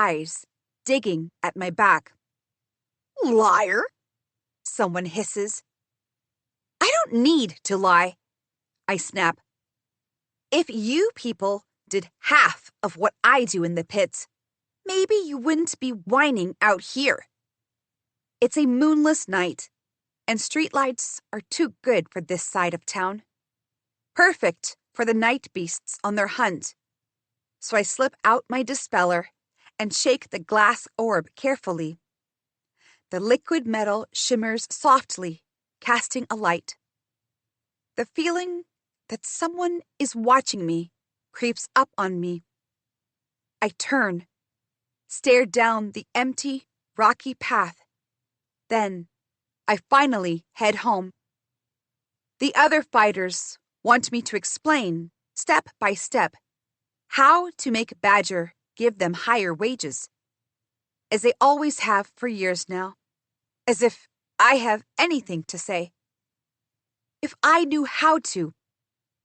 eyes digging at my back. "Liar!" someone hisses. "I don't need to lie," I snap. "If you people did half of what I do in the pits, maybe you wouldn't be whining out here." It's a moonless night, and streetlights are too good for this side of town. Perfect for the night beasts on their hunt. So I slip out my dispeller and shake the glass orb carefully. The liquid metal shimmers softly, casting a light. The feeling that someone is watching me creeps up on me. I turn, stare down the empty, rocky path. Then I finally head home. The other fighters want me to explain, step by step, how to make Badger give them higher wages, as they always have for years now, as if I have anything to say. If I knew how to,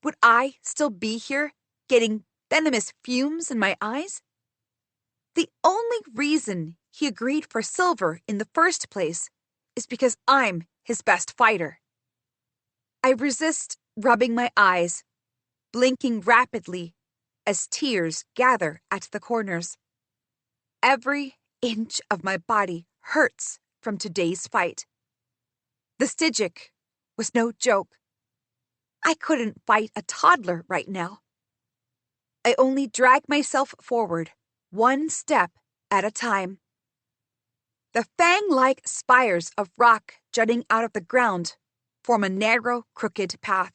would I still be here, getting venomous fumes in my eyes? The only reason he agreed for silver in the first place is because I'm his best fighter. I resist rubbing my eyes, blinking rapidly as tears gather at the corners. Every inch of my body hurts from today's fight. The Stygic was no joke. I couldn't fight a toddler right now. I only drag myself forward, one step at a time. The fang-like spires of rock jutting out of the ground form a narrow, crooked path.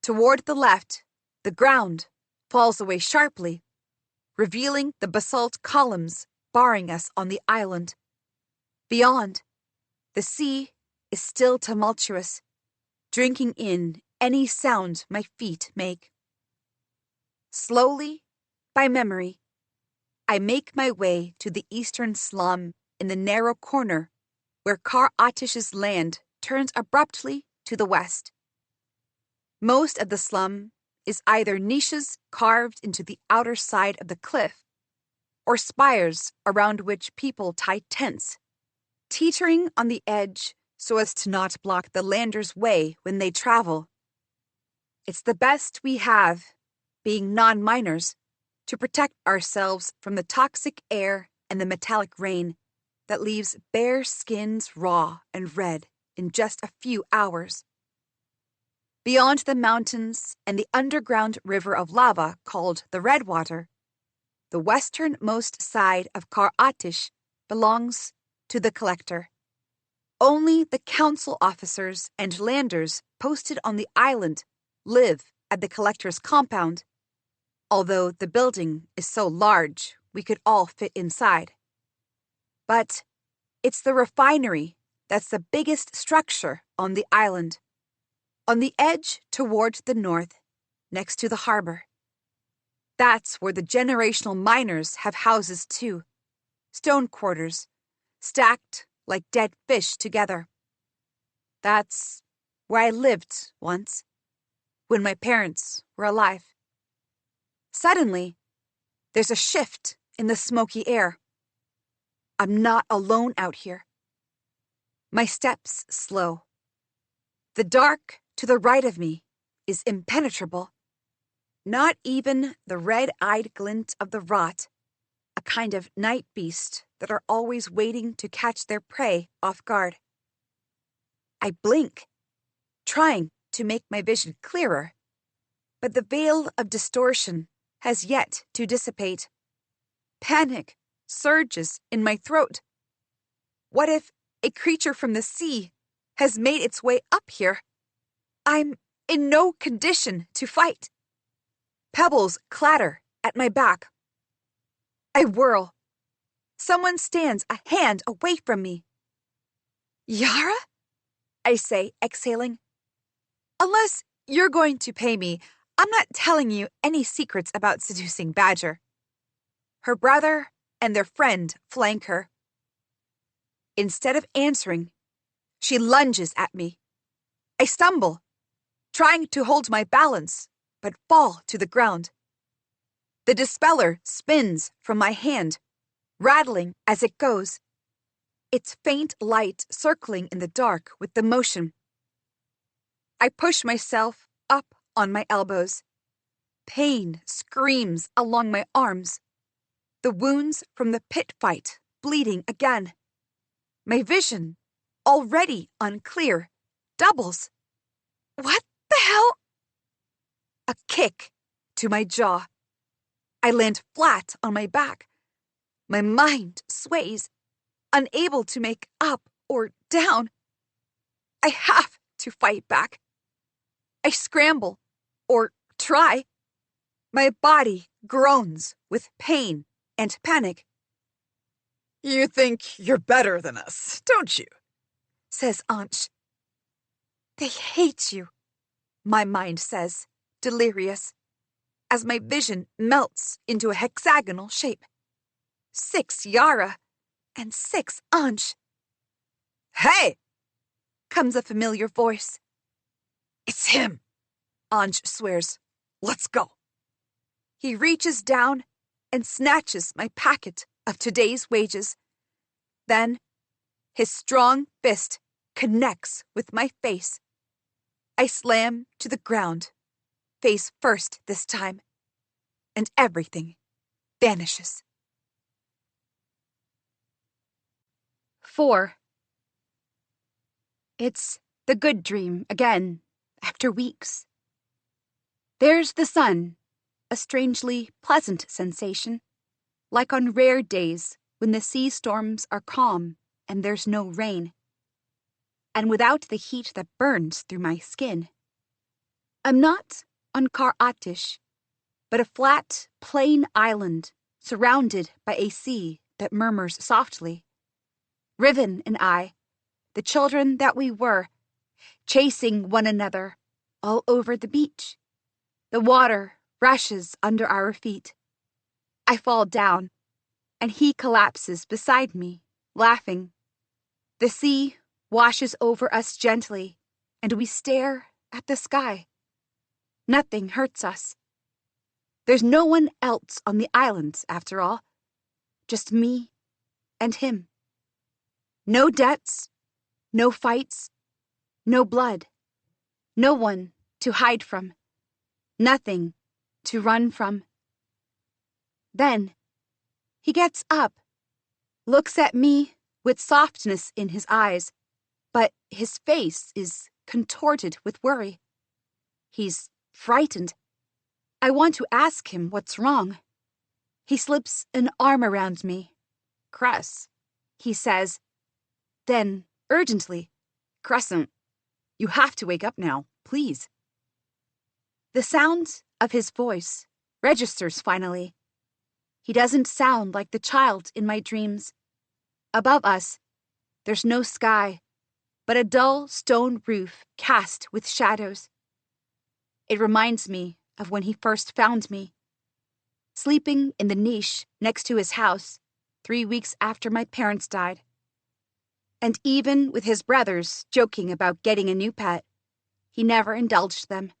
Toward the left, the ground falls away sharply, revealing the basalt columns barring us on the island. Beyond, the sea is still tumultuous, drinking in any sound my feet make. Slowly, by memory, I make my way to the eastern slum in the narrow corner where Kar Atish's land turns abruptly to the west. Most of the slum is either niches carved into the outer side of the cliff or spires around which people tie tents, teetering on the edge so as to not block the landers' way when they travel. It's the best we have, being non-miners, to protect ourselves from the toxic air and the metallic rain that leaves bare skins raw and red in just a few hours. Beyond the mountains and the underground river of lava called the Redwater, the westernmost side of Kar Atish belongs to the Collector. Only the council officers and landers posted on the island live at the Collector's compound, although the building is so large we could all fit inside. But it's the refinery that's the biggest structure on the island, on the edge towards the north, next to the harbor. That's where the generational miners have houses too, stone quarters, stacked like dead fish together. That's where I lived once, when my parents were alive. Suddenly, there's a shift in the smoky air. I'm not alone out here. My steps slow. The dark to the right of me is impenetrable. Not even the red-eyed glint of the rot, a kind of night beast that are always waiting to catch their prey off guard. I blink, trying to make my vision clearer, but the veil of distortion has yet to dissipate. Panic surges in my throat. What if a creature from the sea has made its way up here? I'm in no condition to fight. Pebbles clatter at my back. I whirl. Someone stands a hand away from me. "Yara?" I say, exhaling. "Unless you're going to pay me, I'm not telling you any secrets about seducing Badger." Her brother and their friend flank her. Instead of answering, she lunges at me. I stumble, trying to hold my balance, but fall to the ground. The dispeller spins from my hand, rattling as it goes, its faint light circling in the dark with the motion. I push myself up on my elbows. Pain screams along my arms. The wounds from the pit fight bleeding again. My vision, already unclear, doubles. What the hell? A kick to my jaw. I land flat on my back. My mind sways, unable to make up or down. I have to fight back. I scramble, or try. My body groans with pain and panic. You think you're better than us, don't you? Says Ansh. They hate you, my mind says, delirious, as my vision melts into a hexagonal shape. 6 Yara and 6 Ansh. Hey! Comes a familiar voice. It's him, Ansh swears. Let's go. He reaches down and snatches my packet of today's wages. Then, his strong fist connects with my face. I slam to the ground, face first this time, and everything vanishes. 4. It's the good dream again, after weeks. There's the sun, a strangely pleasant sensation, like on rare days when the sea storms are calm and there's no rain, and without the heat that burns through my skin. I'm not on Kar Atish, but a flat, plain island surrounded by a sea that murmurs softly. Riven and I, the children that we were, chasing one another all over the beach. The water rushes under our feet. I fall down, and he collapses beside me, laughing. The sea washes over us gently, and we stare at the sky. Nothing hurts us. There's no one else on the island, after all. Just me and him. No debts, no fights, no blood. No one to hide from. Nothing to run from. Then, he gets up, looks at me with softness in his eyes, but his face is contorted with worry. He's frightened. I want to ask him what's wrong. He slips an arm around me. Cress, he says. Then, urgently, Crescent, you have to wake up now, please. The sound of his voice registers finally. He doesn't sound like the child in my dreams. Above us, there's no sky, but a dull stone roof cast with shadows. It reminds me of when he first found me, sleeping in the niche next to his house 3 weeks after my parents died. And even with his brothers joking about getting a new pet, he never indulged them.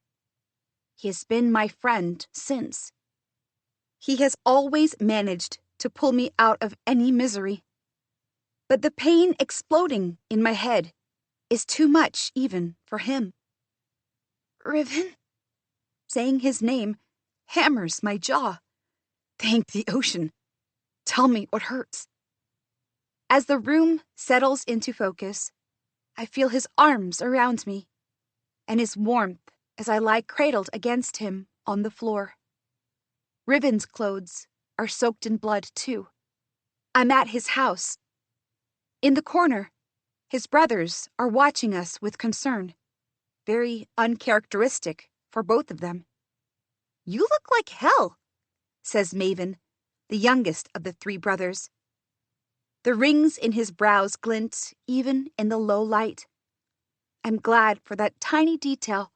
He has been my friend since. He has always managed to pull me out of any misery. But the pain exploding in my head is too much even for him. Riven? Saying his name hammers my jaw. Thank the ocean. Tell me what hurts. As the room settles into focus, I feel his arms around me, and his warmth as I lie cradled against him on the floor. Riven's clothes are soaked in blood, too. I'm at his house. In the corner, his brothers are watching us with concern, very uncharacteristic for both of them. You look like hell, says Maven, the youngest of the 3 brothers. The rings in his brows glint even in the low light. I'm glad for that tiny detail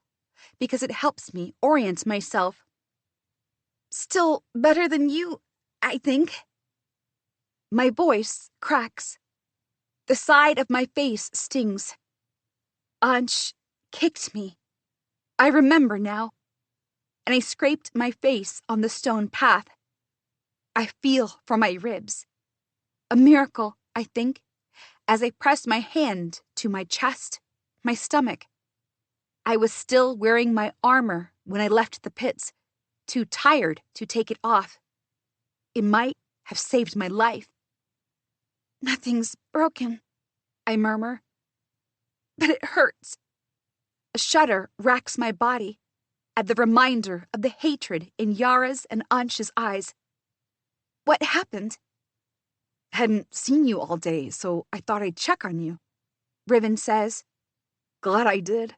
because it helps me orient myself. Still better than you, I think. My voice cracks. The side of my face stings. Ansh kicked me. I remember now. And I scraped my face on the stone path. I feel for my ribs. A miracle, I think, as I pressed my hand to my chest, my stomach. I was still wearing my armor when I left the pits, too tired to take it off. It might have saved my life. Nothing's broken, I murmur. But it hurts. A shudder racks my body at the reminder of the hatred in Yara's and Ansh's eyes. What happened? Hadn't seen you all day, so I thought I'd check on you. Riven says. Glad I did.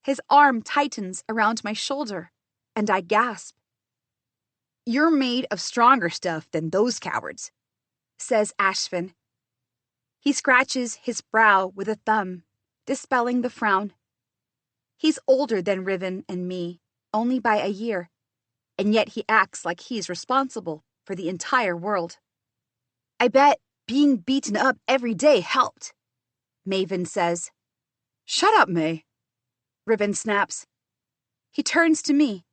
His arm tightens around my shoulder, and I gasp. You're made of stronger stuff than those cowards, says Ashvin. He scratches his brow with a thumb, dispelling the frown. He's older than Riven and me, only by a year, and yet he acts like he's responsible for the entire world. I bet being beaten up every day helped, Maven says. Shut up, May, Riven snaps. He turns to me.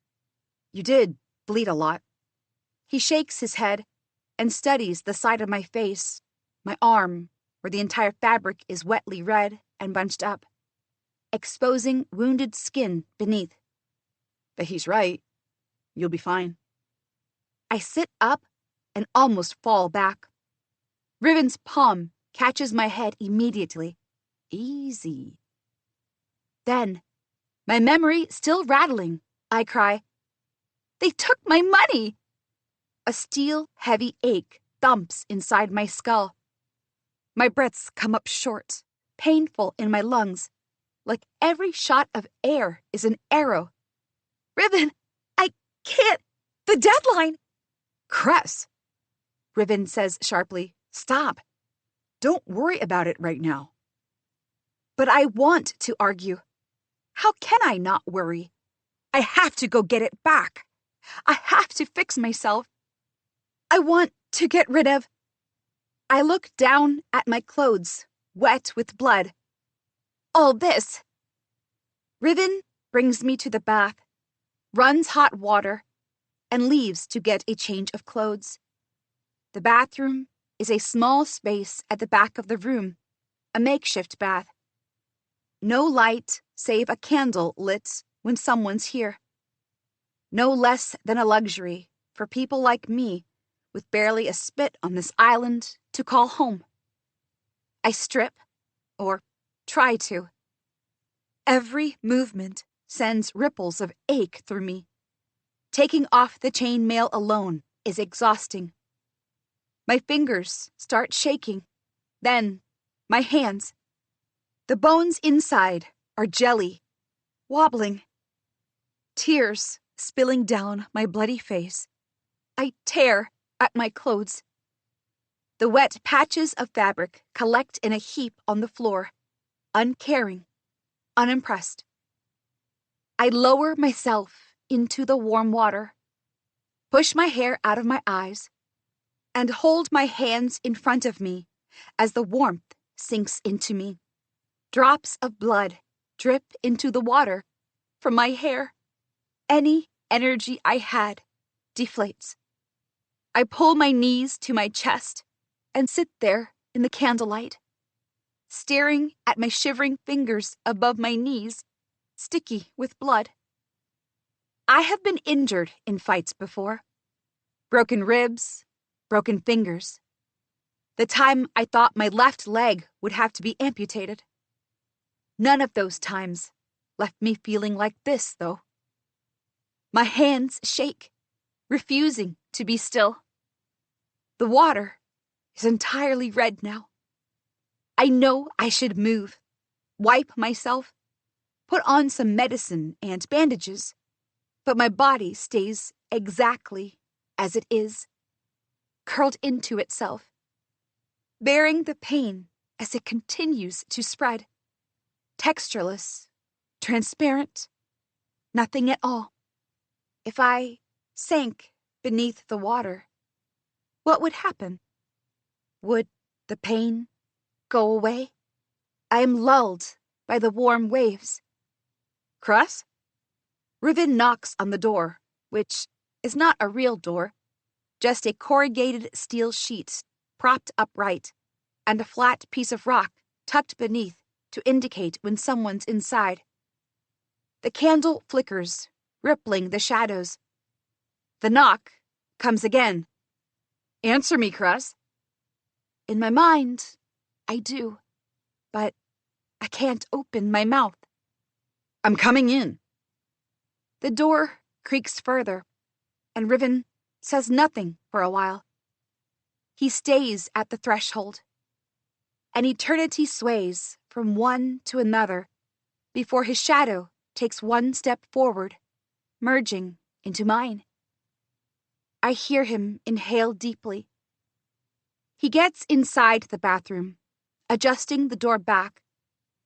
You did bleed a lot. He shakes his head and studies the side of my face, my arm, where the entire fabric is wetly red and bunched up, exposing wounded skin beneath. But he's right. You'll be fine. I sit up and almost fall back. Riven's palm catches my head immediately. Easy. Then, my memory still rattling, I cry, "They took my money!" A steel-heavy ache thumps inside my skull. My breaths come up short, painful in my lungs, like every shot of air is an arrow. "Riven, I can't! The deadline!" Cress, Riven says sharply. Stop. Don't worry about it right now. But I want to argue. How can I not worry? I have to go get it back. I have to fix myself. I want to get rid of... I look down at my clothes, wet with blood. All this. Riven brings me to the bath, runs hot water, and leaves to get a change of clothes. The bathroom is a small space at the back of the room, a makeshift bath. No light save a candle lit when someone's here. No less than a luxury for people like me with barely a spit on this island to call home. I strip, or try to. Every movement sends ripples of ache through me. Taking off the chainmail alone is exhausting. My fingers start shaking, then my hands. The bones inside are jelly, wobbling. Tears spilling down my bloody face. I tear at my clothes. The wet patches of fabric collect in a heap on the floor, uncaring, unimpressed. I lower myself into the warm water, push my hair out of my eyes, and hold my hands in front of me as the warmth sinks into me. Drops of blood drip into the water from my hair. Any energy I had deflates. I pull my knees to my chest and sit there in the candlelight, staring at my shivering fingers above my knees, sticky with blood. I have been injured in fights before. Broken ribs, broken fingers. The time I thought my left leg would have to be amputated. None of those times left me feeling like this, though. My hands shake, refusing to be still. The water is entirely red now. I know I should move, wipe myself, put on some medicine and bandages, but my body stays exactly as it is, curled into itself, bearing the pain as it continues to spread. Textureless, transparent, nothing at all. If I sank beneath the water, what would happen? Would the pain go away? I am lulled by the warm waves. Cress? Riven knocks on the door, which is not a real door, just a corrugated steel sheet propped upright, and a flat piece of rock tucked beneath to indicate when someone's inside. The candle flickers, rippling the shadows. The knock comes again. Answer me, Cress. In my mind, I do, but I can't open my mouth. I'm coming in. The door creaks further, and Riven says nothing for a while. He stays at the threshold. An eternity sways from one to another before his shadow takes one step forward, merging into mine. I hear him inhale deeply. He gets inside the bathroom, adjusting the door back,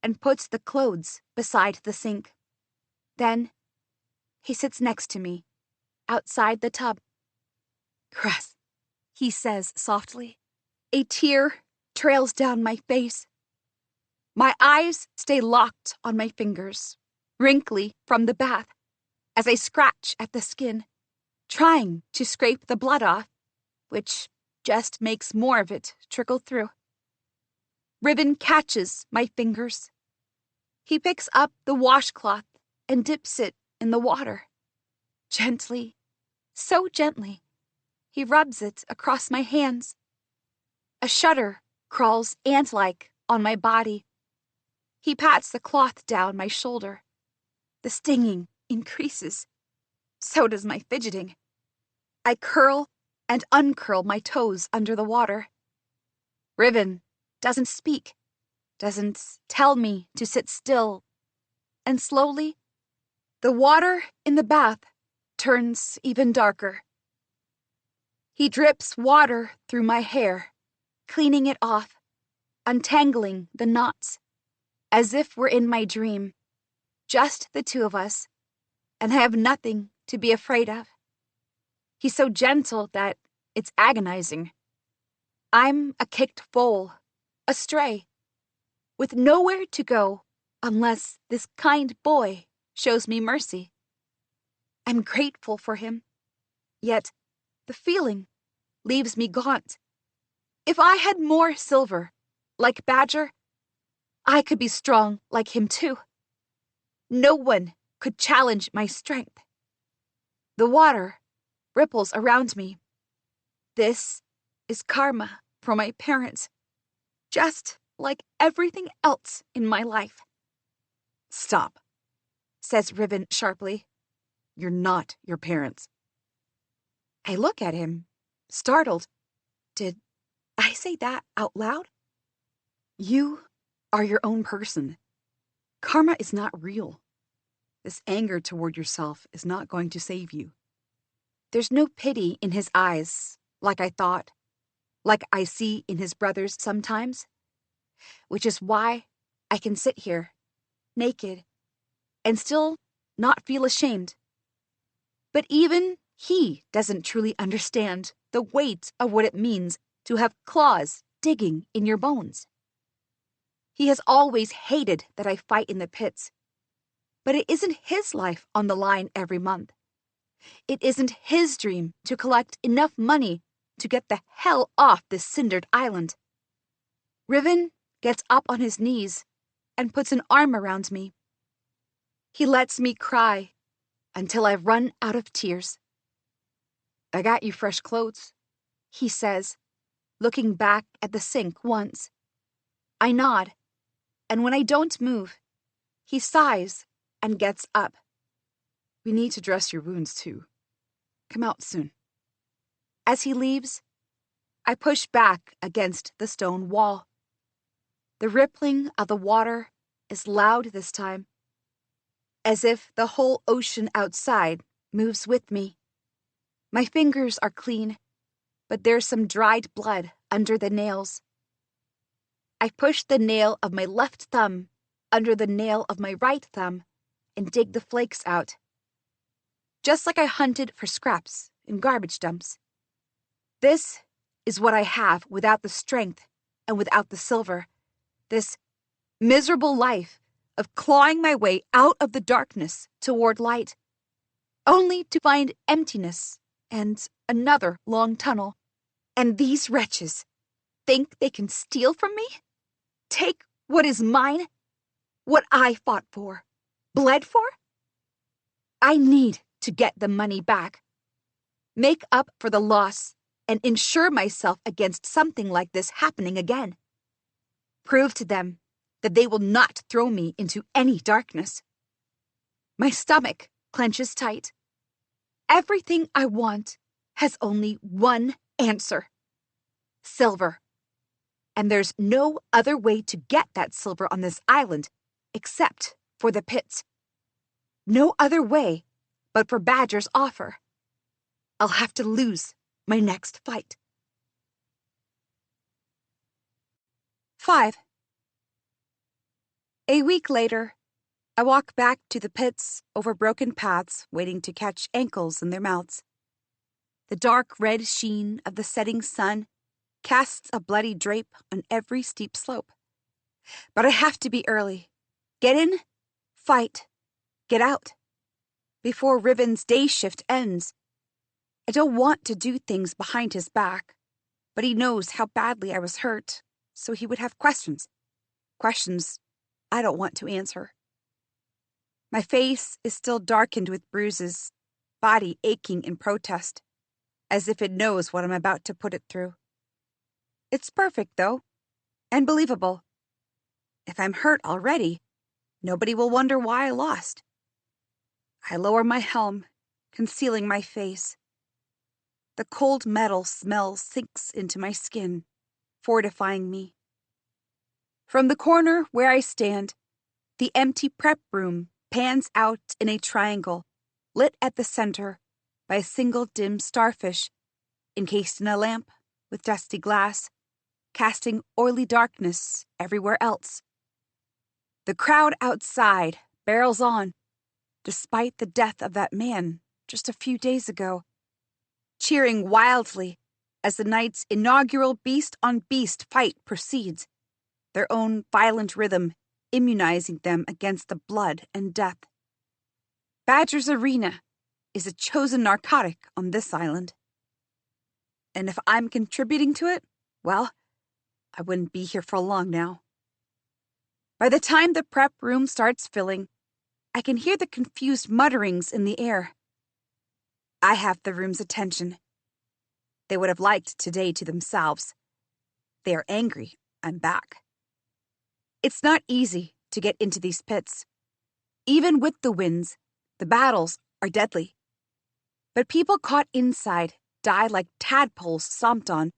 and puts the clothes beside the sink. Then he sits next to me, outside the tub. Cress, He says softly. A tear trails down my face. My eyes stay locked on my fingers, wrinkly from the bath, as I scratch at the skin, trying to scrape the blood off, which just makes more of it trickle through. Riven catches my fingers. He picks up the washcloth and dips it in the water. Gently, so gently, he rubs it across my hands. A shudder crawls ant-like on my body. He pats the cloth down my shoulder. The stinging increases. So does my fidgeting. I curl and uncurl my toes under the water. Riven doesn't speak, doesn't tell me to sit still, and slowly, the water in the bath turns even darker. He drips water through my hair, cleaning it off, untangling the knots, as if we're in my dream, just the two of us, and I have nothing to be afraid of. He's so gentle that it's agonizing. I'm a kicked foal, a stray, with nowhere to go unless this kind boy shows me mercy. I'm grateful for him, yet the feeling leaves me gaunt. If I had more silver, like Badger, I could be strong like him too. No one could challenge my strength. The water ripples around me. This is karma for my parents, just like everything else in my life. Stop, Says Riven sharply. You're not your parents. I look at him, startled. Did I say that out loud? You are your own person. Karma is not real. This anger toward yourself is not going to save you. There's no pity in his eyes, like I thought, like I see in his brothers sometimes, which is why I can sit here, naked, and still not feel ashamed. But even he doesn't truly understand the weight of what it means to have claws digging in your bones. He has always hated that I fight in the pits, but it isn't his life on the line every month. It isn't his dream to collect enough money to get the hell off this cindered island. Riven gets up on his knees and puts an arm around me. He lets me cry until I've run out of tears. I got you fresh clothes, He says, looking back at the sink once. I nod, and when I don't move, he sighs and gets up. We need to dress your wounds too. Come out soon. As he leaves, I push back against the stone wall. The rippling of the water is loud this time, as if the whole ocean outside moves with me. My fingers are clean, but there's some dried blood under the nails. I push the nail of my left thumb under the nail of my right thumb and dig the flakes out. Just like I hunted for scraps in garbage dumps. This is what I have without the strength and without the silver. This miserable life of clawing my way out of the darkness toward light, only to find emptiness and another long tunnel. And these wretches, think they can steal from me? Take what is mine? What I fought for? Bled for? I need to get the money back. Make up for the loss and insure myself against something like this happening again. Prove to them that they will not throw me into any darkness. My stomach clenches tight. Everything I want has only one answer: silver. And there's no other way to get that silver on this island except for the pits. No other way but for Badger's offer. I'll have to lose my next fight. 5. A week later, I walk back to the pits over broken paths, waiting to catch ankles in their mouths. The dark red sheen of the setting sun casts a bloody drape on every steep slope. But I have to be early. Get in, fight, get out, before Riven's day shift ends. I don't want to do things behind his back, but he knows how badly I was hurt, so he would have questions. Questions I don't want to answer. My face is still darkened with bruises, body aching in protest, as if it knows what I'm about to put it through. It's perfect, though, and believable. If I'm hurt already, nobody will wonder why I lost. I lower my helm, concealing my face. The cold metal smell sinks into my skin, fortifying me. From the corner where I stand, the empty prep room pans out in a triangle, lit at the center by a single dim starfish, encased in a lamp with dusty glass, casting oily darkness everywhere else. The crowd outside barrels on, despite the death of that man just a few days ago, cheering wildly as the night's inaugural beast-on-beast fight proceeds, their own violent rhythm immunizing them against the blood and death. Badger's arena is a chosen narcotic on this island. And if I'm contributing to it, well, I wouldn't be here for long now. By the time the prep room starts filling, I can hear the confused mutterings in the air. I have the room's attention. They would have liked today to themselves. They are angry I'm back. It's not easy to get into these pits. Even with the wins, the battles are deadly. But people caught inside die like tadpoles stomped on,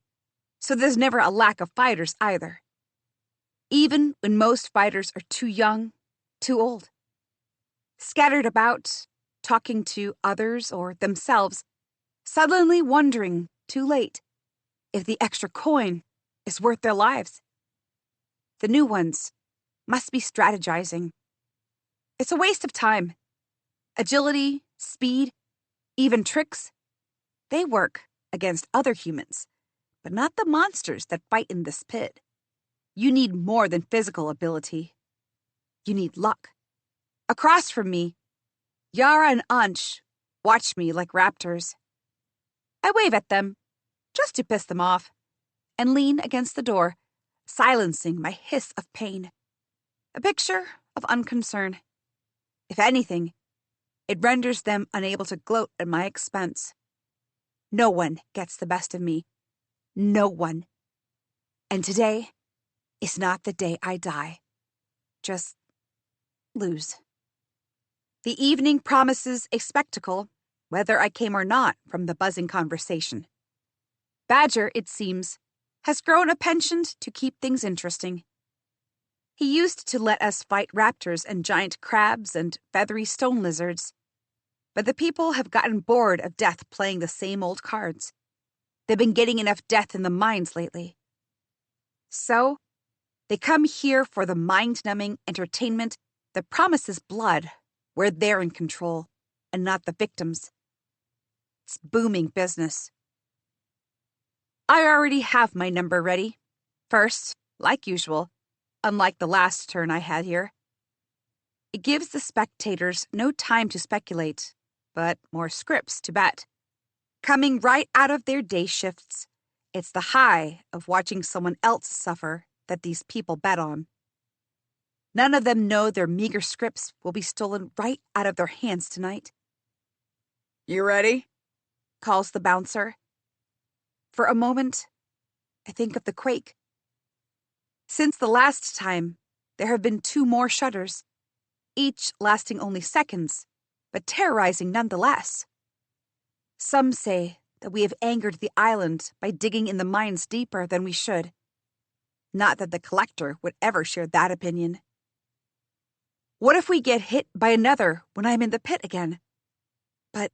so there's never a lack of fighters either. Even when most fighters are too young, too old. Scattered about, talking to others or themselves, suddenly wondering, too late, if the extra coin is worth their lives. The new ones must be strategizing. It's a waste of time. Agility, speed, even tricks, they work against other humans, but not the monsters that fight in this pit. You need more than physical ability. You need luck. Across from me, Yara and Ansh watch me like raptors. I wave at them, just to piss them off, and lean against the door, silencing my hiss of pain. A picture of unconcern. If anything, it renders them unable to gloat at my expense. No one gets the best of me. No one. And today is not the day I die. Just lose. The evening promises a spectacle, whether I came or not from the buzzing conversation. Badger, it seems, has grown a penchant to keep things interesting. He used to let us fight raptors and giant crabs and feathery stone lizards. But the people have gotten bored of death playing the same old cards. They've been getting enough death in the mines lately. So, they come here for the mind-numbing entertainment that promises blood, where they're in control, and not the victims. It's booming business. I already have my number ready. First, like usual, unlike the last turn I had here. It gives the spectators no time to speculate, but more scripts to bet. Coming right out of their day shifts, It's the high of watching someone else suffer that these people bet on. None of them know their meager scripts will be stolen right out of their hands tonight. You ready? Calls the bouncer. For a moment, I think of the quake. Since the last time, there have been 2 more shudders, each lasting only seconds, but terrorizing nonetheless. Some say that we have angered the island by digging in the mines deeper than we should. Not that the collector would ever share that opinion. What if we get hit by another when I'm in the pit again? But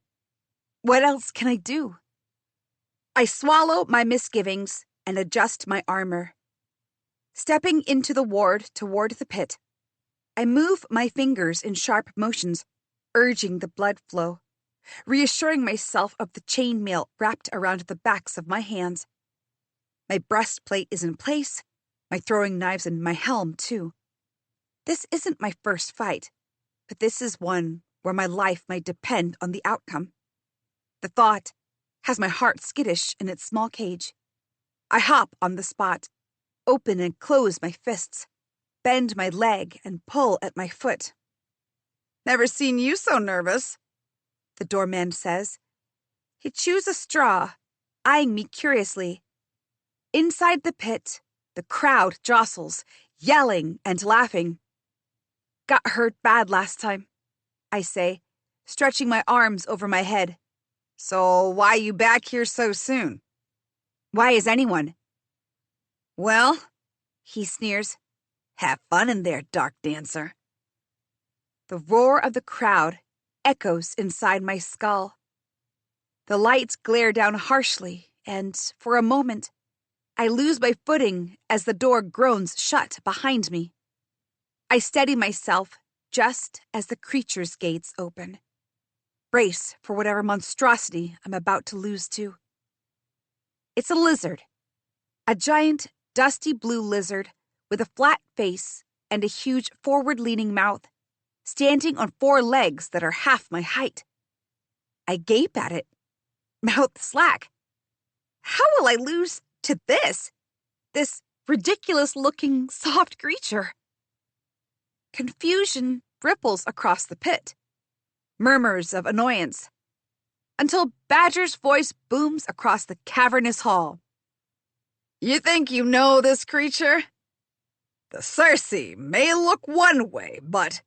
what else can I do? I swallow my misgivings and adjust my armor. Stepping into the ward toward the pit, I move my fingers in sharp motions, urging the blood flow, reassuring myself of the chainmail wrapped around the backs of my hands. My breastplate is in place, my throwing knives and my helm, too. This isn't my first fight, but this is one where my life might depend on the outcome. The thought has my heart skittish in its small cage. I hop on the spot, open and close my fists, bend my leg and pull at my foot. Never seen you so nervous, the doorman says. He chews a straw, eyeing me curiously. Inside the pit, the crowd jostles, yelling and laughing. Got hurt bad last time, I say, stretching my arms over my head. So why you back here so soon? Why is anyone? Well, he sneers. Have fun in there, dark dancer. The roar of the crowd echoes inside my skull. The lights glare down harshly, and for a moment, I lose my footing as the door groans shut behind me. I steady myself just as the creature's gates open. Brace for whatever monstrosity I'm about to lose to. It's a lizard. A giant, dusty blue lizard with a flat face and a huge forward-leaning mouth, standing on 4 legs that are half my height. I gape at it, mouth slack. How will I lose to this ridiculous-looking soft creature? Confusion ripples across the pit, murmurs of annoyance, until Badger's voice booms across the cavernous hall. You think you know this creature? The Circe may look one way, but...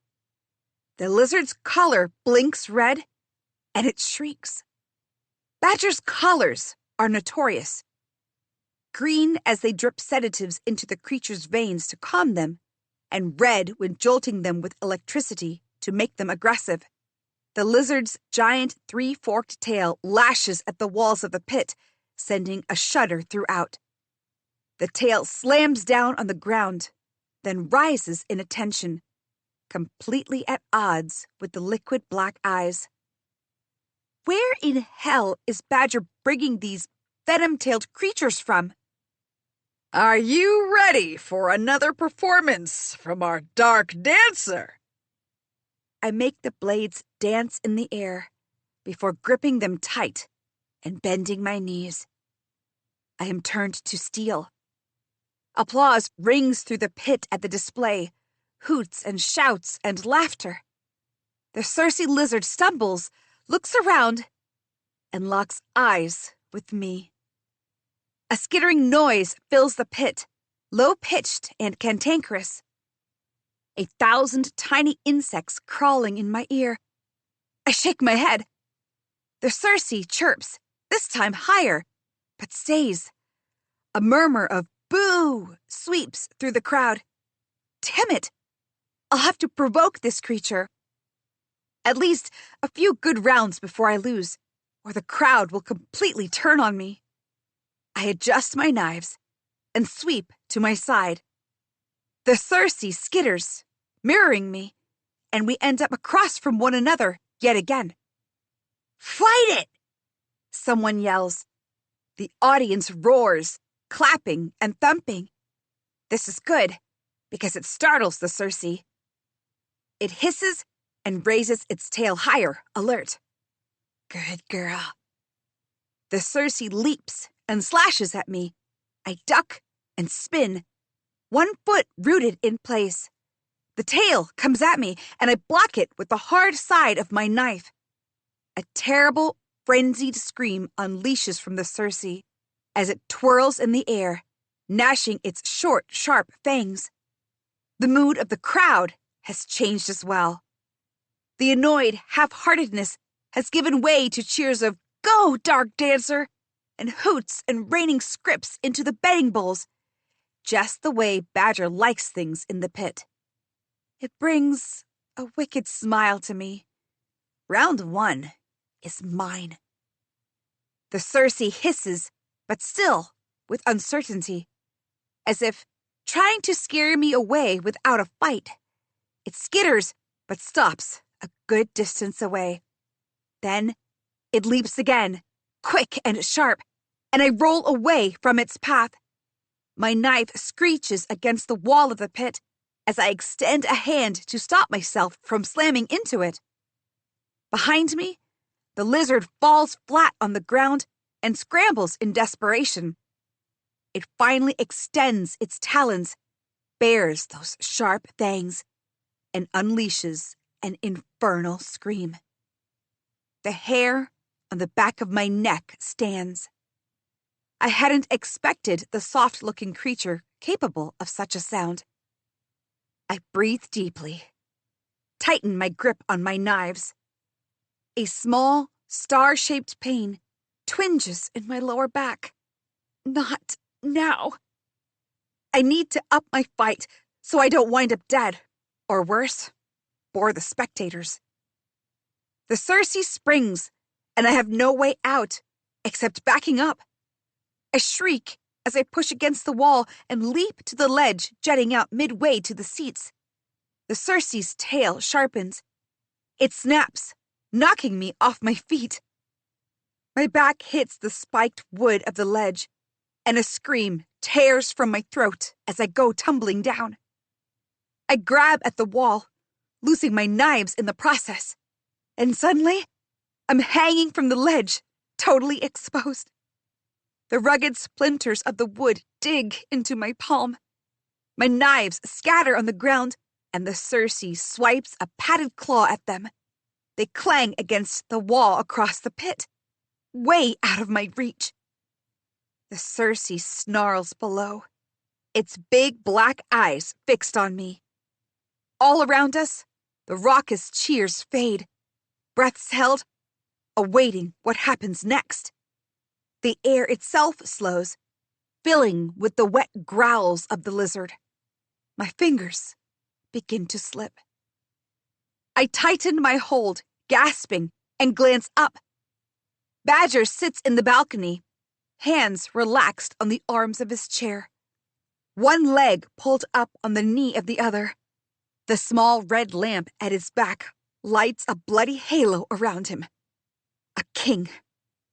The lizard's color blinks red, and it shrieks. Badger's colors are notorious. Green as they drip sedatives into the creature's veins to calm them, and red when jolting them with electricity to make them aggressive. The lizard's giant 3-forked tail lashes at the walls of the pit, sending a shudder throughout. The tail slams down on the ground, then rises in attention, completely at odds with the liquid black eyes. Where in hell is Badger bringing these venom-tailed creatures from? Are you ready for another performance from our dark dancer? I make the blades dance in the air before gripping them tight and bending my knees. I am turned to steel. Applause rings through the pit at the display, hoots and shouts and laughter. The Circe lizard stumbles, looks around, and locks eyes with me. A skittering noise fills the pit, low-pitched and cantankerous. 1,000 tiny insects crawling in my ear. I shake my head. The Circe chirps, this time higher, but stays. A murmur of boo sweeps through the crowd. Damn it! I'll have to provoke this creature. At least a few good rounds before I lose, or the crowd will completely turn on me. I adjust my knives and sweep to my side. The Circe skitters, mirroring me, and we end up across from one another yet again. Fight it! Someone yells. The audience roars, clapping and thumping. This is good, because it startles the Circe. It hisses and raises its tail higher, alert. Good girl. The Circe leaps and slashes at me. I duck and spin, one foot rooted in place. The tail comes at me, and I block it with the hard side of my knife. A terrible, frenzied scream unleashes from the Circe as it twirls in the air, gnashing its short, sharp fangs. The mood of the crowd has changed as well. The annoyed half-heartedness has given way to cheers of "Go, Dark Dancer!" and hoots and raining scripts into the betting bowls, just the way Badger likes things in the pit. It brings a wicked smile to me. Round 1 is mine. The Circe hisses, but still with uncertainty, as if trying to scare me away without a fight. It skitters, but stops a good distance away. Then it leaps again, quick and sharp, and I roll away from its path. My knife screeches against the wall of the pit as I extend a hand to stop myself from slamming into it. Behind me, the lizard falls flat on the ground and scrambles in desperation. It finally extends its talons, bares those sharp fangs, and unleashes an infernal scream. The hair on the back of my neck stands. I hadn't expected the soft-looking creature capable of such a sound. I breathe deeply, tighten my grip on my knives. A small, star-shaped pain twinges in my lower back. Not now. I need to up my fight so I don't wind up dead, or worse, bore the spectators. The Circe springs, and I have no way out except backing up. I shriek as I push against the wall and leap to the ledge jutting out midway to the seats. The Circe's tail sharpens. It snaps, knocking me off my feet. My back hits the spiked wood of the ledge, and a scream tears from my throat as I go tumbling down. I grab at the wall, losing my knives in the process, and suddenly, I'm hanging from the ledge, totally exposed. The rugged splinters of the wood dig into my palm. My knives scatter on the ground, and the Circe swipes a padded claw at them. They clang against the wall across the pit, way out of my reach. The Circe snarls below, its big black eyes fixed on me. All around us, the raucous cheers fade, breaths held, awaiting what happens next. The air itself slows, filling with the wet growls of the lizard. My fingers begin to slip. I tighten my hold, gasping, and glance up. Badger sits in the balcony, hands relaxed on the arms of his chair, one leg pulled up on the knee of the other. The small red lamp at his back lights a bloody halo around him. A king,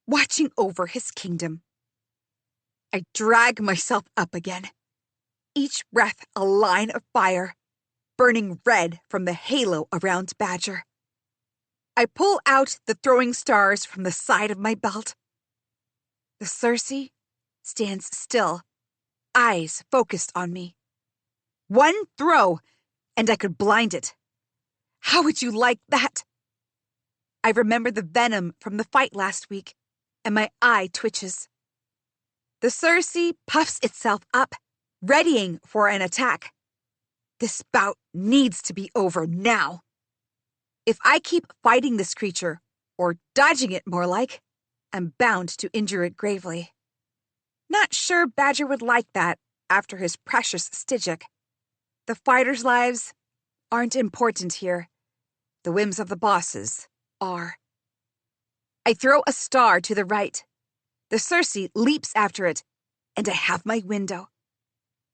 watching over his kingdom. I drag myself up again, each breath a line of fire, burning red from the halo around Badger. I pull out the throwing stars from the side of my belt. The Circe stands still, eyes focused on me. One throw, and I could blind it. How would you like that? I remember the venom from the fight last week, and my eye twitches. The Circe puffs itself up, readying for an attack. This bout needs to be over now. If I keep fighting this creature, or dodging it more like, I'm bound to injure it gravely. Not sure Badger would like that after his precious Stygic. The fighters' lives aren't important here. The whims of the bosses are. I throw a star to the right. The Circe leaps after it, and I have my window.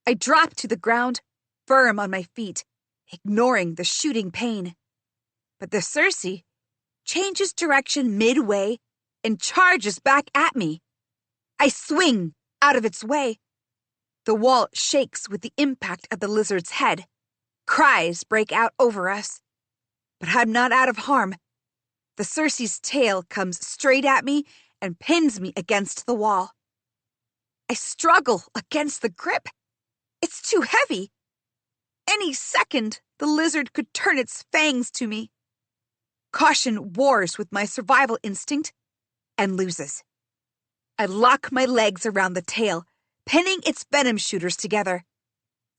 I drop to the ground, firm on my feet, ignoring the shooting pain. But the Circe changes direction midway and charges back at me. I swing out of its way. The wall shakes with the impact of the lizard's head. Cries break out over us. But I'm not out of harm. The Circe's tail comes straight at me and pins me against the wall. I struggle against the grip. It's too heavy. Any second, the lizard could turn its fangs to me. Caution wars with my survival instinct and loses. I lock my legs around the tail, pinning its venom shooters together.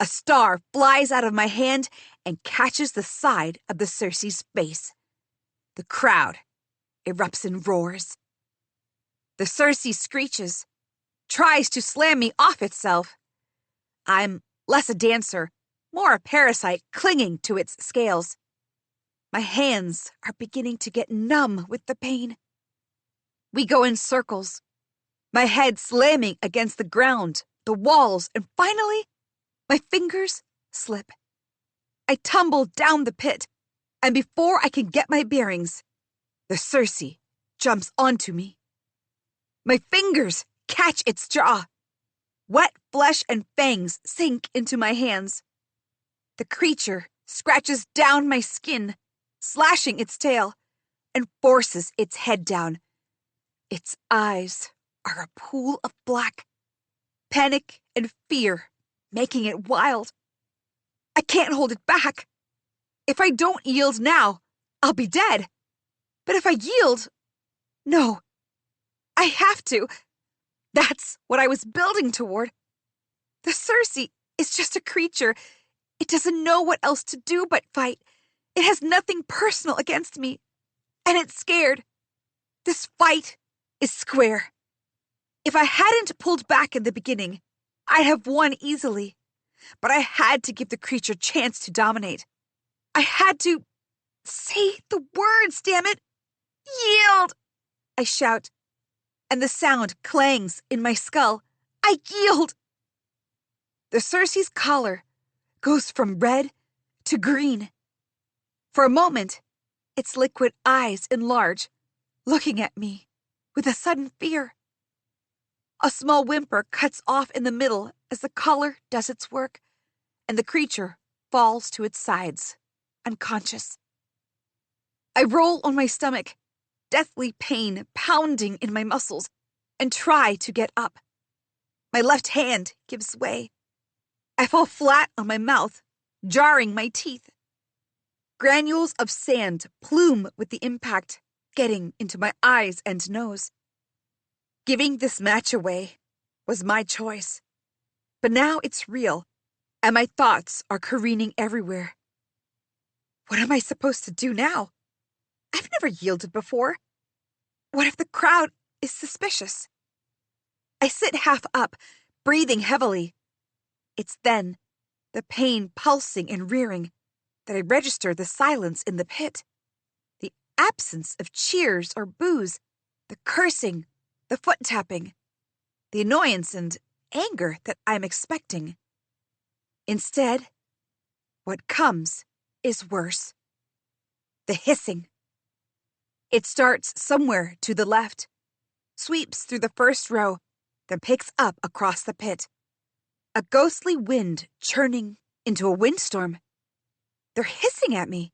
A star flies out of my hand and catches the side of the Circe's face. The crowd erupts in roars. The Circe screeches, tries to slam me off itself. I'm less a dancer, more a parasite clinging to its scales. My hands are beginning to get numb with the pain. We go in circles, my head slamming against the ground, the walls, and finally, my fingers slip. I tumble down the pit, and before I can get my bearings, the Circe jumps onto me. My fingers catch its jaw. Wet flesh and fangs sink into my hands. The creature scratches down my skin, slashing its tail, and forces its head down. Its eyes are a pool of black, panic and fear making it wild. I can't hold it back. If I don't yield now, I'll be dead. But if I yield, no, I have to. That's what I was building toward. The Circe is just a creature. It doesn't know what else to do but fight. It has nothing personal against me. And it's scared. This fight is square. If I hadn't pulled back in the beginning, I'd have won easily. But I had to give the creature a chance to dominate. I had to say the words, damn it. Yield! I shout, and the sound clangs in my skull. I yield! The Circe's collar goes from red to green. For a moment, its liquid eyes enlarge, looking at me with a sudden fear. A small whimper cuts off in the middle as the collar does its work, and the creature falls to its sides, unconscious. I roll on my stomach, deathly pain pounding in my muscles, and try to get up. My left hand gives way. I fall flat on my mouth, jarring my teeth. Granules of sand plume with the impact, getting into my eyes and nose. Giving this match away was my choice. But now it's real, and my thoughts are careening everywhere. What am I supposed to do now? I've never yielded before. What if the crowd is suspicious? I sit half up, breathing heavily. It's then, the pain pulsing and rearing, that I register the silence in the pit. The absence of cheers or boos, the cursing, the foot-tapping, the annoyance and anger that I'm expecting. Instead, what comes is worse. The hissing. It starts somewhere to the left, sweeps through the first row, then picks up across the pit. A ghostly wind churning into a windstorm. They're hissing at me.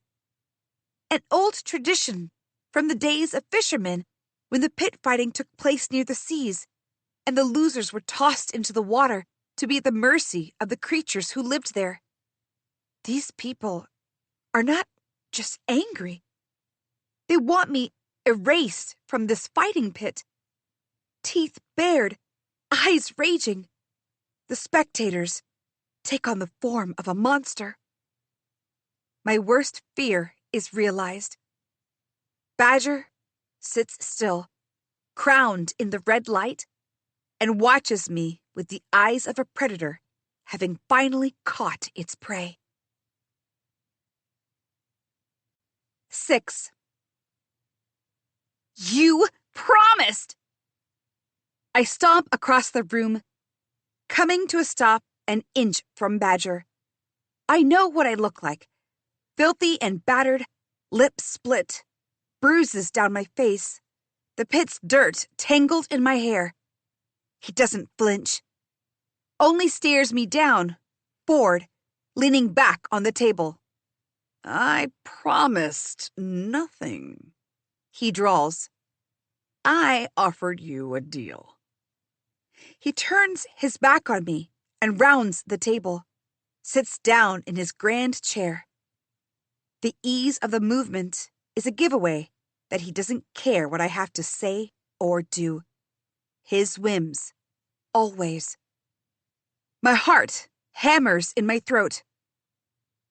An old tradition from the days of fishermen when the pit fighting took place near the seas, and the losers were tossed into the water to be at the mercy of the creatures who lived there. These people are not just angry. They want me erased from this fighting pit. Teeth bared, eyes raging. The spectators take on the form of a monster. My worst fear is realized. Badger sits still, crowned in the red light, and watches me with the eyes of a predator, having finally caught its prey. 6. You promised! I stomp across the room, coming to a stop an inch from Badger. I know what I look like. Filthy and battered, lips split, bruises down my face, the pit's dirt tangled in my hair. He doesn't flinch, only stares me down, bored, leaning back on the table. I promised nothing, he drawls. I offered you a deal. He turns his back on me and rounds the table, sits down in his grand chair. The ease of the movement is a giveaway that he doesn't care what I have to say or do. His whims, always. My heart hammers in my throat.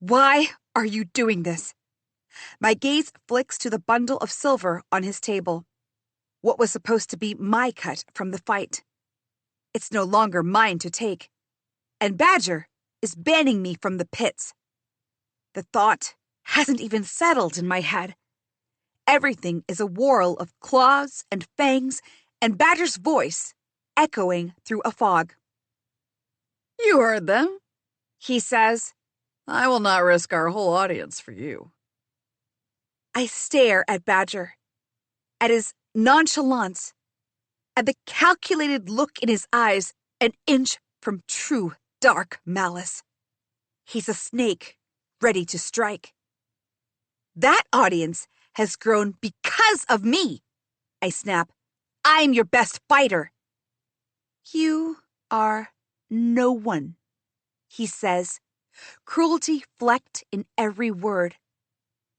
Why are you doing this? My gaze flicks to the bundle of silver on his table. What was supposed to be my cut from the fight. It's no longer mine to take. And Badger is banning me from the pits. The thought hasn't even settled in my head. Everything is a whirl of claws and fangs and Badger's voice echoing through a fog. You heard them, He says. I will not risk our whole audience for you. I stare at Badger, at his nonchalance, at the calculated look in his eyes, an inch from true dark malice. He's a snake, ready to strike. That audience has grown because of me, I snap. I'm your best fighter. You are no one, he says, cruelty flecked in every word.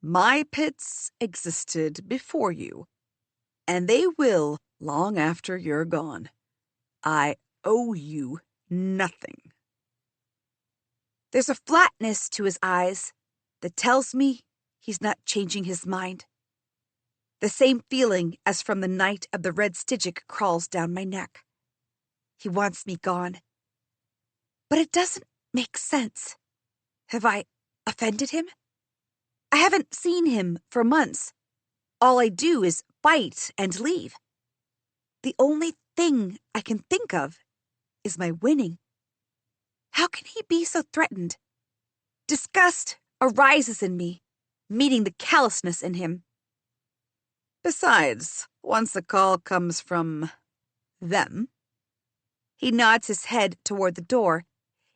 My pits existed before you, and they will long after you're gone. I owe you nothing. There's a flatness to his eyes that tells me he's not changing his mind. The same feeling as from the night of the red Stygic crawls down my neck. He wants me gone. But it doesn't make sense. Have I offended him? I haven't seen him for months. All I do is fight and leave. The only thing I can think of is my winning. How can he be so threatened? Disgust arises in me, meeting the callousness in him. Besides, once the call comes from them, He nods his head toward the door,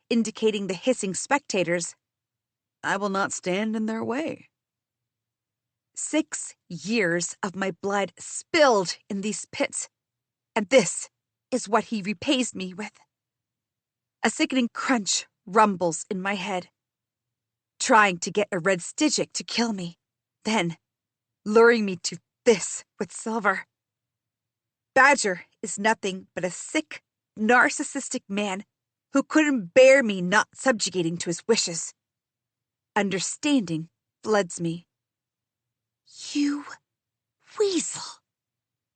indicating the hissing spectators. I will not stand in their way. 6 years of my blood spilled in these pits, and this is what he repays me with. A sickening crunch rumbles in my head. Trying to get a red Stygic to kill me, then luring me to this with silver. Badger is nothing but a sick, narcissistic man who couldn't bear me not subjugating to his wishes. Understanding floods me. You weasel,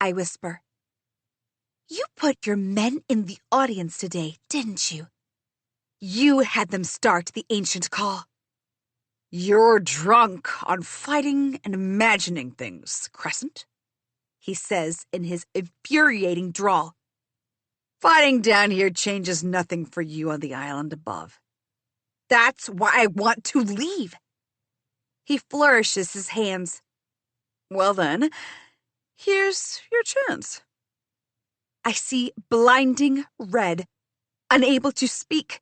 I whisper. You put your men in the audience today, didn't you? You had them start the ancient call. You're drunk on fighting and imagining things, Crescent, He says in his infuriating drawl. Fighting down here changes nothing for you on the island above. That's why I want to leave. He flourishes his hands. Well then, here's your chance. I see blinding red, unable to speak,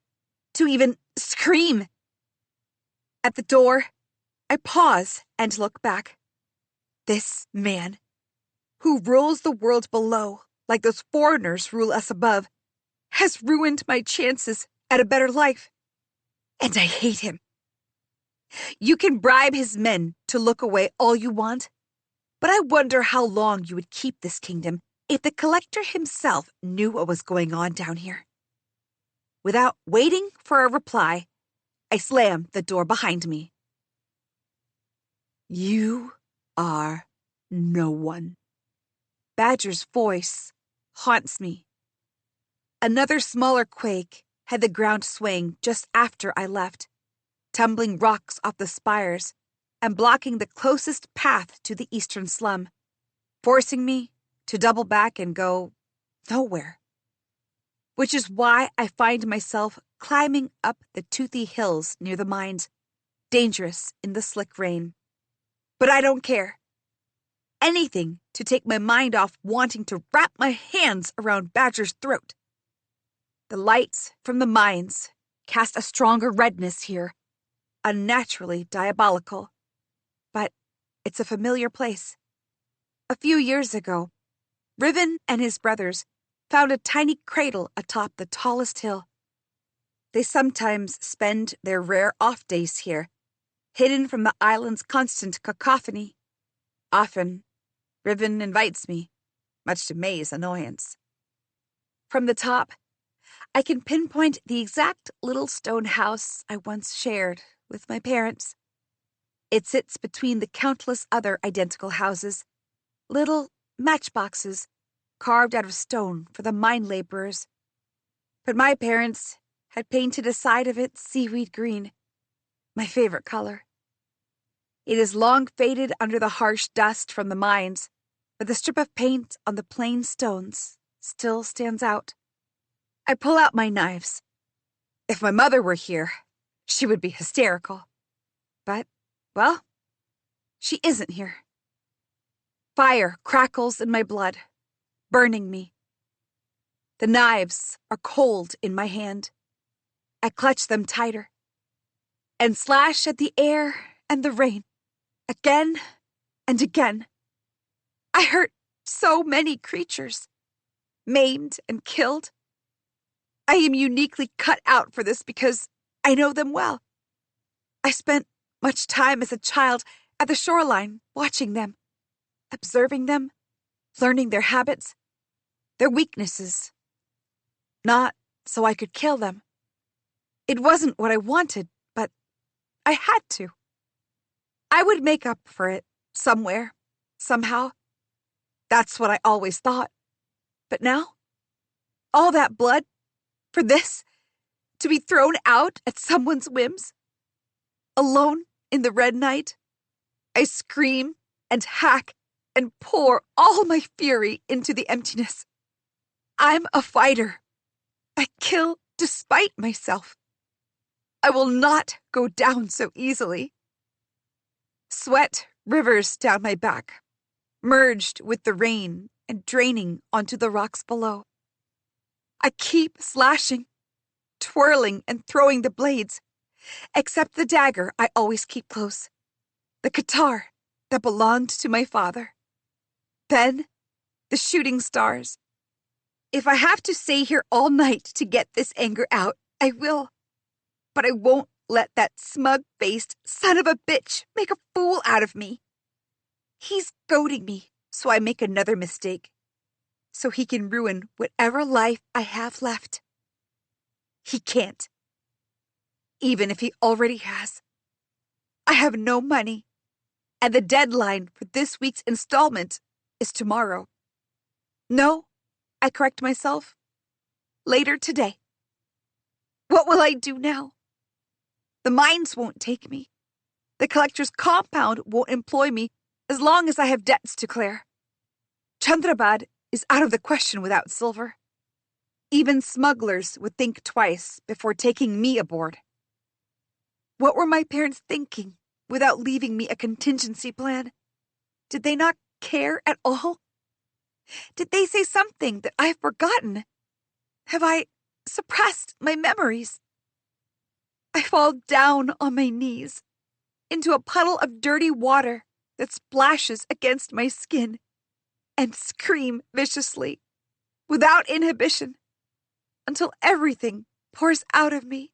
to even scream. At the door, I pause and look back. This man, who rules the world below like those foreigners rule us above, has ruined my chances at a better life. And I hate him. You can bribe his men to look away all you want, but I wonder how long you would keep this kingdom if the collector himself knew what was going on down here. Without waiting for a reply, I slam the door behind me. You are no one. Badger's voice haunts me. Another smaller quake had the ground swaying just after I left, tumbling rocks off the spires and blocking the closest path to the eastern slum, forcing me to double back and go nowhere. Which is why I find myself climbing up the toothy hills near the mines, dangerous in the slick rain. But I don't care. Anything to take my mind off wanting to wrap my hands around Badger's throat. The lights from the mines cast a stronger redness here, unnaturally diabolical. But it's a familiar place. A few years ago, Riven and his brothers found a tiny cradle atop the tallest hill. They sometimes spend their rare off days here, hidden from the island's constant cacophony. Often, Riven invites me, much to May's annoyance. From the top, I can pinpoint the exact little stone house I once shared with my parents. It sits between the countless other identical houses, little matchboxes carved out of stone for the mine laborers. But my parents had painted a side of it seaweed green, my favorite color. It is long faded under the harsh dust from the mines, but the strip of paint on the plain stones still stands out. I pull out my knives. If my mother were here, she would be hysterical. But, well, she isn't here. Fire crackles in my blood, burning me. The knives are cold in my hand. I clutch them tighter and slash at the air and the rain, again and again. I hurt so many creatures, maimed and killed. I am uniquely cut out for this because I know them well. I spent much time as a child at the shoreline watching them, observing them, learning their habits, their weaknesses. Not so I could kill them. It wasn't what I wanted, but I had to. I would make up for it somewhere, somehow. That's what I always thought. But now, all that blood, for this, to be thrown out at someone's whims? Alone in the red night, I scream and hack and pour all my fury into the emptiness. I'm a fighter. I kill despite myself. I will not go down so easily. Sweat rivers down my back, merged with the rain and draining onto the rocks below. I keep slashing, twirling and throwing the blades, except the dagger I always keep close, the guitar that belonged to my father. Then, the shooting stars. If I have to stay here all night to get this anger out, I will. But I won't let that smug-faced son of a bitch make a fool out of me. He's goading me so I make another mistake, so he can ruin whatever life I have left. He can't. Even if he already has. I have no money, and the deadline for this week's installment is tomorrow. No, I correct myself. Later today. What will I do now? The mines won't take me. The collector's compound won't employ me as long as I have debts to clear. Chandrabad is out of the question without silver. Even smugglers would think twice before taking me aboard. What were my parents thinking without leaving me a contingency plan? Did they not care at all? Did they say something that I've forgotten? Have I suppressed my memories? I fall down on my knees into a puddle of dirty water that splashes against my skin and scream viciously, without inhibition, until everything pours out of me.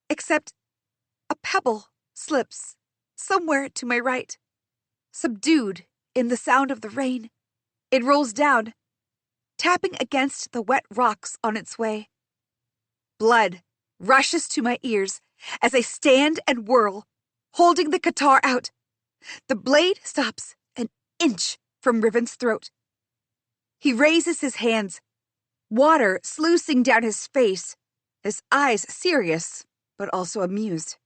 Except a pebble slips somewhere to my right, subdued in the sound of the rain. It rolls down, tapping against the wet rocks on its way. Blood rushes to my ears as I stand and whirl, holding the guitar out. The blade stops an inch from Riven's throat. He raises his hands, water sluicing down his face, his eyes serious, but also amused.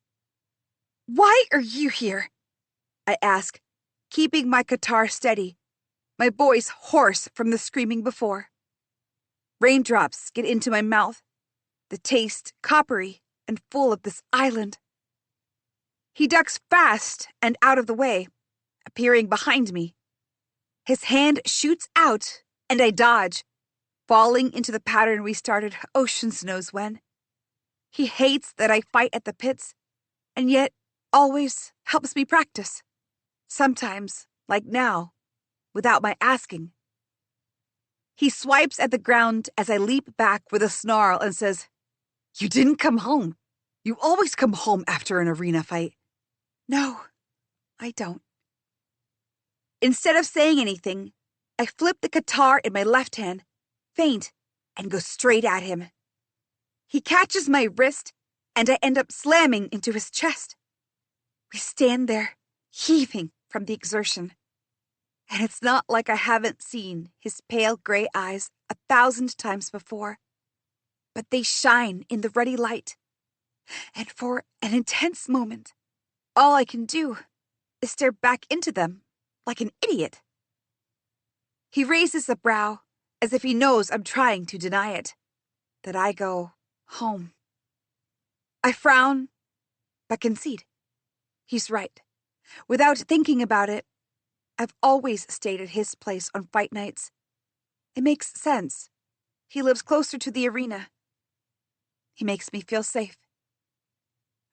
"Why are you here?" I ask, keeping my guitar steady, my voice hoarse from the screaming before. Raindrops get into my mouth, the taste coppery and full of this island. He ducks fast and out of the way, appearing behind me. His hand shoots out, and I dodge, falling into the pattern we started oceans knows when. He hates that I fight at the pits, and yet always helps me practice. Sometimes, like now, without my asking. He swipes at the ground as I leap back with a snarl and says, "You didn't come home. You always come home after an arena fight." "No, I don't." Instead of saying anything, I flip the guitar in my left hand, feint, and go straight at him. He catches my wrist, and I end up slamming into his chest. We stand there, heaving from the exertion. And it's not like I haven't seen his pale gray eyes 1,000 times before, but they shine in the ruddy light. And for an intense moment, all I can do is stare back into them like an idiot. He raises a brow as if he knows I'm trying to deny it, that I go home. I frown, but concede. He's right. Without thinking about it, I've always stayed at his place on fight nights. It makes sense. He lives closer to the arena. He makes me feel safe.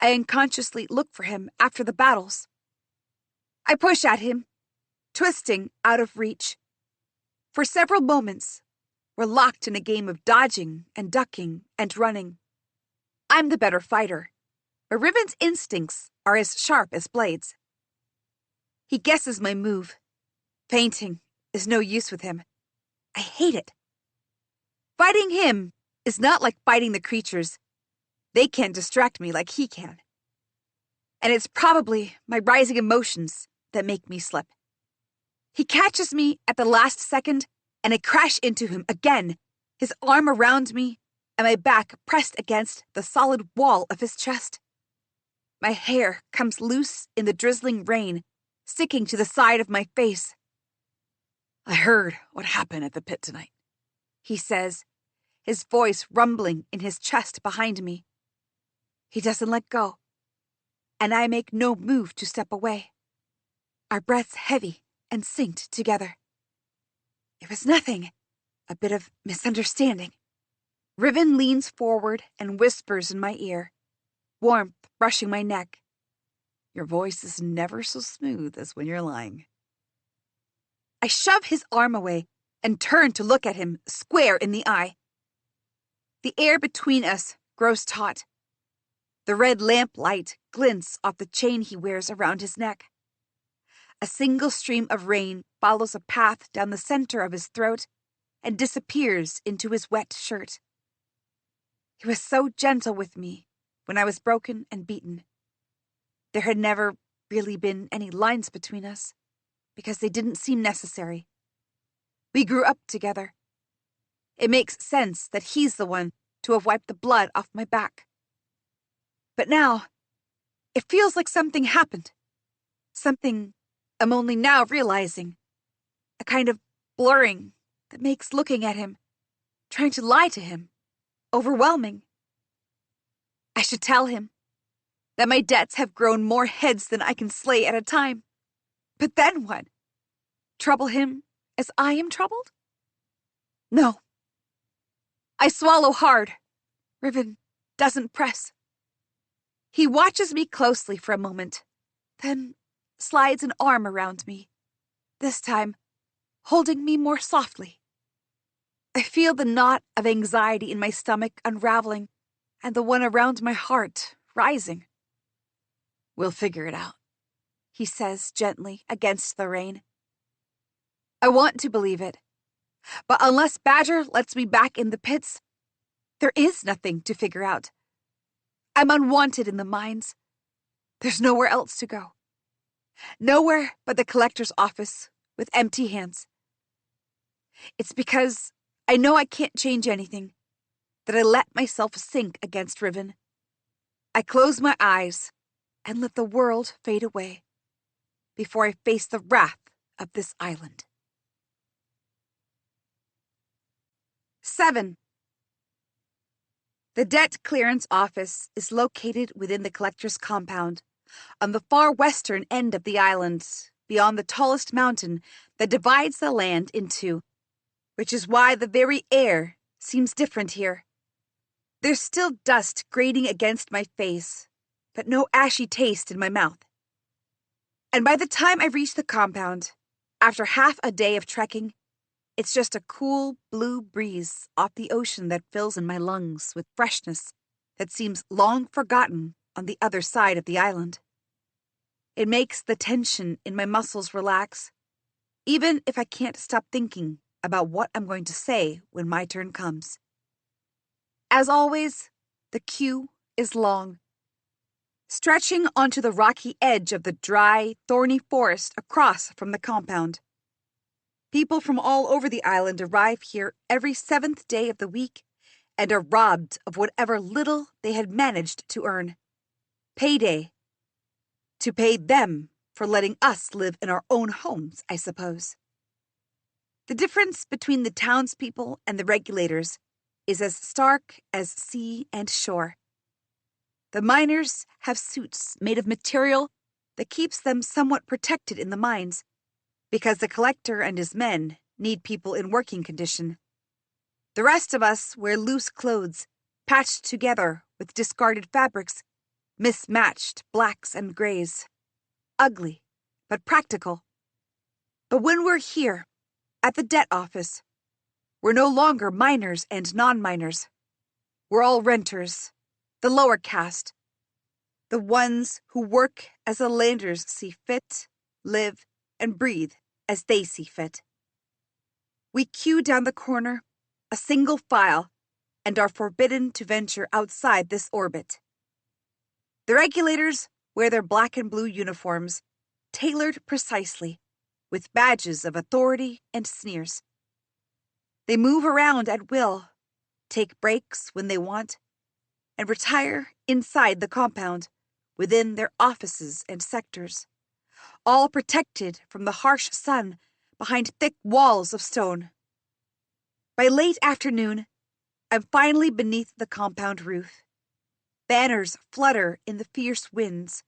I unconsciously look for him after the battles. I push at him, twisting out of reach. For several moments, we're locked in a game of dodging and ducking and running. I'm the better fighter, but Riven's instincts are as sharp as blades. He guesses my move. Feinting is no use with him. I hate it. Fighting him is not like fighting the creatures. They can't distract me like he can. And it's probably my rising emotions that make me slip. He catches me at the last second, and I crash into him again, his arm around me and my back pressed against the solid wall of his chest. My hair comes loose in the drizzling rain, sticking to the side of my face. "I heard what happened at the pit tonight," he says, his voice rumbling in his chest behind me. He doesn't let go, and I make no move to step away. Our breaths heavy and synced together. It was nothing, a bit of misunderstanding. Riven leans forward and whispers in my ear, warmth brushing my neck. "Your voice is never so smooth as when you're lying." I shove his arm away and turn to look at him square in the eye. The air between us grows taut. The red lamplight glints off the chain he wears around his neck. A single stream of rain follows a path down the center of his throat and disappears into his wet shirt. He was so gentle with me when I was broken and beaten. There had never really been any lines between us, because they didn't seem necessary. We grew up together. It makes sense that he's the one to have wiped the blood off my back. But now, it feels like something happened. Something I'm only now realizing. A kind of blurring that makes looking at him, trying to lie to him, overwhelming. I should tell him that my debts have grown more heads than I can slay at a time. But then what? Trouble him as I am troubled? No. I swallow hard. Riven doesn't press. He watches me closely for a moment, then slides an arm around me, this time holding me more softly. I feel the knot of anxiety in my stomach unraveling and the one around my heart rising. "We'll figure it out," he says gently against the rain. I want to believe it, but unless Badger lets me back in the pits, there is nothing to figure out. I'm unwanted in the mines. There's nowhere else to go. Nowhere but the collector's office with empty hands. It's because I know I can't change anything that I let myself sink against Riven. I close my eyes and let the world fade away before I face the wrath of this island. 7. The debt clearance office is located within the collector's compound, on the far western end of the island, beyond the tallest mountain that divides the land in two, which is why the very air seems different here. There's still dust grating against my face, but no ashy taste in my mouth. And by the time I reach the compound, after half a day of trekking, It's just a cool blue breeze off the ocean that fills in my lungs with freshness that seems long forgotten on the other side of the island. It makes the tension in my muscles relax, even if I can't stop thinking about what I'm going to say when my turn comes. As always, the queue is long, stretching onto the rocky edge of the dry, thorny forest across from the compound. People from all over the island arrive here every 7th day of the week and are robbed of whatever little they had managed to earn. Payday. To pay them for letting us live in our own homes, I suppose. The difference between the townspeople and the regulators is as stark as sea and shore. The miners have suits made of material that keeps them somewhat protected in the mines, because the collector and his men need people in working condition. The rest of us wear loose clothes, patched together with discarded fabrics, mismatched blacks and grays. Ugly, but practical. But when we're here, at the debt office, we're no longer miners and non-miners. We're all renters, the lower caste, the ones who work as the landers see fit, live, and breathe as they see fit. We queue down the corner, a single file, and are forbidden to venture outside this orbit. The regulators wear their black and blue uniforms, tailored precisely, with badges of authority and sneers. They move around at will, take breaks when they want, and retire inside the compound, within their offices and sectors, all protected from the harsh sun behind thick walls of stone. By late afternoon, I'm finally beneath the compound roof. Banners flutter in the fierce winds,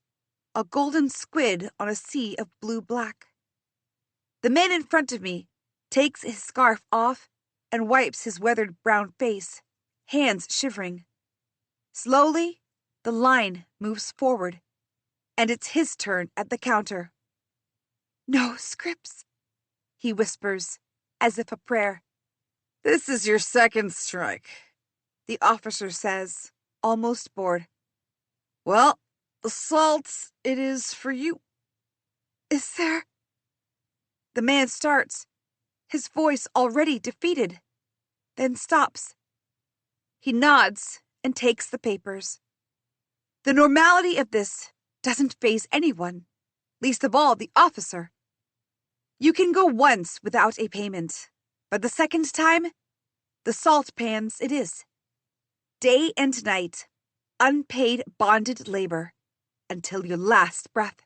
a golden squid on a sea of blue-black. The man in front of me takes his scarf off and wipes his weathered brown face, hands shivering. Slowly, the line moves forward, and it's his turn at the counter. "No scripts," he whispers, as if a prayer. "This is your second strike," the officer says, almost bored. "Well, salt it is for you." "Is there—" The man starts, his voice already defeated, then stops. He nods and takes the papers. The normality of this doesn't faze anyone, least of all the officer. You can go once without a payment, but the second time, the salt pans it is. Day and night, unpaid bonded labor, until your last breath.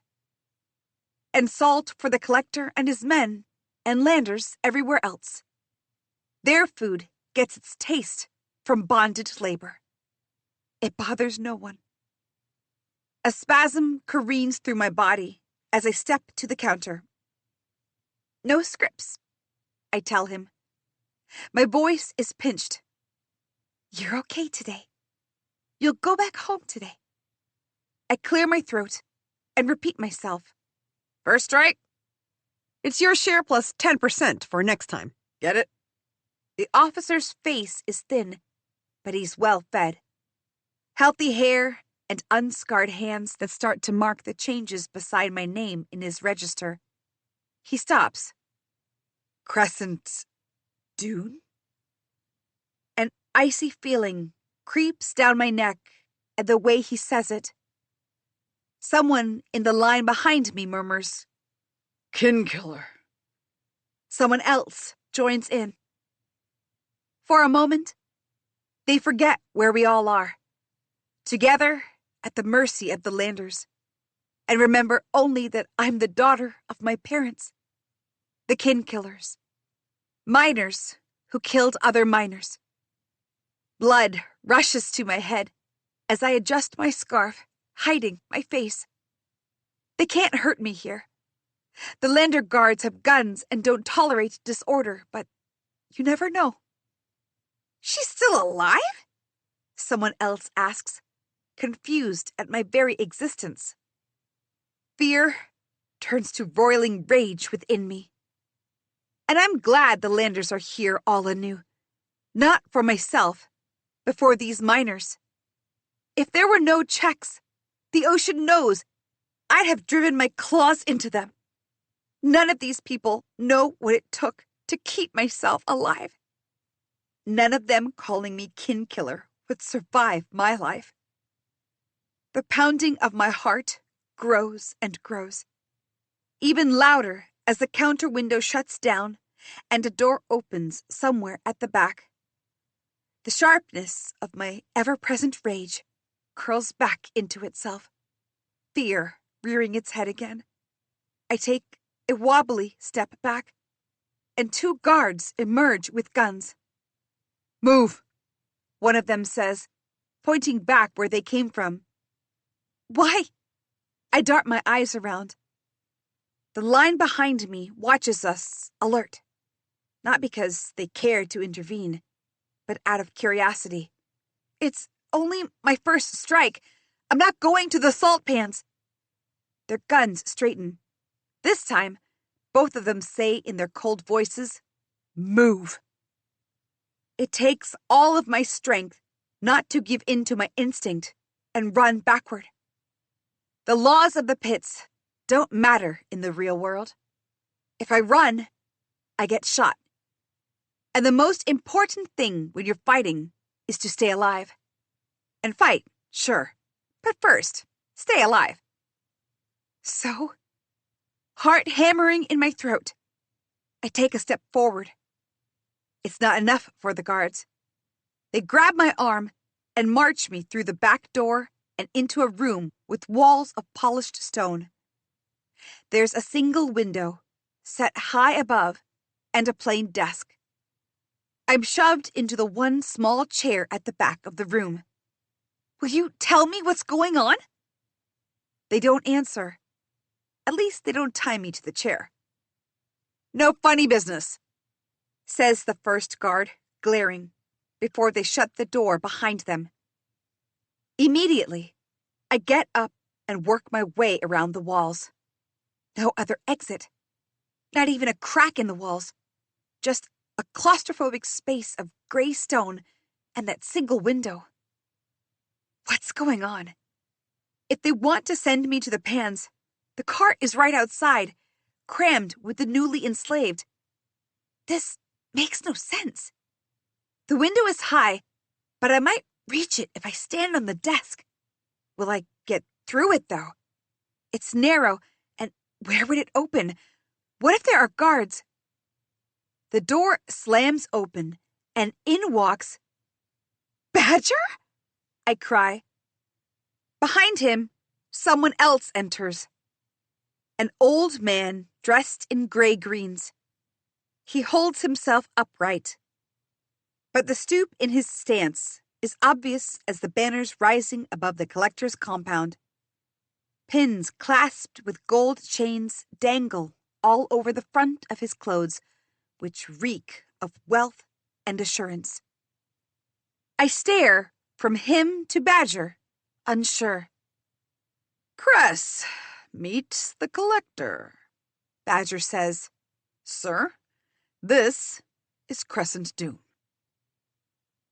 And salt for the collector and his men, and landers everywhere else. Their food gets its taste from bonded labor. It bothers no one. A spasm careens through my body as I step to the counter. "No scripts," I tell him. My voice is pinched. "You're okay today. You'll go back home today." I clear my throat and repeat myself. "First strike? It's your share plus 10% for next time. Get it?" The officer's face is thin, but he's well fed. Healthy hair and unscarred hands that start to mark the changes beside my name in his register. He stops. "Crescent Dune?" An icy feeling creeps down my neck at the way he says it. Someone in the line behind me murmurs, "Kinkiller." Someone else joins in. For a moment, they forget where we all are, together at the mercy of the landers, and remember only that I'm the daughter of my parents, the kin-killers, miners who killed other miners. Blood rushes to my head as I adjust my scarf, hiding my face. They can't hurt me here. The lander guards have guns and don't tolerate disorder, but you never know. "She's still alive?" someone else asks, confused at my very existence. Fear turns to roiling rage within me. And I'm glad the landers are here all anew. Not for myself, but for these miners. If there were no checks, the ocean knows I'd have driven my claws into them. None of these people know what it took to keep myself alive. None of them calling me kin killer would survive my life. The pounding of my heart grows and grows, even louder as the counter window shuts down and a door opens somewhere at the back. The sharpness of my ever-present rage curls back into itself, fear rearing its head again. I take a wobbly step back, and 2 guards emerge with guns. "Move," one of them says, pointing back where they came from. "Why?" I dart my eyes around. The line behind me watches us, alert. Not because they care to intervene, but out of curiosity. "It's only my first strike. I'm not going to the salt pans." Their guns straighten. This time, both of them say in their cold voices, "Move." It takes all of my strength not to give in to my instinct and run backward. The laws of the pits don't matter in the real world. If I run, I get shot. And the most important thing when you're fighting is to stay alive. And fight, sure, but first, stay alive. So, heart hammering in my throat, I take a step forward. It's not enough for the guards. They grab my arm and march me through the back door and into a room with walls of polished stone. There's a single window, set high above, and a plain desk. I'm shoved into the one small chair at the back of the room. "Will you tell me what's going on?" They don't answer. At least they don't tie me to the chair. "No funny business," says the first guard, glaring, before they shut the door behind them. Immediately, I get up and work my way around the walls. No other exit. Not even a crack in the walls. Just a claustrophobic space of gray stone and that single window. What's going on? If they want to send me to the pans, the cart is right outside, crammed with the newly enslaved. This makes no sense. The window is high, but I might reach it if I stand on the desk. Will I get through it, though? It's narrow, and where would it open? What if there are guards? The door slams open, and in walks Badger? I cry. Behind him, someone else enters. An old man dressed in gray greens. He holds himself upright, but the stoop in his stance is obvious as the banners rising above the collector's compound. Pins clasped with gold chains dangle all over the front of his clothes, which reek of wealth and assurance. I stare from him to Badger, unsure. "Cress, meet the collector," Badger says. "Sir, this is Crescent Dune."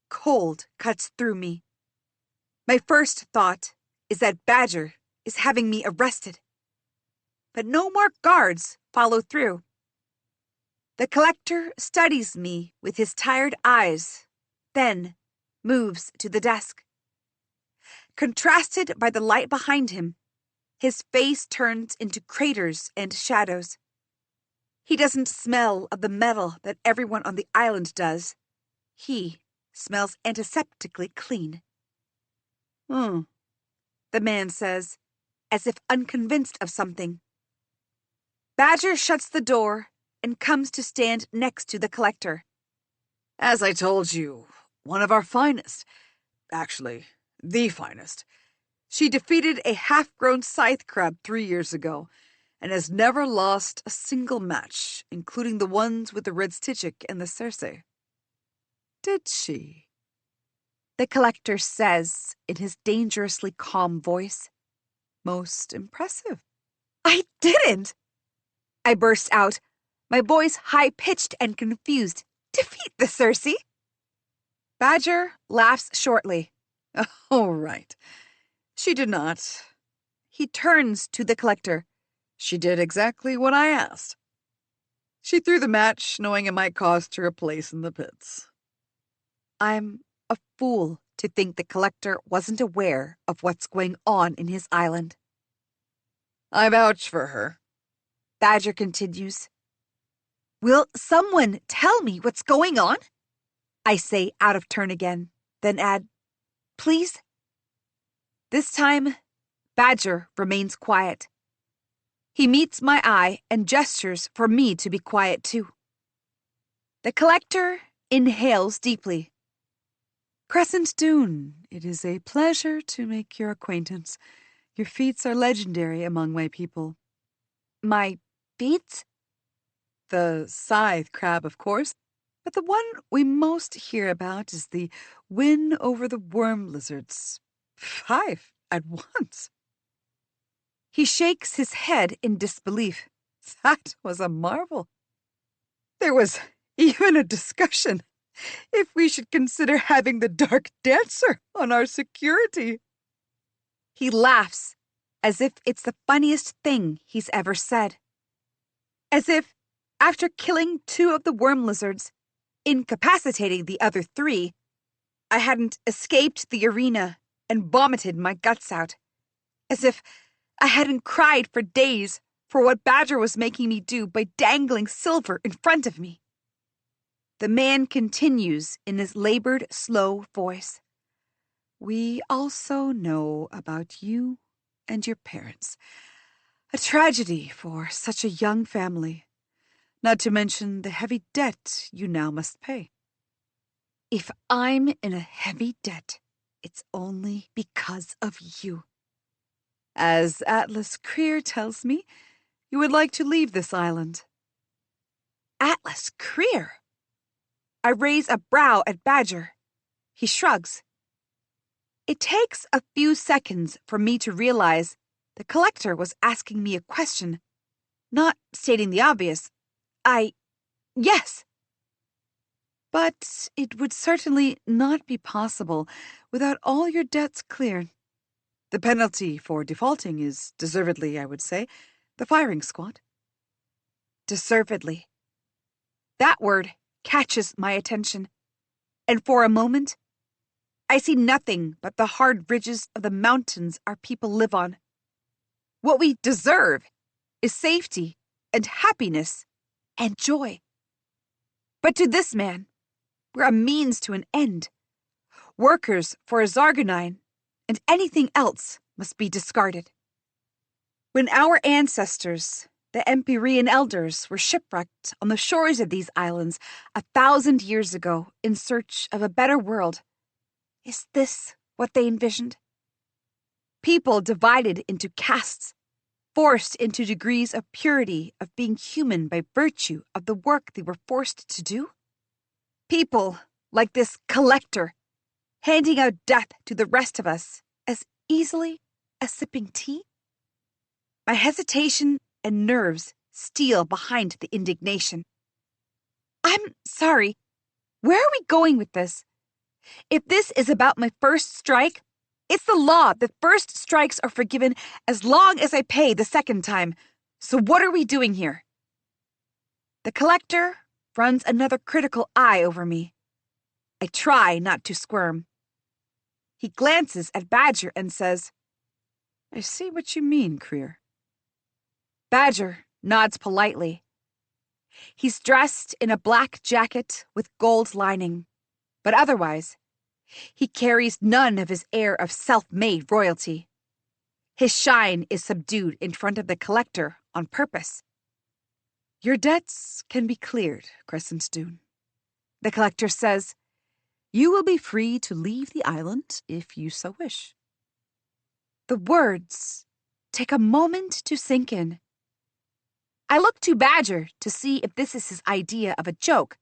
Cold cuts through me. My first thought is that Badger is having me arrested. But no more guards follow through. The collector studies me with his tired eyes, then moves to the desk. Contrasted by the light behind him, his face turns into craters and shadows. He doesn't smell of the metal that everyone on the island does. He smells antiseptically clean. The man says, as if unconvinced of something. Badger shuts the door and comes to stand next to the collector. "As I told you, one of our finest. Actually, the finest. She defeated a half-grown scythe crab 3 years ago, and has never lost a single match, including the ones with the red Stychik and the Circe." "Did she?" The collector says in his dangerously calm voice. "Most impressive." "I didn't!" I burst out, my voice high-pitched and confused. Defeat the Circe? Badger laughs shortly. Oh, right. She did not. He turns to the collector. She did exactly what I asked. She threw the match, knowing it might cost her a place in the pits. I'm a fool to think the collector wasn't aware of what's going on in his island. I vouch for her. Badger continues. Will someone tell me what's going on? I say out of turn again, then add, please? This time, Badger remains quiet. He meets my eye and gestures for me to be quiet too. The collector inhales deeply. Crescent Dune, it is a pleasure to make your acquaintance. Your feats are legendary among my people. My feats? The scythe crab, of course, but the one we most hear about is the win over the worm lizards. 5 at once. He shakes his head in disbelief. That was a marvel. There was even a discussion if we should consider having the Dark Dancer on our security. He laughs as if it's the funniest thing he's ever said. As if, after killing 2 of the worm lizards, incapacitating the other 3, I hadn't escaped the arena and vomited my guts out. As if I hadn't cried for days for what Badger was making me do by dangling silver in front of me. The man continues in his labored, slow voice. We also know about you and your parents. A tragedy for such a young family, not to mention the heavy debt you now must pay. If I'm in a heavy debt, it's only because of you. As Atlas Creer tells me, you would like to leave this island. Atlas Creer? I raise a brow at Badger. He shrugs. It takes a few seconds for me to realize the collector was asking me a question, not stating the obvious. Yes. But it would certainly not be possible without all your debts cleared. The penalty for defaulting is deservedly, I would say, the firing squad. Deservedly. That word catches my attention, and for a moment, I see nothing but the hard ridges of the mountains our people live on. What we deserve is safety and happiness and joy. But to this man, we're a means to an end. Workers for a Zargonine, and anything else must be discarded. When our ancestors, the Empyrean elders, were shipwrecked on the shores of these islands 1,000 years ago in search of a better world, is this what they envisioned? People divided into castes, forced into degrees of purity of being human by virtue of the work they were forced to do? People like this collector, handing out death to the rest of us as easily as sipping tea? My hesitation and nerves steel behind the indignation. I'm sorry. Where are we going with this? If this is about my first strike, it's the law that first strikes are forgiven as long as I pay the second time. So what are we doing here? The collector runs another critical eye over me. I try not to squirm. He glances at Badger and says, I see what you mean, Creer. Badger nods politely. He's dressed in a black jacket with gold lining, but otherwise, he carries none of his air of self-made royalty. His shine is subdued in front of the collector on purpose. Your debts can be cleared, Crescent Dune. The collector says, you will be free to leave the island if you so wish. The words take a moment to sink in. I look to Badger to see if this is his idea of a joke,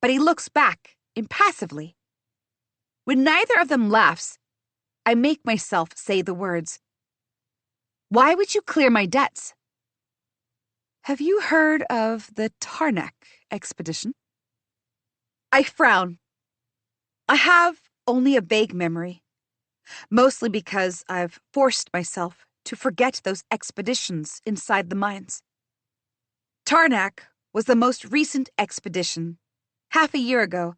but he looks back impassively. When neither of them laughs, I make myself say the words. Why would you clear my debts? Have you heard of the Tarnak expedition? I frown. I have only a vague memory, mostly because I've forced myself to forget those expeditions inside the mines. Tarnak was the most recent expedition, half a year ago,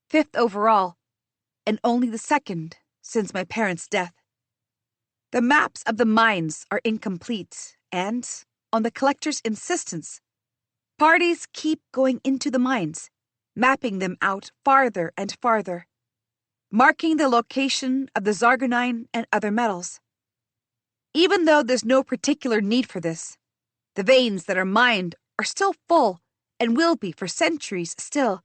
5th overall, and only the 2nd since my parents' death. The maps of the mines are incomplete, and, on the collector's insistence, parties keep going into the mines, mapping them out farther and farther, marking the location of the Zargonine and other metals. Even though there's no particular need for this, the veins that are mined are still full and will be for centuries still,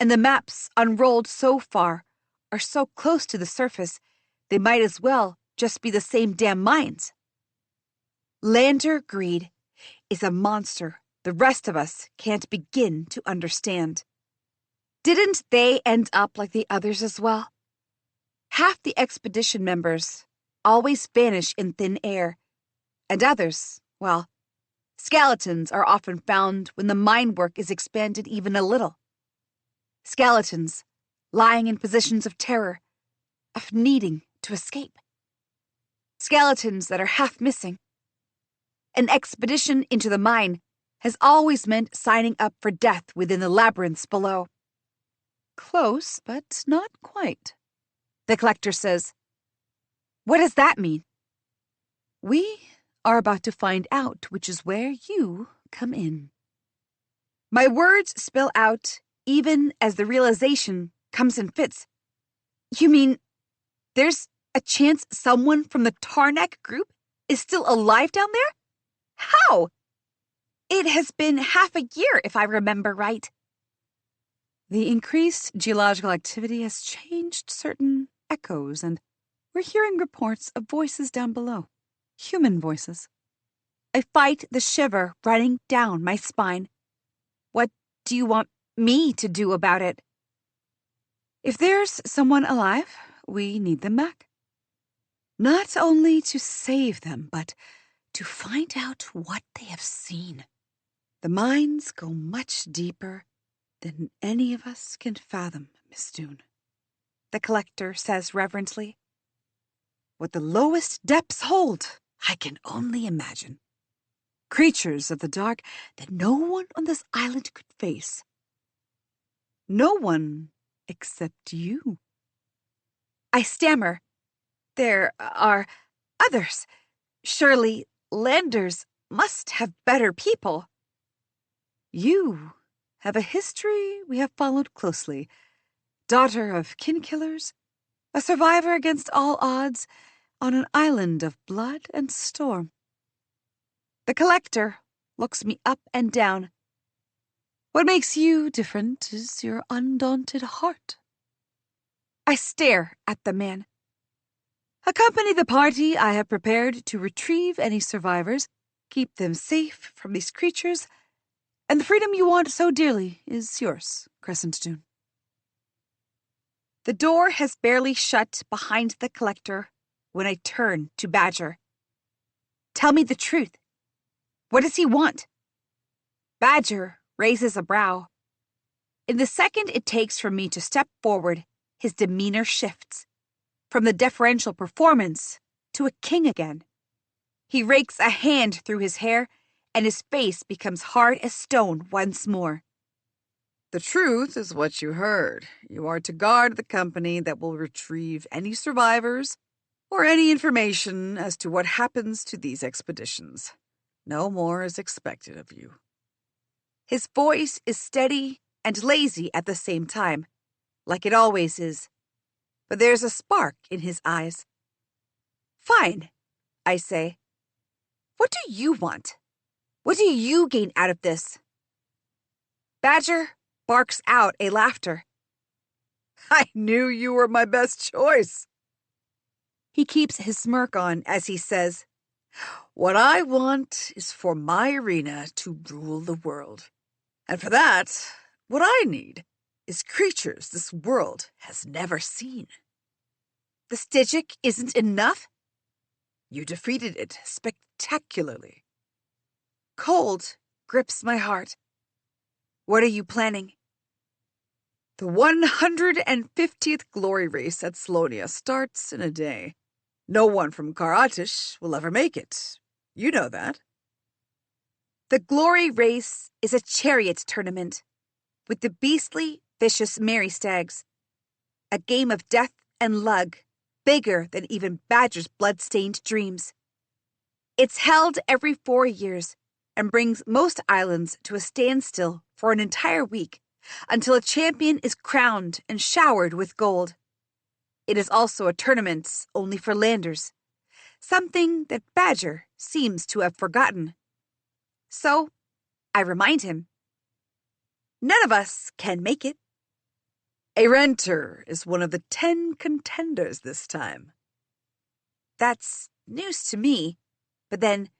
and the maps unrolled so far are so close to the surface they might as well just be the same damn mines. Lander greed is a monster the rest of us can't begin to understand. Didn't they end up like the others as well? Half the expedition members always vanish in thin air, and others, well, skeletons are often found when the mine work is expanded even a little. Skeletons lying in positions of terror, of needing to escape. Skeletons that are half missing. An expedition into the mine has always meant signing up for death within the labyrinths below. Close, but not quite, the collector says. What does that mean? We are about to find out, which is where you come in. My words spill out even as the realization comes in fits. You mean there's a chance someone from the Tarnak group is still alive down there? How? It has been half a year, if I remember right. The increased geological activity has changed certain echoes, and we're hearing reports of voices down below. Human voices. I fight the shiver running down my spine. What do you want me to do about it? If there's someone alive, we need them back. Not only to save them, but to find out what they have seen. The mines go much deeper than any of us can fathom, Miss Doone, the collector says reverently. What the lowest depths hold, I can only imagine. Creatures of the dark that no one on this island could face. No one except you. I stammer. There are others. Surely Landers must have better people. You have a history we have followed closely. Daughter of kin-killers, a survivor against all odds on an island of blood and storm. The collector looks me up and down. What makes you different is your undaunted heart. I stare at the man. Accompany the party I have prepared to retrieve any survivors, keep them safe from these creatures, and the freedom you want so dearly is yours, Crescent Dune. The door has barely shut behind the collector when I turn to Badger. Tell me the truth. What does he want? Badger raises a brow. In the second it takes for me to step forward, his demeanor shifts, from the deferential performance to a king again. He rakes a hand through his hair, and his face becomes hard as stone once more. The truth is what you heard. You are to guard the company that will retrieve any survivors or any information as to what happens to these expeditions. No more is expected of you. His voice is steady and lazy at the same time, like it always is. But there's a spark in his eyes. Fine, I say. What do you want? What do you gain out of this? Badger barks out a laughter. I knew you were my best choice. He keeps his smirk on as he says, What I want is for my arena to rule the world. And for that, what I need is creatures this world has never seen. The Stygic isn't enough? You defeated it spectacularly. Cold grips my heart. What are you planning? The 150th glory race at Salonia starts in a day. No one from Karatish will ever make it. You know that. The glory race is a chariot tournament with the beastly, vicious Mary Stags. A game of death and lug, bigger than even Badger's blood-stained dreams. It's held every 4 years and brings most islands to a standstill for an entire week until a champion is crowned and showered with gold. It is also a tournament only for landers, something that Badger seems to have forgotten. So, I remind him. None of us can make it. A renter is one of the 10 contenders this time. That's news to me, but then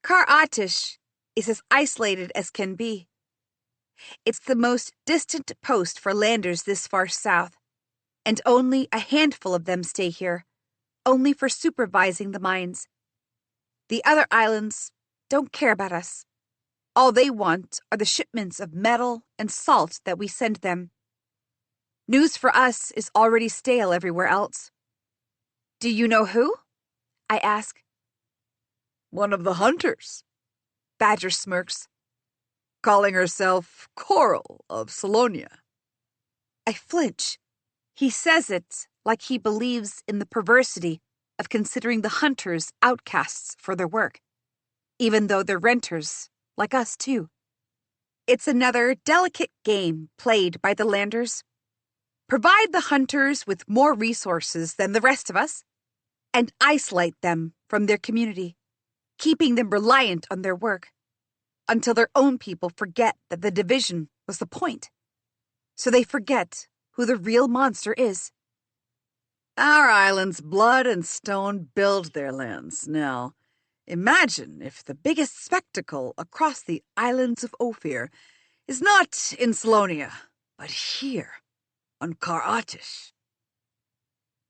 Karatish is as isolated as can be. It's the most distant post for landers this far south, and only a handful of them stay here, only for supervising the mines. The other islands don't care about us. All they want are the shipments of metal and salt that we send them. News for us is already stale everywhere else. Do you know who? I ask. One of the hunters. Badger smirks. Calling herself Coral of Salonia. I flinch. He says it like he believes in the perversity of considering the hunters outcasts for their work, even though they're renters, like us too. It's another delicate game played by the landers. Provide the hunters with more resources than the rest of us, and isolate them from their community, keeping them reliant on their work, until their own people forget that the division was the point. So they forget who the real monster is. Our island's blood and stone build their lands. Now, imagine if the biggest spectacle across the islands of Ophir is not in Salonia, but here, on Karatish.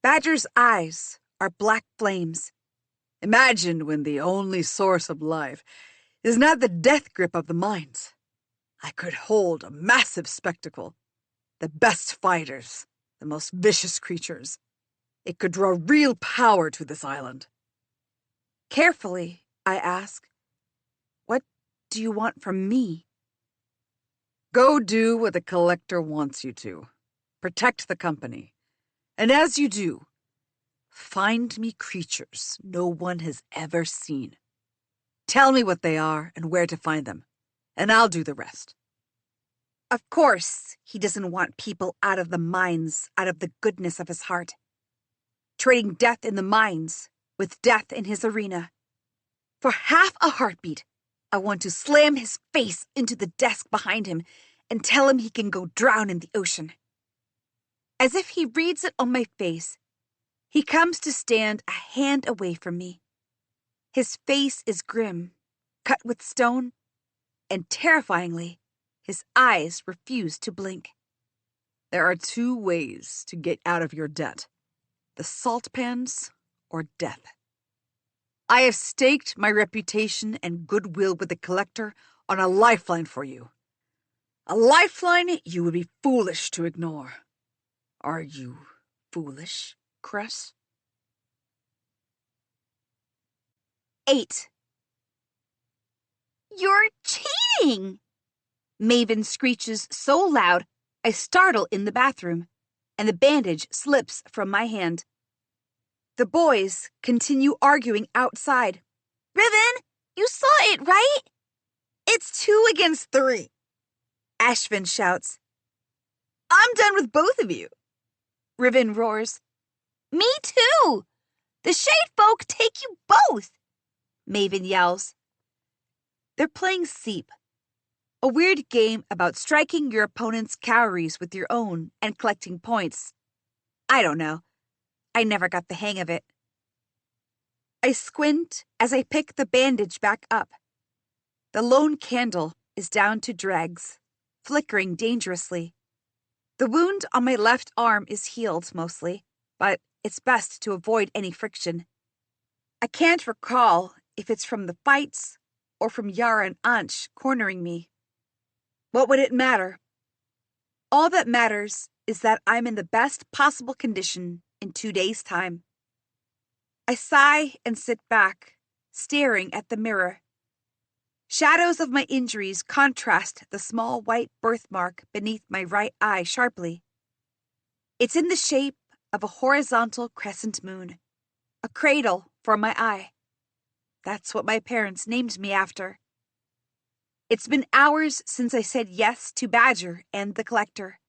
Badger's eyes are black flames. Imagine when the only source of life is not the death grip of the mines. I could hold a massive spectacle. The best fighters, the most vicious creatures. It could draw real power to this island. Carefully, I ask, what do you want from me? Go do what the collector wants you to. Protect the company. And as you do, find me creatures no one has ever seen. Tell me what they are and where to find them, and I'll do the rest. Of course, he doesn't want people out of the mines out of the goodness of his heart. Trading death in the mines with death in his arena. For half a heartbeat, I want to slam his face into the desk behind him and tell him he can go drown in the ocean. As if he reads it on my face, he comes to stand a hand away from me. His face is grim, cut with stone, and terrifyingly, his eyes refuse to blink. There are 2 ways to get out of your debt. The salt pans or death. I have staked my reputation and goodwill with the collector on a lifeline for you. A lifeline you would be foolish to ignore. Are you foolish, Cress? 8. You're cheating! Maven screeches so loud I startle in the bathroom, and the bandage slips from my hand. The boys continue arguing outside. Riven, you saw it, right? It's 2 against 3. Ashvin shouts. I'm done with both of you. Riven roars. Me too! The Shade Folk take you both! Maven yells. They're playing Seep, a weird game about striking your opponent's calories with your own and collecting points. I don't know. I never got the hang of it. I squint as I pick the bandage back up. The lone candle is down to dregs, flickering dangerously. The wound on my left arm is healed mostly, but it's best to avoid any friction. I can't recall if it's from the fights or from Yara and Ansh cornering me. What would it matter? All that matters is that I'm in the best possible condition in 2 days' time. I sigh and sit back, staring at the mirror. Shadows of my injuries contrast the small white birthmark beneath my right eye sharply. It's in the shape of a horizontal crescent moon, a cradle for my eye. That's what my parents named me after. It's been hours since I said yes to Badger and the Collector,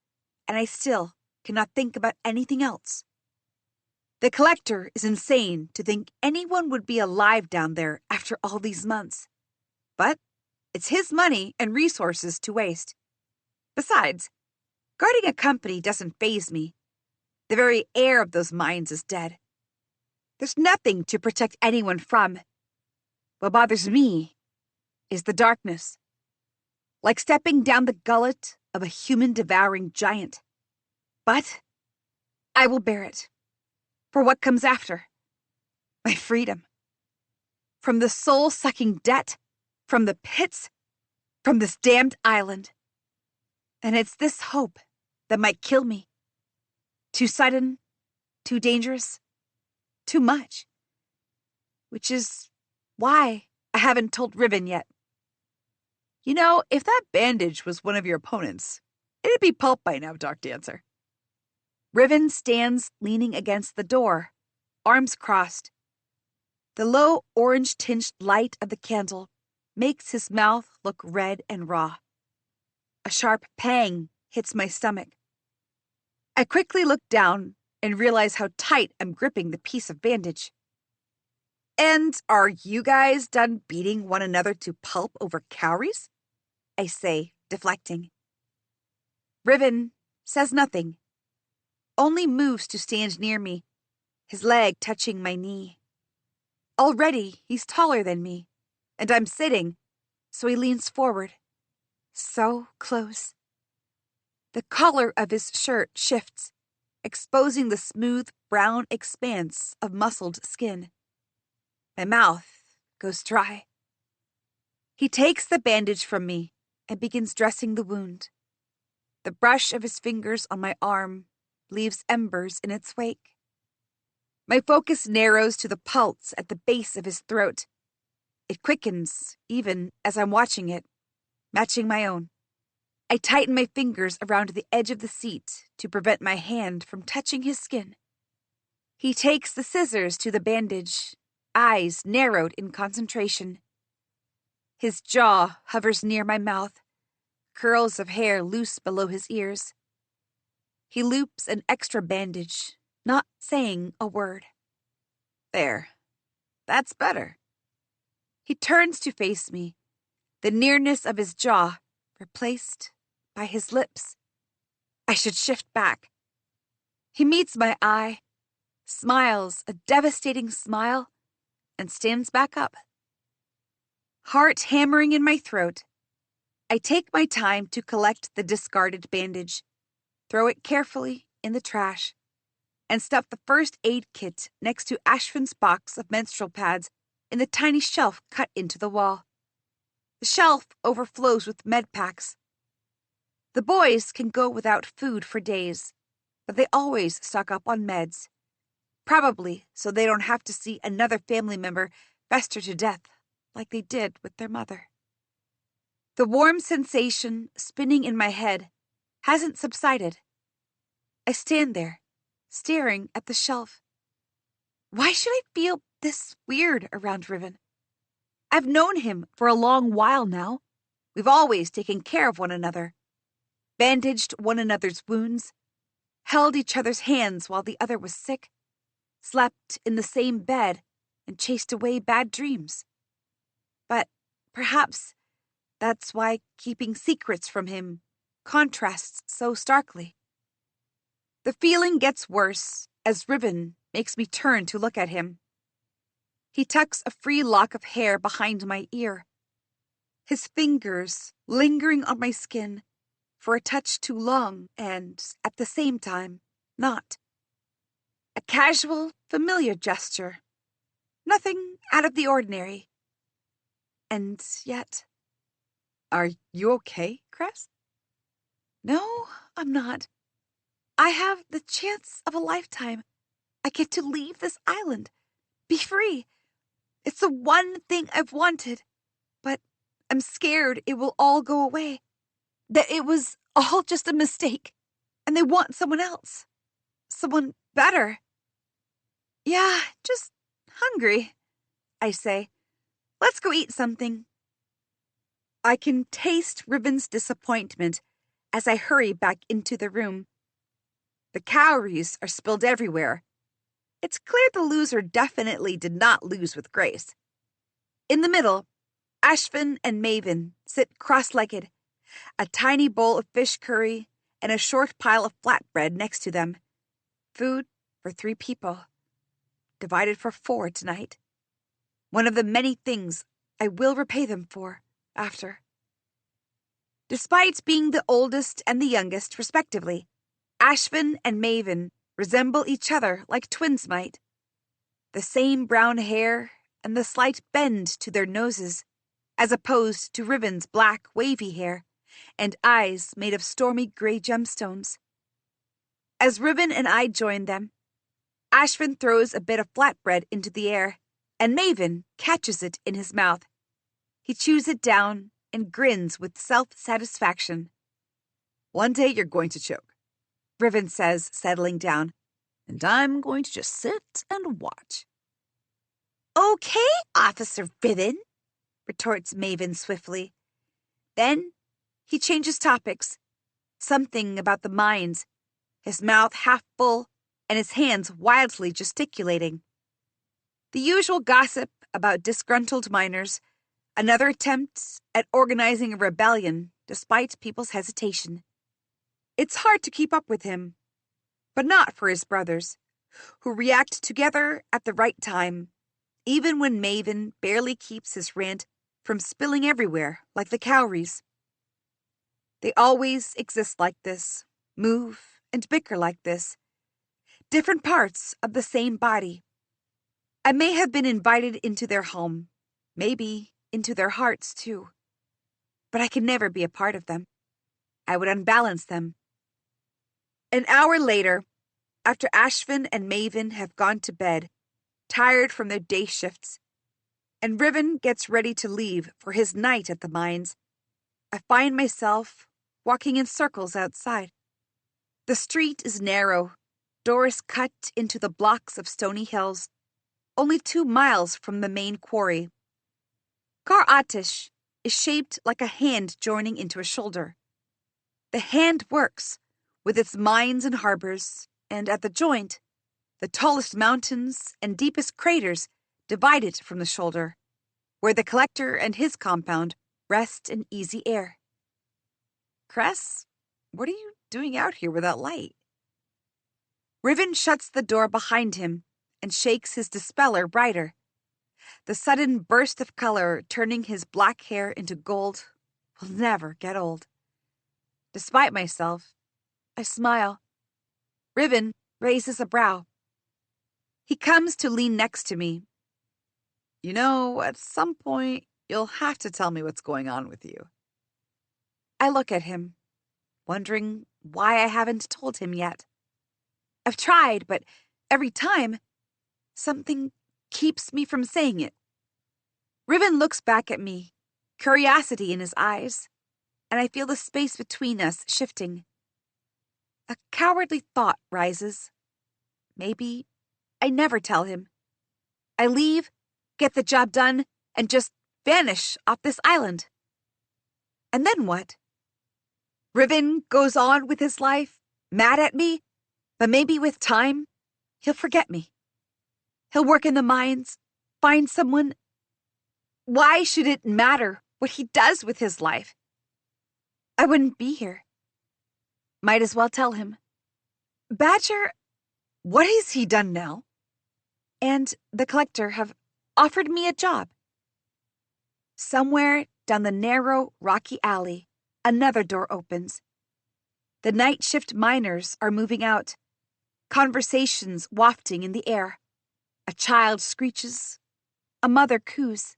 and I still cannot think about anything else. The Collector is insane to think anyone would be alive down there after all these months. But it's his money and resources to waste. Besides, guarding a company doesn't faze me. The very air of those mines is dead. There's nothing to protect anyone from. What bothers me is the darkness. Like stepping down the gullet of a human-devouring giant. But I will bear it. For what comes after? My freedom. From the soul-sucking debt, from the pits, from this damned island. And it's this hope that might kill me. Too sudden, too dangerous, too much. Which is why I haven't told Riven yet. You know, if that bandage was one of your opponents, it'd be pulp by now, Dark Dancer. Riven stands leaning against the door, arms crossed. The low orange-tinged light of the candle makes his mouth look red and raw. A sharp pang hits my stomach. I quickly look down and realize how tight I'm gripping the piece of bandage. And are you guys done beating one another to pulp over cowries? I say, deflecting. Riven says nothing, only moves to stand near me, his leg touching my knee. Already he's taller than me, and I'm sitting, so he leans forward, so close. The collar of his shirt shifts, exposing the smooth brown expanse of muscled skin. My mouth goes dry. He takes the bandage from me and begins dressing the wound. The brush of his fingers on my arm leaves embers in its wake. My focus narrows to the pulse at the base of his throat. It quickens, even as I'm watching it, matching my own. I tighten my fingers around the edge of the seat to prevent my hand from touching his skin. He takes the scissors to the bandage, eyes narrowed in concentration. His jaw hovers near my mouth, curls of hair loose below his ears. He loops an extra bandage, not saying a word. There. That's better. He turns to face me, the nearness of his jaw replaced by his lips. I should shift back. He meets my eye, smiles a devastating smile, and stands back up. Heart hammering in my throat, I take my time to collect the discarded bandage, throw it carefully in the trash, and stuff the first aid kit next to Ashvin's box of menstrual pads in the tiny shelf cut into the wall. The shelf overflows with med packs. The boys can go without food for days, but they always stock up on meds, probably so they don't have to see another family member fester to death like they did with their mother. The warm sensation spinning in my head hasn't subsided. I stand there, staring at the shelf. Why should I feel this weird around Riven? I've known him for a long while now. We've always taken care of one another, bandaged one another's wounds, held each other's hands while the other was sick, slept in the same bed, and chased away bad dreams. But perhaps that's why keeping secrets from him contrasts so starkly. The feeling gets worse as Riven makes me turn to look at him. He tucks a free lock of hair behind my ear, his fingers lingering on my skin for a touch too long and, at the same time, not. A casual, familiar gesture. Nothing out of the ordinary. And yet... Are you okay, Cress? No, I'm not. I have the chance of a lifetime. I get to leave this island. Be free. It's the one thing I've wanted. But I'm scared it will all go away. That it was all just a mistake. And they want someone else. Someone better. Yeah, just hungry, I say. Let's go eat something. I can taste Ribbon's disappointment as I hurry back into the room. The cowries are spilled everywhere. It's clear the loser definitely did not lose with grace. In the middle, Ashvin and Maven sit cross-legged, a tiny bowl of fish curry and a short pile of flatbread next to them. Food for 3 people. Divided for 4 tonight. One of the many things I will repay them for after. Despite being the oldest and the youngest, respectively, Ashvin and Maven resemble each other like twins might. The same brown hair and the slight bend to their noses, as opposed to Ribbon's black, wavy hair and eyes made of stormy gray gemstones. As Ribbon and I join them, Ashvin throws a bit of flatbread into the air, and Maven catches it in his mouth. He chews it down and grins with self-satisfaction. One day you're going to choke, Ribbon says, settling down. and I'm going to just sit and watch. Okay, Officer Ribbon, retorts Maven swiftly. Then he changes topics. Something about the mines, his mouth half full and his hands wildly gesticulating. The usual gossip about disgruntled miners, another attempt at organizing a rebellion despite people's hesitation. It's hard to keep up with him, but not for his brothers, who react together at the right time, even when Maven barely keeps his rant from spilling everywhere like the cowries. They always exist like this, move and bicker like this. Different parts of the same body. I may have been invited into their home, maybe into their hearts too. But I can never be a part of them. I would unbalance them. An hour later, after Ashvin and Maven have gone to bed, tired from their day shifts, and Ribbon gets ready to leave for his night at the mines, I find myself walking in circles outside. The street is narrow, doors cut into the blocks of stony hills, only 2 miles from the main quarry. Kar Atish is shaped like a hand joining into a shoulder. The hand works, with its mines and harbors, and at the joint, the tallest mountains and deepest craters divide it from the shoulder, where the collector and his compound rest in easy air. Cress, what are you doing out here without light? Riven shuts the door behind him and shakes his dispeller brighter. The sudden burst of color turning his black hair into gold will never get old. Despite myself, I smile. Riven raises a brow. He comes to lean next to me. You know, at some point, you'll have to tell me what's going on with you. I look at him, wondering why I haven't told him yet. I've tried, but every time, something keeps me from saying it. Riven looks back at me, curiosity in his eyes, and I feel the space between us shifting. A cowardly thought rises. Maybe I never tell him. I leave, get the job done, and just vanish off this island. And then what? Riven goes on with his life, mad at me, but maybe with time, he'll forget me. He'll work in the mines, find someone. Why should it matter what he does with his life? I wouldn't be here. Might as well tell him. Badger, what has he done now? And the collector have offered me a job. Somewhere down the narrow, rocky alley, another door opens. The night shift miners are moving out, conversations wafting in the air. A child screeches. A mother coos.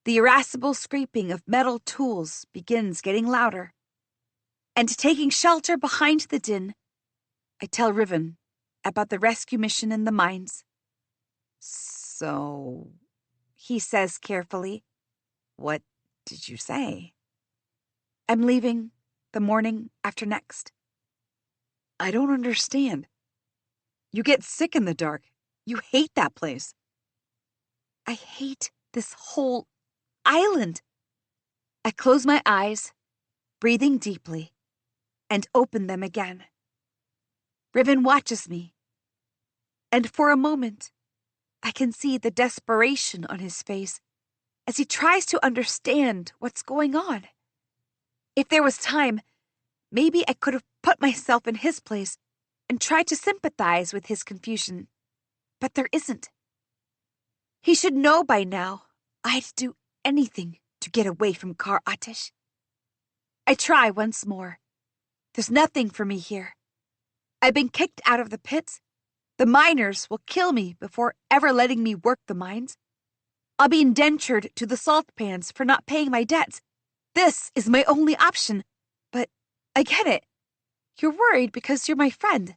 The irascible scraping of metal tools begins getting louder. And taking shelter behind the din, I tell Riven about the rescue mission in the mines. So, he says carefully, what did you say? I'm leaving the morning after next. I don't understand. You get sick in the dark. You hate that place. I hate this whole island. I close my eyes, breathing deeply, and open them again. Riven watches me, and for a moment, I can see the desperation on his face as he tries to understand what's going on. If there was time, maybe I could have put myself in his place and tried to sympathize with his confusion. But there isn't. He should know by now I'd do anything to get away from Kar Atish. I try once more. There's nothing for me here. I've been kicked out of the pits. The miners will kill me before ever letting me work the mines. I'll be indentured to the salt pans for not paying my debts. This is my only option. But I get it. You're worried because you're my friend.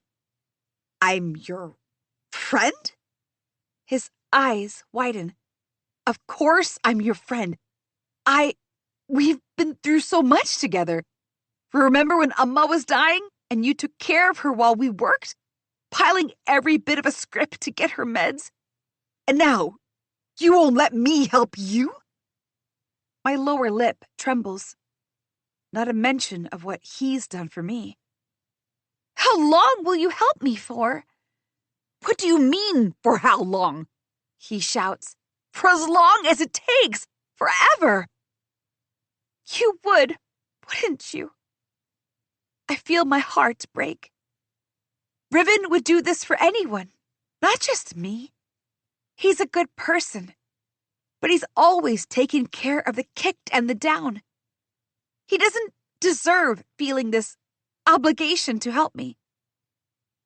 I'm your friend? His eyes widen. Of course I'm your friend. We've been through so much together. Remember when Amma was dying and you took care of her while we worked? Piling every bit of a script to get her meds? And now, you won't let me help you? My lower lip trembles. Not a mention of what he's done for me. How long will you help me for? What do you mean, for how long? He shouts. For as long as it takes. Forever. You would, wouldn't you? I feel my heart break. Riven would do this for anyone, not just me. He's a good person, but he's always taken care of the kicked and the down. He doesn't deserve feeling this obligation to help me.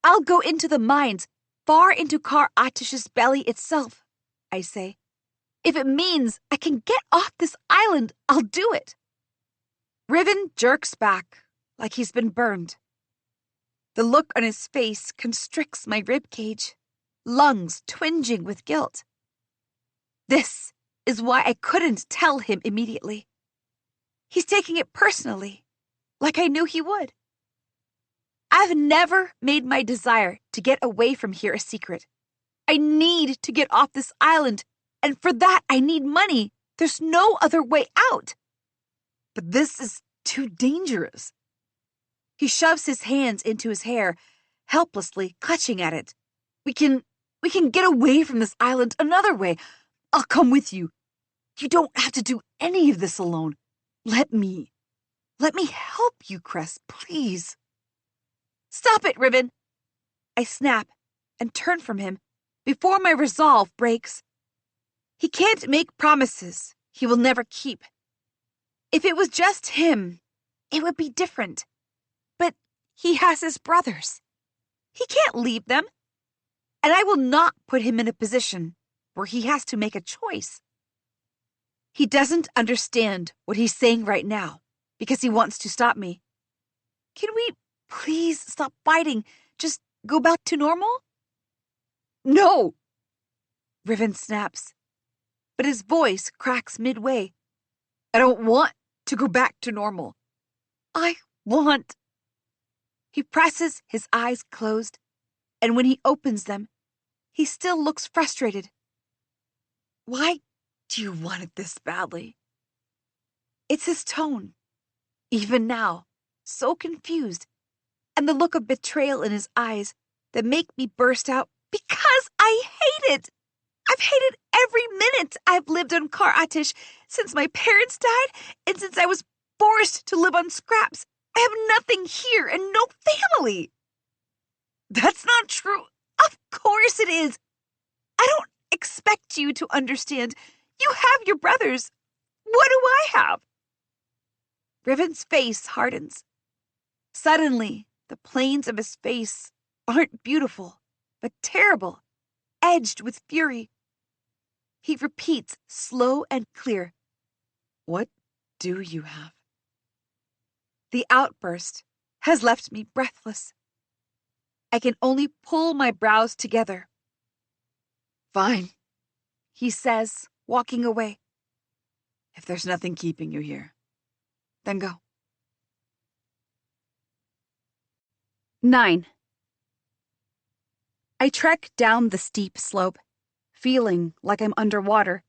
I'll go into the mines, far into Kar Atish's belly itself, I say. If it means I can get off this island, I'll do it. Riven jerks back like he's been burned. The look on his face constricts my ribcage, lungs twinging with guilt. This is why I couldn't tell him immediately. He's taking it personally, like I knew he would. I've never made my desire to get away from here a secret. I need to get off this island, and for that I need money. There's no other way out. But this is too dangerous. He shoves his hands into his hair, helplessly clutching at it. We can get away from this island another way. I'll come with you. You don't have to do any of this alone. Let me help you, Cress, please. Stop it, Riven! I snap and turn from him before my resolve breaks. He can't make promises he will never keep. If it was just him, it would be different. But he has his brothers. He can't leave them. And I will not put him in a position where he has to make a choice. He doesn't understand what he's saying right now because he wants to stop me. Can we please stop fighting? Just go back to normal? No! Riven snaps, but his voice cracks midway. I don't want to go back to normal. I want. He presses his eyes closed, and when he opens them, he still looks frustrated. Why do you want it this badly? It's his tone, even now, so confused, and the look of betrayal in his eyes that make me burst out, because I hate it. I've hated every minute I've lived on Kar Atish since my parents died and since I was forced to live on scraps. I have nothing here and no family. That's not true. Of course it is. I don't expect you to understand. You have your brothers. What do I have? Riven's face hardens. Suddenly, the planes of his face aren't beautiful, but terrible, edged with fury. He repeats, slow and clear, What do you have? The outburst has left me breathless. I can only pull my brows together. Fine, He says, walking away. if there's nothing keeping you here, then go. 9. I trek down the steep slope, feeling like I'm underwater,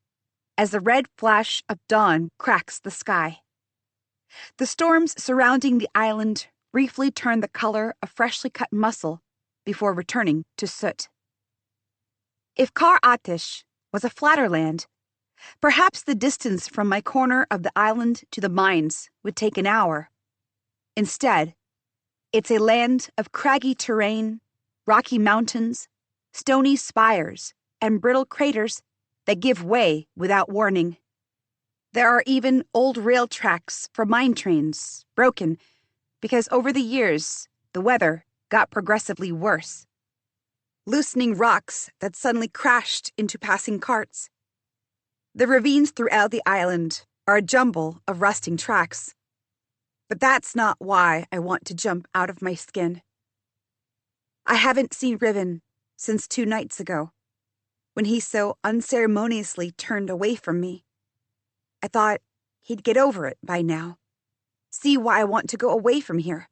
as the red flash of dawn cracks the sky. The storms surrounding the island briefly turn the color of freshly cut muscle before returning to soot. If Kar Atish was a flatter land, perhaps the distance from my corner of the island to the mines would take an hour. Instead, it's a land of craggy terrain, rocky mountains, stony spires, and brittle craters that give way without warning. There are even old rail tracks for mine trains, broken because over the years, the weather got progressively worse. Loosening rocks that suddenly crashed into passing carts. The ravines throughout the island are a jumble of rusting tracks. But that's not why I want to jump out of my skin. I haven't seen Riven since 2 nights ago, when he so unceremoniously turned away from me. I thought he'd get over it by now, see why I want to go away from here.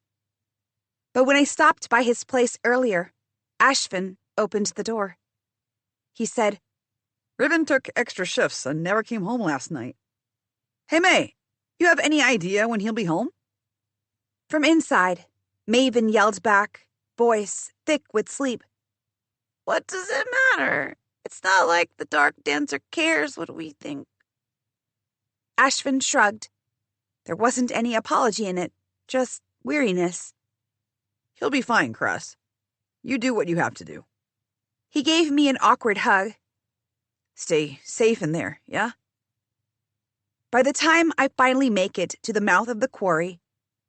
But when I stopped by his place earlier, Ashvin opened the door. He said, Riven took extra shifts and never came home last night. Hey, May, you have any idea when he'll be home? From inside, Maven yelled back, voice thick with sleep. What does it matter? It's not like the Dark Dancer cares what we think. Ashvin shrugged. There wasn't any apology in it, just weariness. He'll be fine, Cress. You do what you have to do. He gave me an awkward hug. Stay safe in there, yeah? By the time I finally make it to the mouth of the quarry,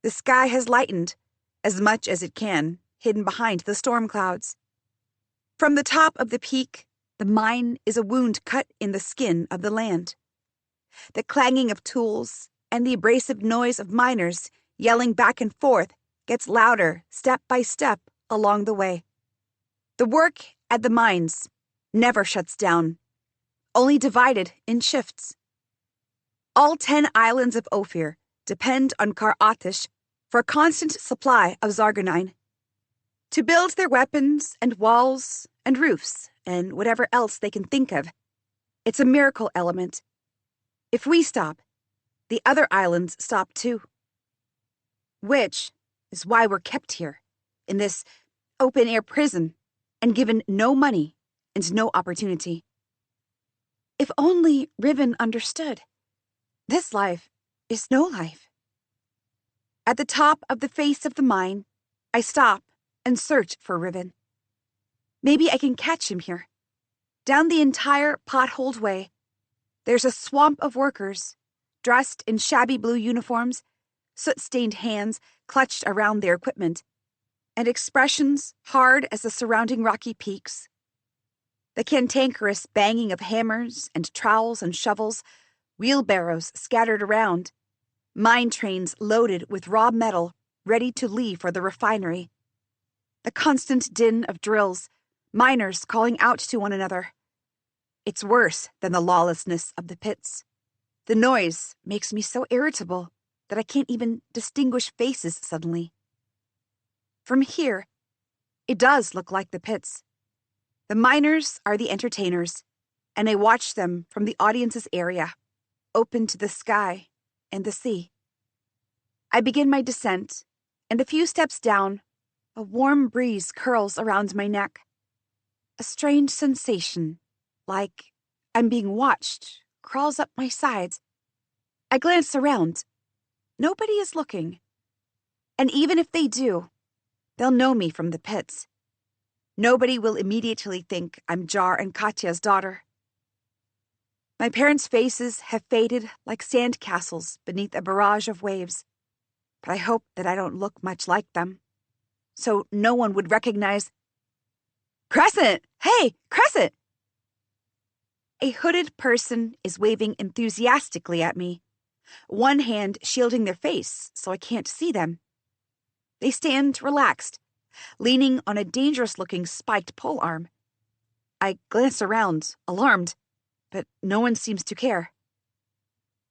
the sky has lightened, as much as it can, hidden behind the storm clouds. From the top of the peak, the mine is a wound cut in the skin of the land. The clanging of tools and the abrasive noise of miners yelling back and forth gets louder step by step along the way. The work at the mines never shuts down, only divided in shifts. All 10 islands of Ophir depend on Kar Atish for a constant supply of Zargonine. To build their weapons and walls and roofs and whatever else they can think of, it's a miracle element. If we stop, the other islands stop too. Which is why we're kept here, in this open-air prison, and given no money and no opportunity. If only Riven understood. This life is no life. At the top of the face of the mine, I stop and search for Riven. Maybe I can catch him here. Down the entire potholed way, there's a swamp of workers, dressed in shabby blue uniforms, soot-stained hands clutched around their equipment, and expressions hard as the surrounding rocky peaks. The cantankerous banging of hammers and trowels and shovels, wheelbarrows scattered around, mine trains loaded with raw metal ready to leave for the refinery. The constant din of drills, miners calling out to one another. It's worse than the lawlessness of the pits. The noise makes me so irritable that I can't even distinguish faces suddenly. From here, it does look like the pits. The miners are the entertainers, and I watch them from the audience's area, open to the sky and the sea. I begin my descent, and a few steps down, a warm breeze curls around my neck. A strange sensation, like I'm being watched, crawls up my sides. I glance around. Nobody is looking. And even if they do, they'll know me from the pits. Nobody will immediately think I'm Jar and Katya's daughter. My parents' faces have faded like sand castles beneath a barrage of waves, but I hope that I don't look much like them, so no one would recognize. Crescent! Hey, Crescent! A hooded person is waving enthusiastically at me, one hand shielding their face so I can't see them. They stand relaxed, leaning on a dangerous-looking spiked polearm. I glance around, alarmed, but no one seems to care.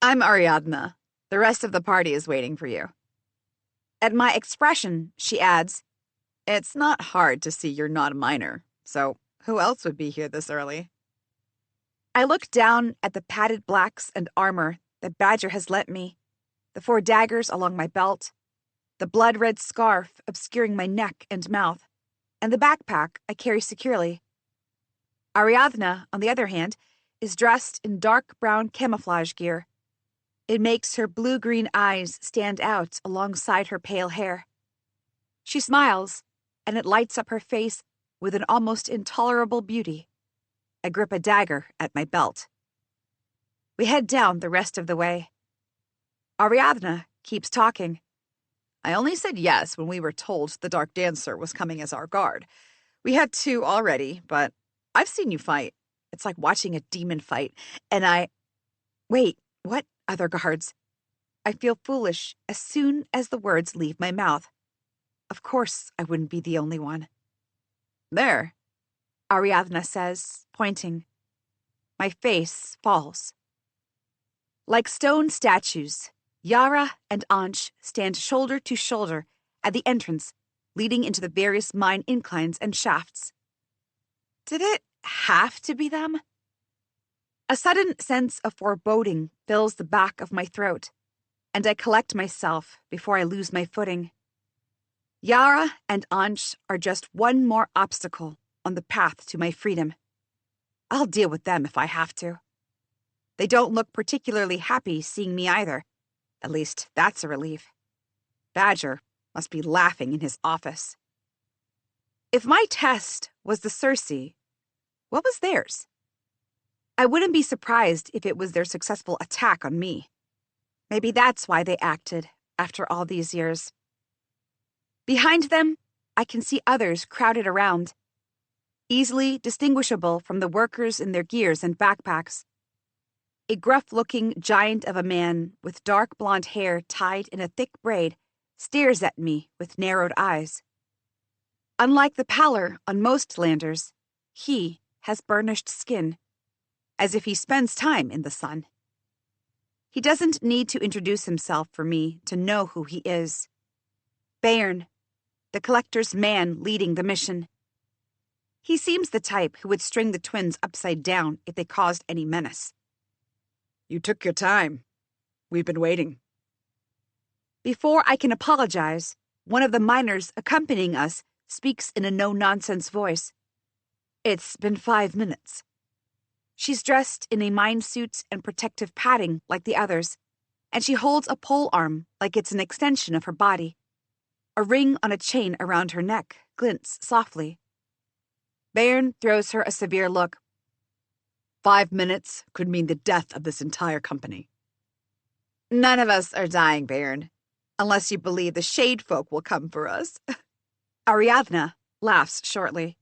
I'm Ariadna. The rest of the party is waiting for you. At my expression, she adds, It's not hard to see you're not a minor, so who else would be here this early? I look down at the padded blacks and armor that Badger has lent me, the 4 daggers along my belt, the blood-red scarf obscuring my neck and mouth, and the backpack I carry securely. Ariadna, on the other hand, is dressed in dark brown camouflage gear. It makes her blue-green eyes stand out alongside her pale hair. She smiles, and it lights up her face with an almost intolerable beauty. I grip a dagger at my belt. We head down the rest of the way. Ariadna keeps talking. I only said yes when we were told the Dark Dancer was coming as our guard. We had 2 already, but I've seen you fight. It's like watching a demon fight, and Wait, what other guards? I feel foolish as soon as the words leave my mouth. Of course I wouldn't be the only one. There, Ariadna says, pointing. My face falls. Like stone statues, Yara and Ansh stand shoulder to shoulder at the entrance leading into the various mine inclines and shafts. Did it have to be them? A sudden sense of foreboding fills the back of my throat, and I collect myself before I lose my footing. Yara and Ansh are just one more obstacle on the path to my freedom. I'll deal with them if I have to. They don't look particularly happy seeing me either. At least that's a relief. Badger must be laughing in his office. If my test was the Circe, what was theirs? I wouldn't be surprised if it was their successful attack on me. Maybe that's why they acted after all these years. Behind them, I can see others crowded around, easily distinguishable from the workers in their gears and backpacks. A gruff-looking giant of a man with dark blonde hair tied in a thick braid stares at me with narrowed eyes. Unlike the pallor on most landers, he has burnished skin, as if he spends time in the sun. He doesn't need to introduce himself for me to know who he is. Bairn, the collector's man leading the mission. He seems the type who would string the twins upside down if they caused any menace. You took your time. We've been waiting. Before I can apologize, one of the miners accompanying us speaks in a no-nonsense voice. It's been 5 minutes. She's dressed in a mine suit and protective padding like the others, and she holds a pole arm like it's an extension of her body. A ring on a chain around her neck glints softly. Bairn throws her a severe look. 5 minutes could mean the death of this entire company. None of us are dying, Bairn, unless you believe the Shade Folk will come for us. Ariadna laughs shortly.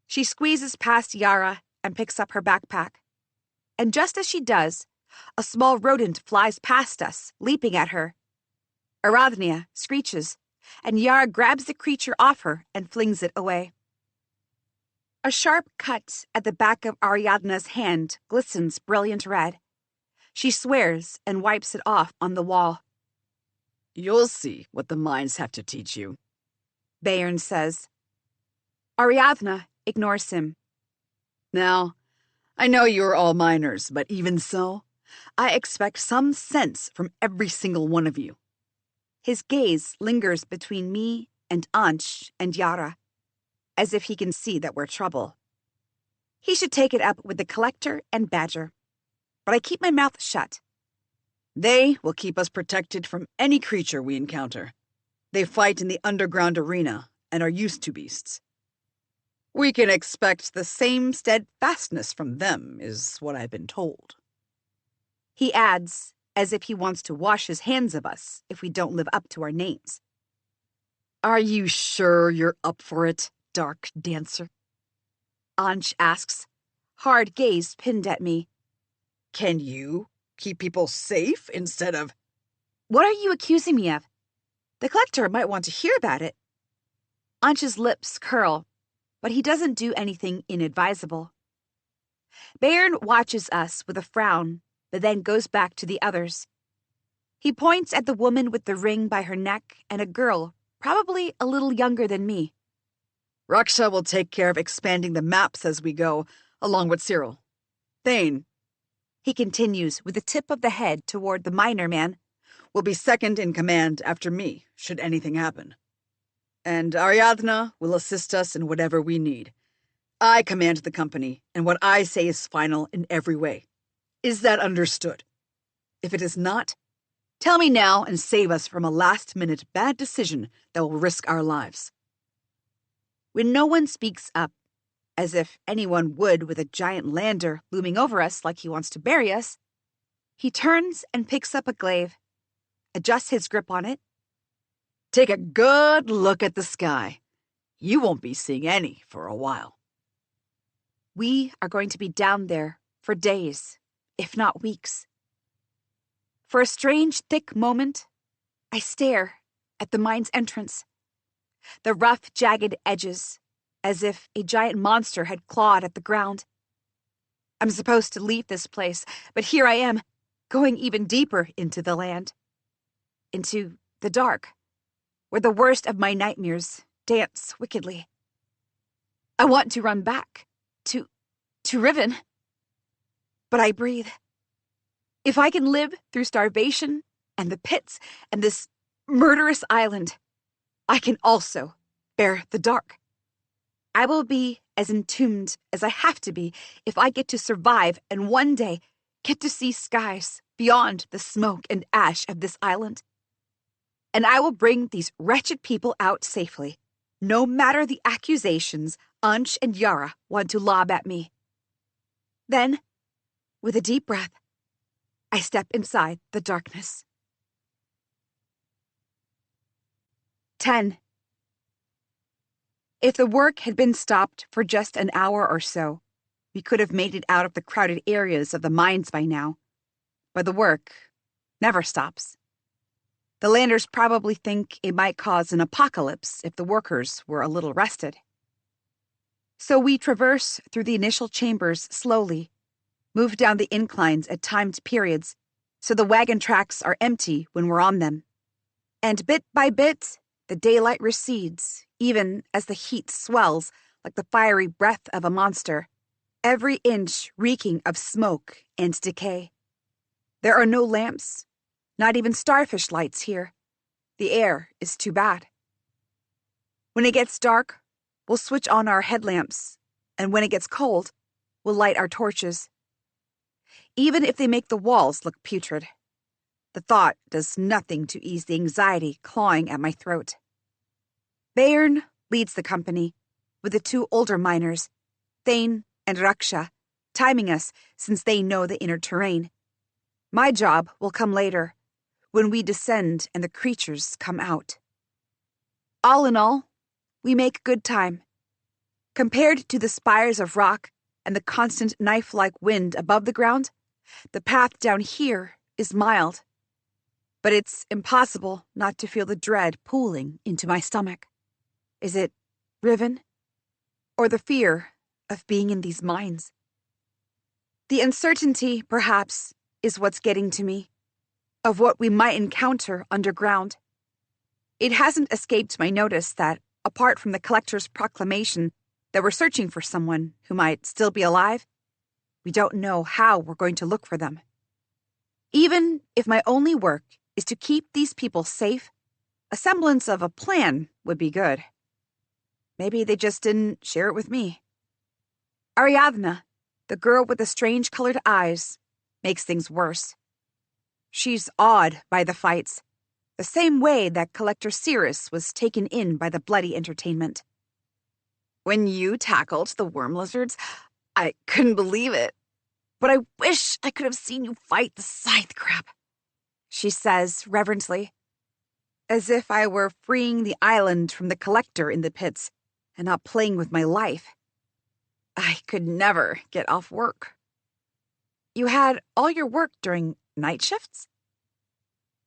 She squeezes past Yara and picks up her backpack. And just as she does, a small rodent flies past us, leaping at her. Ariadna screeches, and Yara grabs the creature off her and flings it away. A sharp cut at the back of Ariadna's hand glistens brilliant red. She swears and wipes it off on the wall. You'll see what the mines have to teach you, Bairn says. Ariadna ignores him. Now, I know you're all miners, but even so, I expect some sense from every single one of you. His gaze lingers between me and Ansh and Yara, as if he can see that we're trouble. He should take it up with the Collector and Badger, but I keep my mouth shut. They will keep us protected from any creature we encounter. They fight in the underground arena and are used to beasts. We can expect the same steadfastness from them, is what I've been told. He adds, as if he wants to wash his hands of us if we don't live up to our names. Are you sure you're up for it, Dark Dancer? Ansh asks, hard gaze pinned at me. Can you Keep people safe instead of... What are you accusing me of? The collector might want to hear about it. Ansh's lips curl, but he doesn't do anything inadvisable. Bayern watches us with a frown, but then goes back to the others. He points at the woman with the ring by her neck and a girl, probably a little younger than me. Raksha will take care of expanding the maps as we go, along with Cyril. Thane, He continues with a tip of the head toward the miner man, will be second in command after me, should anything happen. And Ariadna will assist us in whatever we need. I command the company, and what I say is final in every way. Is that understood? If it is not, tell me now and save us from a last-minute bad decision that will risk our lives. When no one speaks up, as if anyone would with a giant lander looming over us like he wants to bury us, he turns and picks up a glaive, adjusts his grip on it. Take a good look at the sky. You won't be seeing any for a while. We are going to be down there for days, if not weeks. For a strange, thick moment, I stare at the mine's entrance. The rough, jagged edges, as if a giant monster had clawed at the ground. I'm supposed to leave this place, but here I am, going even deeper into the land. Into the dark, where the worst of my nightmares dance wickedly. I want to run back, to Riven. But I breathe. If I can live through starvation and the pits and this murderous island, I can also bear the dark. I will be as entombed as I have to be if I get to survive and one day get to see skies beyond the smoke and ash of this island. And I will bring these wretched people out safely, no matter the accusations Ansh and Yara want to lob at me. Then, with a deep breath, I step inside the darkness. 10. If the work had been stopped for just an hour or so, we could have made it out of the crowded areas of the mines by now. But the work never stops. The landers probably think it might cause an apocalypse if the workers were a little rested. So we traverse through the initial chambers slowly, move down the inclines at timed periods, so the wagon tracks are empty when we're on them. And bit by bit, the daylight recedes, even as the heat swells like the fiery breath of a monster, every inch reeking of smoke and decay. There are no lamps, not even starfish lights here. The air is too bad. When it gets dark, we'll switch on our headlamps, and when it gets cold, we'll light our torches. Even if they make the walls look putrid, the thought does nothing to ease the anxiety clawing at my throat. Bayern leads the company, with the two older miners, Thane and Raksha, timing us since they know the inner terrain. My job will come later, when we descend and the creatures come out. All in all, we make good time. Compared to the spires of rock and the constant knife-like wind above the ground, the path down here is mild. But it's impossible not to feel the dread pooling into my stomach. Is it Riven? Or the fear of being in these mines? The uncertainty, perhaps, is what's getting to me, of what we might encounter underground. It hasn't escaped my notice that, apart from the collector's proclamation that we're searching for someone who might still be alive, we don't know how we're going to look for them. Even if my only work is to keep these people safe, a semblance of a plan would be good. Maybe they just didn't share it with me. Ariadna, the girl with the strange-colored eyes, makes things worse. She's awed by the fights, the same way that Collector Cirrus was taken in by the bloody entertainment. When you tackled the worm lizards, I couldn't believe it. But I wish I could have seen you fight the scythe crab, she says reverently, as if I were freeing the island from the collector in the pits and not playing with my life. I could never get off work. You had all your work during Night shifts?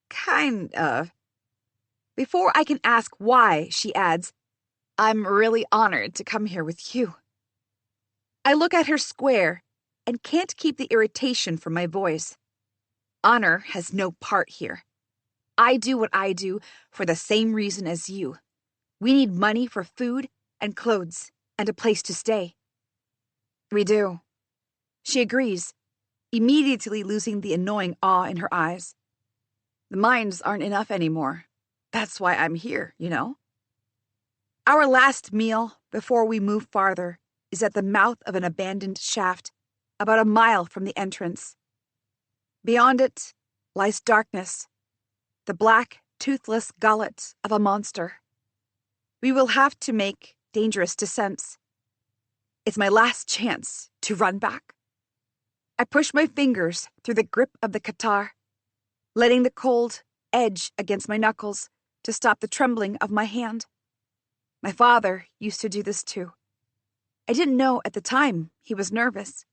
Kind of. Before I can ask why, she adds, I'm really honored to come here with you. I look at her square and can't keep the irritation from my voice. Honor has no part here. I do what I do for the same reason as you. We need money for food and clothes and a place to stay. We do. She agrees, immediately losing the annoying awe in her eyes. The mines aren't enough anymore. That's why I'm here, you know? Our last meal before we move farther is at the mouth of an abandoned shaft, about a mile from the entrance. Beyond it lies darkness, the black, toothless gullet of a monster. We will have to make dangerous descents. It's my last chance to run back. I push my fingers through the grip of the katar, letting the cold edge against my knuckles to stop the trembling of my hand. My father used to do this too. I didn't know at the time he was nervous.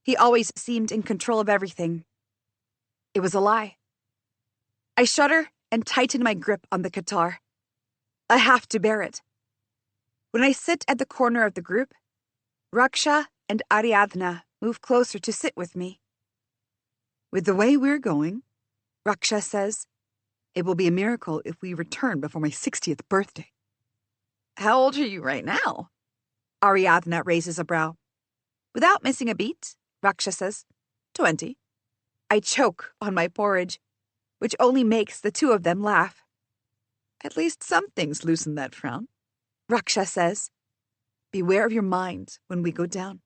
He always seemed in control of everything. It was a lie. I shudder and tighten my grip on the katar. I have to bear it. When I sit at the corner of the group, Raksha and Ariadna move closer to sit with me. With the way we're going, Raksha says, it will be a miracle if we return before my 60th birthday. How old are you right now? Ariadna raises a brow. Without missing a beat, Raksha says, 20. I choke on my porridge, which only makes the two of them laugh. At least some things loosen that frown. Raksha says, beware of your mind when we go down.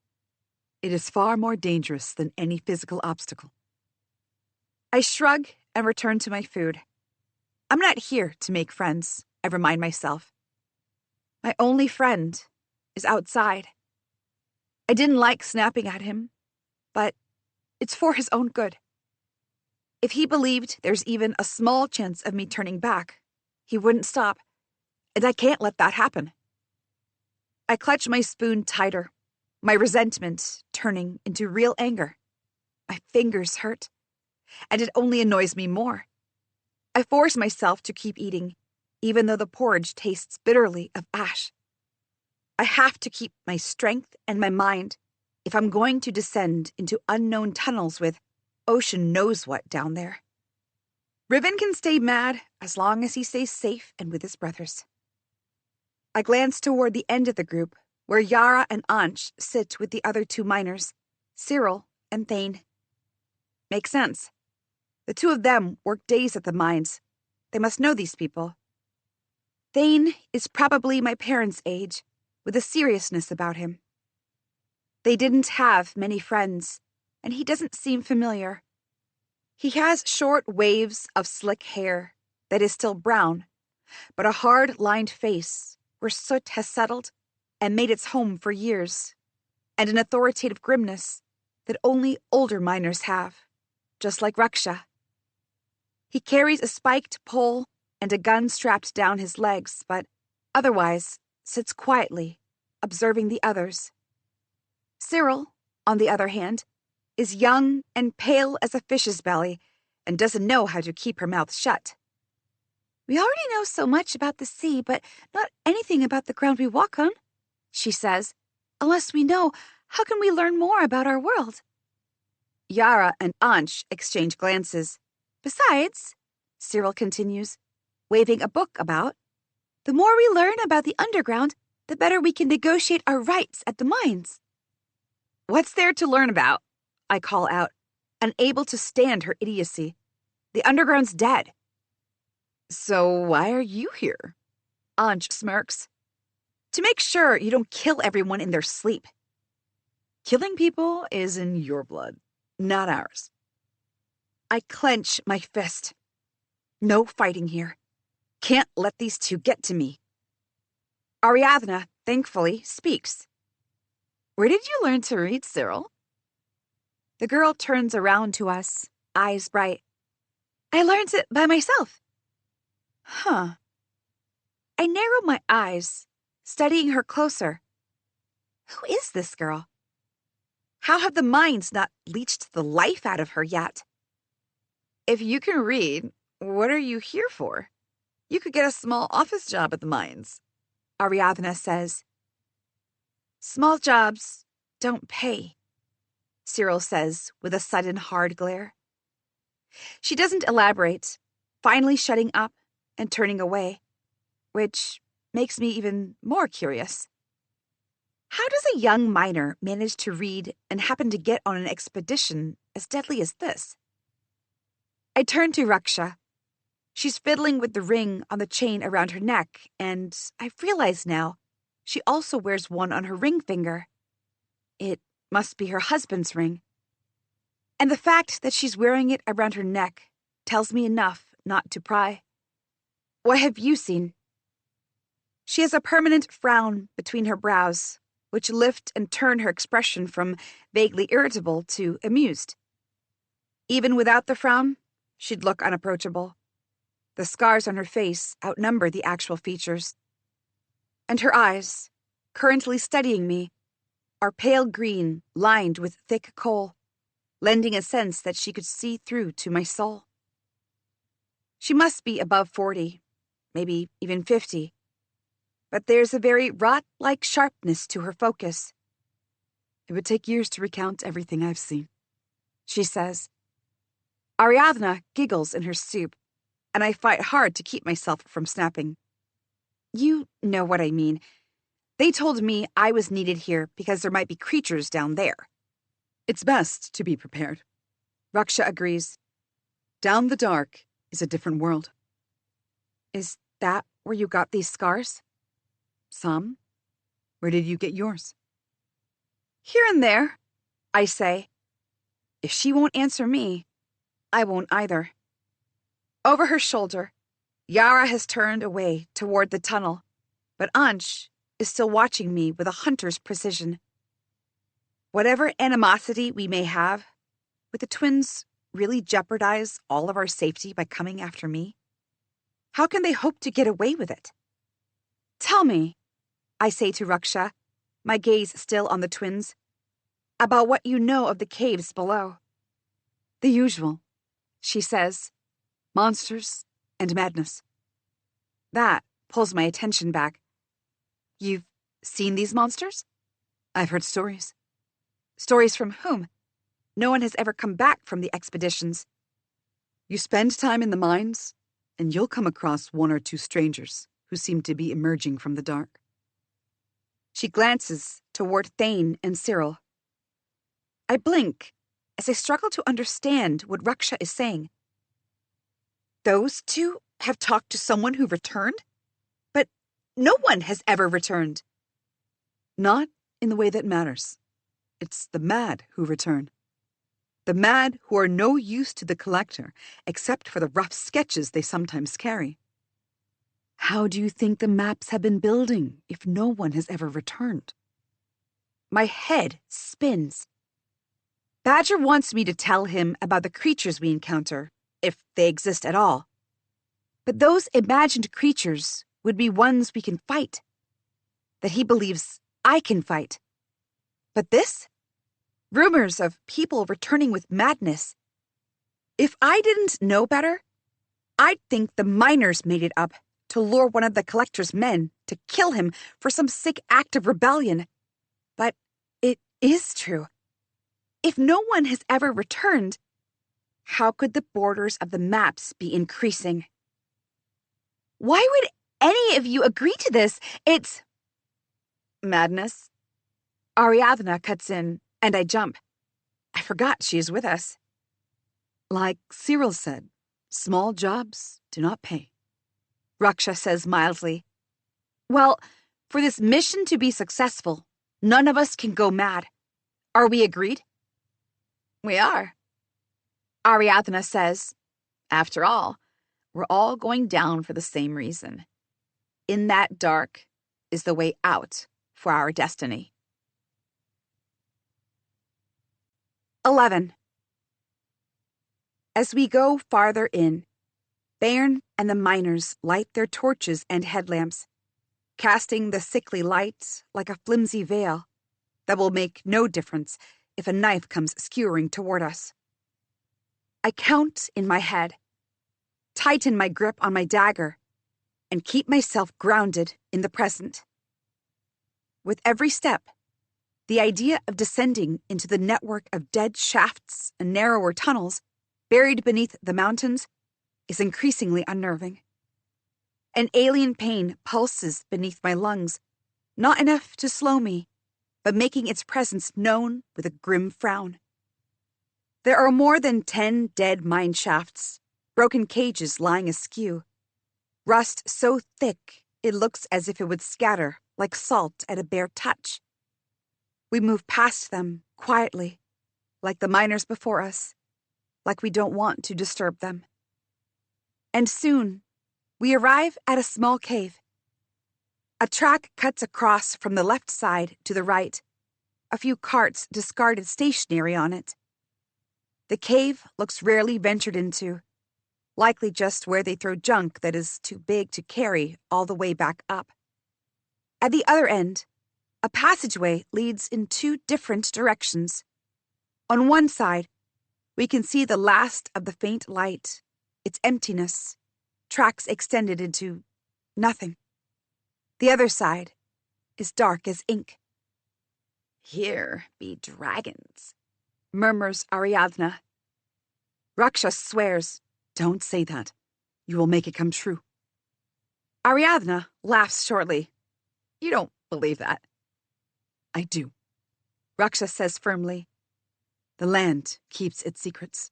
It is far more dangerous than any physical obstacle. I shrug and return to my food. I'm not here to make friends, I remind myself. My only friend is outside. I didn't like snapping at him, but it's for his own good. If he believed there's even a small chance of me turning back, he wouldn't stop, and I can't let that happen. I clutch my spoon tighter, my resentment turning into real anger. My fingers hurt, and it only annoys me more. I force myself to keep eating, even though the porridge tastes bitterly of ash. I have to keep my strength and my mind if I'm going to descend into unknown tunnels with ocean knows what down there. Riven can stay mad as long as he stays safe and with his brothers. I glance toward the end of the group, where Yara and Ansh sit with the other two miners, Cyril and Thane. Makes sense. The two of them work days at the mines. They must know these people. Thane is probably my parents' age, with a seriousness about him. They didn't have many friends, and he doesn't seem familiar. He has short waves of slick hair that is still brown, but a hard-lined face where soot has settled and made its home for years, and an authoritative grimness that only older miners have, just like Raksha. He carries a spiked pole and a gun strapped down his legs, but otherwise sits quietly, observing the others. Cyril, on the other hand, is young and pale as a fish's belly and doesn't know how to keep her mouth shut. We already know so much about the sea, but not anything about the ground we walk on, she says. Unless we know, how can we learn more about our world? Yara and Ansh exchange glances. Besides, Cyril continues, waving a book about, the more we learn about the underground, the better we can negotiate our rights at the mines. What's there to learn about? I call out, unable to stand her idiocy. The underground's dead. So why are you here? Ansh smirks. To make sure you don't kill everyone in their sleep. Killing people is in your blood, not ours. I clench my fist. No fighting here. Can't let these two get to me. Ariadna, thankfully, speaks. Where did you learn to read, Cyril? The girl turns around to us, eyes bright. I learned it by myself. Huh. I narrow my eyes, studying her closer. Who is this girl? How have the mines not leached the life out of her yet? If you can read, what are you here for? You could get a small office job at the mines, Ariadna says. Small jobs don't pay, Cyril says with a sudden hard glare. She doesn't elaborate, finally shutting up and turning away, which makes me even more curious. How does a young miner manage to read and happen to get on an expedition as deadly as this? I turn to Raksha. She's fiddling with the ring on the chain around her neck, and I realize now she also wears one on her ring finger. It must be her husband's ring. And the fact that she's wearing it around her neck tells me enough not to pry. What have you seen? She has a permanent frown between her brows, which lift and turn her expression from vaguely irritable to amused. Even without the frown, she'd look unapproachable. The scars on her face outnumber the actual features. And her eyes, currently studying me, are pale green, lined with thick kohl, lending a sense that she could see through to my soul. She must be above 40, maybe even 50. But there's a very rot-like sharpness to her focus. It would take years to recount everything I've seen, she says. Ariadna giggles in her stoop, and I fight hard to keep myself from snapping. You know what I mean. They told me I was needed here because there might be creatures down there. It's best to be prepared. Raksha agrees. Down the dark is a different world. Is that where you got these scars? Some? Where did you get yours? Here and there, I say. If she won't answer me, I won't either. Over her shoulder, Yara has turned away toward the tunnel, but Ansh is still watching me with a hunter's precision. Whatever animosity we may have, would the twins really jeopardize all of our safety by coming after me? How can they hope to get away with it? Tell me, I say to Raksha, my gaze still on the twins, about what you know of the caves below. The usual, she says. Monsters and madness. That pulls my attention back. You've seen these monsters? I've heard stories. Stories from whom? No one has ever come back from the expeditions. You spend time in the mines, and you'll come across one or two strangers who seem to be emerging from the dark. She glances toward Thane and Cyril. I blink as I struggle to understand what Raksha is saying. Those two have talked to someone who returned? But no one has ever returned. Not in the way that matters. It's the mad who return. The mad who are no use to the collector, except for the rough sketches they sometimes carry. How do you think the maps have been building if no one has ever returned? My head spins. Badger wants me to tell him about the creatures we encounter, if they exist at all. But those imagined creatures would be ones we can fight. That he believes I can fight. But this? Rumors of people returning with madness. If I didn't know better, I'd think the miners made it up to lure one of the collector's men to kill him for some sick act of rebellion. But it is true. If no one has ever returned, how could the borders of the maps be increasing? Why would any of you agree to this? It's madness. Ariadna cuts in, and I jump. I forgot she is with us. Like Cyril said, small jobs do not pay. Raksha says mildly. Well, for this mission to be successful, none of us can go mad. Are we agreed? We are. Ariadna says. After all, we're all going down for the same reason. In that dark is the way out for our destiny. 11. As we go farther in, Bairn and the miners light their torches and headlamps, casting the sickly light like a flimsy veil that will make no difference if a knife comes skewering toward us. I count in my head, tighten my grip on my dagger, and keep myself grounded in the present. With every step, the idea of descending into the network of dead shafts and narrower tunnels buried beneath the mountains is increasingly unnerving. An alien pain pulses beneath my lungs, not enough to slow me, but making its presence known with a grim frown. There are more than 10 dead mine shafts, broken cages lying askew, rust so thick it looks as if it would scatter like salt at a bare touch. We move past them quietly, like the miners before us, like we don't want to disturb them. And soon, we arrive at a small cave. A track cuts across from the left side to the right, a few carts discarded stationary on it. The cave looks rarely ventured into, likely just where they throw junk that is too big to carry all the way back up. At the other end, a passageway leads in 2 different directions. On one side, we can see the last of the faint light, its emptiness, tracks extended into nothing. The other side is dark as ink. Here be dragons, murmurs Ariadna. Raksha swears, Don't say that. You will make it come true. Ariadna laughs shortly. You don't believe that. I do. Raksha says firmly. The land keeps its secrets.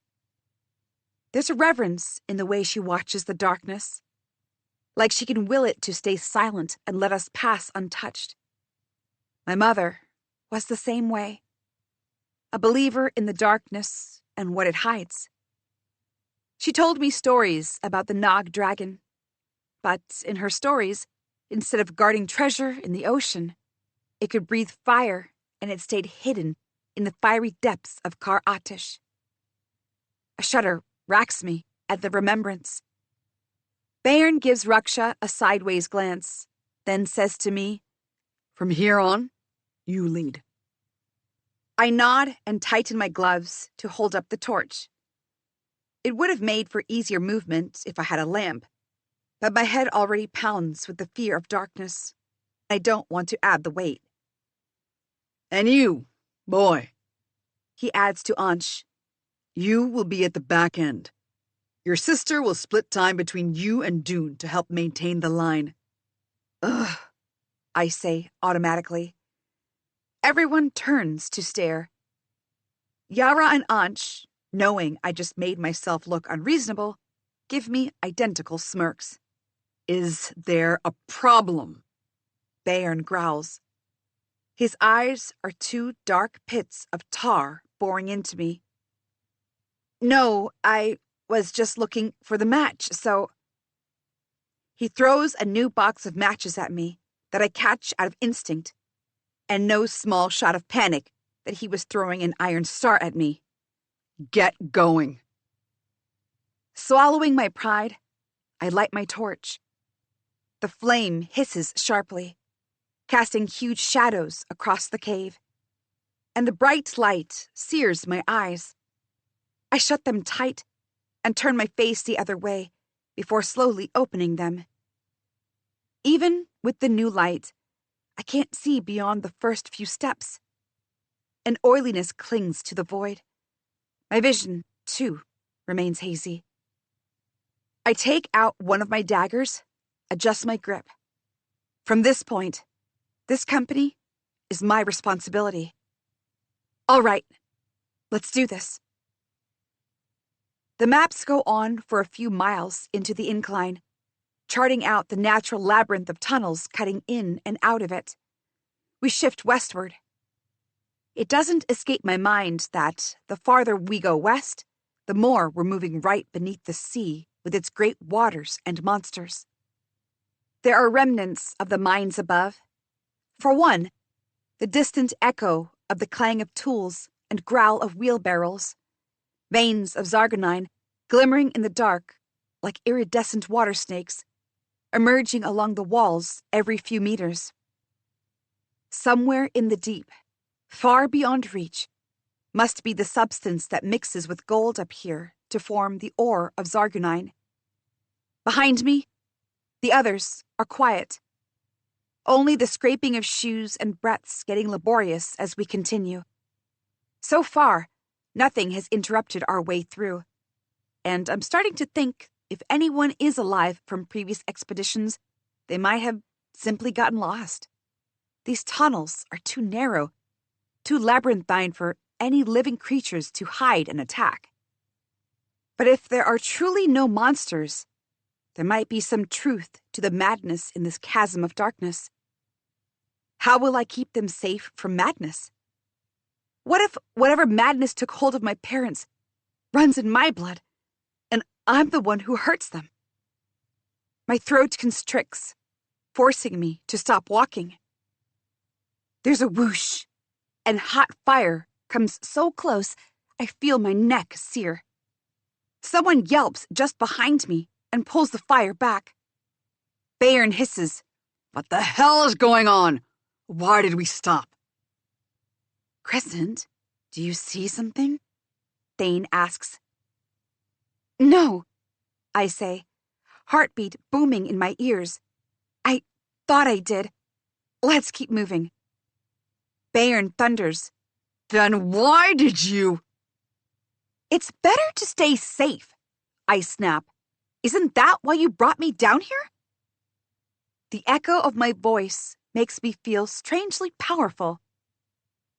There's a reverence in the way she watches the darkness, like she can will it to stay silent and let us pass untouched. My mother was the same way, a believer in the darkness and what it hides. She told me stories about the Nog dragon, but in her stories, instead of guarding treasure in the ocean, it could breathe fire and it stayed hidden in the fiery depths of Kar Atish. A shudder racks me at the remembrance. Bayern gives Raksha a sideways glance, then says to me, From here on, you lead. I nod and tighten my gloves to hold up the torch. It would have made for easier movement if I had a lamp, but my head already pounds with the fear of darkness. I don't want to add the weight. And you, boy, He adds to Ansh. you will be at the back end. Your sister will split time between you and Dune to help maintain the line. Ugh, I say automatically. Everyone turns to stare. Yara and Ansh, knowing I just made myself look unreasonable, give me identical smirks. Is there a problem? Bayern growls. His eyes are 2 dark pits of tar boring into me. No, I was just looking for the match, so... He throws a new box of matches at me that I catch out of instinct, and no small shot of panic that he was throwing an iron star at me. Get going. Swallowing my pride, I light my torch. The flame hisses sharply, casting huge shadows across the cave, and the bright light sears my eyes. I shut them tight and turn my face the other way before slowly opening them. Even with the new light, I can't see beyond the first few steps. An oiliness clings to the void. My vision, too, remains hazy. I take out one of my daggers, adjust my grip. From this point, this company is my responsibility. All right, let's do this. The maps go on for a few miles into the incline, charting out the natural labyrinth of tunnels cutting in and out of it. We shift westward. It doesn't escape my mind that the farther we go west, the more we're moving right beneath the sea with its great waters and monsters. There are remnants of the mines above. For one, the distant echo of the clang of tools and growl of wheelbarrows, veins of Zargonine glimmering in the dark like iridescent water snakes, emerging along the walls every few meters. Somewhere in the deep, far beyond reach, must be the substance that mixes with gold up here to form the ore of Zargunine. Behind me, the others are quiet. Only the scraping of shoes and breaths getting laborious as we continue. So far, nothing has interrupted our way through, and I'm starting to think if anyone is alive from previous expeditions, they might have simply gotten lost. These tunnels are too narrow, too labyrinthine for any living creatures to hide and attack. But if there are truly no monsters, there might be some truth to the madness in this chasm of darkness. How will I keep them safe from madness? What if whatever madness took hold of my parents runs in my blood, and I'm the one who hurts them? My throat constricts, forcing me to stop walking. There's a whoosh, and hot fire comes so close I feel my neck sear. Someone yelps just behind me and pulls the fire back. Bayern hisses, "What the hell is going on? Why did we stop?" "Crescent, do you see something?" Thane asks. "No," I say, heartbeat booming in my ears. "I thought I did. Let's keep moving." Bayern thunders, "Then why did you—" "It's better to stay safe," I snap. "Isn't that why you brought me down here?" The echo of my voice makes me feel strangely powerful.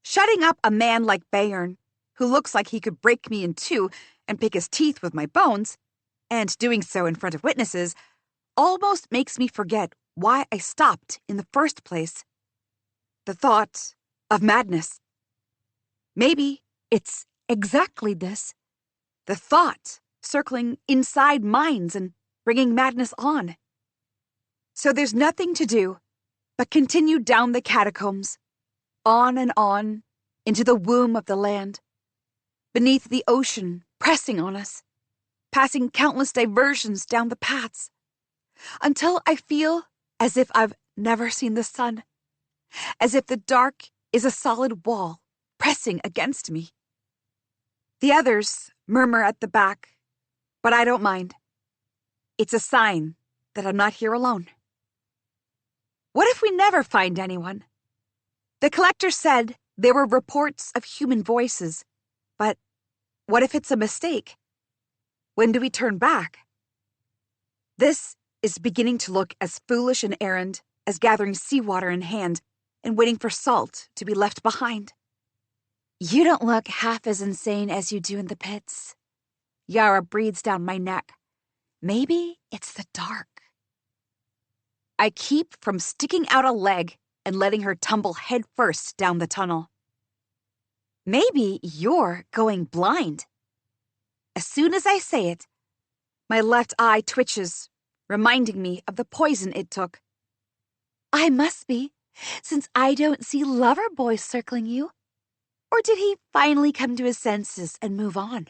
Shutting up a man like Bayern, who looks like he could break me in two and pick his teeth with my bones, and doing so in front of witnesses, almost makes me forget why I stopped in the first place. The thought of madness. Maybe it's exactly this. The thought circling inside minds and bringing madness on. So there's nothing to do but continue down the catacombs, on and on, into the womb of the land, beneath the ocean pressing on us, passing countless diversions down the paths, until I feel as if I've never seen the sun, as if the dark is a solid wall pressing against me. The others murmur at the back, but I don't mind. It's a sign that I'm not here alone. What if we never find anyone? The collector said there were reports of human voices, but what if it's a mistake? When do we turn back? This is beginning to look as foolish an errand as gathering seawater in hand and waiting for salt to be left behind. "You don't look half as insane as you do in the pits." Yara breathes down my neck. Maybe it's the dark. I keep from sticking out a leg and letting her tumble headfirst down the tunnel. "Maybe you're going blind." As soon as I say it, my left eye twitches, reminding me of the poison it took. "I must be, since I don't see lover boy circling you. Or did he finally come to his senses and move on?"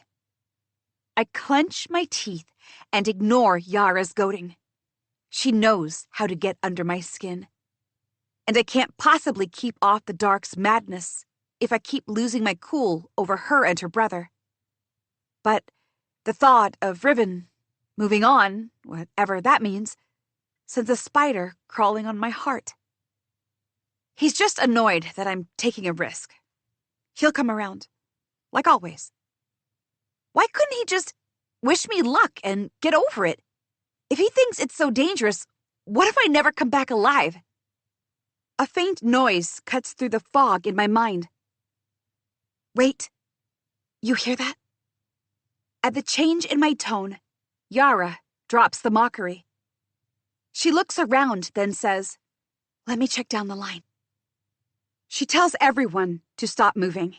I clench my teeth and ignore Yara's goading. She knows how to get under my skin. And I can't possibly keep off the dark's madness if I keep losing my cool over her and her brother. But the thought of Riven moving on, whatever that means, sends a spider crawling on my heart. He's just annoyed that I'm taking a risk. He'll come around, like always. Why couldn't he just wish me luck and get over it? If he thinks it's so dangerous, what if I never come back alive? A faint noise cuts through the fog in my mind. Wait, you hear that? At the change in my tone, Yara drops the mockery. She looks around, then says, "Let me check down the line." She tells everyone to stop moving.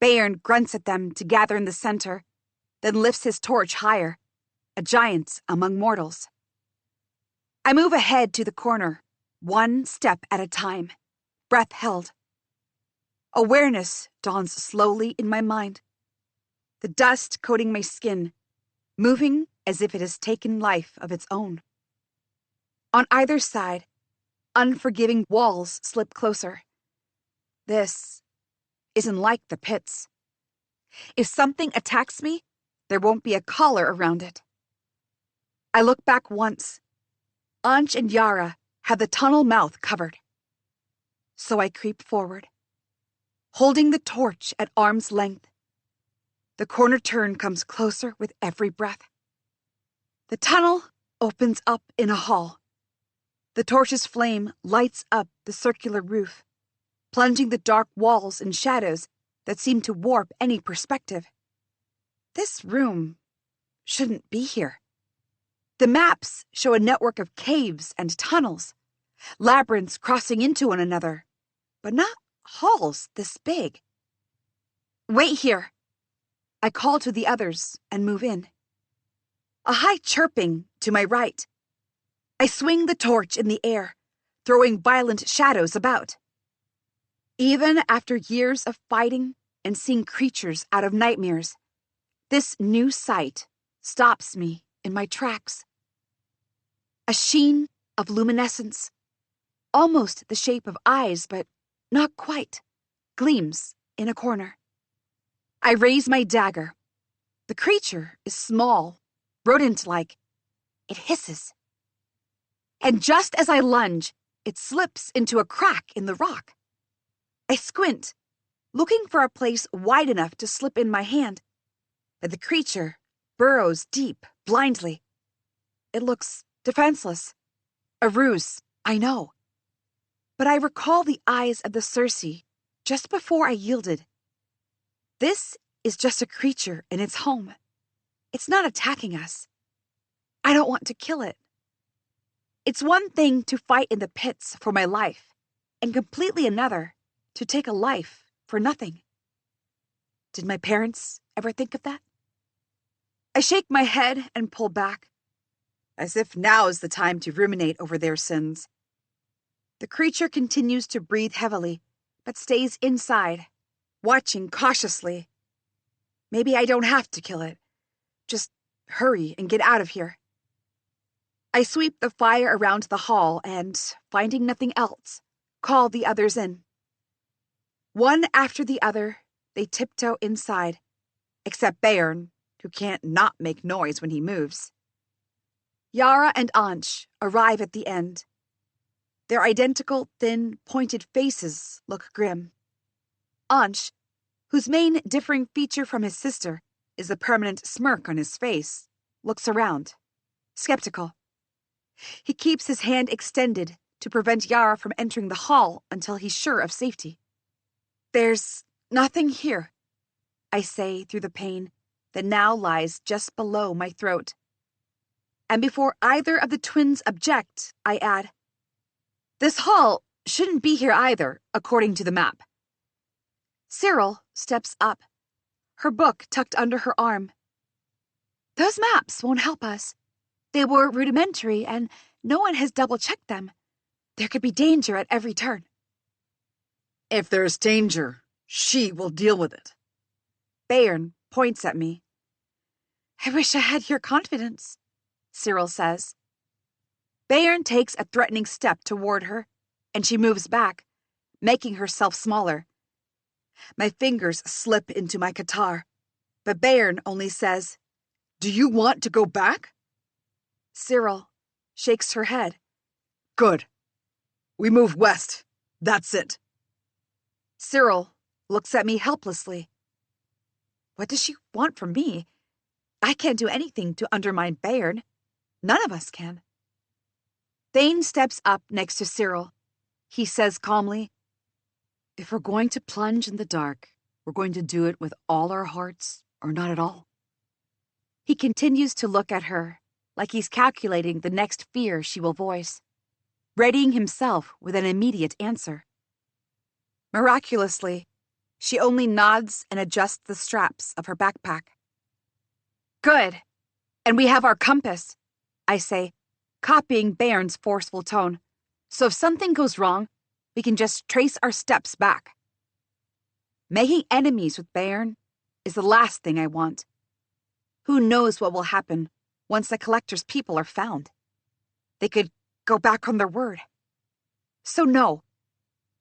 Bayern grunts at them to gather in the center, then lifts his torch higher, a giant among mortals. I move ahead to the corner, one step at a time, breath held. Awareness dawns slowly in my mind, the dust coating my skin, moving as if it has taken life of its own. On either side, unforgiving walls slip closer. This isn't like the pits. If something attacks me, there won't be a collar around it. I look back once. Ansh and Yara have the tunnel mouth covered. So I creep forward, holding the torch at arm's length. The corner turn comes closer with every breath. The tunnel opens up in a hall. The torch's flame lights up the circular roof, plunging the dark walls in shadows that seem to warp any perspective. This room shouldn't be here. The maps show a network of caves and tunnels, labyrinths crossing into one another, but not halls this big. Wait here. I call to the others and move in. A high chirping to my right. I swing the torch in the air, throwing violent shadows about. Even after years of fighting and seeing creatures out of nightmares, this new sight stops me in my tracks. A sheen of luminescence, almost the shape of eyes, but not quite, gleams in a corner. I raise my dagger. The creature is small, rodent-like. It hisses. And just as I lunge, it slips into a crack in the rock. I squint, looking for a place wide enough to slip in my hand, but the creature burrows deep, blindly. It looks defenseless. A ruse, I know. But I recall the eyes of the Circe just before I yielded. This is just a creature in its home. It's not attacking us. I don't want to kill it. It's one thing to fight in the pits for my life, and completely another to take a life for nothing. Did my parents ever think of that? I shake my head and pull back, as if now is the time to ruminate over their sins. The creature continues to breathe heavily, but stays inside, watching cautiously. Maybe I don't have to kill it. Just hurry and get out of here. I sweep the fire around the hall and, finding nothing else, call the others in. One after the other, they tiptoe inside, except Bayern, who can't not make noise when he moves. Yara and Ansh arrive at the end. Their identical, thin, pointed faces look grim. Ansh, whose main differing feature from his sister is the permanent smirk on his face, looks around, skeptical. He keeps his hand extended to prevent Yara from entering the hall until he's sure of safety. There's nothing here, I say through the pain that now lies just below my throat. And before either of the twins object, I add, this hall shouldn't be here either, according to the map. Cyril steps up, her book tucked under her arm. Those maps won't help us. They were rudimentary, and no one has double-checked them. There could be danger at every turn. If there's danger, she will deal with it. Bayern points at me. I wish I had your confidence, Cyril says. Bayern takes a threatening step toward her, and she moves back, making herself smaller. My fingers slip into my guitar, but Bayern only says, Do you want to go back? Cyril shakes her head. Good. We move west. That's it. Cyril looks at me helplessly. What does she want from me? I can't do anything to undermine Bayern. None of us can. Thane steps up next to Cyril. He says calmly, If we're going to plunge in the dark, we're going to do it with all our hearts or not at all. He continues to look at her, like he's calculating the next fear she will voice, readying himself with an immediate answer. Miraculously, she only nods and adjusts the straps of her backpack. Good. And we have our compass, I say, copying Bayern's forceful tone. So if something goes wrong, we can just trace our steps back. Making enemies with Bayern is the last thing I want. Who knows what will happen once the collector's people are found? They could go back on their word. So no,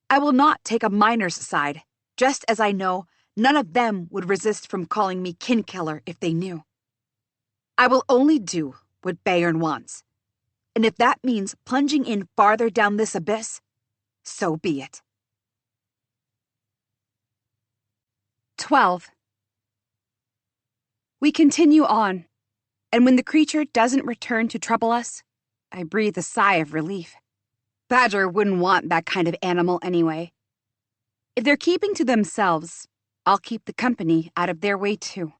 I will not take a miner's side, just as I know none of them would resist from calling me kin killer if they knew. I will only do what Bayern wants. And if that means plunging in farther down this abyss, so be it. 12. We continue on, and when the creature doesn't return to trouble us, I breathe a sigh of relief. Badger wouldn't want that kind of animal anyway. If they're keeping to themselves, I'll keep the company out of their way too.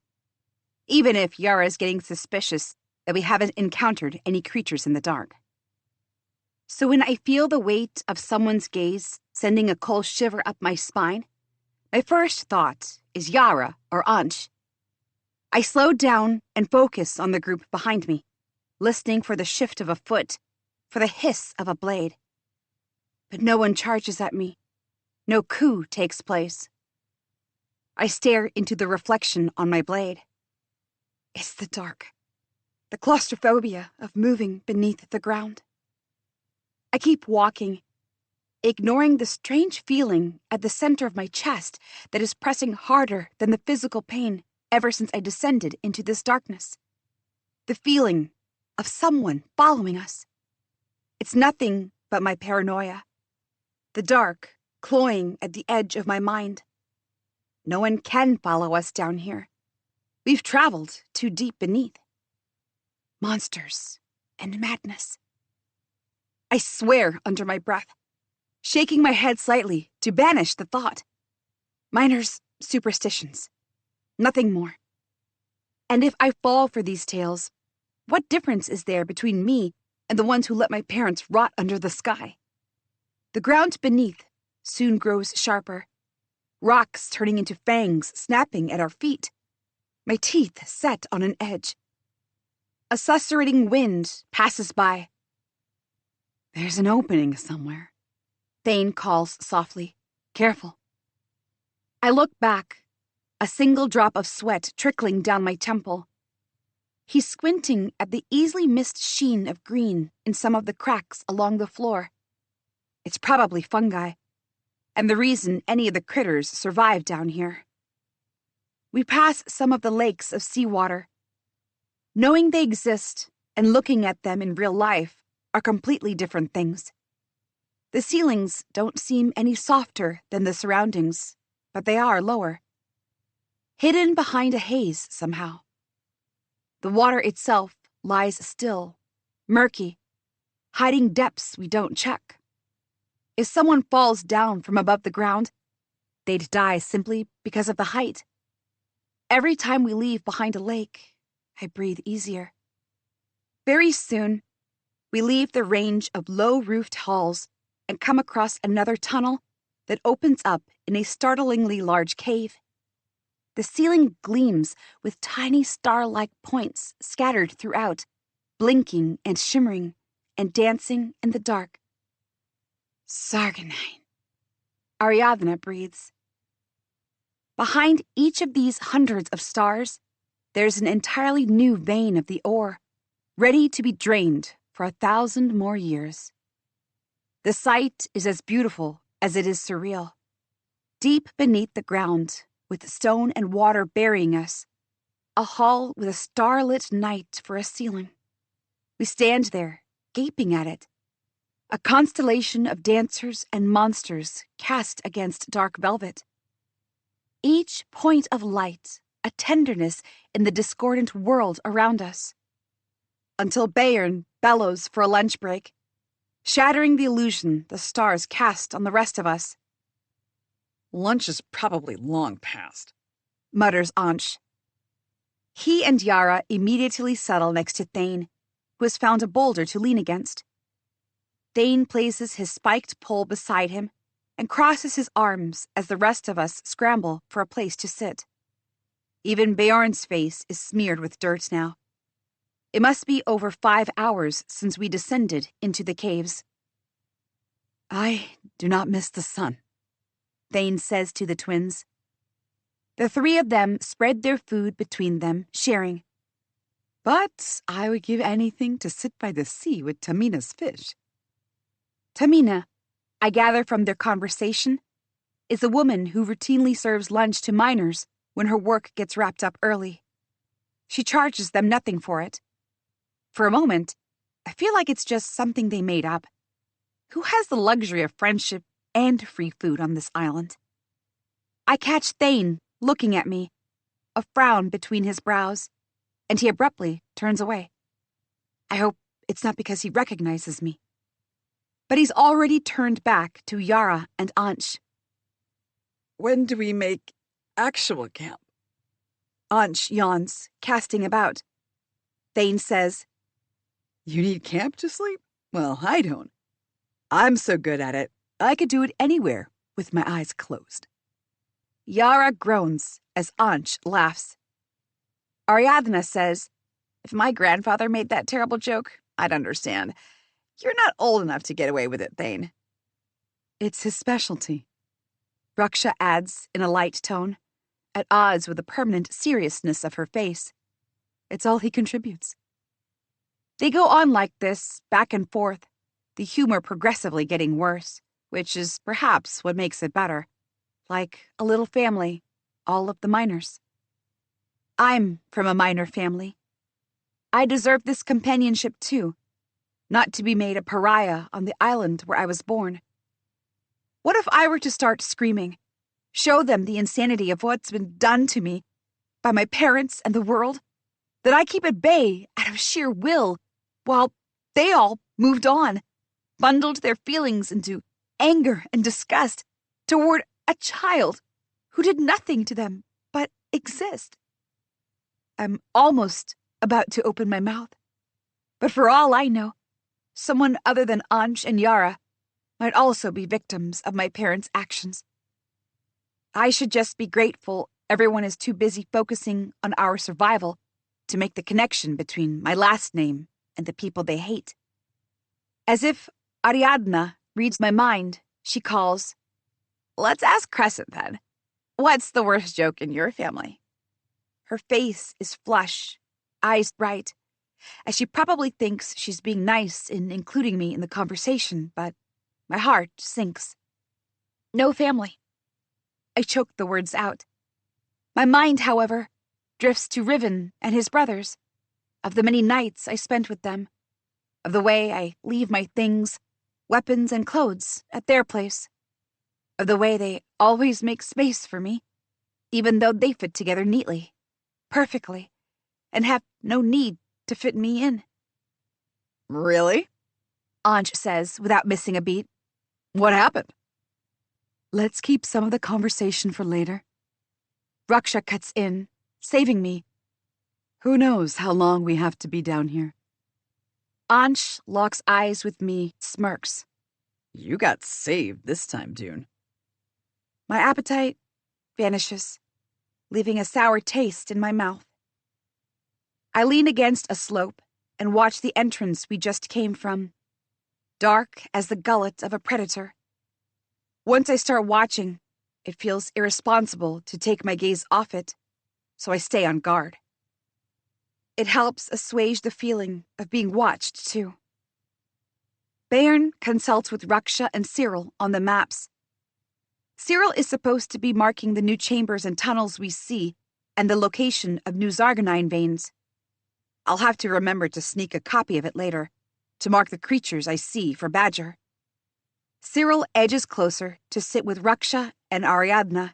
Even if Yara's getting suspicious that we haven't encountered any creatures in the dark. So when I feel the weight of someone's gaze sending a cold shiver up my spine, my first thought is Yara or Ansh. I slow down and focus on the group behind me, listening for the shift of a foot, for the hiss of a blade. But no one charges at me. No coup takes place. I stare into the reflection on my blade. It's the dark, the claustrophobia of moving beneath the ground. I keep walking, ignoring the strange feeling at the center of my chest that is pressing harder than the physical pain ever since I descended into this darkness. The feeling of someone following us. It's nothing but my paranoia. The dark, cloying at the edge of my mind. No one can follow us down here. We've traveled too deep beneath. Monsters and madness. I swear under my breath, shaking my head slightly to banish the thought. Miners' superstitions. Nothing more. And if I fall for these tales, what difference is there between me and the ones who let my parents rot under the sky? The ground beneath soon grows sharper, rocks turning into fangs snapping at our feet, my teeth set on an edge. A susurrating wind passes by. There's an opening somewhere, Thane calls softly. Careful. I look back, a single drop of sweat trickling down my temple. He's squinting at the easily missed sheen of green in some of the cracks along the floor. It's probably fungi, and the reason any of the critters survive down here. We pass some of the lakes of seawater. Knowing they exist and looking at them in real life are completely different things. The ceilings don't seem any softer than the surroundings, but they are lower. Hidden behind a haze somehow. The water itself lies still, murky, hiding depths we don't check. If someone falls down from above the ground, they'd die simply because of the height. Every time we leave behind a lake, I breathe easier. Very soon, we leave the range of low-roofed halls and come across another tunnel that opens up in a startlingly large cave. The ceiling gleams with tiny star-like points scattered throughout, blinking and shimmering and dancing in the dark. Sargonine, Ariadna breathes. Behind each of these hundreds of stars, there's an entirely new vein of the ore, ready to be drained for 1,000 more years. The sight is as beautiful as it is surreal. Deep beneath the ground, with stone and water burying us, a hall with a starlit night for a ceiling. We stand there, gaping at it. A constellation of dancers and monsters cast against dark velvet. Each point of light, a tenderness in the discordant world around us. Until Bayern bellows for a lunch break, shattering the illusion the stars cast on the rest of us. Lunch is probably long past, mutters Ansh. He and Yara immediately settle next to Thane, who has found a boulder to lean against. Thane places his spiked pole beside him and crosses his arms as the rest of us scramble for a place to sit. Even Bjorn's face is smeared with dirt now. It must be over 5 hours since we descended into the caves. I do not miss the sun, Thane says to the twins. The three of them spread their food between them, sharing. But I would give anything to sit by the sea with Tamina's fish. Tamina, I gather from their conversation, is a woman who routinely serves lunch to miners when her work gets wrapped up early. She charges them nothing for it. For a moment, I feel like it's just something they made up. Who has the luxury of friendship and free food on this island? I catch Thane looking at me, a frown between his brows, and he abruptly turns away. I hope it's not because he recognizes me. But he's already turned back to Yara and Ansh. When do we make actual camp? Ansh yawns, casting about. Thane says, You need camp to sleep? Well, I don't. I'm so good at it, I could do it anywhere with my eyes closed. Yara groans as Ansh laughs. Ariadna says, If my grandfather made that terrible joke, I'd understand. You're not old enough to get away with it, Thane. It's his specialty. Raksha adds in a light tone, at odds with the permanent seriousness of her face. It's all he contributes. They go on like this, back and forth, the humor progressively getting worse, which is perhaps what makes it better. Like a little family, all of the miners. I'm from a miner family. I deserve this companionship too, not to be made a pariah on the island where I was born. What if I were to start screaming, show them the insanity of what's been done to me by my parents and the world, that I keep at bay out of sheer will, while they all moved on, bundled their feelings into anger and disgust toward a child who did nothing to them but exist? I'm almost about to open my mouth, but for all I know, someone other than Ansh and Yara might also be victims of my parents' actions. I should just be grateful everyone is too busy focusing on our survival to make the connection between my last name and the people they hate. As if Ariadna reads my mind, she calls, Let's ask Crescent then. What's the worst joke in your family? Her face is flush, eyes bright, as she probably thinks she's being nice in including me in the conversation, but my heart sinks. No family. I choke the words out. My mind, however, drifts to Riven and his brothers, of the many nights I spent with them, of the way I leave my things, weapons and clothes, at their place, of the way they always make space for me, even though they fit together neatly, perfectly, and have no need to fit me in. Really? Ansh says without missing a beat. What happened? Let's keep some of the conversation for later. Raksha cuts in, saving me. Who knows how long we have to be down here? Ansh locks eyes with me, smirks. You got saved this time, Dune. My appetite vanishes, leaving a sour taste in my mouth. I lean against a slope and watch the entrance we just came from, dark as the gullet of a predator. Once I start watching, it feels irresponsible to take my gaze off it, so I stay on guard. It helps assuage the feeling of being watched, too. Bayern consults with Raksha and Cyril on the maps. Cyril is supposed to be marking the new chambers and tunnels we see and the location of new Zargonine veins. I'll have to remember to sneak a copy of it later, to mark the creatures I see for Badger. Cyril edges closer to sit with Raksha and Ariadna.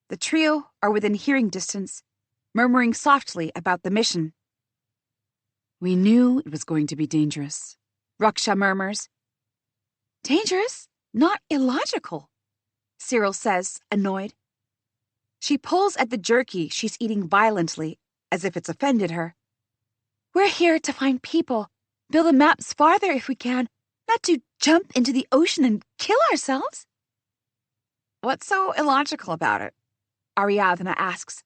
The trio are within hearing distance, murmuring softly about the mission. We knew it was going to be dangerous, Raksha murmurs. Dangerous? Not illogical, Cyril says, annoyed. She pulls at the jerky she's eating violently, as if it's offended her. We're here to find people, build the maps farther if we can, not to jump into the ocean and kill ourselves. What's so illogical about it? Ariadna asks.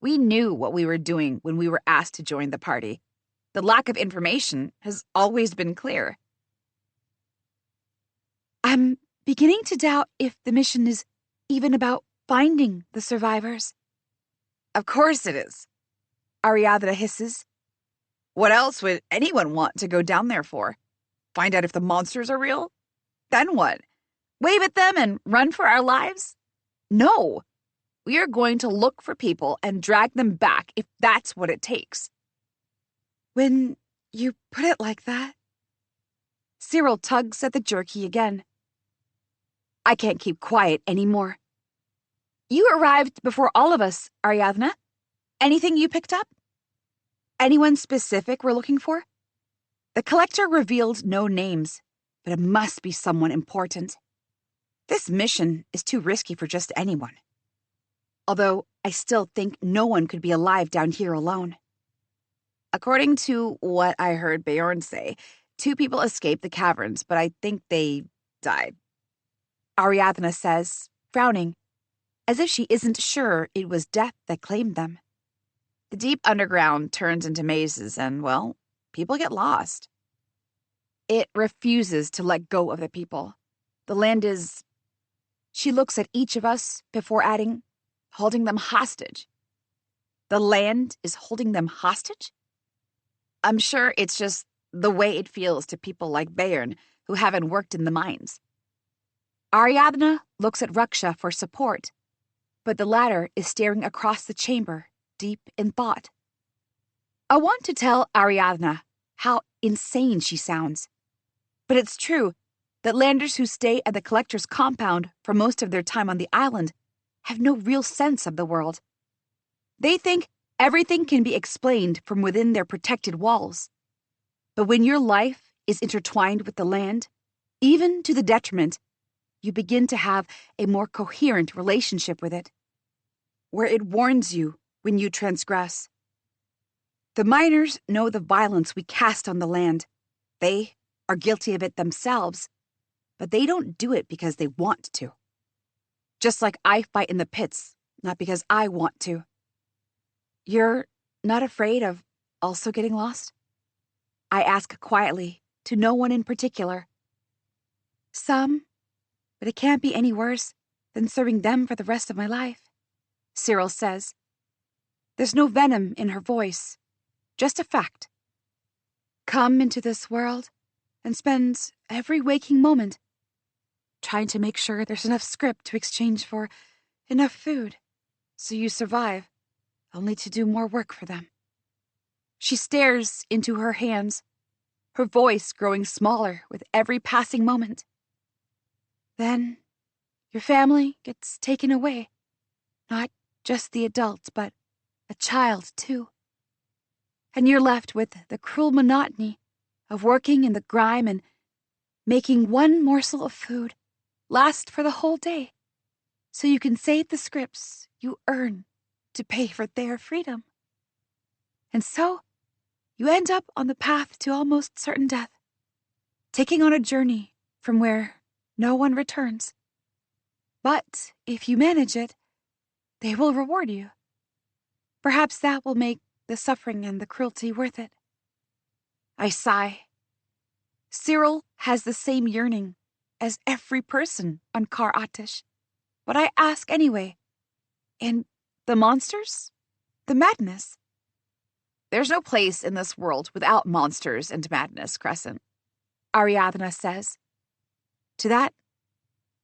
We knew what we were doing when we were asked to join the party. The lack of information has always been clear. I'm beginning to doubt if the mission is even about finding the survivors. Of course it is, Ariadna hisses. What else would anyone want to go down there for? Find out if the monsters are real? Then what? Wave at them and run for our lives? No. We are going to look for people and drag them back if that's what it takes. When you put it like that... Cyril tugs at the jerky again. I can't keep quiet anymore. You arrived before all of us, Ariadna. Anything you picked up? Anyone specific we're looking for? The collector revealed no names, but it must be someone important. This mission is too risky for just anyone. Although I still think no one could be alive down here alone. According to what I heard Bjorn say, 2 people escaped the caverns, but I think they died. Ariadna says, frowning, as if she isn't sure it was death that claimed them. The deep underground turns into mazes and, well, people get lost. It refuses to let go of the people. The land is... She looks at each of us before adding, holding them hostage. The land is holding them hostage? I'm sure it's just the way it feels to people like Bjorn who haven't worked in the mines. Ariadna looks at Raksha for support, but the latter is staring across the chamber, deep in thought. I want to tell Ariadna how insane she sounds, but it's true that landers who stay at the collector's compound for most of their time on the island have no real sense of the world. They think everything can be explained from within their protected walls. But when your life is intertwined with the land, even to the detriment, you begin to have a more coherent relationship with it, where it warns you when you transgress. The miners know the violence we cast on the land. They are guilty of it themselves, but they don't do it because they want to. Just like I fight in the pits, not because I want to. You're not afraid of also getting lost? I ask quietly, to no one in particular. Some, but it can't be any worse than serving them for the rest of my life, Cyril says. There's no venom in her voice, just a fact. Come into this world and spend every waking moment trying to make sure there's enough script to exchange for enough food so you survive, only to do more work for them. She stares into her hands, her voice growing smaller with every passing moment. Then, your family gets taken away. Not just the adult, but a child, too. And you're left with the cruel monotony of working in the grime and making one morsel of food last for the whole day, so you can save the scripts you earn to pay for their freedom. And so, you end up on the path to almost certain death, taking on a journey from where no one returns. But if you manage it, they will reward you. Perhaps that will make the suffering and the cruelty worth it. I sigh. Cyril has the same yearning as every person on Kar Atish, but I ask anyway. And the monsters? The madness? There's no place in this world without monsters and madness, Crescent, Ariadna says. To that,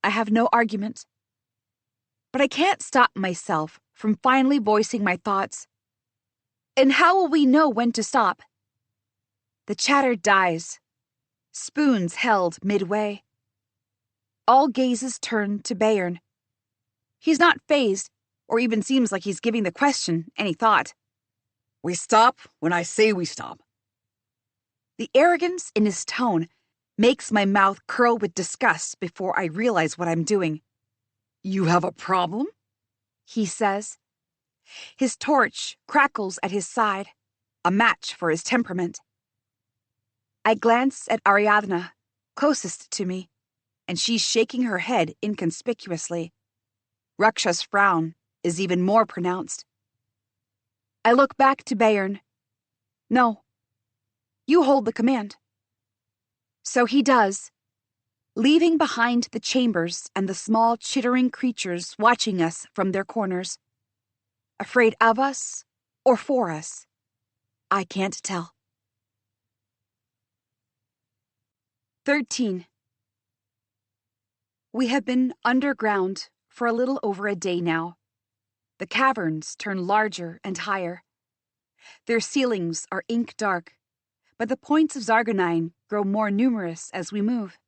I have no argument. But I can't stop myself from finally voicing my thoughts. And how will we know when to stop? The chatter dies, spoons held midway. All gazes turn to Bjorn. He's not fazed, or even seems like he's giving the question any thought. We stop when I say we stop. The arrogance in his tone makes my mouth curl with disgust before I realize what I'm doing. You have a problem? He says. His torch crackles at his side, a match for his temperament. I glance at Ariadna, closest to me, and she's shaking her head inconspicuously. Raksha's frown is even more pronounced. I look back to Bjorn. No, you hold the command. So he does, leaving behind the chambers and the small chittering creatures watching us from their corners. Afraid of us or for us, I can't tell. 13. We have been underground for a little over a day now. The caverns turn larger and higher. Their ceilings are ink dark, but the points of Zargonine grow more numerous as we move.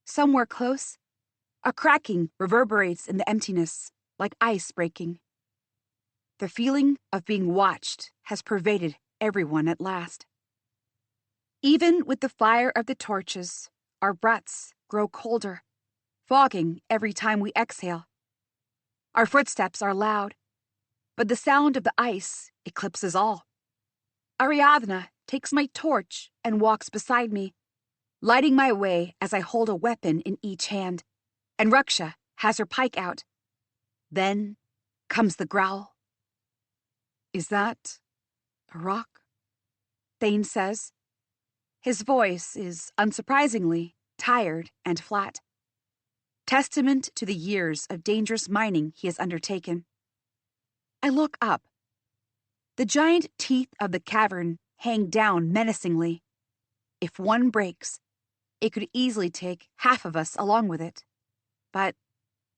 Somewhere close, a cracking reverberates in the emptiness, like ice breaking. The feeling of being watched has pervaded everyone at last. Even with the fire of the torches, our breaths grow colder, fogging every time we exhale. Our footsteps are loud, but the sound of the ice eclipses all. Ariadna takes my torch and walks beside me, lighting my way as I hold a weapon in each hand, and Ruksha has her pike out. Then comes the growl. Is that a rock? Thane says. His voice is unsurprisingly tired and flat. Testament to the years of dangerous mining he has undertaken. I look up. The giant teeth of the cavern hang down menacingly. If one breaks, it could easily take half of us along with it. But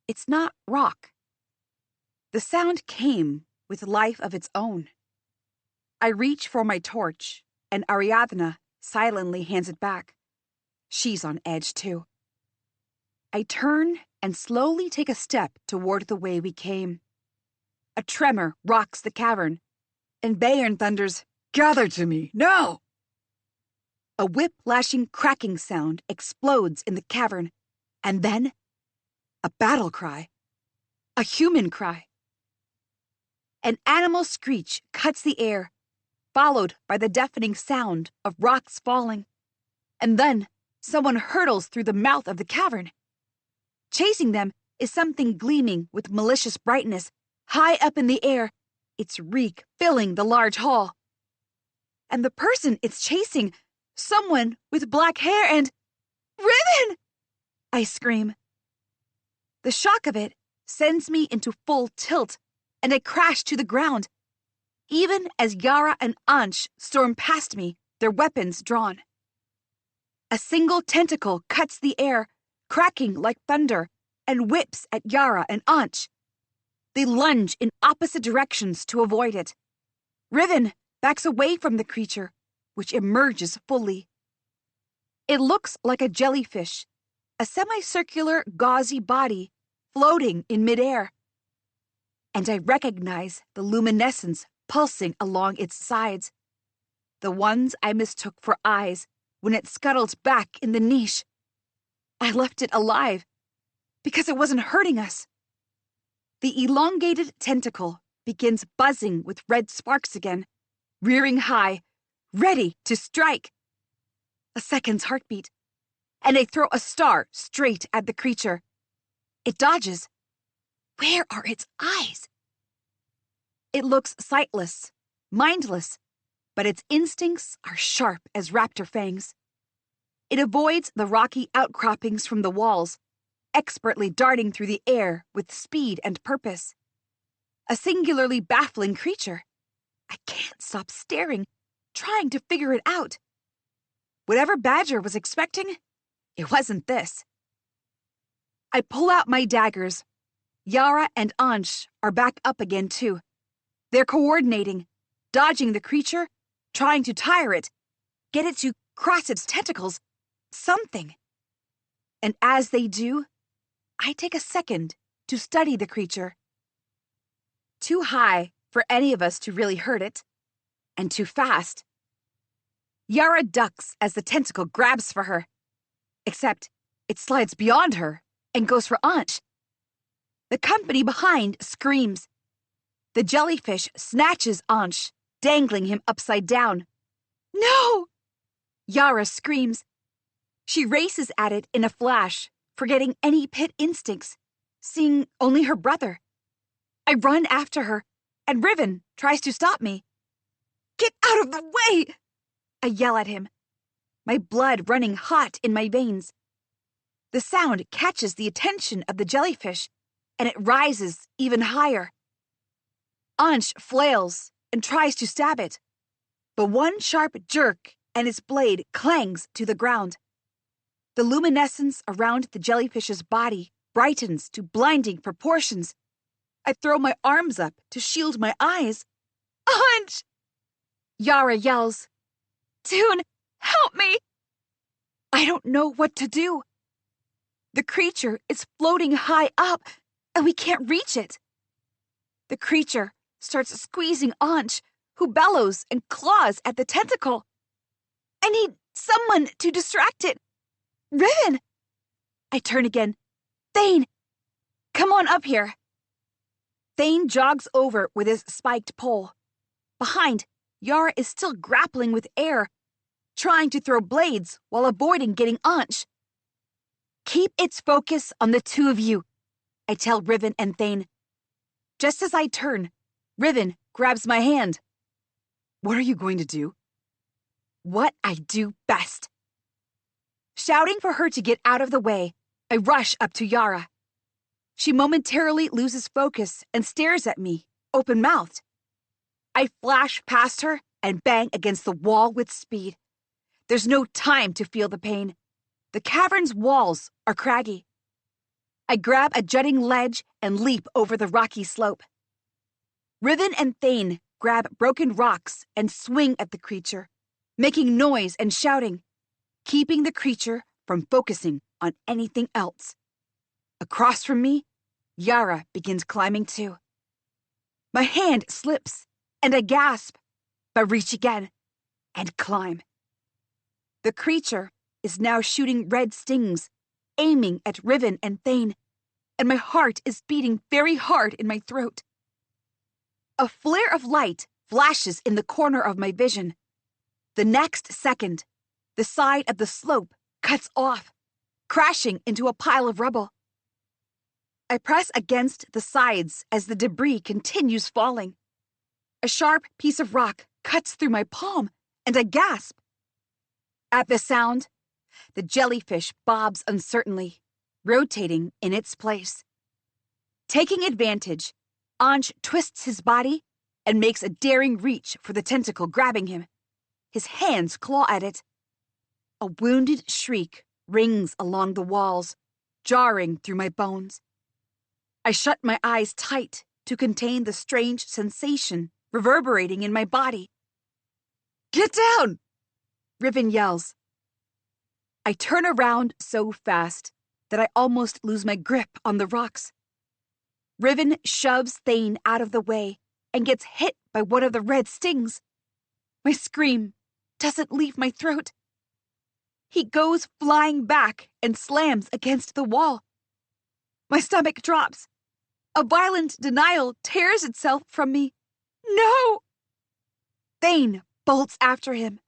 it's not rock. The sound came with life of its own. I reach for my torch, and Ariadna silently hands it back. She's on edge, too. I turn and slowly take a step toward the way we came. A tremor rocks the cavern, and Bayern thunders, "Gather to me, now!" A whip-lashing cracking sound explodes in the cavern, and then a battle cry. A human cry. An animal screech cuts the air, followed by the deafening sound of rocks falling. And then someone hurtles through the mouth of the cavern. Chasing them is something gleaming with malicious brightness, high up in the air, its reek filling the large hall. And the person it's chasing, someone with black hair and... Riven! I scream. The shock of it sends me into full tilt, and I crash to the ground, even as Yara and Ansh storm past me, their weapons drawn. A single tentacle cuts the air, cracking like thunder, and whips at Yara and Ansh. They lunge in opposite directions to avoid it. Riven backs away from the creature, which emerges fully. It looks like a jellyfish, a semicircular, gauzy body floating in midair. And I recognize the luminescence pulsing along its sides, the ones I mistook for eyes when it scuttled back in the niche. I left it alive because it wasn't hurting us. The elongated tentacle begins buzzing with red sparks again, rearing high, ready to strike. A second's heartbeat, and I throw a star straight at the creature. It dodges. Where are its eyes? It looks sightless, mindless, but its instincts are sharp as raptor fangs. It avoids the rocky outcroppings from the walls, expertly darting through the air with speed and purpose. A singularly baffling creature. I can't stop staring, trying to figure it out. Whatever Badger was expecting, it wasn't this. I pull out my daggers. Yara and Ansh are back up again, too. They're coordinating, dodging the creature, trying to tire it, get it to cross its tentacles, something. And as they do, I take a second to study the creature. Too high for any of us to really hurt it, and too fast. Yara ducks as the tentacle grabs for her, except it slides beyond her and goes for Ansh. The company behind screams. The jellyfish snatches Ansh, dangling him upside down. No! Yara screams. She races at it in a flash, forgetting any pit instincts, seeing only her brother. I run after her, and Riven tries to stop me. Get out of the way! I yell at him, my blood running hot in my veins. The sound catches the attention of the jellyfish, and it rises even higher. Ansh flails and tries to stab it, but one sharp jerk and its blade clangs to the ground. The luminescence around the jellyfish's body brightens to blinding proportions. I throw my arms up to shield my eyes. Anj! Yara yells. Toon, help me! I don't know what to do. The creature is floating high up, and we can't reach it. The creature starts squeezing Anj, who bellows and claws at the tentacle. I need someone to distract it. Riven! I turn again. Thane! Come on up here. Thane jogs over with his spiked pole. Behind, Yara is still grappling with air, trying to throw blades while avoiding getting Anj. Keep its focus on the two of you, I tell Riven and Thane. Just as I turn, Riven grabs my hand. What are you going to do? What I do best. Shouting for her to get out of the way, I rush up to Yara. She momentarily loses focus and stares at me, open-mouthed. I flash past her and bang against the wall with speed. There's no time to feel the pain. The cavern's walls are craggy. I grab a jutting ledge and leap over the rocky slope. Riven and Thane grab broken rocks and swing at the creature, making noise and shouting, keeping the creature from focusing on anything else. Across from me, Yara begins climbing too. My hand slips, and I gasp, but reach again and climb. The creature is now shooting red stings, aiming at Riven and Thane, and my heart is beating very hard in my throat. A flare of light flashes in the corner of my vision. The next second, the side of the slope cuts off, crashing into a pile of rubble. I press against the sides as the debris continues falling. A sharp piece of rock cuts through my palm, and I gasp. At the sound, the jellyfish bobs uncertainly, rotating in its place. Taking advantage, Anj twists his body and makes a daring reach for the tentacle grabbing him. His hands claw at it. A wounded shriek rings along the walls, jarring through my bones. I shut my eyes tight to contain the strange sensation reverberating in my body. Get down! Riven yells. I turn around so fast that I almost lose my grip on the rocks. Riven shoves Thane out of the way and gets hit by one of the red stings. My scream doesn't leave my throat. He goes flying back and slams against the wall. My stomach drops. A violent denial tears itself from me. No! Thane bolts after him.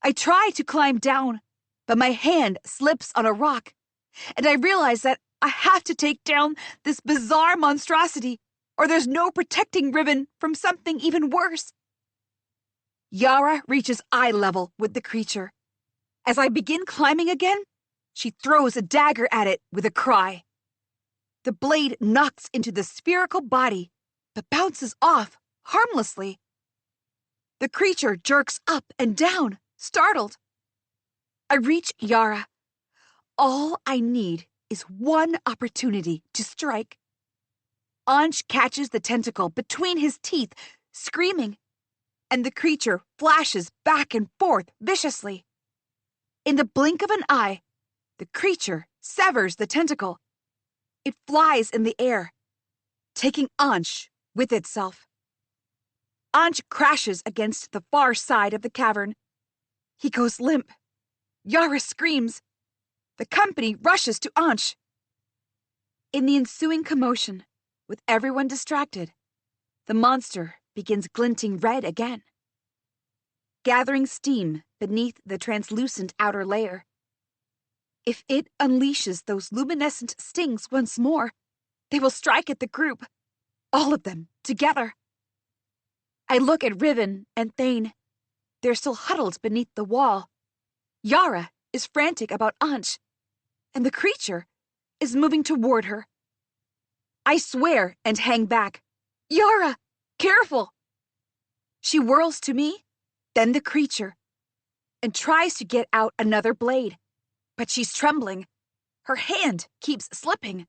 I try to climb down, but my hand slips on a rock, and I realize that I have to take down this bizarre monstrosity, or there's no protecting Riven from something even worse. Yara reaches eye level with the creature. As I begin climbing again, she throws a dagger at it with a cry. The blade knocks into the spherical body, but bounces off harmlessly. The creature jerks up and down, startled. I reach Yara. All I need is one opportunity to strike. Anj catches the tentacle between his teeth, screaming, and the creature flashes back and forth viciously. In the blink of an eye, the creature severs the tentacle. It flies in the air, taking Anj with itself. Anj crashes against the far side of the cavern. He goes limp. Yara screams. The company rushes to Anj. In the ensuing commotion, with everyone distracted, the monster begins glinting red again, gathering steam beneath the translucent outer layer. If it unleashes those luminescent stings once more, they will strike at the group, all of them together. I look at Riven and Thane. They're still huddled beneath the wall. Yara is frantic about Anj, and the creature is moving toward her. I swear and hang back. Yara, careful! She whirls to me, then the creature, and tries to get out another blade, but she's trembling. Her hand keeps slipping.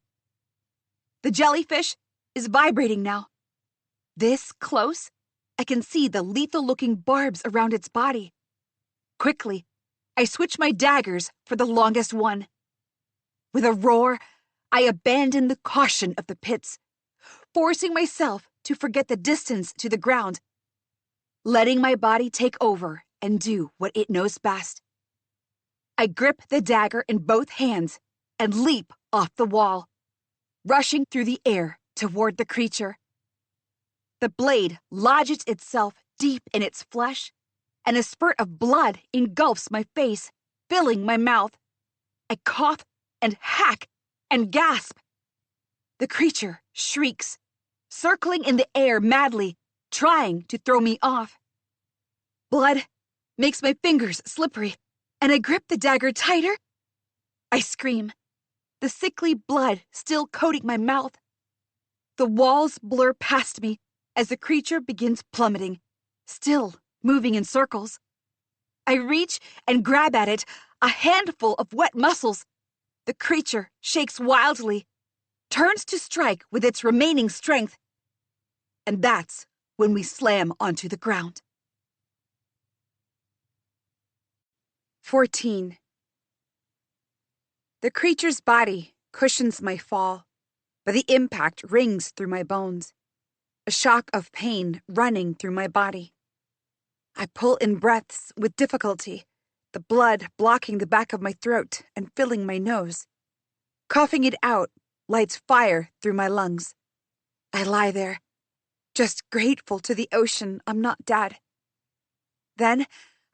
The jellyfish is vibrating now. This close, I can see the lethal-looking barbs around its body. Quickly, I switch my daggers for the longest one. With a roar, I abandon the caution of the pits, forcing myself to forget the distance to the ground, letting my body take over and do what it knows best. I grip the dagger in both hands and leap off the wall, rushing through the air toward the creature. The blade lodges itself deep in its flesh, and a spurt of blood engulfs my face, filling my mouth. I cough and hack and gasp. The creature shrieks, circling in the air madly, trying to throw me off. Blood makes my fingers slippery, and I grip the dagger tighter. I scream, the sickly blood still coating my mouth. The walls blur past me as the creature begins plummeting, still moving in circles. I reach and grab at it, a handful of wet muscles. The creature shakes wildly, turns to strike with its remaining strength. And that's when we slam onto the ground. 14. The creature's body cushions my fall, but the impact rings through my bones, a shock of pain running through my body. I pull in breaths with difficulty, the blood blocking the back of my throat and filling my nose. Coughing it out lights fire through my lungs. I lie there, just grateful to the ocean I'm not dead. Then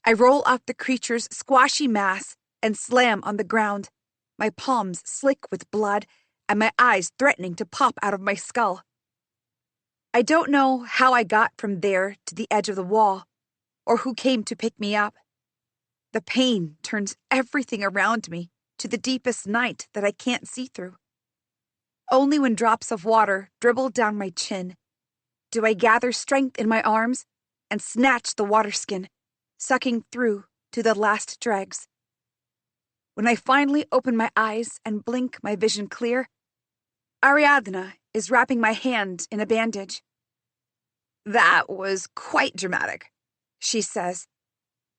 I roll off the creature's squashy mass and slam on the ground, my palms slick with blood and my eyes threatening to pop out of my skull. I don't know how I got from there to the edge of the wall, or who came to pick me up. The pain turns everything around me to the deepest night that I can't see through. Only when drops of water dribble down my chin do I gather strength in my arms and snatch the water skin, sucking through to the last dregs. When I finally open my eyes and blink my vision clear, Ariadna is wrapping my hand in a bandage. "That was quite dramatic," she says.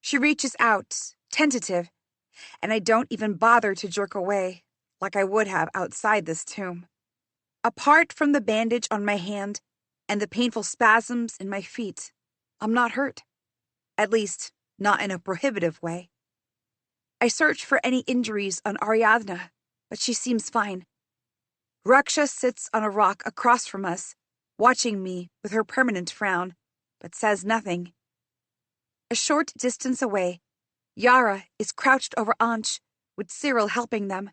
She reaches out, tentative, and I don't even bother to jerk away like I would have outside this tomb. Apart from the bandage on my hand and the painful spasms in my feet, I'm not hurt. At least, not in a prohibitive way. I search for any injuries on Ariadna, but she seems fine. Raksha sits on a rock across from us, watching me with her permanent frown, but says nothing. A short distance away, Yara is crouched over Ansh, with Cyril helping them.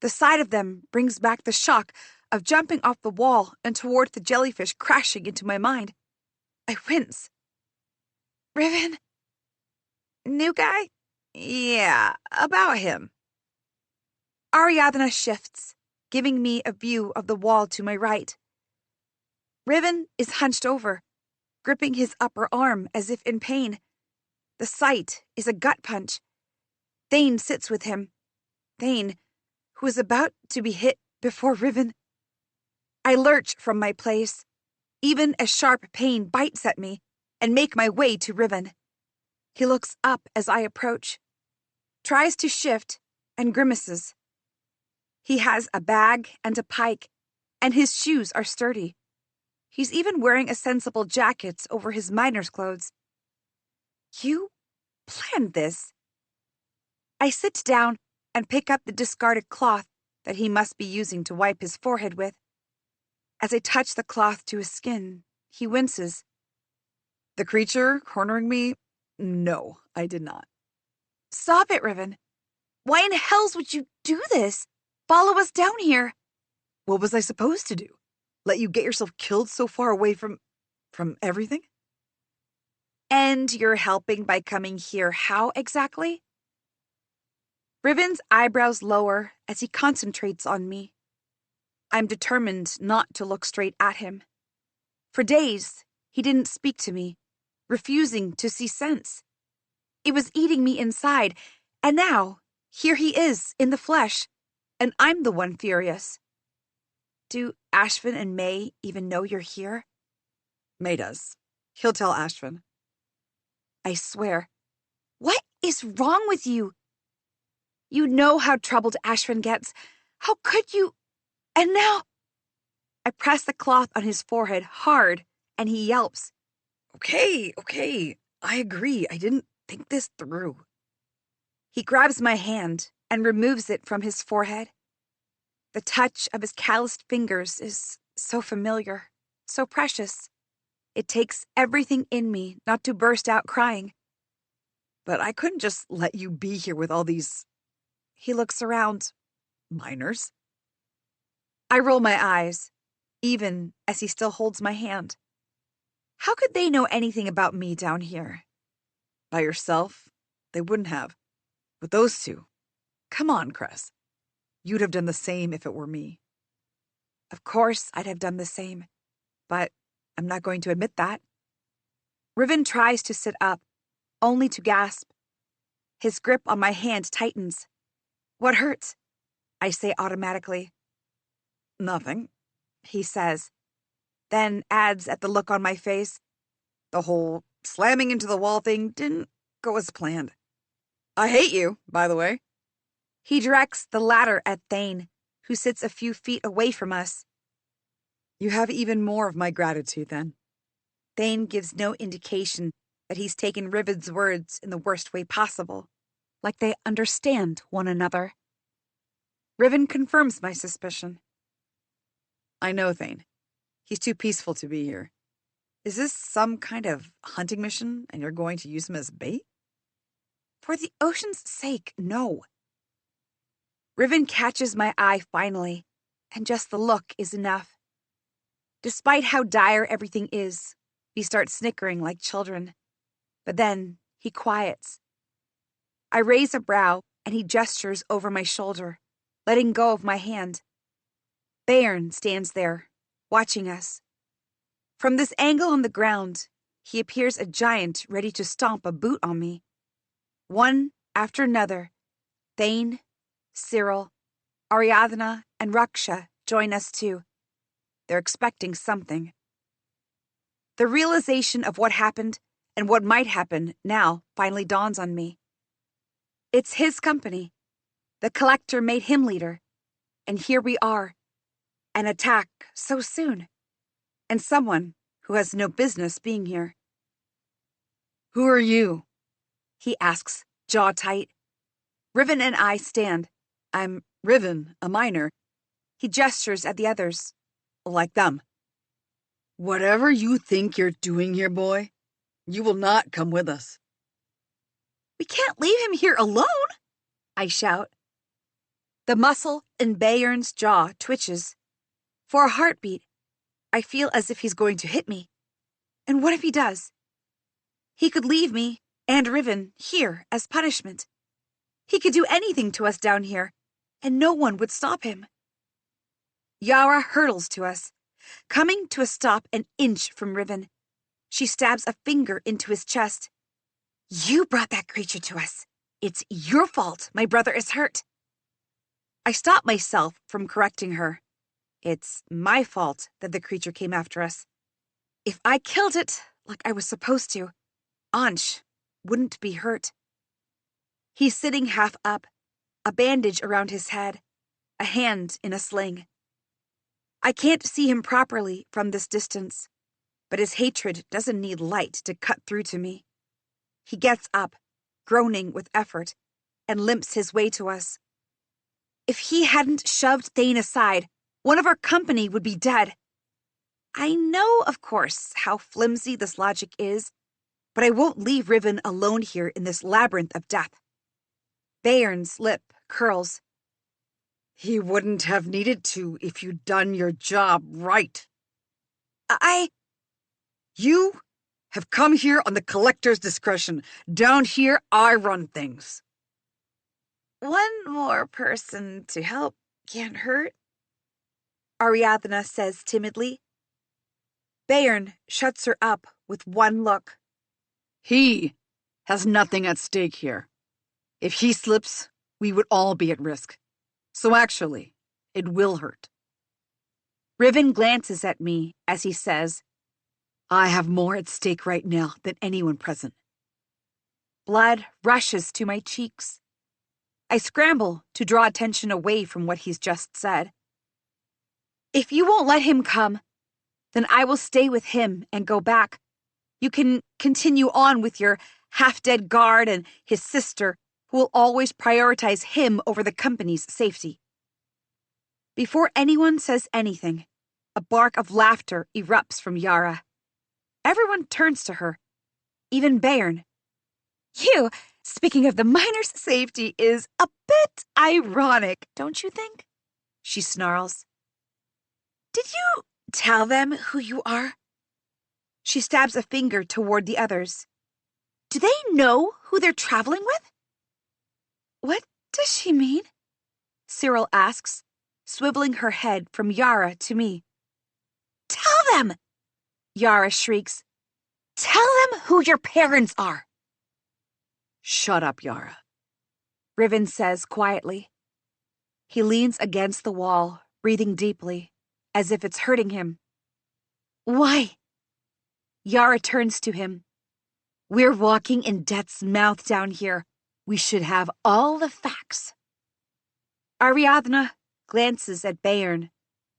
The sight of them brings back the shock of jumping off the wall and toward the jellyfish crashing into my mind. I wince. "Riven? New guy? Yeah, about him." Ariadna shifts, giving me a view of the wall to my right. Riven is hunched over, gripping his upper arm as if in pain. The sight is a gut punch. Thane sits with him. Thane, who is about to be hit before Riven. I lurch from my place, even as sharp pain bites at me, and make my way to Riven. He looks up as I approach, tries to shift, and grimaces. He has a bag and a pike, and his shoes are sturdy. He's even wearing a sensible jacket over his miner's clothes. "You planned this." I sit down and pick up the discarded cloth that he must be using to wipe his forehead with. As I touch the cloth to his skin, he winces. "The creature cornering me? No, I did not." "Stop it, Riven. Why in hells would you do this? Follow us down here." What was I supposed to do? Let you get yourself killed so far away from everything? "And you're helping by coming here how exactly?" Riven's eyebrows lower as he concentrates on me. I'm determined not to look straight at him. For days, he didn't speak to me, refusing to see sense. It was eating me inside, and now, here he is in the flesh, and I'm the one furious. "Do Ashvin and May even know you're here? May does. He'll tell Ashvin. I swear. What is wrong with you? You know how troubled Ashvin gets. How could you? And now... I press the cloth on his forehead hard, and he yelps. Okay. I agree. I didn't think this through. He grabs my hand and removes it from his forehead. The touch of his calloused fingers is so familiar, so precious. It takes everything in me not to burst out crying. But I couldn't just let you be here with all these... He looks around. Minors? I roll my eyes, even as he still holds my hand. How could they know anything about me down here? By yourself? They wouldn't have. With those two? Come on, Cress. You'd have done the same if it were me. Of course I'd have done the same, but I'm not going to admit that. Riven tries to sit up, only to gasp. His grip on my hand tightens. What hurts? I say automatically. Nothing, he says, then adds at the look on my face. The whole slamming into the wall thing didn't go as planned. I hate you, by the way. He directs the latter at Thane, who sits a few feet away from us. You have even more of my gratitude, then. Thane gives no indication that he's taken Riven's words in the worst way possible, like they understand one another. Riven confirms my suspicion. I know, Thane. He's too peaceful to be here. Is this some kind of hunting mission, and you're going to use him as bait? For the ocean's sake, no. Riven catches my eye finally, and just the look is enough. Despite how dire everything is, we start snickering like children. But then he quiets. I raise a brow, and he gestures over my shoulder, letting go of my hand. Bayern stands there, watching us. From this angle on the ground, he appears a giant ready to stomp a boot on me. One after another, Thane, Cyril, Ariadna, and Raksha join us too. They're expecting something. The realization of what happened and what might happen now finally dawns on me. It's his company. The collector made him leader. And here we are. An attack so soon. And someone who has no business being here. Who are you? He asks, jaw tight. Riven and I stand. I'm Riven, a minor. He gestures at the others. Like them. Whatever you think you're doing here, boy, you will not come with us. We can't leave him here alone, I shout. The muscle in Bayern's jaw twitches. For a heartbeat, I feel as if he's going to hit me. And what if he does? He could leave me and Riven here as punishment. He could do anything to us down here, and no one would stop him. Yara hurtles to us, coming to a stop an inch from Riven. She stabs a finger into his chest. You brought that creature to us. It's your fault my brother is hurt. I stop myself from correcting her. It's my fault that the creature came after us. If I killed it like I was supposed to, Ansh wouldn't be hurt. He's sitting half up, a bandage around his head, a hand in a sling. I can't see him properly from this distance, but his hatred doesn't need light to cut through to me. He gets up, groaning with effort, and limps his way to us. If he hadn't shoved Thane aside, one of our company would be dead. I know, of course, how flimsy this logic is, but I won't leave Riven alone here in this labyrinth of death. Bayern's lip curls. He wouldn't have needed to if you'd done your job right. You have come here on the collector's discretion. Down here, I run things. One more person to help can't hurt, Ariadna says timidly. Bayern shuts her up with one look. He has nothing at stake here. If he slips, we would all be at risk. So actually, it will hurt. Riven glances at me as he says, I have more at stake right now than anyone present. Blood rushes to my cheeks. I scramble to draw attention away from what he's just said. If you won't let him come, then I will stay with him and go back. You can continue on with your half-dead guard and his sister, who will always prioritize him over the company's safety. Before anyone says anything, a bark of laughter erupts from Yara. Everyone turns to her, even Bayern. You, speaking of the miners' safety, is a bit ironic, don't you think? She snarls. Did you tell them who you are? She stabs a finger toward the others. Do they know who they're traveling with? What does she mean? Cyril asks, swiveling her head from Yara to me. Tell them! Yara shrieks. Tell them who your parents are. Shut up, Yara, Riven says quietly. He leans against the wall, breathing deeply, as if it's hurting him. Why? Yara turns to him. We're walking in death's mouth down here. We should have all the facts. Ariadna glances at Bayern,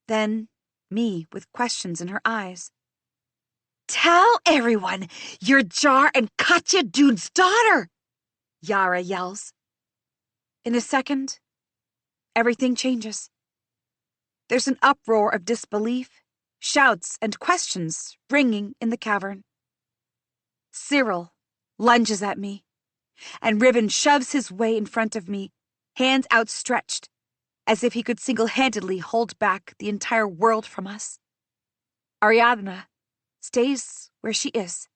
then me with questions in her eyes. Tell everyone you're Jar and Katya Dude's daughter, Yara yells. In a second, everything changes. There's an uproar of disbelief, shouts and questions ringing in the cavern. Cyril lunges at me, and Riven shoves his way in front of me, hands outstretched, as if he could single-handedly hold back the entire world from us. Ariadna stays where she is.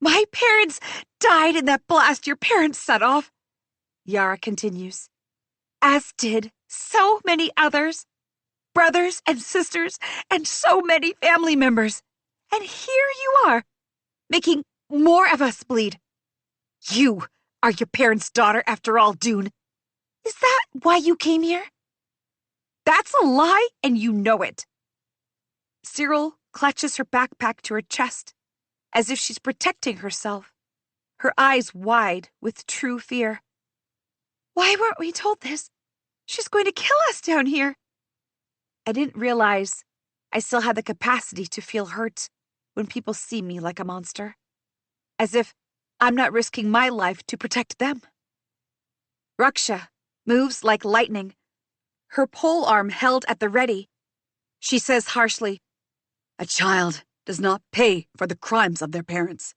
My parents died in that blast your parents set off, Yara continues, as did so many others, brothers and sisters, and so many family members. And here you are, making more of us bleed. You are your parents' daughter after all, Dune. Is that why you came here? That's a lie, and you know it. Cyril clutches her backpack to her chest, as if she's protecting herself, her eyes wide with true fear. Why weren't we told this? She's going to kill us down here. I didn't realize I still had the capacity to feel hurt when people see me like a monster, as if I'm not risking my life to protect them. Raksha moves like lightning, her polearm held at the ready. She says harshly, a child does not pay for the crimes of their parents.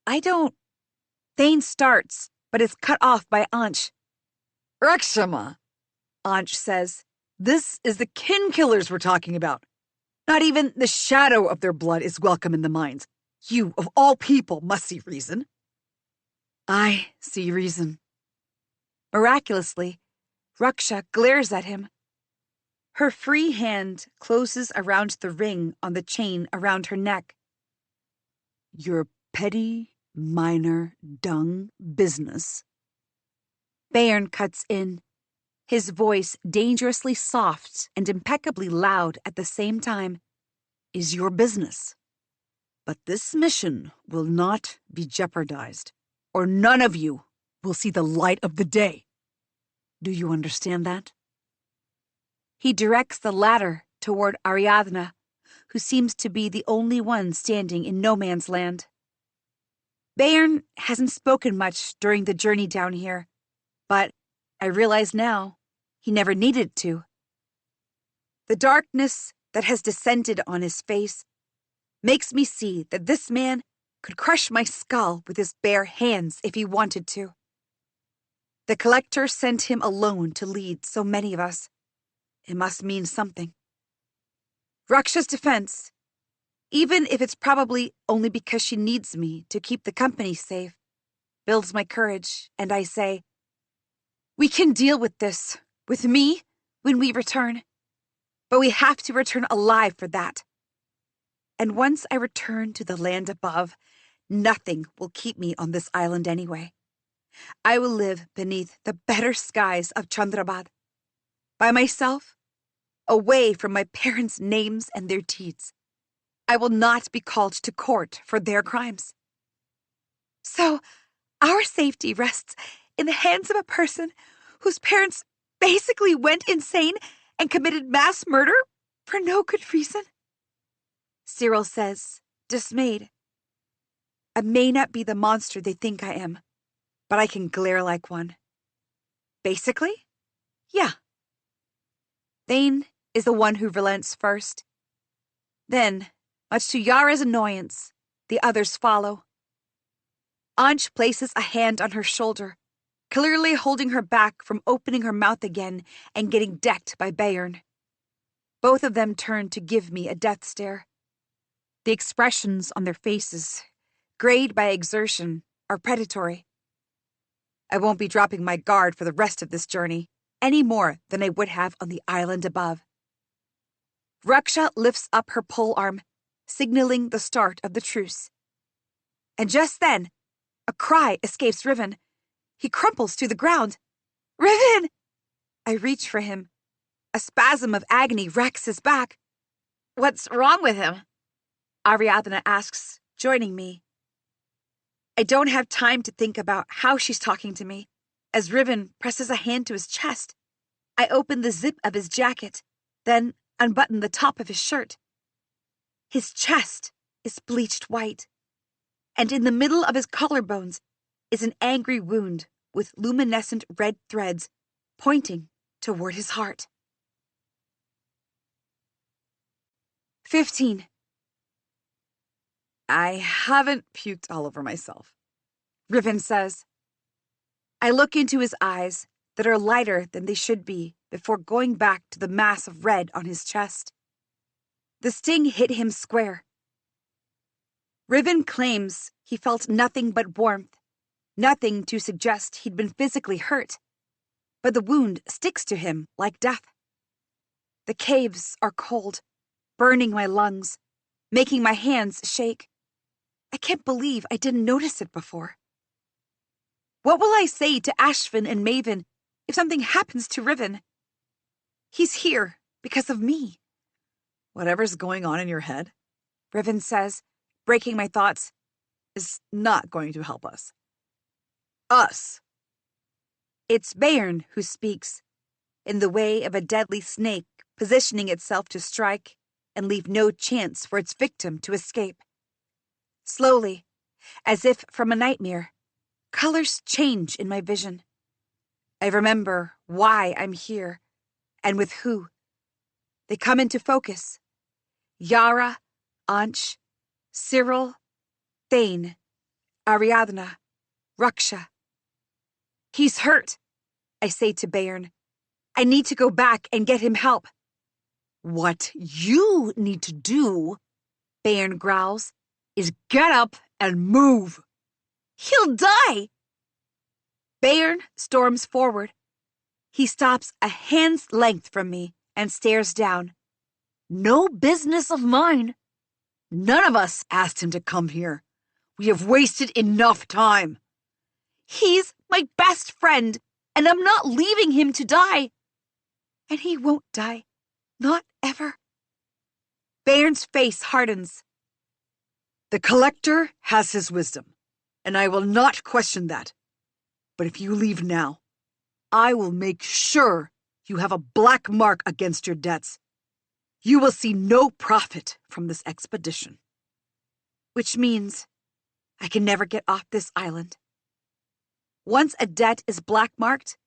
I don't. Thane starts, but is cut off by Ansh. Rakshama, Ansh says. This is the kin killers we're talking about. Not even the shadow of their blood is welcome in the mines. You, of all people, must see reason. I see reason. Miraculously, Raksha glares at him. Her free hand closes around the ring on the chain around her neck. Your petty, minor, dung business. Bayern cuts in, his voice dangerously soft and impeccably loud at the same time. Is your business. But this mission will not be jeopardized, or none of you will see the light of the day. Do you understand that? He directs the latter toward Ariadna, who seems to be the only one standing in no man's land. Bayern hasn't spoken much during the journey down here, but I realize now he never needed to. The darkness that has descended on his face makes me see that this man could crush my skull with his bare hands if he wanted to. The Collector sent him alone to lead so many of us. It must mean something. Raksha's defense, even if it's probably only because she needs me to keep the company safe, builds my courage, and I say, we can deal with this, with me, when we return. But we have to return alive for that. And once I return to the land above, nothing will keep me on this island anyway. I will live beneath the better skies of Chandrabad. By myself, away from my parents' names and their deeds. I will not be called to court for their crimes. So, our safety rests in the hands of a person whose parents basically went insane and committed mass murder for no good reason? Cyril says, dismayed. I may not be the monster they think I am, but I can glare like one. Basically, yeah. Thane is the one who relents first. Then, much to Yara's annoyance, the others follow. Anj places a hand on her shoulder, clearly holding her back from opening her mouth again and getting decked by Bayern. Both of them turn to give me a death stare. The expressions on their faces, grayed by exertion, are predatory. I won't be dropping my guard for the rest of this journey, any more than I would have on the island above. Raksha lifts up her polearm, signaling the start of the truce. And just then, a cry escapes Riven. He crumples to the ground. Riven! I reach for him. A spasm of agony wrecks his back. What's wrong with him? Ariadna asks, joining me. I don't have time to think about how she's talking to me, as Riven presses a hand to his chest. I open the zip of his jacket, then unbutton the top of his shirt. His chest is bleached white, and in the middle of his collarbones is an angry wound with luminescent red threads pointing toward his heart. 15. I haven't puked all over myself, Riven says. I look into his eyes that are lighter than they should be before going back to the mass of red on his chest. The sting hit him square. Riven claims he felt nothing but warmth, nothing to suggest he'd been physically hurt, but the wound sticks to him like death. The caves are cold, burning my lungs, making my hands shake. I can't believe I didn't notice it before. What will I say to Ashvin and Maven if something happens to Riven? He's here because of me. whatever's going on in your head, Riven says, breaking my thoughts, is not going to help us. Us. It's Bayern who speaks, in the way of a deadly snake positioning itself to strike and leave no chance for its victim to escape. Slowly, as if from a nightmare, colors change in my vision. I remember why I'm here, and with who. They come into focus. Yara, Anch, Cyril, Thane, Ariadna, Raksha. He's hurt, I say to Bayern. I need to go back and get him help. What you need to do, Bayern growls, is get up and move. He'll die! Bayern storms forward. He stops a hand's length from me and stares down. No business of mine. None of us asked him to come here. We have wasted enough time. He's my best friend, and I'm not leaving him to die. And he won't die. Not ever. Bayern's face hardens. The Collector has his wisdom, and I will not question that. But if you leave now, I will make sure you have a black mark against your debts. You will see no profit from this expedition. Which means I can never get off this island. Once a debt is black-marked,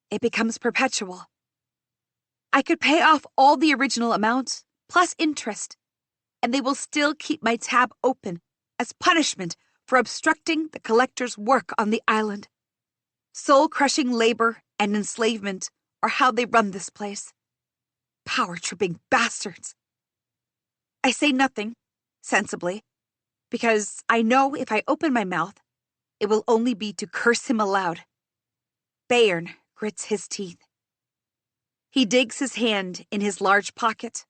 it becomes perpetual. I could pay off all the original amount, plus interest, and they will still keep my tab open as punishment for obstructing the Collector's work on the island. Soul-crushing labor and enslavement are how they run this place. Power-tripping bastards. I say nothing, sensibly, because I know if I open my mouth, it will only be to curse him aloud. Bayern grits his teeth. He digs his hand in his large pocket.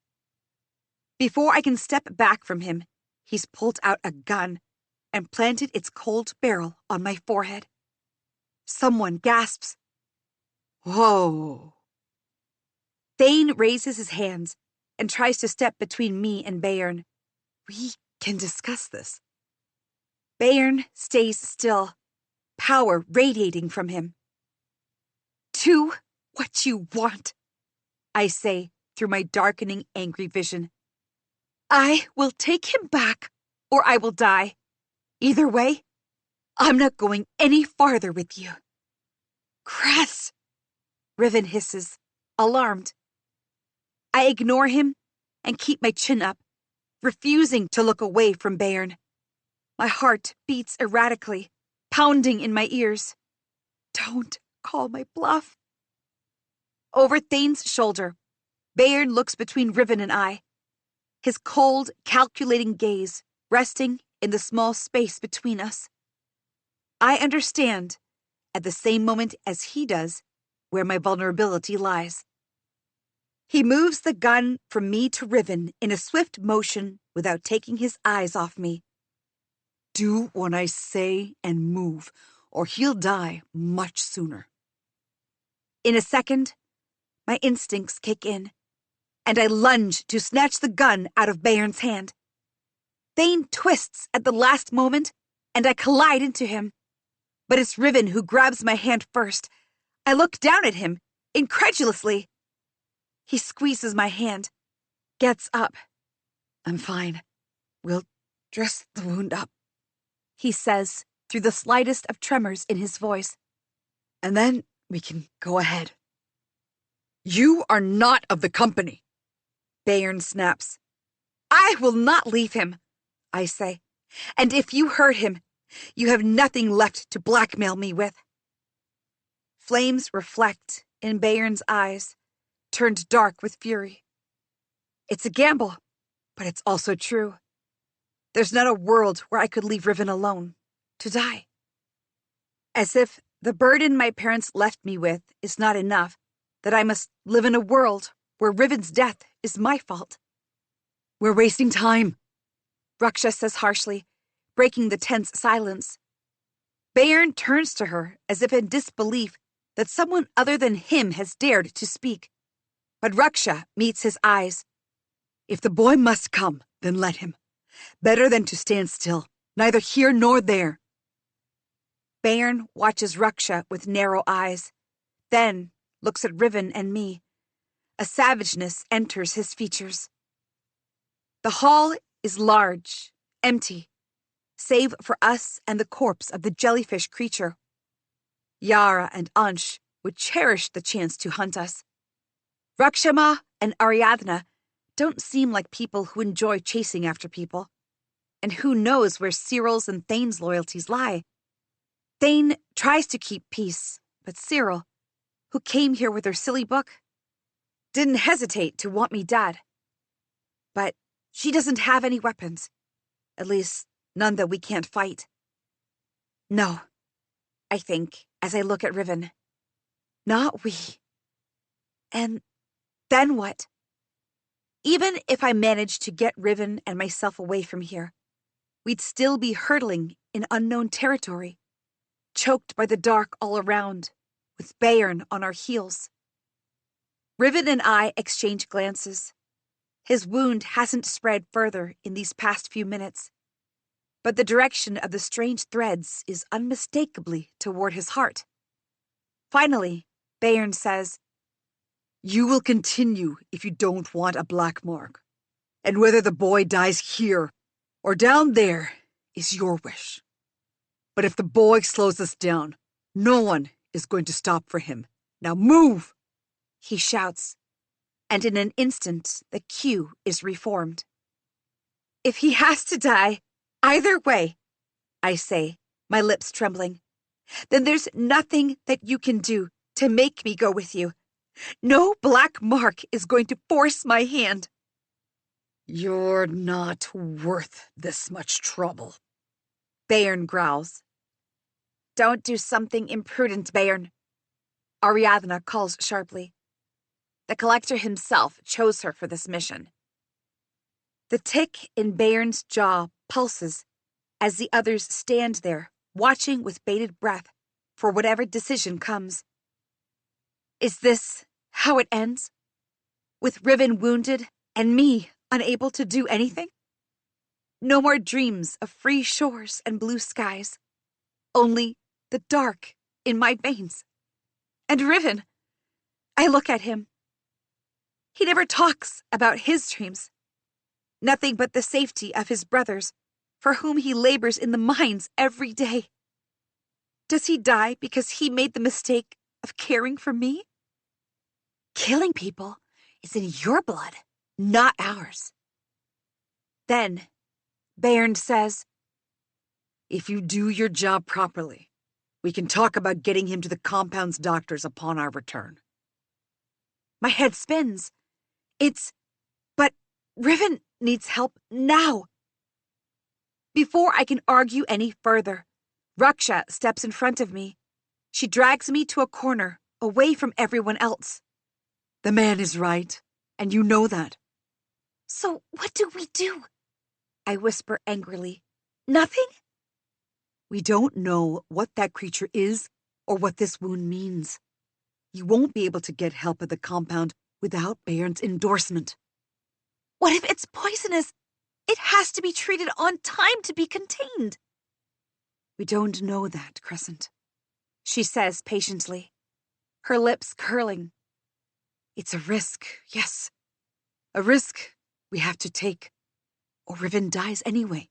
Before I can step back from him, he's pulled out a gun and planted its cold barrel on my forehead. Someone gasps. Whoa. Thane raises his hands and tries to step between me and Bayern. We can discuss this. Bayern stays still, power radiating from him. Do what you want, I say through my darkening, angry vision. I will take him back, or I will die. Either way, I'm not going any farther with you. Cress! Riven hisses, alarmed. I ignore him and keep my chin up, refusing to look away from Bayern. My heart beats erratically, pounding in my ears. Don't call my bluff. Over Thane's shoulder, Bayern looks between Riven and I, his cold, calculating gaze resting in the small space between us. I understand, at the same moment as he does, where my vulnerability lies. He moves the gun from me to Riven in a swift motion without taking his eyes off me. Do what I say and move, or he'll die much sooner. In a second, my instincts kick in, and I lunge to snatch the gun out of Bayern's hand. Thane twists at the last moment, and I collide into him. But it's Riven who grabs my hand first. I look down at him, incredulously. He squeezes my hand, gets up. I'm fine. We'll dress the wound up, he says, through the slightest of tremors in his voice. and then we can go ahead. You are not of the company, Bayern snaps. I will not leave him, I say. And if you hurt him, you have nothing left to blackmail me with. Flames reflect in Bayern's eyes, turned dark with fury. It's a gamble, but it's also true. There's not a world where I could leave Riven alone, to die. As if the burden my parents left me with is not enough, that I must live in a world where Riven's death is my fault. We're wasting time, Raksha says harshly, breaking the tense silence. Bayern turns to her as if in disbelief that someone other than him has dared to speak. But Raksha meets his eyes. If the boy must come, then let him. Better than to stand still, neither here nor there. Bayern watches Raksha with narrow eyes, then looks at Riven and me. A savageness enters his features. The hall is large, empty, save for us and the corpse of the jellyfish creature. Yara and Ansh would cherish the chance to hunt us. Rakshama and Ariadna don't seem like people who enjoy chasing after people. And who knows where Cyril's and Thane's loyalties lie? Thane tries to keep peace, but Cyril, who came here with her silly book, didn't hesitate to want me dead. But she doesn't have any weapons. At least, none that we can't fight. No, I think, as I look at Riven. Not we. And then what? Even if I managed to get Riven and myself away from here, we'd still be hurtling in unknown territory, choked by the dark all around, with Bayern on our heels. Riven and I exchange glances. His wound hasn't spread further in these past few minutes, but the direction of the strange threads is unmistakably toward his heart. Finally, Bayern says, You will continue if you don't want a black mark. And whether the boy dies here or down there is your wish. But if the boy slows us down, no one is going to stop for him. Now move! He shouts, and in an instant the queue is reformed. If he has to die, either way, I say, my lips trembling, then there's nothing that you can do to make me go with you. No black mark is going to force my hand. You're not worth this much trouble, Bayern growls. Don't do something imprudent, Bayern, Ariadna calls sharply. The collector himself chose her for this mission. The tick in Bayern's jaw pulses as the others stand there, watching with bated breath for whatever decision comes. Is this how it ends? with Riven wounded and me unable to do anything? No more dreams of free shores and blue skies, only the dark in my veins. And Riven, I look at him. He never talks about his dreams. Nothing but the safety of his brothers, for whom he labors in the mines every day. Does he die because he made the mistake of caring for me? Killing people is in your blood, not ours. Then, Bayern says, If you do your job properly, we can talk about getting him to the compound's doctors upon our return. My head spins. But Riven needs help now. Before I can argue any further, Raksha steps in front of me. She drags me to a corner, away from everyone else. The man is right, and you know that. So what do we do? I whisper angrily. Nothing? We don't know what that creature is or what this wound means. You won't be able to get help at the compound without Bayern's endorsement. What if it's poisonous? It has to be treated on time to be contained. We don't know that, Crescent, she says patiently, her lips curling. It's a risk, yes. A risk we have to take, or Riven dies anyway.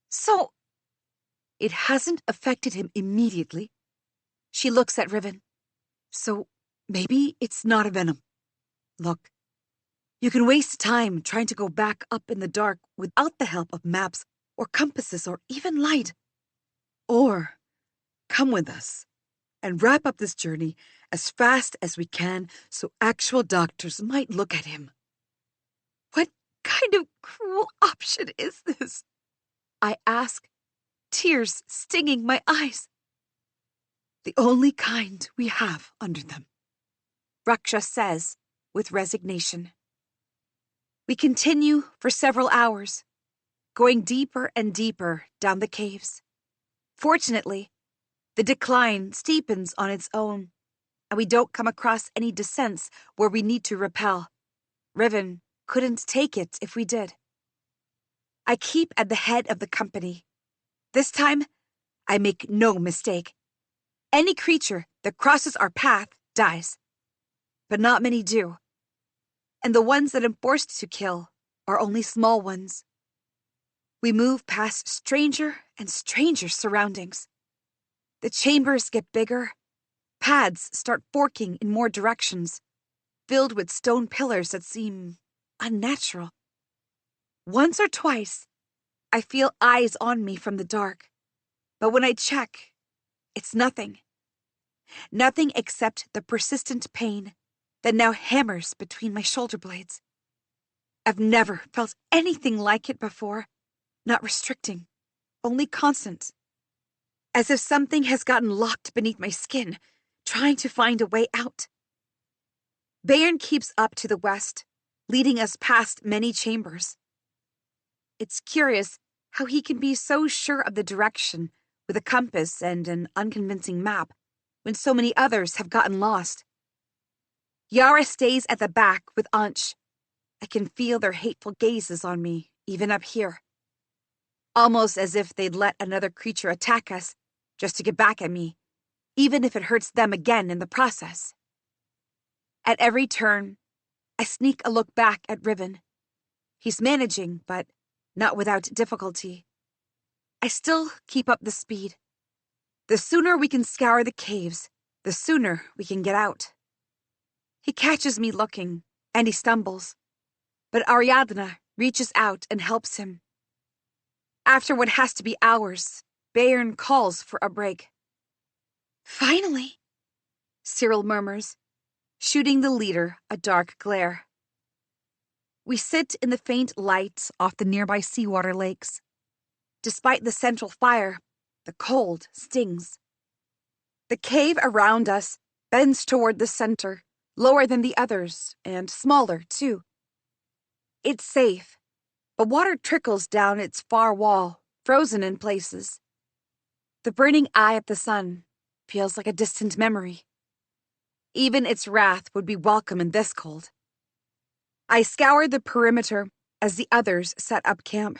So, it hasn't affected him immediately. She looks at Riven. So, maybe it's not a venom. Look, you can waste time trying to go back up in the dark without the help of maps or compasses or even light. Or, come with us and wrap up this journey as fast as we can so actual doctors might look at him. What kind of cruel option is this? I ask, tears stinging my eyes. The only kind we have under them, Raksha says with resignation. We continue for several hours, going deeper and deeper down the caves. Fortunately, the decline steepens on its own, and we don't come across any descents where we need to rappel. Riven couldn't take it if we did. I keep at the head of the company. This time, I make no mistake. Any creature that crosses our path dies. But not many do. And the ones that I'm forced to kill are only small ones. We move past stranger and stranger surroundings. The chambers get bigger. Paths start forking in more directions, filled with stone pillars that seem unnatural. Once or twice, I feel eyes on me from the dark. But when I check, it's nothing. Nothing except the persistent pain that now hammers between my shoulder blades. I've never felt anything like it before. Not restricting, only constant. As if something has gotten locked beneath my skin, trying to find a way out. Bayern keeps up to the west, leading us past many chambers. It's curious how he can be so sure of the direction with a compass and an unconvincing map when so many others have gotten lost. Yara stays at the back with Ansh. I can feel their hateful gazes on me, even up here. Almost as if they'd let another creature attack us, just to get back at me, even if it hurts them again in the process. At every turn, I sneak a look back at Riven. He's managing, but not without difficulty. I still keep up the speed. The sooner we can scour the caves, the sooner we can get out. He catches me looking, and he stumbles. But Ariadna reaches out and helps him. After what has to be hours, Bayern calls for a break. Finally, Cyril murmurs, shooting the leader a dark glare. We sit in the faint light off the nearby seawater lakes. Despite the central fire, the cold stings. The cave around us bends toward the center, lower than the others, and smaller, too. It's safe, but water trickles down its far wall, frozen in places. The burning eye of the sun feels like a distant memory. Even its wrath would be welcome in this cold. I scour the perimeter as the others set up camp.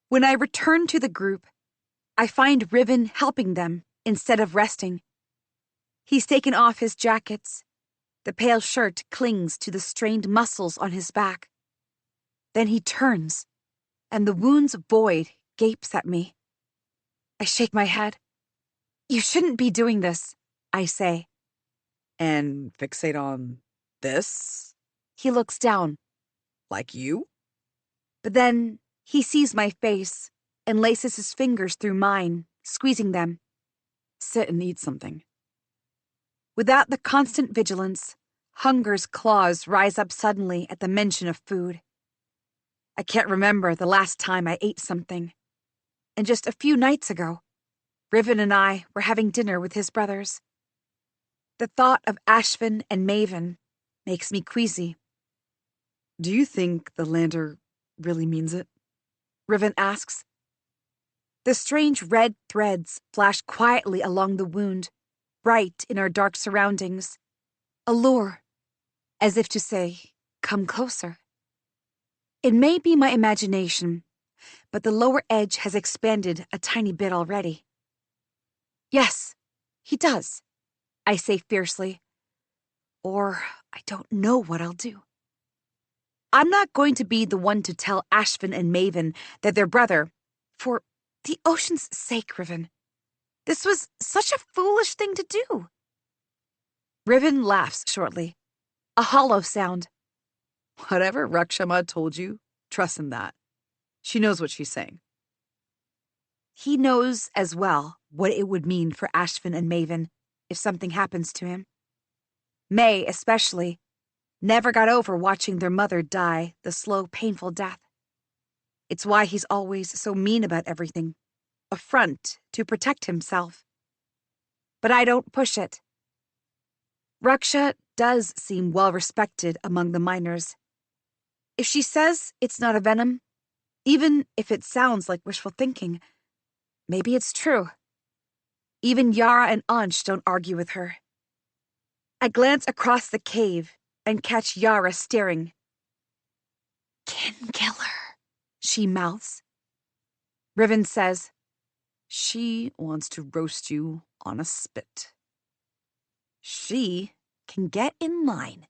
When I return to the group, I find Riven helping them instead of resting. He's taken off his jackets. The pale shirt clings to the strained muscles on his back. Then he turns, and the wound's void gapes at me. I shake my head. You shouldn't be doing this, I say. And fixate on this? He looks down. Like you? But then he sees my face and laces his fingers through mine, squeezing them. Sit and eat something. Without the constant vigilance, hunger's claws rise up suddenly at the mention of food. I can't remember the last time I ate something. And just a few nights ago, Riven and I were having dinner with his brothers. The thought of Ashvin and Maven makes me queasy. Do you think the lander really means it? Riven asks. The strange red threads flash quietly along the wound, bright in our dark surroundings. A lure, as if to say, come closer. It may be my imagination, but the lower edge has expanded a tiny bit already. Yes, he does, I say fiercely. Or I don't know what I'll do. I'm not going to be the one to tell Ashvin and Maven that their brother, for the ocean's sake, Riven. This was such a foolish thing to do. Riven laughs shortly, a hollow sound. Whatever Rakshama told you, trust in that. She knows what she's saying. He knows as well what it would mean for Ashvin and Maven if something happens to him. May, especially, never got over watching their mother die the slow, painful death. It's why he's always so mean about everything, a front to protect himself. But I don't push it. Raksha does seem well respected among the miners. If she says it's not a venom, even if it sounds like wishful thinking, maybe it's true. Even Yara and Ansh don't argue with her. I glance across the cave and catch Yara staring. Kin killer, she mouths. Riven says, she wants to roast you on a spit. She can get in line,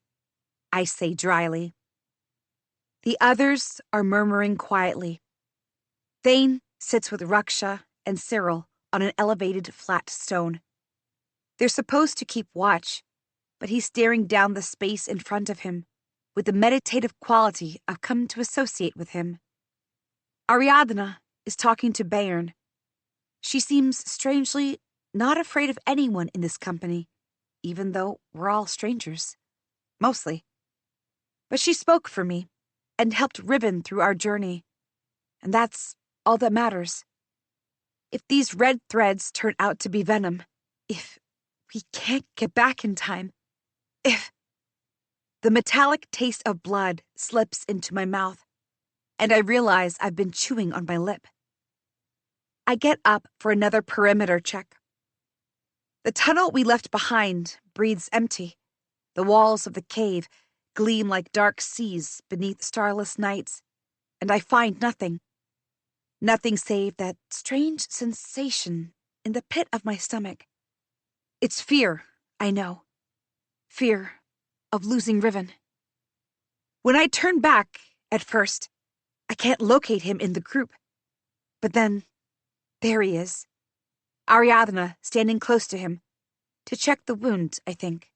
I say dryly. The others are murmuring quietly. Thane sits with Raksha and Cyril on an elevated flat stone. They're supposed to keep watch, but he's staring down the space in front of him with the meditative quality I've come to associate with him. Ariadna is talking to Bayern. She seems strangely not afraid of anyone in this company, even though we're all strangers. Mostly. But she spoke for me and helped Riven through our journey. And that's all that matters. If these red threads turn out to be venom, if we can't get back in time, if... The metallic taste of blood slips into my mouth, and I realize I've been chewing on my lip. I get up for another perimeter check. The tunnel we left behind breathes empty. The walls of the cave gleam like dark seas beneath starless nights, and I find nothing. Nothing save that strange sensation in the pit of my stomach. It's fear, I know. Fear of losing Riven. When I turn back, at first, I can't locate him in the group. But then, there he is. Ariadna standing close to him, to check the wound, I think.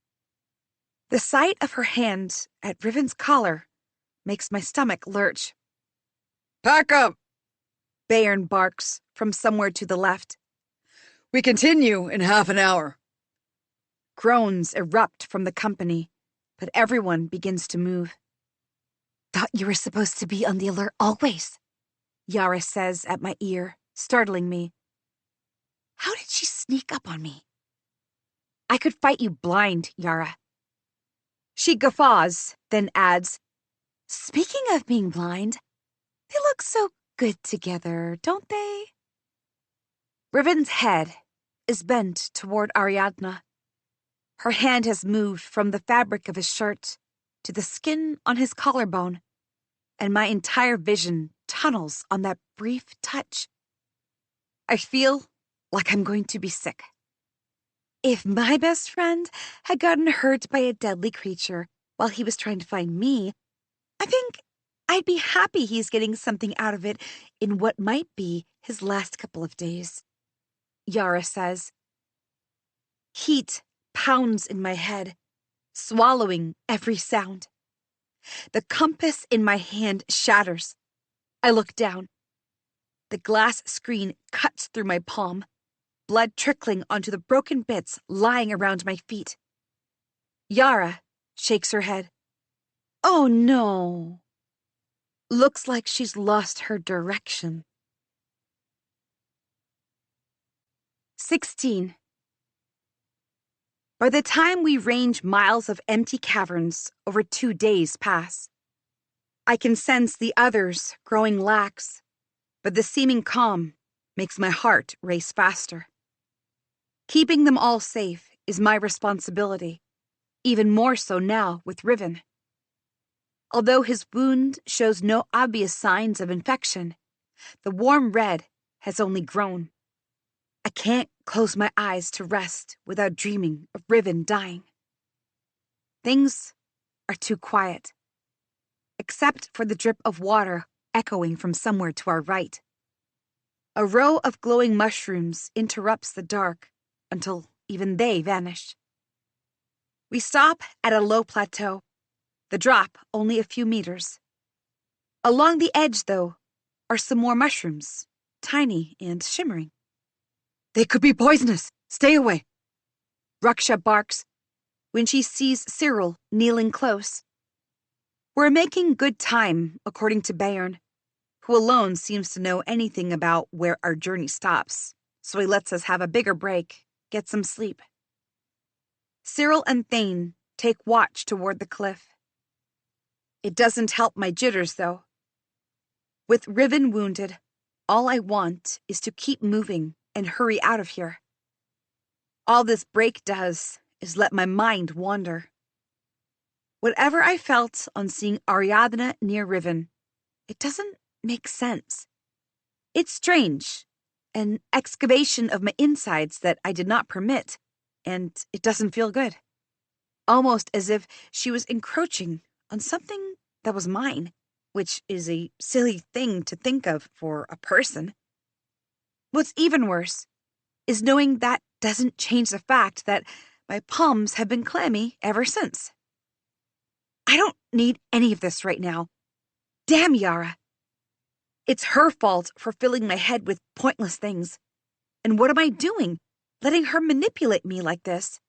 The sight of her hand at Riven's collar makes my stomach lurch. Pack up! Bayern barks from somewhere to the left. We continue in half an hour. Groans erupt from the company, but everyone begins to move. Thought you were supposed to be on the alert always, Yara says at my ear, startling me. How did she sneak up on me? I could fight you blind, Yara. She guffaws, then adds, Speaking of being blind, they look so good together, don't they? Riven's head is bent toward Ariadna. Her hand has moved from the fabric of his shirt to the skin on his collarbone, and my entire vision tunnels on that brief touch. I feel like I'm going to be sick. If my best friend had gotten hurt by a deadly creature while he was trying to find me, I think I'd be happy he's getting something out of it in what might be his last couple of days. Yara says. Heat pounds in my head, swallowing every sound. The compass in my hand shatters. I look down. The glass screen cuts through my palm, blood trickling onto the broken bits lying around my feet. Yara shakes her head. Oh no. Looks like she's lost her direction. 16. By the time we range miles of empty caverns, over 2 days pass. I can sense the others growing lax, but the seeming calm makes my heart race faster. Keeping them all safe is my responsibility, even more so now with Riven. Although his wound shows no obvious signs of infection, the warm red has only grown. I can't close my eyes to rest without dreaming of Riven dying. Things are too quiet, except for the drip of water echoing from somewhere to our right. A row of glowing mushrooms interrupts the dark until even they vanish. We stop at a low plateau, the drop only a few meters. Along the edge, though, are some more mushrooms, tiny and shimmering. They could be poisonous. Stay away. Raksha barks when she sees Cyril kneeling close. We're making good time, according to Bayern, who alone seems to know anything about where our journey stops, so he lets us have a bigger break, get some sleep. Cyril and Thane take watch toward the cliff. It doesn't help my jitters, though. With Riven wounded, all I want is to keep moving and hurry out of here. All this break does is let my mind wander. Whatever I felt on seeing Ariadna near Riven, it doesn't make sense. It's strange, an excavation of my insides that I did not permit, and it doesn't feel good. Almost as if she was encroaching on something that was mine, which is a silly thing to think of for a person. What's even worse is knowing that doesn't change the fact that my palms have been clammy ever since. I don't need any of this right now. Damn Yara. It's her fault for filling my head with pointless things. And what am I doing, letting her manipulate me like this?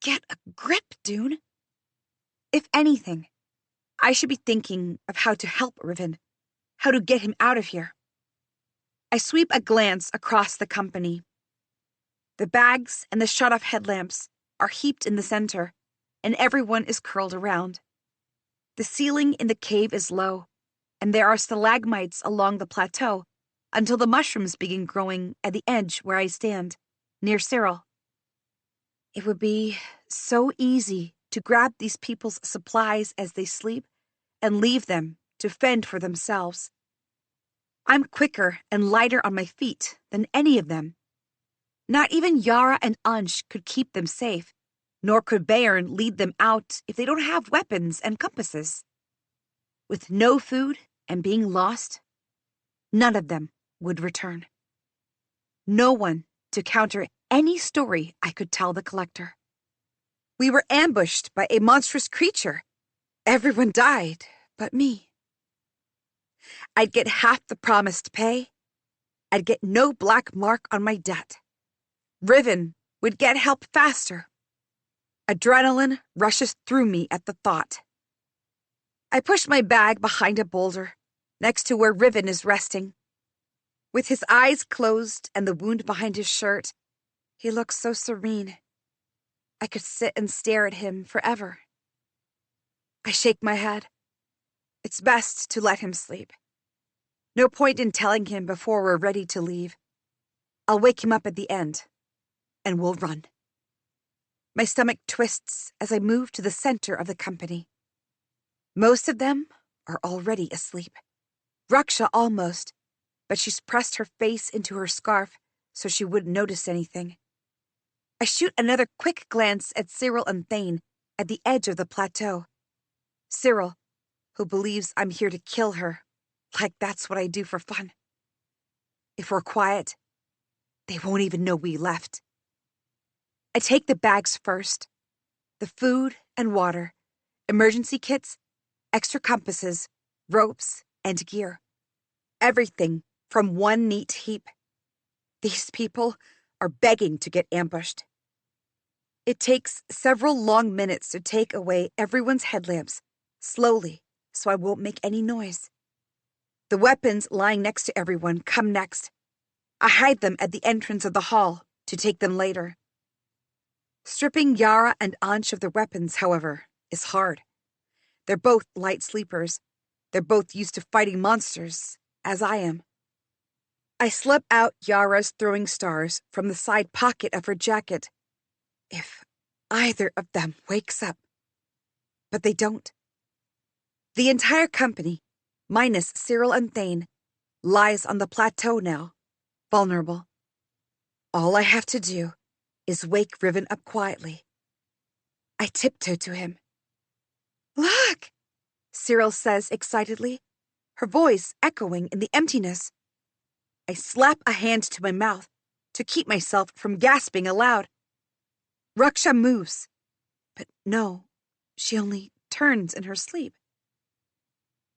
Get a grip, Dune. If anything, I should be thinking of how to help Riven, how to get him out of here. I sweep a glance across the company. The bags and the shut-off headlamps are heaped in the center, and everyone is curled around. The ceiling in the cave is low, and there are stalagmites along the plateau until the mushrooms begin growing at the edge where I stand, near Cyril. It would be so easy to grab these people's supplies as they sleep and leave them to fend for themselves. I'm quicker and lighter on my feet than any of them. Not even Yara and Ansh could keep them safe, nor could Bayern lead them out if they don't have weapons and compasses. With no food and being lost, none of them would return. No one to counter any story I could tell the collector. We were ambushed by a monstrous creature. Everyone died but me. I'd get half the promised pay. I'd get no black mark on my debt. Riven would get help faster. Adrenaline rushes through me at the thought. I push my bag behind a boulder, next to where Riven is resting. With his eyes closed and the wound behind his shirt, he looks so serene. I could sit and stare at him forever. I shake my head. It's best to let him sleep. No point in telling him before we're ready to leave. I'll wake him up at the end, and we'll run. My stomach twists as I move to the center of the company. Most of them are already asleep. Raksha almost, but she's pressed her face into her scarf so she wouldn't notice anything. I shoot another quick glance at Cyril and Thane at the edge of the plateau. Cyril, who believes I'm here to kill her, like that's what I do for fun. If we're quiet, they won't even know we left. I take the bags first. The food and water, emergency kits, extra compasses, ropes, and gear. Everything from one neat heap. These people are begging to get ambushed. It takes several long minutes to take away everyone's headlamps, slowly, so I won't make any noise. The weapons lying next to everyone come next. I hide them at the entrance of the hall to take them later. Stripping Yara and Ansh of their weapons, however, is hard. They're both light sleepers. They're both used to fighting monsters, as I am. I slip out Yara's throwing stars from the side pocket of her jacket. If either of them wakes up. But they don't. The entire company, minus Cyril and Thane, lies on the plateau now, vulnerable. All I have to do is wake Riven up quietly. I tiptoe to him. "Look!" Cyril says excitedly, her voice echoing in the emptiness. I slap a hand to my mouth to keep myself from gasping aloud. Raksha moves, but no, she only turns in her sleep.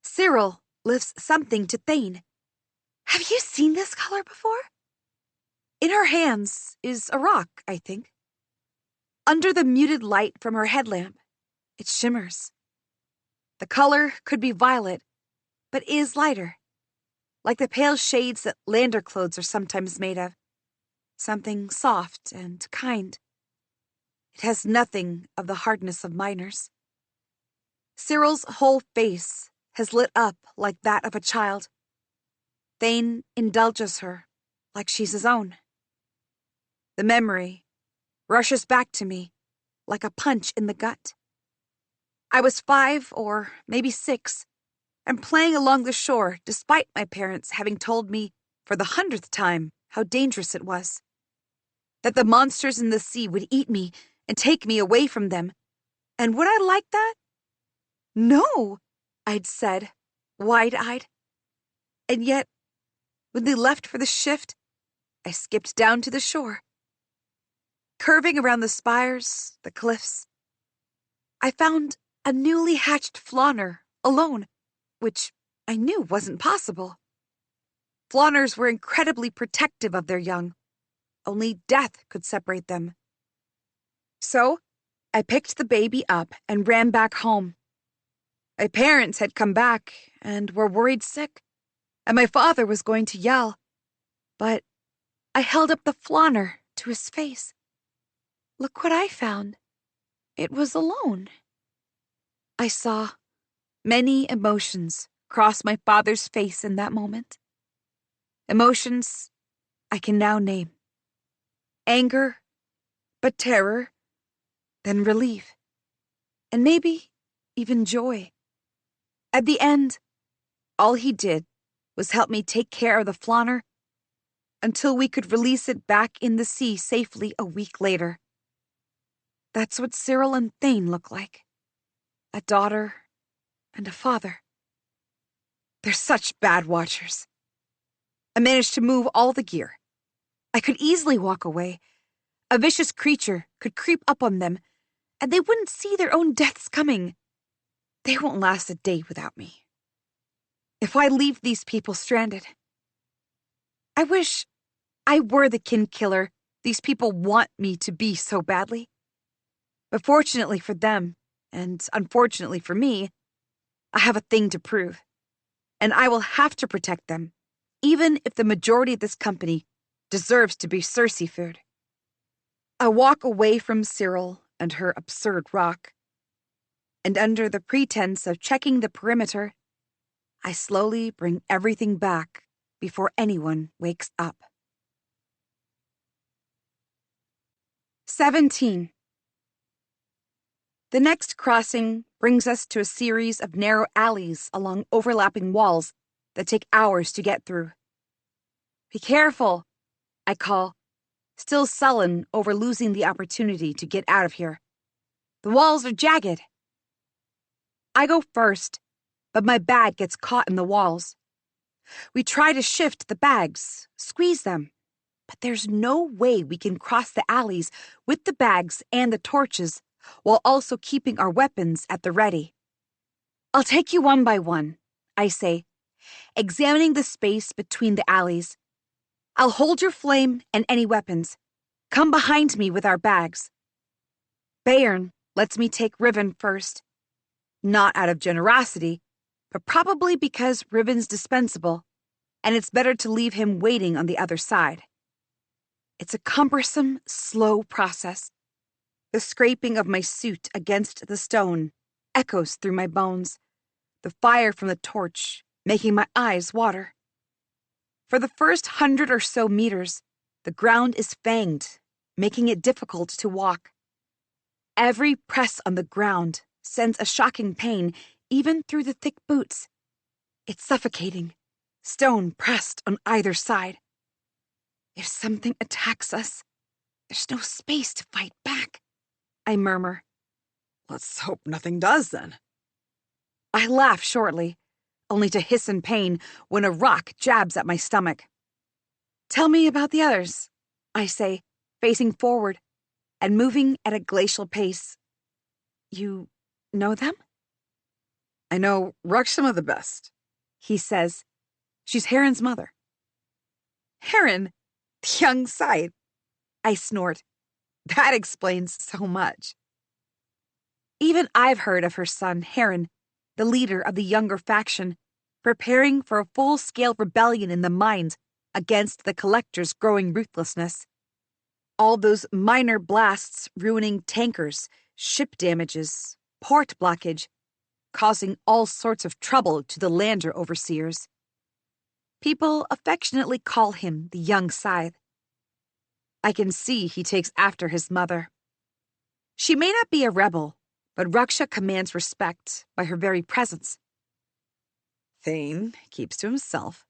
Cyril lifts something to Thane. "Have you seen this color before?" In her hands is a rock, I think. Under the muted light from her headlamp, it shimmers. The color could be violet, but is lighter, like the pale shades that lander clothes are sometimes made of. Something soft and kind. It has nothing of the hardness of miners. Cyril's whole face has lit up like that of a child. Thane indulges her like she's his own. The memory rushes back to me like a punch in the gut. I was 5 or maybe 6 and playing along the shore despite my parents having told me for the 100th time how dangerous it was. That the monsters in the sea would eat me and take me away from them. And would I like that? No, I'd said, wide-eyed. And yet, when they left for the shift, I skipped down to the shore. Curving around the spires, the cliffs, I found a newly hatched flauner alone, which I knew wasn't possible. Flauners were incredibly protective of their young. Only death could separate them. So, I picked the baby up and ran back home. My parents had come back and were worried sick, and my father was going to yell. But I held up the flauner to his face. Look what I found. It was alone. I saw many emotions cross my father's face in that moment. Emotions I can now name. Anger, but terror, then relief, and maybe even joy. At the end, all he did was help me take care of the flauner until we could release it back in the sea safely a week later. That's what Cyril and Thane look like. A daughter and a father. They're such bad watchers. I managed to move all the gear. I could easily walk away. A vicious creature could creep up on them, and they wouldn't see their own deaths coming. They won't last a day without me. If I leave these people stranded, I wish I were the kin killer these people want me to be so badly. But fortunately for them, and unfortunately for me, I have a thing to prove. And I will have to protect them, even if the majority of this company deserves to be Cersei food. I walk away from Cyril and her absurd rock. And under the pretense of checking the perimeter, I slowly bring everything back before anyone wakes up. 17. The next crossing brings us to a series of narrow alleys along overlapping walls that take hours to get through. Be careful, I call, still sullen over losing the opportunity to get out of here. The walls are jagged. I go first, but my bag gets caught in the walls. We try to shift the bags, squeeze them, but there's no way we can cross the alleys with the bags and the torches while also keeping our weapons at the ready. I'll take you one by one, I say, examining the space between the alleys. I'll hold your flame and any weapons. Come behind me with our bags. Bayern lets me take Riven first. Not out of generosity, but probably because Riven's dispensable, and it's better to leave him waiting on the other side. It's a cumbersome, slow process. The scraping of my suit against the stone echoes through my bones, the fire from the torch making my eyes water. For the first 100 or so meters, the ground is fanged, making it difficult to walk. Every press on the ground sends a shocking pain even through the thick boots. It's suffocating, stone pressed on either side. If something attacks us, there's no space to fight back, I murmur. Let's hope nothing does then. I laugh shortly, only to hiss in pain when a rock jabs at my stomach. Tell me about the others, I say, facing forward and moving at a glacial pace. You know them? I know Ruxima the best, He says. She's Heron's mother. Heron, the young scythe. I snort. That explains so much. Even I've heard of her son, Heron, the leader of the younger faction, preparing for a full-scale rebellion in the mines against the Collector's growing ruthlessness. All those minor blasts ruining tankers, ship damages, port blockage, causing all sorts of trouble to the lander overseers. People affectionately call him the young scythe. I can see he takes after his mother. She may not be a rebel, but Ruksha commands respect by her very presence. Thane keeps to himself.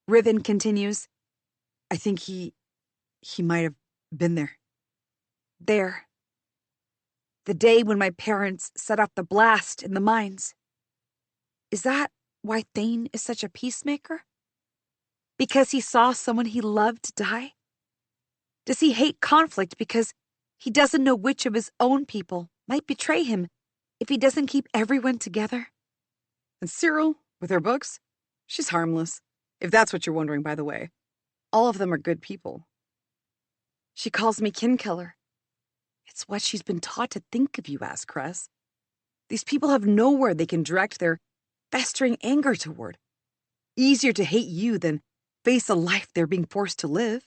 Riven continues. I think he might have been there. There. The day when my parents set off the blast in the mines. Is that why Thane is such a peacemaker? Because he saw someone he loved die? Does he hate conflict because he doesn't know which of his own people might betray him if he doesn't keep everyone together? And Cyril, with her books, she's harmless. If that's what you're wondering, by the way. All of them are good people. She calls me Kinkiller. It's what she's been taught to think of you as, Cress. These people have nowhere they can direct their festering anger toward. Easier to hate you than face a life they're being forced to live.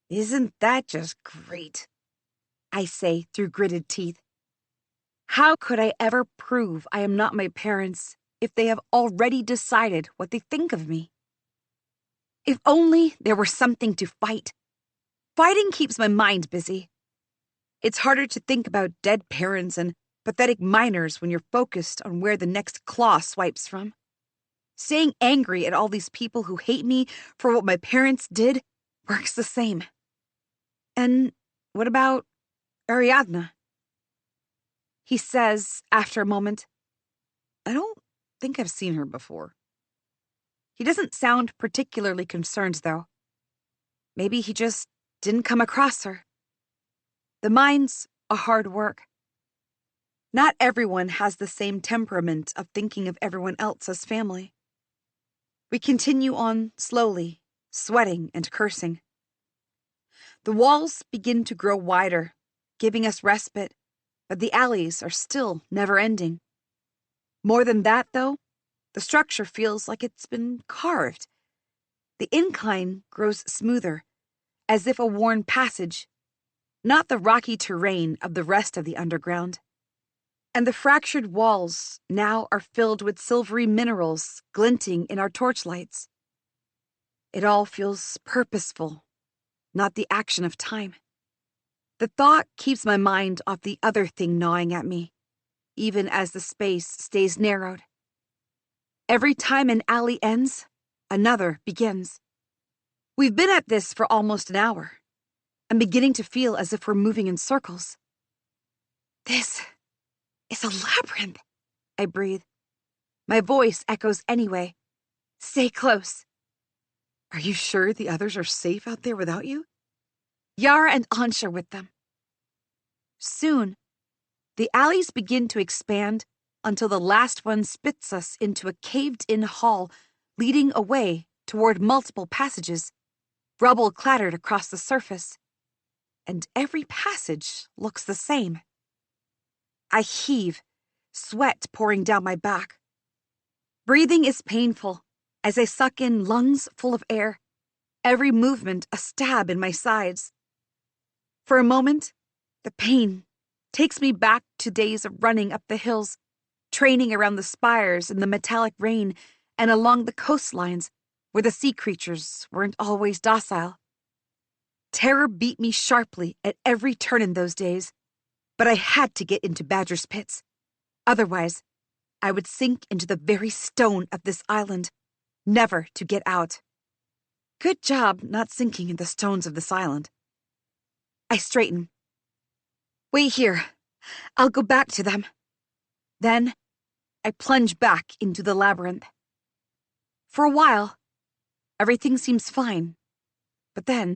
Isn't that just great? I say through gritted teeth. How could I ever prove I am not my parents if they have already decided what they think of me? If only there were something to fight. Fighting keeps my mind busy. It's harder to think about dead parents and pathetic miners when you're focused on where the next claw swipes from. Staying angry at all these people who hate me for what my parents did works the same. And what about Ariadna? He says after a moment, I don't think I've seen her before. He doesn't sound particularly concerned, though. Maybe he just didn't come across her. The mines are hard work. Not everyone has the same temperament of thinking of everyone else as family. We continue on slowly, sweating and cursing. The walls begin to grow wider, giving us respite, but the alleys are still never-ending. More than that, though, the structure feels like it's been carved. The incline grows smoother, as if a worn passage, not the rocky terrain of the rest of the underground. And the fractured walls now are filled with silvery minerals glinting in our torchlights. It all feels purposeful, not the action of time. The thought keeps my mind off the other thing gnawing at me, even as the space stays narrowed. Every time an alley ends, another begins. We've been at this for almost an hour. I'm beginning to feel as if we're moving in circles. This is a labyrinth, I breathe. My voice echoes anyway. Stay close. Are you sure the others are safe out there without you? Yara and Ansha are with them. Soon, the alleys begin to expand until the last one spits us into a caved-in hall leading away toward multiple passages. Rubble clattered across the surface, and every passage looks the same. I heave, sweat pouring down my back. Breathing is painful as I suck in lungs full of air, every movement a stab in my sides. For a moment, the pain takes me back to days of running up the hills, training around the spires in the metallic rain and along the coastlines where the sea creatures weren't always docile. Terror beat me sharply at every turn in those days, but I had to get into Badger's pits. Otherwise, I would sink into the very stone of this island, never to get out. Good job not sinking in the stones of this island. I straighten. Wait here. I'll go back to them. Then, I plunge back into the labyrinth. For a while, everything seems fine. But then,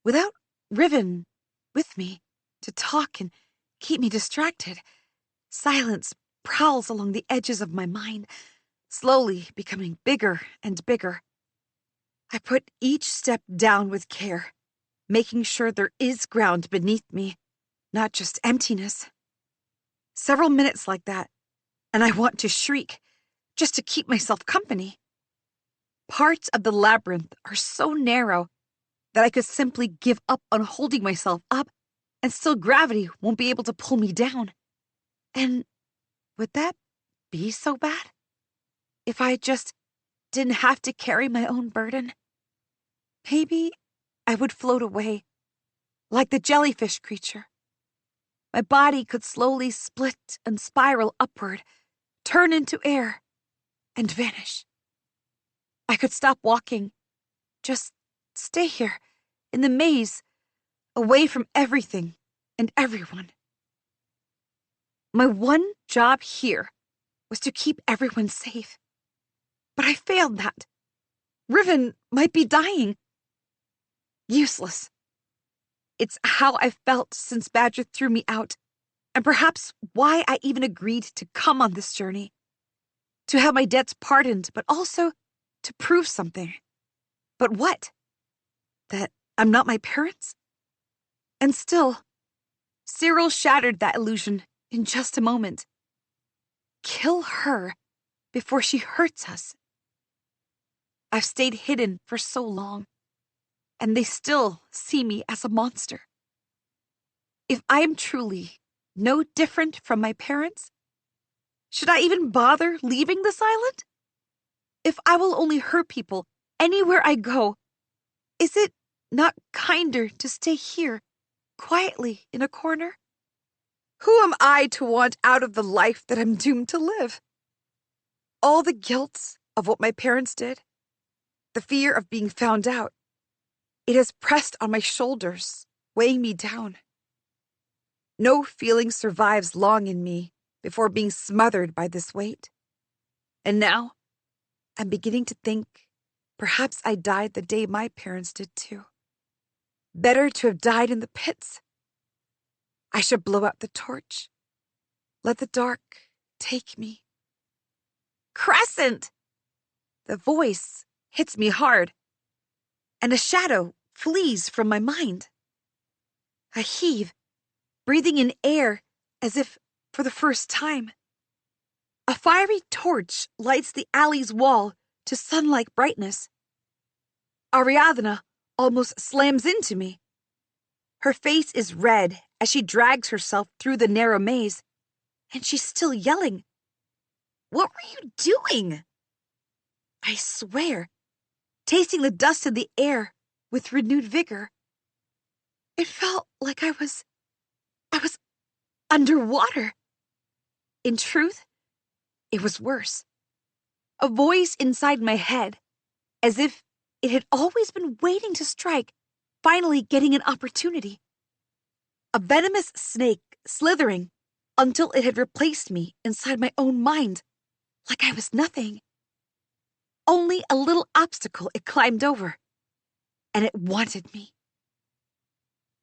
without Riven with me to talk and keep me distracted, silence prowls along the edges of my mind, slowly becoming bigger and bigger. I put each step down with care, making sure there is ground beneath me, not just emptiness. Several minutes like that, and I want to shriek, just to keep myself company. Parts of the labyrinth are so narrow that I could simply give up on holding myself up, and still gravity won't be able to pull me down. And would that be so bad? If I just didn't have to carry my own burden? Maybe I would float away, like the jellyfish creature. My body could slowly split and spiral upward, turn into air, and vanish. I could stop walking, just stay here, in the maze, away from everything and everyone. My one job here was to keep everyone safe. But I failed that. Riven might be dying. Useless. It's how I felt since Badger threw me out, and perhaps why I even agreed to come on this journey. To have my debts pardoned, but also to prove something. But what? That I'm not my parents? And still, Cyril shattered that illusion in just a moment. Kill her before she hurts us. I've stayed hidden for so long, and they still see me as a monster. If I am truly no different from my parents, should I even bother leaving this island? If I will only hurt people anywhere I go, is it not kinder to stay here, quietly in a corner? Who am I to want out of the life that I'm doomed to live? All the guilt of what my parents did, the fear of being found out, it has pressed on my shoulders, weighing me down. No feeling survives long in me before being smothered by this weight. And now, I'm beginning to think perhaps I died the day my parents did too. Better to have died in the pits. I should blow out the torch. Let the dark take me. Crescent! The voice hits me hard, and a shadow flees from my mind. I heave, breathing in air as if for the first time. A fiery torch lights the alley's wall to sun-like brightness. Ariadna almost slams into me. Her face is red as she drags herself through the narrow maze, and she's still yelling. What were you doing? I swear, tasting the dust in the air with renewed vigor. It felt like I was underwater. In truth, it was worse. A voice inside my head, as if it had always been waiting to strike, finally getting an opportunity. A venomous snake slithering until it had replaced me inside my own mind, like I was nothing. Only a little obstacle it climbed over, and it wanted me.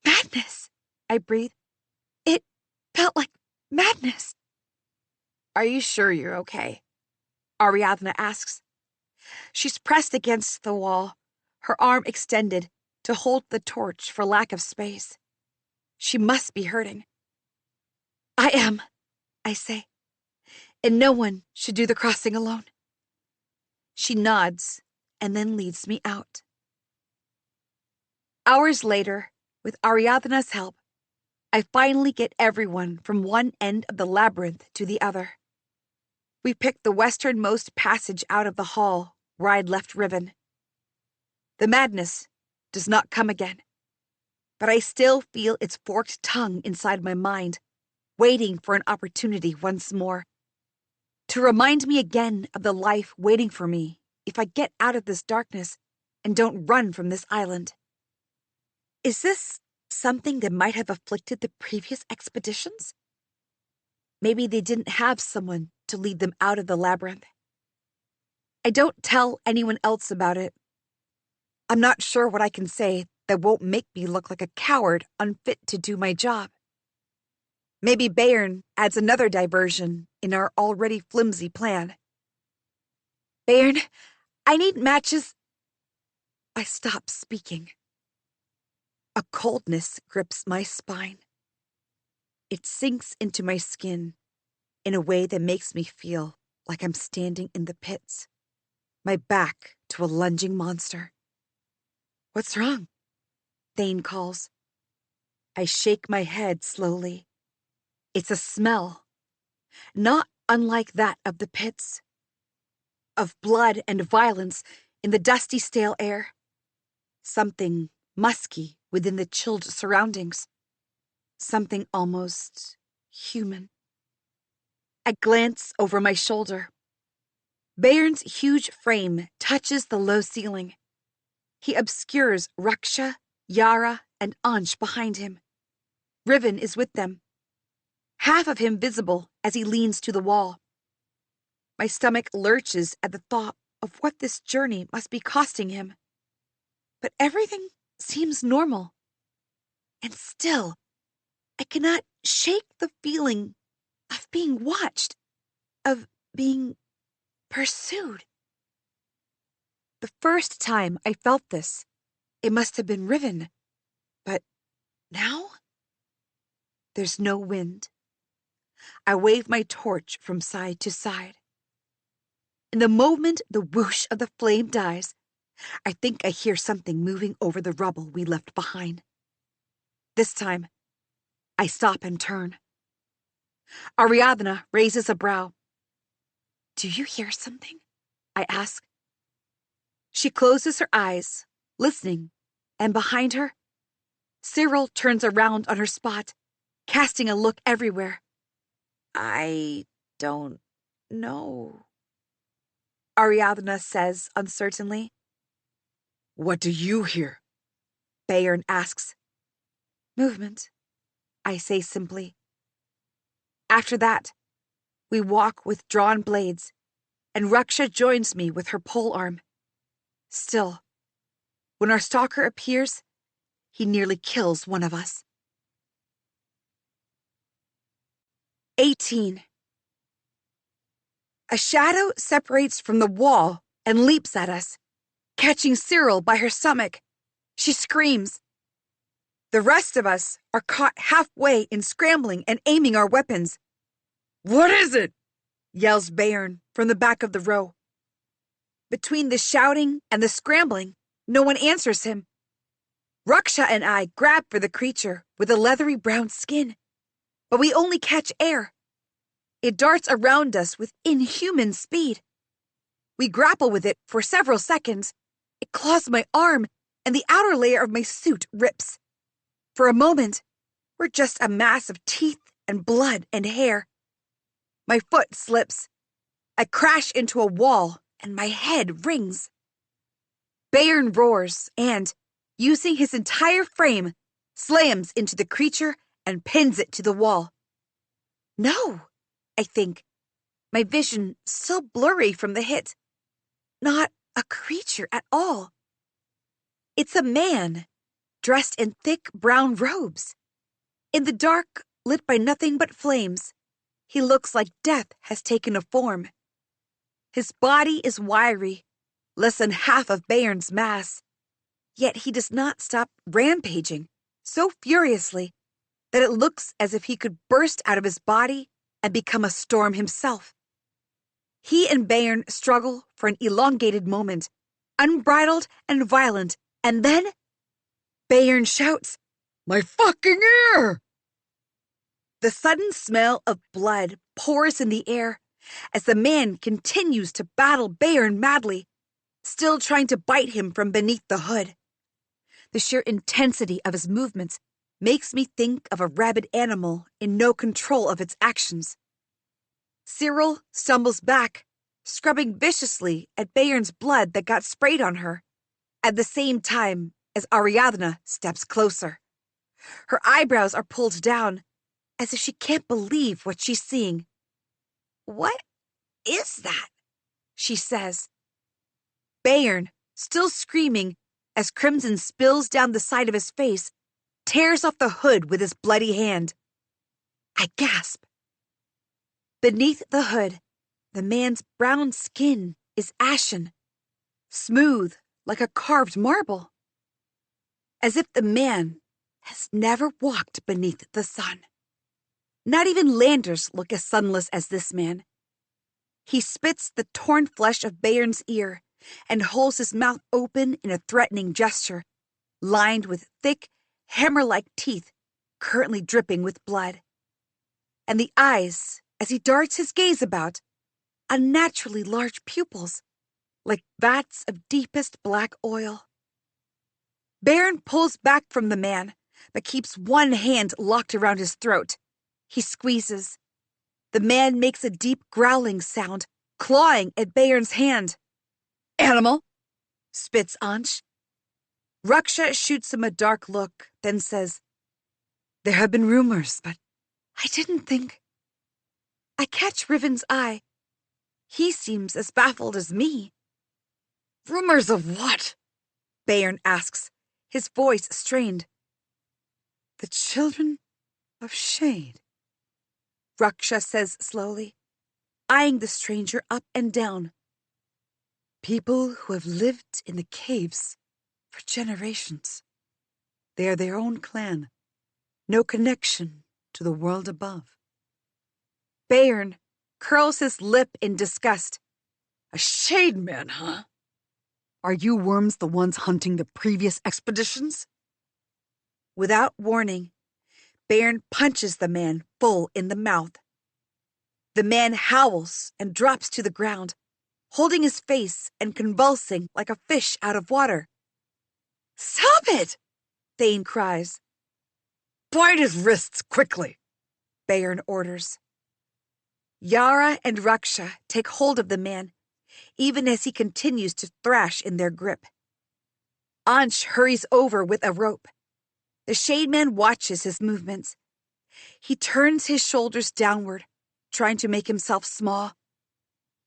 Madness, I breathed. It felt like madness. Are you sure you're okay? Ariadna asks. She's pressed against the wall, her arm extended to hold the torch for lack of space. She must be hurting. I am, I say, and no one should do the crossing alone. She nods and then leads me out. Hours later, with Ariadna's help, I finally get everyone from one end of the labyrinth to the other. We pick the westernmost passage out of the hall where I'd left Riven. The madness does not come again, but I still feel its forked tongue inside my mind, waiting for an opportunity once more, to remind me again of the life waiting for me if I get out of this darkness and don't run from this island. Is this something that might have afflicted the previous expeditions? Maybe they didn't have someone to lead them out of the labyrinth. I don't tell anyone else about it. I'm not sure what I can say that won't make me look like a coward unfit to do my job. Maybe Bayern adds another diversion in our already flimsy plan. Bayern, I need matches. I stop speaking. A coldness grips my spine. It sinks into my skin in a way that makes me feel like I'm standing in the pits, my back to a lunging monster. What's wrong? Thane calls. I shake my head slowly. It's a smell, not unlike that of the pits, of blood and violence in the dusty, stale air. Something musky within the chilled surroundings. Something almost human. I glance over my shoulder. Bayern's huge frame touches the low ceiling. He obscures Raksha, Yara, and Ansh behind him. Riven is with them, half of him visible as he leans to the wall. My stomach lurches at the thought of what this journey must be costing him. But everything seems normal. And still, I cannot shake the feeling of being watched, of being pursued. The first time I felt this, it must have been Riven. But now, there's no wind. I wave my torch from side to side. In the moment the whoosh of the flame dies, I think I hear something moving over the rubble we left behind. This time, I stop and turn. Ariadna raises a brow. Do you hear something? I ask. She closes her eyes, listening, and behind her, Cyril turns around on her spot, casting a look everywhere. I don't know, Ariadna says uncertainly. What do you hear? Bayern asks. Movement, I say simply. After that, we walk with drawn blades, and Raksha joins me with her polearm. Still, when our stalker appears, he nearly kills one of us. 18. A shadow separates from the wall and leaps at us, catching Cyril by her stomach. She screams. The rest of us are caught halfway in scrambling and aiming our weapons. What is it? Yells Bayern from the back of the row. Between the shouting and the scrambling, no one answers him. Raksha and I grab for the creature with the leathery brown skin, but we only catch air. It darts around us with inhuman speed. We grapple with it for several seconds. It claws my arm, and the outer layer of my suit rips. For a moment, we're just a mass of teeth and blood and hair. My foot slips. I crash into a wall, and my head rings. Bayern roars and, using his entire frame, slams into the creature and pins it to the wall. No, I think, my vision so blurry from the hit. Not a creature at all. It's a man, dressed in thick brown robes. In the dark, lit by nothing but flames, he looks like death has taken a form. His body is wiry, less than half of Bayern's mass, yet he does not stop rampaging so furiously that it looks as if he could burst out of his body and become a storm himself. He and Bayern struggle for an elongated moment, unbridled and violent, and then Bayern shouts, My fucking ear! The sudden smell of blood pours in the air as the man continues to battle Bayern madly, still trying to bite him from beneath the hood. The sheer intensity of his movements makes me think of a rabid animal in no control of its actions. Cyril stumbles back, scrubbing viciously at Bayern's blood that got sprayed on her, at the same time as Ariadna steps closer. Her eyebrows are pulled down, as if she can't believe what she's seeing. What is that? She says. Bayern, still screaming, as crimson spills down the side of his face, tears off the hood with his bloody hand. I gasp. Beneath the hood, the man's brown skin is ashen, smooth like a carved marble, as if the man has never walked beneath the sun. Not even landers look as sunless as this man. He spits the torn flesh of Bayern's ear and holds his mouth open in a threatening gesture, lined with thick, hammer-like teeth currently dripping with blood. And the eyes, as he darts his gaze about, unnaturally large pupils, like vats of deepest black oil. Bayern pulls back from the man, but keeps one hand locked around his throat. He squeezes. The man makes a deep growling sound, clawing at Bayern's hand. Animal, spits Ansh. Raksha shoots him a dark look, then says, There have been rumors, but I didn't think. I catch Riven's eye. He seems as baffled as me. Rumors of what? Bayern asks, his voice strained. The children of Shade, Raksha says slowly, eyeing the stranger up and down. People who have lived in the caves for generations. They are their own clan, no connection to the world above. Bayern curls his lip in disgust. A Shade man, huh? Are you worms the ones hunting the previous expeditions? Without warning, Bayern punches the man full in the mouth. The man howls and drops to the ground, holding his face and convulsing like a fish out of water. Stop it! Thane cries. Bind his wrists quickly, Bayern orders. Yara and Raksha take hold of the man, even as he continues to thrash in their grip. Ansh hurries over with a rope. The Shade Man watches his movements. He turns his shoulders downward, trying to make himself small.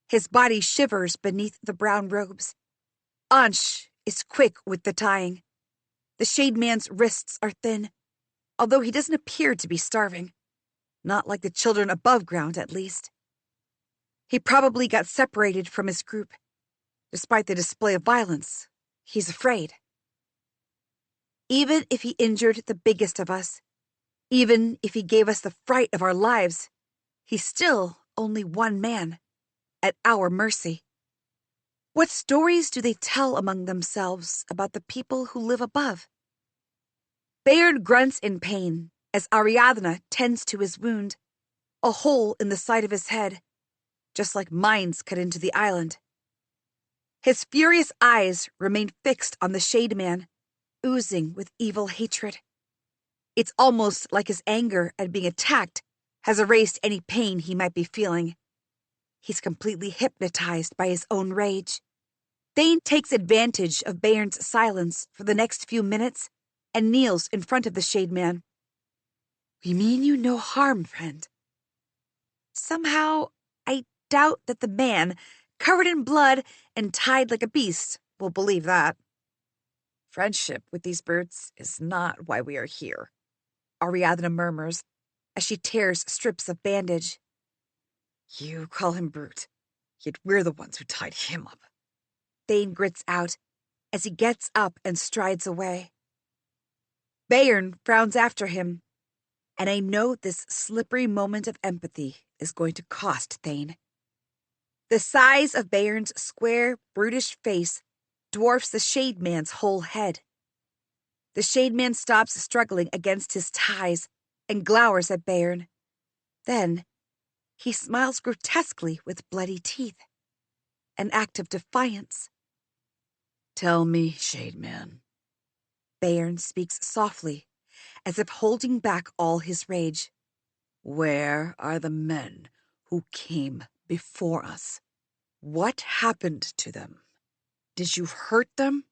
His body shivers beneath the brown robes. Ansh is quick with the tying. The Shade Man's wrists are thin, although he doesn't appear to be starving. Not like the children above ground, at least. He probably got separated from his group. Despite the display of violence, he's afraid. Even if he injured the biggest of us, even if he gave us the fright of our lives, he's still only one man, at our mercy. What stories do they tell among themselves about the people who live above? Bayern grunts in pain as Ariadna tends to his wound, a hole in the side of his head, just like mines cut into the island. His furious eyes remain fixed on the Shade Man, oozing with evil hatred. It's almost like his anger at being attacked has erased any pain he might be feeling. He's completely hypnotized by his own rage. Thane takes advantage of Bayern's silence for the next few minutes and kneels in front of the Shade Man. We mean you no harm, friend. Somehow, I doubt that the man, covered in blood and tied like a beast, will believe that. Friendship with these brutes is not why we are here, Ariadna murmurs as she tears strips of bandage. You call him brute, yet we're the ones who tied him up. Thane grits out as he gets up and strides away. Bayern frowns after him, and I know this slippery moment of empathy is going to cost Thane. The size of Bayern's square, brutish face dwarfs the Shade Man's whole head. The Shade Man stops struggling against his ties and glowers at Bayern. Then, he smiles grotesquely with bloody teeth. An act of defiance. Tell me, Shade Man. Bayern speaks softly, as if holding back all his rage. Where are the men who came before us? What happened to them? Did you hurt them?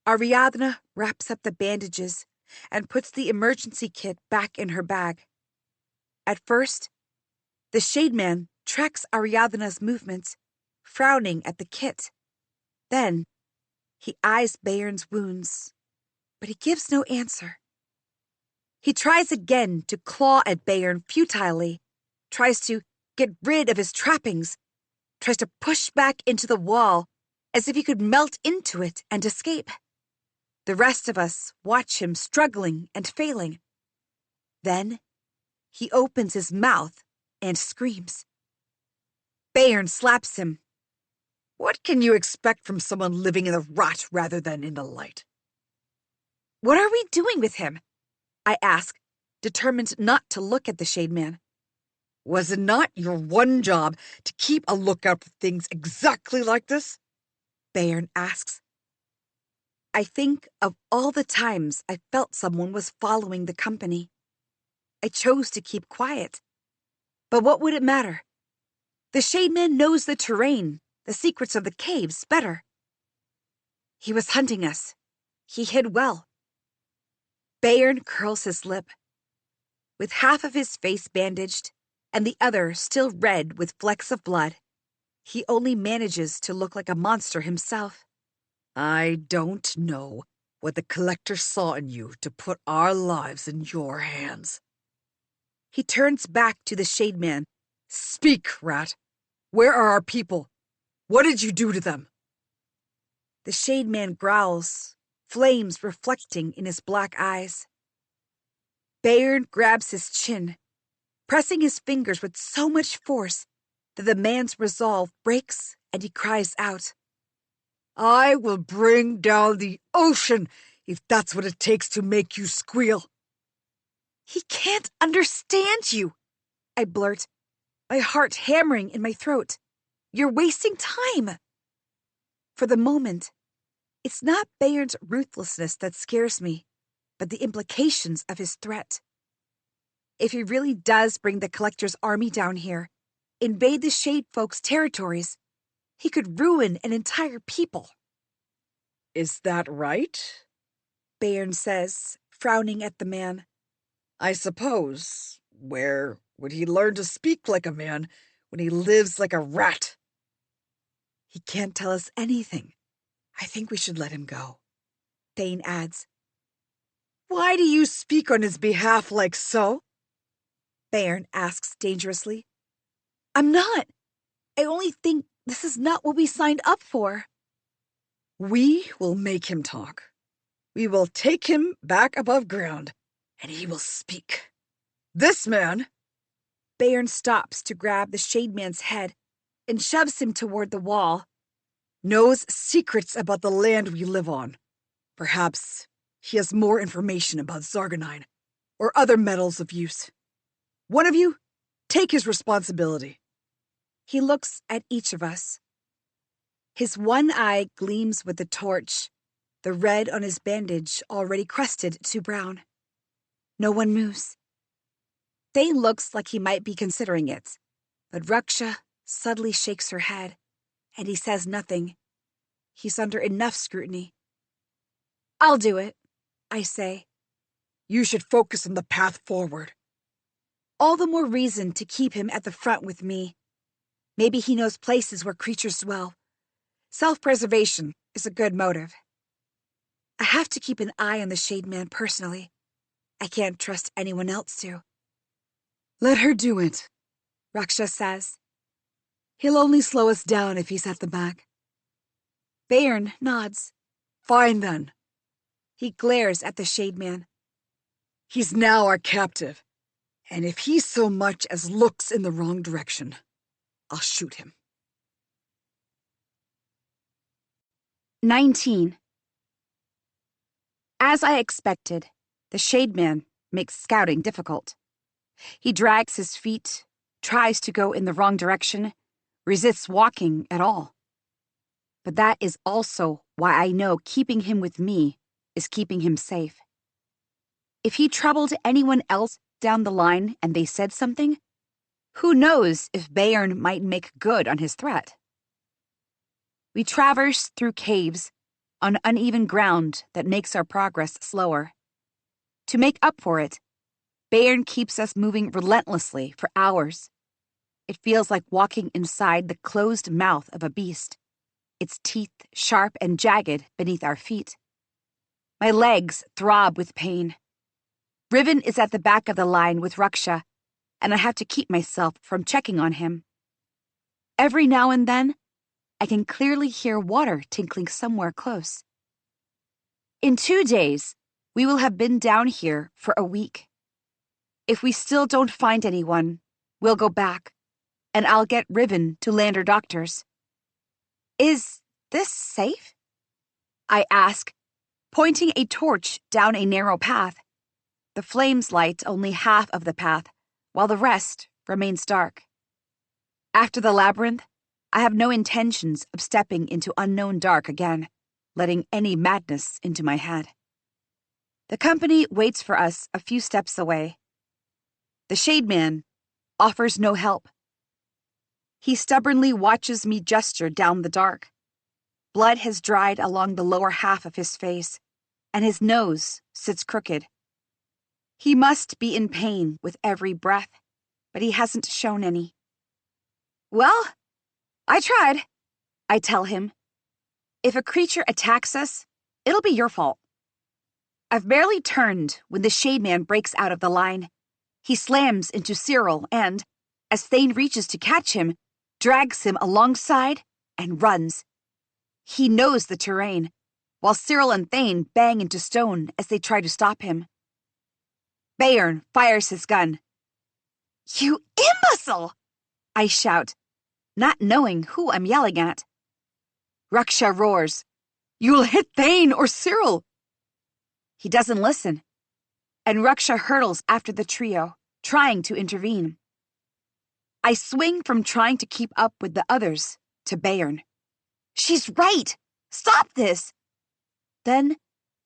Ariadna wraps up the bandages and puts the emergency kit back in her bag. At first, the Shade Man tracks Ariadna's movements, frowning at the kit. Then, he eyes Bayern's wounds, but he gives no answer. He tries again to claw at Bayern futilely, tries to get rid of his trappings, tries to push back into the wall as if he could melt into it and escape. The rest of us watch him struggling and failing. Then, he opens his mouth and screams. Bayern slaps him. What can you expect from someone living in the rot rather than in the light? What are we doing with him? I ask, determined not to look at the Shade Man. Was it not your one job to keep a lookout for things exactly like this? Bayern asks. I think of all the times I felt someone was following the company. I chose to keep quiet. But what would it matter? The Shade Man knows the terrain, the secrets of the caves better. He was hunting us. He hid well. Bayern curls his lip. With half of his face bandaged and the other still red with flecks of blood, he only manages to look like a monster himself. I don't know what the Collector saw in you to put our lives in your hands. He turns back to the Shade Man. Speak, rat. Where are our people? What did you do to them? The Shade Man growls, flames reflecting in his black eyes. Bayern grabs his chin, pressing his fingers with so much force that the man's resolve breaks and he cries out. I will bring down the ocean if that's what it takes to make you squeal. He can't understand you, I blurt, my heart hammering in my throat. You're wasting time. For the moment, it's not Bayern's ruthlessness that scares me, but the implications of his threat. If he really does bring the Collector's army down here, invade the Shade Folk's territories, he could ruin an entire people. Is that right? Bayern says, frowning at the man. I suppose. Where would he learn to speak like a man when he lives like a rat? He can't tell us anything. I think we should let him go. Thane adds. Why do you speak on his behalf like so? Bayern asks dangerously. I'm not. I only think this is not what we signed up for. We will make him talk. We will take him back above ground, and he will speak. This man... Bayern stops to grab the Shade Man's head and shoves him toward the wall. Knows secrets about the land we live on. Perhaps he has more information about Zargonine or other metals of use. One of you, take his responsibility. He looks at each of us. His one eye gleams with the torch, the red on his bandage already crusted to brown. No one moves. Thane looks like he might be considering it, but Raksha suddenly shakes her head, and he says nothing. He's under enough scrutiny. I'll do it, I say. You should focus on the path forward. All the more reason to keep him at the front with me. Maybe he knows places where creatures dwell. Self-preservation is a good motive. I have to keep an eye on the Shade Man personally. I can't trust anyone else to. Let her do it, Raksha says. He'll only slow us down if he's at the back. Bayern nods. Fine then. He glares at the Shade Man. He's now our captive, and if he so much as looks in the wrong direction, I'll shoot him. 19. As I expected, the Shade Man makes scouting difficult. He drags his feet, tries to go in the wrong direction, resists walking at all. But that is also why I know keeping him with me is keeping him safe. If he troubled anyone else down the line and they said something, who knows if Bayern might make good on his threat. We traverse through caves on uneven ground that makes our progress slower. To make up for it, Bayern keeps us moving relentlessly for hours. It feels like walking inside the closed mouth of a beast, its teeth sharp and jagged beneath our feet. My legs throb with pain. Riven is at the back of the line with Raksha, and I have to keep myself from checking on him. Every now and then, I can clearly hear water tinkling somewhere close. In 2 days, we will have been down here for a week. If we still don't find anyone, we'll go back, and I'll get Riven to Lander doctors. Is this safe? I ask, pointing a torch down a narrow path. The flames light only half of the path, while the rest remains dark. After the labyrinth, I have no intentions of stepping into unknown dark again, letting any madness into my head. The company waits for us a few steps away. The Shade Man offers no help. He stubbornly watches me gesture down the dark. Blood has dried along the lower half of his face, and his nose sits crooked. He must be in pain with every breath, but he hasn't shown any. Well, I tried, I tell him. If a creature attacks us, it'll be your fault. I've barely turned when the Shade Man breaks out of the line. He slams into Cyril and, as Thane reaches to catch him, drags him alongside and runs. He knows the terrain, while Cyril and Thane bang into stone as they try to stop him. Bayern fires his gun. You imbecile! I shout, not knowing who I'm yelling at. Raksha roars, You'll hit Thane or Cyril! He doesn't listen, and Raksha hurtles after the trio, trying to intervene. I swing from trying to keep up with the others to Bayern. She's right! Stop this! Then,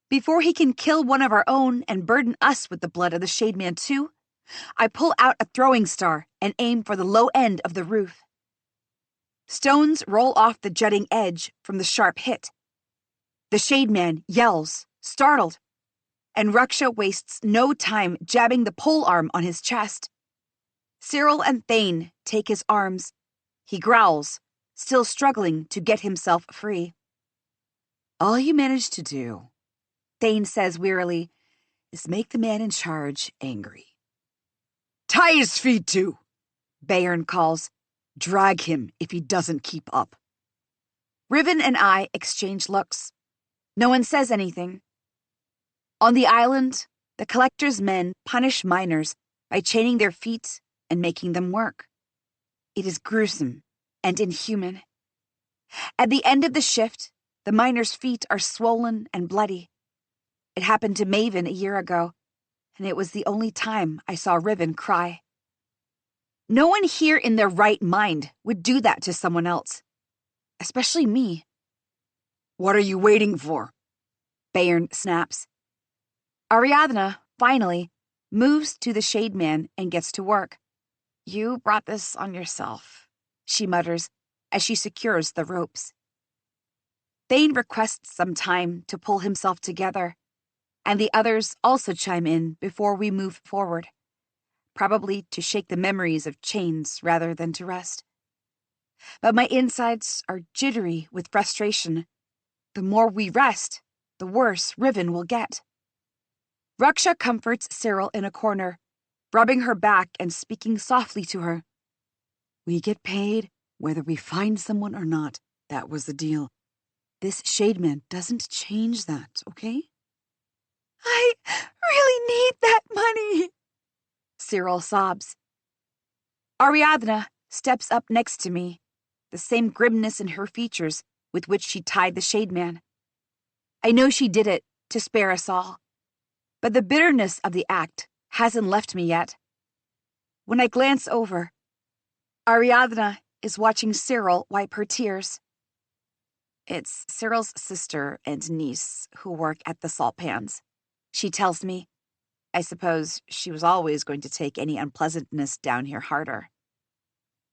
before he can kill one of our own and burden us with the blood of the Shade Man too, I pull out a throwing star and aim for the low end of the roof. Stones roll off the jutting edge from the sharp hit. The Shade Man yells, startled, and Raksha wastes no time jabbing the polearm on his chest. Cyril and Thane take his arms. He growls, still struggling to get himself free. All you managed to do, Thane says wearily, is make the man in charge angry. Tie his feet too, Bayern calls. Drag him if he doesn't keep up. Riven and I exchange looks. No one says anything. On the island, the collector's men punish miners by chaining their feet and making them work. It is gruesome and inhuman. At the end of the shift, the miners' feet are swollen and bloody. It happened to Maven a year ago, and it was the only time I saw Riven cry. No one here in their right mind would do that to someone else, especially me. What are you waiting for? Bayern snaps. Ariadna, finally, moves to the shade man and gets to work. "You brought this on yourself," she mutters as she secures the ropes. Thane requests some time to pull himself together, and the others also chime in before we move forward, probably to shake the memories of chains rather than to rest. But my insides are jittery with frustration. The more we rest, the worse Riven will get. Raksha comforts Cyril in a corner, rubbing her back and speaking softly to her. "We get paid whether we find someone or not. That was the deal. This shademan doesn't change that, okay?" I really need that money, Cyril sobs. Ariadna steps up next to me, the same grimness in her features with which she tied the shade man. I know she did it to spare us all, but the bitterness of the act hasn't left me yet. When I glance over, Ariadna is watching Cyril wipe her tears. "It's Cyril's sister and niece who work at the salt pans," she tells me. I suppose she was always going to take any unpleasantness down here harder.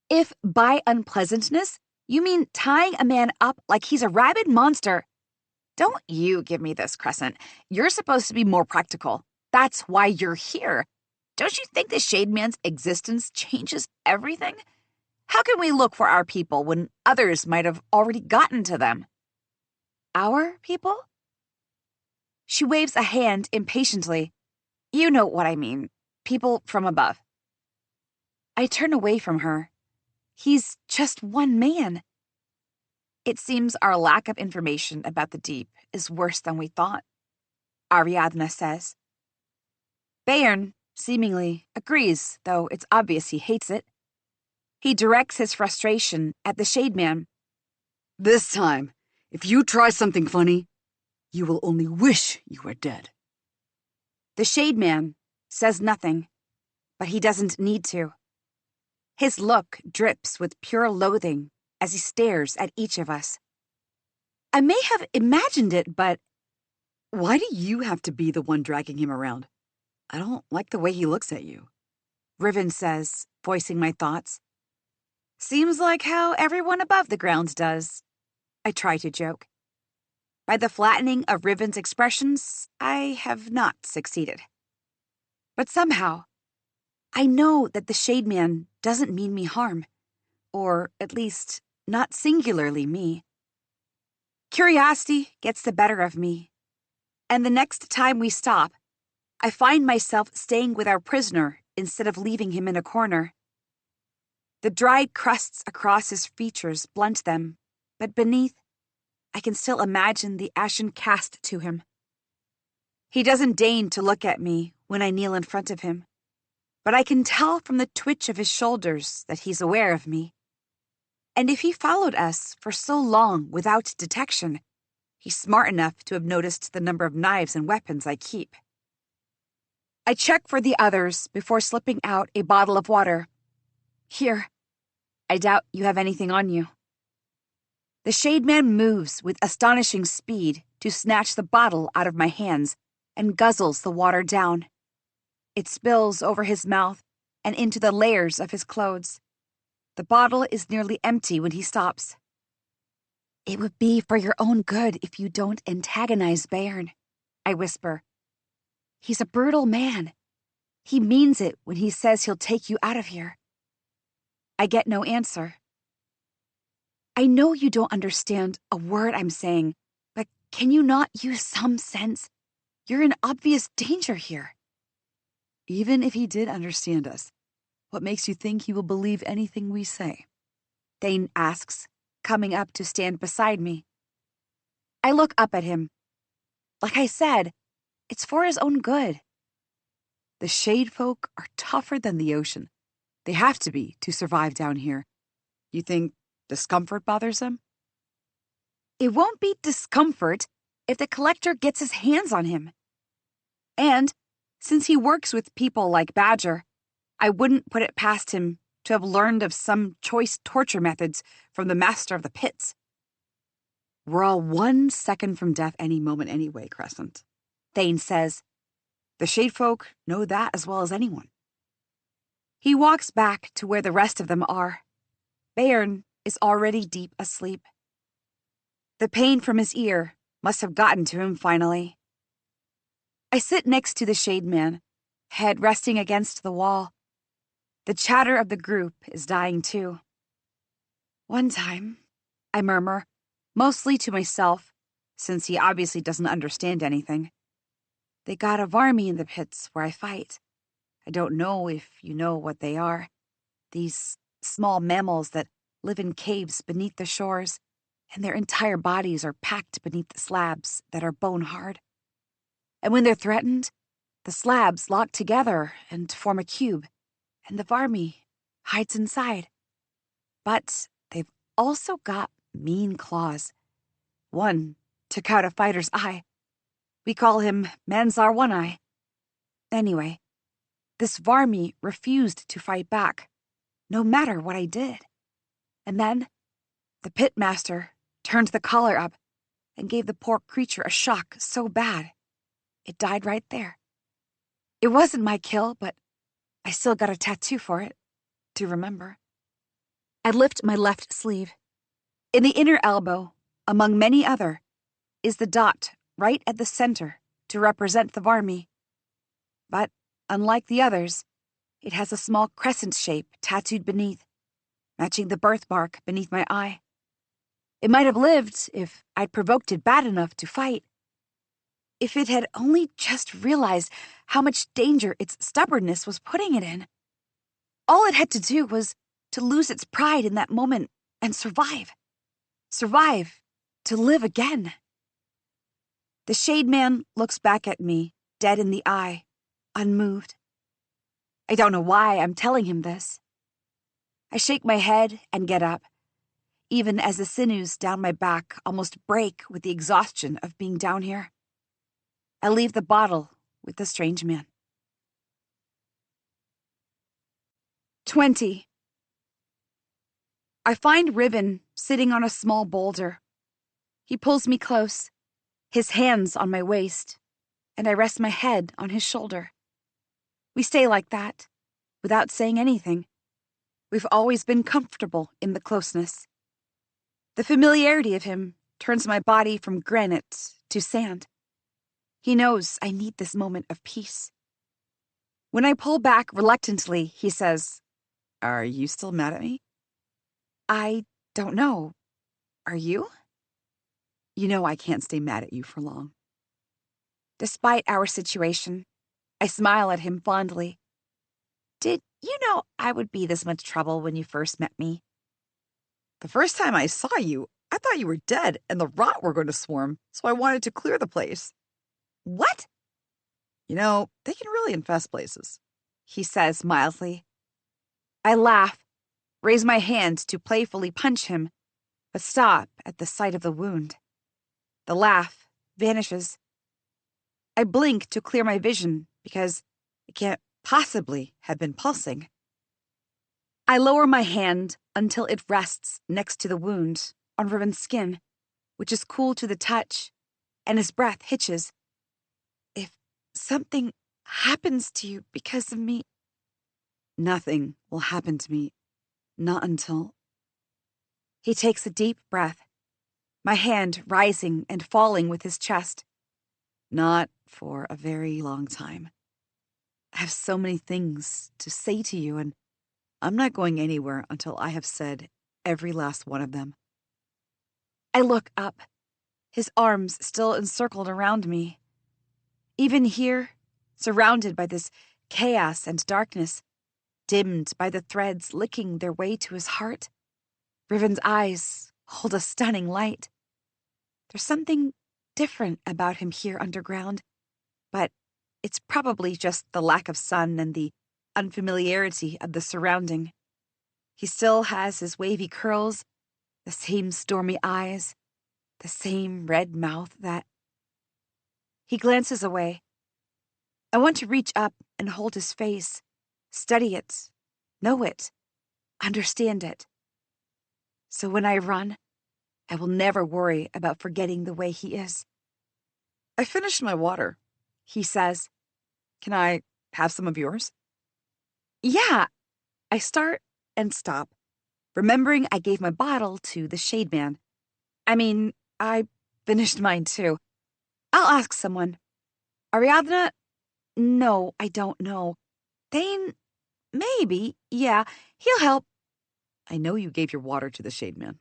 If by unpleasantness you mean tying a man up like he's a rabid monster, don't you give me this, Crescent. You're supposed to be more practical. That's why you're here. Don't you think the Shade Man's existence changes everything? How can we look for our people when others might have already gotten to them? Our people? She waves a hand impatiently. You know what I mean. People from above. I turn away from her. He's just one man. It seems our lack of information about the deep is worse than we thought, Ariadna says. Bayern, seemingly, agrees, though it's obvious he hates it. He directs his frustration at the Shade Man. "This time, if you try something funny, you will only wish you were dead." The Shade Man says nothing, but he doesn't need to. His look drips with pure loathing as he stares at each of us. I may have imagined it, but "Why do you have to be the one dragging him around? I don't like the way he looks at you," Riven says, voicing my thoughts. Seems like how everyone above the ground does. I try to joke. By the flattening of Riven's expressions, I have not succeeded. But somehow, I know that the Shade Man doesn't mean me harm, or at least not singularly me. Curiosity gets the better of me, and the next time we stop, I find myself staying with our prisoner instead of leaving him in a corner. The dried crusts across his features blunt them, but beneath, I can still imagine the ashen cast to him. He doesn't deign to look at me when I kneel in front of him, but I can tell from the twitch of his shoulders that he's aware of me. And if he followed us for so long without detection, he's smart enough to have noticed the number of knives and weapons I keep. I check for the others before slipping out a bottle of water. Here, I doubt you have anything on you. The Shade Man moves with astonishing speed to snatch the bottle out of my hands and guzzles the water down. It spills over his mouth and into the layers of his clothes. The bottle is nearly empty when he stops. It would be for your own good if you don't antagonize Bayern, I whisper. He's a brutal man. He means it when he says he'll take you out of here. I get no answer. I know you don't understand a word I'm saying, but can you not use some sense? You're in obvious danger here. "Even if he did understand us, what makes you think he will believe anything we say?" Thane asks, coming up to stand beside me. I look up at him. Like I said, it's for his own good. The Shade Folk are tougher than the ocean. They have to be to survive down here. You think discomfort bothers them? It won't be discomfort if the Collector gets his hands on him. And, since he works with people like Badger, I wouldn't put it past him to have learned of some choice torture methods from the Master of the Pits. "We're all 1 second from death any moment anyway, Crescent," Thane says. The shade folk know that as well as anyone. He walks back to where the rest of them are. Bayern is already deep asleep. The pain from his ear must have gotten to him finally. I sit next to the shade man, head resting against the wall. The chatter of the group is dying too. One time, I murmur, mostly to myself, since he obviously doesn't understand anything. They got a varmy in the pits where I fight. I don't know if you know what they are. These small mammals that live in caves beneath the shores, and their entire bodies are packed beneath the slabs that are bone hard. And when they're threatened, the slabs lock together and form a cube, and the varmy hides inside. But they've also got mean claws. One took out a fighter's eye. We call him Manzar One-Eye. Anyway, this varmy refused to fight back, no matter what I did. And then, the pitmaster turned the collar up and gave the poor creature a shock so bad, it died right there. It wasn't my kill, but I still got a tattoo for it, to remember. I lift my left sleeve. In the inner elbow, among many other, is the dot right at the center to represent the varmy. But, unlike the others, it has a small crescent shape tattooed beneath, matching the birthmark beneath my eye. It might have lived if I'd provoked it bad enough to fight. If it had only just realized how much danger its stubbornness was putting it in. All it had to do was to lose its pride in that moment and survive. Survive to live again. The shade man looks back at me, dead in the eye, unmoved. I don't know why I'm telling him this. I shake my head and get up, even as the sinews down my back almost break with the exhaustion of being down here. I leave the bottle with the strange man. 20. I find Ribbon sitting on a small boulder. He pulls me close, his hands on my waist, and I rest my head on his shoulder. We stay like that, without saying anything. We've always been comfortable in the closeness. The familiarity of him turns my body from granite to sand. He knows I need this moment of peace. When I pull back reluctantly, he says, "Are you still mad at me?" I don't know. Are you? You know I can't stay mad at you for long. Despite our situation, I smile at him fondly. Did you know I would be this much trouble when you first met me? The first time I saw you, I thought you were dead and the rot were going to swarm, so I wanted to clear the place. What? You know, they can really infest places, he says mildly. I laugh, raise my hand to playfully punch him, but stop at the sight of the wound. The laugh vanishes. I blink to clear my vision because it can't possibly have been pulsing. I lower my hand until it rests next to the wound on Ribbon's skin, which is cool to the touch, and his breath hitches. If something happens to you because of me, nothing will happen to me. Not until... He takes a deep breath, my hand rising and falling with his chest. Not for a very long time. I have so many things to say to you, and I'm not going anywhere until I have said every last one of them. I look up, his arms still encircled around me. Even here, surrounded by this chaos and darkness, dimmed by the threads licking their way to his heart, Ribbon's eyes hold a stunning light. There's something different about him here underground, but it's probably just the lack of sun and the unfamiliarity of the surrounding. He still has his wavy curls, the same stormy eyes, the same red mouth that... He glances away. I want to reach up and hold his face, study it, know it, understand it. So when I run, I will never worry about forgetting the way he is. I finished my water, he says. Can I have some of yours? Yeah. I start and stop, remembering I gave my bottle to the shade man. I finished mine too. I'll ask someone. Ariadna? No, I don't know. Thane? Maybe. Yeah, he'll help. I know you gave your water to the shade man.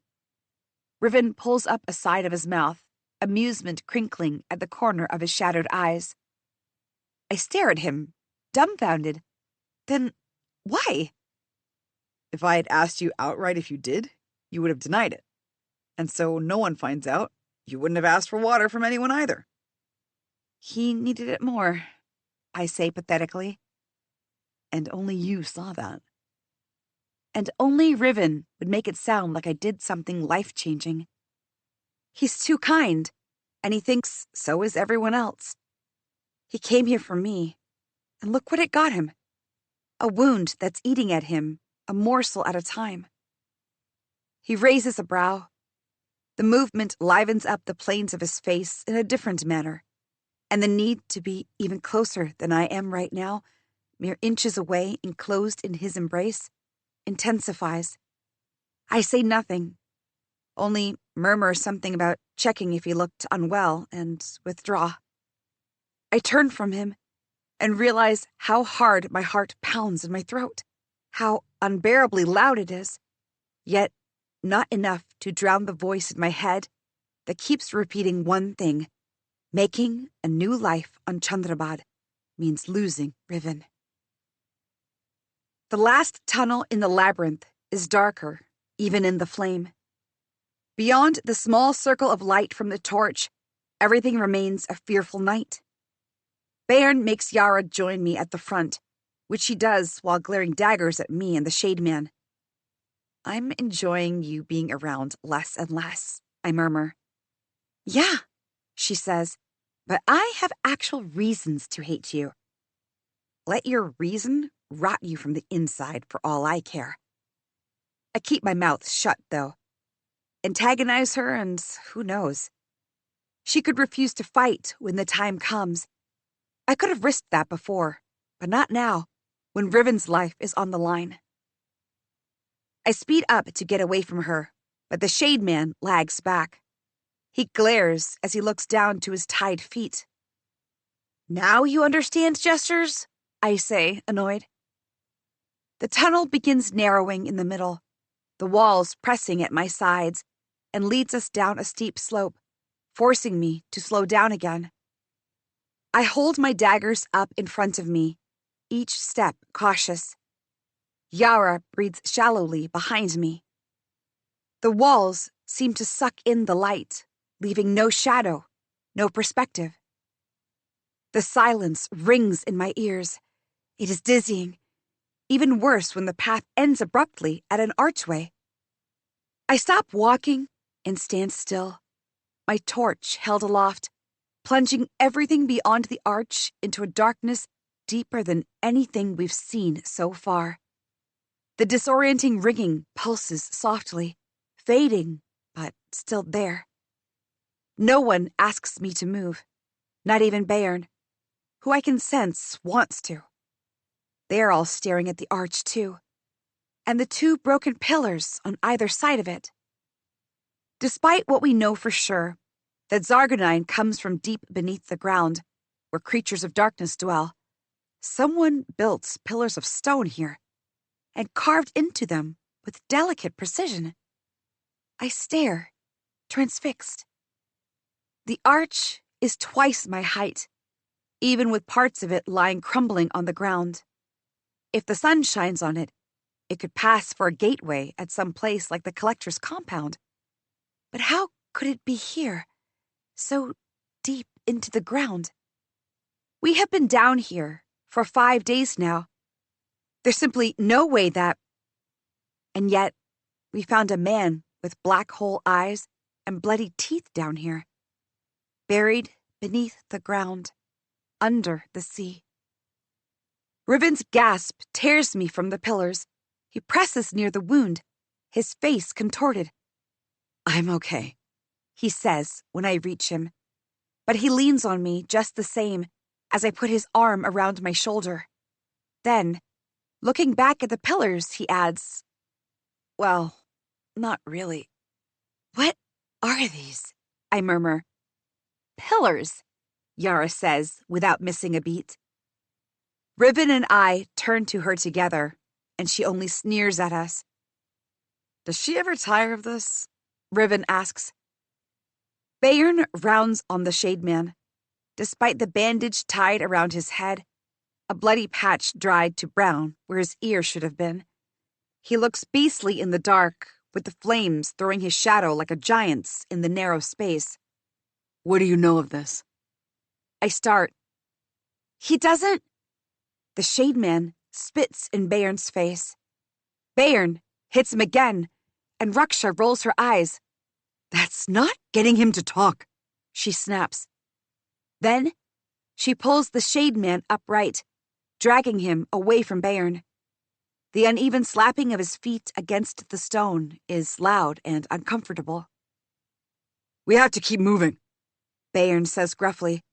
Riven pulls up a side of his mouth, amusement crinkling at the corner of his shadowed eyes. I stare at him, dumbfounded. Then why? If I had asked you outright if you did, you would have denied it. And so no one finds out, you wouldn't have asked for water from anyone either. He needed it more, I say pathetically. And only you saw that. And only Riven would make it sound like I did something life-changing. He's too kind, and he thinks so is everyone else. He came here for me, and look what it got him. A wound that's eating at him, a morsel at a time. He raises a brow. The movement livens up the planes of his face in a different manner, and the need to be even closer than I am right now, mere inches away enclosed in his embrace, intensifies. I say nothing, only murmur something about checking if he looked unwell and withdraw. I turn from him and realize how hard my heart pounds in my throat, how unbearably loud it is, yet not enough to drown the voice in my head that keeps repeating one thing: making a new life on Chandrabad means losing Riven. The last tunnel in the labyrinth is darker, even in the flame. Beyond the small circle of light from the torch, everything remains a fearful night. Bairn makes Yara join me at the front, which she does while glaring daggers at me and the shade man. I'm enjoying you being around less and less, I murmur. Yeah, she says, but I have actual reasons to hate you. Let your reason rot you from the inside for all I care. I keep my mouth shut, though. Antagonize her, and who knows? She could refuse to fight when the time comes. I could have risked that before, but not now, when Riven's life is on the line. I speed up to get away from her, but the shade man lags back. He glares as he looks down to his tied feet. Now you understand gestures? I say, annoyed. The tunnel begins narrowing in the middle, the walls pressing at my sides, and leads us down a steep slope, forcing me to slow down again. I hold my daggers up in front of me, each step cautious. Yara breathes shallowly behind me. The walls seem to suck in the light, leaving no shadow, no perspective. The silence rings in my ears. It is dizzying, even worse when the path ends abruptly at an archway. I stop walking and stand still, my torch held aloft, plunging everything beyond the arch into a darkness deeper than anything we've seen so far. The disorienting ringing pulses softly, fading, but still there. No one asks me to move, not even Bairn, who I can sense wants to. They're all staring at the arch, too, and the two broken pillars on either side of it. Despite what we know for sure, that Zargonine comes from deep beneath the ground, where creatures of darkness dwell, someone built pillars of stone here, and carved into them with delicate precision. I stare, transfixed. The arch is twice my height, even with parts of it lying crumbling on the ground. If the sun shines on it, it could pass for a gateway at some place like the collector's compound. But how could it be here, so deep into the ground? We have been down here for 5 days now. There's simply no way that... And yet, we found a man with black hole eyes and bloody teeth down here, buried beneath the ground, under the sea. Riven's gasp tears me from the pillars. He presses near the wound, his face contorted. I'm okay, he says when I reach him, but he leans on me just the same, as I put his arm around my shoulder. Then, looking back at the pillars, he adds, "Well, not really." "What are these?" I murmur. "Pillars," Yara says without missing a beat. Riven and I turn to her together, and she only sneers at us. Does she ever tire of this? Riven asks. Bayern rounds on the Shade Man. Despite the bandage tied around his head, a bloody patch dried to brown where his ear should have been. He looks beastly in the dark, with the flames throwing his shadow like a giant's in the narrow space. What do you know of this? I start. He doesn't. The Shade Man spits in Bayern's face. Bayern hits him again, and Raksha rolls her eyes. That's not getting him to talk, she snaps. Then she pulls the Shade Man upright, dragging him away from Bayern. The uneven slapping of his feet against the stone is loud and uncomfortable. We have to keep moving, Bayern says gruffly.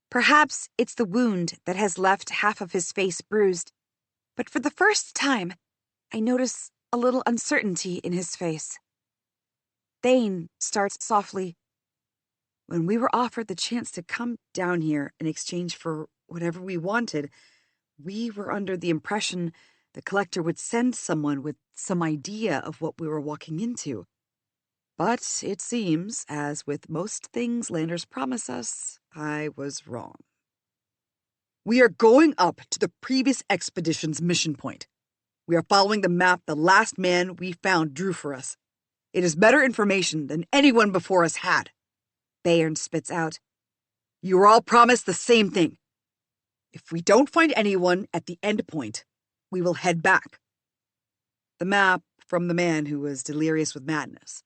Perhaps it's the wound that has left half of his face bruised, but for the first time, I notice a little uncertainty in his face. Thane starts softly. When we were offered the chance to come down here in exchange for whatever we wanted, we were under the impression the collector would send someone with some idea of what we were walking into. But it seems, as with most things landers promise us, I was wrong. We are going up to the previous expedition's mission point. We are following the map the last man we found drew for us. It is better information than anyone before us had. Bayern spits out. You are all promised the same thing. If we don't find anyone at the end point, we will head back. The map from the man who was delirious with madness.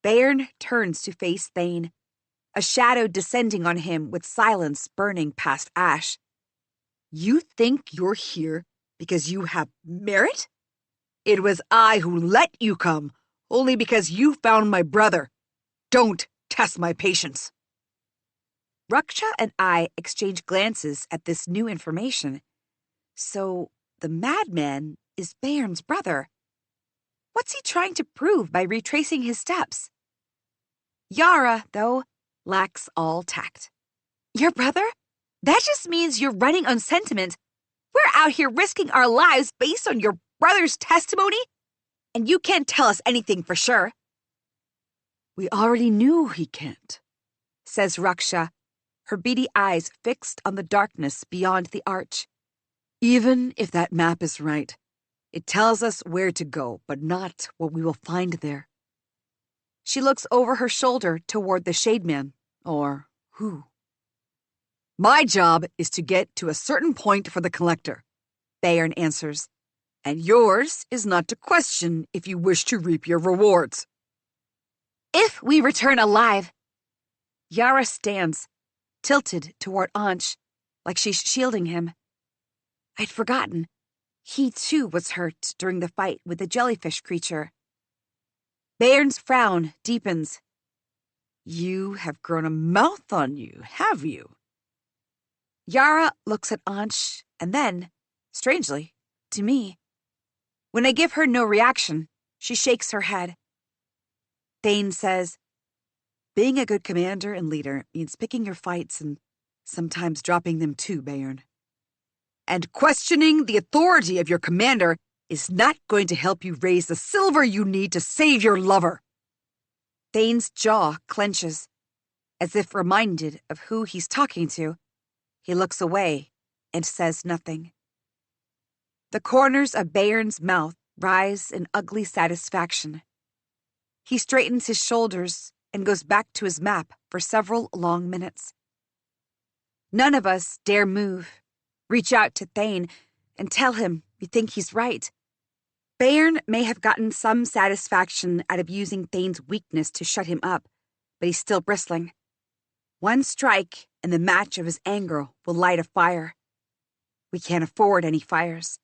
Bayern turns to face Thane, a shadow descending on him with silence burning past ash. You think you're here because you have merit? It was I who let you come, only because you found my brother. Don't test my patience. Raksha and I exchange glances at this new information. So, the madman is Bayern's brother. What's he trying to prove by retracing his steps? Yara, though, lacks all tact. Your brother? That just means you're running on sentiment. We're out here risking our lives based on your brother's testimony, and you can't tell us anything for sure. We already knew he can't, says Raksha, her beady eyes fixed on the darkness beyond the arch. Even if that map is right, it tells us where to go, but not what we will find there. She looks over her shoulder toward the Shade Man, or who. My job is to get to a certain point for the collector, Bayern answers. And yours is not to question if you wish to reap your rewards. If we return alive. Yara stands, tilted toward Ansh, like she's shielding him. I'd forgotten. He too was hurt during the fight with the jellyfish creature. Bayern's frown deepens. You have grown a mouth on you, have you? Yara looks at Ansh and then, strangely, to me. When I give her no reaction, she shakes her head. Thane says, being a good commander and leader means picking your fights and sometimes dropping them too, Bayern. And questioning the authority of your commander is not going to help you raise the silver you need to save your lover. Thane's jaw clenches, as if reminded of who he's talking to. He looks away and says nothing. The corners of Bayern's mouth rise in ugly satisfaction. He straightens his shoulders and goes back to his map for several long minutes. None of us dare move, reach out to Thane, and tell him we think he's right. Bayern may have gotten some satisfaction out of using Thane's weakness to shut him up, but he's still bristling. One strike and the match of his anger will light a fire. We can't afford any fires.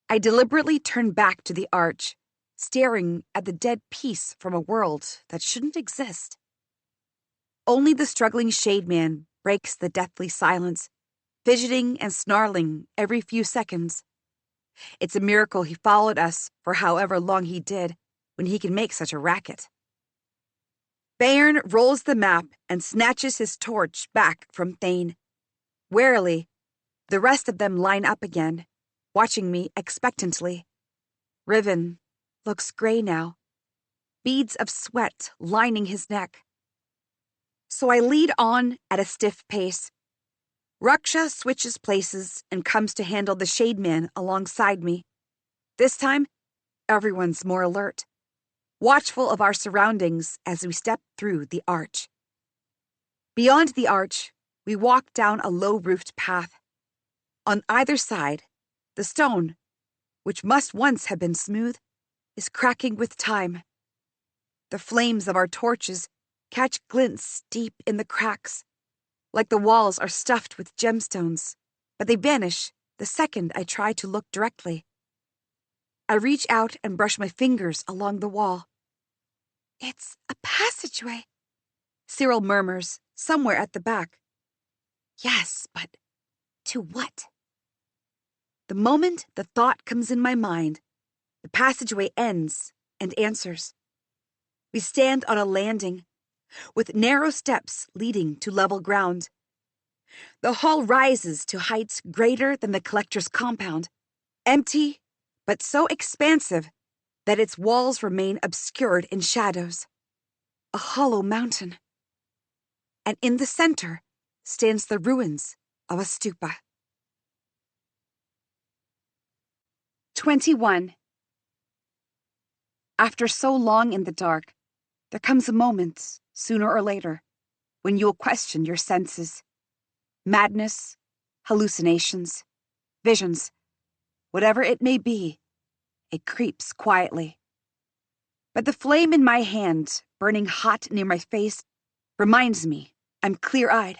I deliberately turn back to the arch, staring at the dead piece from a world that shouldn't exist. Only the struggling Shade Man breaks the deathly silence, fidgeting and snarling every few seconds. It's a miracle he followed us for however long he did, when he can make such a racket. Bayern rolls the map and snatches his torch back from Thane. Warily, the rest of them line up again, watching me expectantly. Riven looks gray now, beads of sweat lining his neck. So I lead on at a stiff pace. Raksha switches places and comes to handle the Shade Man alongside me. This time, everyone's more alert, watchful of our surroundings as we step through the arch. Beyond the arch, we walk down a low-roofed path. On either side, the stone, which must once have been smooth, is cracking with time. The flames of our torches catch glints deep in the cracks, like the walls are stuffed with gemstones, but they vanish the second I try to look directly. I reach out and brush my fingers along the wall. It's a passageway, Cyril murmurs, somewhere at the back. Yes, but to what? The moment the thought comes in my mind, the passageway ends and answers. We stand on a landing, with narrow steps leading to level ground. The hall rises to heights greater than the collector's compound, empty but so expansive that its walls remain obscured in shadows. A hollow mountain. And in the center stands the ruins of a stupa. 21. After so long in the dark, there comes a moment, sooner or later, when you'll question your senses. Madness, hallucinations, visions, whatever it may be, it creeps quietly. But the flame in my hand, burning hot near my face, reminds me I'm clear-eyed.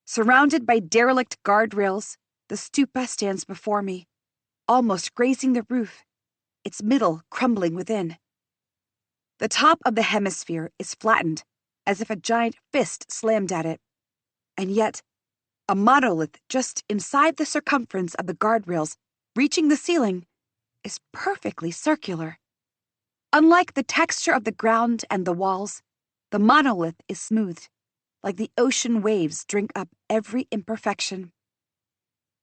Surrounded by derelict guardrails, the stupa stands before me, almost grazing the roof, its middle crumbling within. The top of the hemisphere is flattened, as if a giant fist slammed at it, and yet a monolith just inside the circumference of the guardrails, reaching the ceiling, is perfectly circular. Unlike the texture of the ground and the walls, the monolith is smoothed, like the ocean waves drink up every imperfection.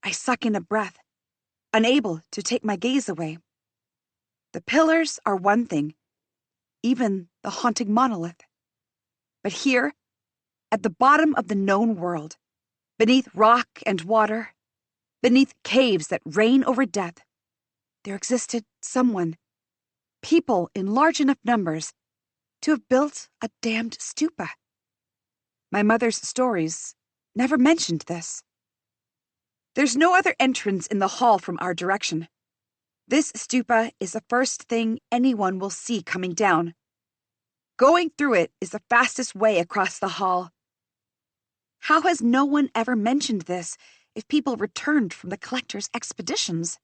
I suck in a breath, unable to take my gaze away. The pillars are one thing, even the haunting monolith. But here, at the bottom of the known world, beneath rock and water, beneath caves that reign over death, there existed someone, people in large enough numbers, to have built a damned stupa. My mother's stories never mentioned this. There's no other entrance in the hall from our direction. This stupa is the first thing anyone will see coming down. Going through it is the fastest way across the hall. How has no one ever mentioned this if people returned from the collector's expeditions?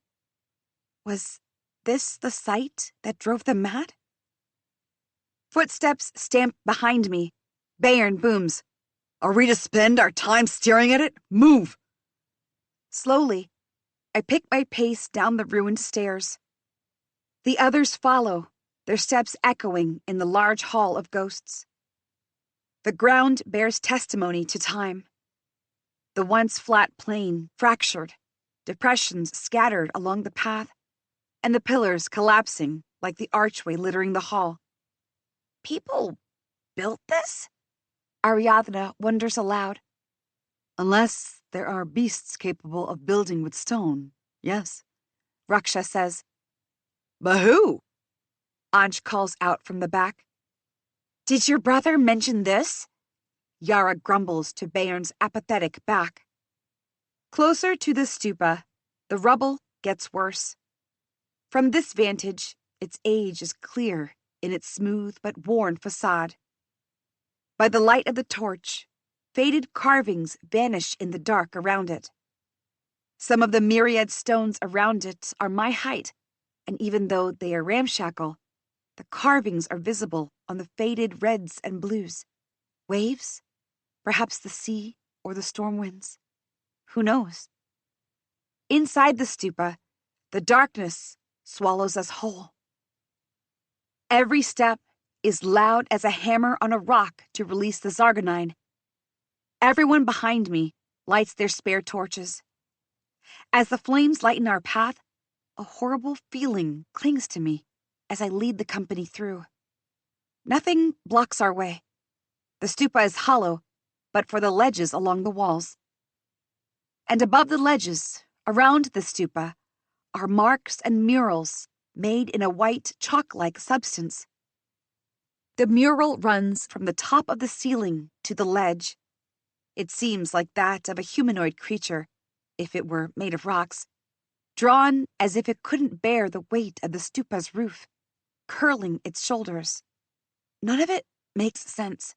Was this the sight that drove them mad? Footsteps stamp behind me. Bayern booms. Are we to spend our time staring at it? Move! Slowly, I pick my pace down the ruined stairs. The others follow, their steps echoing in the large hall of ghosts. The ground bears testimony to time. The once flat plain fractured, depressions scattered along the path, and the pillars collapsing like the archway littering the hall. People built this? Ariadna wonders aloud. Unless there are beasts capable of building with stone, yes, Raksha says. But who? Anj calls out from the back. Did your brother mention this? Yara grumbles to Bayern's apathetic back. Closer to the stupa, the rubble gets worse. From this vantage, its age is clear in its smooth but worn facade. By the light of the torch, faded carvings vanish in the dark around it. Some of the myriad stones around it are my height, and even though they are ramshackle, the carvings are visible on the faded reds and blues. Waves? Perhaps the sea or the storm winds. Who knows? Inside the stupa, the darkness swallows us whole. Every step is loud as a hammer on a rock to release the Zargonine. Everyone behind me lights their spare torches. As the flames lighten our path, a horrible feeling clings to me as I lead the company through. Nothing blocks our way. The stupa is hollow, but for the ledges along the walls. And above the ledges, around the stupa, are marks and murals made in a white chalk-like substance. The mural runs from the top of the ceiling to the ledge. It seems like that of a humanoid creature, if it were made of rocks, drawn as if it couldn't bear the weight of the stupa's roof, curling its shoulders. None of it makes sense.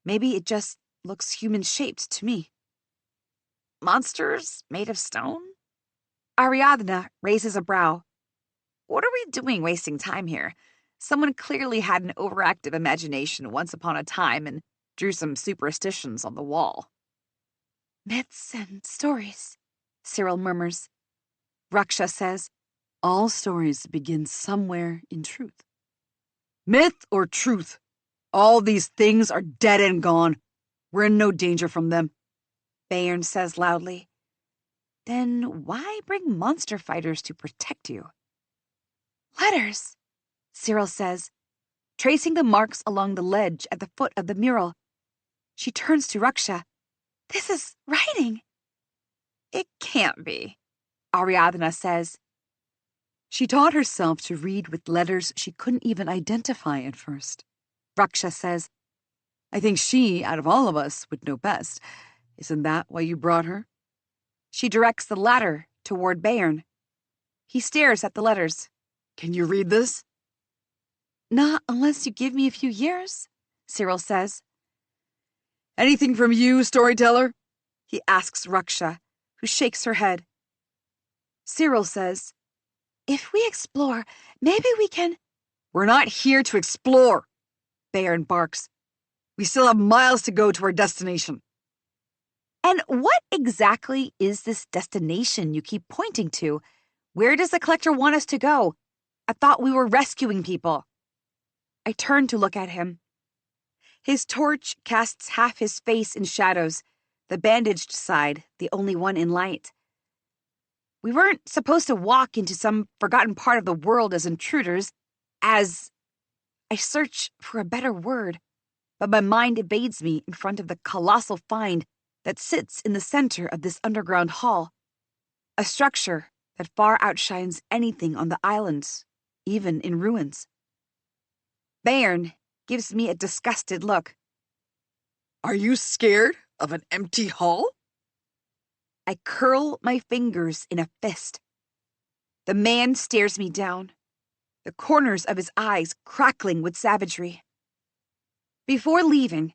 Maybe it just looks human-shaped to me. Monsters made of stone? Ariadna raises a brow. What are we doing wasting time here? Someone clearly had an overactive imagination once upon a time and drew some superstitions on the wall. Myths and stories, Cyril murmurs. Raksha says, all stories begin somewhere in truth. Myth or truth? All these things are dead and gone. We're in no danger from them. Bayern says loudly. Then why bring monster fighters to protect you? Letters, Cyril says, tracing the marks along the ledge at the foot of the mural. She turns to Raksha. This is writing. It can't be, Ariadna says. She taught herself to read with letters she couldn't even identify at first. Raksha says, I think she, out of all of us, would know best. Isn't that why you brought her? She directs the latter toward Bayern. He stares at the letters. Can you read this? Not unless you give me a few years, Cyril says. Anything from you, storyteller? He asks Raksha, who shakes her head. Cyril says, if we explore, maybe we can... We're not here to explore, Bayern barks. We still have miles to go to our destination. And what exactly is this destination you keep pointing to? Where does the collector want us to go? I thought we were rescuing people. I turn to look at him. His torch casts half his face in shadows, the bandaged side the only one in light. We weren't supposed to walk into some forgotten part of the world as intruders, as... I search for a better word, but my mind evades me in front of the colossal find that sits in the center of this underground hall, a structure that far outshines anything on the island, even in ruins. Bayern gives me a disgusted look. Are you scared of an empty hall? I curl my fingers in a fist. The man stares me down, the corners of his eyes crackling with savagery. Before leaving,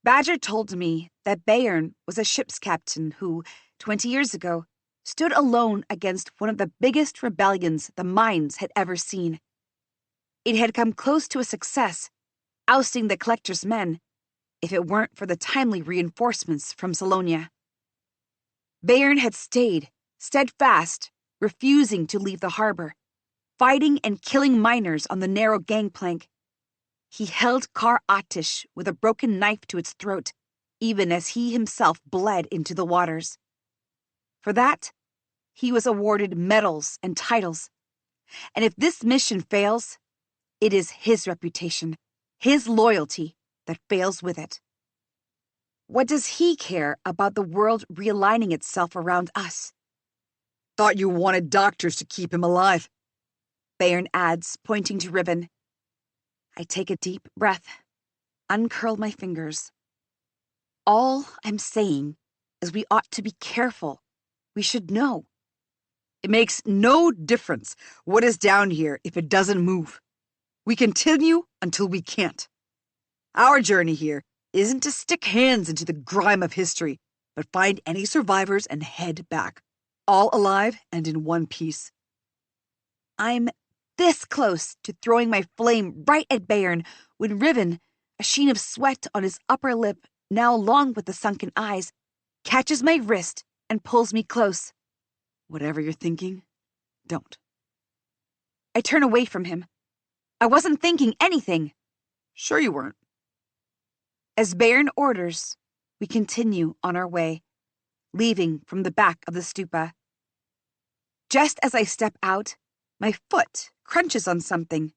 Badger told me that Bayern was a ship's captain who, 20 years ago, stood alone against one of the biggest rebellions the mines had ever seen. It had come close to a success, ousting the collector's men, if it weren't for the timely reinforcements from Salonia. Bayern had stayed, steadfast, refusing to leave the harbor, fighting and killing miners on the narrow gangplank. He held Kar Atish with a broken knife to its throat, even as he himself bled into the waters. For that, he was awarded medals and titles. And if this mission fails, it is his reputation, his loyalty, that fails with it. What does he care about the world realigning itself around us? Thought you wanted doctors to keep him alive, Bayern adds, pointing to Ribbon. I take a deep breath, uncurl my fingers. All I'm saying is we ought to be careful. We should know. It makes no difference what is down here if it doesn't move. We continue until we can't. Our journey here isn't to stick hands into the grime of history, but find any survivors and head back, all alive and in one piece. I'm this close to throwing my flame right at Bayern when Riven, a sheen of sweat on his upper lip, now long with the sunken eyes, catches my wrist and pulls me close. Whatever you're thinking, don't. I turn away from him. I wasn't thinking anything. Sure you weren't. As Baron orders, we continue on our way, leaving from the back of the stupa. Just as I step out, my foot crunches on something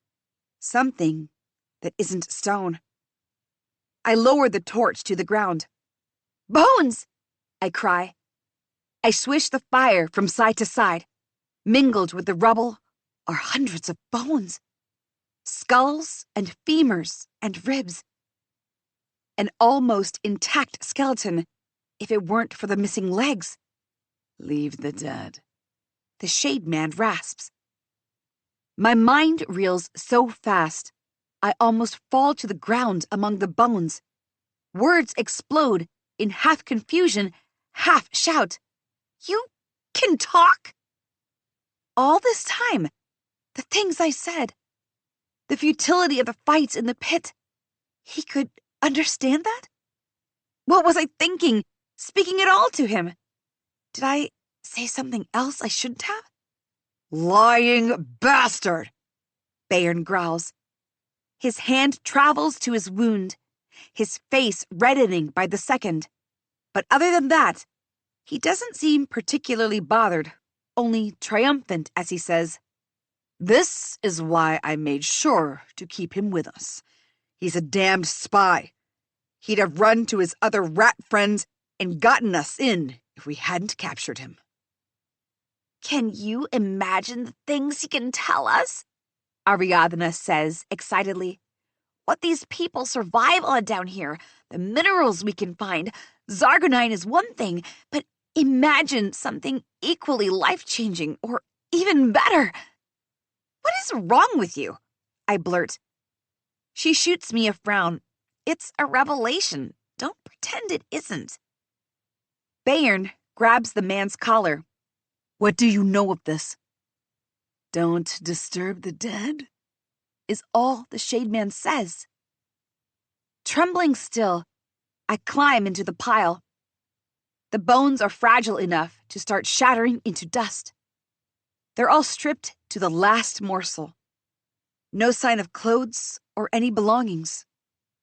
that isn't stone. I lower the torch to the ground. "Bones!" I cry. I swish the fire from side to side. Mingled with the rubble are hundreds of bones. Skulls and femurs and ribs. An almost intact skeleton, if it weren't for the missing legs. Leave the dead. The shade man rasps. My mind reels so fast, I almost fall to the ground among the bones. Words explode in half confusion, half shout. "You can talk?" All this time, the things I said, the futility of the fights in the pit, he could understand that? What was I thinking, speaking it all to him? Did I say something else I shouldn't have? Lying bastard! Bayern growls. His hand travels to his wound, his face reddening by the second. But other than that, he doesn't seem particularly bothered, only triumphant as he says, "This is why I made sure to keep him with us. He's a damned spy. He'd have run to his other rat friends and gotten us in if we hadn't captured him." Can you imagine the things he can tell us? Ariadna says excitedly. What these people survive on down here, the minerals we can find. Zargonine is one thing, but imagine something equally life-changing or even better. "What is wrong with you?" I blurt. She shoots me a frown. It's a revelation. Don't pretend it isn't. Bayern grabs the man's collar. "What do you know of this?" "Don't disturb the dead," is all the shade man says. Trembling still, I climb into the pile. The bones are fragile enough to start shattering into dust. They're all stripped to the last morsel. No sign of clothes or any belongings.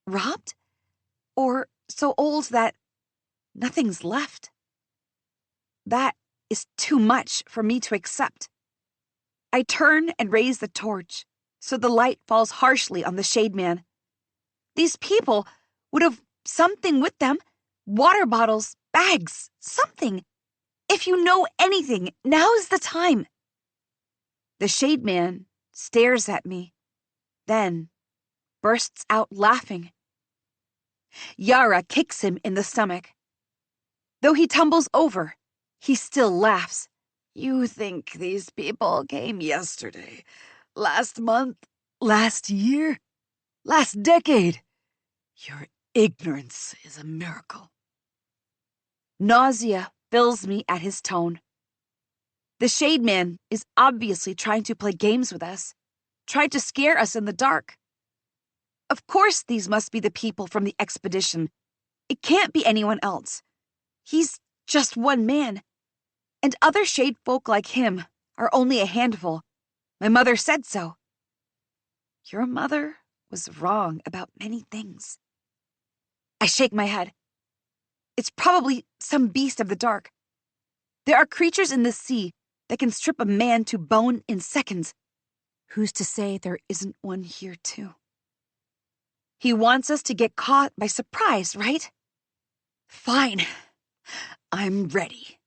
Robbed? Or so old that nothing's left. That is too much for me to accept. I turn and raise the torch, so the light falls harshly on the shade man. These people would have something with them. Water bottles, bags, something. If you know anything, now's the time. The shade man stares at me, then bursts out laughing. Yara kicks him in the stomach. Though he tumbles over, he still laughs. "You think these people came yesterday, last month, last year, last decade? Your ignorance is a miracle." Nausea fills me at his tone. The shade man is obviously trying to play games with us, tried to scare us in the dark. Of course these must be the people from the expedition. It can't be anyone else. He's just one man. And other shade folk like him are only a handful. My mother said so. Your mother was wrong about many things. I shake my head. It's probably some beast of the dark. There are creatures in the sea that can strip a man to bone in seconds. Who's to say there isn't one here too? He wants us to get caught by surprise, right? Fine. I'm ready.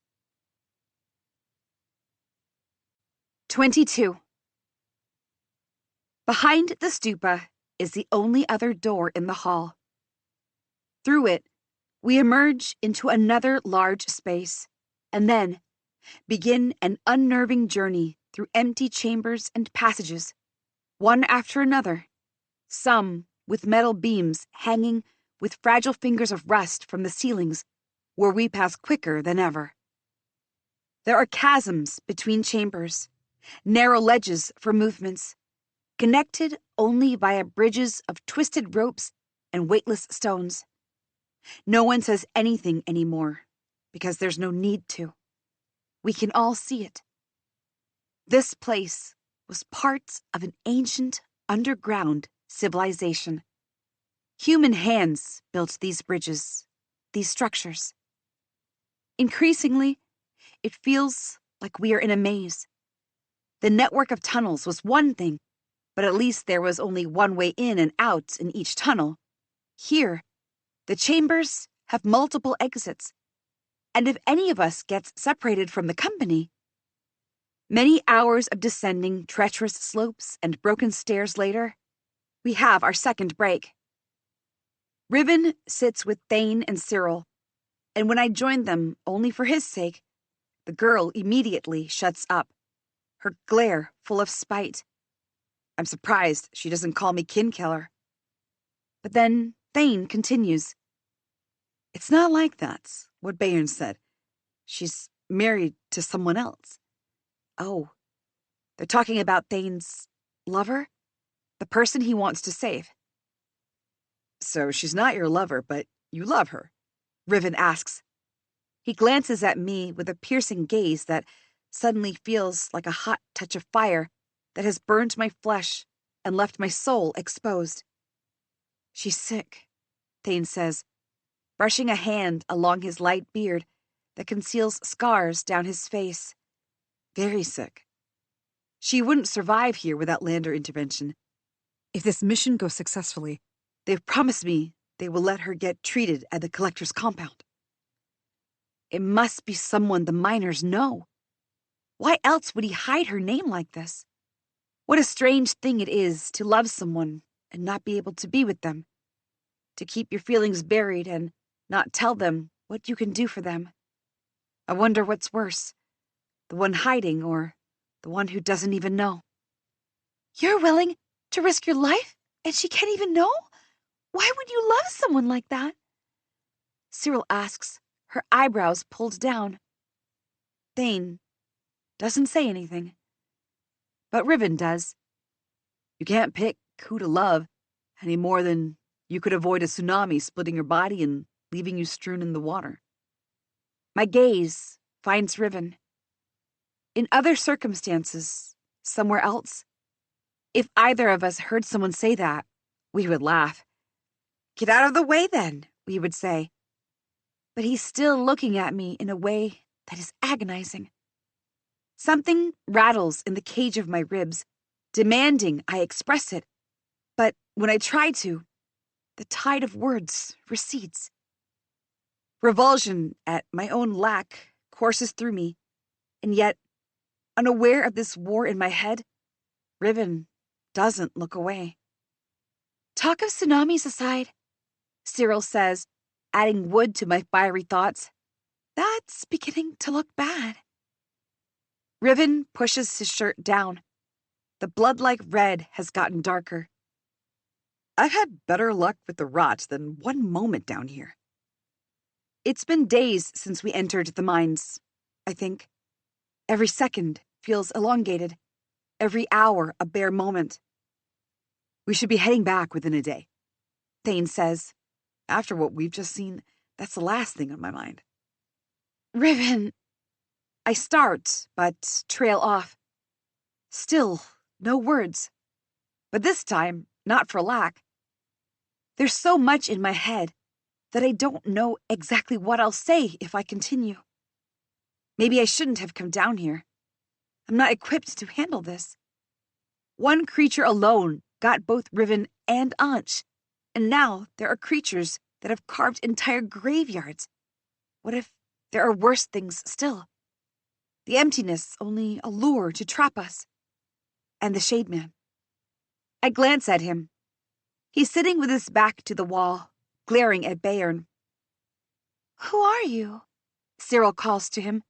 22. Behind the stupa is the only other door in the hall. Through it, we emerge into another large space, and then begin an unnerving journey through empty chambers and passages, one after another, some with metal beams hanging with fragile fingers of rust from the ceilings, where we pass quicker than ever. There are chasms between chambers, narrow ledges for movements, connected only via bridges of twisted ropes and weightless stones. No one says anything anymore, because there's no need to. We can all see it. This place was part of an ancient underground civilization. Human hands built these bridges, these structures. Increasingly, it feels like we are in a maze. The network of tunnels was one thing, but at least there was only one way in and out in each tunnel. Here, the chambers have multiple exits, and if any of us gets separated from the company, many hours of descending treacherous slopes and broken stairs later, we have our second break. Riven sits with Thane and Cyril, and when I join them only for his sake, the girl immediately shuts up, her glare full of spite. I'm surprised she doesn't call me Kinkeller. But then Thane continues. It's not like that, what Bayern said. She's married to someone else. Oh, they're talking about Thane's lover? The person he wants to save. So she's not your lover, but you love her? Riven asks. He glances at me with a piercing gaze that suddenly feels like a hot touch of fire that has burned my flesh and left my soul exposed. She's sick, Thane says, brushing a hand along his light beard that conceals scars down his face. Very sick. She wouldn't survive here without Lander intervention. If this mission goes successfully, they've promised me they will let her get treated at the collector's compound. It must be someone the miners know. Why else would he hide her name like this? What a strange thing it is to love someone and not be able to be with them. To keep your feelings buried and not tell them what you can do for them. I wonder what's worse, the one hiding or the one who doesn't even know. You're willing to risk your life and she can't even know? Why would you love someone like that? Cyril asks, her eyebrows pulled down. Thane doesn't say anything. But Riven does. You can't pick who to love any more than you could avoid a tsunami splitting your body and leaving you strewn in the water. My gaze finds Riven. In other circumstances, somewhere else, if either of us heard someone say that, we would laugh. Get out of the way then, we would say. But he's still looking at me in a way that is agonizing. Something rattles in the cage of my ribs, demanding I express it. But when I try to, the tide of words recedes. Revulsion at my own lack courses through me, and yet, unaware of this war in my head, Riven doesn't look away. Talk of tsunamis aside, Cyril says, adding wood to my fiery thoughts. That's beginning to look bad. Riven pushes his shirt down. The blood-like red has gotten darker. I've had better luck with the rot than one moment down here. It's been days since we entered the mines, I think. Every second feels elongated, every hour a bare moment. We should be heading back within a day, Thane says. After what we've just seen, that's the last thing on my mind. Riven. I start, but trail off. Still, no words. But this time, not for lack. There's so much in my head that I don't know exactly what I'll say if I continue. Maybe I shouldn't have come down here. I'm not equipped to handle this. One creature alone got both Riven and Anch, and now there are creatures that have carved entire graveyards. What if there are worse things still? The emptiness only a lure to trap us. And the Shade Man. I glance at him. He's sitting with his back to the wall, glaring at Bayern. Who are you? Cyril calls to him.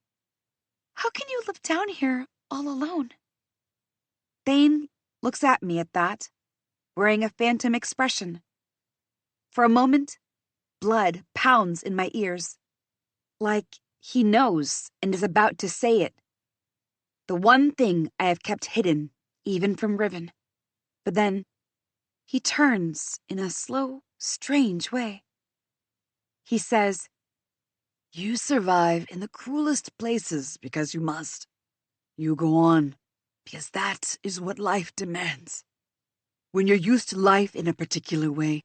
How can you live down here all alone? Thane looks at me at that, wearing a phantom expression. For a moment, blood pounds in my ears, like he knows and is about to say it. The one thing I have kept hidden, even from Riven. But then, he turns in a slow, strange way. He says, You survive in the cruelest places because you must. You go on because that is what life demands. When you're used to life in a particular way,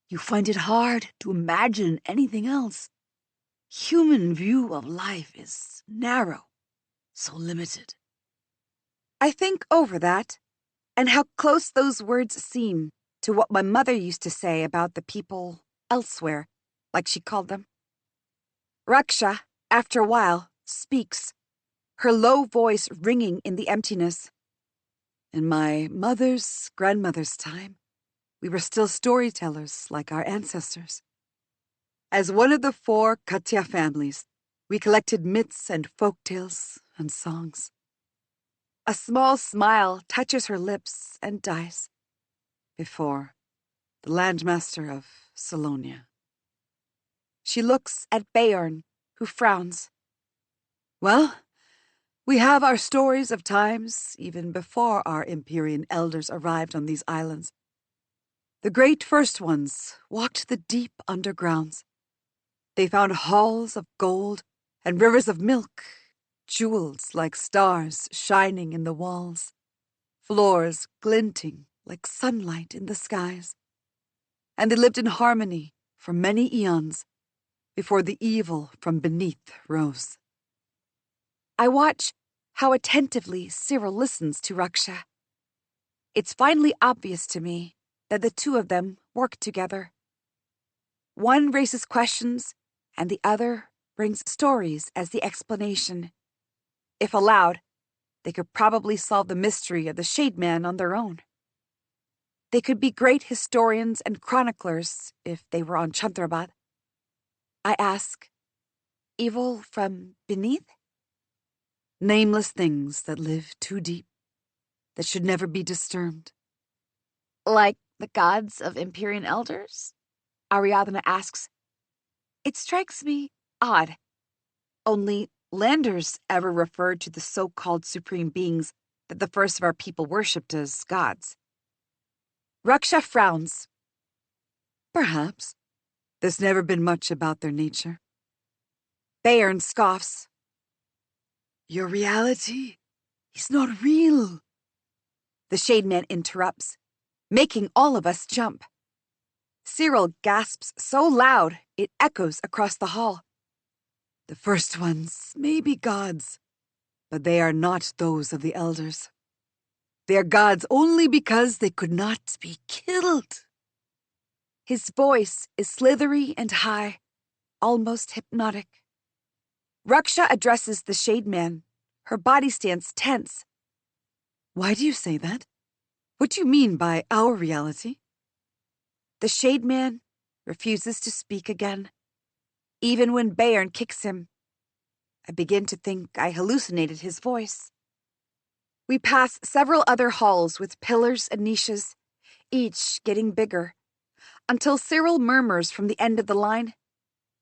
you find it hard to imagine anything else. Human view of life is narrow, so limited. I think over that, and how close those words seem to what my mother used to say about the people elsewhere, like she called them. Raksha, after a while, speaks, her low voice ringing in the emptiness. In my mother's grandmother's time, we were still storytellers like our ancestors. As one of the 4 Katya families, we collected myths and folk tales and songs. A small smile touches her lips and dies. Before the landmaster of Salonia. She looks at Beorn, who frowns. Well, we have our stories of times even before our Empyrean elders arrived on these islands. The great first ones walked the deep undergrounds. They found halls of gold and rivers of milk, jewels like stars shining in the walls, floors glinting like sunlight in the skies. And they lived in harmony for many eons before the evil from beneath rose. I watch how attentively Cyril listens to Raksha. It's finally obvious to me that the two of them work together. One raises questions, and the other brings stories as the explanation. If allowed, they could probably solve the mystery of the Shade Man on their own. They could be great historians and chroniclers if they were on Chandrabat. I ask, evil from beneath? Nameless things that live too deep, that should never be disturbed. Like the gods of Empyrean elders? Ariadna asks. It strikes me odd. Only Landers ever referred to the so-called supreme beings that the first of our people worshipped as gods. Raksha frowns. Perhaps. There's never been much about their nature. Beorn scoffs. Your reality is not real. The Shade Man interrupts, making all of us jump. Cyril gasps so loud it echoes across the hall. The first ones may be gods, but they are not those of the elders. They are gods only because they could not be killed. His voice is slithery and high, almost hypnotic. Raksha addresses the Shade Man. Her body stands tense. Why do you say that? What do you mean by our reality? The Shade Man refuses to speak again. Even when Beorn kicks him, I begin to think I hallucinated his voice. We pass several other halls with pillars and niches, each getting bigger, until Cyril murmurs from the end of the line,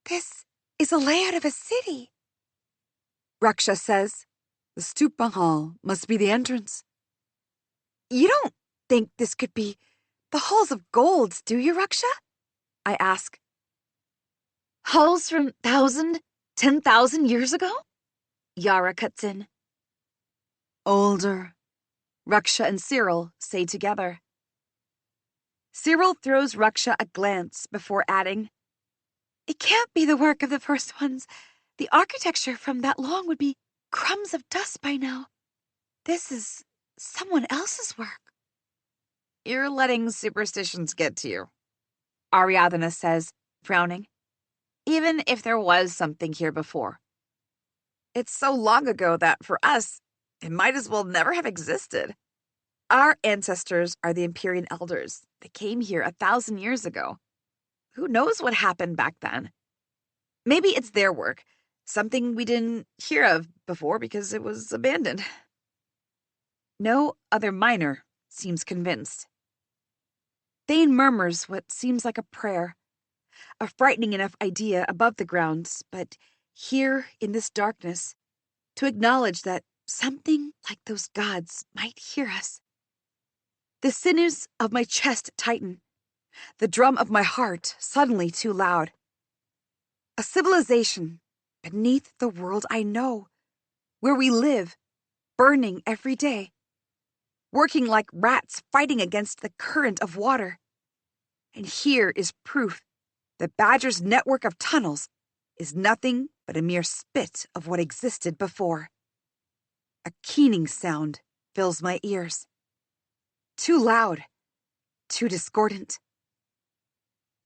"This is a layout of a city." Raksha says, The Stupa Hall must be the entrance. "You don't think this could be the halls of gold, do you, Raksha?" I ask. Halls from 1,000, 10,000 years ago? Yara cuts in. Older. Raksha and Cyril say together. Cyril throws Raksha a glance before adding, "It can't be the work of the first ones. The architecture from that long would be crumbs of dust by now. This is someone else's work." You're letting superstitions get to you, Ariadna says, frowning. even if there was something here before. It's so long ago that, for us, it might as well never have existed. Our ancestors are the Empyrean elders. They came here 1,000 years ago. Who knows what happened back then? Maybe it's their work, something we didn't hear of before because it was abandoned. No other miner seems convinced. Thane murmurs what seems like a prayer, a frightening enough idea above the grounds, but here in this darkness, to acknowledge that something like those gods might hear us. The sinews of my chest tighten, the drum of my heart suddenly too loud. A civilization beneath the world I know, where we live, burning every day, working like rats fighting against the current of water. And here is proof that Badger's network of tunnels is nothing but a mere spit of what existed before. A keening sound fills my ears. Too loud, too discordant.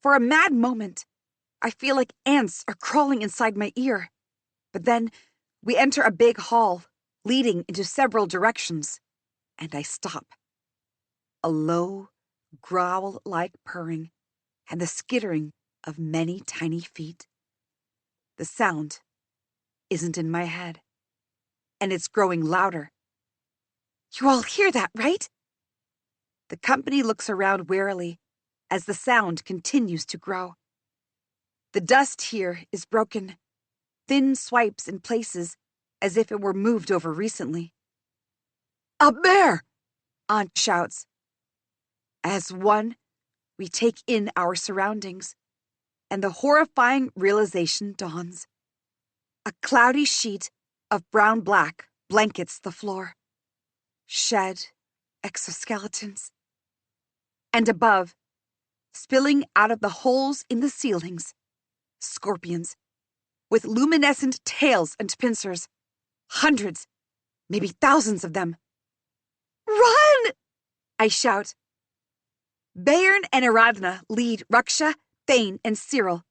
For a mad moment, I feel like ants are crawling inside my ear. But then we enter a big hall, leading into several directions, and I stop. A low, growl-like purring, and the skittering of many tiny feet. The sound isn't in my head, and it's growing louder. You all hear that, right? The company looks around warily as the sound continues to grow. The dust here is broken, thin swipes in places as if it were moved over recently. Up there! Aunt shouts. As one, we take in our surroundings, and the horrifying realization dawns. A cloudy sheet of brown-black blankets the floor. Shed exoskeletons. And above, spilling out of the holes in the ceilings, scorpions, with luminescent tails and pincers. Hundreds, maybe thousands of them. Run! I shout. Bayern and Aradna lead Raksha, Thane, and Cyril.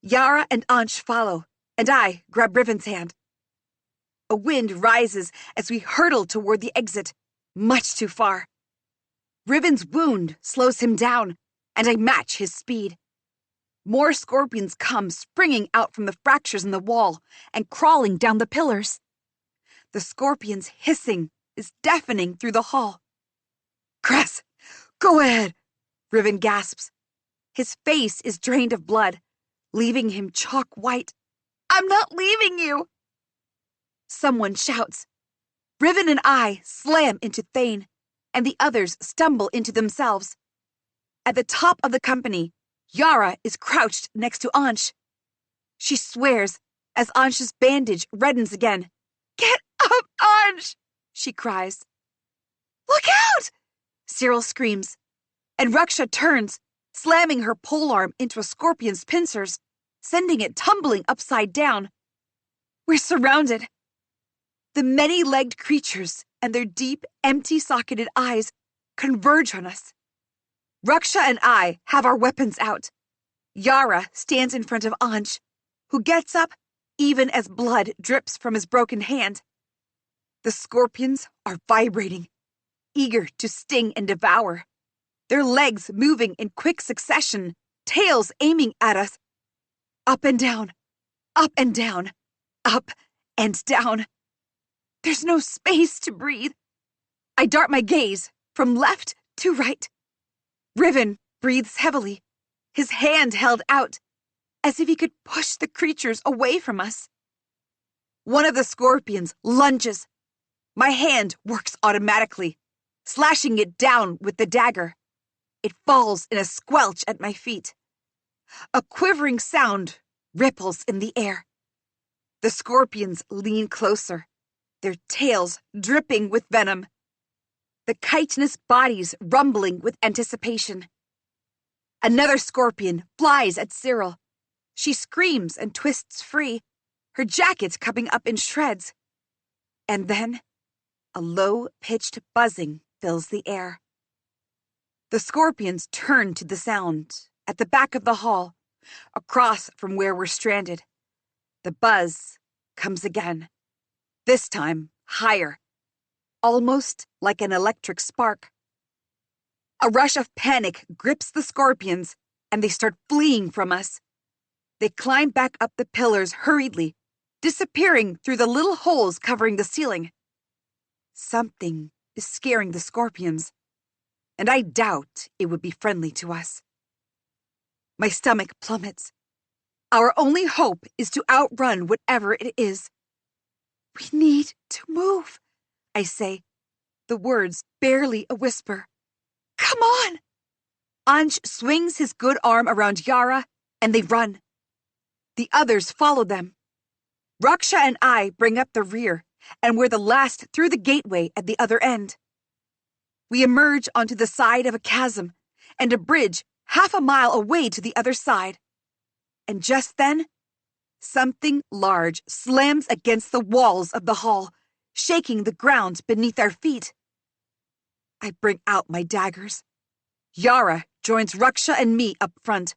Yara and Ansh follow, and I grab Riven's hand. A wind rises as we hurtle toward the exit, much too far. Riven's wound slows him down, and I match his speed. More scorpions come springing out from the fractures in the wall and crawling down the pillars. The scorpions' hissing is deafening through the hall. Cress, go ahead, Riven gasps. His face is drained of blood, leaving him chalk white. I'm not leaving you! Someone shouts. Riven and I slam into Thane, and the others stumble into themselves. At the top of the company, Yara is crouched next to Ansh. She swears as Ansh's bandage reddens again. Get up, Ansh! She cries. Look out! Cyril screams, and Raksha turns, slamming her polearm into a scorpion's pincers, sending it tumbling upside down. We're surrounded. The many-legged creatures and their deep, empty-socketed eyes converge on us. Raksha and I have our weapons out. Yara stands in front of Ansh, who gets up even as blood drips from his broken hand. The scorpions are vibrating, eager to sting and devour, their legs moving in quick succession, tails aiming at us. Up and down, up and down, up and down. There's no space to breathe. I dart my gaze from left to right. Riven breathes heavily, his hand held out, as if he could push the creatures away from us. One of the scorpions lunges. My hand works automatically, slashing it down with the dagger. It falls in a squelch at my feet. A quivering sound ripples in the air. The scorpions lean closer, their tails dripping with venom. The chitinous bodies rumbling with anticipation. Another scorpion flies at Cyril. She screams and twists free, her jacket coming up in shreds. And then, a low-pitched buzzing fills the air. The scorpions turn to the sound, at the back of the hall, across from where we're stranded. The buzz comes again, this time higher, almost like an electric spark. A rush of panic grips the scorpions, and they start fleeing from us. They climb back up the pillars hurriedly, disappearing through the little holes covering the ceiling. Something is scaring the scorpions, and I doubt it would be friendly to us. My stomach plummets. Our only hope is to outrun whatever it is. We need to move, I say, the words barely a whisper. Come on! Ansh swings his good arm around Yara, and they run. The others follow them. Raksha and I bring up the rear, and we're the last through the gateway at the other end. We emerge onto the side of a chasm and a bridge half a mile away to the other side. And just then, something large slams against the walls of the hall, shaking the ground beneath our feet. I bring out my daggers. Yara joins Raksha and me up front.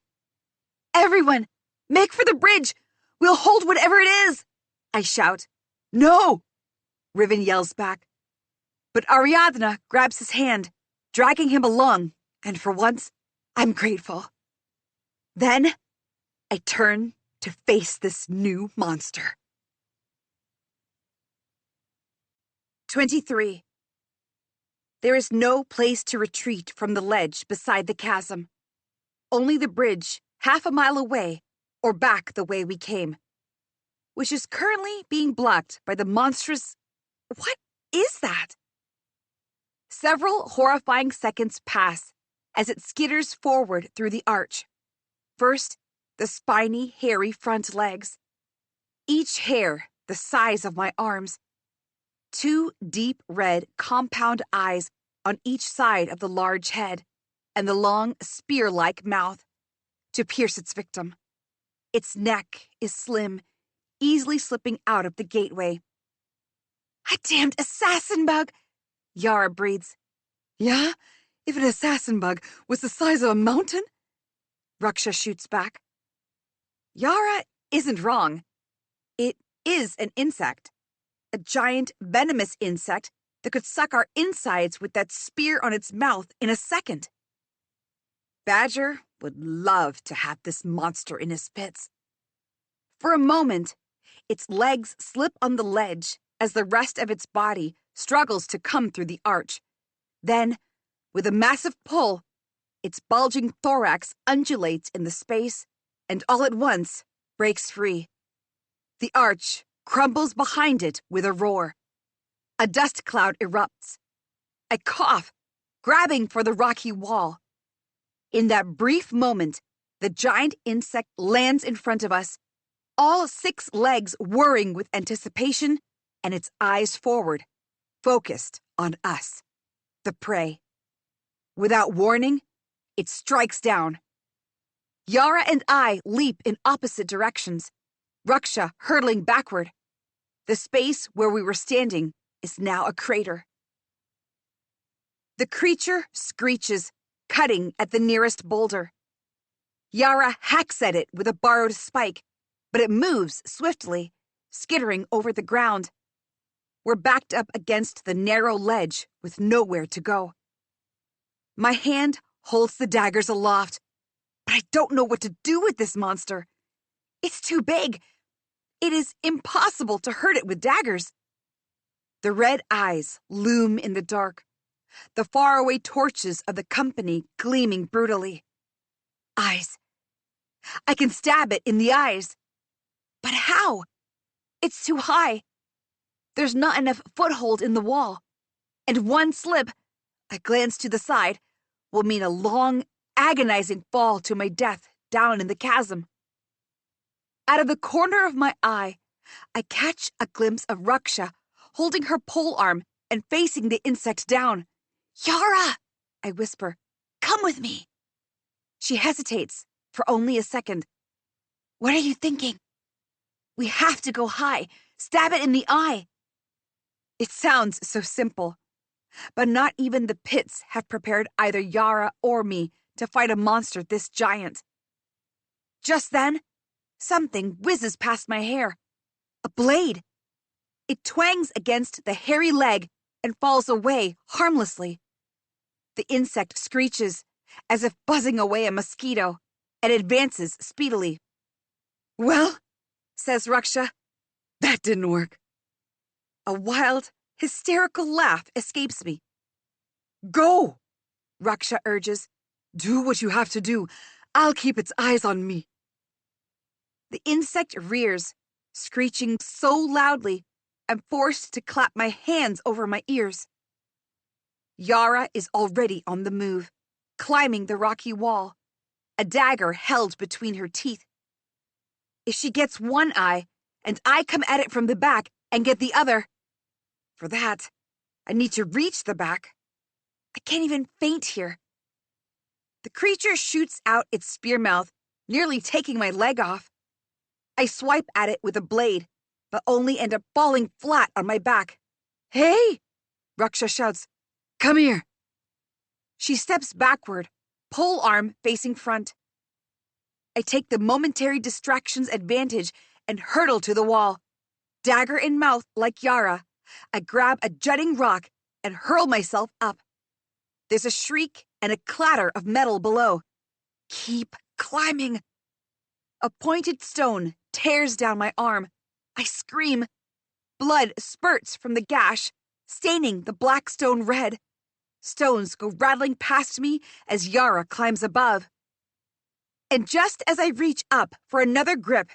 "Everyone, make for the bridge! We'll hold whatever it is!" I shout. "No!" Riven yells back. But Ariadna grabs his hand, dragging him along, and for once, I'm grateful. Then, I turn to face this new monster. 23. There is no place to retreat from the ledge beside the chasm. Only the bridge, half a mile away, or back the way we came, which is currently being blocked by the monstrous... What is that? Several horrifying seconds pass as it skitters forward through the arch. First, the spiny, hairy front legs. Each hair the size of my arms. 2 deep red compound eyes on each side of the large head, and the long spear-like mouth to pierce its victim. Its neck is slim, easily slipping out of the gateway. "A damned assassin bug!" Yara breathes. "Yeah? If an assassin bug was the size of a mountain?" Raksha shoots back. Yara isn't wrong. It is an insect. A giant, venomous insect that could suck our insides with that spear on its mouth in a second. Badger would love to have this monster in his pits. For a moment, its legs slip on the ledge as the rest of its body struggles to come through the arch. Then, with a massive pull, its bulging thorax undulates in the space and all at once breaks free. The arch crumbles behind it with a roar. A dust cloud erupts. I cough, grabbing for the rocky wall. In that brief moment, the giant insect lands in front of us, all 6 legs whirring with anticipation and its eyes forward, focused on us, the prey. Without warning, it strikes down. Yara and I leap in opposite directions, Raksha hurtling backward. The space where we were standing is now a crater. The creature screeches, cutting at the nearest boulder. Yara hacks at it with a borrowed spike, but it moves swiftly, skittering over the ground. We're backed up against the narrow ledge with nowhere to go. My hand holds the daggers aloft, but I don't know what to do with this monster. It's too big. It is impossible to hurt it with daggers. The red eyes loom in the dark, the faraway torches of the company gleaming brutally. Eyes. I can stab it in the eyes. But how? It's too high. There's not enough foothold in the wall. And one slip, I glance to the side, will mean a long, agonizing fall to my death down in the chasm. Out of the corner of my eye, I catch a glimpse of Raksha holding her polearm and facing the insect down. "Yara!" I whisper. "Come with me." She hesitates for only a second. "What are you thinking?" "We have to go high. Stab it in the eye." It sounds so simple, but not even the pits have prepared either Yara or me to fight a monster this giant. Just then, something whizzes past my hair. A blade. It twangs against the hairy leg and falls away harmlessly. The insect screeches, as if buzzing away a mosquito, and advances speedily. "Well," says Raksha, "that didn't work." A wild, hysterical laugh escapes me. "Go," Raksha urges. "Do what you have to do. I'll keep its eyes on me." The insect rears, screeching so loudly, I'm forced to clap my hands over my ears. Yara is already on the move, climbing the rocky wall, a dagger held between her teeth. If she gets one eye, and I come at it from the back and get the other. For that, I need to reach the back. I can't even feint here. The creature shoots out its spear mouth, nearly taking my leg off. I swipe at it with a blade, but only end up falling flat on my back. Hey! Raksha shouts. Come here. She steps backward, pole arm facing front. I take the momentary distraction's advantage and hurtle to the wall. Dagger in mouth like Yara, I grab a jutting rock and hurl myself up. There's a shriek and a clatter of metal below. Keep climbing. A pointed stone tears down my arm. I scream. Blood spurts from the gash, staining the black stone red. Stones go rattling past me as Yara climbs above. And just as I reach up for another grip,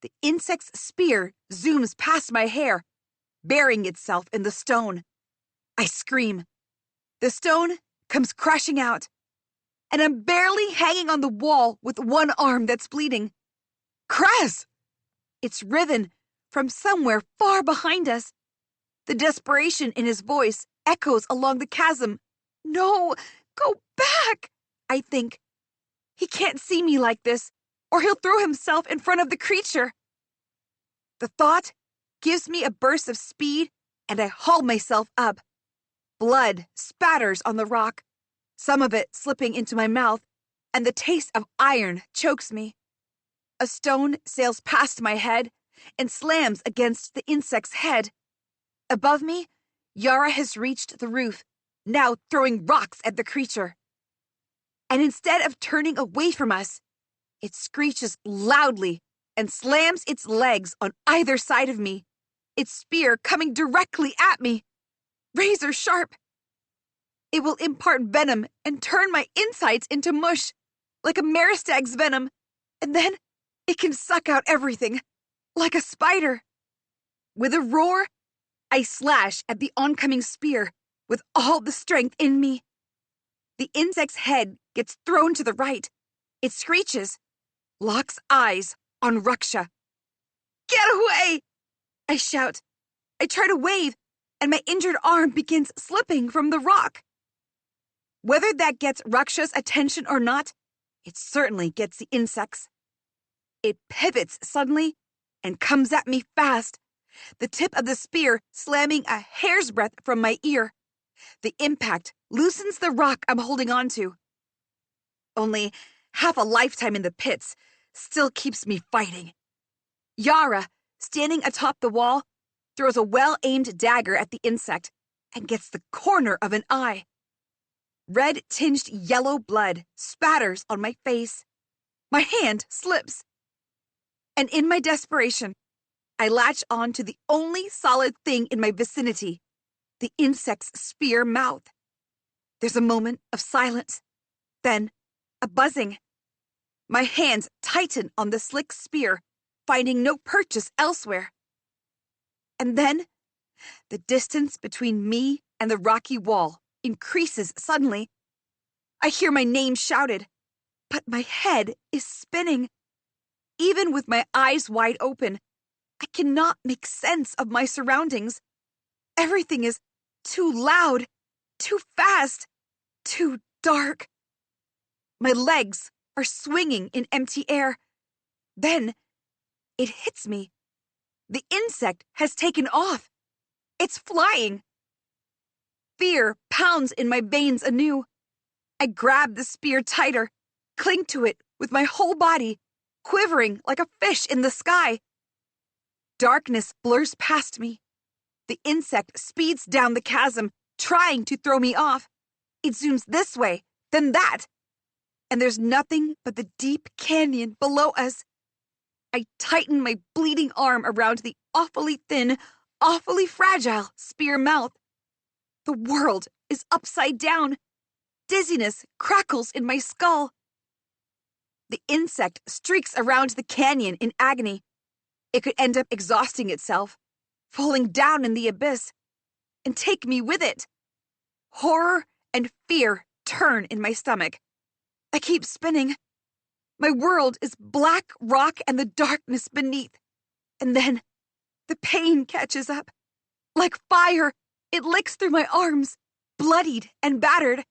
the insect's spear zooms past my hair, burying itself in the stone. I scream. The stone comes crashing out, and I'm barely hanging on the wall with one arm that's bleeding. Cress! It's Riven from somewhere far behind us. The desperation in his voice echoes along the chasm. No, go back, I think. He can't see me like this, or he'll throw himself in front of the creature. The thought gives me a burst of speed, and I haul myself up. Blood spatters on the rock, some of it slipping into my mouth, and the taste of iron chokes me. A stone sails past my head and slams against the insect's head. Above me, Yara has reached the roof, now throwing rocks at the creature. And instead of turning away from us, it screeches loudly and slams its legs on either side of me, its spear coming directly at me, razor sharp. It will impart venom and turn my insides into mush, like a Maristag's venom, and then it can suck out everything, like a spider. With a roar, I slash at the oncoming spear with all the strength in me. The insect's head gets thrown to the right. It screeches, locks eyes on Raksha. Get away! I shout. I try to wave, and my injured arm begins slipping from the rock. Whether that gets Raksha's attention or not, it certainly gets the insect's. It pivots suddenly and comes at me fast, the tip of the spear slamming a hair's breadth from my ear. The impact loosens the rock I'm holding onto. Only half a lifetime in the pits still keeps me fighting. Yara, standing atop the wall, throws a well-aimed dagger at the insect and gets the corner of an eye. Red-tinged yellow blood spatters on my face. My hand slips. And in my desperation, I latch on to the only solid thing in my vicinity, the insect's spear mouth. There's a moment of silence, then a buzzing. My hands tighten on the slick spear, finding no purchase elsewhere. And then, the distance between me and the rocky wall increases suddenly. I hear my name shouted, but my head is spinning. Even with my eyes wide open, I cannot make sense of my surroundings. Everything is too loud, too fast, too dark. My legs are swinging in empty air. Then, it hits me. The insect has taken off. It's flying. Fear pounds in my veins anew. I grab the spear tighter, cling to it with my whole body, quivering like a fish in the sky. Darkness blurs past me. The insect speeds down the chasm, trying to throw me off. It zooms this way, then that. And there's nothing but the deep canyon below us. I tighten my bleeding arm around the awfully thin, awfully fragile spear mouth. The world is upside down. Dizziness crackles in my skull. The insect streaks around the canyon in agony. It could end up exhausting itself, falling down in the abyss, and take me with it. Horror and fear turn in my stomach. I keep spinning. My world is black rock and the darkness beneath. And then the pain catches up. Like fire, it licks through my arms, bloodied and battered.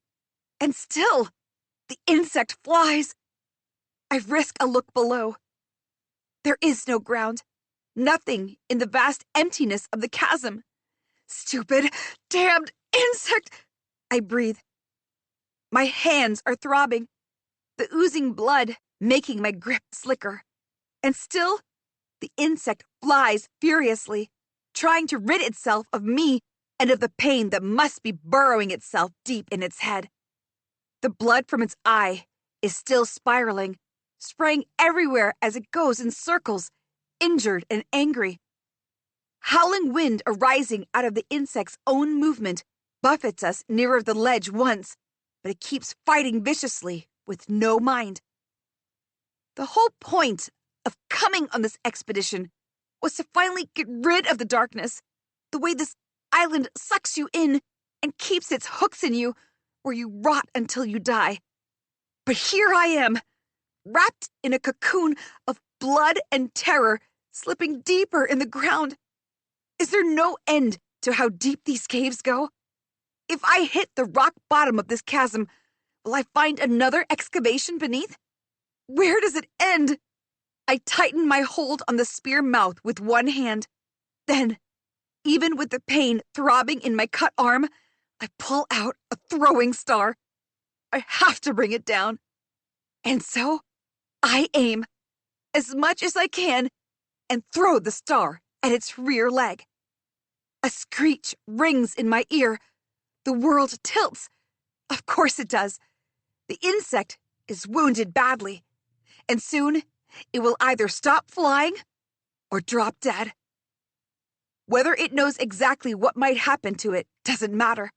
And still, the insect flies. I risk a look below. There is no ground, nothing in the vast emptiness of the chasm. Stupid, damned insect! I breathe. My hands are throbbing, the oozing blood making my grip slicker. And still, the insect flies furiously, trying to rid itself of me and of the pain that must be burrowing itself deep in its head. The blood from its eye is still spiraling, spraying everywhere as it goes in circles, injured and angry. Howling wind arising out of the insect's own movement buffets us nearer the ledge once, but it keeps fighting viciously with no mind. The whole point of coming on this expedition was to finally get rid of the darkness, the way this island sucks you in and keeps its hooks in you where you rot until you die. But here I am, wrapped in a cocoon of blood and terror, slipping deeper in the ground. Is there no end to how deep these caves go? If I hit the rock bottom of this chasm, will I find another excavation beneath? Where does it end? I tighten my hold on the spear mouth with one hand. Then, even with the pain throbbing in my cut arm, I pull out a throwing star. I have to bring it down. And so, I aim, as much as I can, and throw the star at its rear leg. A screech rings in my ear. The world tilts. Of course it does. The insect is wounded badly, and soon it will either stop flying or drop dead. Whether it knows exactly what might happen to it doesn't matter,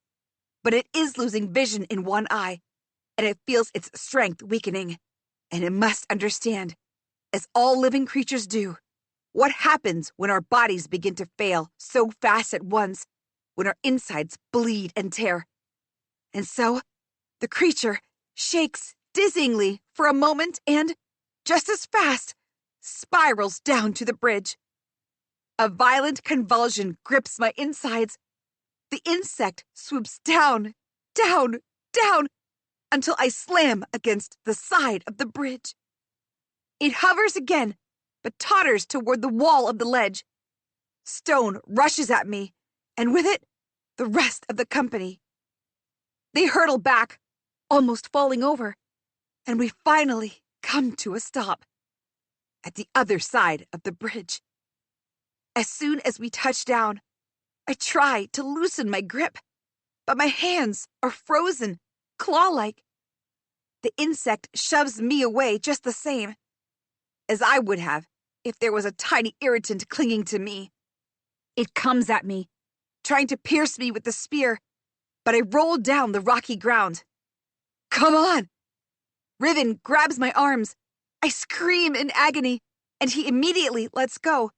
but it is losing vision in one eye, and it feels its strength weakening, and it must understand, as all living creatures do, what happens when our bodies begin to fail so fast at once, when our insides bleed and tear. And so, the creature shakes dizzyingly for a moment and, just as fast, spirals down to the bridge. A violent convulsion grips my insides. The insect swoops down, down, down, until I slam against the side of the bridge. It hovers again, but totters toward the wall of the ledge. Stone rushes at me, and with it, the rest of the company. They hurtle back, almost falling over, and we finally come to a stop at the other side of the bridge. As soon as we touch down, I try to loosen my grip, but my hands are frozen, claw-like. The insect shoves me away just the same, as I would have if there was a tiny irritant clinging to me. It comes at me, trying to pierce me with the spear, but I roll down the rocky ground. Come on! Riven grabs my arms. I scream in agony, and he immediately lets go.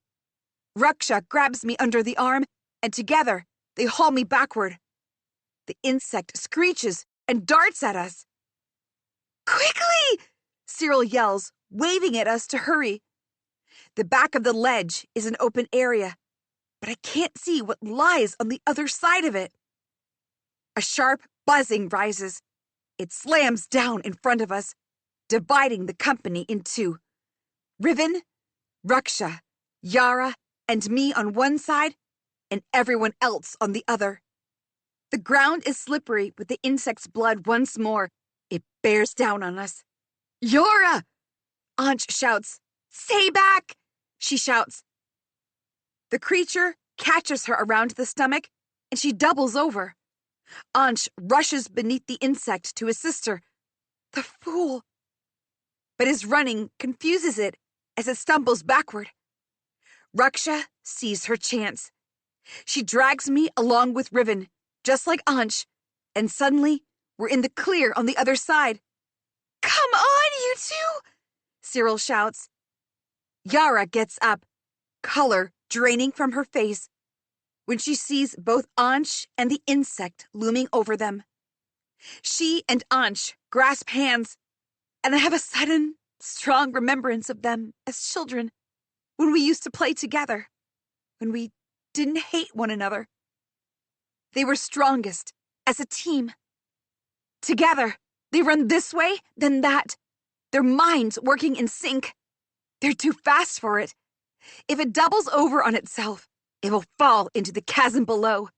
Raksha grabs me under the arm, and together they haul me backward. The insect screeches and darts at us. Quickly! Cyril yells, waving at us to hurry. The back of the ledge is an open area, but I can't see what lies on the other side of it. A sharp buzzing rises. It slams down in front of us, dividing the company in two. Riven, Raksha, Yara, and me on one side, and everyone else on the other. The ground is slippery with the insect's blood once more. It bears down on us. Yara! Ansh shouts. Stay back! She shouts. The creature catches her around the stomach, and she doubles over. Ansh rushes beneath the insect to assist her. The fool! But his running confuses it as it stumbles backward. Raksha sees her chance. She drags me along with Riven, just like Ansh, and suddenly we're in the clear on the other side. Come on, you two! Cyril shouts. Yara gets up, color draining from her face, when she sees both Ansh and the insect looming over them. She and Ansh grasp hands, and I have a sudden, strong remembrance of them as children, when we used to play together, when we didn't hate one another. They were strongest as a team. Together, they run this way, then that, their minds working in sync. They're too fast for it. If it doubles over on itself, it will fall into the chasm below.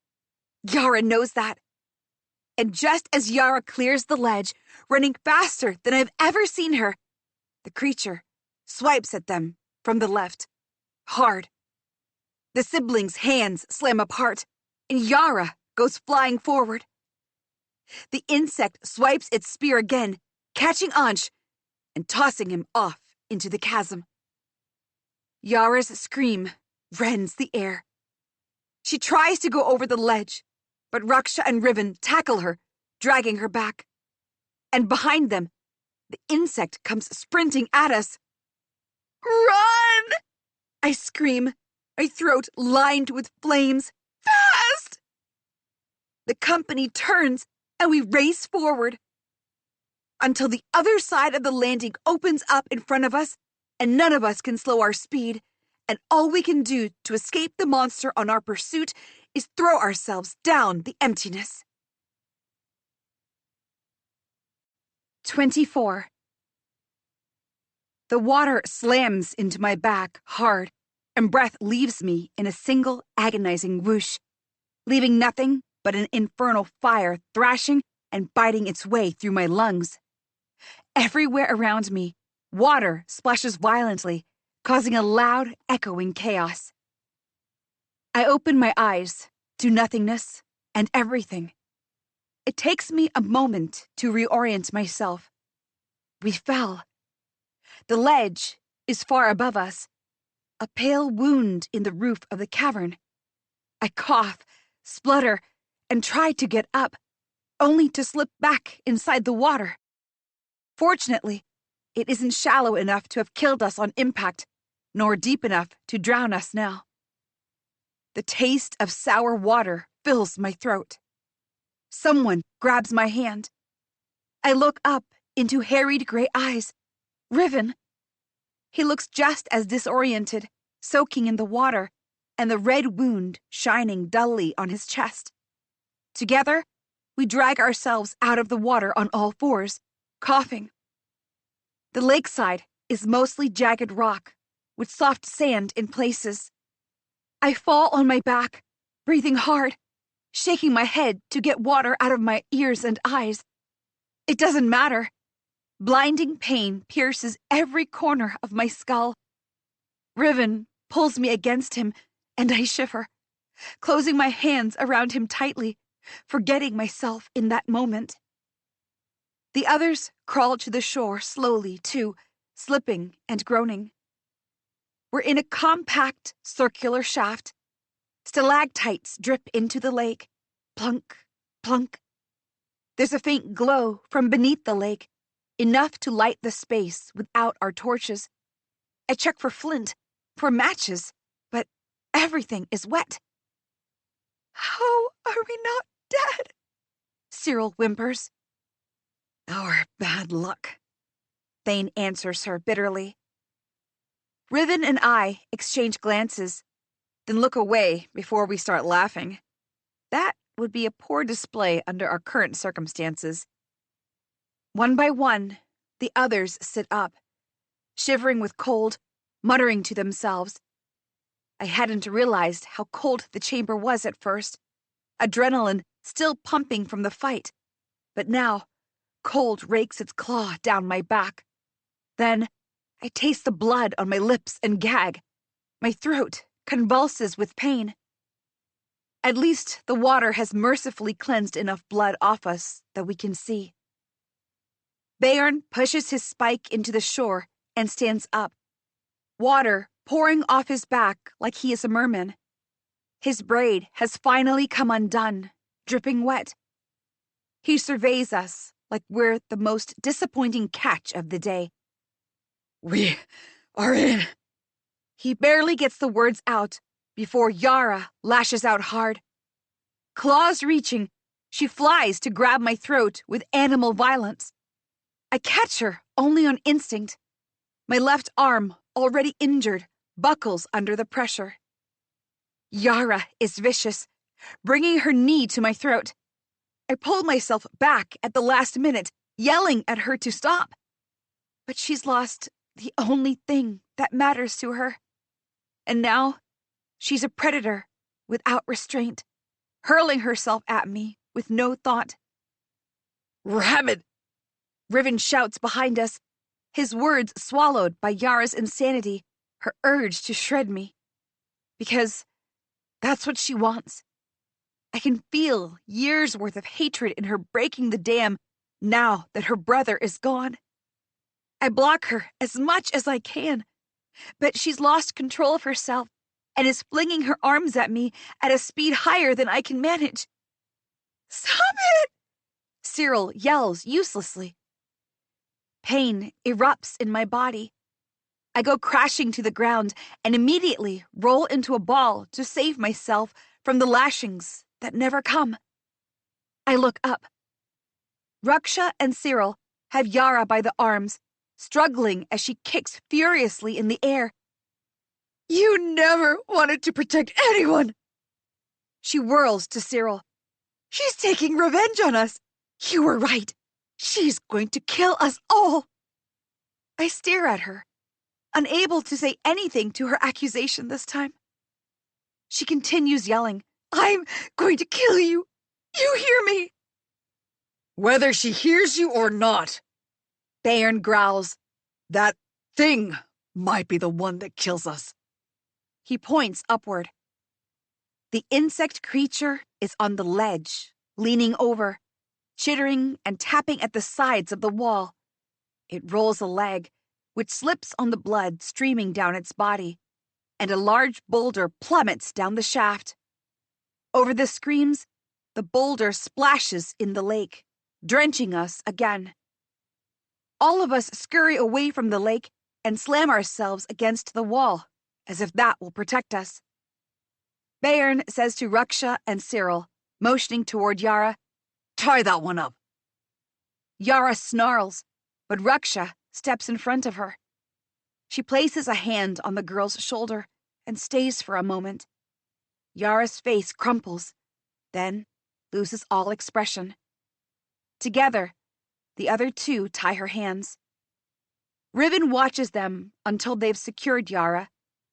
Yara knows that. And just as Yara clears the ledge, running faster than I've ever seen her, the creature swipes at them from the left, hard. The siblings' hands slam apart, and Yara goes flying forward. The insect swipes its spear again, catching Ansh and tossing him off into the chasm. Yara's scream rends the air. She tries to go over the ledge, but Raksha and Riven tackle her, dragging her back. And behind them, the insect comes sprinting at us. "Run!" I scream, my throat lined with flames. "Fast!" The company turns and we race forward until the other side of the landing opens up in front of us and none of us can slow our speed, and all we can do to escape the monster on our pursuit is throw ourselves down the emptiness. 24. The water slams into my back hard, and breath leaves me in a single agonizing whoosh, leaving nothing but an infernal fire thrashing and biting its way through my lungs. Everywhere around me, water splashes violently, causing a loud, echoing chaos. I open my eyes to nothingness and everything. It takes me a moment to reorient myself. We fell. The ledge is far above us, a pale wound in the roof of the cavern. I cough, splutter, and try to get up, only to slip back inside the water. Fortunately, it isn't shallow enough to have killed us on impact, nor deep enough to drown us now. The taste of sour water fills my throat. Someone grabs my hand. I look up into harried gray eyes. Riven. He looks just as disoriented, soaking in the water, and the red wound shining dully on his chest. Together, we drag ourselves out of the water on all fours, coughing. The lakeside is mostly jagged rock, with soft sand in places. I fall on my back, breathing hard, shaking my head to get water out of my ears and eyes. It doesn't matter. Blinding pain pierces every corner of my skull. Riven pulls me against him, and I shiver, closing my hands around him tightly, forgetting myself in that moment. The others crawl to the shore slowly, too, slipping and groaning. We're in a compact, circular shaft. Stalactites drip into the lake. Plunk, plunk. There's a faint glow from beneath the lake, enough to light the space without our torches. I check for flint, for matches, but everything is wet. "How are we not dead?" Cyril whimpers. "Our bad luck," Thane answers her bitterly. Riven and I exchange glances, then look away before we start laughing. That would be a poor display under our current circumstances. One by one, the others sit up, shivering with cold, muttering to themselves. I hadn't realized how cold the chamber was at first, adrenaline still pumping from the fight, but now cold rakes its claw down my back. Then I taste the blood on my lips and gag. My throat convulses with pain. At least the water has mercifully cleansed enough blood off us that we can see. Beorn pushes his spike into the shore and stands up, water pouring off his back like he is a merman. His braid has finally come undone, dripping wet. He surveys us like we're the most disappointing catch of the day. "We are in." He barely gets the words out before Yara lashes out hard. Claws reaching, she flies to grab my throat with animal violence. I catch her only on instinct, My left arm, already injured, buckles under the pressure. Yara is vicious, bringing her knee to my throat. I pull myself back at the last minute, yelling at her to stop. But she's lost the only thing that matters to her. And now, she's a predator without restraint, hurling herself at me with no thought. "Rabbit!" Riven shouts behind us, his words swallowed by Yara's insanity, her urge to shred me. Because that's what she wants. I can feel years' worth of hatred in her breaking the dam now that her brother is gone. I block her as much as I can, but she's lost control of herself and is flinging her arms at me at a speed higher than I can manage. "Stop it!" Cyril yells uselessly. Pain erupts in my body. I go crashing to the ground and immediately roll into a ball to save myself from the lashings that never come. I look up. Raksha and Cyril have Yara by the arms, struggling as she kicks furiously in the air. "You never wanted to protect anyone!" She whirls to Cyril. "She's taking revenge on us! You were right! She's going to kill us all!" I stare at her, unable to say anything to her accusation this time. She continues yelling, "I'm going to kill you! You hear me?" "Whether she hears you or not," Bayern growls. "that thing might be the one that kills us." He points upward. The insect creature is on the ledge, leaning over, chittering and tapping at the sides of the wall. It rolls a leg, which slips on the blood streaming down its body, and a large boulder plummets down the shaft. Over the screams, the boulder splashes in the lake, drenching us again. All of us scurry away from the lake and slam ourselves against the wall, as if that will protect us. Bayern says to Raksha and Cyril, motioning toward Yara, "Tie that one up." Yara snarls, but Raksha steps in front of her. She places a hand on the girl's shoulder and stays for a moment. Yara's face crumples, then loses all expression. Together, the other two tie her hands. Riven watches them until they've secured Yara,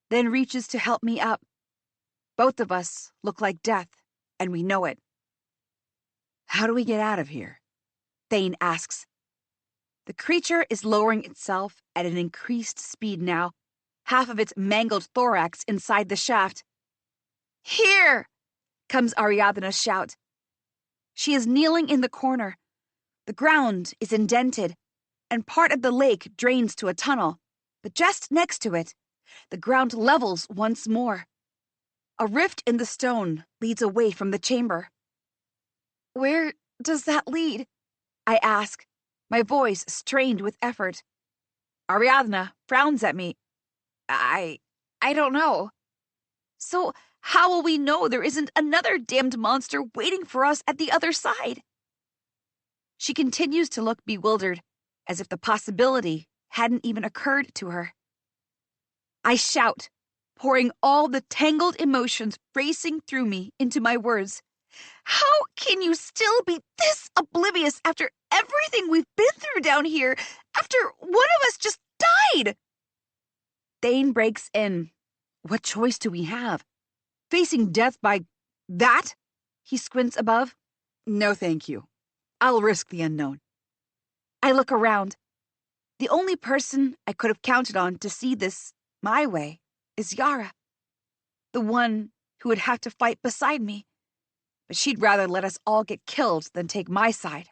then reaches to help me up. Both of us look like death, and we know it. "How do we get out of here?" Thane asks. The creature is lowering itself at an increased speed now, half of its mangled thorax inside the shaft. "Here!" comes Ariadna's shout. She is kneeling in the corner. The ground is indented, and part of the lake drains to a tunnel, but just next to it, the ground levels once more. A rift in the stone leads away from the chamber. "Where does that lead?" I ask, my voice strained with effort. Ariadna frowns at me. I don't know. "So how will we know there isn't another damned monster waiting for us at the other side?" She continues to look bewildered, as if the possibility hadn't even occurred to her. I shout, pouring all the tangled emotions racing through me into my words. "How can you still be this oblivious after everything we've been through down here, after one of us just died?" Thane breaks in. "What choice do we have? Facing death by that?" He squints above. "No, thank you. I'll risk the unknown." I look around. The only person I could have counted on to see this my way is Yara, the one who would have to fight beside me, but she'd rather let us all get killed than take my side.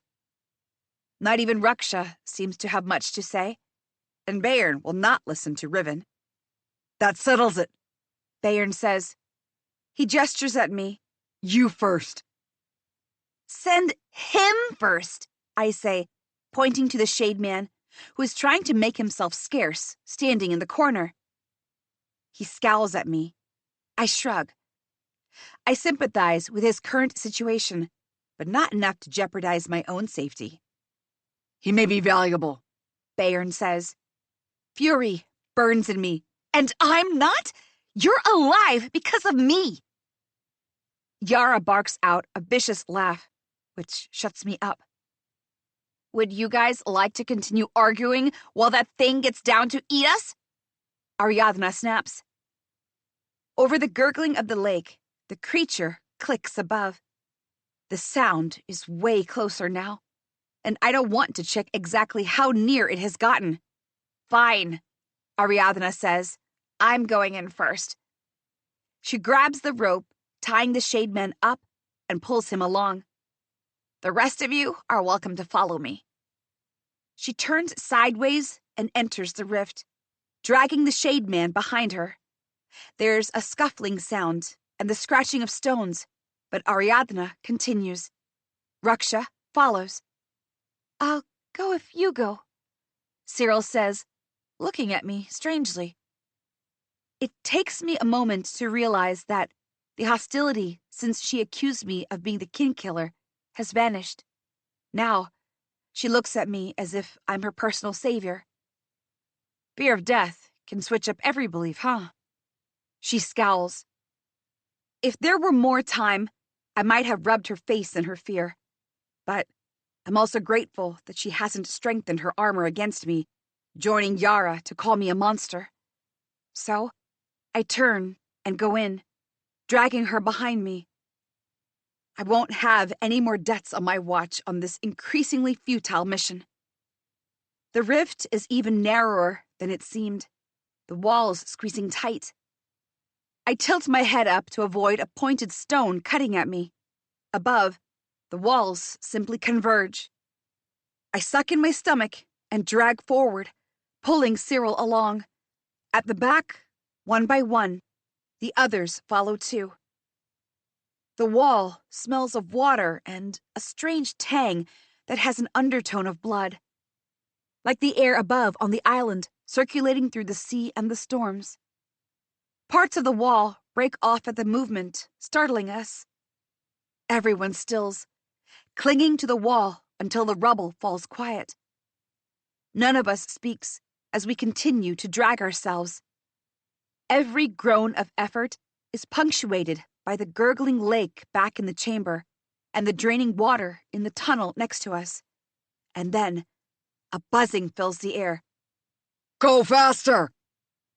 Not even Raksha seems to have much to say, and Bayern will not listen to Riven. "That settles it," Bayern says. He gestures at me. "You first." "Send him first," I say, pointing to the shade man, who is trying to make himself scarce, standing in the corner. He scowls at me. I shrug. I sympathize with his current situation, but not enough to jeopardize my own safety. "He may be valuable," Bayern says. Fury burns in me. And I'm not? You're alive because of me. Yara barks out a vicious laugh, which shuts me up. Would you guys like to continue arguing while that thing gets down to eat us? Ariadna snaps. Over the gurgling of the lake, the creature clicks above. The sound is way closer now, and I don't want to check exactly how near it has gotten. Fine, Ariadna says. I'm going in first. She grabs the rope, tying the shade man up, and pulls him along. The rest of you are welcome to follow me. She turns sideways and enters the rift, dragging the shade man behind her. There's a scuffling sound and the scratching of stones, but Ariadna continues. Raksha follows. I'll go if you go, Cyril says, looking at me strangely. It takes me a moment to realize that the hostility since she accused me of being the kin killer has vanished. Now, she looks at me as if I'm her personal savior. Fear of death can switch up every belief, huh? She scowls. If there were more time, I might have rubbed her face in her fear. But I'm also grateful that she hasn't strengthened her armor against me, joining Yara to call me a monster. So, I turn and go in, dragging her behind me. I won't have any more deaths on my watch on this increasingly futile mission. The rift is even narrower than it seemed, the walls squeezing tight. I tilt my head up to avoid a pointed stone cutting at me. Above, the walls simply converge. I suck in my stomach and drag forward, pulling Cyril along. At the back, one by one, the others follow too. The wall smells of water and a strange tang that has an undertone of blood. Like the air above on the island, circulating through the sea and the storms. Parts of the wall break off at the movement, startling us. Everyone stills, clinging to the wall until the rubble falls quiet. None of us speaks as we continue to drag ourselves. Every groan of effort is punctuated by the gurgling lake back in the chamber and the draining water in the tunnel next to us. And then, a buzzing fills the air. Go faster!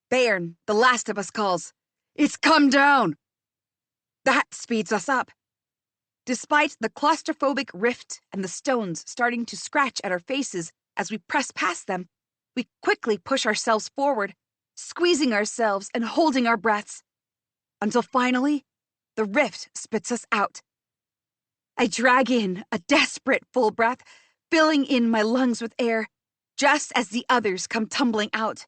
Bairn, the last of us, calls. It's come down! That speeds us up. Despite the claustrophobic rift and the stones starting to scratch at our faces as we press past them, we quickly push ourselves forward, squeezing ourselves and holding our breaths. Until finally, the rift spits us out. I drag in a desperate full breath, filling in my lungs with air, just as the others come tumbling out.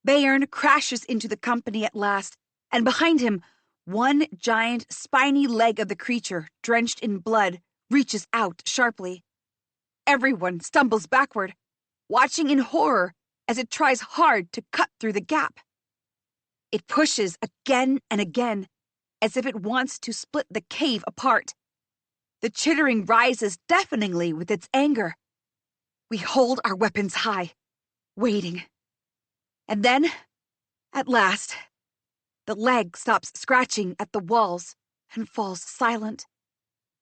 Bairn crashes into the company at last, and behind him, one giant, spiny leg of the creature, drenched in blood, reaches out sharply. Everyone stumbles backward, watching in horror as it tries hard to cut through the gap. It pushes again and again, as if it wants to split the cave apart. The chittering rises deafeningly with its anger. We hold our weapons high, waiting. And then, at last, the leg stops scratching at the walls and falls silent.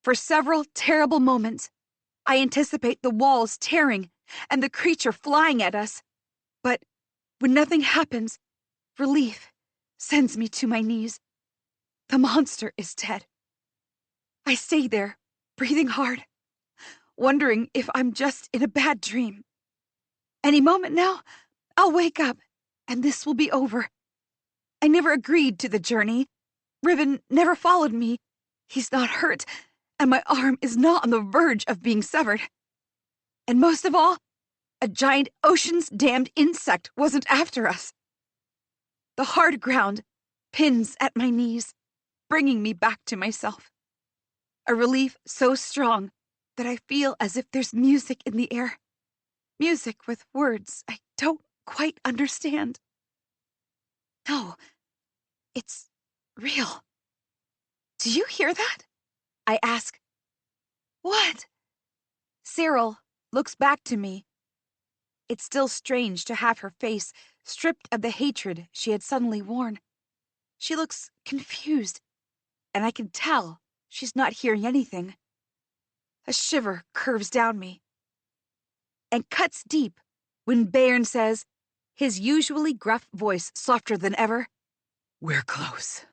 For several terrible moments, I anticipate the walls tearing and the creature flying at us. But when nothing happens, relief sends me to my knees. The monster is dead. I stay there, breathing hard, wondering if I'm just in a bad dream. Any moment now, I'll wake up, and this will be over. I never agreed to the journey. Riven never followed me. He's not hurt, and my arm is not on the verge of being severed. And most of all, a giant ocean's-damned insect wasn't after us. The hard ground pins at my knees, bringing me back to myself. A relief so strong that I feel as if there's music in the air. Music with words I don't quite understand. No, it's real. Do you hear that? I ask. What? Cyril looks back to me. it's still strange to have her face stripped of the hatred she had suddenly worn. She looks confused, and I can tell she's not hearing anything. A shiver curves down me and cuts deep when Bayern says, his usually gruff voice softer than ever, We're close.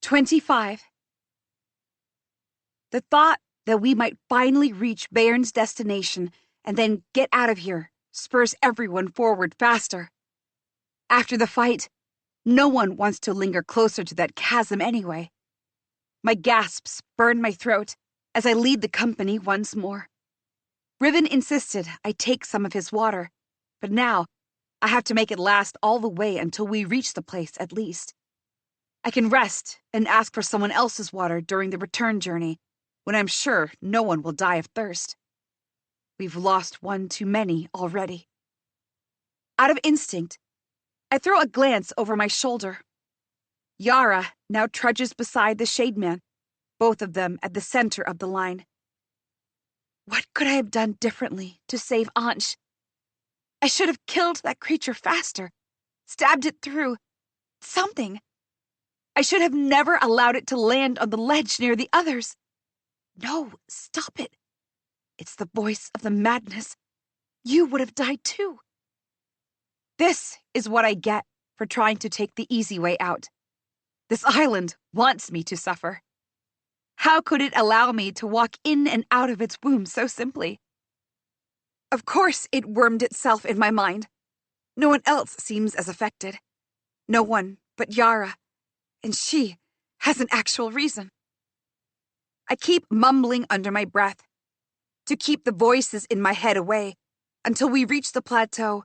25. The thought that we might finally reach Bayern's destination and then get out of here spurs everyone forward faster. After the fight, no one wants to linger closer to that chasm anyway. My gasps burn my throat as I lead the company once more. Riven insisted I take some of his water, but now I have to make it last all the way until we reach the place at least. I can rest and ask for someone else's water during the return journey, when I'm sure no one will die of thirst. We've lost one too many already. Out of instinct, I throw a glance over my shoulder. Yara now trudges beside the Shade Man, both of them at the center of the line. What could I have done differently to save Ansh? I should have killed that creature faster, stabbed it through, something. I should have never allowed it to land on the ledge near the others. No, stop it. It's the voice of the madness. You would have died too. This is what I get for trying to take the easy way out. This island wants me to suffer. How could it allow me to walk in and out of its womb so simply? Of course it wormed itself in my mind. No one else seems as affected. No one but Yara, and she has an actual reason. I keep mumbling under my breath to keep the voices in my head away until we reach the plateau,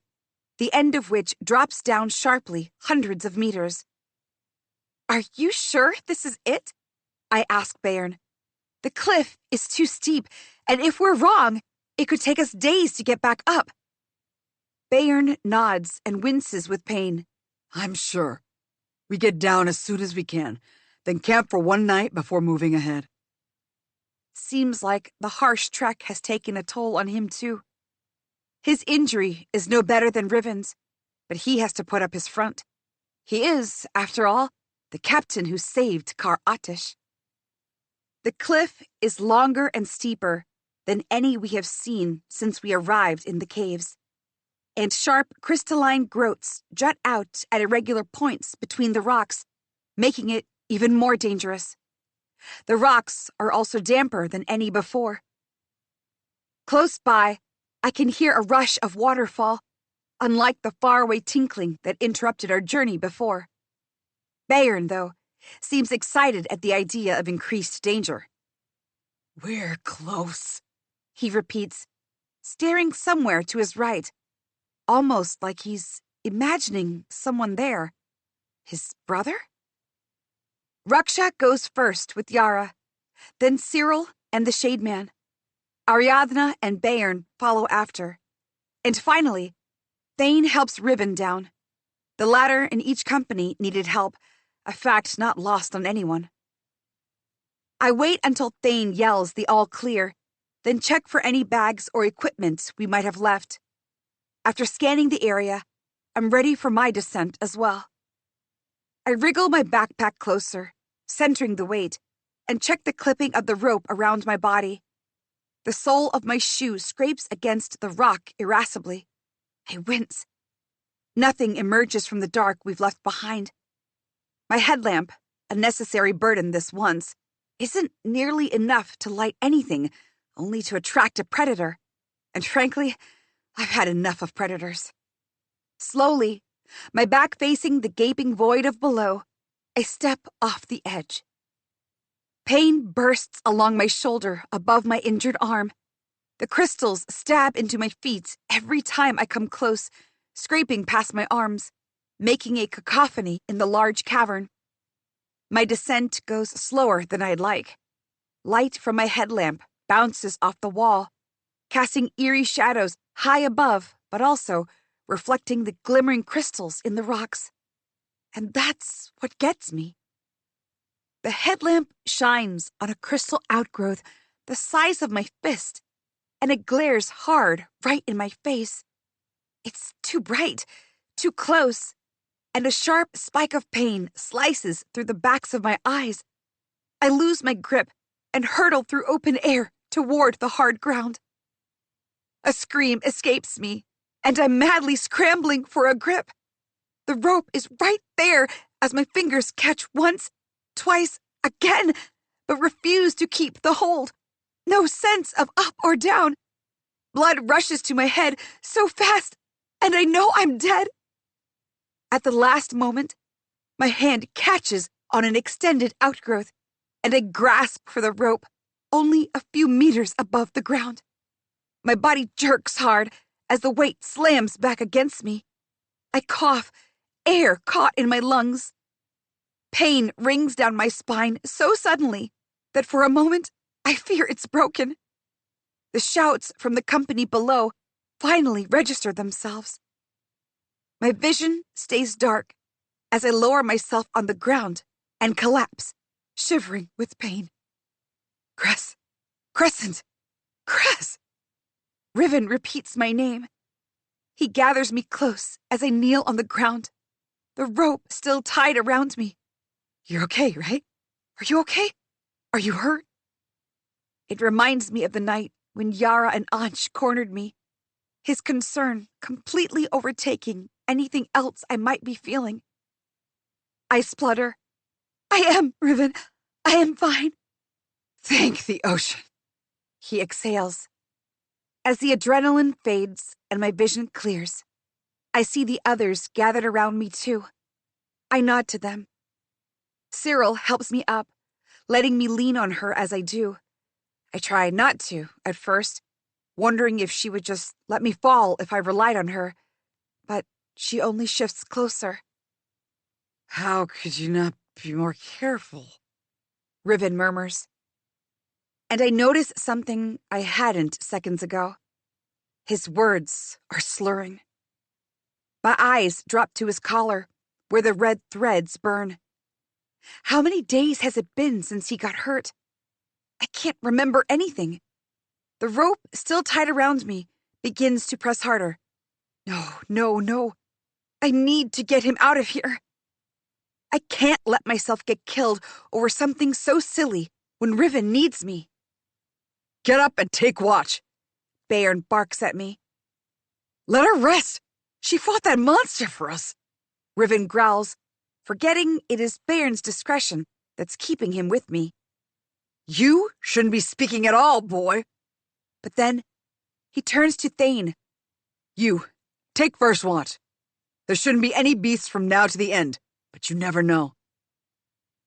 the end of which drops down sharply hundreds of meters. Are you sure this is it? I ask Bayern. The cliff is too steep, and if we're wrong, it could take us days to get back up. Bayern nods and winces with pain. I'm sure. We get down as soon as we can, then camp for one night before moving ahead. Seems like the harsh trek has taken a toll on him too. His injury is no better than Riven's, but he has to put up his front. He is, after all, the captain who saved Kar Atish. The cliff is longer and steeper than any we have seen since we arrived in the caves, and sharp crystalline groats jut out at irregular points between the rocks, making it even more dangerous. The rocks are also damper than any before. Close by, I can hear a rush of waterfall, unlike the faraway tinkling that interrupted our journey before. Bayern, though, seems excited at the idea of increased danger. We're close, he repeats, staring somewhere to his right, almost like he's imagining someone there. His brother? Raksha goes first with Yara, then Cyril and the Shade Man. Ariadna and Bayern follow after. And finally, Thane helps Riven down. The latter in each company needed help, a fact not lost on anyone. I wait until Thane yells the all clear, then check for any bags or equipment we might have left. After scanning the area, I'm ready for my descent as well. I wriggle my backpack closer, centering the weight, and check the clipping of the rope around my body. The sole of my shoe scrapes against the rock irascibly. I wince. Nothing emerges from the dark we've left behind. My headlamp, a necessary burden this once, isn't nearly enough to light anything, only to attract a predator. And frankly, I've had enough of predators. Slowly, my back facing the gaping void of below, I step off the edge. Pain bursts along my shoulder above my injured arm. The crystals stab into my feet every time I come close, scraping past my arms, making a cacophony in the large cavern. My descent goes slower than I'd like. Light from my headlamp bounces off the wall, casting eerie shadows high above, but also reflecting the glimmering crystals in the rocks. And that's what gets me. The headlamp shines on a crystal outgrowth the size of my fist, and it glares hard right in my face. It's too bright, too close, and a sharp spike of pain slices through the backs of my eyes. I lose my grip and hurtle through open air toward the hard ground. A scream escapes me, and I'm madly scrambling for a grip. The rope is right there as my fingers catch once, twice, again, but refuse to keep the hold. No sense of up or down. Blood rushes to my head so fast, and I know I'm dead. At the last moment, my hand catches on an extended outgrowth, and I grasp for the rope, only a few meters above the ground. My body jerks hard as the weight slams back against me. I cough, air caught in my lungs. Pain rings down my spine so suddenly that for a moment I fear it's broken. The shouts from the company below finally register themselves. My vision stays dark as I lower myself on the ground and collapse, shivering with pain. Crescent! Riven repeats my name. He gathers me close as I kneel on the ground, the rope still tied around me. You're okay, right? Are you okay? Are you hurt? It reminds me of the night when Yara and Ansh cornered me, his concern completely overtaking anything else I might be feeling. I splutter. I am, Riven. I am fine. Thank the ocean. He exhales. As the adrenaline fades and my vision clears, I see the others gathered around me too. I nod to them. Cyril helps me up, letting me lean on her as I do. I try not to, at first, wondering if she would just let me fall if I relied on her, but she only shifts closer. How could you not be more careful? Riven murmurs. And I notice something I hadn't seconds ago. His words are slurring. My eyes drop to his collar, where the red threads burn. How many days has it been since he got hurt? I can't remember anything. The rope, still tied around me, begins to press harder. No. I need to get him out of here. I can't let myself get killed over something so silly when Riven needs me. Get up and take watch. Bayern barks at me. Let her rest. She fought that monster for us. Riven growls, forgetting it is Bayern's discretion that's keeping him with me. You shouldn't be speaking at all, boy. But then he turns to Thane. You, take first watch. There shouldn't be any beasts from now to the end, but you never know.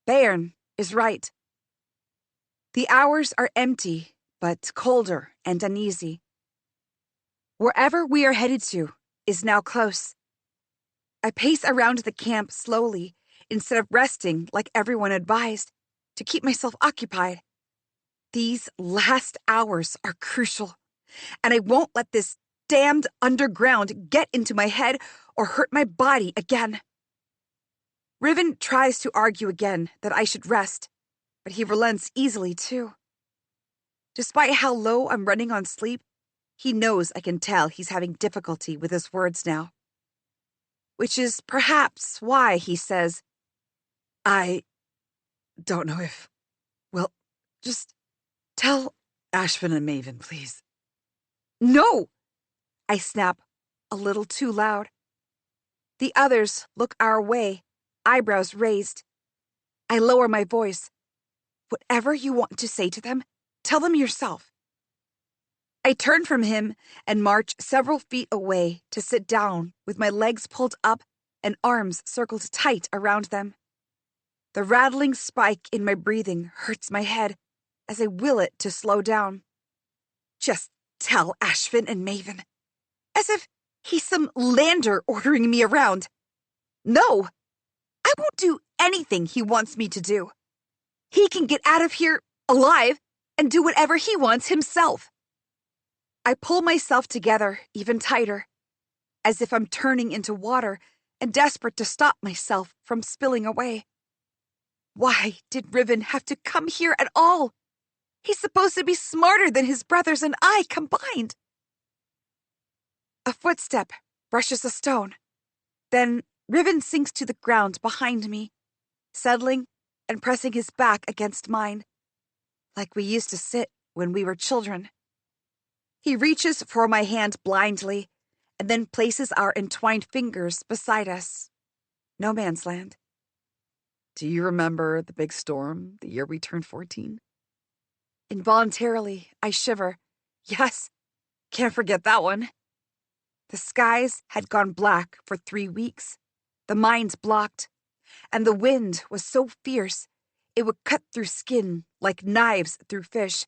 Bayern is right. The hours are empty, but colder and uneasy. Wherever we are headed to is now close. I pace around the camp slowly instead of resting like everyone advised, to keep myself occupied. These last hours are crucial, and I won't let this damned underground get into my head or hurt my body again. Riven tries to argue again that I should rest, but he relents easily too. Despite how low I'm running on sleep, he knows I can tell he's having difficulty with his words now. Which is perhaps why he says, I don't know if... Well, just tell Ashvin and Maven, please. No! I snap, a little too loud. The others look our way, eyebrows raised. I lower my voice. Whatever you want to say to them, tell them yourself. I turn from him and march several feet away to sit down with my legs pulled up and arms circled tight around them. The rattling spike in my breathing hurts my head as I will it to slow down. Just tell Ashvin and Maven. As if he's some lander ordering me around. No, I won't do anything he wants me to do. He can get out of here alive and do whatever he wants himself. I pull myself together even tighter, as if I'm turning into water and desperate to stop myself from spilling away. Why did Riven have to come here at all? He's supposed to be smarter than his brothers and I combined. A footstep brushes a stone. Then Riven sinks to the ground behind me, settling and pressing his back against mine, like we used to sit when we were children. He reaches for my hand blindly, and then places our entwined fingers beside us. No man's land. Do you remember the big storm the year we turned 14? Involuntarily, I shiver. Yes, can't forget that one. The skies had gone black for 3 weeks, the mines blocked, and the wind was so fierce it would cut through skin like knives through fish.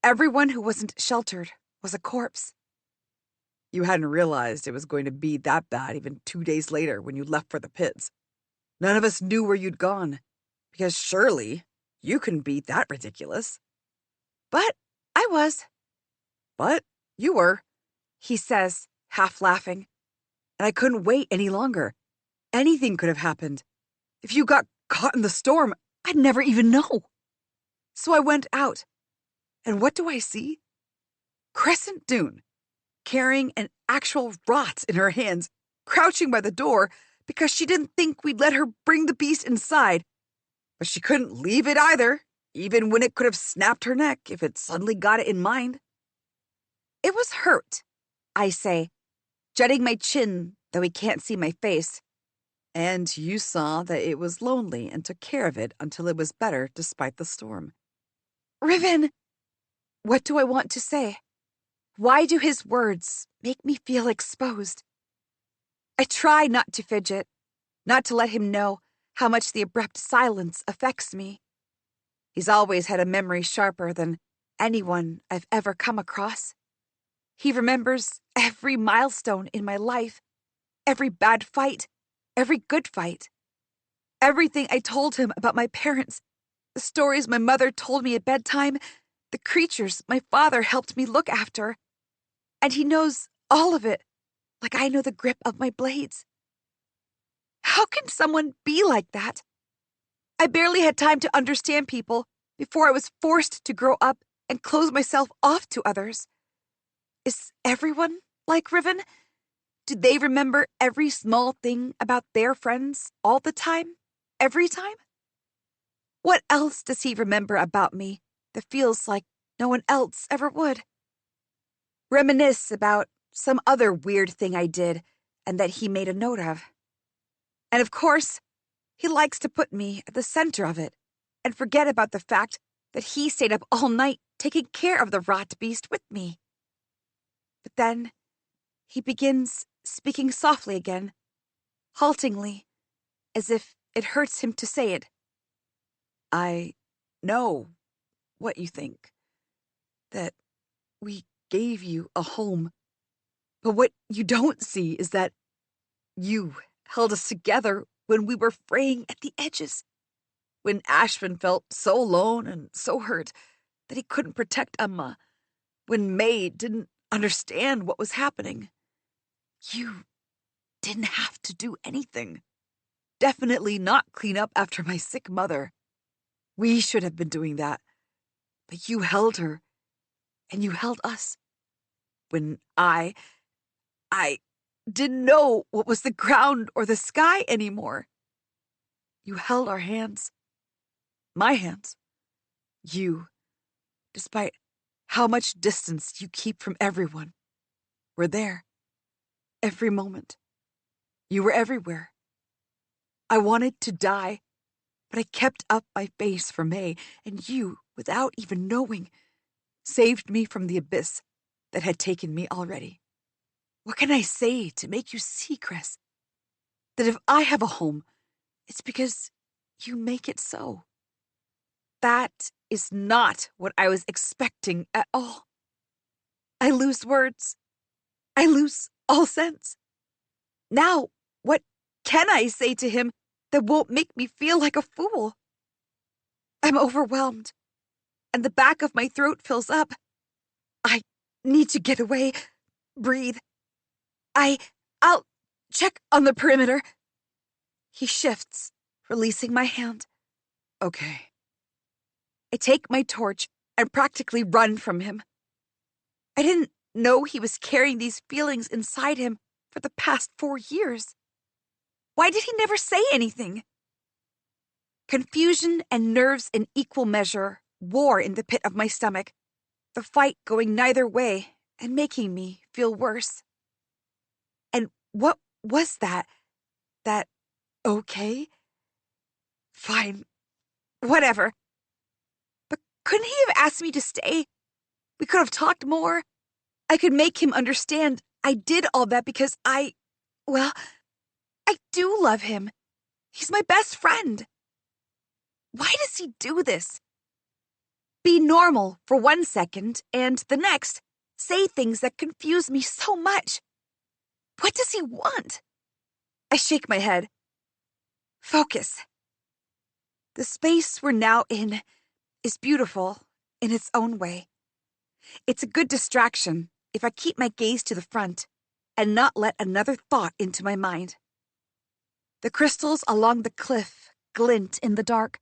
Everyone who wasn't sheltered was a corpse. You hadn't realized it was going to be that bad even 2 days later when you left for the pits. None of us knew where you'd gone, because surely you couldn't be that ridiculous. But I was. But you were, He says, half laughing. and I couldn't wait any longer. Anything could have happened. If you got caught in the storm, I'd never even know. So I went out, and what do I see? Crescent Dune, carrying an actual rot in her hands, crouching by the door because she didn't think we'd let her bring the beast inside. But she couldn't leave it either, even when it could have snapped her neck if it suddenly got it in mind. It was hurt, I say, jutting my chin, though he can't see my face. And you saw that it was lonely and took care of it until it was better despite the storm. Riven! What do I want to say? Why do his words make me feel exposed? I try not to fidget, not to let him know how much the abrupt silence affects me. He's always had a memory sharper than anyone I've ever come across. He remembers every milestone in my life, every bad fight, every good fight. Everything I told him about my parents, the stories my mother told me at bedtime, the creatures my father helped me look after. And he knows all of it, like I know the grip of my blades. How can someone be like that? I barely had time to understand people before I was forced to grow up and close myself off to others. Is everyone like Riven? Do they remember every small thing about their friends all the time? Every time? What else does he remember about me that feels like no one else ever would? Reminisce about some other weird thing I did and that he made a note of. And of course, he likes to put me at the center of it and forget about the fact that he stayed up all night taking care of the rot beast with me. But then he begins speaking softly again, haltingly, as if it hurts him to say it. I know what you think. That we gave you a home. But what you don't see is that you held us together when we were fraying at the edges. When Ashvin felt so alone and so hurt that he couldn't protect Amma. When May didn't understand what was happening. You didn't have to do anything. Definitely not clean up after my sick mother. We should have been doing that. But you held her, and you held us. When I didn't know what was the ground or the sky anymore. You held our hands. My hands. You, despite how much distance you keep from everyone, were there. Every moment. You were everywhere. I wanted to die, but I kept up my face for May, and you, without even knowing, saved me from the abyss that had taken me already. What can I say to make you see, Chris? That if I have a home, it's because you make it so. That is not what I was expecting at all. I lose words. I lose all sense. Now, what can I say to him that won't make me feel like a fool? I'm overwhelmed, and the back of my throat fills up. I need to get away, breathe. I'll check on the perimeter. He shifts, releasing my hand. Okay. I take my torch and practically run from him. I didn't know he was carrying these feelings inside him for the past 4 years. Why did he never say anything? Confusion and nerves in equal measure war in the pit of my stomach, the fight going neither way and making me feel worse. And what was that? That okay? Fine. Whatever. But couldn't he have asked me to stay? We could have talked more. I could make him understand I did all that because I do love him. He's my best friend. Why does he do this? Be normal for 1 second and the next say things that confuse me so much. What does he want? I shake my head. Focus. The space we're now in is beautiful in its own way. It's a good distraction if I keep my gaze to the front and not let another thought into my mind. The crystals along the cliff glint in the dark.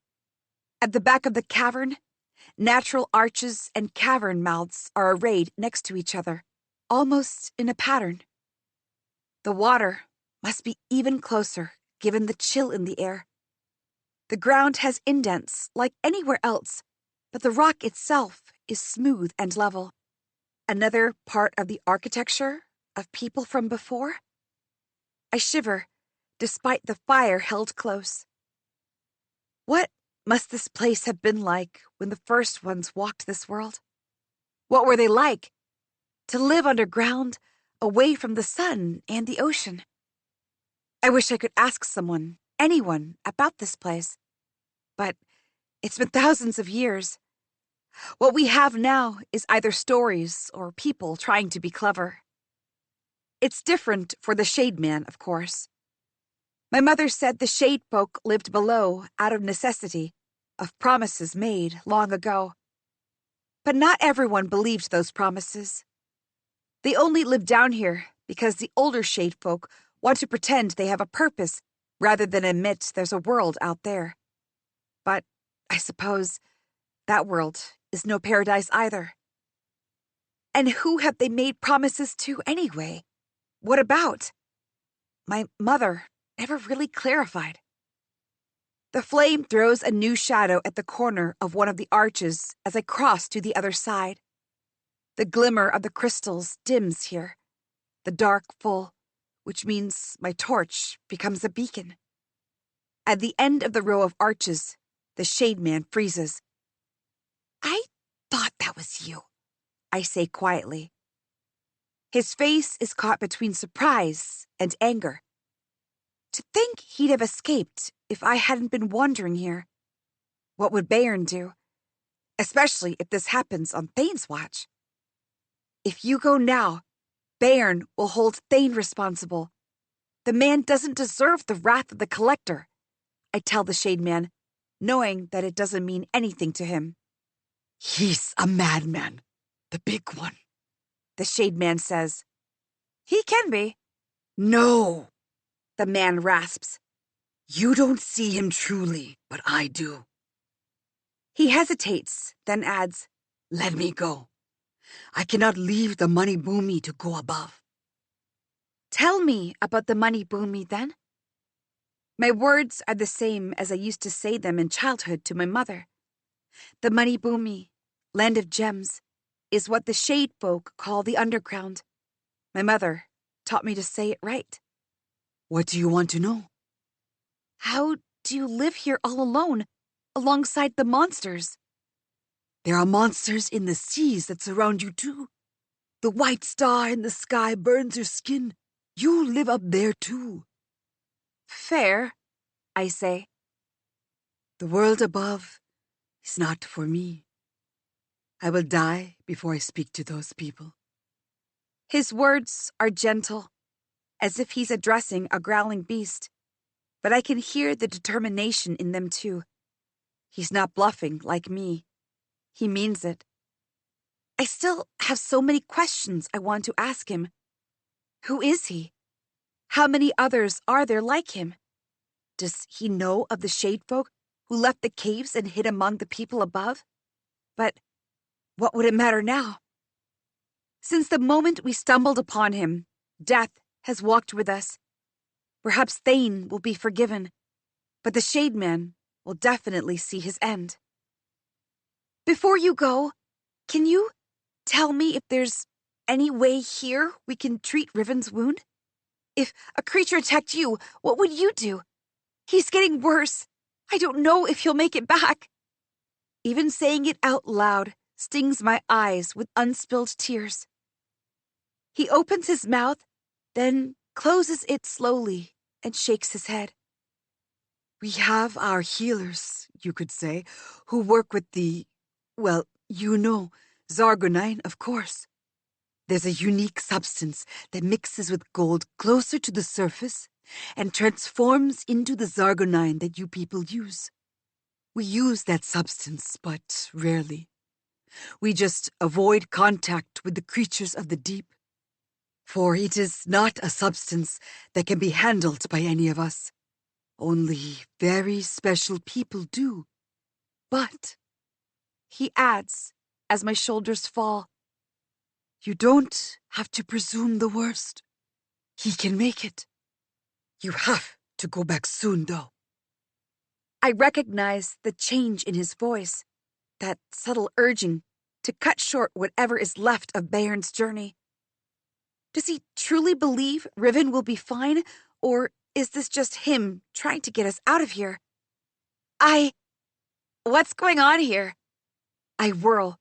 At the back of the cavern, natural arches and cavern mouths are arrayed next to each other, almost in a pattern. The water must be even closer, given the chill in the air. The ground has indents like anywhere else, but the rock itself is smooth and level. Another part of the architecture of people from before? I shiver, despite the fire held close. What must this place have been like when the first ones walked this world? What were they like? To live underground, away from the sun and the ocean. I wish I could ask someone, anyone, about this place. But it's been thousands of years. What we have now is either stories or people trying to be clever. It's different for the Shade Man, of course. My mother said the Shade folk lived below out of necessity, of promises made long ago. But not everyone believed those promises. They only live down here because the older Shade folk want to pretend they have a purpose rather than admit there's a world out there. But I suppose that world is no paradise either. And who have they made promises to anyway? What about? My mother never really clarified. The flame throws a new shadow at the corner of one of the arches as I cross to the other side. The glimmer of the crystals dims here, the dark full, which means my torch becomes a beacon. At the end of the row of arches, the Shade Man freezes. I thought that was you, I say quietly. His face is caught between surprise and anger. To think he'd have escaped if I hadn't been wandering here. What would Bayern do? Especially if this happens on Thane's watch. If you go now, Bayern will hold Thane responsible. The man doesn't deserve the wrath of the Collector, I tell the Shade Man, knowing that it doesn't mean anything to him. He's a madman, the big one, the Shade Man says. He can be. No, the man rasps. You don't see him truly, but I do. He hesitates, then adds, Let me go. I cannot leave the money boomy to go above. Tell me about the money boomy then. My words are the same as I used to say them in childhood to my mother. The money boomy, land of gems, is what the Shade folk call the underground. My mother taught me to say it right. What do you want to know? How do you live here all alone, alongside the monsters? There are monsters in the seas that surround you too. The white star in the sky burns your skin. You live up there too. Fair, I say. The world above is not for me. I will die before I speak to those people. His words are gentle, as if he's addressing a growling beast, but I can hear the determination in them too. He's not bluffing like me. He means it. I still have so many questions I want to ask him. Who is he? How many others are there like him? Does he know of the Shade folk who left the caves and hid among the people above? But What would it matter now? Since the moment we stumbled upon him, death has walked with us. Perhaps Thane will be forgiven, but the Shade Man will definitely see his end. Before you go, can you tell me if there's any way here we can treat Riven's wound? If a creature attacked you, what would you do? He's getting worse. I don't know if he'll make it back. Even saying it out loud stings my eyes with unspilled tears. He opens his mouth, then closes it slowly and shakes his head. We have our healers, you could say, who work with Zargonine, of course. There's a unique substance that mixes with gold closer to the surface and transforms into the Zargonine that you people use. We use that substance, but rarely. We just avoid contact with the creatures of the deep, for it is not a substance that can be handled by any of us. Only very special people do. But, he adds, as my shoulders fall, you don't have to presume the worst. He can make it. You have to go back soon, though. I recognize the change in his voice, that subtle urging to cut short whatever is left of Bayern's journey. Does he truly believe Riven will be fine, or is this just him trying to get us out of here? What's going on here? I whirl.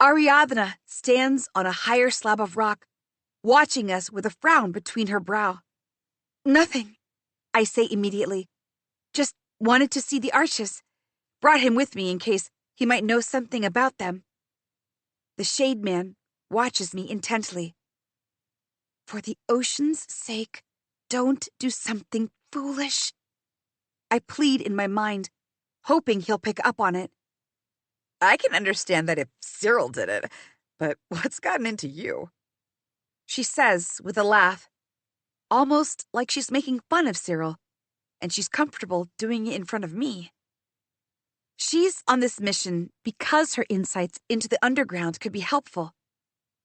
Ariadna stands on a higher slab of rock, watching us with a frown between her brow. Nothing, I say immediately. Just wanted to see the arches. Brought him with me in case he might know something about them. The Shade Man watches me intently. For the ocean's sake, don't do something foolish. I plead in my mind, hoping he'll pick up on it. I can understand that if Cyril did it, but what's gotten into you? She says with a laugh, almost like she's making fun of Cyril, and she's comfortable doing it in front of me. She's on this mission because her insights into the underground could be helpful.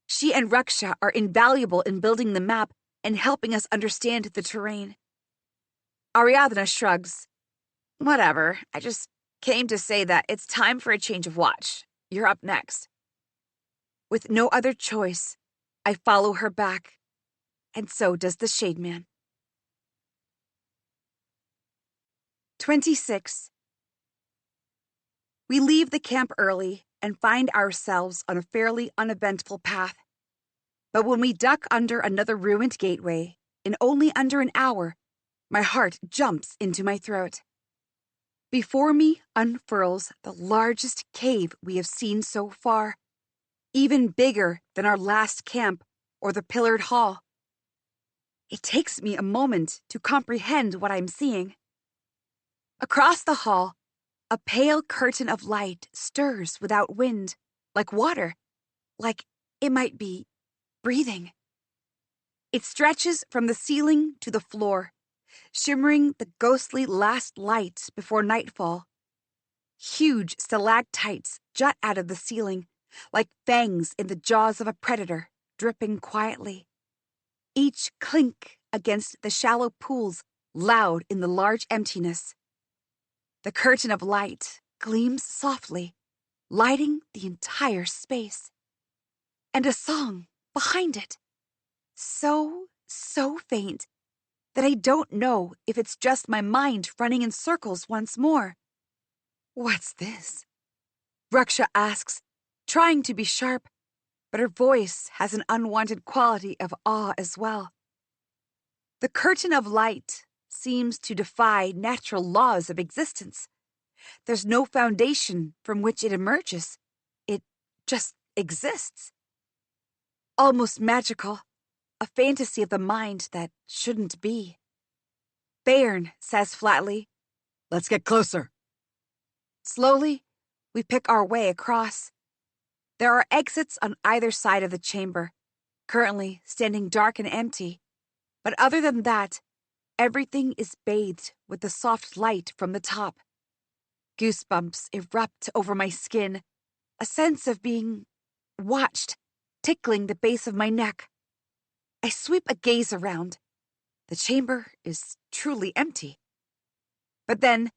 She and Raksha are invaluable in building the map and helping us understand the terrain. Ariadna shrugs. Whatever, I just came to say that it's time for a change of watch. You're up next. With no other choice, I follow her back, and so does the Shade Man. 26. We leave the camp early and find ourselves on a fairly uneventful path. But when we duck under another ruined gateway, in only under an hour, my heart jumps into my throat. Before me unfurls the largest cave we have seen so far, even bigger than our last camp or the pillared hall. It takes me a moment to comprehend what I'm seeing. Across the hall, a pale curtain of light stirs without wind, like water, like it might be breathing. It stretches from the ceiling to the floor, shimmering the ghostly last light before nightfall. Huge stalactites jut out of the ceiling, like fangs in the jaws of a predator, dripping quietly. Each clink against the shallow pools, loud in the large emptiness. The curtain of light gleams softly, lighting the entire space. And a song behind it. So faint that I don't know if it's just my mind running in circles once more. What's this? Raksha asks, trying to be sharp, but her voice has an unwanted quality of awe as well. The curtain of light seems to defy natural laws of existence. There's no foundation from which it emerges. It just exists. Almost magical, a fantasy of the mind that shouldn't be. Bayern says flatly, Let's get closer. Slowly, we pick our way across. There are exits on either side of the chamber, currently standing dark and empty. But other than that, everything is bathed with the soft light from the top. Goosebumps erupt over my skin, a sense of being watched, tickling the base of my neck. I sweep a gaze around. The chamber is truly empty. But then,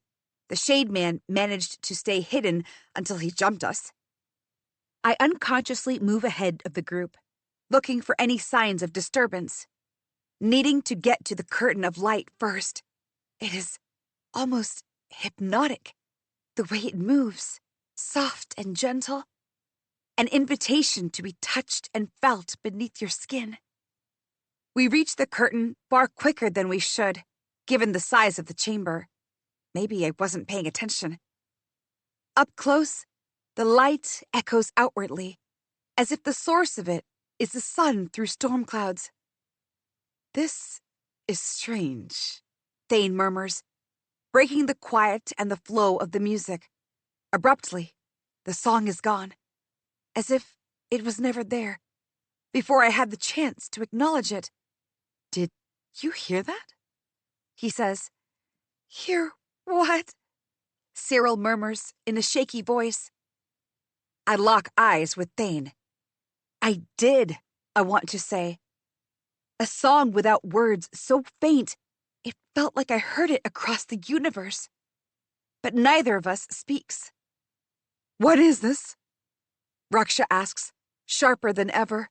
the Shade Man managed to stay hidden until he jumped us. I unconsciously move ahead of the group, looking for any signs of disturbance, needing to get to the curtain of light first. It is almost hypnotic, the way it moves, soft and gentle, an invitation to be touched and felt beneath your skin. We reach the curtain far quicker than we should, given the size of the chamber. Maybe I wasn't paying attention. Up close, the light echoes outwardly, as if the source of it is the sun through storm clouds. This is strange, Thane murmurs, breaking the quiet and the flow of the music. Abruptly, the song is gone, as if it was never there, before I had the chance to acknowledge it. Did you hear that? He says. Hear what? Cyril murmurs in a shaky voice. I lock eyes with Thane. I did, I want to say. A song without words so faint, it felt like I heard it across the universe. But neither of us speaks. What is this? Raksha asks, sharper than ever.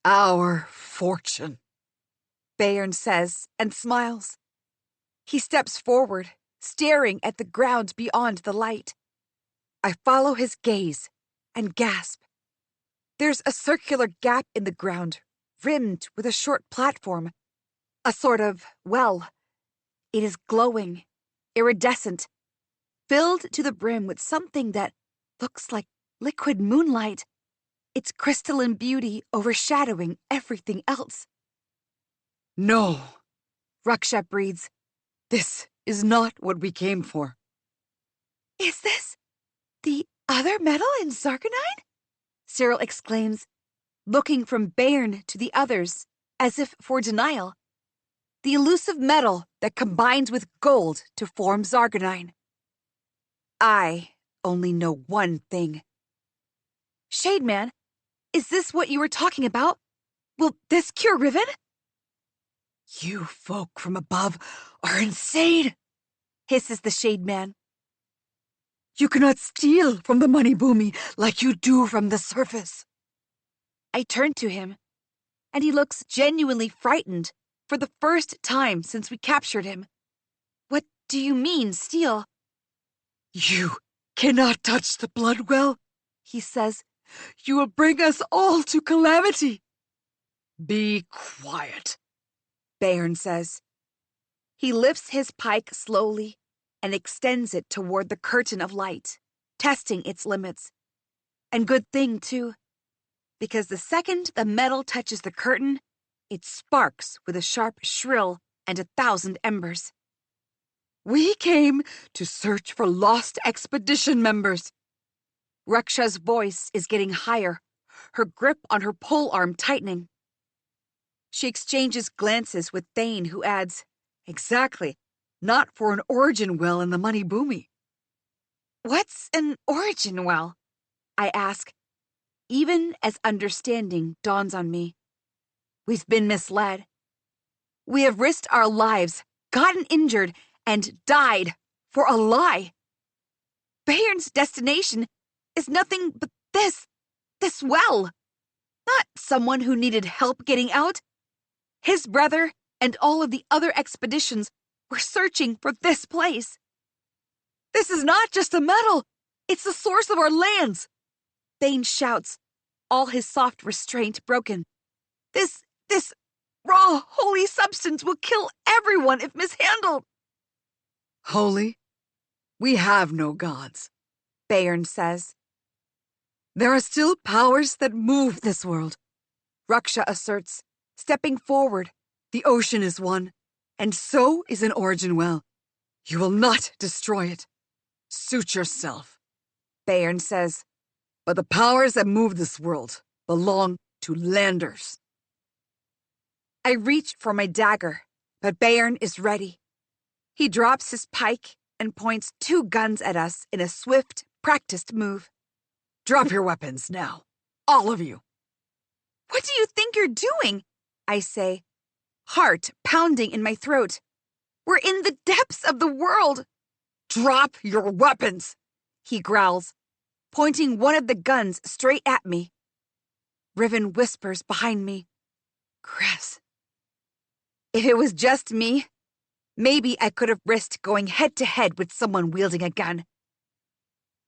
Our fortune, Bayern says and smiles. He steps forward, staring at the ground beyond the light. I follow his gaze and gasp. There's a circular gap in the ground, rimmed with a short platform. A sort of well. It is glowing, iridescent, filled to the brim with something that looks like liquid moonlight, its crystalline beauty overshadowing everything else. No, Raksha breathes. This is not what we came for. Is this the other metal in Zargonine? Cyril exclaims, looking from Bayern to the others, as if for denial. The elusive metal that combines with gold to form Zargonine. I only know one thing. Shade Man, is this what you were talking about? Will this cure Riven? You folk from above are insane, hisses the Shade Man. You cannot steal from the money boomy like you do from the surface. I turn to him, and he looks genuinely frightened for the first time since we captured him. What do you mean, steal? You cannot touch the blood well, he says. You will bring us all to calamity. Be quiet, Bayern says. He lifts his pike slowly and extends it toward the curtain of light, testing its limits. And good thing, too, because the second the metal touches the curtain, it sparks with a sharp shrill and 1,000 embers. We came to search for lost expedition members. Raksha's voice is getting higher, her grip on her polearm tightening. She exchanges glances with Thane, who adds, Exactly, not for an origin well in the money boomy. What's an origin well? I ask, even as understanding dawns on me. We've been misled. We have risked our lives, gotten injured, and died for a lie. Bayern's destination is nothing but this well. Not someone who needed help getting out. His brother and all of the other expeditions were searching for this place. This is not just a metal. It's the source of our lands. Thane shouts, all his soft restraint broken. This raw, holy substance will kill everyone if mishandled. Holy? We have no gods, Bayern says. There are still powers that move this world, Raksha asserts, stepping forward. The ocean is one, and so is an origin well. You will not destroy it. Suit yourself, Bayern says. But the powers that move this world belong to landers. I reach for my dagger, but Bayern is ready. He drops his pike and points 2 guns at us in a swift, practiced move. Drop your weapons now. All of you. What do you think you're doing? I say, heart pounding in my throat. We're in the depths of the world. Drop your weapons, he growls, pointing one of the guns straight at me. Riven whispers behind me, Cress. If it was just me, maybe I could have risked going head-to-head with someone wielding a gun.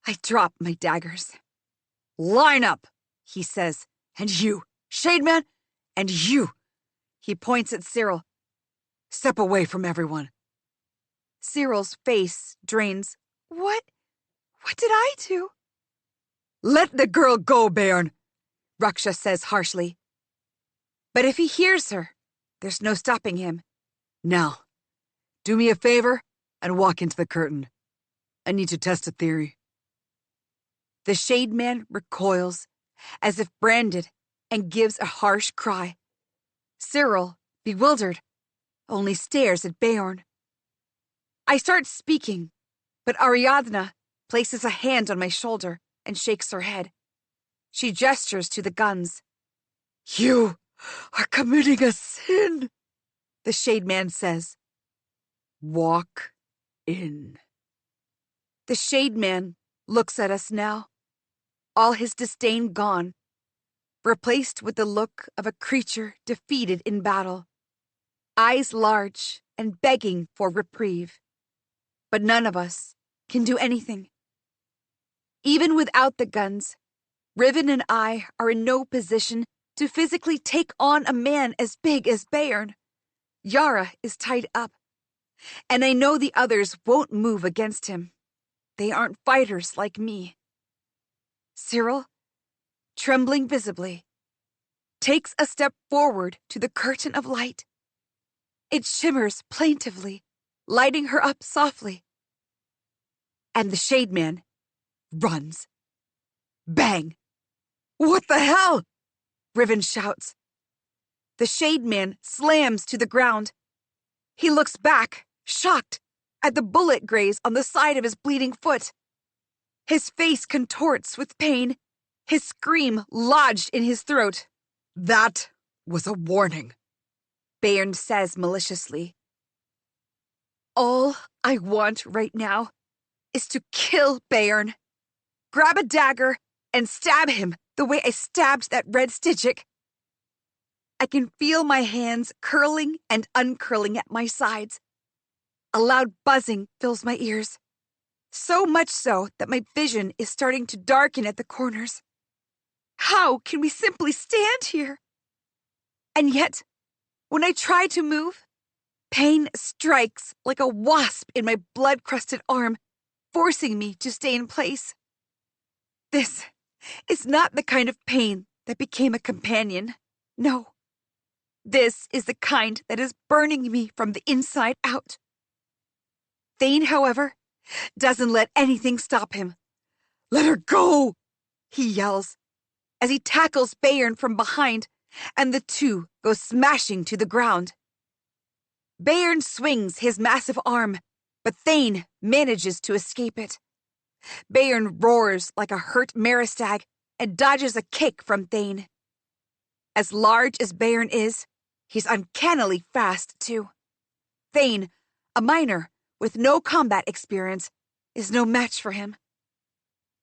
I drop my daggers. Line up, he says. and you, Shademan, and you. He points at Cyril. Step away from everyone. Cyril's face drains. What did I do? Let the girl go, Bairn, Raksha says harshly. But if he hears her, there's no stopping him. Now, do me a favor and walk into the curtain. I need to test a theory. The Shade Man recoils, as if branded, and gives a harsh cry. Cyril, bewildered, only stares at Beorn. I start speaking, but Ariadna places a hand on my shoulder and shakes her head. She gestures to the guns. You are committing a sin, the Shade Man says. Walk in. The Shade Man looks at us now, all his disdain gone, replaced with the look of a creature defeated in battle, eyes large and begging for reprieve. But none of us can do anything. Even without the guns, Riven and I are in no position to physically take on a man as big as Beorn. Yara is tied up, and I know the others won't move against him. They aren't fighters like me. Cyril, trembling visibly, takes a step forward to the curtain of light. It shimmers plaintively, lighting her up softly. And the Shade Man runs. Bang! What the hell? Riven shouts. The Shade Man slams to the ground. He looks back, shocked, at the bullet graze on the side of his bleeding foot. His face contorts with pain, his scream lodged in his throat. That was a warning, Beorn says maliciously. All I want right now is to kill Beorn. Grab a dagger and stab him the way I stabbed that red Stygic. I can feel my hands curling and uncurling at my sides. A loud buzzing fills my ears. So much so that my vision is starting to darken at the corners. How can we simply stand here? And yet, when I try to move, pain strikes like a wasp in my blood-crusted arm, forcing me to stay in place. This is not the kind of pain that became a companion. No. This is the kind that is burning me from the inside out. Thane, however, doesn't let anything stop him. Let her go, he yells, as he tackles Beorn from behind, and the two go smashing to the ground. Beorn swings his massive arm, but Thane manages to escape it. Beorn roars like a hurt Maristag and dodges a kick from Thane. As large as Beorn is, he's uncannily fast, too. Thane, a miner with no combat experience, is no match for him.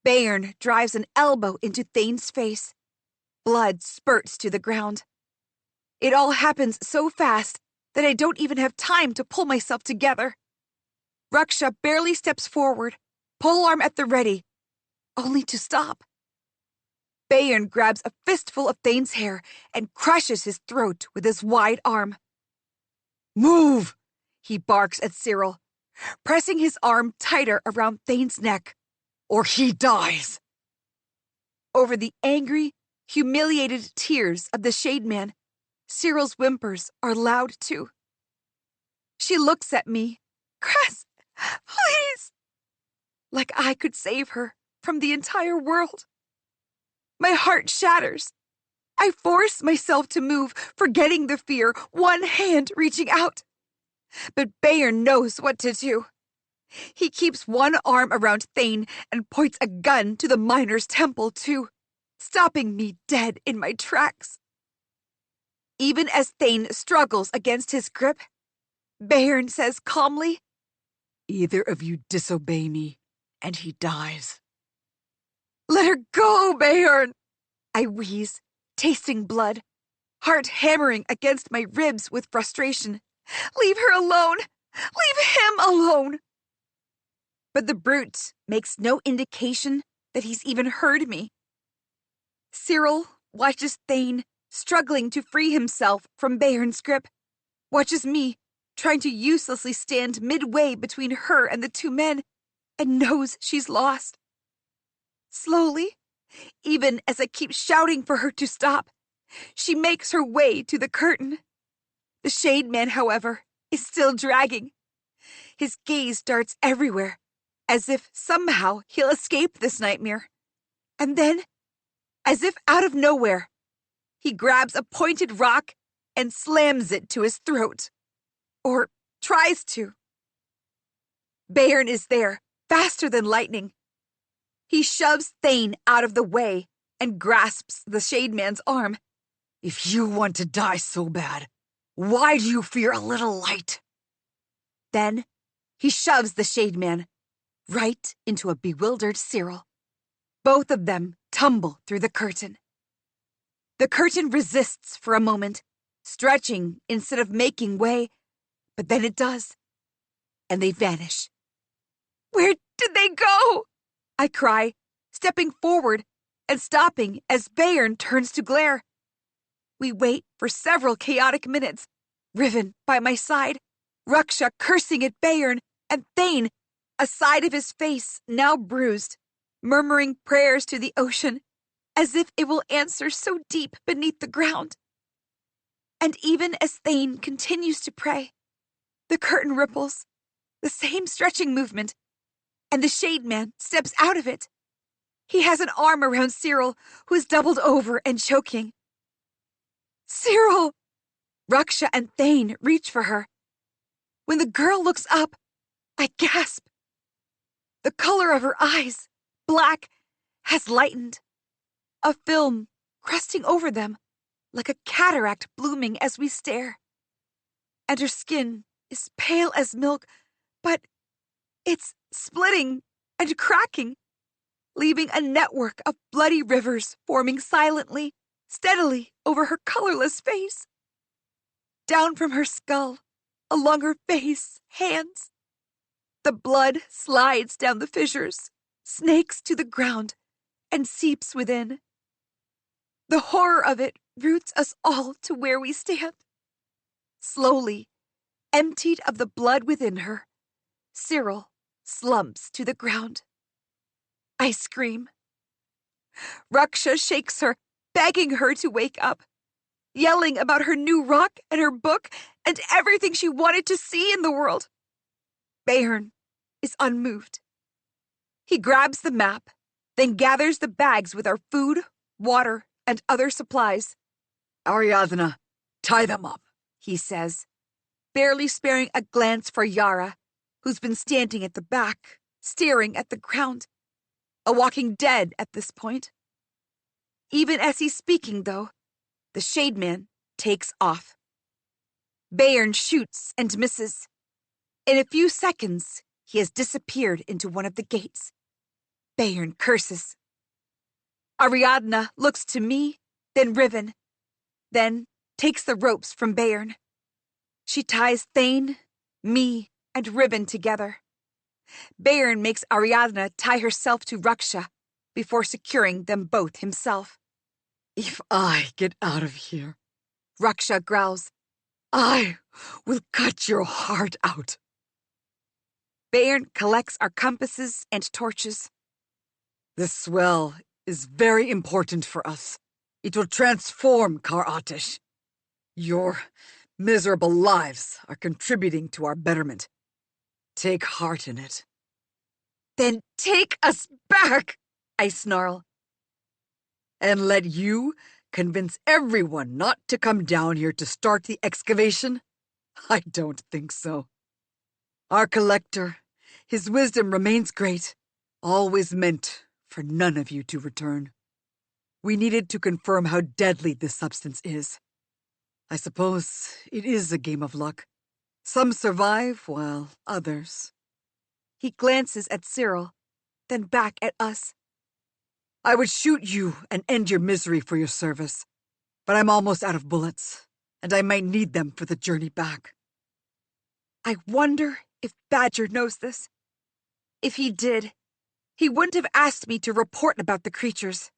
Beorn drives an elbow into Thane's face. Blood spurts to the ground. It all happens so fast that I don't even have time to pull myself together. Raksha barely steps forward, polearm at the ready, only to stop. Beorn grabs a fistful of Thane's hair and crushes his throat with his wide arm. Move, he barks at Cyril, pressing his arm tighter around Thane's neck. or he dies. Over the angry, humiliated tears of the Shade Man, Cyril's whimpers are loud too. She looks at me. Cress, please! Like I could save her from the entire world. My heart shatters. I force myself to move, forgetting the fear, one hand reaching out. But Beorn knows what to do. He keeps one arm around Thane and points a gun to the miner's temple, too, stopping me dead in my tracks. Even as Thane struggles against his grip, Bayern says calmly, "Either of you disobey me, and he dies." "Let her go, Bayern!" I wheeze, tasting blood, heart hammering against my ribs with frustration. "Leave her alone! Leave him alone!" But the brute makes no indication that he's even heard me. Cyril watches Thane struggling to free himself from Bayern's grip, watches me trying to uselessly stand midway between her and the two men, and knows she's lost. Slowly, even as I keep shouting for her to stop, she makes her way to the curtain. The Shade Man, however, is still dragging. His gaze darts everywhere, as if somehow he'll escape this nightmare. And then, as if out of nowhere, he grabs a pointed rock and slams it to his throat. Or tries to. Bayern is there, faster than lightning. He shoves Thane out of the way and grasps the Shade Man's arm. "If you want to die so bad, why do you fear a little light?" Then he shoves the Shade Man right into a bewildered Cyril. Both of them tumble through the curtain. The curtain resists for a moment, stretching instead of making way, but then it does, and they vanish. "Where did they go?" I cry, stepping forward and stopping as Bayern turns to glare. We wait for several chaotic minutes, Riven by my side, Raksha cursing at Bayern, and Thane, a side of his face now bruised, murmuring prayers to the ocean, as if it will answer so deep beneath the ground. And even as Thane continues to pray, the curtain ripples, the same stretching movement, and the Shade Man steps out of it. He has an arm around Cyril, who is doubled over and choking. "Cyril!" Raksha and Thane reach for her. When the girl looks up, I gasp. The color of her eyes, black, has lightened. A film crusting over them, like a cataract blooming as we stare. And her skin is pale as milk, but it's splitting and cracking, leaving a network of bloody rivers forming silently, steadily over her colorless face. Down from her skull, along her face, hands. The blood slides down the fissures, snakes to the ground, and seeps within. The horror of it roots us all to where we stand. Slowly, emptied of the blood within her, Cyril slumps to the ground. I scream. Raksha shakes her, begging her to wake up, yelling about her new rock and her book and everything she wanted to see in the world. Bayern is unmoved. He grabs the map, then gathers the bags with our food, water, and other supplies. "Ariadna, tie them up," he says, barely sparing a glance for Yara, who's been standing at the back, staring at the ground, a walking dead at this point. Even as he's speaking, though, the Shade Man takes off. Bayern shoots and misses. In a few seconds, he has disappeared into one of the gates. Bayern curses. Ariadna looks to me, then Riven, then takes the ropes from Bayern. She ties Thane, me, and Riven together. Bayern makes Ariadna tie herself to Raksha before securing them both himself. "If I get out of here," Raksha growls, "I will cut your heart out." Bayern collects our compasses and torches. "This well is very important for us. It will transform Kar Atish. Your miserable lives are contributing to our betterment. Take heart in it." "Then take us back," I snarl. "And let you convince everyone not to come down here to start the excavation? I don't think so. Our collector, His wisdom remains great, always meant for none of you to return. We needed to confirm how deadly this substance is. I suppose it is a game of luck. Some survive, while others... He glances at Cyril, then back at us. I would shoot you and end your misery for your service, but I'm almost out of bullets, and I might need them for the journey back. I wonder if Badger knows this. If he did, he wouldn't have asked me to report about the creatures.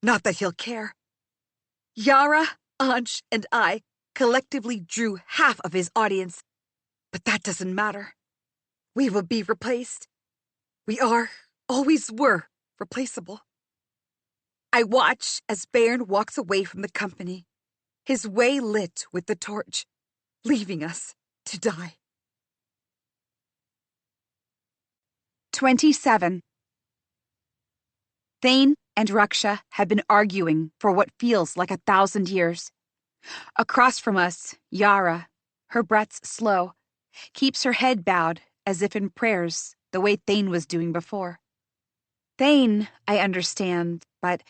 Not that he'll care. Yara, Ansh, and I collectively drew half of his audience, but that doesn't matter. We will be replaced. We are, always were, replaceable. I watch as Bairn walks away from the company, his way lit with the torch, leaving us to die. 27. Thane and Raksha have been arguing for what feels like 1,000 years. Across from us, Yara, her breaths slow, keeps her head bowed as if in prayers, the way Thane was doing before. Thane, I understand, but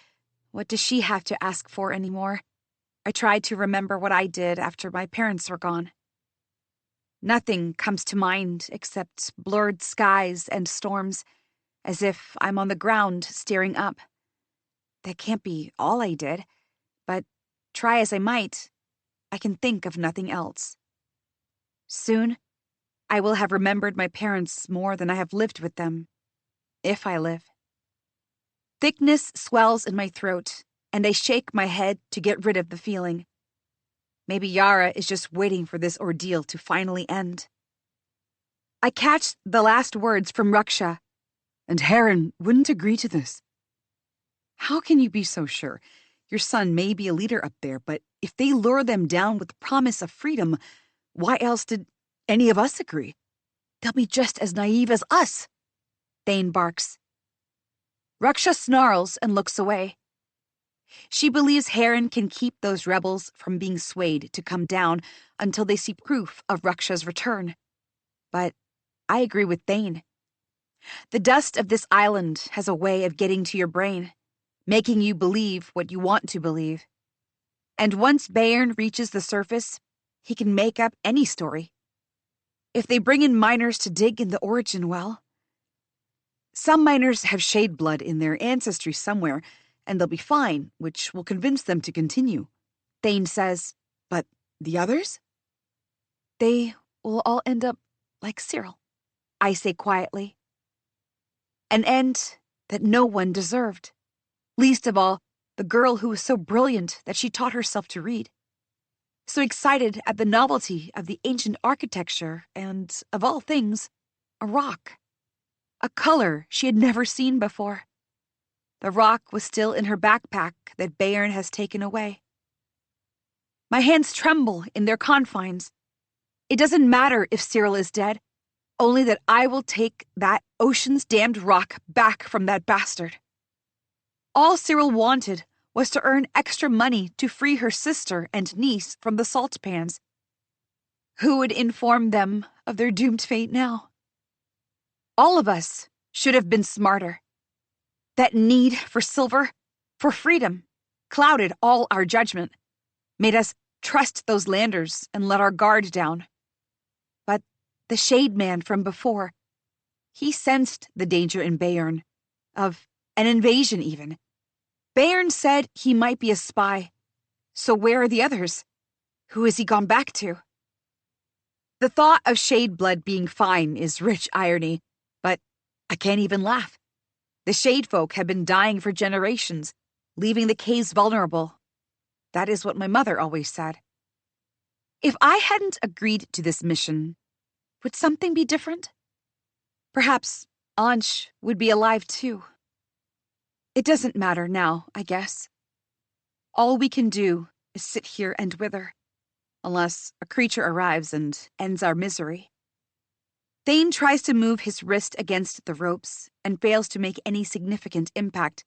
what does she have to ask for anymore? I tried to remember what I did after my parents were gone. Nothing comes to mind except blurred skies and storms, as if I'm on the ground staring up. That can't be all I did, but try as I might, I can think of nothing else. Soon, I will have remembered my parents more than I have lived with them, if I live. Thickness swells in my throat, and I shake my head to get rid of the feeling. Maybe Yara is just waiting for this ordeal to finally end. I catch the last words from Raksha. And Heron wouldn't agree to this. How can you be so sure? Your son may be a leader up there, but if they lure them down with the promise of freedom, why else did any of us agree? They'll be just as naive as us, Thane barks. Raksha snarls and looks away. She believes Heron can keep those rebels from being swayed to come down until they see proof of Raksha's return. But I agree with Thane. The dust of this island has a way of getting to your brain, making you believe what you want to believe. And once Bairn reaches the surface, he can make up any story. If they bring in miners to dig in the origin well... Some miners have shade blood in their ancestry somewhere, and they'll be fine, which will convince them to continue. Thane says, but the others? They will all end up like Cyril, I say quietly. An end that no one deserved. Least of all, the girl who was so brilliant that she taught herself to read. So excited at the novelty of the ancient architecture and, of all things, a rock. A color she had never seen before. The rock was still in her backpack that Bairn has taken away. My hands tremble in their confines. It doesn't matter if Cyril is dead, only that I will take that ocean's damned rock back from that bastard. All Cyril wanted was to earn extra money to free her sister and niece from the salt pans. Who would inform them of their doomed fate now? All of us should have been smarter. That need for silver, for freedom, clouded all our judgment, made us trust those landers and let our guard down. But the Shade Man from before, he sensed the danger in Bairn, of an invasion even. Bairn said he might be a spy. So where are the others? Who has he gone back to? The thought of Shade blood being fine is rich irony, but I can't even laugh. The Shade folk have been dying for generations, leaving the caves vulnerable. That is what my mother always said. If I hadn't agreed to this mission, would something be different? Perhaps Ansh would be alive too. It doesn't matter now, I guess. All we can do is sit here and wither, unless a creature arrives and ends our misery. Thane tries to move his wrist against the ropes and fails to make any significant impact.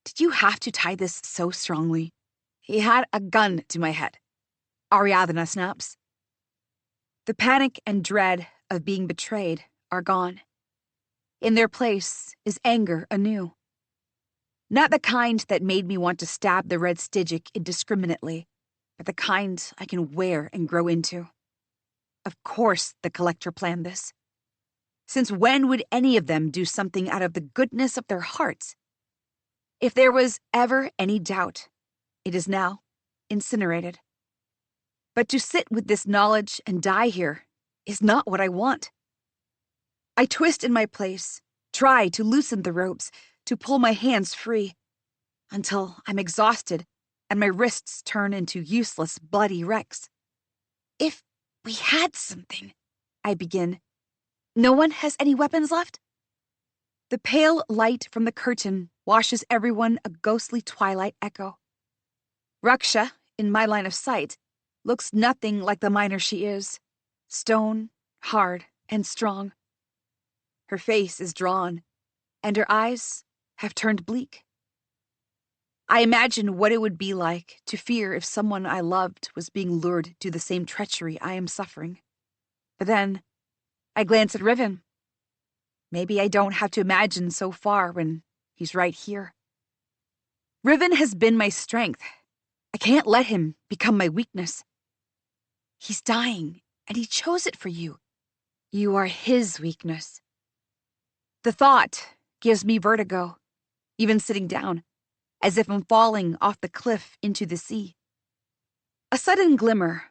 Did you have to tie this so strongly? He had a gun to my head. Ariadna snaps. The panic and dread of being betrayed are gone. In their place is anger anew. Not the kind that made me want to stab the red Stygic indiscriminately, but the kind I can wear and grow into. Of course the collector planned this. Since when would any of them do something out of the goodness of their hearts? If there was ever any doubt, it is now incinerated. But to sit with this knowledge and die here is not what I want. I twist in my place, try to loosen the ropes, to pull my hands free, until I'm exhausted and my wrists turn into useless, bloody wrecks. If we had something, I begin. No one has any weapons left? The pale light from the curtain washes everyone a ghostly twilight echo. Raksha, in my line of sight, looks nothing like the miner she is. Stone, hard, and strong. Her face is drawn, and her eyes have turned bleak. I imagine what it would be like to fear if someone I loved was being lured to the same treachery I am suffering. But then, I glance at Riven. Maybe I don't have to imagine so far when he's right here. Riven has been my strength. I can't let him become my weakness. He's dying, and he chose it for you. You are his weakness. The thought gives me vertigo, even sitting down, as if I'm falling off the cliff into the sea. A sudden glimmer,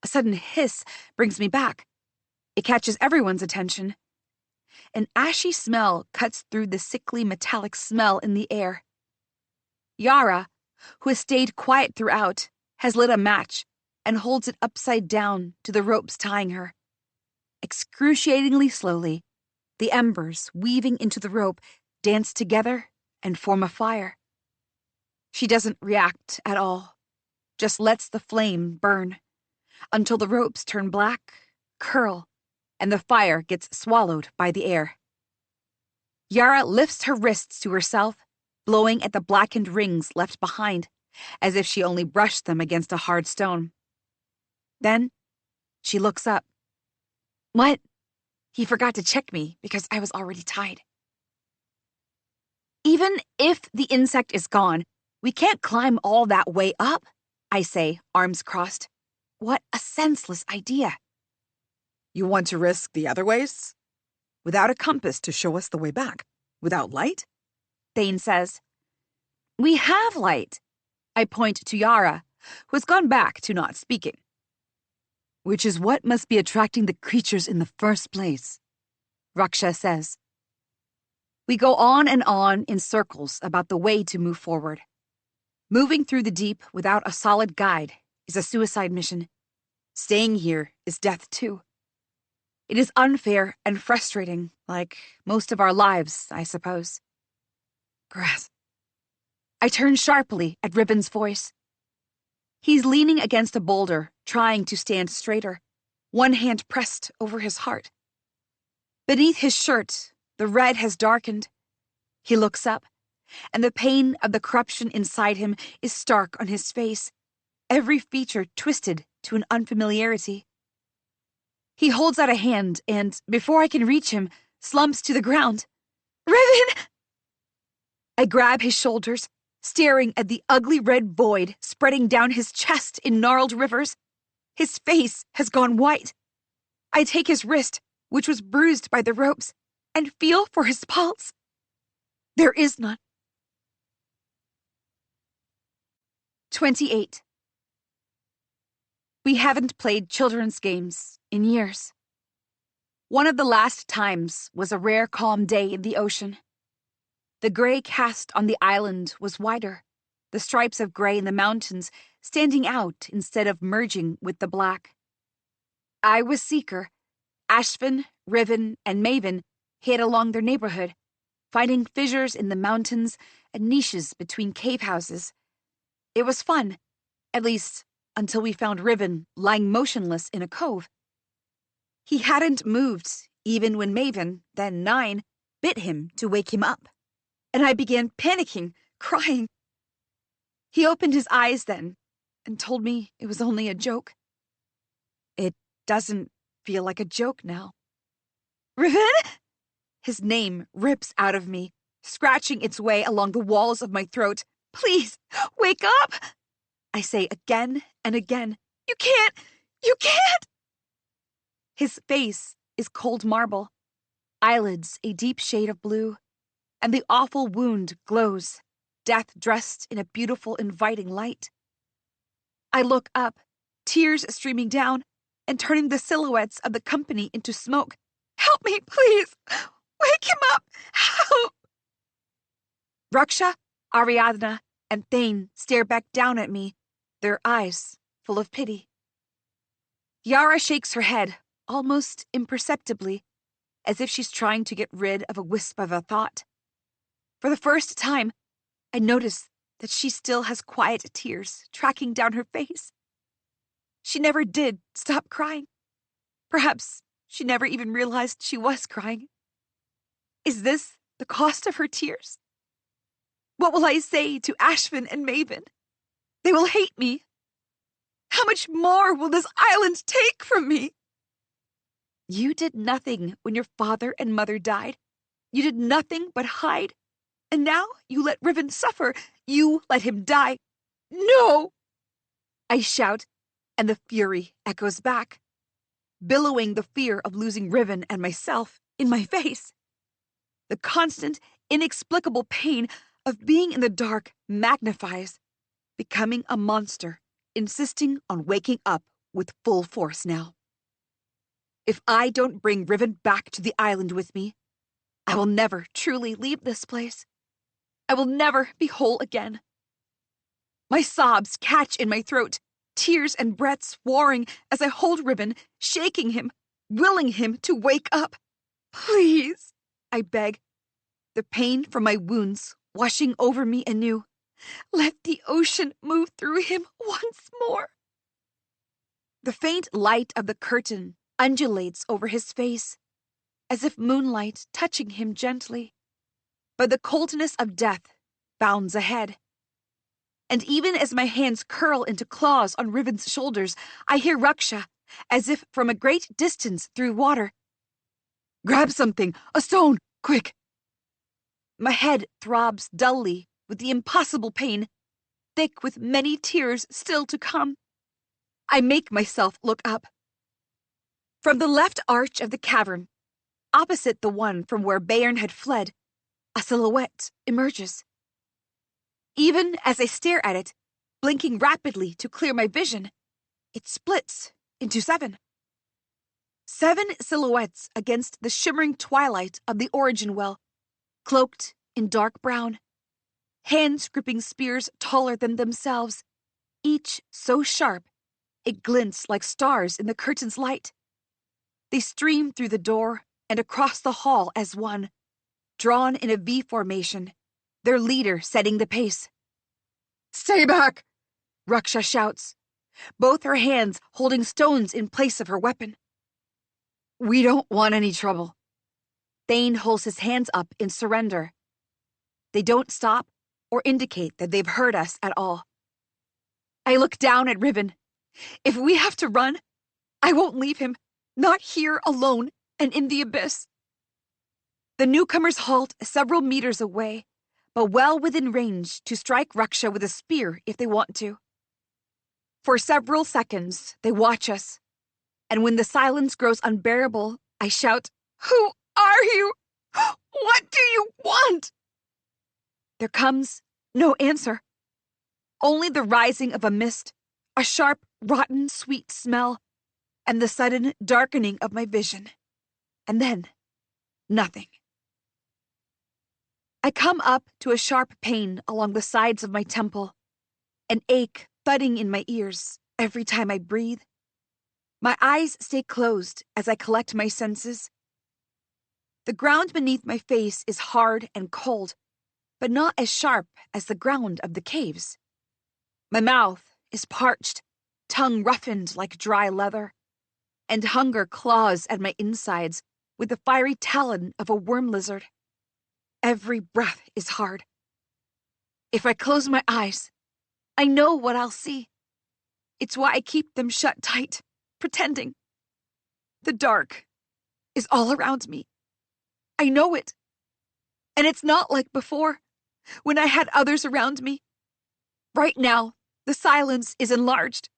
a sudden hiss brings me back. It catches everyone's attention. An ashy smell cuts through the sickly metallic smell in the air. Yara, who has stayed quiet throughout, has lit a match and holds it upside down to the ropes tying her. Excruciatingly slowly, the embers weaving into the rope dance together and form a fire. She doesn't react at all, just lets the flame burn, until the ropes turn black, curl, and the fire gets swallowed by the air. Yara lifts her wrists to herself, blowing at the blackened rings left behind, as if she only brushed them against a hard stone. Then, she looks up. What? He forgot to check me because I was already tied. Even if the insect is gone, we can't climb all that way up, I say, arms crossed. What a senseless idea. You want to risk the other ways? Without a compass to show us the way back? Without light? Thane says. We have light. I point to Yara, who has gone back to not speaking. Which is what must be attracting the creatures in the first place, Raksha says. We go on and on in circles about the way to move forward. Moving through the deep without a solid guide is a suicide mission. Staying here is death too. It is unfair and frustrating, like most of our lives, I suppose. Grass. I turn sharply at Riven's voice. He's leaning against a boulder, trying to stand straighter, one hand pressed over his heart. Beneath his shirt, the red has darkened. He looks up, and the pain of the corruption inside him is stark on his face, every feature twisted to an unfamiliarity. He holds out a hand and, before I can reach him, slumps to the ground. Riven! I grab his shoulders, staring at the ugly red void spreading down his chest in gnarled rivers. His face has gone white. I take his wrist, which was bruised by the ropes, and feel for his pulse. There is none. 28. We haven't played children's games in years. One of the last times was a rare calm day in the ocean. The gray cast on the island was wider, the stripes of gray in the mountains standing out instead of merging with the black. I was Seeker. Ashvin, Riven, and Maven hid along their neighborhood, finding fissures in the mountains and niches between cave houses. It was fun, at least until we found Riven lying motionless in a cove. He hadn't moved, even when Maven, then 9, bit him to wake him up, and I began panicking, crying. He opened his eyes then and told me it was only a joke. It doesn't feel like a joke now. Riven? His name rips out of me, scratching its way along the walls of my throat. Please, wake up! I say again and again. You can't! You can't! His face is cold marble, eyelids a deep shade of blue, and the awful wound glows, death dressed in a beautiful, inviting light. I look up, tears streaming down, and turning the silhouettes of the company into smoke. Help me, please! Wake him up! Help! Raksha, Ariadna, and Thane stare back down at me, their eyes full of pity. Yara shakes her head, almost imperceptibly, as if she's trying to get rid of a wisp of a thought. For the first time, I notice that she still has quiet tears tracking down her face. She never did stop crying. Perhaps she never even realized she was crying. Is this the cost of her tears? What will I say to Ashvin and Maven? They will hate me. How much more will this island take from me? You did nothing when your father and mother died. You did nothing but hide. And now you let Riven suffer. You let him die. No! I shout, and the fury echoes back, billowing the fear of losing Riven and myself in my face. The constant, inexplicable pain of being in the dark magnifies, becoming a monster, insisting on waking up with full force now. If I don't bring Riven back to the island with me, I will never truly leave this place. I will never be whole again. My sobs catch in my throat, tears and breaths warring as I hold Riven, shaking him, willing him to wake up. Please, I beg, the pain from my wounds washing over me anew. Let the ocean move through him once more. The faint light of the curtain undulates over his face, as if moonlight touching him gently. But the coldness of death bounds ahead. And even as my hands curl into claws on Riven's shoulders, I hear Raksha, as if from a great distance through water. Grab something, a stone, quick! My head throbs dully with the impossible pain, thick with many tears still to come. I make myself look up. From the left arch of the cavern, opposite the one from where Bayern had fled, a silhouette emerges. Even as I stare at it, blinking rapidly to clear my vision, it splits into 7. 7 silhouettes against the shimmering twilight of the origin well, cloaked in dark brown, hands gripping spears taller than themselves, each so sharp it glints like stars in the curtain's light. They stream through the door and across the hall as one, drawn in a V formation, their leader setting the pace. Stay back! Raksha shouts, both her hands holding stones in place of her weapon. We don't want any trouble. Thane holds his hands up in surrender. They don't stop or indicate that they've heard us at all. I look down at Riven. If we have to run, I won't leave him, not here alone and in the abyss. The newcomers halt several meters away, but well within range to strike Raksha with a spear if they want to. For several seconds, they watch us, and when the silence grows unbearable, I shout, Who are you? What do you want? There comes no answer. Only the rising of a mist, a sharp, rotten, sweet smell, and the sudden darkening of my vision. And then, nothing. I come up to a sharp pain along the sides of my temple, an ache thudding in my ears every time I breathe. My eyes stay closed as I collect my senses. The ground beneath my face is hard and cold, but not as sharp as the ground of the caves. My mouth is parched, tongue roughened like dry leather, and hunger claws at my insides with the fiery talon of a worm lizard. Every breath is hard. If I close my eyes, I know what I'll see. It's why I keep them shut tight, pretending. The dark is all around me. I know it. And it's not like before, when I had others around me. Right now, the silence is enlarged,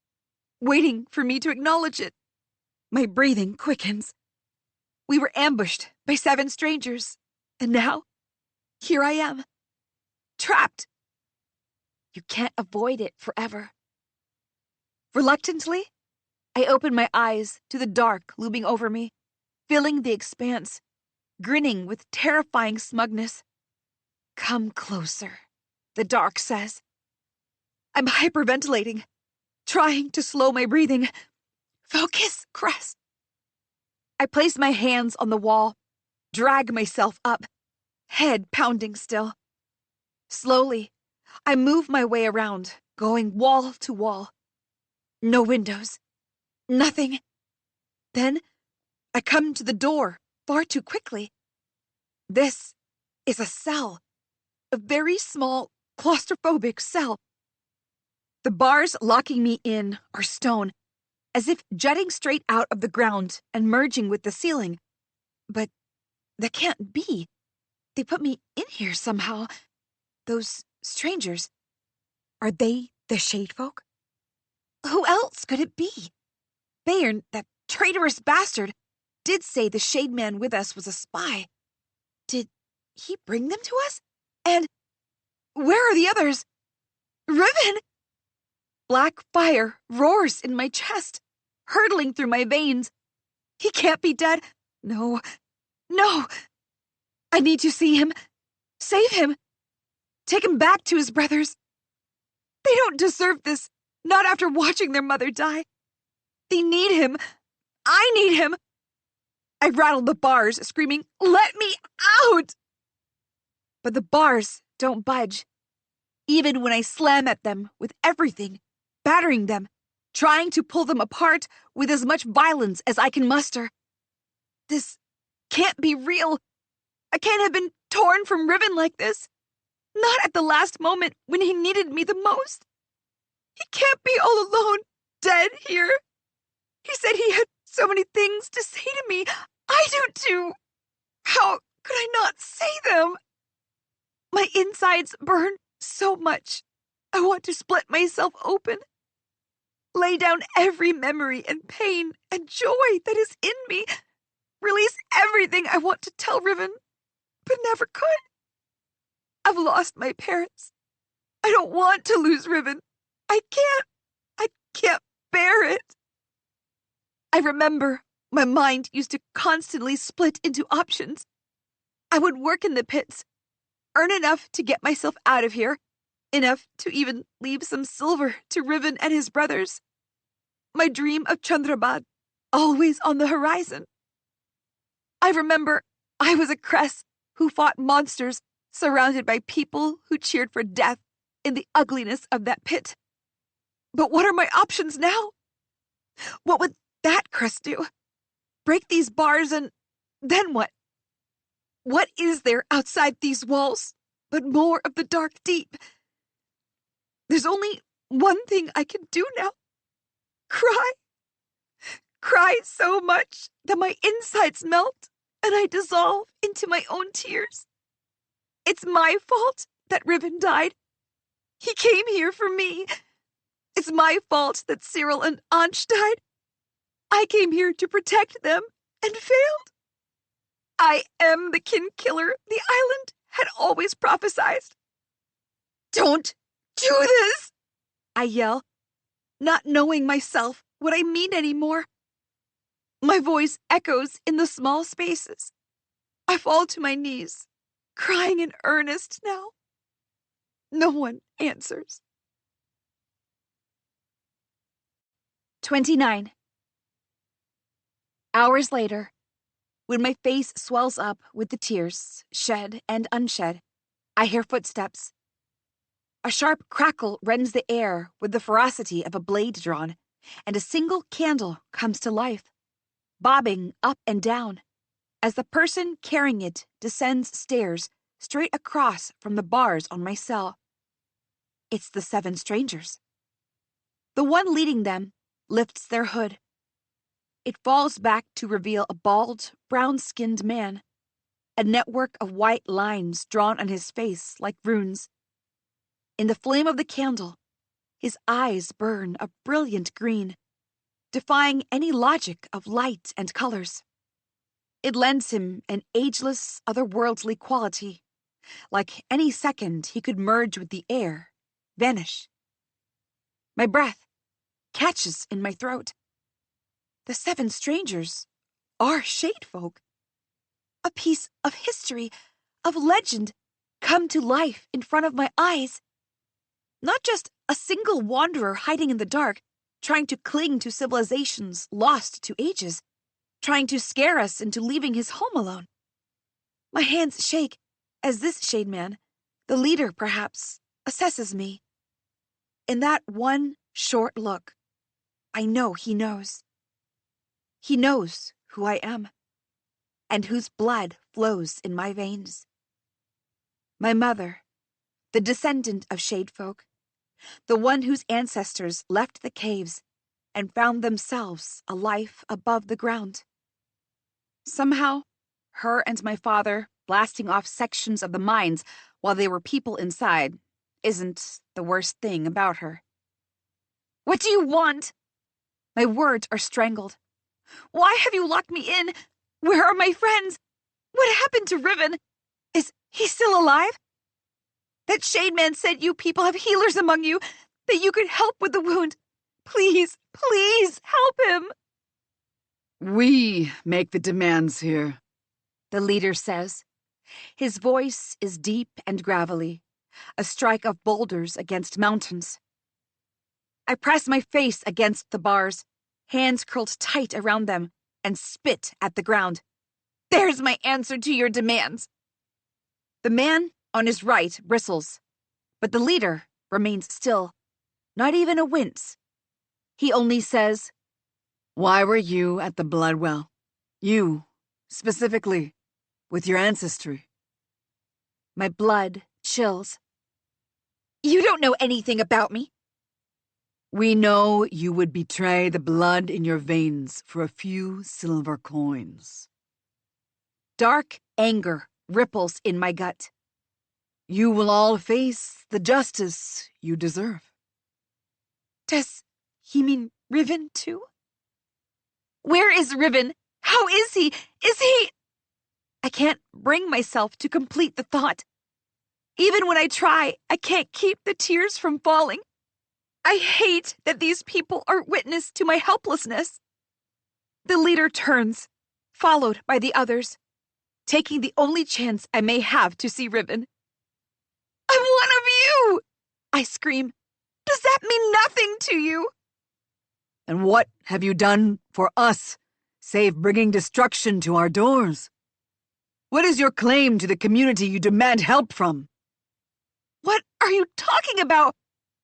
waiting for me to acknowledge it. My breathing quickens. We were ambushed by 7 strangers, and now, here I am, trapped. You can't avoid it forever. Reluctantly, I open my eyes to the dark looming over me, filling the expanse, grinning with terrifying smugness. Come closer, the dark says. I'm hyperventilating, trying to slow my breathing. Focus, Cress. I place my hands on the wall, drag myself up, head pounding still. Slowly, I move my way around, going wall to wall. No windows. Nothing. Then, I come to the door far too quickly. This is a cell. A very small, claustrophobic cell. The bars locking me in are stone, as if jutting straight out of the ground and merging with the ceiling. But that can't be. They put me in here somehow. Those strangers. Are they the Shade Folk? Who else could it be? Bayern, that traitorous bastard, did say the Shade Man with us was a spy. Did he bring them to us? And where are the others? Riven! Black fire roars in my chest, hurtling through my veins. He can't be dead. No. No! I need to see him. Save him. Take him back to his brothers. They don't deserve this, not after watching their mother die. They need him. I need him. I rattle the bars, screaming, "Let me out!" But the bars don't budge, even when I slam at them with everything, battering them, trying to pull them apart with as much violence as I can muster. This can't be real. I can't have been torn from Riven like this. Not at the last moment when he needed me the most. He can't be all alone, dead here. He said he had so many things to say to me. I do too. How could I not say them? My insides burn so much. I want to split myself open. Lay down every memory and pain and joy that is in me. Release everything I want to tell Riven, but never could. I've lost my parents. I don't want to lose Riven. I can't bear it. I remember my mind used to constantly split into options. I would work in the pits, earn enough to get myself out of here, enough to even leave some silver to Riven and his brothers. My dream of Chandrabad, always on the horizon. I remember I was a Cress who fought monsters, surrounded by people who cheered for death in the ugliness of that pit. But what are my options now? What would that Cress do? Break these bars and then what? What is there outside these walls but more of the dark deep? There's only one thing I can do now. Cry. Cry so much that my insides melt and I dissolve into my own tears. It's my fault that Riven died. He came here for me. It's my fault that Cyril and Ansh died. I came here to protect them and failed. I am the kin killer the island had always prophesied. Don't do this, I yell, not knowing myself what I mean anymore. My voice echoes in the small spaces. I fall to my knees, crying in earnest now. No one answers. 29. Hours later, when my face swells up with the tears, shed and unshed, I hear footsteps. A sharp crackle rends the air with the ferocity of a blade drawn, and a single candle comes to life, bobbing up and down, as the person carrying it descends stairs straight across from the bars on my cell. It's the 7 strangers. The one leading them lifts their hood. It falls back to reveal a bald, brown-skinned man. a network of white lines drawn on his face like runes. In the flame of the candle, his eyes burn a brilliant green, defying any logic of light and colors. It lends him an ageless, otherworldly quality. Like any second, he could merge with the air, vanish. My breath catches in my throat. The 7 strangers are shade folk. A piece of history, of legend, come to life in front of my eyes. Not just a single wanderer hiding in the dark, trying to cling to civilizations lost to ages, trying to scare us into leaving his home alone. My hands shake as this shade man, the leader perhaps, assesses me. In that one short look, I know he knows. He knows who I am, and whose blood flows in my veins. My mother, the descendant of shade folk, the one whose ancestors left the caves and found themselves a life above the ground. Somehow, her and my father blasting off sections of the mines while there were people inside isn't the worst thing about her. What do you want? My words are strangled. Why have you locked me in? Where are my friends? What happened to Riven? Is he still alive? That shade man said you people have healers among you, that you could help with the wound. Please, please help him. We make the demands here, the leader says. His voice is deep and gravelly, a strike of boulders against mountains. I press my face against the bars, hands curled tight around them, and spit at the ground. There's my answer to your demands. The man on his right bristles, but the leader remains still, not even a wince. He only says, "Why were you at the blood well? You, specifically, with your ancestry." My blood chills. You don't know anything about me. We know you would betray the blood in your veins for a few silver coins. Dark anger ripples in my gut. You will all face the justice you deserve. Does he mean Riven too? Where is Riven? How is he? Is he... I can't bring myself to complete the thought. Even when I try, I can't keep the tears from falling. I hate that these people are witness to my helplessness. The leader turns, followed by the others, taking the only chance I may have to see Riven. I'm one of you! I scream. Does that mean nothing to you? And what have you done for us, save bringing destruction to our doors? What is your claim to the community you demand help from? What are you talking about?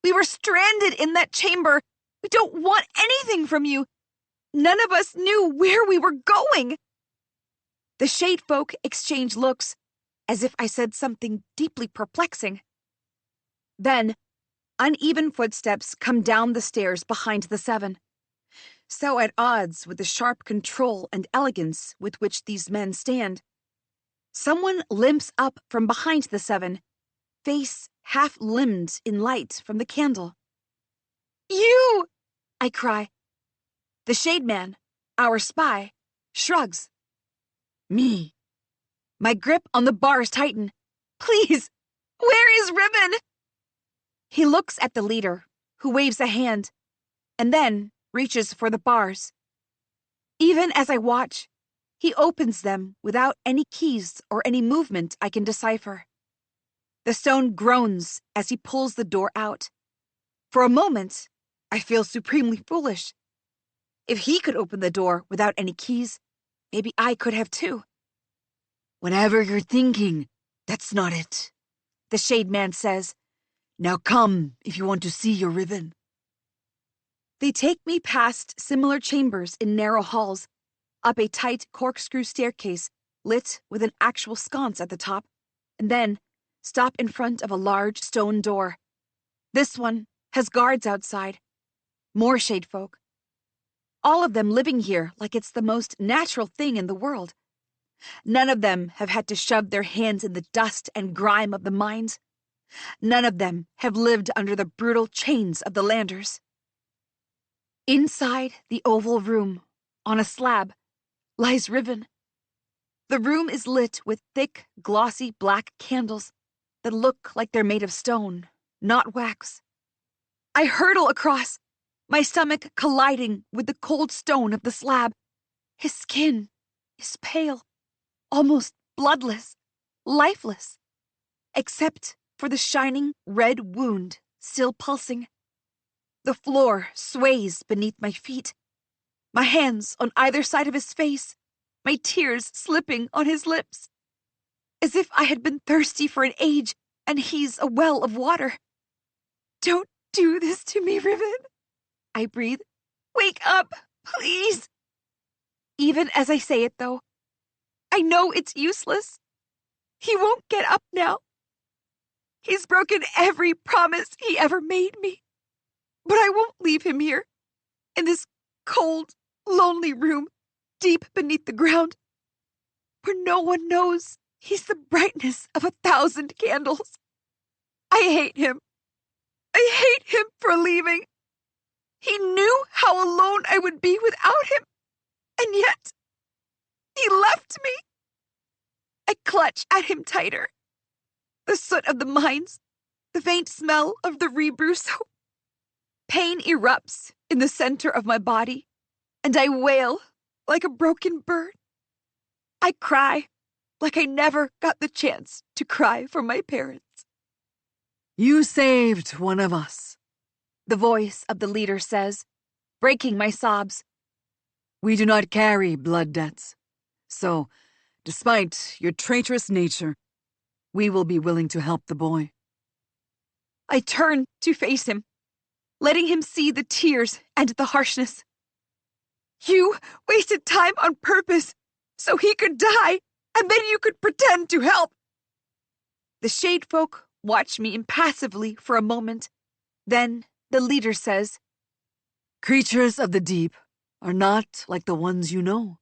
We were stranded in that chamber. We don't want anything from you. None of us knew where we were going. The shade folk exchange looks, as if I said something deeply perplexing. Then, uneven footsteps come down the stairs behind the 7. So at odds with the sharp control and elegance with which these men stand. Someone limps up from behind the 7, face half-limbed in light from the candle. You! I cry. The shade man, our spy, shrugs. Me. My grip on the bars tighten. Please, where is Riven? He looks at the leader, who waves a hand, and then reaches for the bars. Even as I watch, he opens them without any keys or any movement I can decipher. The stone groans as he pulls the door out. For a moment, I feel supremely foolish. If he could open the door without any keys, maybe I could have too. Whatever you're thinking, that's not it, the shade man says. Now come if you want to see your Riven. They take me past similar chambers in narrow halls, up a tight corkscrew staircase lit with an actual sconce at the top, and then stop in front of a large stone door. This one has guards outside. More shade folk. All of them living here like it's the most natural thing in the world. None of them have had to shove their hands in the dust and grime of the mines. None of them have lived under the brutal chains of the landers. Inside the oval room, on a slab, lies Riven. The room is lit with thick, glossy black candles that look like they're made of stone, not wax. I hurtle across, my stomach colliding with the cold stone of the slab. His skin is pale, almost bloodless, lifeless, except for the shining red wound still pulsing. The floor sways beneath my feet, my hands on either side of his face, my tears slipping on his lips. As if I had been thirsty for an age and he's a well of water. Don't do this to me, Riven, I breathe. Wake up, please. Even as I say it, though, I know it's useless. He won't get up now. He's broken every promise he ever made me. But I won't leave him here, in this cold, lonely room, deep beneath the ground, where no one knows he's the brightness of 1,000 candles. I hate him. I hate him for leaving. He knew how alone I would be without him, and yet he left me. I clutch at him tighter. The soot of the mines, the faint smell of the rebrew. Pain erupts in the center of my body, and I wail like a broken bird. I cry like I never got the chance to cry for my parents. You saved one of us, The voice of the leader says, breaking my sobs. We do not carry blood debts. So, despite your traitorous nature, we will be willing to help the boy. I turn to face him, letting him see the tears and the harshness. You wasted time on purpose so he could die, and then you could pretend to help. The shade folk watch me impassively for a moment. Then the leader says, Creatures of the deep are not like the ones you know.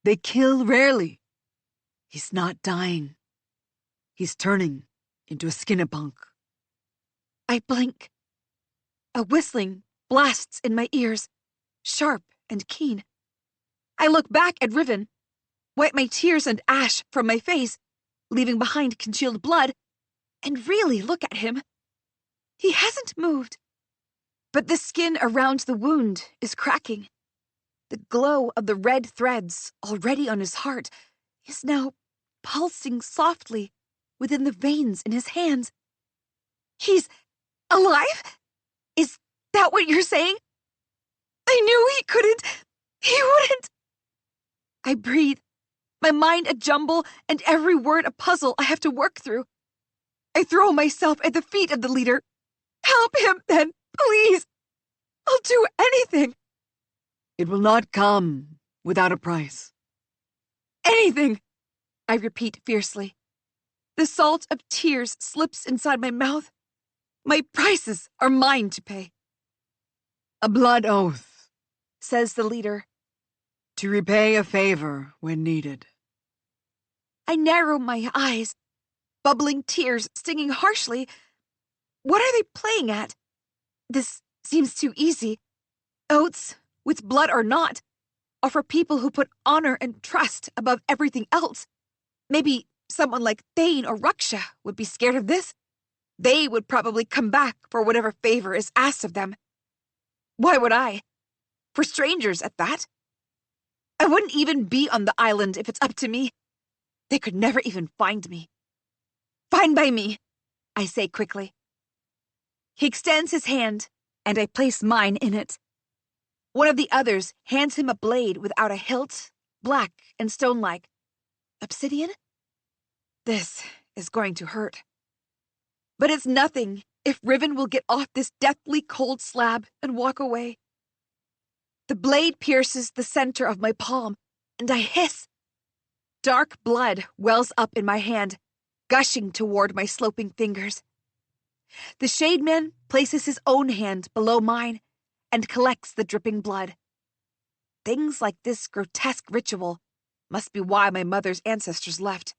They kill rarely. He's not dying. He's turning into a skinnapunk. I blink. A whistling blasts in my ears, sharp and keen. I look back at Riven, wipe my tears and ash from my face, leaving behind congealed blood, and really look at him. He hasn't moved, but the skin around the wound is cracking. The glow of the red threads already on his heart is now pulsing softly within the veins in his hands. He's alive? Is that what you're saying? I knew he couldn't. He wouldn't. I breathe, my mind a jumble and every word a puzzle I have to work through. I throw myself at the feet of the leader. Help him, then, please. I'll do anything. It will not come without a price. Anything, I repeat fiercely. The salt of tears slips inside my mouth. My prices are mine to pay. A blood oath, Says the leader. to repay a favor when needed. I narrow my eyes, bubbling tears stinging harshly. What are they playing at? This seems too easy. Oaths, with blood or not, are for people who put honor and trust above everything else. Maybe someone like Thane or Ruksha would be scared of this. They would probably come back for whatever favor is asked of them. Why would I? For strangers at that. I wouldn't even be on the island if it's up to me. They could never even find me. Fine by me, I say quickly. He extends his hand, and I place mine in it. One of the others hands him a blade without a hilt, black and stone-like. Obsidian? This is going to hurt. But it's nothing if Riven will get off this deathly cold slab and walk away. The blade pierces the center of my palm, and I hiss. Dark blood wells up in my hand, gushing toward my sloping fingers. The Shade Man places his own hand below mine and collects the dripping blood. Things like this grotesque ritual Must be why my mother's ancestors left.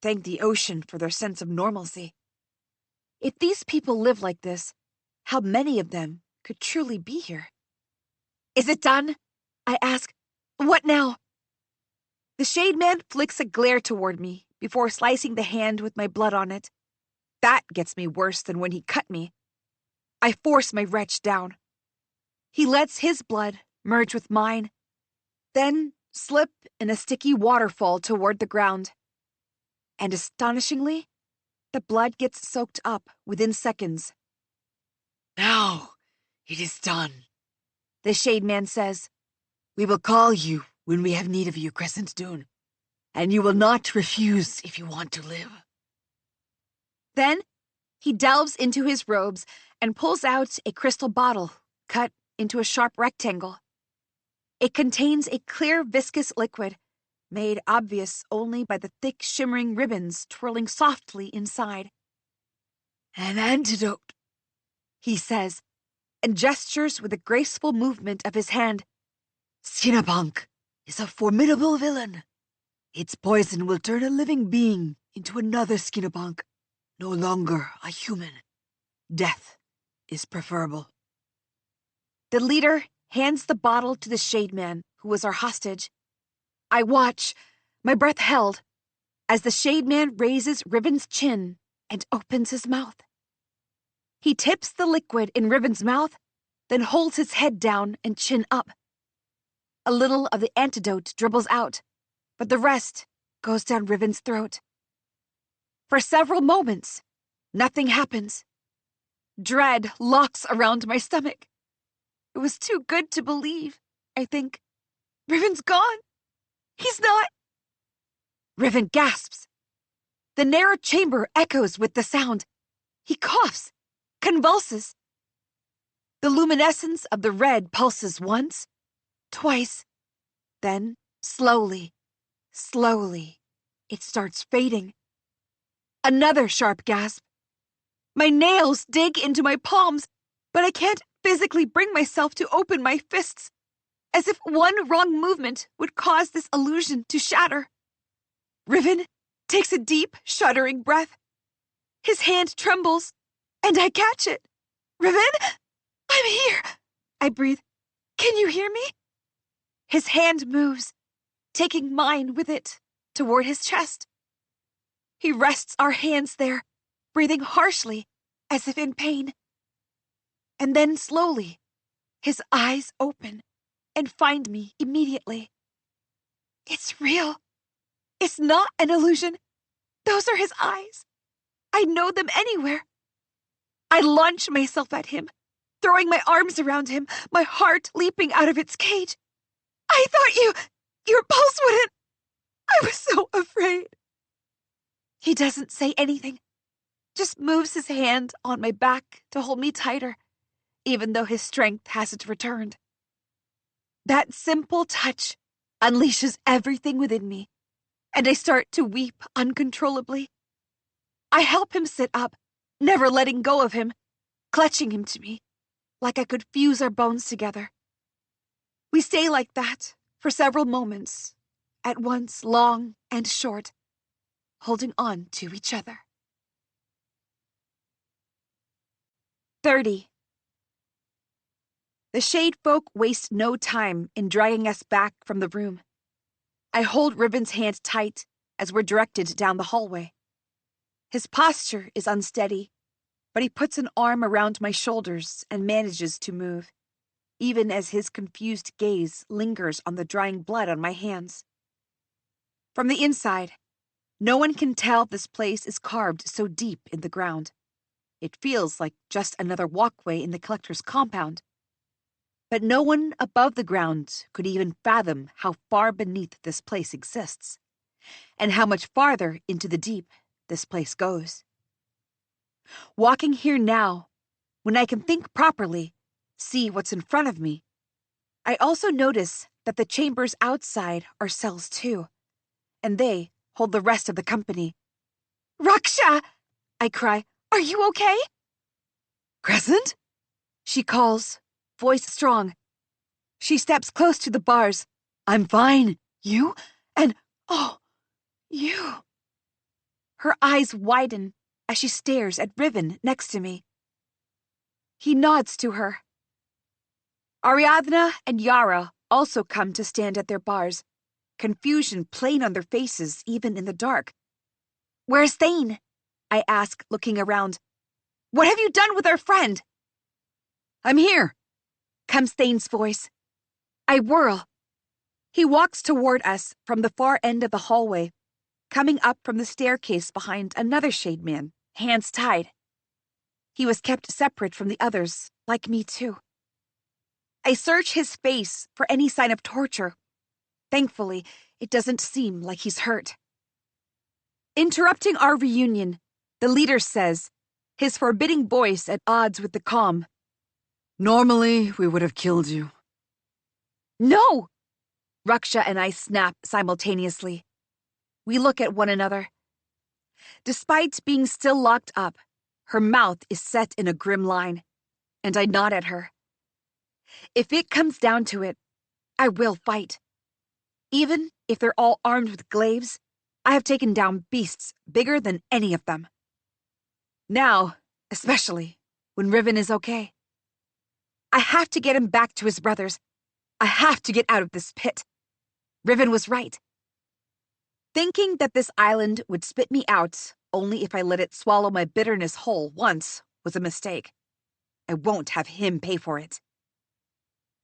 Thank the ocean for their sense of normalcy. If these people live like this, how many of them could truly be here? Is it done? I ask. What now? The Shade Man flicks a glare toward me before slicing the hand with my blood on it. That gets me worse than when he cut me. I force my wretch down. He lets his blood merge with mine, then slip in a sticky waterfall toward the ground. And astonishingly, the blood gets soaked up within seconds. Now it is done, The Shade Man says. We will call you when we have need of you, Crescent Dune, and you will not refuse if you want to live. Then he delves into his robes and pulls out a crystal bottle cut into a sharp rectangle. It contains a clear viscous liquid, made obvious only by the thick shimmering ribbons twirling softly inside. An antidote, He says, and gestures with a graceful movement of his hand. Skinapunk is a formidable villain. Its poison will turn a living being into another Skinapunk, no longer a human. Death is preferable. The leader hands the bottle to the Shade Man, who was our hostage. I watch, my breath held, as the Shade Man raises Riven's chin and opens his mouth. He tips the liquid in Riven's mouth, then holds his head down and chin up. A little of the antidote dribbles out, but the rest goes down Riven's throat. For several moments, nothing happens. Dread locks around my stomach. It was too good to believe, I think. Riven's gone. He's not. Riven gasps. The narrow chamber echoes with the sound. He coughs, convulses. The luminescence of the red pulses once, twice, then slowly, it starts fading. Another sharp gasp. My nails dig into my palms, but I can't physically bring myself to open my fists, as if one wrong movement would cause this illusion to shatter. Riven takes a deep, shuddering breath. His hand trembles, and I catch it. Riven? I'm here, I breathe. Can you hear me? His hand moves, taking mine with it toward his chest. He rests our hands there, breathing harshly, as if in pain. And then slowly, his eyes open and find me immediately. It's real. It's not an illusion. Those are his eyes. I know them anywhere. I launch myself at him, throwing my arms around him, my heart leaping out of its cage. I thought your pulse wouldn't. I was so afraid. He doesn't say anything, just moves his hand on my back to hold me tighter, even though his strength hasn't returned. That simple touch unleashes everything within me, and I start to weep uncontrollably. I help him sit up, never letting go of him, clutching him to me, like I could fuse our bones together. We stay like that for several moments, at once long and short, holding on to each other. 30. The Shade Folk waste no time in dragging us back from the room. I hold Riven's hand tight as we're directed down the hallway. His posture is unsteady, but he puts an arm around my shoulders and manages to move, even as his confused gaze lingers on the drying blood on my hands. From the inside, no one can tell this place is carved so deep in the ground. It feels like just another walkway in the collector's compound. But no one above the ground could even fathom how far beneath this place exists, and how much farther into the deep this place goes. Walking here now, when I can think properly, see what's in front of me, I also notice that the chambers outside are cells too, and they hold the rest of the company. Raksha! I cry. Are you okay? Crescent? She calls, voice strong. She steps close to the bars. I'm fine. You? And, oh, you. Her eyes widen as she stares at Riven next to me. He nods to her. Ariadna and Yara also come to stand at their bars, confusion plain on their faces even in the dark. Where's Thane? I ask, looking around. What have you done with our friend? I'm here, comes Thane's voice. I whirl. He walks toward us from the far end of the hallway, coming up from the staircase behind another shade man, hands tied. He was kept separate from the others, like me too. I search his face for any sign of torture. Thankfully, it doesn't seem like he's hurt. Interrupting our reunion, the leader says, his forbidding voice at odds with the calm. Normally, we would have killed you. No! Raksha and I snap simultaneously. We look at one another. Despite being still locked up, her mouth is set in a grim line, and I nod at her. If it comes down to it, I will fight. Even if they're all armed with glaives, I have taken down beasts bigger than any of them. Now, especially, when Riven is okay. I have to get him back to his brothers. I have to get out of this pit. Riven was right. Thinking that this island would spit me out only if I let it swallow my bitterness whole once was a mistake. I won't have him pay for it.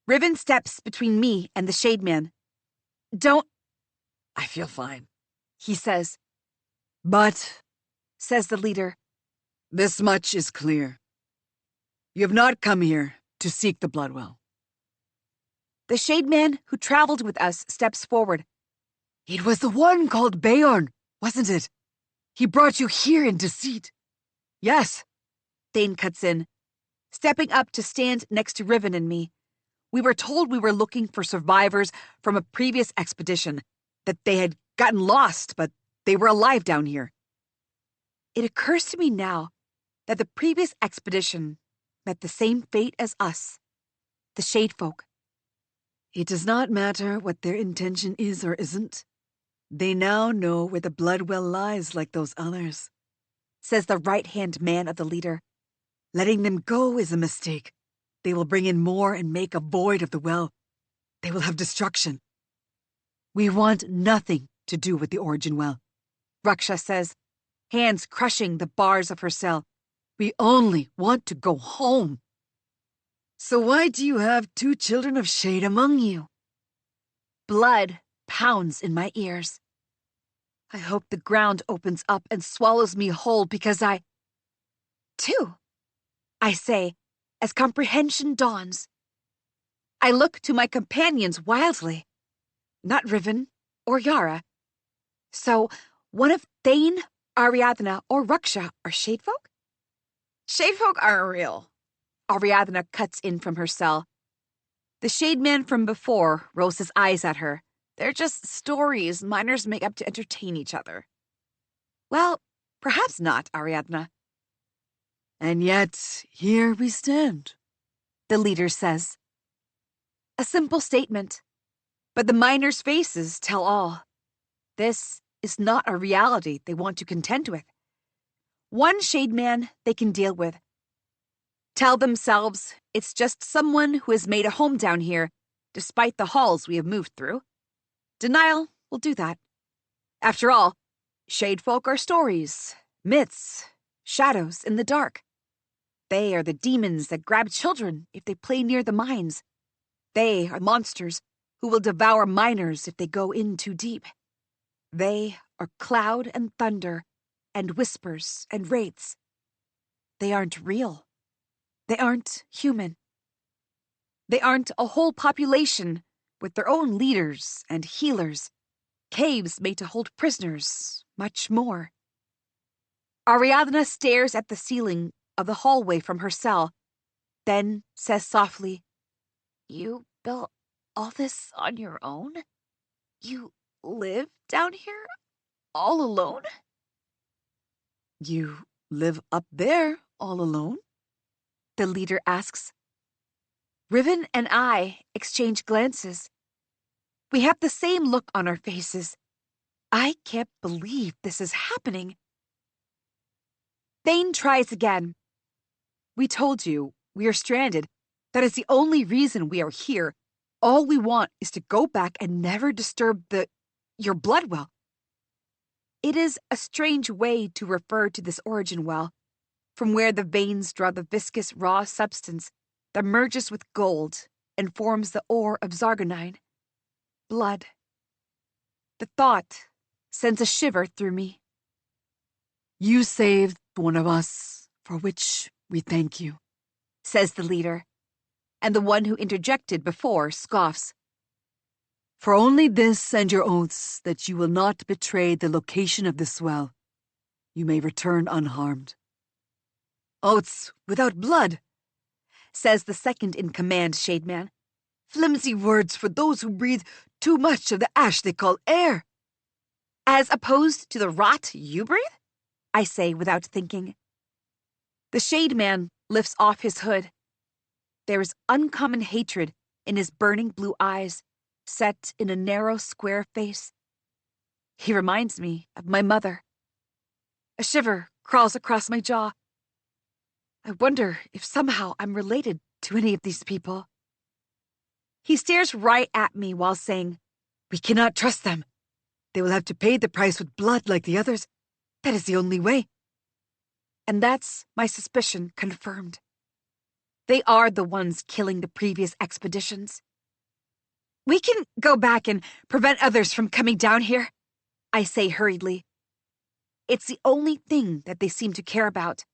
Riven steps between me and the Shade Man. Don't... I feel fine, he says. but Says the leader. this much is clear. You have not come here to seek the Bloodwell. The Shade Man who traveled with us steps forward. It was the one called Beorn, wasn't it? He brought you here in deceit. Yes, Thane cuts in, stepping up to stand next to Riven and me. We were told we were looking for survivors from a previous expedition, that they had gotten lost, but they were alive down here. It occurs to me now that the previous expedition met the same fate as us, the Shade Folk. It does not matter what their intention is or isn't. They now know where the Bloodwell lies like those others, Says the right-hand man of the leader. Letting them go is a mistake. They will bring in more and make a void of the well. They will have destruction. We want nothing to do with the Origin Well, Raksha says, hands crushing the bars of her cell. We only want to go home. So why do you have 2 children of shade among you? Blood pounds in my ears. I hope the ground opens up and swallows me whole because I... 2, I say, as comprehension dawns. I look to my companions wildly. Not Riven or Yara. So, one of Thane, Ariadna, or Raksha are Shadefolk? Shadefolk aren't real. Ariadna cuts in from her cell. The Shade Man from before rolls his eyes at her. They're just stories miners make up to entertain each other. Well, perhaps not, Ariadna. And yet, here we stand, The leader says. A simple statement, but the miners' faces tell all. This is not a reality they want to contend with. One Shade Man they can deal with. Tell themselves it's just someone who has made a home down here, despite the halls we have moved through. Denial will do that. After all, Shadefolk are stories, myths, shadows in the dark. They are the demons that grab children if they play near the mines. They are monsters who will devour miners if they go in too deep. They are cloud and thunder and whispers and wraiths. They aren't real. They aren't human. They aren't a whole population with their own leaders and healers, caves made to hold prisoners, much more. Ariadna stares at the ceiling of the hallway from her cell, then says softly, You built all this on your own? You live down here all alone? You live up there all alone? The leader asks. Riven and I exchange glances. We have the same look on our faces, I can't believe this is happening. Thane tries again. We told you, we are stranded. That is the only reason we are here. All we want is to go back and never disturb your blood well. It is a strange way to refer to this origin well, from where the veins draw the viscous raw substance that merges with gold and forms the ore of Zargonine. Blood. The thought sends a shiver through me. You saved one of us, for which we thank you, says the leader, and the one who interjected before scoffs. For only this and your oaths that you will not betray the location of this well, you may return unharmed. Oaths without blood, says the second-in-command Shademan. Flimsy words for those who breathe too much of the ash they call air. As opposed to the rot you breathe? I say without thinking. The Shademan lifts off his hood. There is uncommon hatred in his burning blue eyes, set in a narrow square face. He reminds me of my mother. A shiver crawls across my jaw. I wonder if somehow I'm related to any of these people. He stares right at me while saying, "We cannot trust them. They will have to pay the price with blood like the others. That is the only way." And that's my suspicion confirmed. They are the ones killing the previous expeditions. We can go back and prevent others from coming down here, I say hurriedly. It's the only thing that they seem to care about.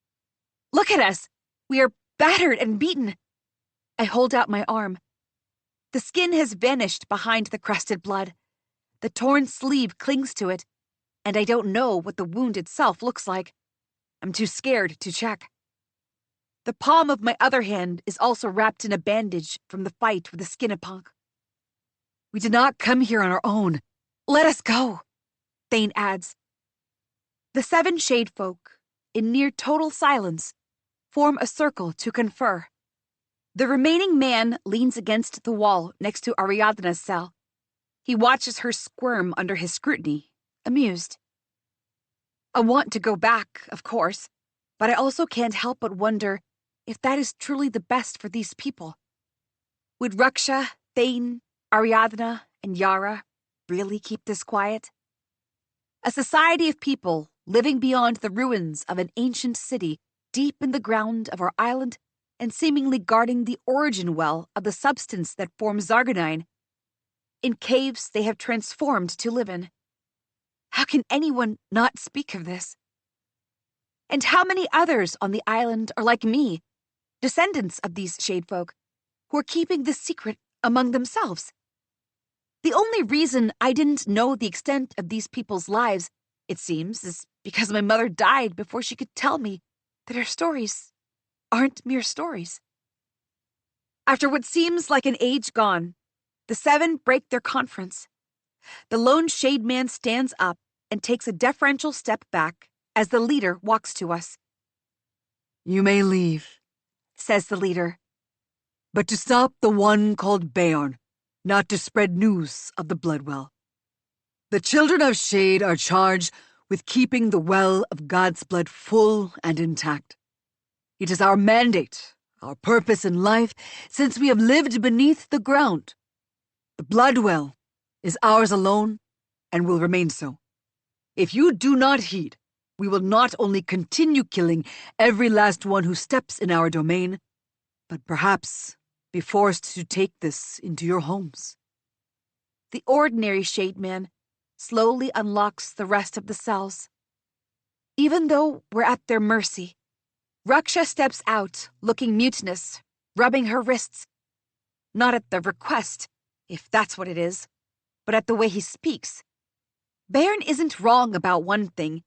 Look at us. We are battered and beaten. I hold out my arm. The skin has vanished behind the crusted blood. The torn sleeve clings to it, and I don't know what the wound itself looks like. I'm too scared to check. The palm of my other hand is also wrapped in a bandage from the fight with the Skinapunk. We did not come here on our own. Let us go, Thane adds. The 7 shade folk, in near total silence, form a circle to confer. The remaining man leans against the wall next to Ariadna's cell. He watches her squirm under his scrutiny, amused. I want to go back, of course, but I also can't help but wonder if that is truly the best for these people. Would Raksha, Thane, Ariadna, and Yara really keep this quiet? A society of people living beyond the ruins of an ancient city deep in the ground of our island and seemingly guarding the origin well of the substance that forms Zargonine. In caves they have transformed to live in. How can anyone not speak of this? And how many others on the island are like me, descendants of these shadefolk, who are keeping this secret among themselves? The only reason I didn't know the extent of these people's lives, it seems, is because my mother died before she could tell me that her stories aren't mere stories. After what seems like an age gone, the 7 break their conference. The lone shade man stands up and takes a deferential step back as the leader walks to us. You may leave, says the leader. but to stop the one called Beorn, not to spread news of the Bloodwell. The children of Shade are charged with keeping the well of God's blood full and intact. It is our mandate, our purpose in life, since we have lived beneath the ground. The Bloodwell is ours alone and will remain so. If you do not heed, we will not only continue killing every last one who steps in our domain, but perhaps be forced to take this into your homes. The ordinary shade man slowly unlocks the rest of the cells. Even though we're at their mercy, Raksha steps out, looking mutinous, rubbing her wrists. Not at the request, if that's what it is, but at the way he speaks. Baron isn't wrong about one thing.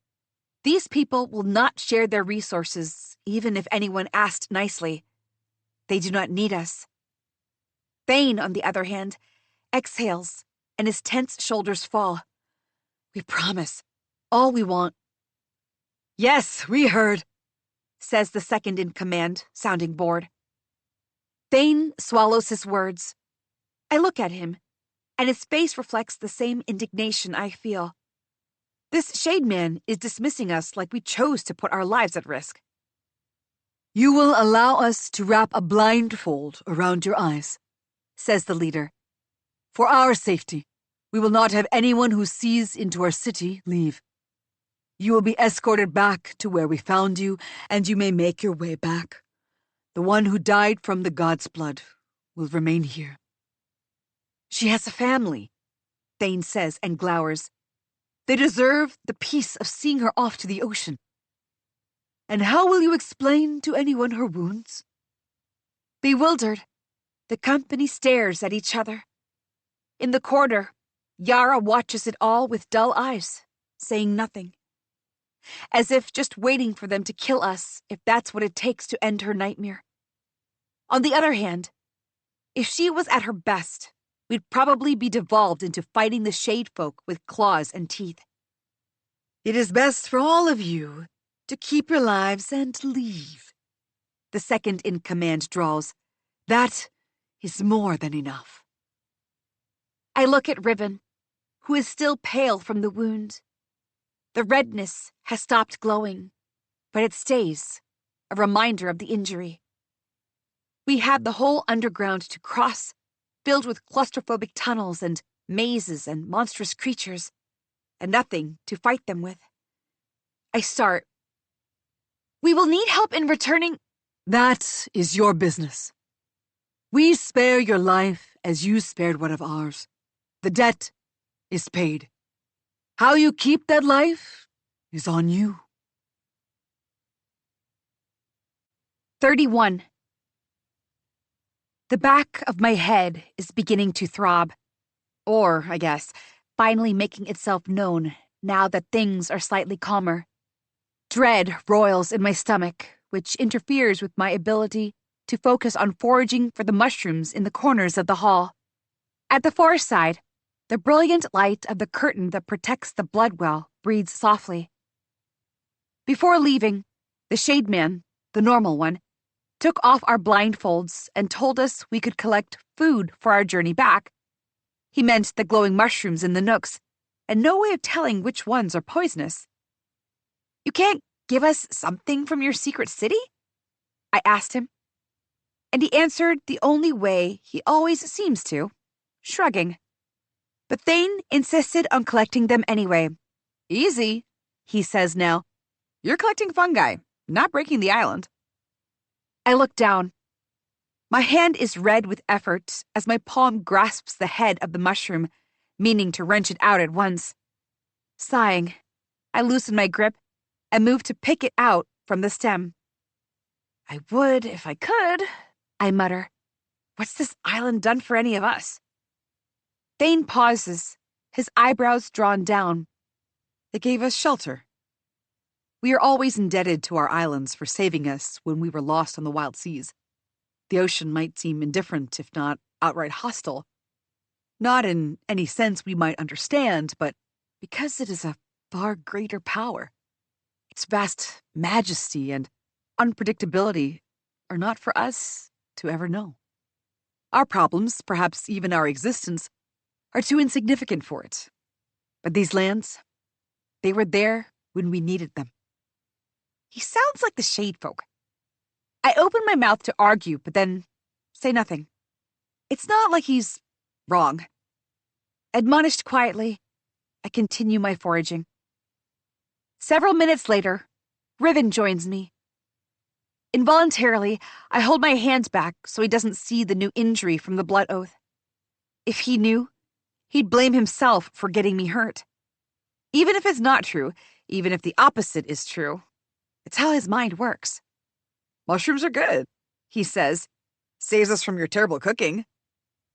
These people will not share their resources, even if anyone asked nicely. They do not need us. Thane, on the other hand, exhales, and his tense shoulders fall. We promise. All we want. Yes, we heard, says the second in command, sounding bored. Thane swallows his words. I look at him, and his face reflects the same indignation I feel. This shade man is dismissing us like we chose to put our lives at risk. You will allow us to wrap a blindfold around your eyes, says the leader. For our safety, we will not have anyone who sees into our city leave. You will be escorted back to where we found you, and you may make your way back. The one who died from the god's blood will remain here. She has a family, Thane says and glowers. They deserve the peace of seeing her off to the ocean. And how will you explain to anyone her wounds? Bewildered, the company stares at each other. In the corner, Yara watches it all with dull eyes, saying nothing. As if just waiting for them to kill us if that's what it takes to end her nightmare. On the other hand, if she was at her best, we'd probably be devolved into fighting the shade folk with claws and teeth. It is best for all of you to keep your lives and leave, the second in command drawls. That is more than enough. I look at Riven, who is still pale from the wound. The redness has stopped glowing, but it stays, a reminder of the injury. We had the whole underground to cross, filled with claustrophobic tunnels and mazes and monstrous creatures, and nothing to fight them with. I start. We will need help in returning. That is your business. We spare your life as you spared one of ours. The debt is paid. How you keep that life is on you. 31. The back of my head is beginning to throb. Or, I guess, finally making itself known now that things are slightly calmer. Dread roils in my stomach, which interferes with my ability to focus on foraging for the mushrooms in the corners of the hall. At the far side, the brilliant light of the curtain that protects the blood well breathes softly. Before leaving, the shade man, the normal one, took off our blindfolds and told us we could collect food for our journey back. He meant the glowing mushrooms in the nooks, and no way of telling which ones are poisonous. You can't give us something from your secret city? I asked him. And he answered the only way he always seems to, shrugging. But Thane insisted on collecting them anyway. Easy, he says now. You're collecting fungi, not breaking the island. I look down. My hand is red with effort as my palm grasps the head of the mushroom, meaning to wrench it out at once. Sighing, I loosen my grip and move to pick it out from the stem. I would if I could, I mutter. What's this island done for any of us? Thane pauses, his eyebrows drawn down. It gave us shelter. We are always indebted to our islands for saving us when we were lost on the wild seas. The ocean might seem indifferent, if not outright hostile. Not in any sense we might understand, but because it is a far greater power. Its vast majesty and unpredictability are not for us to ever know. Our problems, perhaps even our existence, are too insignificant for it. But these lands, they were there when we needed them. He sounds like the shade folk. I open my mouth to argue, but then say nothing. It's not like he's wrong. Admonished quietly, I continue my foraging. Several minutes later, Riven joins me. Involuntarily, I hold my hand back so he doesn't see the new injury from the blood oath. If he knew, he'd blame himself for getting me hurt. Even if it's not true, even if the opposite is true, it's how his mind works. Mushrooms are good, he says. Saves us from your terrible cooking.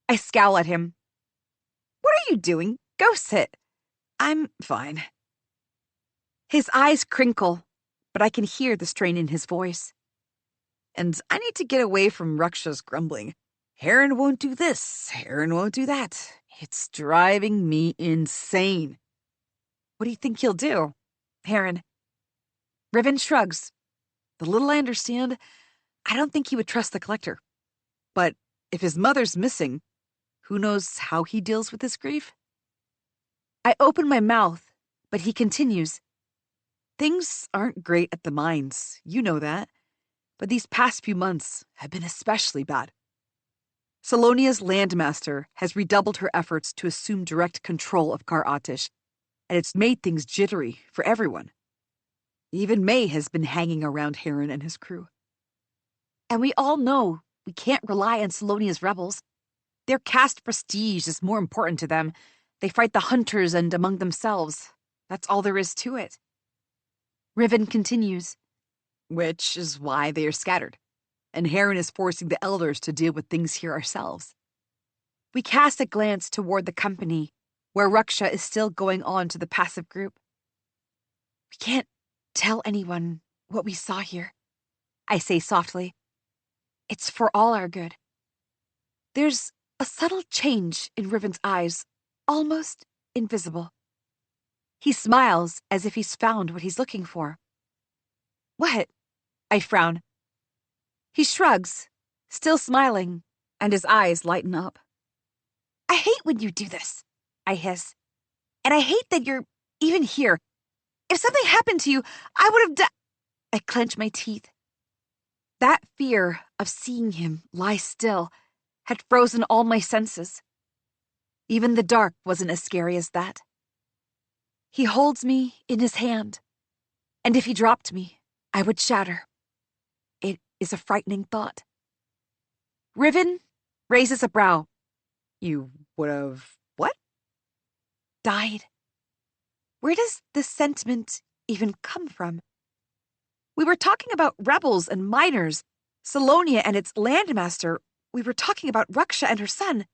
I scowl at him. What are you doing? Go sit. I'm fine. His eyes crinkle, but I can hear the strain in his voice. And I need to get away from Ruksha's grumbling. Heron won't do this, Heron won't do that. It's driving me insane. What do you think he'll do? Heron. Riven shrugs. The little I understand, I don't think he would trust the collector. But if his mother's missing, who knows how he deals with his grief? I open my mouth, But he continues, "Things aren't great at the mines, you know that. But these past few months have been especially bad. Salonia's landmaster has redoubled her efforts to assume direct control of Kar Atish, and it's made things jittery for everyone. Even May has been hanging around Heron and his crew. And we all know we can't rely on Salonia's rebels. Their caste prestige is more important to them. They fight the hunters and among themselves. That's all there is to it." Riven continues, "Which is why they are scattered, and Heron is forcing the elders to deal with things here ourselves." We cast a glance toward the company, where Ruksha is still going on to the passive group. "We can't tell anyone what we saw here," I say softly. "It's for all our good." There's a subtle change in Riven's eyes, almost invisible. He smiles as if he's found what he's looking for. "What?" I frown. He shrugs, still smiling, and his eyes lighten up. "I hate when you do this," I hiss. "And I hate that you're even here. If something happened to you, I would have I clench my teeth. That fear of seeing him lie still had frozen all my senses. Even the dark wasn't as scary as that. He holds me in his hand, and if he dropped me, I would shatter. It is a frightening thought." Riven raises a brow. "You would have what?" "Died." Where does this sentiment even come from? We were talking about rebels and miners, Salonia and its landmaster. We were talking about Ruksha and her son.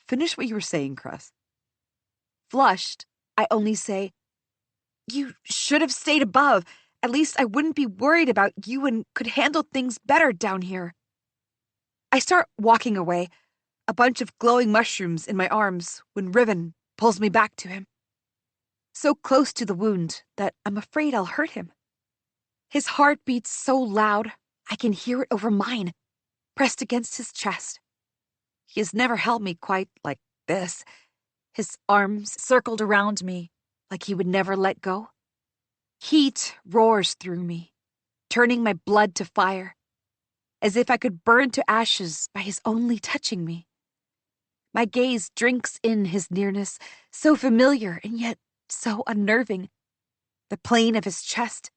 "Finish what you were saying, Cress." Flushed, I only say, "You should have stayed above. At least I wouldn't be worried about you and could handle things better down here." I start walking away, a bunch of glowing mushrooms in my arms, when Riven pulls me back to him. So close to the wound that I'm afraid I'll hurt him. His heart beats so loud I can hear it over mine, pressed against his chest. He has never held me quite like this, his arms circled around me like he would never let go. Heat roars through me, turning my blood to fire, as if I could burn to ashes by his only touching me. My gaze drinks in his nearness, so familiar and yet so unnerving. The plane of his chest,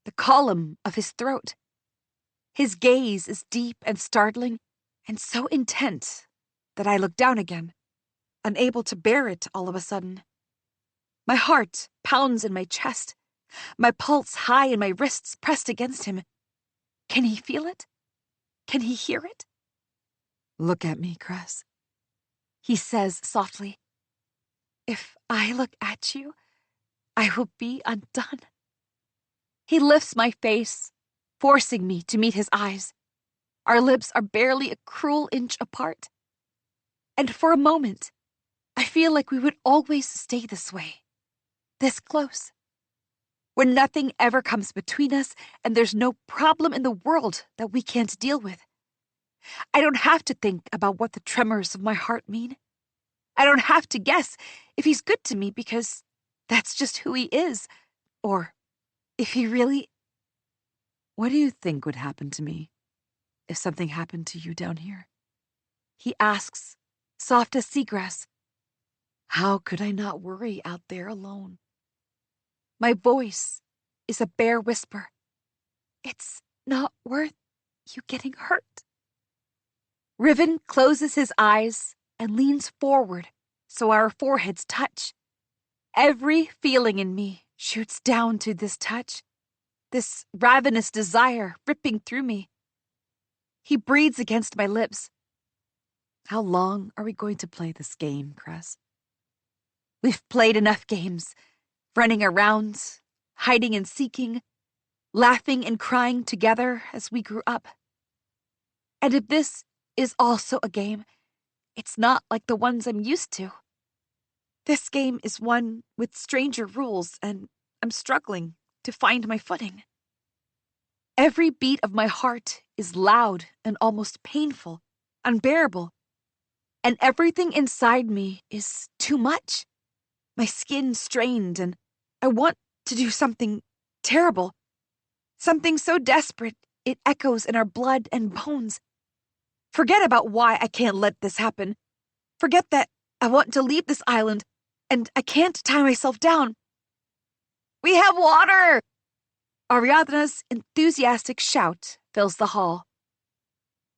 the column of his throat. His gaze is deep and startling, and so intent that I look down again, unable to bear it all of a sudden. My heart pounds in my chest, my pulse high and my wrists pressed against him. Can he feel it? Can he hear it? "Look at me, Cress," he says softly. "If I look at you, I will be undone." He lifts my face, forcing me to meet his eyes. Our lips are barely a cruel inch apart. And for a moment, I feel like we would always stay this way, this close, when nothing ever comes between us and there's no problem in the world that we can't deal with. I don't have to think about what the tremors of my heart mean. I don't have to guess if he's good to me because that's just who he is, or if he really... "What do you think would happen to me if something happened to you down here?" he asks, soft as seagrass. "How could I not worry out there alone?" My voice is a bare whisper. It's not worth you getting hurt. Riven closes his eyes and leans forward so our foreheads touch. Every feeling in me shoots down to this touch, this ravenous desire ripping through me. He breathes against my lips. "How long are we going to play this game, Cress?" We've played enough games, running around, hiding and seeking, laughing and crying together as we grew up. And if this is also a game, it's not like the ones I'm used to. This game is one with stranger rules, and I'm struggling to find my footing. Every beat of my heart is loud and almost painful, unbearable, and everything inside me is too much. My skin strained and I want to do something terrible. Something so desperate it echoes in our blood and bones. Forget about why I can't let this happen. Forget that I want to leave this island, and I can't tie myself down. We have water! Ariadna's enthusiastic shout fills the hall.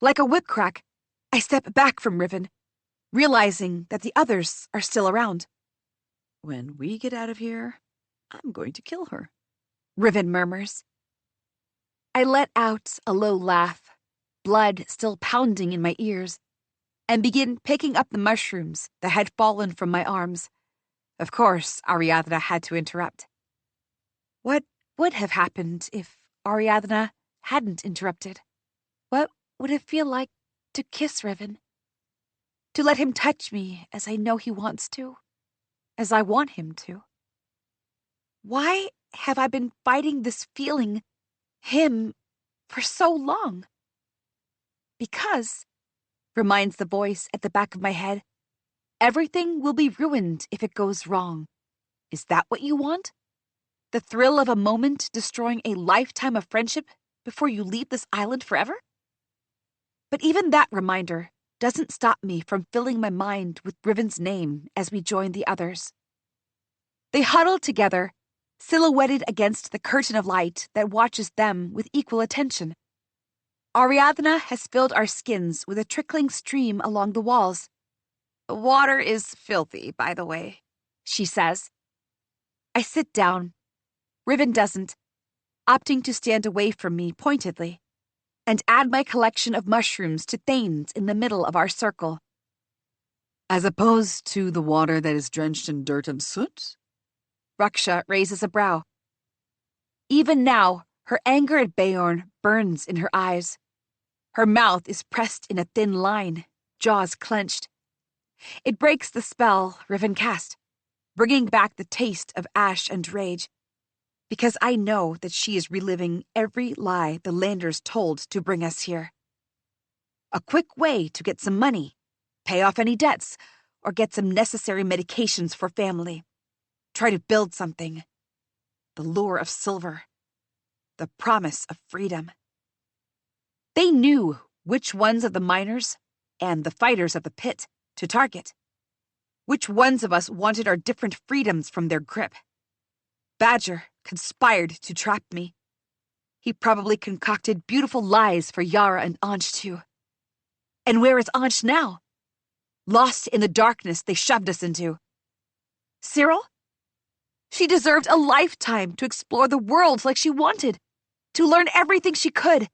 Like a whip crack, I step back from Riven, realizing that the others are still around. When we get out of here, I'm going to kill her, Riven murmurs. I let out a low laugh, blood still pounding in my ears, and begin picking up the mushrooms that had fallen from my arms. Of course, Ariadna had to interrupt. What would have happened if Ariadna hadn't interrupted? What would it feel like to kiss Riven? To let him touch me as I know he wants to, as I want him to? Why have I been fighting this feeling, him, for so long? Because, reminds the voice at the back of my head, everything will be ruined if it goes wrong. Is that what you want? The thrill of a moment destroying a lifetime of friendship before you leave this island forever? But even that reminder doesn't stop me from filling my mind with Riven's name as we join the others. They huddle together, silhouetted against the curtain of light that watches them with equal attention. Ariadna has filled our skins with a trickling stream along the walls. The water is filthy, by the way, she says. I sit down. Riven doesn't, opting to stand away from me pointedly, and add my collection of mushrooms to Thane's in the middle of our circle. As opposed to the water that is drenched in dirt and soot? Raksha raises a brow. Even now, her anger at Beorn burns in her eyes. Her mouth is pressed in a thin line, jaws clenched. It breaks the spell Riven cast, bringing back the taste of ash and rage, because I know that she is reliving every lie the Landers told to bring us here. A quick way to get some money, pay off any debts, or get some necessary medications for family. Try to build something. The lure of silver. The promise of freedom. They knew which ones of the miners, and the fighters of the pit, to target. Which ones of us wanted our different freedoms from their grip. Badger conspired to trap me. He probably concocted beautiful lies for Yara and Anj too. And where is Anj now? Lost in the darkness they shoved us into. Cyril? She deserved a lifetime to explore the world like she wanted, to learn everything she could,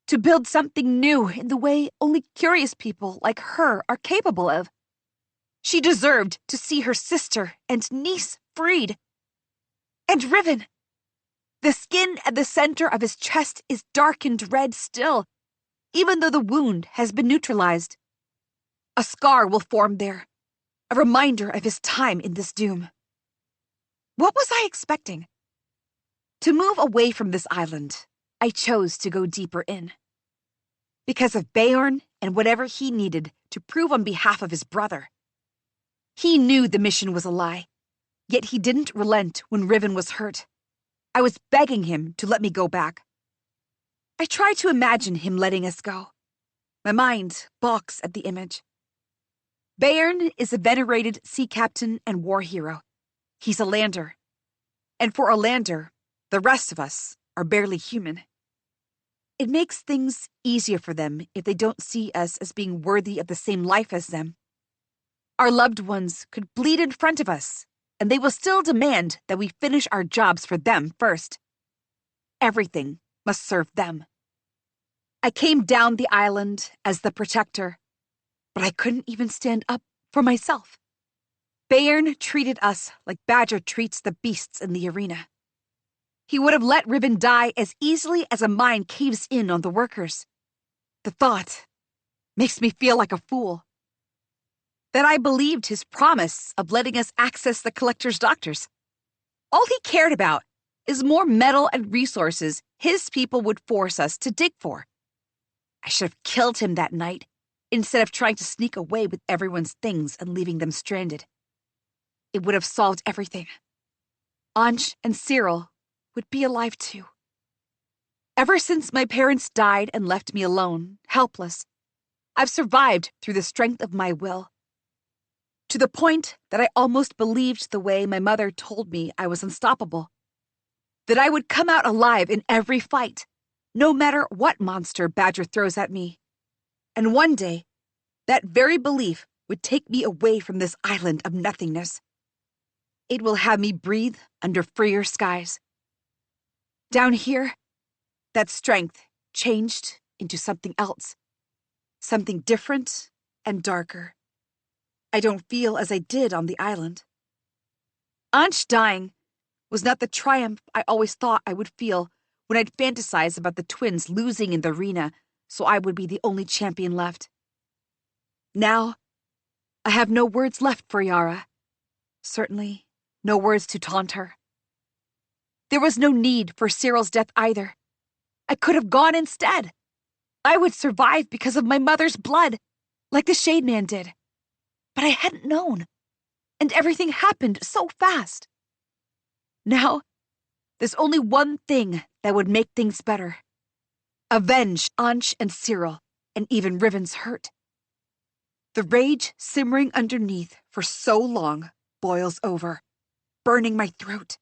to build something new in the way only curious people like her are capable of. She deserved to see her sister and niece freed. And Riven. The skin at the center of his chest is darkened red still, even though the wound has been neutralized. A scar will form there, a reminder of his time in this doom. What was I expecting? To move away from this island, I chose to go deeper in. Because of Beorn and whatever he needed to prove on behalf of his brother. He knew the mission was a lie, yet he didn't relent when Riven was hurt. I was begging him to let me go back. I tried to imagine him letting us go. My mind balks at the image. Beorn is a venerated sea captain and war hero. He's a lander. And for a lander, the rest of us are barely human. It makes things easier for them if they don't see us as being worthy of the same life as them. Our loved ones could bleed in front of us, and they will still demand that we finish our jobs for them first. Everything must serve them. I came down the island as the protector, but I couldn't even stand up for myself. Beorn treated us like Badger treats the beasts in the arena. He would have let Riven die as easily as a mine caves in on the workers. The thought makes me feel like a fool. That I believed his promise of letting us access the collector's doctors. All he cared about is more metal and resources his people would force us to dig for. I should have killed him that night, instead of trying to sneak away with everyone's things and leaving them stranded. It would have solved everything. Ansh and Cyril would be alive too. Ever since my parents died and left me alone, helpless, I've survived through the strength of my will. To the point that I almost believed the way my mother told me I was unstoppable. That I would come out alive in every fight, no matter what monster Badger throws at me. And one day, that very belief would take me away from this island of nothingness. It will have me breathe under freer skies. Down here, that strength changed into something else. Something different and darker. I don't feel as I did on the island. Ansh dying was not the triumph I always thought I would feel when I'd fantasize about the twins losing in the arena so I would be the only champion left. Now, I have no words left for Yara. Certainly, no words to taunt her. There was no need for Cyril's death either. I could have gone instead. I would survive because of my mother's blood, like the Shade Man did. But I hadn't known, and everything happened so fast. Now, there's only one thing that would make things better. Avenge Ansh and Cyril, and even Riven's hurt. The rage simmering underneath for so long boils over, burning my throat.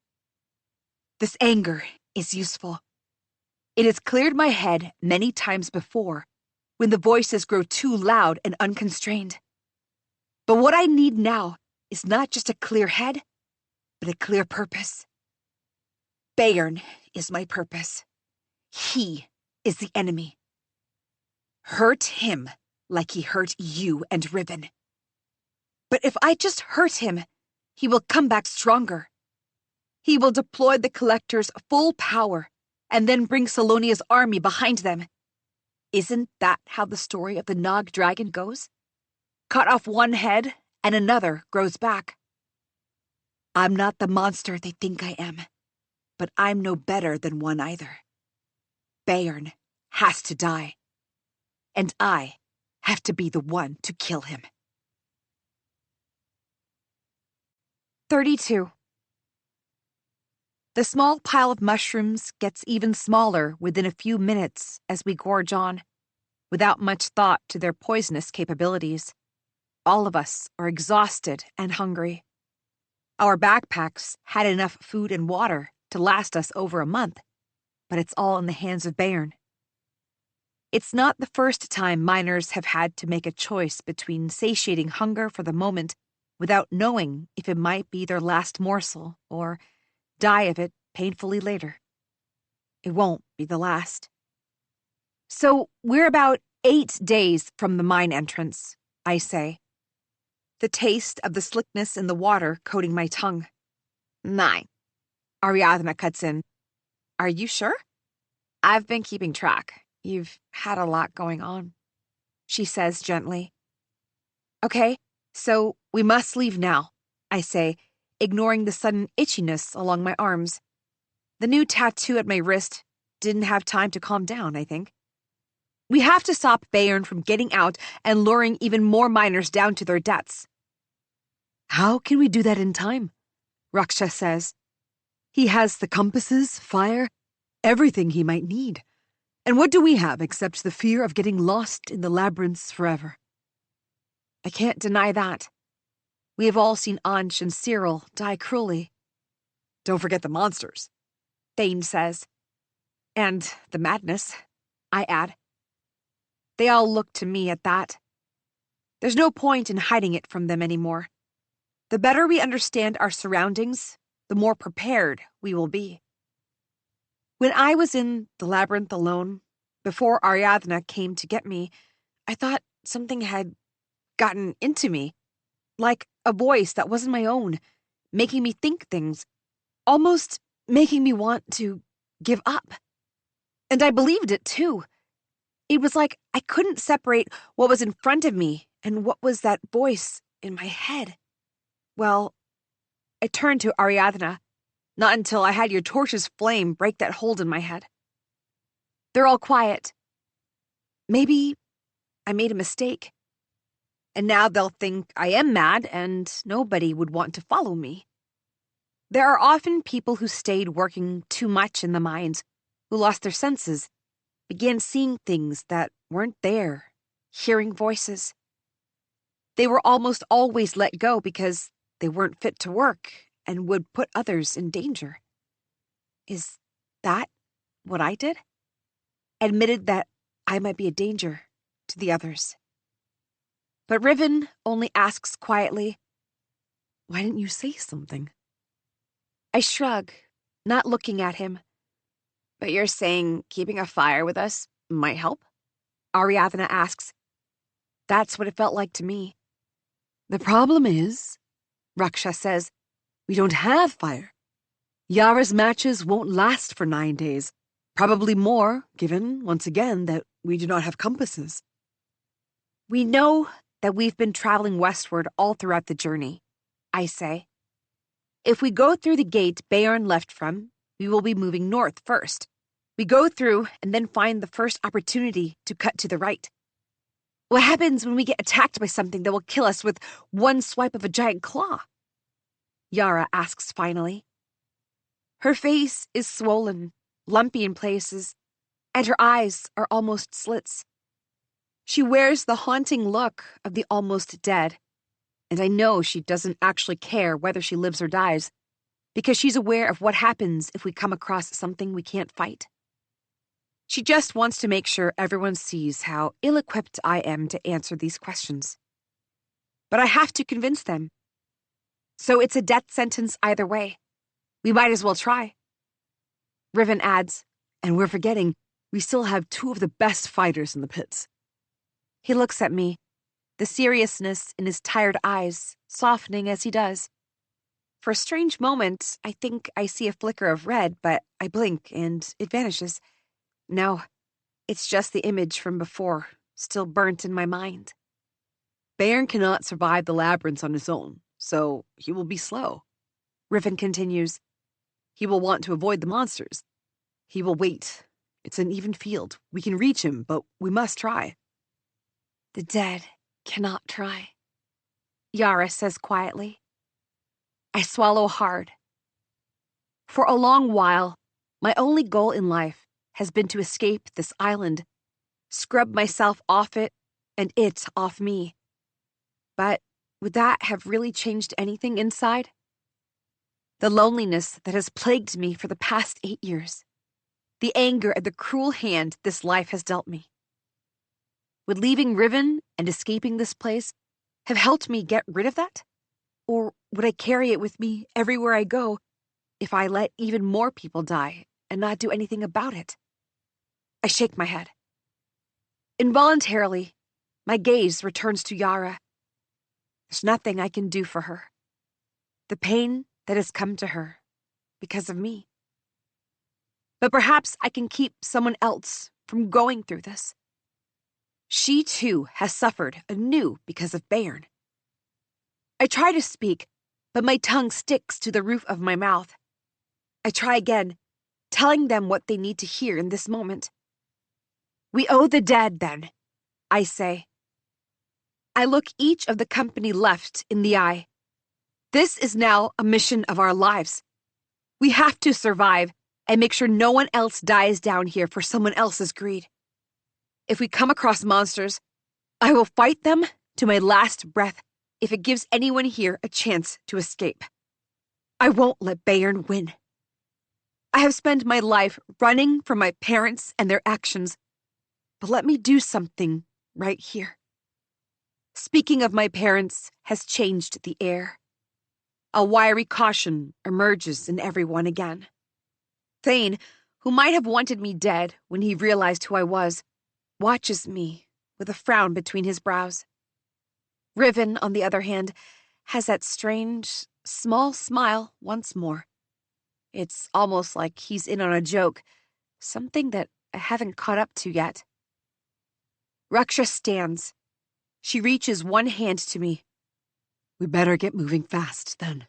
This anger is useful. It has cleared my head many times before, when the voices grow too loud and unconstrained. But what I need now is not just a clear head, but a clear purpose. Bayern is my purpose. He is the enemy. Hurt him like he hurt you and Riven. But if I just hurt him, he will come back stronger. He will deploy the Collector's full power and then bring Salonia's army behind them. Isn't that how the story of the Nog Dragon goes? Cut off one head and another grows back. I'm not the monster they think I am, but I'm no better than one either. Bayern has to die, and I have to be the one to kill him. 32. The small pile of mushrooms gets even smaller within a few minutes as we gorge on, without much thought to their poisonous capabilities. All of us are exhausted and hungry. Our backpacks had enough food and water to last us over a month, but it's all in the hands of Bayern. It's not the first time miners have had to make a choice between satiating hunger for the moment without knowing if it might be their last morsel or die of it painfully later. It won't be the last. So we're about 8 days from the mine entrance, I say. The taste of the slickness in the water coating my tongue. 9. Ariadna cuts in. Are you sure? I've been keeping track. You've had a lot going on, she says gently. Okay, so we must leave now, I say, ignoring the sudden itchiness along my arms. The new tattoo at my wrist didn't have time to calm down, I think. We have to stop Bayern from getting out and luring even more miners down to their deaths. How can we do that in time? Raksha says. He has the compasses, fire, everything he might need. And what do we have except the fear of getting lost in the labyrinths forever? I can't deny that. We have all seen Ansh and Cyril die cruelly. Don't forget the monsters, Thane says. And the madness, I add. They all look to me at that. There's no point in hiding it from them anymore. The better we understand our surroundings, the more prepared we will be. When I was in the labyrinth alone, before Ariadna came to get me, I thought something had gotten into me, like a voice that wasn't my own, making me think things, almost making me want to give up. And I believed it too. It was like I couldn't separate what was in front of me and what was that voice in my head. Well, I turned to Ariadna, not until I had your torch's flame break that hold in my head. They're all quiet. Maybe I made a mistake. And now they'll think I am mad and nobody would want to follow me. There are often people who stayed working too much in the mines, who lost their senses, began seeing things that weren't there, hearing voices. They were almost always let go because they weren't fit to work and would put others in danger. Is that what I did? Admitted that I might be a danger to the others. But Riven only asks quietly, Why didn't you say something? I shrug, not looking at him. But you're saying keeping a fire with us might help? Ariadna asks. That's what it felt like to me. The problem is, Raksha says, we don't have fire. Yara's matches won't last for 9 days. Probably more, given, once again, that we do not have compasses. We know that we've been traveling westward all throughout the journey, I say. If we go through the gate Bayern left from, we will be moving north first. We go through and then find the first opportunity to cut to the right. What happens when we get attacked by something that will kill us with one swipe of a giant claw? Yara asks finally. Her face is swollen, lumpy in places, and her eyes are almost slits. She wears the haunting look of the almost dead, and I know she doesn't actually care whether she lives or dies, because she's aware of what happens if we come across something we can't fight. She just wants to make sure everyone sees how ill-equipped I am to answer these questions. But I have to convince them. So it's a death sentence either way. We might as well try. Riven adds, And we're forgetting, we still have 2 of the best fighters in the pits. He looks at me, the seriousness in his tired eyes softening as he does. For a strange moment, I think I see a flicker of red, but I blink and it vanishes. No, it's just the image from before, still burnt in my mind. Bayern cannot survive the labyrinths on his own, so he will be slow. Riven continues. He will want to avoid the monsters. He will wait. It's an even field. We can reach him, but we must try. The dead cannot try, Yara says quietly. I swallow hard. For a long while, my only goal in life has been to escape this island, scrub myself off it and it off me. But would that have really changed anything inside? The loneliness that has plagued me for the past 8 years, the anger at the cruel hand this life has dealt me. Would leaving Riven and escaping this place have helped me get rid of that? Or would I carry it with me everywhere I go if I let even more people die and not do anything about it? I shake my head. Involuntarily, my gaze returns to Yara. There's nothing I can do for her. The pain that has come to her because of me. But perhaps I can keep someone else from going through this. She too has suffered anew because of Bayern. I try to speak, but my tongue sticks to the roof of my mouth. I try again, telling them what they need to hear in this moment. We owe the dead, then, I say. I look each of the company left in the eye. This is now a mission of our lives. We have to survive and make sure no one else dies down here for someone else's greed. If we come across monsters, I will fight them to my last breath if it gives anyone here a chance to escape. I won't let Bayern win. I have spent my life running from my parents and their actions, but let me do something right here. Speaking of my parents has changed the air. A wiry caution emerges in everyone again. Thane, who might have wanted me dead when he realized who I was, watches me with a frown between his brows. Riven, on the other hand, has that strange, small smile once more. It's almost like he's in on a joke, something that I haven't caught up to yet. Raksha stands. She reaches one hand to me. We better get moving fast, then.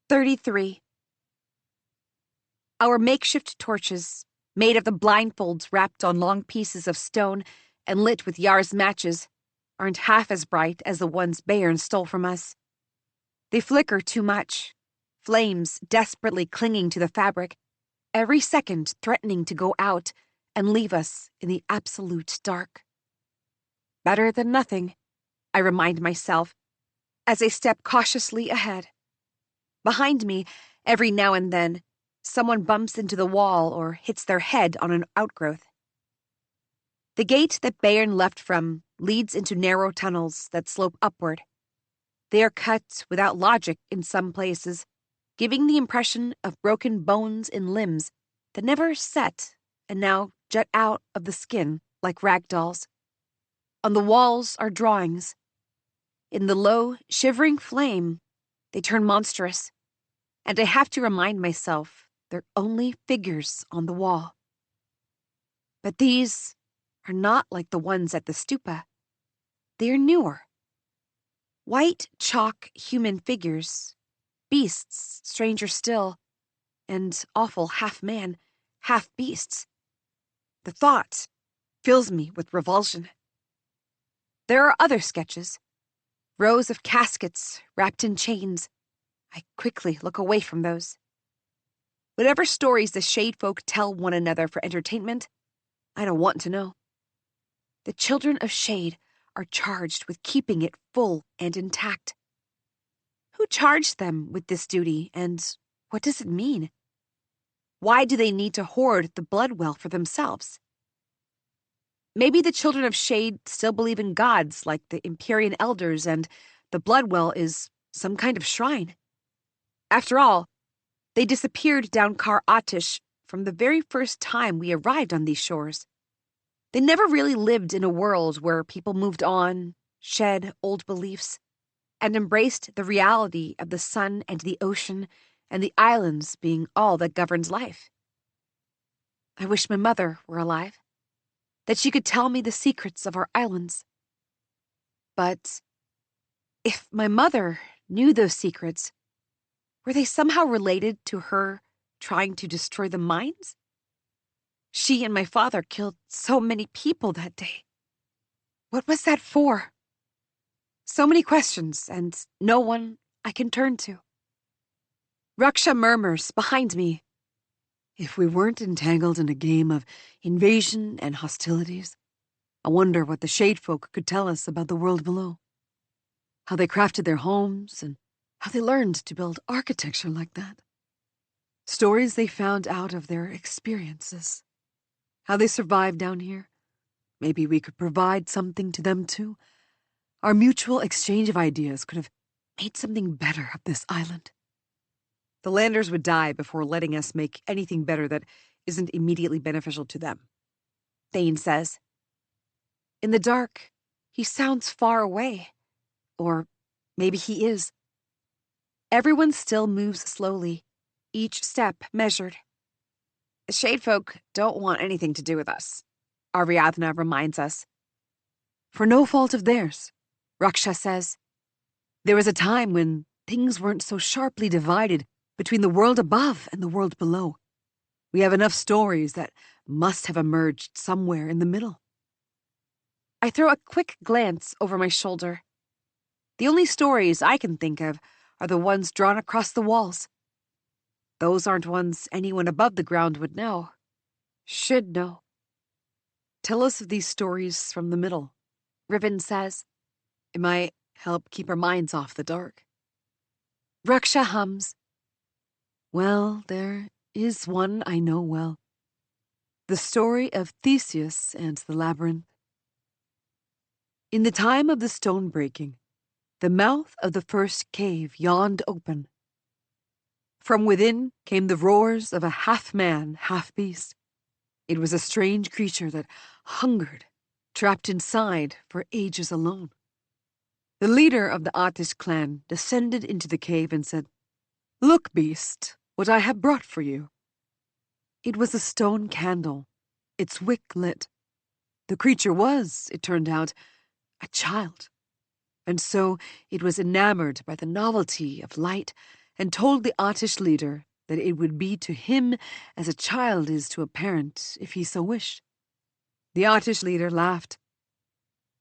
33. Our makeshift torches, made of the blindfolds wrapped on long pieces of stone and lit with Yar's matches, aren't half as bright as the ones Bayern stole from us. They flicker too much, flames desperately clinging to the fabric, every second threatening to go out and leave us in the absolute dark. Better than nothing, I remind myself, as I step cautiously ahead. Behind me, every now and then, someone bumps into the wall or hits their head on an outgrowth. The gate that Bayern left from leads into narrow tunnels that slope upward. They are cut without logic in some places, giving the impression of broken bones and limbs that never set and now jut out of the skin like rag dolls. On the walls are drawings. In the low, shivering flame, they turn monstrous, and I have to remind myself they're only figures on the wall. But these are not like the ones at the stupa. They are newer. White chalk human figures, beasts stranger still, and awful half-man, half-beasts. The thought fills me with revulsion. There are other sketches, rows of caskets wrapped in chains. I quickly look away from those. Whatever stories the Shade folk tell one another for entertainment, I don't want to know. The children of Shade are charged with keeping it full and intact. Who charged them with this duty, and what does it mean? Why do they need to hoard the blood well for themselves? Maybe the children of Shade still believe in gods like the Empyrean elders, and the blood well is some kind of shrine. After all, they disappeared down Kar Atish from the very first time we arrived on these shores. They never really lived in a world where people moved on, shed old beliefs, and embraced the reality of the sun and the ocean and the islands being all that governs life. I wish my mother were alive, that she could tell me the secrets of our islands. But if my mother knew those secrets, were they somehow related to her trying to destroy the mines? She and my father killed so many people that day. What was that for? So many questions, and no one I can turn to. Raksha murmurs behind me. If we weren't entangled in a game of invasion and hostilities, I wonder what the Shade folk could tell us about the world below. How they crafted their homes, and how they learned to build architecture like that. Stories they found out of their experiences. How they survived down here. Maybe we could provide something to them too. Our mutual exchange of ideas could have made something better of this island. The landers would die before letting us make anything better that isn't immediately beneficial to them, Thane says. In the dark, he sounds far away. Or maybe he is. Everyone still moves slowly, each step measured. The Shade folk don't want anything to do with us, Ariadna reminds us. For no fault of theirs, Raksha says. There was a time when things weren't so sharply divided between the world above and the world below. We have enough stories that must have emerged somewhere in the middle. I throw a quick glance over my shoulder. The only stories I can think of are the ones drawn across the walls. Those aren't ones anyone above the ground would know. Should know. Tell us of these stories from the middle, Riven says. It might help keep our minds off the dark. Raksha hums. Well, there is one I know well. The story of Theseus and the labyrinth. In the time of the stone breaking, the mouth of the first cave yawned open. From within came the roars of a half-man, half-beast. It was a strange creature that hungered, trapped inside for ages alone. The leader of the Atish clan descended into the cave and said, "Look, beast, what I have brought for you." It was a stone candle, its wick lit. The creature was, it turned out, a child. And so it was enamored by the novelty of light and told the Atish leader that it would be to him as a child is to a parent if he so wished. The Atish leader laughed.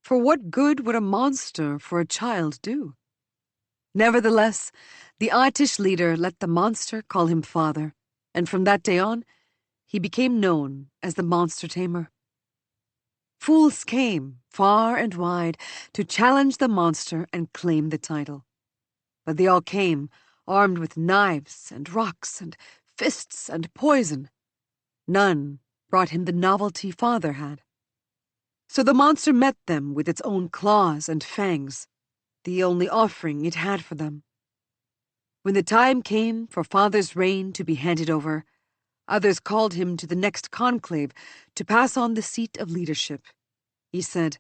For what good would a monster for a child do? Nevertheless, the Attish leader let the monster call him father, and from that day on, he became known as the monster tamer. Fools came, far and wide, to challenge the monster and claim the title. But they all came, armed with knives and rocks and fists and poison. None brought him the novelty father had. So the monster met them with its own claws and fangs, the only offering it had for them. When the time came for father's reign to be handed over, others called him to the next conclave to pass on the seat of leadership. He said,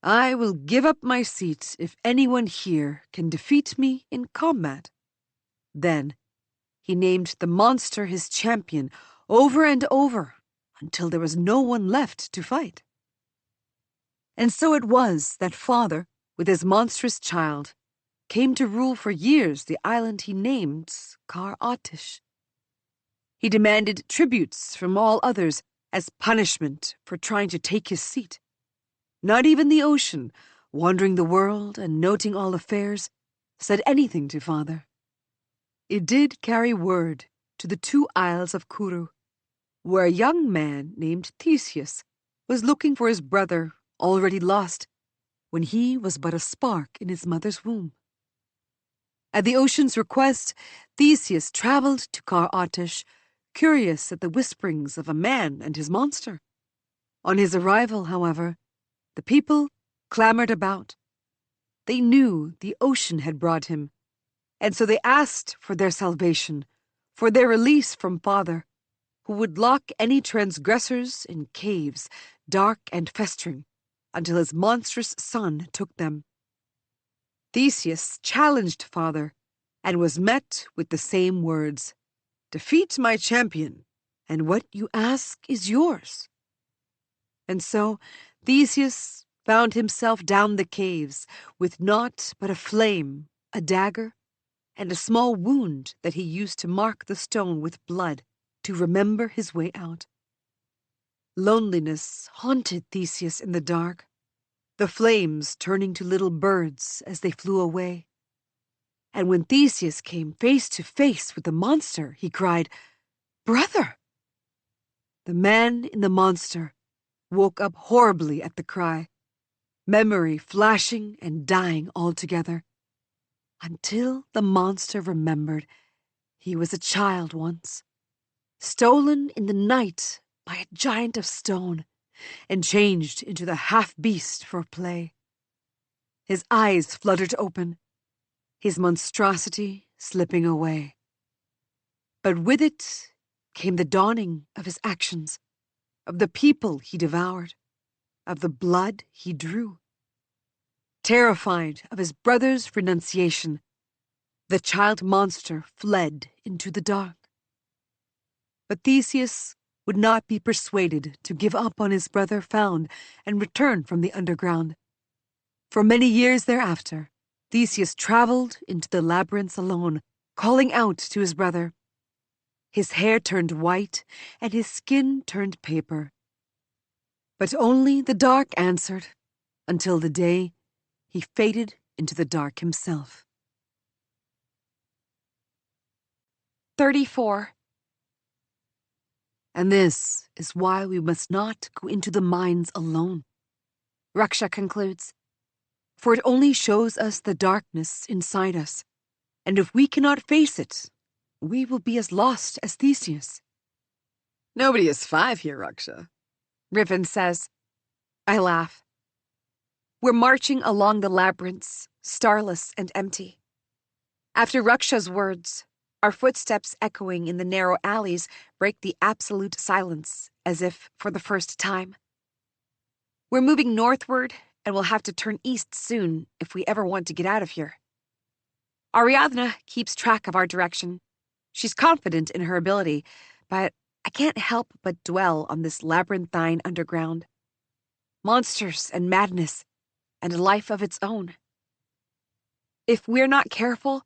"I will give up my seat if anyone here can defeat me in combat." Then he named the monster his champion over and over until there was no one left to fight. And so it was that father, with his monstrous child, came to rule for years the island he named Kar Attish. He demanded tributes from all others as punishment for trying to take his seat. Not even the ocean, wandering the world and noting all affairs, said anything to father. It did carry word to the 2 isles of Kuru, where a young man named Theseus was looking for his brother, already lost, when he was but a spark in his mother's womb. At the ocean's request, Theseus traveled to Kar Attish, curious at the whisperings of a man and his monster. On his arrival, however, the people clamored about. They knew the ocean had brought him, and so they asked for their salvation, for their release from father, who would lock any transgressors in caves, dark and festering, until his monstrous son took them. Theseus challenged father, and was met with the same words, "Defeat my champion, and what you ask is yours." And so Theseus found himself down the caves, with naught but a flame, a dagger, and a small wound that he used to mark the stone with blood, to remember his way out. Loneliness haunted Theseus in the dark, the flames turning to little birds as they flew away. And when Theseus came face to face with the monster, he cried, "Brother!" The man in the monster woke up horribly at the cry, memory flashing and dying altogether, until the monster remembered he was a child once, stolen in the night by a giant of stone, and changed into the half-beast for play. His eyes fluttered open, his monstrosity slipping away. But with it came the dawning of his actions, of the people he devoured, of the blood he drew. Terrified of his brother's renunciation, the child monster fled into the dark. But Theseus would not be persuaded to give up on his brother found and return from the underground. For many years thereafter, Theseus traveled into the labyrinths alone, calling out to his brother. His hair turned white, and his skin turned paper. But only the dark answered, until the day he faded into the dark himself. 34. And this is why we must not go into the mines alone, Raksha concludes. for it only shows us the darkness inside us, and if we cannot face it, we will be as lost as Theseus. Nobody is 5 here, Raksha, Riven says. I laugh. We're marching along the labyrinths, starless and empty. After Raksha's words, our footsteps echoing in the narrow alleys break the absolute silence, as if for the first time. We're moving northward, and we'll have to turn east soon if we ever want to get out of here. Ariadna keeps track of our direction. She's confident in her ability, but I can't help but dwell on this labyrinthine underground. Monsters and madness, and a life of its own. If we're not careful,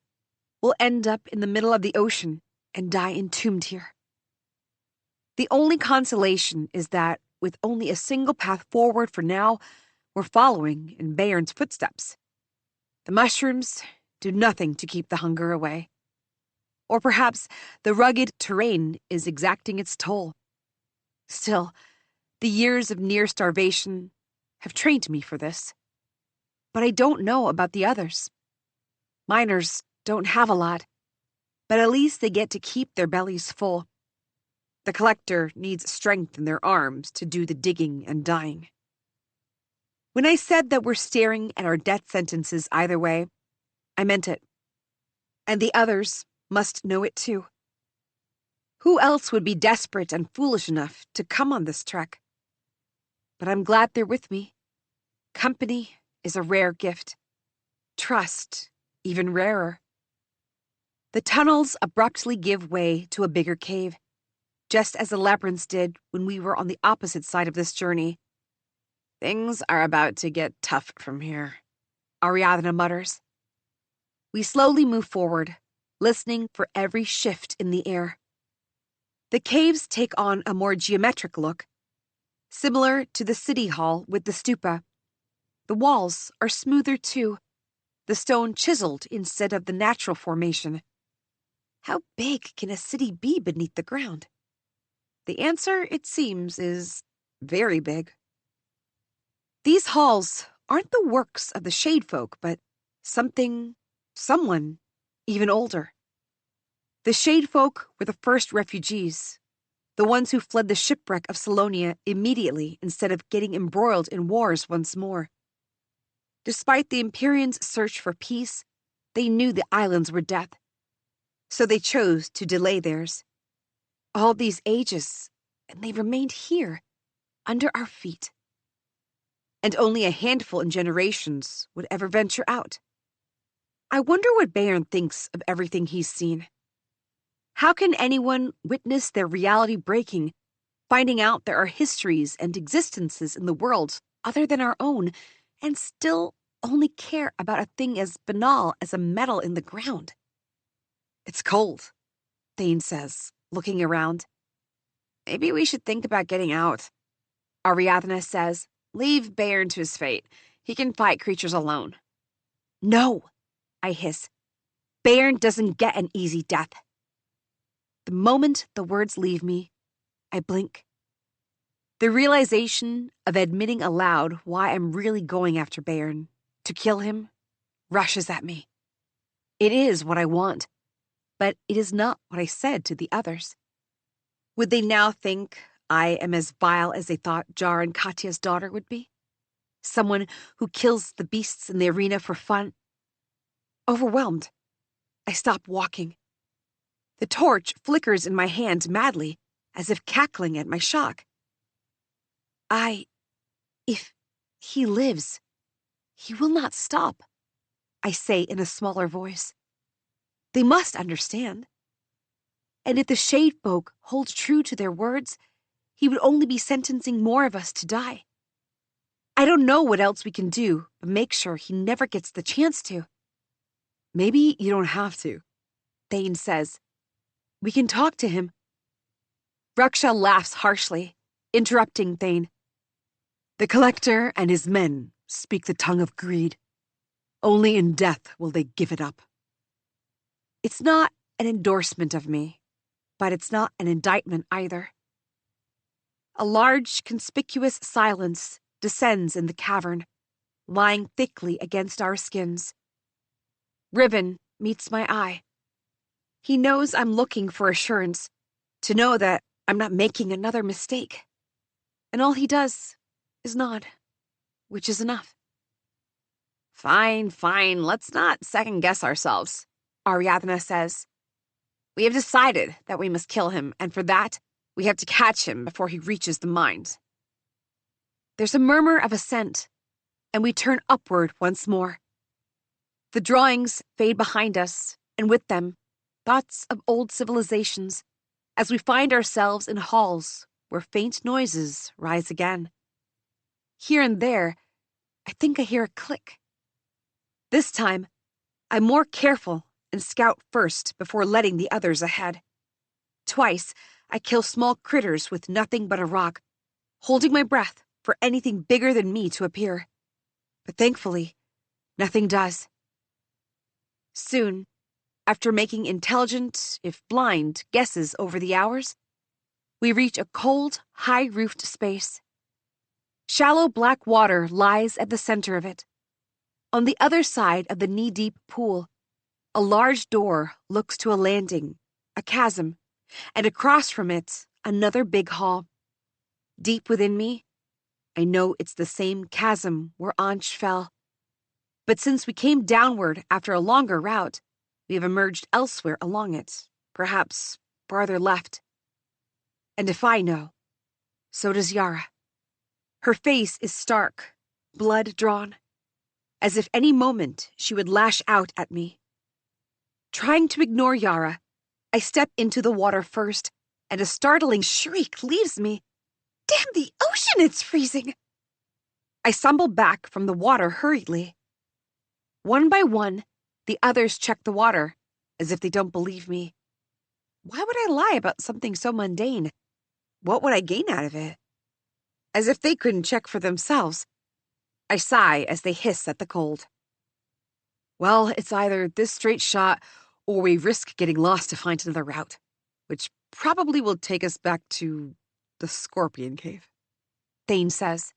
we'll end up in the middle of the ocean and die entombed here. The only consolation is that, with only a single path forward for now, we're following in Bayern's footsteps. The mushrooms, do nothing to keep the hunger away. Or perhaps the rugged terrain is exacting its toll. Still, the years of near starvation have trained me for this. But I don't know about the others. Miners don't have a lot, but at least they get to keep their bellies full. The collector needs strength in their arms to do the digging and dying. When I said that we're staring at our death sentences either way, I meant it. And the others must know it too. Who else would be desperate and foolish enough to come on this trek? But I'm glad they're with me. Company is a rare gift. Trust, even rarer. The tunnels abruptly give way to a bigger cave, just as the labyrinths did when we were on the opposite side of this journey. Things are about to get tough from here, Ariadna mutters. We slowly move forward, listening for every shift in the air. The caves take on a more geometric look, similar to the city hall with the stupa. The walls are smoother too, the stone chiseled instead of the natural formation. How big can a city be beneath the ground? The answer, it seems, is very big. These halls aren't the works of the Shade Folk, but someone, even older. The Shade Folk were the first refugees, the ones who fled the shipwreck of Salonia immediately instead of getting embroiled in wars once more. Despite the Empyreans' search for peace, they knew the islands were death, so they chose to delay theirs. All these ages, and they remained here, under our feet. And only a handful in generations would ever venture out. I wonder what Bayern thinks of everything he's seen. How can anyone witness their reality breaking, finding out there are histories and existences in the world other than our own, and still only care about a thing as banal as a metal in the ground? It's cold, Thane says, looking around. Maybe we should think about getting out. Ariadna says, leave Bayern to his fate. He can fight creatures alone. No, I hiss. Bayern doesn't get an easy death. The moment the words leave me, I blink. The realization of admitting aloud why I'm really going after Bayern, to kill him, rushes at me. It is what I want, but it is not what I said to the others. Would they now think I am as vile as they thought Jar and Katya's daughter would be? Someone who kills the beasts in the arena for fun? Overwhelmed, I stop walking. The torch flickers in my hand madly, as if cackling at my shock. If he lives, he will not stop, I say in a smaller voice. They must understand. And if the Shade Folk hold true to their words, he would only be sentencing more of us to die. I don't know what else we can do, but make sure he never gets the chance to. Maybe you don't have to, Thane says. We can talk to him. Raksha laughs harshly, interrupting Thane. The collector and his men speak the tongue of greed. Only in death will they give it up. It's not an endorsement of me, but it's not an indictment either. A large, conspicuous silence descends in the cavern, lying thickly against our skins. Riven meets my eye. He knows I'm looking for assurance, to know that I'm not making another mistake. And all he does is nod, which is enough. Fine, let's not second-guess ourselves, Ariadna says. We have decided that we must kill him, and for that, we have to catch him before he reaches the mines. There's a murmur of assent, and we turn upward once more. The drawings fade behind us, and with them, thoughts of old civilizations, as we find ourselves in halls where faint noises rise again. Here and there, I think I hear a click. This time, I'm more careful and scout first before letting the others ahead. Twice, I kill small critters with nothing but a rock, holding my breath for anything bigger than me to appear. But thankfully, nothing does. Soon, after making intelligent, if blind, guesses over the hours, we reach a cold, high-roofed space. Shallow black water lies at the center of it. On the other side of the knee-deep pool, a large door looks to a landing, a chasm, and across from it, another big hall. Deep within me, I know it's the same chasm where Ansh fell. But since we came downward after a longer route, we have emerged elsewhere along it, perhaps farther left. And if I know, so does Yara. Her face is stark, blood drawn, as if any moment she would lash out at me. Trying to ignore Yara, I step into the water first, and a startling shriek leaves me. Damn the ocean, it's freezing! I stumble back from the water hurriedly. One by one, the others check the water, as if they don't believe me. Why would I lie about something so mundane? What would I gain out of it? As if they couldn't check for themselves. I sigh as they hiss at the cold. Well, it's either this straight shot, or we risk getting lost to find another route, which probably will take us back to the Scorpion Cave, Thane says.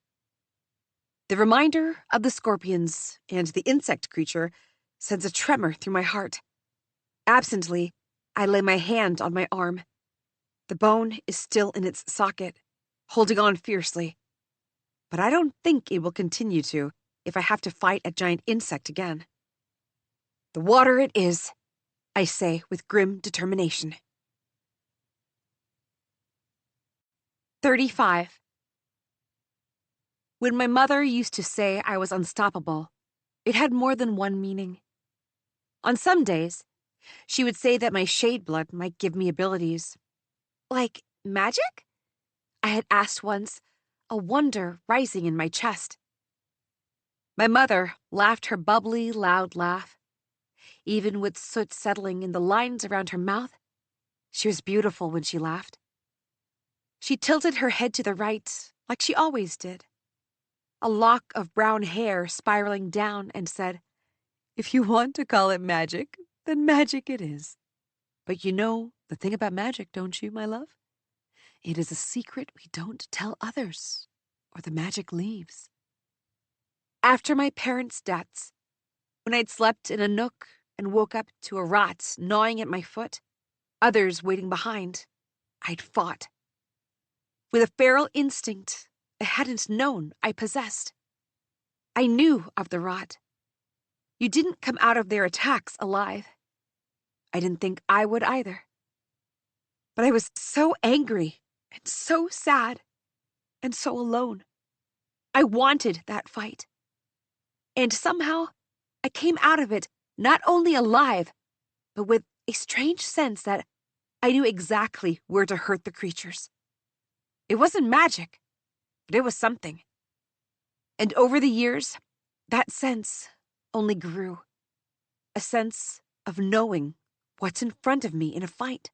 The reminder of the scorpions and the insect creature sends a tremor through my heart. Absently, I lay my hand on my arm. The bone is still in its socket, holding on fiercely. But I don't think it will continue to if I have to fight a giant insect again. The water it is, I say with grim determination. 35. When my mother used to say I was unstoppable, it had more than one meaning. On some days, she would say that my shade blood might give me abilities. Like magic? I had asked once, a wonder rising in my chest. My mother laughed her bubbly, loud laugh. Even with soot settling in the lines around her mouth, she was beautiful when she laughed. She tilted her head to the right, like she always did. A lock of brown hair spiraling down, and said, "If you want to call it magic, then magic it is. But you know the thing about magic, don't you, my love? It is a secret we don't tell others, or the magic leaves." After my parents' deaths, when I'd slept in a nook and woke up to a rat gnawing at my foot, others waiting behind, I'd fought. With a feral instinct I hadn't known I possessed. I knew of the rot. You didn't come out of their attacks alive. I didn't think I would either. But I was so angry and so sad and so alone. I wanted that fight. And somehow I came out of it not only alive, but with a strange sense that I knew exactly where to hurt the creatures. It wasn't magic, but it was something. And over the years, that sense only grew. A sense of knowing what's in front of me in a fight.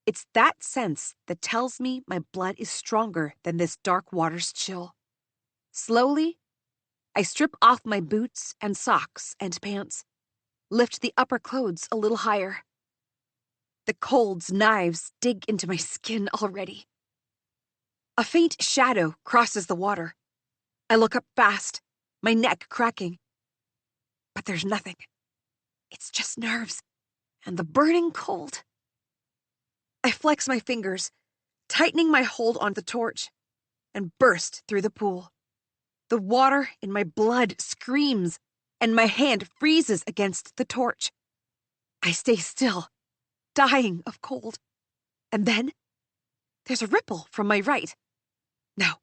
It's that sense that tells me my blood is stronger than this dark water's chill. Slowly, I strip off my boots and socks and pants, lift the upper clothes a little higher. The cold's knives dig into my skin already. A faint shadow crosses the water. I look up fast, my neck cracking. But there's nothing. It's just nerves and the burning cold. I flex my fingers, tightening my hold on the torch, and burst through the pool. The water in my blood screams, and my hand freezes against the torch. I stay still, dying of cold. And then there's a ripple from my right. No,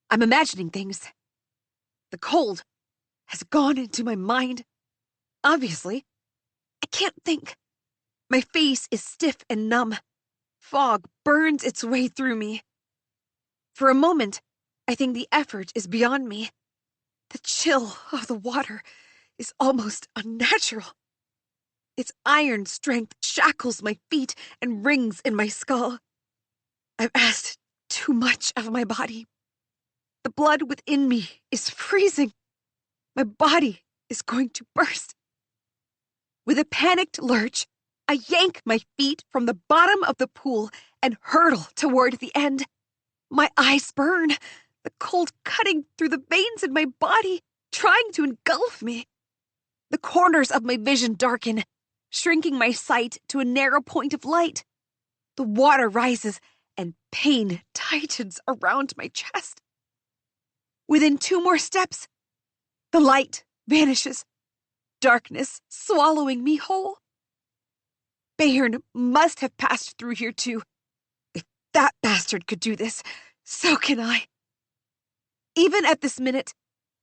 I'm imagining things. The cold has gone into my mind. Obviously, I can't think. My face is stiff and numb. Fog burns its way through me. For a moment, I think the effort is beyond me. The chill of the water is almost unnatural. Its iron strength shackles my feet and rings in my skull. I've asked too much of my body. The blood within me is freezing. My body is going to burst. With a panicked lurch, I yank my feet from the bottom of the pool and hurtle toward the end. My eyes burn, the cold cutting through the veins in my body, trying to engulf me. The corners of my vision darken, shrinking my sight to a narrow point of light. The water rises and pain tightens around my chest. Within 2 more steps, the light vanishes, darkness swallowing me whole. Bayern must have passed through here too. If that bastard could do this, so can I. Even at this minute,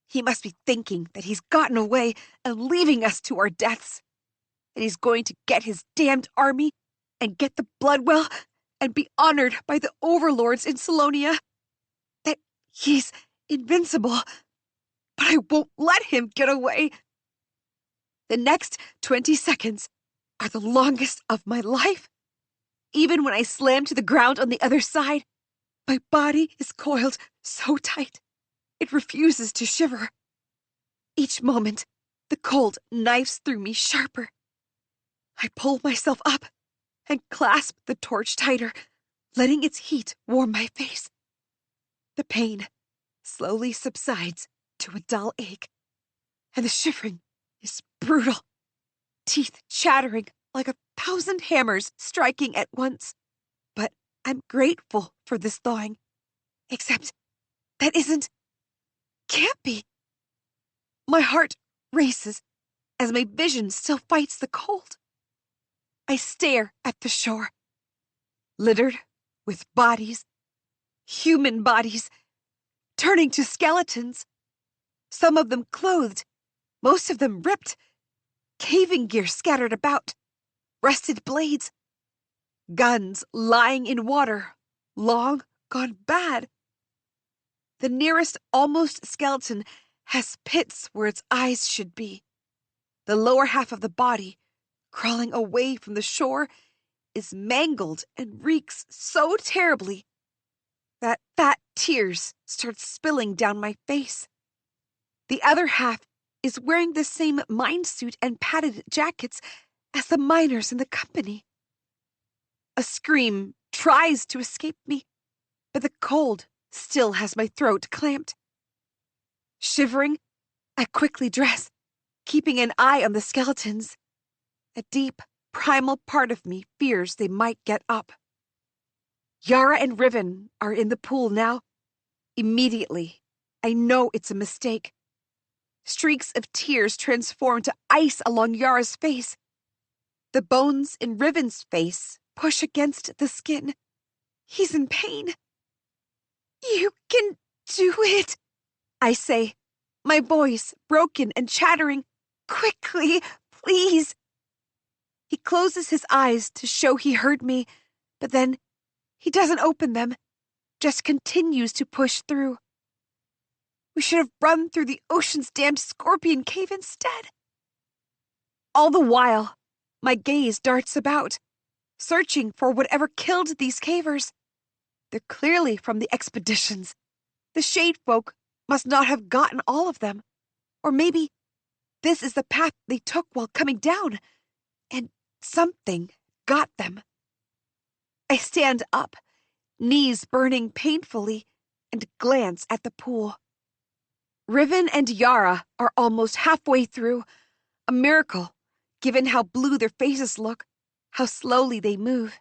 he must be thinking that he's gotten away and leaving us to our deaths. That he's going to get his damned army and get the Bloodwell and be honored by the overlords in Salonia. That he's invincible. But I won't let him get away. The next 20 seconds are the longest of my life. Even when I slam to the ground on the other side, my body is coiled so tight, it refuses to shiver. Each moment, the cold knifes through me sharper. I pull myself up and clasp the torch tighter, letting its heat warm my face. The pain slowly subsides to a dull ache, and the shivering is brutal, teeth chattering like 1,000 hammers striking at once. But I'm grateful for this thawing, except that can't be. My heart races as my vision still fights the cold. I stare at the shore, littered with bodies, human bodies, turning to skeletons, some of them clothed, most of them ripped, caving gear scattered about, rusted blades, guns lying in water, long gone bad. The nearest almost skeleton has pits where its eyes should be. The lower half of the body, crawling away from the shore, is mangled and reeks so terribly that fat tears start spilling down my face. The other half is wearing the same mine suit and padded jackets as the miners in the company. A scream tries to escape me, but the cold still has my throat clamped. Shivering, I quickly dress, keeping an eye on the skeletons. A deep, primal part of me fears they might get up. Yara and Riven are in the pool now. Immediately, I know it's a mistake. Streaks of tears transform to ice along Yara's face. The bones in Riven's face push against the skin. He's in pain. You can do it, I say, my voice broken and chattering. Quickly, please. He closes his eyes to show he heard me, but then he doesn't open them, just continues to push through. We should have run through the ocean's damned scorpion cave instead. All the while, my gaze darts about, searching for whatever killed these cavers. They're clearly from the expeditions. The Shade Folk must not have gotten all of them. Or maybe this is the path they took while coming down, and something got them. I stand up, knees burning painfully, and glance at the pool. Riven and Yara are almost halfway through. A miracle, given how blue their faces look, how slowly they move.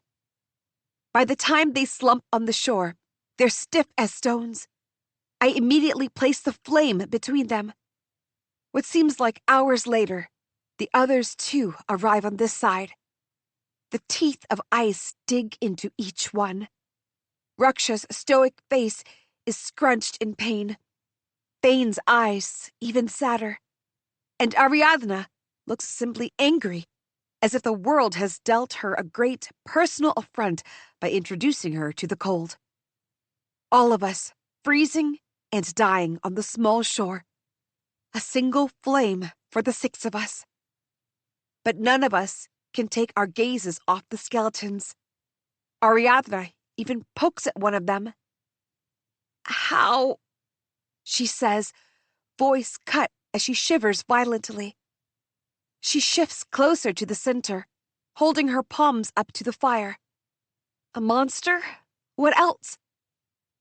By the time they slump on the shore, they're stiff as stones. I immediately place the flame between them. What seems like hours later, the others too arrive on this side. The teeth of ice dig into each one. Raksha's stoic face is scrunched in pain. Bane's eyes even sadder. And Ariadna looks simply angry, as if the world has dealt her a great personal affront by introducing her to the cold. All of us, freezing and dying on the small shore. A single flame for the 6 of us. But none of us can take our gazes off the skeletons. Ariadna even pokes at one of them. How? She says, voice cut as she shivers violently. She shifts closer to the center, holding her palms up to the fire. A monster? What else?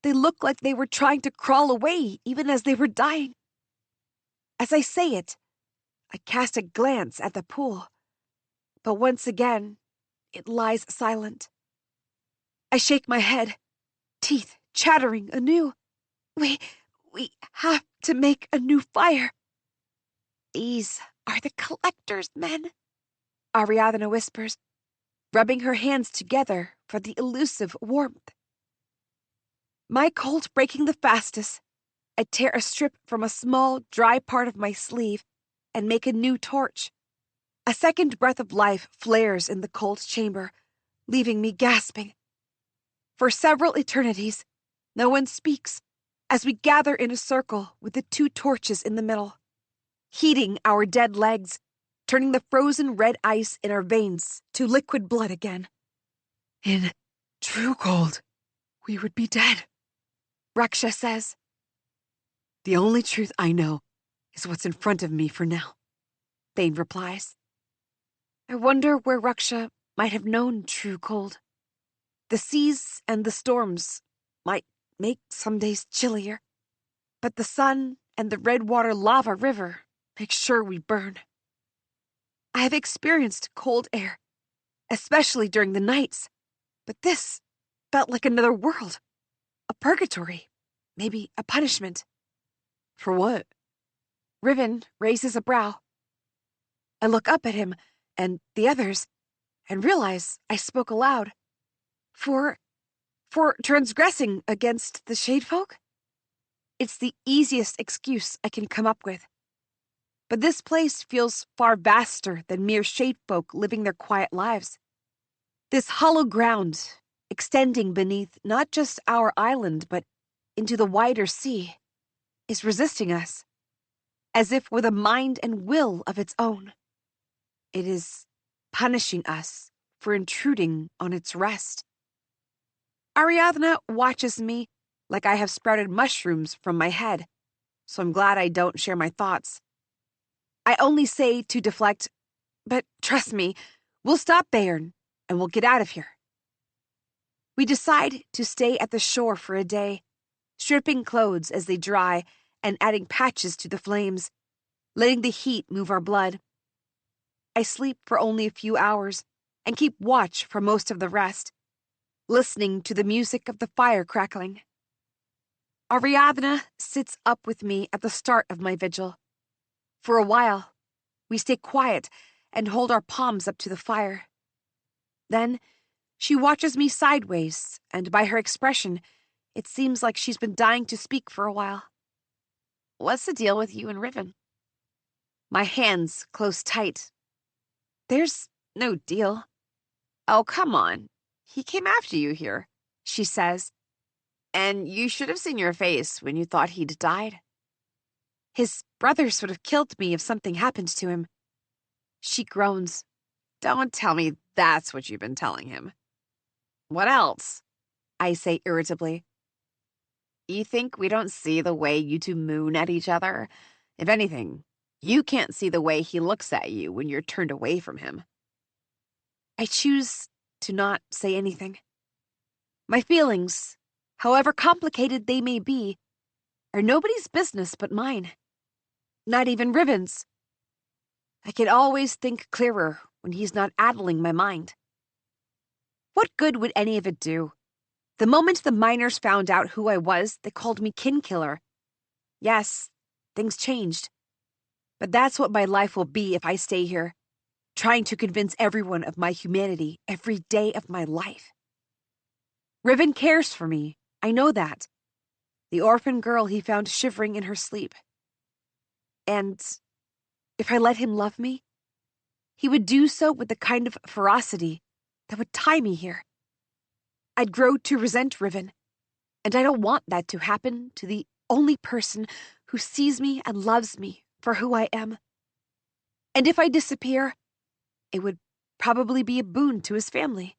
They look like they were trying to crawl away even as they were dying. As I say it, I cast a glance at the pool, but once again, it lies silent. I shake my head, teeth chattering anew. We have to make a new fire. These are the collector's men, Ariadna whispers, rubbing her hands together for the elusive warmth. My cold breaking the fastest, I tear a strip from a small, dry part of my sleeve and make a new torch. A second breath of life flares in the cold chamber, leaving me gasping. For several eternities, no one speaks as we gather in a circle with the 2 torches in the middle, heating our dead legs, turning the frozen red ice in our veins to liquid blood again. In true cold, we would be dead, Raksha says. The only truth I know is what's in front of me for now, Thane replies. I wonder where Raksha might have known true cold. The seas and the storms might make some days chillier, but the sun and the Redwater lava river make sure we burn. I have experienced cold air, especially during the nights, but this felt like another world, a purgatory, maybe a punishment. For what? Riven raises a brow. I look up at him and the others and realize I spoke aloud. For transgressing against the Shadefolk? It's the easiest excuse I can come up with. But this place feels far vaster than mere Shadefolk living their quiet lives. This hollow ground, extending beneath not just our island, but into the wider sea, is resisting us, as if with a mind and will of its own. It is punishing us for intruding on its rest. Ariadna watches me like I have sprouted mushrooms from my head, so I'm glad I don't share my thoughts. I only say to deflect, but trust me, we'll stop Bayern and we'll get out of here. We decide to stay at the shore for a day, stripping clothes as they dry and adding patches to the flames, letting the heat move our blood. I sleep for only a few hours and keep watch for most of the rest, listening to the music of the fire crackling. Ariadna sits up with me at the start of my vigil. For a while, we stay quiet and hold our palms up to the fire. Then, she watches me sideways, and by her expression, it seems like she's been dying to speak for a while. What's the deal with you and Riven? My hands close tight. There's no deal. Oh, come on. He came after you here, she says. And you should have seen your face when you thought he'd died. His brothers would have killed me if something happened to him. She groans. Don't tell me that's what you've been telling him. What else? I say irritably. You think we don't see the way you 2 moon at each other? If anything, you can't see the way he looks at you when you're turned away from him. I choose to not say anything. My feelings, however complicated they may be, are nobody's business but mine. Not even Riven's. I can always think clearer when he's not addling my mind. What good would any of it do? The moment the miners found out who I was, they called me kin killer. Yes, things changed. But that's what my life will be if I stay here, trying to convince everyone of my humanity every day of my life. Riven cares for me, I know that. The orphan girl he found shivering in her sleep. And if I let him love me, he would do so with the kind of ferocity that would tie me here. I'd grow to resent Riven, and I don't want that to happen to the only person who sees me and loves me for who I am. And if I disappear, it would probably be a boon to his family.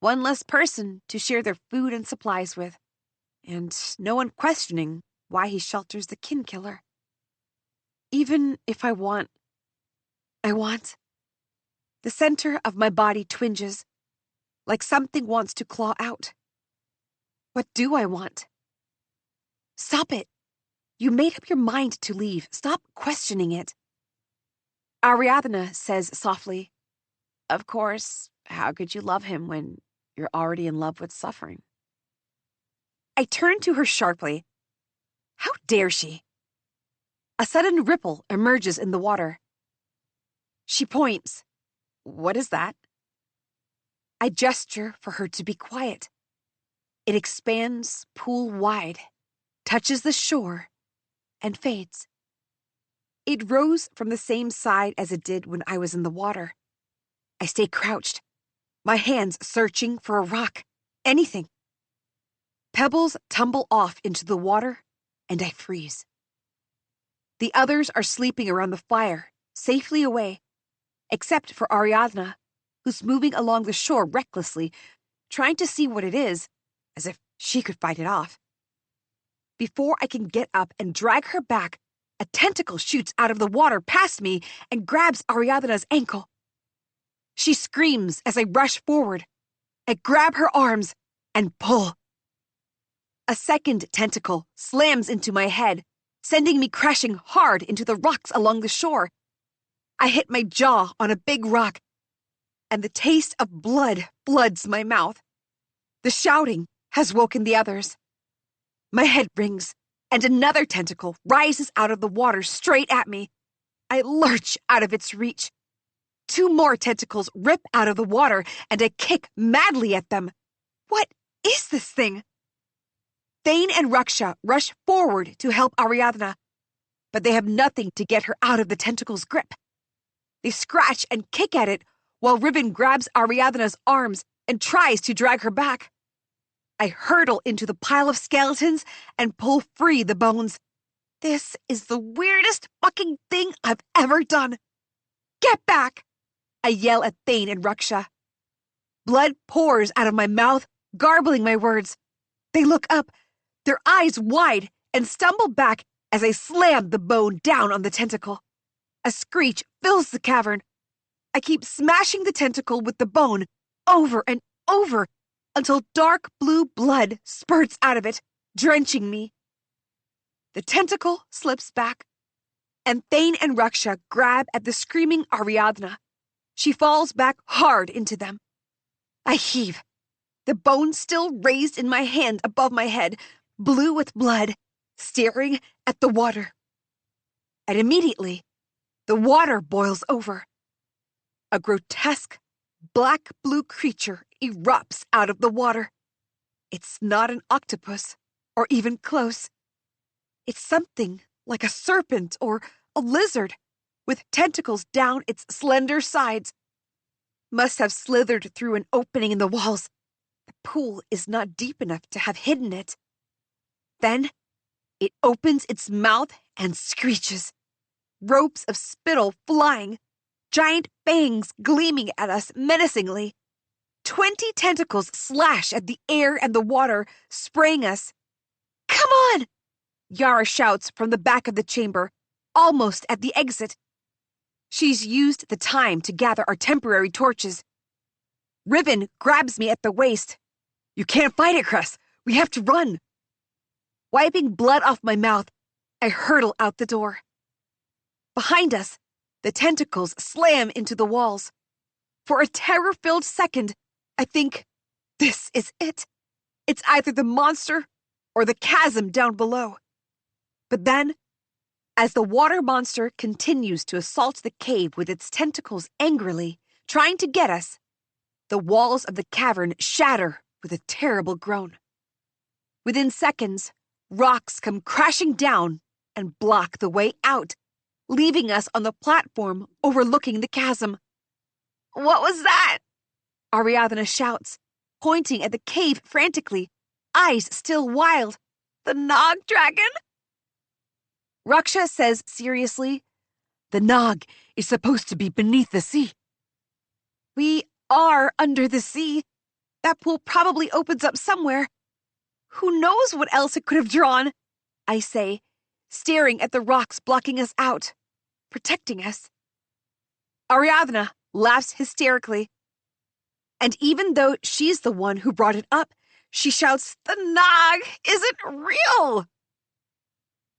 One less person to share their food and supplies with, and no one questioning why he shelters the kin killer. Even if I want I want? The center of my body twinges, like something wants to claw out. What do I want? Stop it. You made up your mind to leave. Stop questioning it. Ariadna says softly, "Of course, how could you love him when you're already in love with suffering?" I turn to her sharply. How dare she? A sudden ripple emerges in the water. She points. What is that? I gesture for her to be quiet. It expands pool wide, touches the shore, and fades. It rose from the same side as it did when I was in the water. I stay crouched, my hands searching for a rock, anything. Pebbles tumble off into the water, and I freeze. The others are sleeping around the fire, safely away, except for Ariadna, who's moving along the shore recklessly, trying to see what it is, as if she could fight it off. Before I can get up and drag her back, a tentacle shoots out of the water past me and grabs Ariadna's ankle. She screams as I rush forward. I grab her arms and pull. A second tentacle slams into my head, sending me crashing hard into the rocks along the shore. I hit my jaw on a big rock, and the taste of blood floods my mouth. The shouting has woken the others. My head rings, and another tentacle rises out of the water straight at me. I lurch out of its reach. Two more tentacles rip out of the water, and I kick madly at them. What is this thing? Thane and Raksha rush forward to help Ariadna, but they have nothing to get her out of the tentacle's grip. They scratch and kick at it while Riven grabs Ariadna's arms and tries to drag her back. I hurtle into the pile of skeletons and pull free the bones. This is the weirdest fucking thing I've ever done. Get back! I yell at Thane and Raksha. Blood pours out of my mouth, garbling my words. They look up, their eyes wide, and stumble back as I slam the bone down on the tentacle. A screech fills the cavern. I keep smashing the tentacle with the bone over and over until dark blue blood spurts out of it, drenching me. The tentacle slips back, and Thane and Raksha grab at the screaming Ariadna. She falls back hard into them. I heave, the bone still raised in my hand above my head, blue with blood, staring at the water. And immediately, the water boils over. A grotesque, black-blue creature erupts out of the water. It's not an octopus, or even close. It's something like a serpent or a lizard, with tentacles down its slender sides. Must have slithered through an opening in the walls. The pool is not deep enough to have hidden it. Then, it opens its mouth and screeches. Ropes of spittle flying, giant fangs gleaming at us menacingly. 20 tentacles slash at the air and the water, spraying us. Come on! Yara shouts from the back of the chamber, almost at the exit. She's used the time to gather our temporary torches. Riven grabs me at the waist. You can't fight it, Cress. We have to run. Wiping blood off my mouth, I hurtle out the door. Behind us, the tentacles slam into the walls. For a terror-filled second, I think, this is it. It's either the monster or the chasm down below. But then, as the water monster continues to assault the cave with its tentacles angrily, trying to get us, the walls of the cavern shatter with a terrible groan. Within seconds, rocks come crashing down and block the way out, leaving us on the platform overlooking the chasm. What was that? Ariadna shouts, pointing at the cave frantically, eyes still wild. The Nog dragon? Raksha says seriously, the Nog is supposed to be beneath the sea. We are under the sea. That pool probably opens up somewhere. Who knows what else it could have drawn? I say, staring at the rocks blocking us out, protecting us. Ariadna laughs hysterically. And even though she's the one who brought it up, she shouts, "The Nog isn't real!"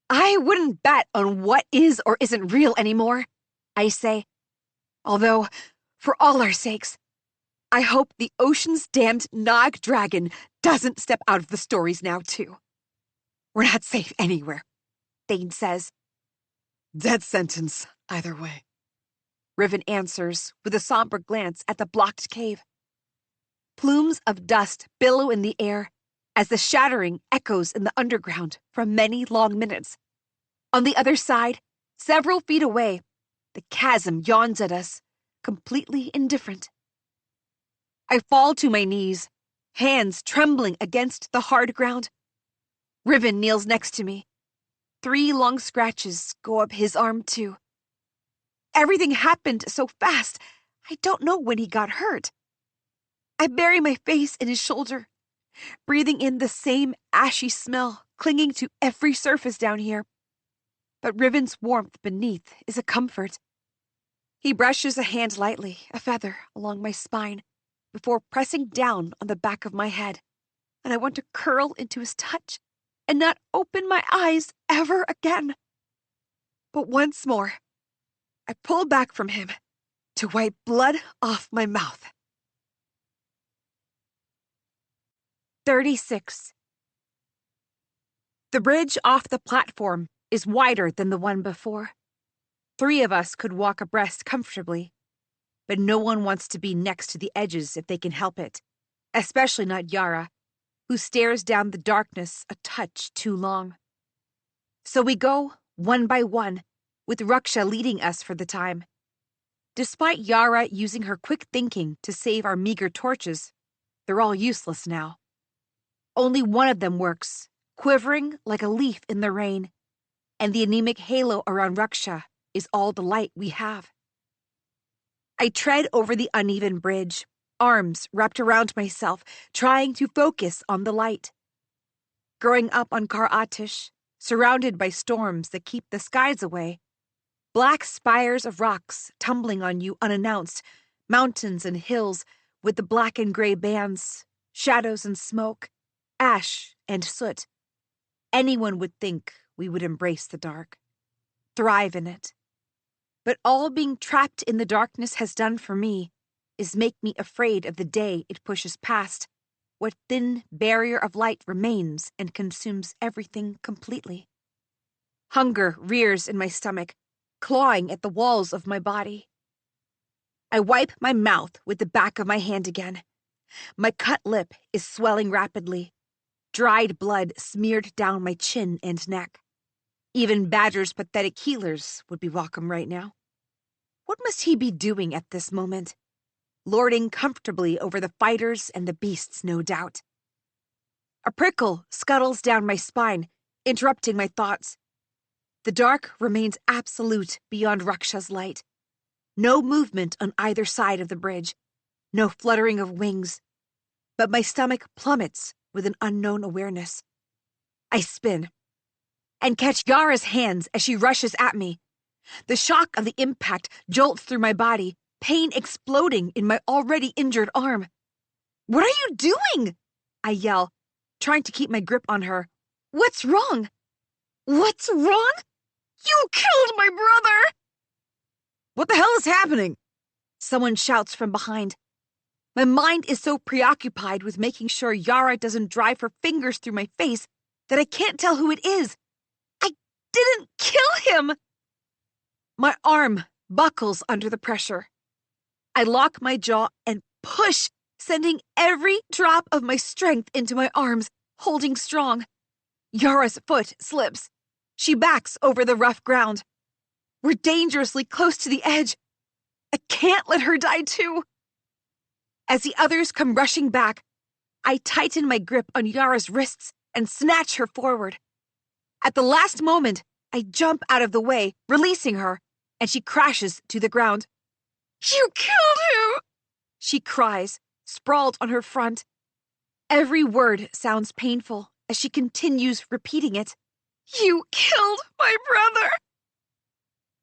I wouldn't bet on what is or isn't real anymore, I say. Although, for all our sakes, I hope the ocean's damned Nog dragon doesn't step out of the stories now, too. We're not safe anywhere, Thane says. Death sentence, either way. Riven answers with a somber glance at the blocked cave. Plumes of dust billow in the air as the shattering echoes in the underground for many long minutes. On the other side, several feet away, the chasm yawns at us, completely indifferent. I fall to my knees, hands trembling against the hard ground. Riven kneels next to me. 3 long scratches go up his arm, too. Everything happened so fast, I don't know when he got hurt. I bury my face in his shoulder, breathing in the same ashy smell clinging to every surface down here. But Riven's warmth beneath is a comfort. He brushes a hand lightly, a feather, along my spine, before pressing down on the back of my head, and I want to curl into his touch and not open my eyes ever again. But once more, I pull back from him to wipe blood off my mouth. 36. The bridge off the platform is wider than the one before. 3 of us could walk abreast comfortably, but no one wants to be next to the edges if they can help it, especially not Yara, who stares down the darkness a touch too long. So we go, one by one, with Raksha leading us for the time. Despite Yara using her quick thinking to save our meager torches, they're all useless now. Only one of them works, quivering like a leaf in the rain, and the anemic halo around Raksha is all the light we have. I tread over the uneven bridge, arms wrapped around myself, trying to focus on the light. Growing up on Kar Atish, surrounded by storms that keep the skies away, black spires of rocks tumbling on you unannounced, mountains and hills with the black and gray bands, shadows and smoke, ash and soot. Anyone would think we would embrace the dark, thrive in it. But all being trapped in the darkness has done for me is make me afraid of the day it pushes past what thin barrier of light remains and consumes everything completely. Hunger rears in my stomach, clawing at the walls of my body. I wipe my mouth with the back of my hand again. My cut lip is swelling rapidly. Dried blood smeared down my chin and neck. Even Badger's pathetic healers would be welcome right now. What must he be doing at this moment? Lording comfortably over the fighters and the beasts, no doubt. A prickle scuttles down my spine, interrupting my thoughts. The dark remains absolute beyond Raksha's light. No movement on either side of the bridge. No fluttering of wings. But my stomach plummets with an unknown awareness. I spin and catch Yara's hands as she rushes at me. The shock of the impact jolts through my body, pain exploding in my already injured arm. "What are you doing?" I yell, trying to keep my grip on her. "What's wrong?" "What's wrong? You killed my brother!" What the hell is happening? Someone shouts from behind. My mind is so preoccupied with making sure Yara doesn't drive her fingers through my face that I can't tell who it is. I didn't kill him! My arm buckles under the pressure. I lock my jaw and push, sending every drop of my strength into my arms, holding strong. Yara's foot slips. She backs over the rough ground. We're dangerously close to the edge. I can't let her die too. As the others come rushing back, I tighten my grip on Yara's wrists and snatch her forward. At the last moment, I jump out of the way, releasing her, and she crashes to the ground. "You killed him!" she cries, sprawled on her front. Every word sounds painful as she continues repeating it. "You killed my brother!"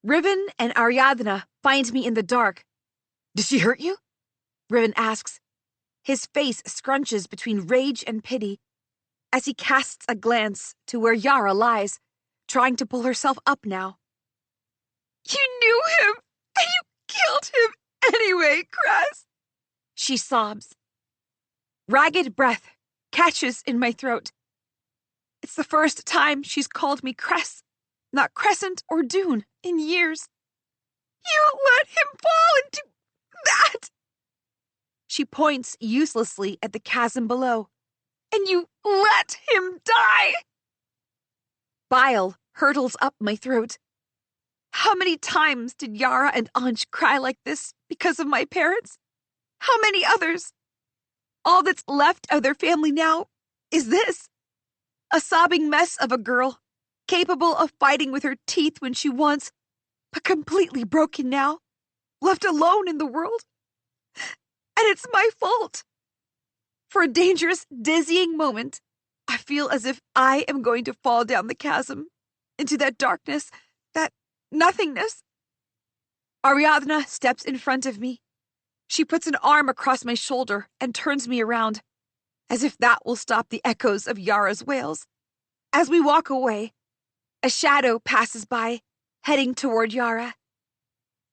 Riven and Ariadna find me in the dark. Did she hurt you? Riven asks. His face scrunches between rage and pity as he casts a glance to where Yara lies, trying to pull herself up now. You knew him, and you killed him anyway, Cress. She sobs. Ragged breath catches in my throat. It's the first time she's called me Cress, not Crescent or Dune, in years. You let him fall into that! She points uselessly at the chasm below. And you let him die! Bile hurtles up my throat. How many times did Yara and Anj cry like this because of my parents? How many others? All that's left of their family now is this. A sobbing mess of a girl, capable of fighting with her teeth when she wants, but completely broken now, left alone in the world. And it's my fault. For a dangerous, dizzying moment, I feel as if I am going to fall down the chasm, into that darkness, that nothingness. Ariadna steps in front of me. She puts an arm across my shoulder and turns me around, as if that will stop the echoes of Yara's wails. As we walk away, a shadow passes by, heading toward Yara.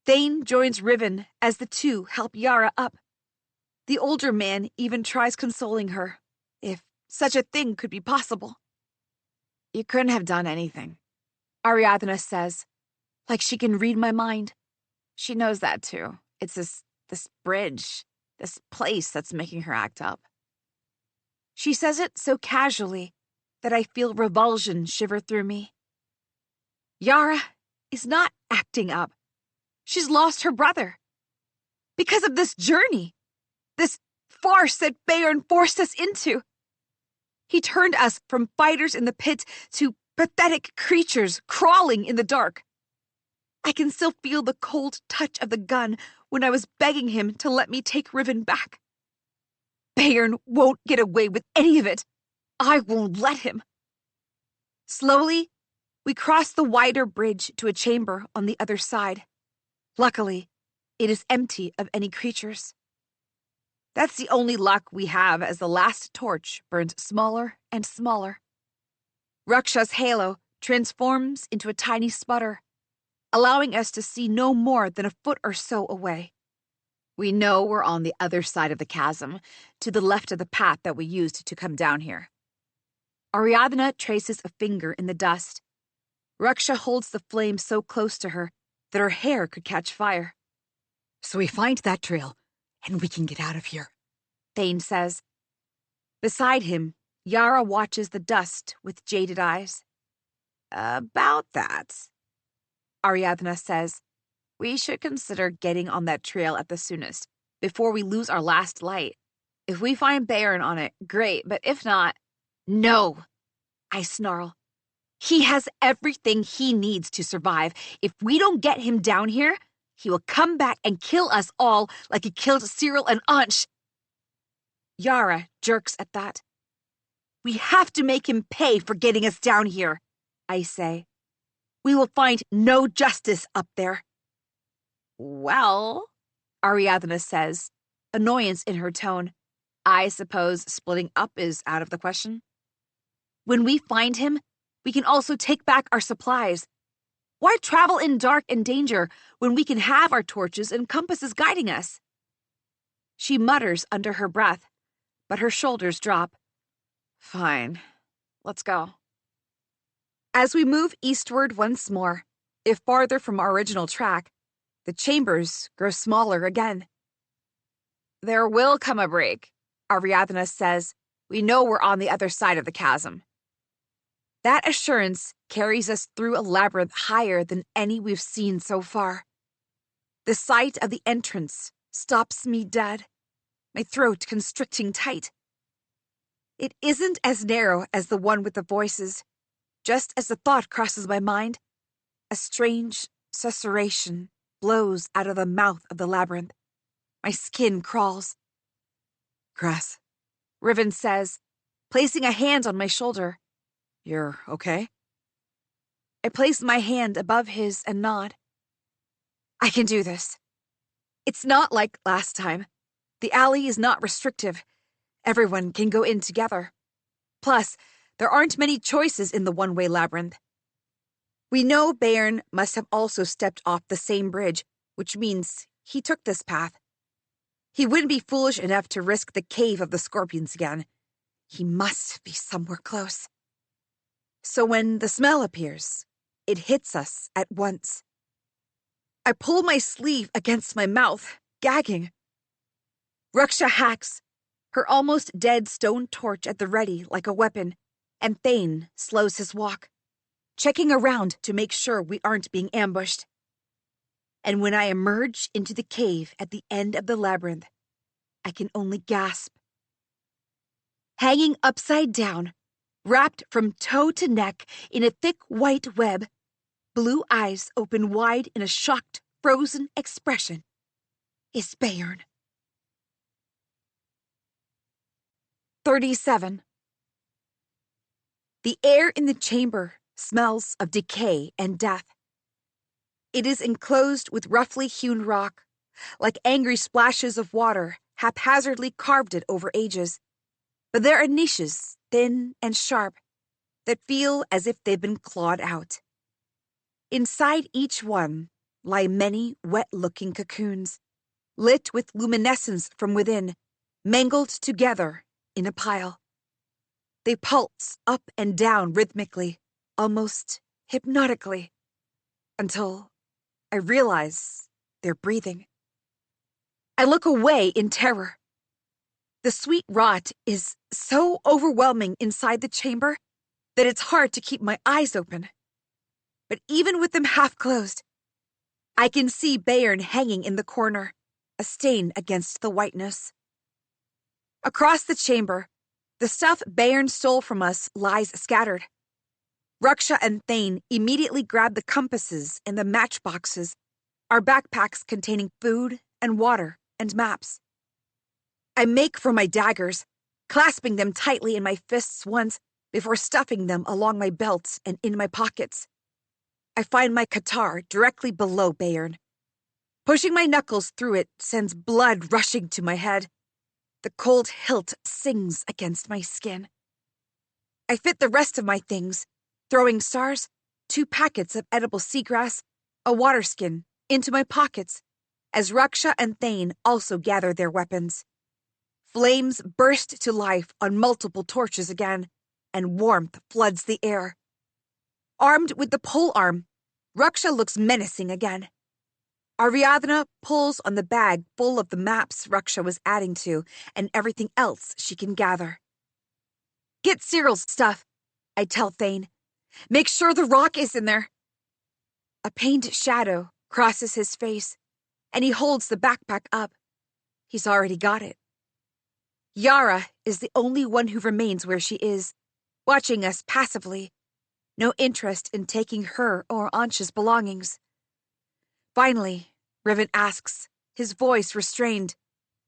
Thane joins Riven as the two help Yara up. The older man even tries consoling her, if such a thing could be possible. You couldn't have done anything, Ariadna says, like she can read my mind. She knows that too. It's this bridge, this place that's making her act up. She says it so casually that I feel revulsion shiver through me. Yara is not acting up. She's lost her brother. Because of this journey, this farce that Bayern forced us into. He turned us from fighters in the pit to pathetic creatures crawling in the dark. I can still feel the cold touch of the gun when I was begging him to let me take Riven back. Bayern won't get away with any of it. I won't let him. Slowly, we cross the wider bridge to a chamber on the other side. Luckily, it is empty of any creatures. That's the only luck we have as the last torch burns smaller and smaller. Raksha's halo transforms into a tiny sputter, allowing us to see no more than a foot or so away. We know we're on the other side of the chasm, to the left of the path that we used to come down here. Ariadna traces a finger in the dust. Raksha holds the flame so close to her that her hair could catch fire. So we find that trail, and we can get out of here, Thane says. Beside him, Yara watches the dust with jaded eyes. About that, Ariadna says, we should consider getting on that trail at the soonest, before we lose our last light. If we find Bayern on it, great, but if not... No, I snarl. He has everything he needs to survive. If we don't get him down here, he will come back and kill us all like he killed Cyril and Ansh. Yara jerks at that. We have to make him pay for getting us down here, I say. We will find no justice up there. Well, Ariadna says, annoyance in her tone. I suppose splitting up is out of the question? When we find him, we can also take back our supplies. Why travel in dark and danger when we can have our torches and compasses guiding us? She mutters under her breath, but her shoulders drop. Fine. Let's go. As we move eastward once more, if farther from our original track, the chambers grow smaller again. There will come a break, Ariadna says. We know we're on the other side of the chasm. That assurance carries us through a labyrinth higher than any we've seen so far. The sight of the entrance stops me dead, my throat constricting tight. It isn't as narrow as the one with the voices. Just as the thought crosses my mind, a strange susurration blows out of the mouth of the labyrinth. My skin crawls. Cress, Riven says, placing a hand on my shoulder. You're okay? I place my hand above his and nod. I can do this. It's not like last time. The alley is not restrictive. Everyone can go in together. Plus, there aren't many choices in the one-way labyrinth. We know Bayern must have also stepped off the same bridge, which means he took this path. He wouldn't be foolish enough to risk the cave of the scorpions again. He must be somewhere close. So when the smell appears, it hits us at once. I pull my sleeve against my mouth, gagging. Ruksha hacks, her almost dead stone torch at the ready like a weapon, and Thane slows his walk, checking around to make sure we aren't being ambushed. And when I emerge into the cave at the end of the labyrinth, I can only gasp. Hanging upside down, wrapped from toe to neck in a thick white web, blue eyes open wide in a shocked, frozen expression, is Bayern. 37. The air in the chamber smells of decay and death. It is enclosed with roughly hewn rock, like angry splashes of water haphazardly carved it over ages. But there are niches, thin and sharp, that feel as if they've been clawed out. Inside each one lie many wet-looking cocoons, lit with luminescence from within, mangled together in a pile. They pulse up and down rhythmically, almost hypnotically, until I realize they're breathing. I look away in terror. The sweet rot is so overwhelming inside the chamber that it's hard to keep my eyes open. But even with them half closed, I can see Bayern hanging in the corner, a stain against the whiteness. Across the chamber, the stuff Bayern stole from us lies scattered. Ruksha and Thane immediately grab the compasses and the matchboxes, our backpacks containing food and water and maps. I make for my daggers, clasping them tightly in my fists once before stuffing them along my belt and in my pockets. I find my katar directly below Bayern. Pushing my knuckles through it sends blood rushing to my head. The cold hilt sings against my skin. I fit the rest of my things, throwing stars, 2 packets of edible seagrass, a water skin, into my pockets, as Ruksha and Thane also gather their weapons. Flames burst to life on multiple torches again, and warmth floods the air. Armed with the pole arm, Ruksha looks menacing again. Ariadna pulls on the bag full of the maps Ruksha was adding to and everything else she can gather. Get Cyril's stuff, I tell Thane. Make sure the rock is in there. A pained shadow crosses his face, and he holds the backpack up. He's already got it. Yara is the only one who remains where she is, watching us passively. No interest in taking her or Ansha's belongings. Finally, Riven asks, his voice restrained,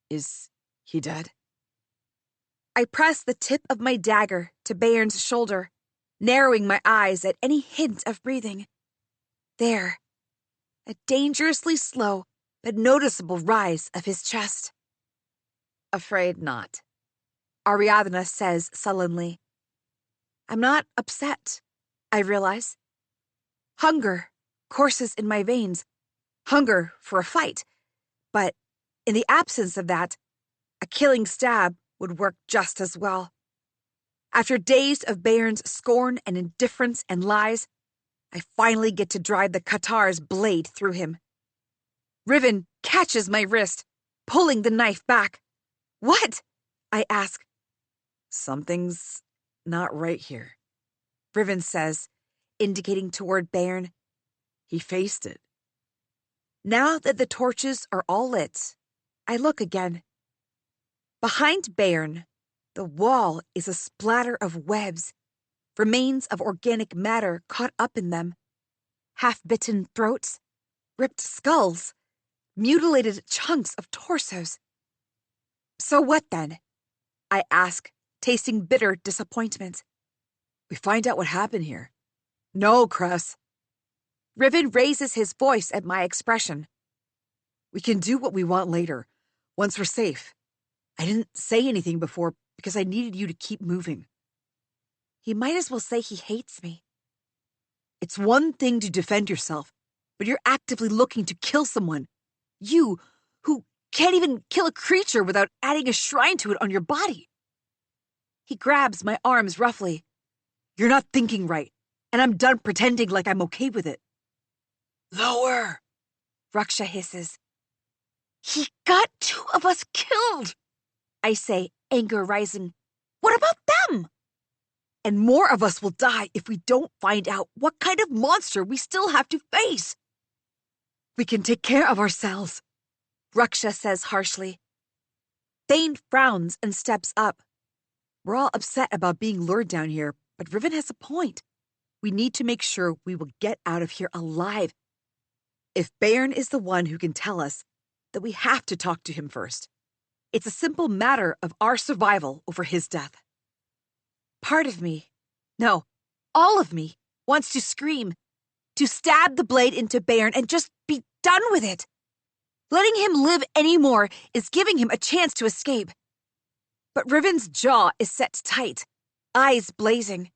Is he dead? I press the tip of my dagger to Bayern's shoulder, narrowing my eyes at any hint of breathing. There, a dangerously slow but noticeable rise of his chest. Afraid not. Ariadna says sullenly. I'm not upset, I realize. Hunger courses in my veins, hunger for a fight, but in the absence of that, a killing stab would work just as well. After days of Bayern's scorn and indifference and lies, I finally get to drive the katar's blade through him. Riven catches my wrist, pulling the knife back. What? I ask. Something's not right here, Riven says, indicating toward Bayern. He faced it. Now that the torches are all lit, I look again. Behind Bayern, the wall is a splatter of webs, remains of organic matter caught up in them, half-bitten throats, ripped skulls, mutilated chunks of torsos. So what then? I ask, tasting bitter disappointment. We find out what happened here. No, Cress. Riven raises his voice at my expression. We can do what we want later, once we're safe. I didn't say anything before because I needed you to keep moving. He might as well say he hates me. It's one thing to defend yourself, but you're actively looking to kill someone. You, who can't even kill a creature without adding a shrine to it on your body. He grabs my arms roughly. You're not thinking right, and I'm done pretending like I'm okay with it. Lower, Raksha hisses. He got 2 of us killed, I say, anger rising. What about them? And more of us will die if we don't find out what kind of monster we still have to face. We can take care of ourselves, Raksha says harshly. Thane frowns and steps up. We're all upset about being lured down here, but Riven has a point. We need to make sure we will get out of here alive. If Bairn is the one who can tell us, then we have to talk to him first. It's a simple matter of our survival over his death. Part of me, no, all of me, wants to scream, to stab the blade into Bairn and just be done with it. Letting him live anymore is giving him a chance to escape. But Riven's jaw is set tight, eyes blazing.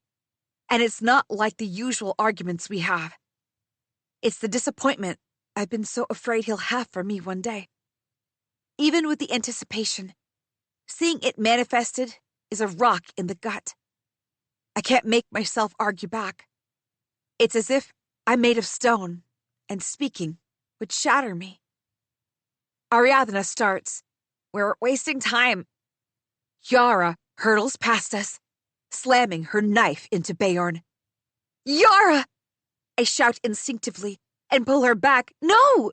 And it's not like the usual arguments we have. It's the disappointment I've been so afraid he'll have for me one day. Even with the anticipation, seeing it manifested is a rock in the gut. I can't make myself argue back. It's as if I'm made of stone, and speaking would shatter me. Ariadna starts. We're wasting time. Yara hurtles past us, slamming her knife into Beorn. Yara! I shout instinctively and pull her back. No!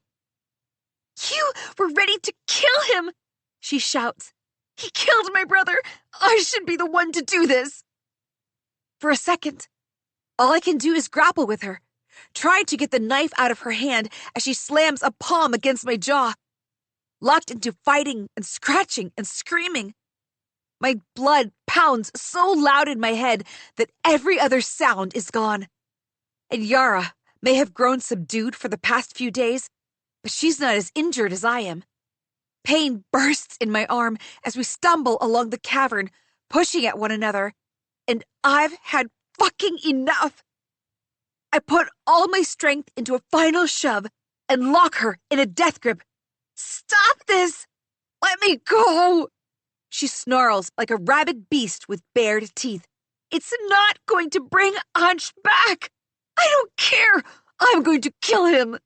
You were ready to kill him, she shouts. He killed my brother. I should be the one to do this. For a second, all I can do is grapple with her, trying to get the knife out of her hand as she slams a palm against my jaw. Locked into fighting and scratching and screaming. My blood pounds so loud in my head that every other sound is gone. And Yara may have grown subdued for the past few days, but she's not as injured as I am. Pain bursts in my arm as we stumble along the cavern, pushing at one another, and I've had fucking enough. I put all my strength into a final shove and lock her in a death grip. Stop this! Let me go! She snarls like a rabid beast with bared teeth. It's not going to bring Ansh back! I don't care! I'm going to kill him!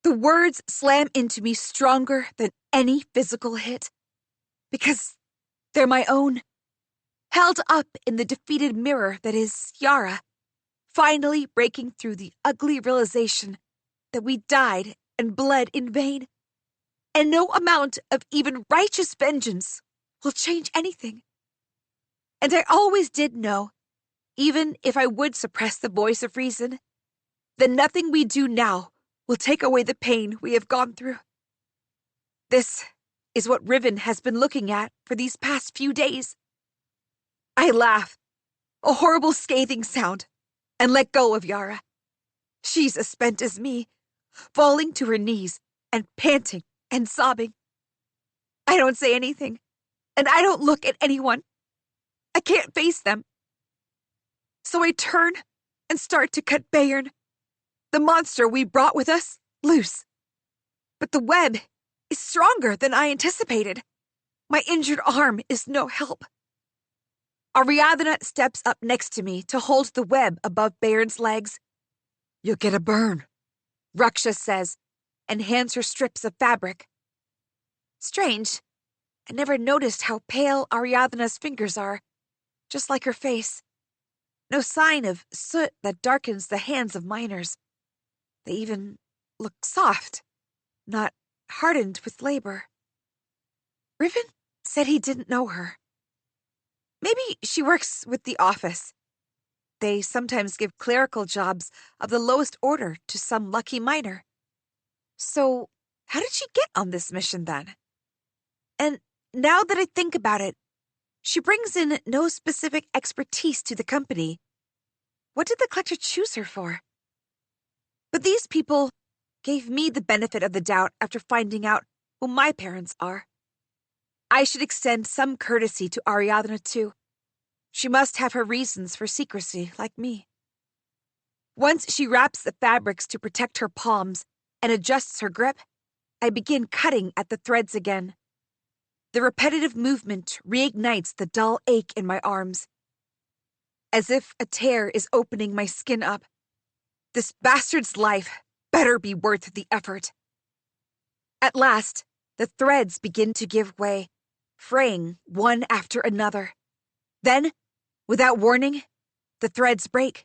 The words slam into me stronger than any physical hit. Because they're my own. Held up in the defeated mirror that is Yara, finally breaking through the ugly realization that we died and bled in vain. And no amount of even righteous vengeance will change anything. And I always did know, even if I would suppress the voice of reason, that nothing we do now will take away the pain we have gone through. This is what Riven has been looking at for these past few days. I laugh, a horrible scathing sound, and let go of Yara. She's as spent as me, falling to her knees and panting and sobbing. I don't say anything, and I don't look at anyone. I can't face them. So I turn and start to cut Bayern, the monster we brought with us, loose. But the web is stronger than I anticipated. My injured arm is no help. Ariadna steps up next to me to hold the web above Bayern's legs. You'll get a burn, Raksha says, and hands her strips of fabric. Strange. I never noticed how pale Ariadna's fingers are, just like her face. No sign of soot that darkens the hands of miners. They even look soft, not hardened with labor. Riven said he didn't know her. Maybe she works with the office. They sometimes give clerical jobs of the lowest order to some lucky miner. So, how did she get on this mission then? And now that I think about it, she brings in no specific expertise to the company. What did the collector choose her for? But these people gave me the benefit of the doubt after finding out who my parents are. I should extend some courtesy to Ariadna, too. She must have her reasons for secrecy, like me. Once she wraps the fabrics to protect her palms and adjusts her grip, I begin cutting at the threads again. The repetitive movement reignites the dull ache in my arms. As if a tear is opening my skin up. This bastard's life better be worth the effort. At last, the threads begin to give way, fraying one after another. Then, without warning, the threads break.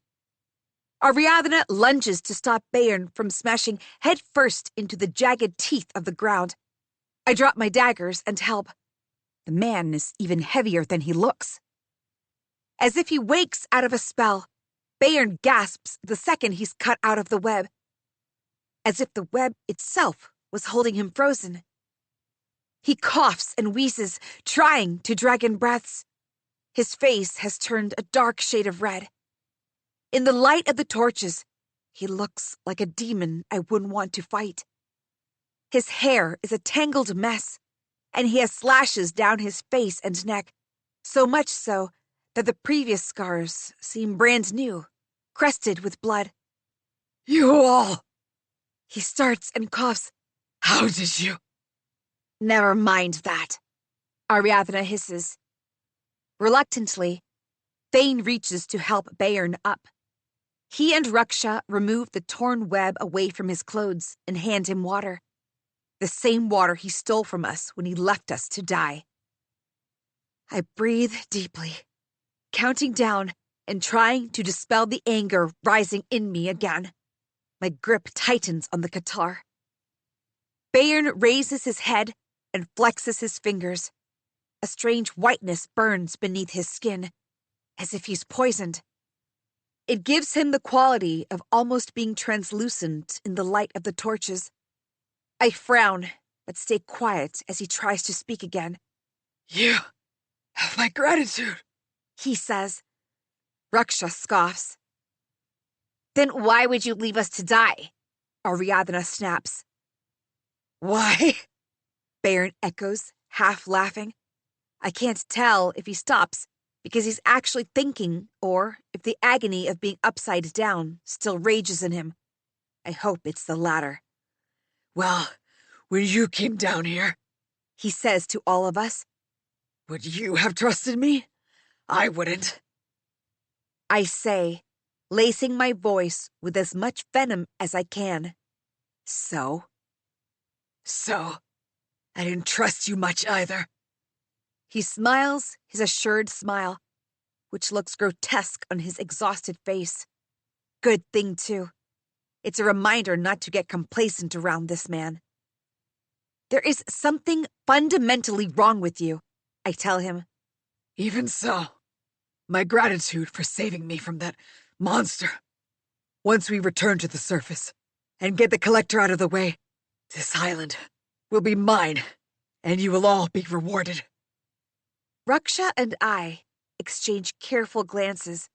Ariadna lunges to stop Bayern from smashing headfirst into the jagged teeth of the ground. I drop my daggers and help. The man is even heavier than he looks. As if he wakes out of a spell, Bayern gasps the second he's cut out of the web. As if the web itself was holding him frozen. He coughs and wheezes, trying to drag in breaths. His face has turned a dark shade of red. In the light of the torches, he looks like a demon I wouldn't want to fight. His hair is a tangled mess, and he has slashes down his face and neck, so much so that the previous scars seem brand new, crested with blood. You all! He starts and coughs. How did you? Never mind that, Ariadna hisses. Reluctantly, Thane reaches to help Bayern up. He and Raksha remove the torn web away from his clothes and hand him water. The same water he stole from us when he left us to die. I breathe deeply, counting down and trying to dispel the anger rising in me again. My grip tightens on the guitar. Bayern raises his head and flexes his fingers. A strange whiteness burns beneath his skin, as if he's poisoned. It gives him the quality of almost being translucent in the light of the torches. I frown, but stay quiet as he tries to speak again. You have my gratitude, he says. Raksha scoffs. Then why would you leave us to die? Ariadna snaps. Why? Bayern echoes, half laughing. I can't tell if he stops because he's actually thinking or if the agony of being upside down still rages in him. I hope it's the latter. Well, when you came down here, he says to all of us, would you have trusted me? I wouldn't. I say, lacing my voice with as much venom as I can. So, I didn't trust you much either. He smiles his assured smile, which looks grotesque on his exhausted face. Good thing, too. It's a reminder not to get complacent around this man. There is something fundamentally wrong with you, I tell him. Even so, my gratitude for saving me from that monster. Once we return to the surface and get the collector out of the way, this island will be mine, and you will all be rewarded. Raksha and I exchange careful glances.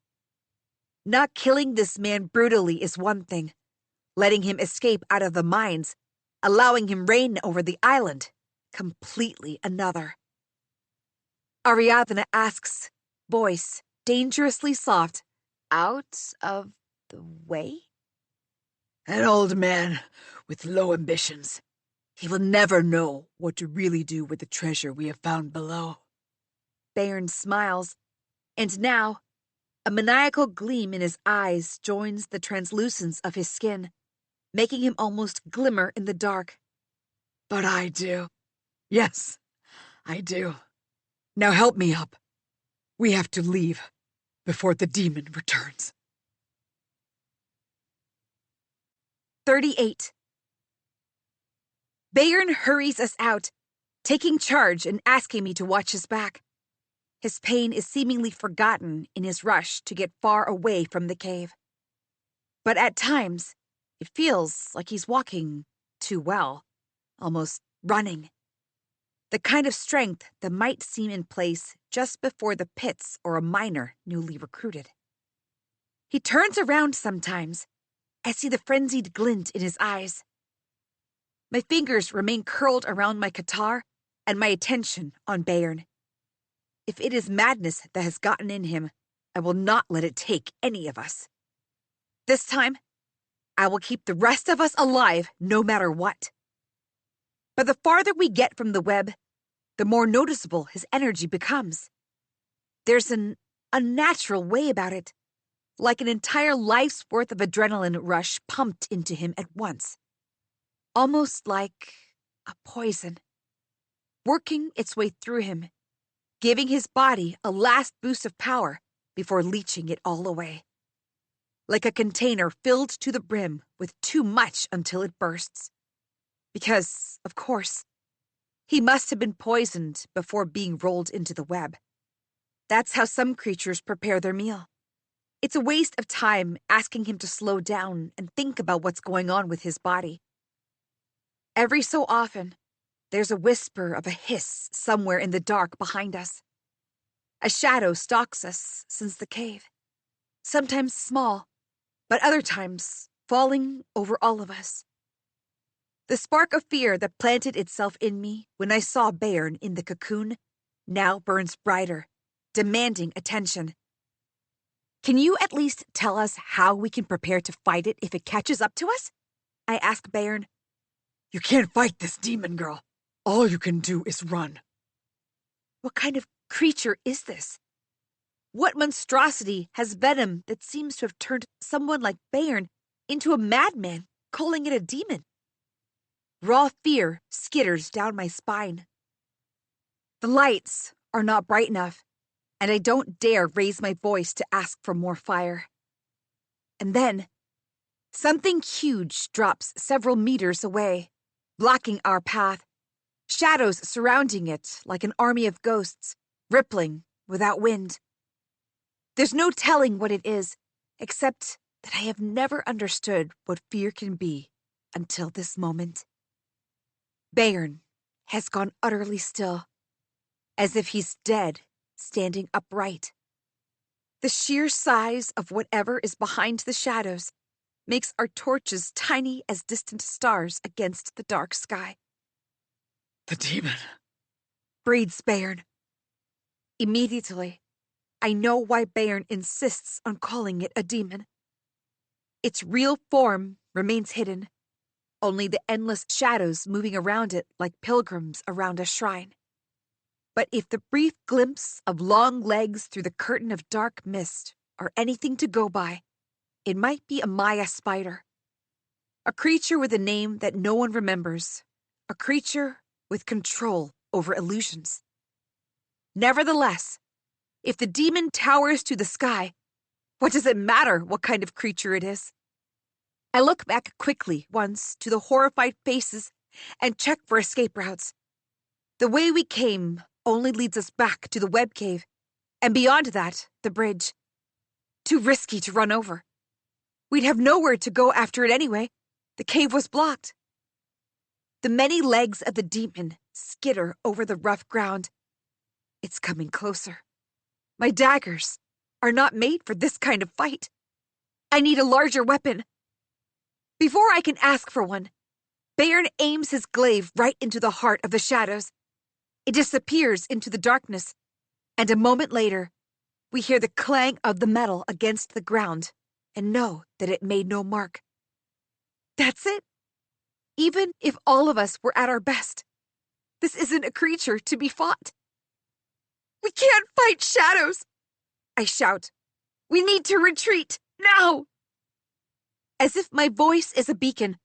Not killing this man brutally is one thing. Letting him escape out of the mines, allowing him reign over the island, completely another. Ariadna asks, voice dangerously soft, out of the way? An old man with low ambitions. He will never know what to really do with the treasure we have found below. Bayern smiles, and now, a maniacal gleam in his eyes joins the translucence of his skin, making him almost glimmer in the dark. But I do. Yes, I do. Now help me up. We have to leave before the demon returns. 38. Bayern hurries us out, taking charge and asking me to watch his back. His pain is seemingly forgotten in his rush to get far away from the cave. But at times, it feels like he's walking too well, almost running. The kind of strength that might seem in place just before the pits or a miner newly recruited. He turns around sometimes. I see the frenzied glint in his eyes. My fingers remain curled around my guitar and my attention on Bayern. If it is madness that has gotten in him, I will not let it take any of us. This time, I will keep the rest of us alive no matter what. But the farther we get from the web, the more noticeable his energy becomes. There's an unnatural way about it, like an entire life's worth of adrenaline rush pumped into him at once. Almost like a poison, working its way through him, giving his body a last boost of power before leaching it all away. Like a container filled to the brim with too much until it bursts. Because, of course, he must have been poisoned before being rolled into the web. That's how some creatures prepare their meal. It's a waste of time asking him to slow down and think about what's going on with his body. Every so often, there's a whisper of a hiss somewhere in the dark behind us. A shadow stalks us since the cave, sometimes small, but other times falling over all of us. The spark of fear that planted itself in me when I saw Bayern in the cocoon now burns brighter, demanding attention. Can you at least tell us how we can prepare to fight it if it catches up to us? I ask Bayern. You can't fight this demon, girl. All you can do is run. What kind of creature is this? What monstrosity has venom that seems to have turned someone like Bayern into a madman, calling it a demon? Raw fear skitters down my spine. The lights are not bright enough, and I don't dare raise my voice to ask for more fire. And then, something huge drops several meters away, blocking our path, shadows surrounding it like an army of ghosts, rippling without wind. There's no telling what it is, except that I have never understood what fear can be until this moment. Bayern has gone utterly still, as if he's dead, standing upright. The sheer size of whatever is behind the shadows makes our torches tiny as distant stars against the dark sky. The demon, breathes Bayern. Immediately, I know why Bayern insists on calling it a demon. Its real form remains hidden, only the endless shadows moving around it like pilgrims around a shrine. But if the brief glimpse of long legs through the curtain of dark mist are anything to go by, it might be a Maya spider. A creature with a name that no one remembers. A creature with control over illusions. Nevertheless, if the demon towers to the sky, what does it matter what kind of creature it is? I look back quickly once to the horrified faces and check for escape routes. The way we came only leads us back to the web cave, and beyond that, the bridge. Too risky to run over. We'd have nowhere to go after it anyway. The cave was blocked. The many legs of the demon skitter over the rough ground. It's coming closer. My daggers are not made for this kind of fight. I need a larger weapon. Before I can ask for one, Bayern aims his glaive right into the heart of the shadows. It disappears into the darkness, and a moment later, we hear the clang of the metal against the ground and know that it made no mark. That's it. Even if all of us were at our best, this isn't a creature to be fought. We can't fight shadows, I shout. We need to retreat, now! As if my voice is a beacon,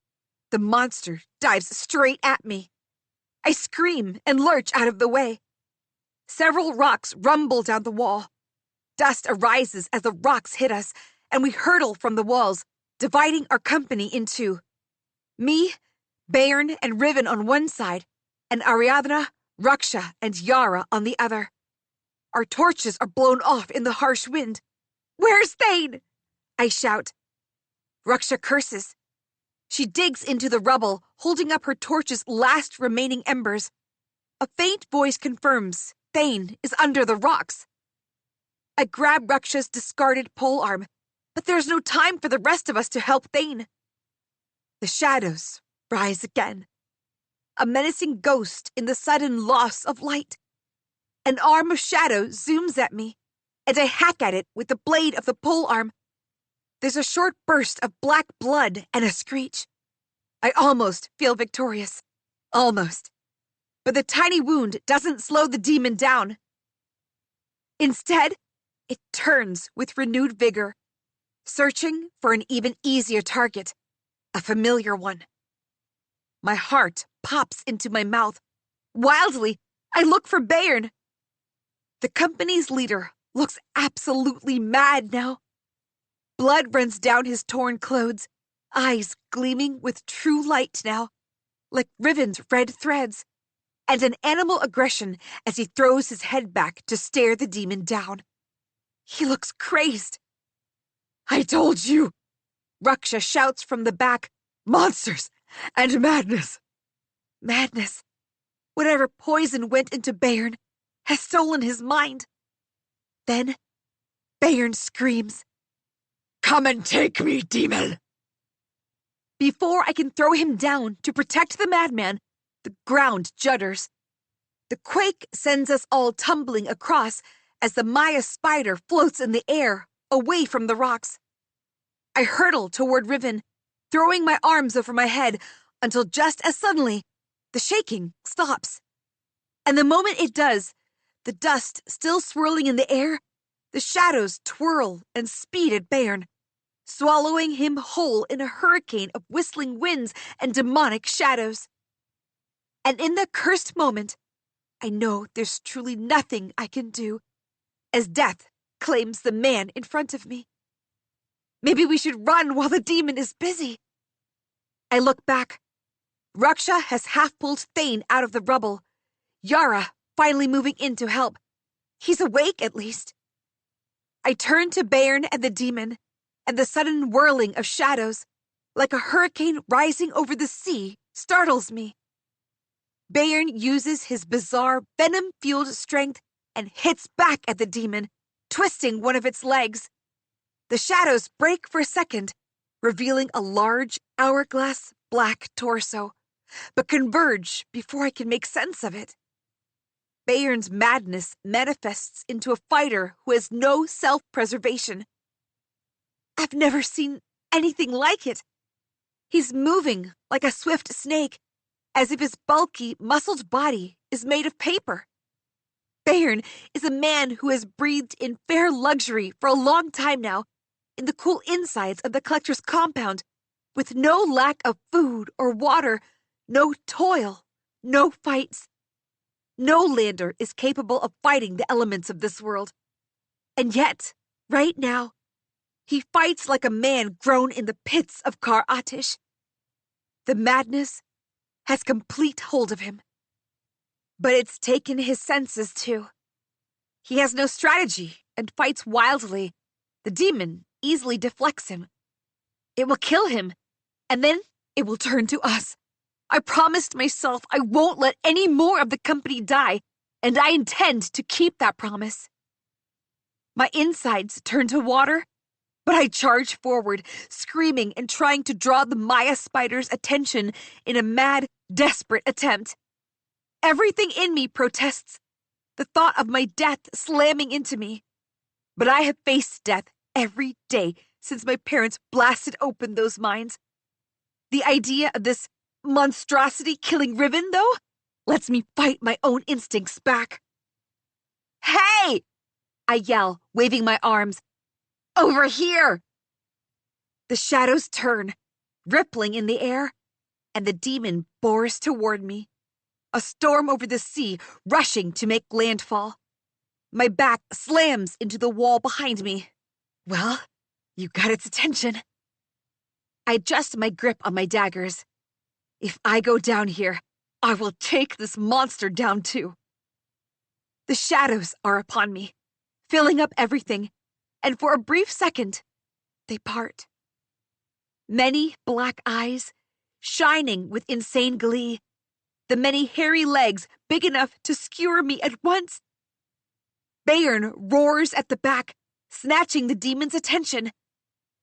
the monster dives straight at me. I scream and lurch out of the way. Several rocks rumble down the wall. Dust arises as the rocks hit us, and we hurtle from the walls, dividing our company in two. Me, Bayern, and Riven on one side, and Ariadna, Raksha, and Yara on the other. Our torches are blown off in the harsh wind. Where's Thane? I shout. Raksha curses. She digs into the rubble, holding up her torch's last remaining embers. A faint voice confirms Thane is under the rocks. I grab Raksha's discarded polearm, but there's no time for the rest of us to help Thane. The shadows rise again, a menacing ghost in the sudden loss of light. An arm of shadow zooms at me, and I hack at it with the blade of the pole arm. There's a short burst of black blood and a screech. I almost feel victorious. Almost. But the tiny wound doesn't slow the demon down. Instead, it turns with renewed vigor, searching for an even easier target, a familiar one. My heart pops into my mouth. Wildly, I look for Bayern. The company's leader looks absolutely mad now. Blood runs down his torn clothes, eyes gleaming with true light now, like rivened red threads, and an animal aggression as he throws his head back to stare the demon down. He looks crazed. "I told you!" Raksha shouts from the back. "Monsters and madness!" Madness. Whatever poison went into Bayern has stolen his mind. Then Bayern screams, "Come and take me, demon!" Before I can throw him down to protect the madman, the ground judders. The quake sends us all tumbling across as the Maya spider floats in the air, away from the rocks. I hurtle toward Riven, throwing my arms over my head until just as suddenly, the shaking stops. And the moment it does, the dust still swirling in the air, the shadows twirl and speed at Bayern, swallowing him whole in a hurricane of whistling winds and demonic shadows. And in the cursed moment, I know there's truly nothing I can do, as death claims the man in front of me. Maybe we should run while the demon is busy. I look back. Raksha has half-pulled Thane out of the rubble. Yara finally moving in to help. He's awake, at least. I turn to Bayern and the demon, and the sudden whirling of shadows, like a hurricane rising over the sea, startles me. Bayern uses his bizarre, venom-fueled strength and hits back at the demon, twisting one of its legs. The shadows break for a second, revealing a large, hourglass black torso, but converge before I can make sense of it. Bayern's madness manifests into a fighter who has no self-preservation. I've never seen anything like it. He's moving like a swift snake, as if his bulky, muscled body is made of paper. Bayern is a man who has breathed in fair luxury for a long time now, in the cool insides of the collector's compound, with no lack of food or water, no toil, no fights. No lander is capable of fighting the elements of this world. And yet, right now, he fights like a man grown in the pits of Kar Atish. The madness has complete hold of him. But it's taken his senses too. He has no strategy and fights wildly. The demon easily deflects him. It will kill him, and then it will turn to us. I promised myself I won't let any more of the company die, and I intend to keep that promise. My insides turn to water, but I charge forward, screaming and trying to draw the Maya spider's attention in a mad, desperate attempt. Everything in me protests, the thought of my death slamming into me. But I have faced death every day since my parents blasted open those mines. The idea of this monstrosity killing Riven, though, lets me fight my own instincts back. "Hey!" I yell, waving my arms. "Over here!" The shadows turn, rippling in the air, and the demon bores toward me. A storm over the sea, rushing to make landfall. My back slams into the wall behind me. Well, you got its attention. I adjust my grip on my daggers. If I go down here, I will take this monster down too. The shadows are upon me, filling up everything, and for a brief second, they part. Many black eyes, shining with insane glee, the many hairy legs big enough to skewer me at once. Bayern roars at the back, snatching the demon's attention.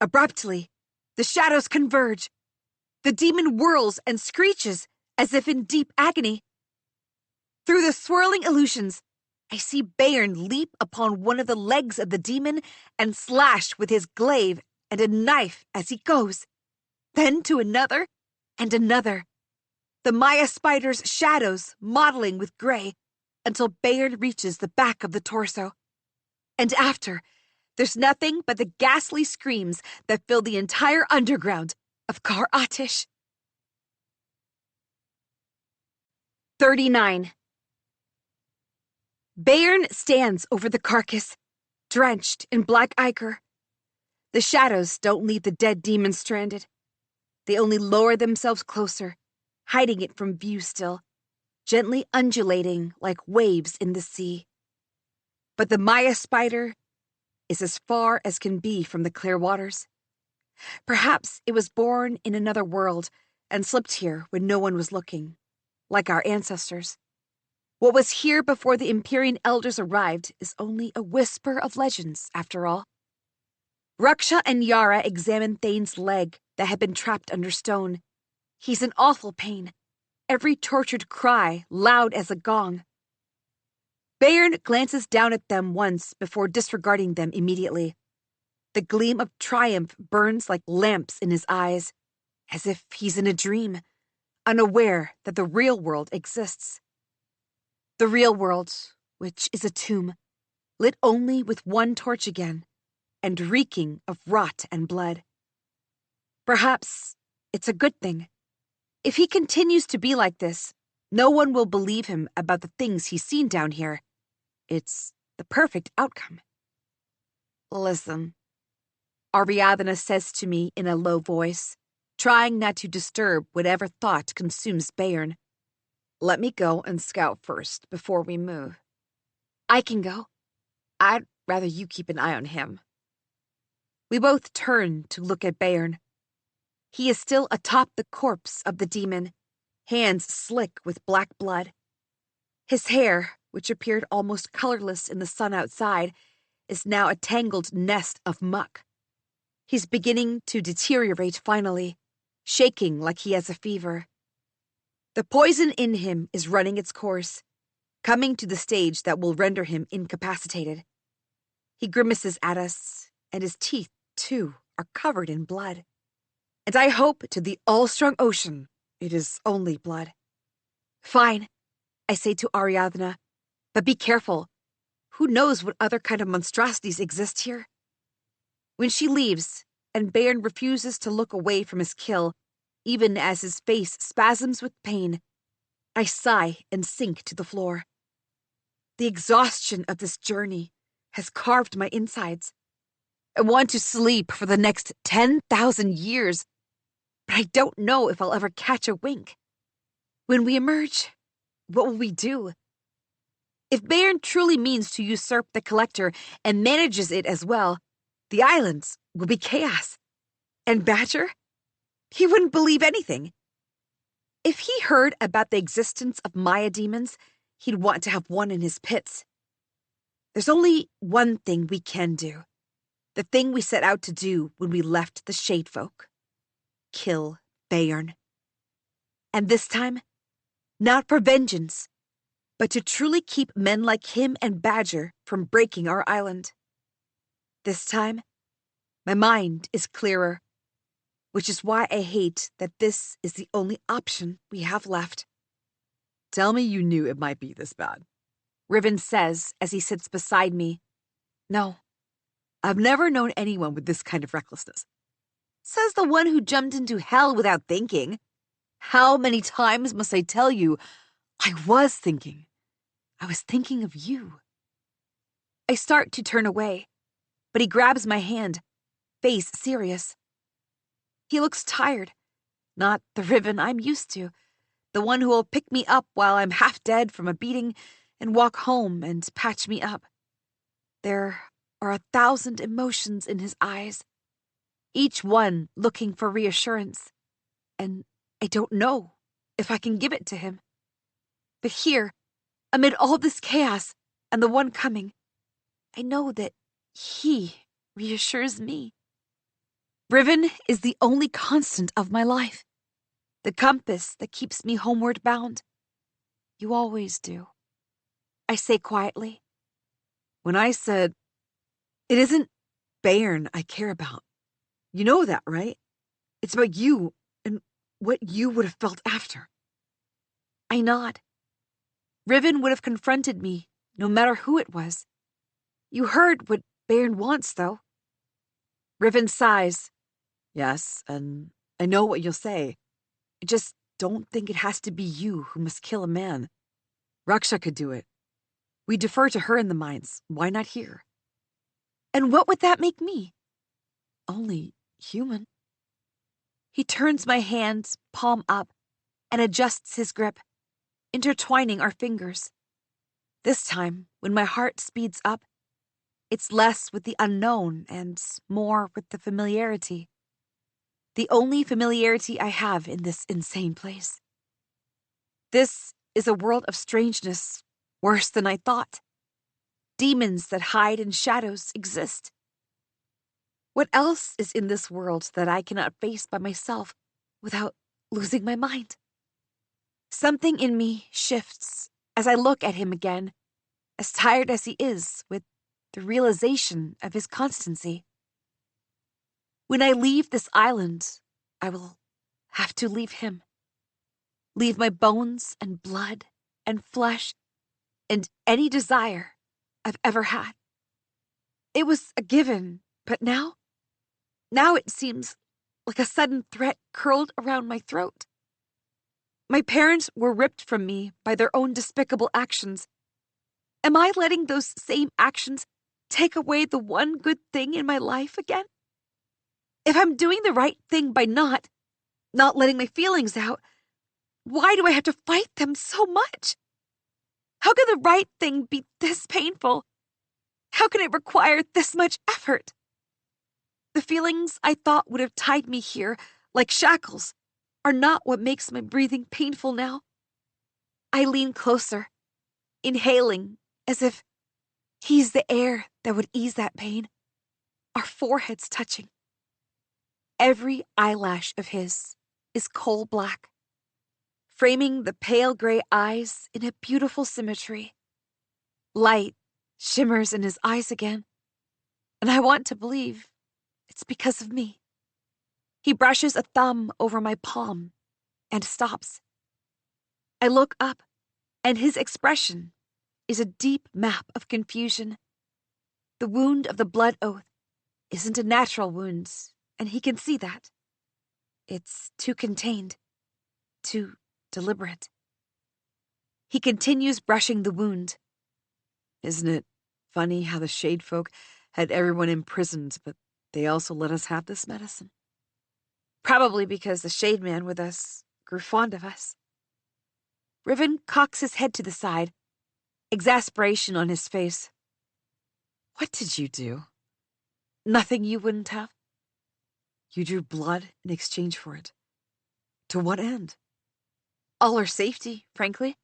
Abruptly, the shadows converge. The demon whirls and screeches as if in deep agony. Through the swirling illusions, I see Bayern leap upon one of the legs of the demon and slash with his glaive and a knife as he goes, then to another and another, the Maya spider's shadows mottling with gray until Bayern reaches the back of the torso. And after, there's nothing but the ghastly screams that fill the entire underground of Kar Atish. 39. Bayern stands over the carcass, drenched in black ichor. The shadows don't leave the dead demon stranded. They only lower themselves closer, hiding it from view still, gently undulating like waves in the sea. But the Maya spider is as far as can be from the clear waters. Perhaps it was born in another world and slipped here when no one was looking, like our ancestors. What was here before the Empyrean elders arrived is only a whisper of legends, after all. Raksha and Yara examine Thane's leg that had been trapped under stone. He's in awful pain, every tortured cry loud as a gong. Bayern glances down at them once before disregarding them immediately. The gleam of triumph burns like lamps in his eyes, as if he's in a dream, unaware that the real world exists. The real world, which is a tomb, lit only with one torch again, and reeking of rot and blood. Perhaps it's a good thing. If he continues to be like this, no one will believe him about the things he's seen down here. It's the perfect outcome. Listen, Ariadna says to me in a low voice, trying not to disturb whatever thought consumes Bayern. Let me go and scout first before we move. I can go. I'd rather you keep an eye on him. We both turn to look at Bayern. He is still atop the corpse of the demon, hands slick with black blood. His hair, which appeared almost colorless in the sun outside, is now a tangled nest of muck. He's beginning to deteriorate finally, shaking like he has a fever. The poison in him is running its course, coming to the stage that will render him incapacitated. He grimaces at us, and his teeth, too, are covered in blood. And I hope to the all-strong ocean it is only blood. Fine, I say to Ariadna, but be careful. Who knows what other kind of monstrosities exist here? When she leaves, and Bayern refuses to look away from his kill, even as his face spasms with pain, I sigh and sink to the floor. The exhaustion of this journey has carved my insides. I want to sleep for the next 10,000 years, but I don't know if I'll ever catch a wink. When we emerge, what will we do? If Bayern truly means to usurp the Collector and manages it as well, the islands will be chaos. And Badger? He wouldn't believe anything. If he heard about the existence of Maya demons, he'd want to have one in his pits. There's only one thing we can do. The thing we set out to do when we left the Shadefolk. Kill Bayern. And this time, not for vengeance, but to truly keep men like him and Badger from breaking our island. This time, my mind is clearer, which is why I hate that this is the only option we have left. Tell me you knew it might be this bad. Riven says as he sits beside me. No, I've never known anyone with this kind of recklessness. Says the one who jumped into hell without thinking. How many times must I tell you, I was thinking. I was thinking of you. I start to turn away, but he grabs my hand, face serious. He looks tired, not the Riven I'm used to, the one who will pick me up while I'm half dead from a beating and walk home and patch me up. There are 1,000 emotions in his eyes, each one looking for reassurance, and I don't know if I can give it to him. But here, amid all this chaos and the one coming, I know that he reassures me. Riven is the only constant of my life. the compass that keeps me homeward bound. You always do, I say quietly. When I said, it isn't Bayern I care about, you know that, right? It's about you and what you would have felt after. I nod. Riven would have confronted me, no matter who it was. You heard what Bayern wants, though. Riven sighs. Yes, and I know what you'll say. I just don't think it has to be you who must kill a man. Raksha could do it. We defer to her in the mines. Why not here? And what would that make me? Only human. He turns my hand, palm up, and adjusts his grip, intertwining our fingers. This time, when my heart speeds up, it's less with the unknown and more with the familiarity. The only familiarity I have in this insane place. This is a world of strangeness, worse than I thought. Demons that hide in shadows exist. What else is in this world that I cannot face by myself without losing my mind? Something in me shifts as I look at him again, as tired as he is with the realization of his constancy. When I leave this island, I will have to leave him. Leave my bones and blood and flesh and any desire I've ever had. It was a given, but now it seems like a sudden threat curled around my throat. My parents were ripped from me by their own despicable actions. Am I letting those same actions take away the one good thing in my life again? If I'm doing the right thing by not letting my feelings out, why do I have to fight them so much? How can the right thing be this painful? How can it require this much effort? The feelings I thought would have tied me here, like shackles, are not what makes my breathing painful now. I lean closer, inhaling as if he's the air that would ease that pain. Our foreheads touching. Every eyelash of his is coal black, framing the pale gray eyes in a beautiful symmetry. Light shimmers in his eyes again, and I want to believe it's because of me. He brushes a thumb over my palm and stops. I look up, and his expression is a deep map of confusion. The wound of the blood oath isn't a natural wound, and he can see that. It's too contained, too deliberate. He continues brushing the wound. Isn't it funny how the Shade Folk had everyone imprisoned, but they also let us have this medicine? Probably because the Shade Man with us grew fond of us. Riven cocks his head to the side, exasperation on his face. What did you do? Nothing you wouldn't have. You drew blood in exchange for it. To what end? All our safety, frankly.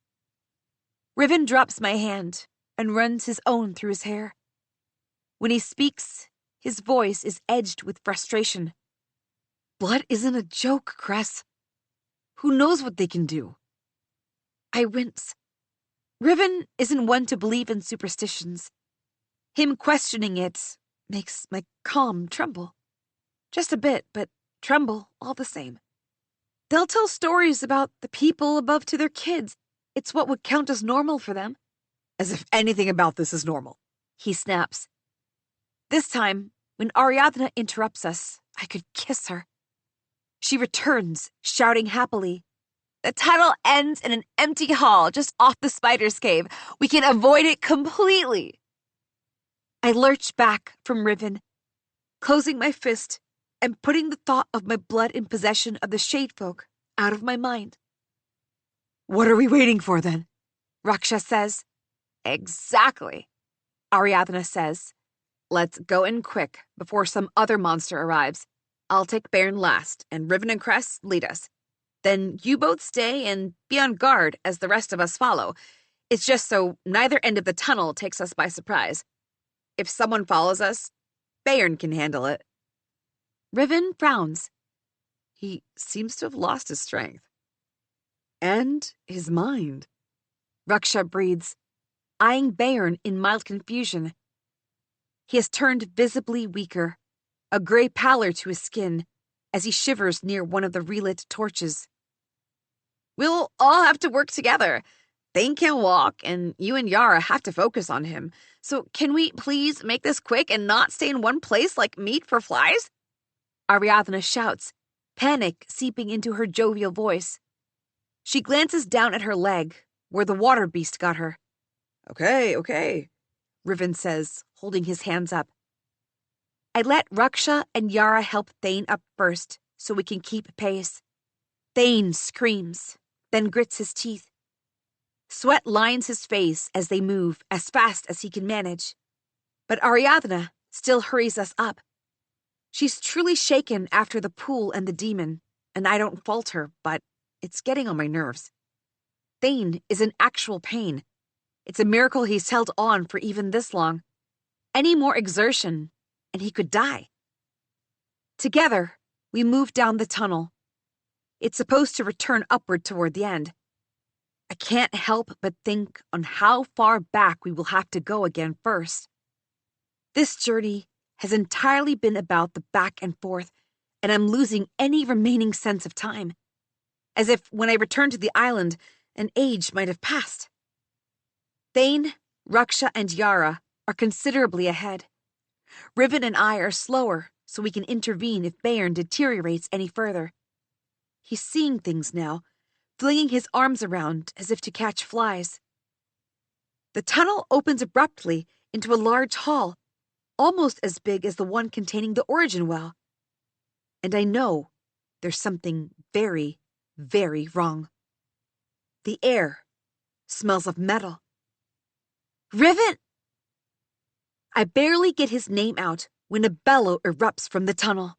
Riven drops my hand and runs his own through his hair. When he speaks, his voice is edged with frustration. Blood isn't a joke, Cress. Who knows what they can do? I wince. Riven isn't one to believe in superstitions. Him questioning it makes my calm tremble. Just a bit, but tremble all the same. They'll tell stories about the people above to their kids. It's what would count as normal for them. As if anything about this is normal. He snaps. This time, when Ariadna interrupts us, I could kiss her. She returns, shouting happily. The tunnel ends in an empty hall just off the spider's cave. We can avoid it completely. I lurch back from Riven, closing my fist and putting the thought of my blood in possession of the Shade Folk out of my mind. What are we waiting for, then? Raksha says. Exactly, Ariadna says. Let's go in quick before some other monster arrives. I'll take Bairn last, and Riven and Cress lead us. Then you both stay and be on guard as the rest of us follow. It's just so neither end of the tunnel takes us by surprise. If someone follows us, Bairn can handle it. Riven frowns. He seems to have lost his strength. And his mind. Raksha breathes, eyeing Bayern in mild confusion. He has turned visibly weaker, a gray pallor to his skin, as he shivers near one of the relit torches. We'll all have to work together. Thane can't walk, and you and Yara have to focus on him. So can we please make this quick and not stay in one place like meat for flies? Ariadna shouts, panic seeping into her jovial voice. She glances down at her leg, where the water beast got her. Okay, Riven says, holding his hands up. I let Raksha and Yara help Thane up first, so we can keep pace. Thane screams, then grits his teeth. Sweat lines his face as they move as fast as he can manage. But Ariadna still hurries us up. She's truly shaken after the pool and the demon, and I don't fault her, but it's getting on my nerves. Thane is in actual pain. It's a miracle he's held on for even this long. Any more exertion, and he could die. Together, we move down the tunnel. It's supposed to return upward toward the end. I can't help but think on how far back we will have to go again first. This journey has entirely been about the back and forth, and I'm losing any remaining sense of time. As if when I return to the island, an age might have passed. Thane, Raksha, and Yara are considerably ahead. Riven and I are slower, so we can intervene if Bayern deteriorates any further. He's seeing things now, flinging his arms around as if to catch flies. The tunnel opens abruptly into a large hall, almost as big as the one containing the origin well. And I know there's something very, very wrong. The air smells of metal. Riven! I barely get his name out when a bellow erupts from the tunnel.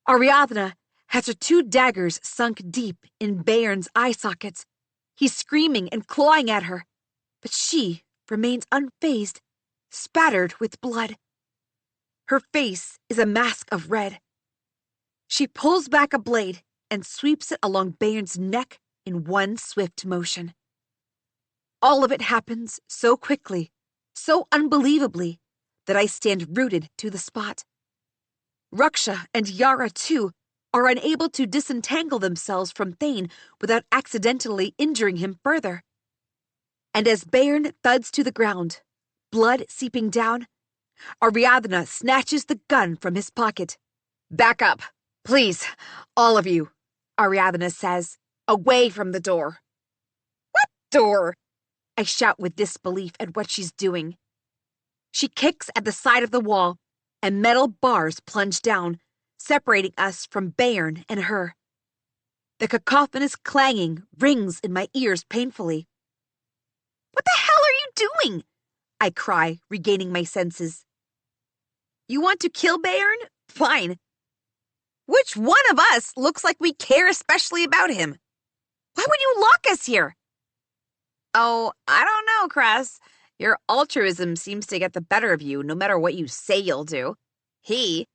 Ariadna has her 2 daggers sunk deep in Bayern's eye sockets. He's screaming and clawing at her, but she remains unfazed, spattered with blood. Her face is a mask of red. She pulls back a blade and sweeps it along Bayern's neck in one swift motion. All of it happens so quickly, so unbelievably, that I stand rooted to the spot. Raksha and Yara, too, are unable to disentangle themselves from Thane without accidentally injuring him further. And as Bayern thuds to the ground, blood seeping down, Ariadna snatches the gun from his pocket. Back up, please, all of you, Ariadna says, away from the door. What door? I shout with disbelief at what she's doing. She kicks at the side of the wall, and metal bars plunge down, separating us from Bayern and her. The cacophonous clanging rings in my ears painfully. What the hell are you doing? I cry, regaining my senses. You want to kill Bayern? Fine. Which one of us looks like we care especially about him? Why would you lock us here? Oh, I don't know, Cress. Your altruism seems to get the better of you no matter what you say you'll do. She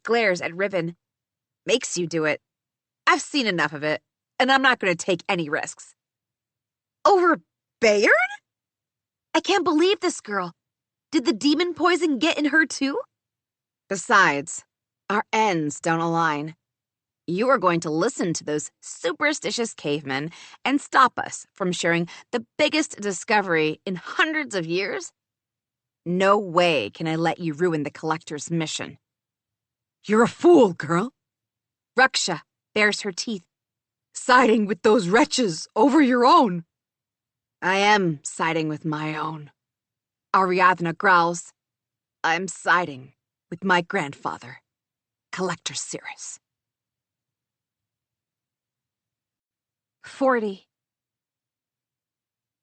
glares at Riven, makes you do it. I've seen enough of it, and I'm not going to take any risks. Over Bayern? I can't believe this girl. Did the demon poison get in her too? Besides, our ends don't align. You are going to listen to those superstitious cavemen and stop us from sharing the biggest discovery in hundreds of years? No way can I let you ruin the Collector's mission. You're a fool, girl. Raksha bares her teeth. Siding with those wretches over your own. I am siding with my own. Ariadna growls. I'm siding with my grandfather, Collector Cirrus. 40.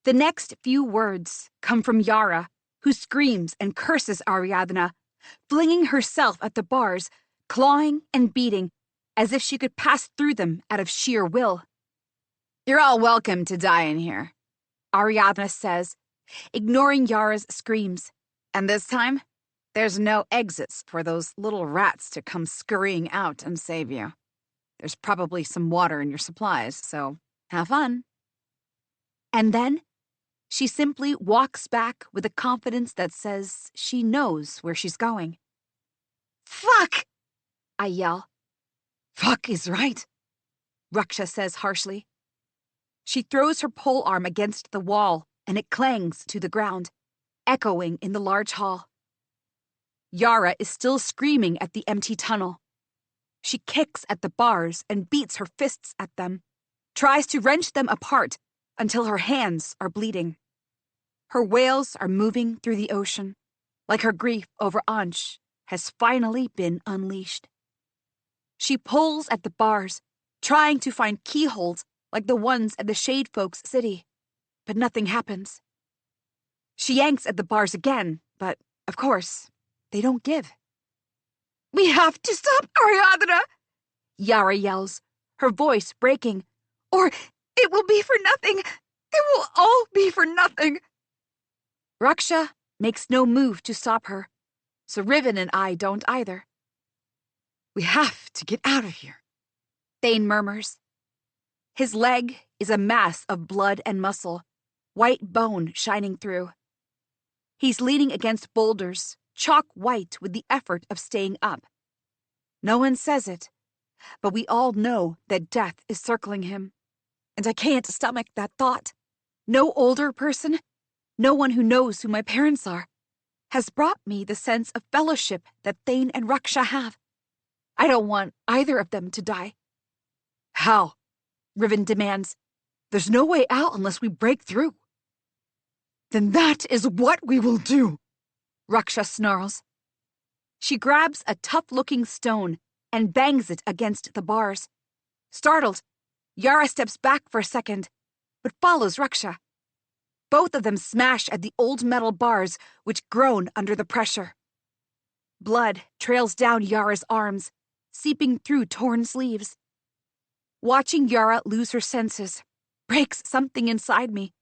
The next few words come from Yara, who screams and curses Ariadna, flinging herself at the bars, clawing and beating, as if she could pass through them out of sheer will. You're all welcome to die in here, Ariadna says, ignoring Yara's screams. and this time, there's no exits for those little rats to come scurrying out and save you. There's probably some water in your supplies, so Have fun. And then she simply walks back with a confidence that says she knows where she's going. Fuck! I yell. Fuck is right, Raksha says harshly. She throws her polearm against the wall, and it clangs to the ground, echoing in the large hall. Yara is still screaming at the empty tunnel. She kicks at the bars and beats her fists at them, tries to wrench them apart until her hands are bleeding. Her wails are moving through the ocean, like her grief over Ansh has finally been unleashed. She pulls at the bars, trying to find keyholes like the ones at the Shade Folks' city, but nothing happens. She yanks at the bars again, but, of course, they don't give. We have to stop Ariadna! Yara yells, her voice breaking. Or it will be for nothing. It will all be for nothing. Raksha makes no move to stop her, so Riven and I don't either. We have to get out of here, Thane murmurs. His leg is a mass of blood and muscle, white bone shining through. He's leaning against boulders, chalk white with the effort of staying up. No one says it, but we all know that death is circling him. And I can't stomach that thought. No older person, no one who knows who my parents are, has brought me the sense of fellowship that Thane and Raksha have. I don't want either of them to die. How? Riven demands. There's no way out unless we break through. Then that is what we will do, Raksha snarls. She grabs a tough-looking stone and bangs it against the bars. Startled, Yara steps back for a second, but follows Raksha. Both of them smash at the old metal bars, which groan under the pressure. Blood trails down Yara's arms, seeping through torn sleeves. Watching Yara lose her senses breaks something inside me,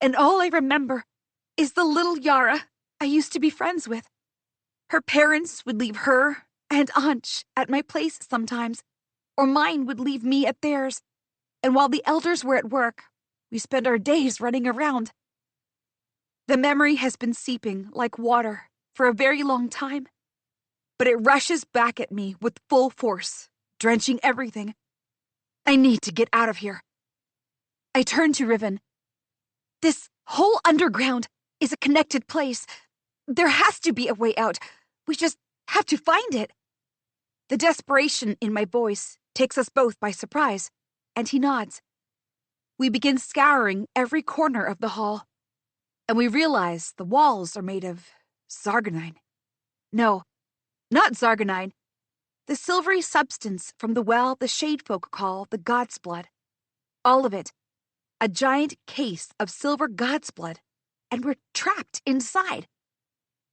and all I remember is the little Yara I used to be friends with. Her parents would leave her and Ansh at my place sometimes, or mine would leave me at theirs, and while the elders were at work, we spent our days running around. The memory has been seeping like water for a very long time, but it rushes back at me with full force, drenching everything. I need to get out of here. I turn to Riven. This whole underground is a connected place. There has to be a way out. We just have to find it. The desperation in my voice takes us both by surprise, and he nods. We begin scouring every corner of the hall, and we realize the walls are made of Zargonine. No, not Zargonine. The silvery substance from the well the Shade Folk call the God's Blood. All of it. A giant case of silver God's Blood, and we're trapped inside.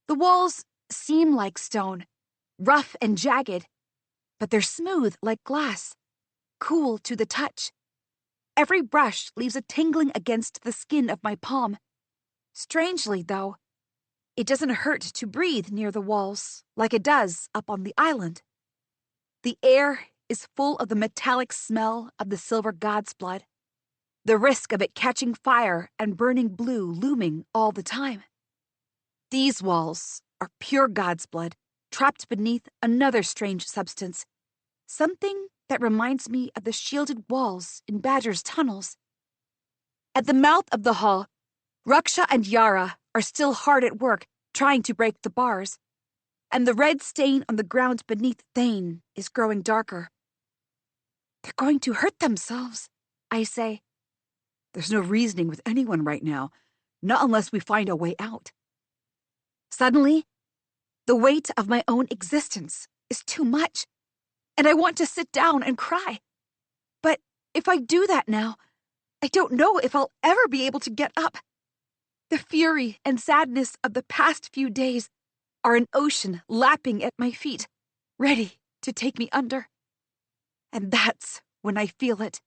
The walls seem like stone, rough and jagged, but they're smooth like glass, cool to the touch. Every brush leaves a tingling against the skin of my palm. Strangely, though, it doesn't hurt to breathe near the walls like it does up on the island. The air is full of the metallic smell of the silver God's Blood, the risk of it catching fire and burning blue looming all the time. These walls are pure God's Blood, trapped beneath another strange substance, something that reminds me of the shielded walls in Badger's tunnels. At the mouth of the hall, Raksha and Yara are still hard at work trying to break the bars, and the red stain on the ground beneath Thane is growing darker. They're going to hurt themselves, I say. There's no reasoning with anyone right now, not unless we find a way out. Suddenly, the weight of my own existence is too much, and I want to sit down and cry. But if I do that now, I don't know if I'll ever be able to get up. The fury and sadness of the past few days are an ocean lapping at my feet, ready to take me under. And that's when I feel it.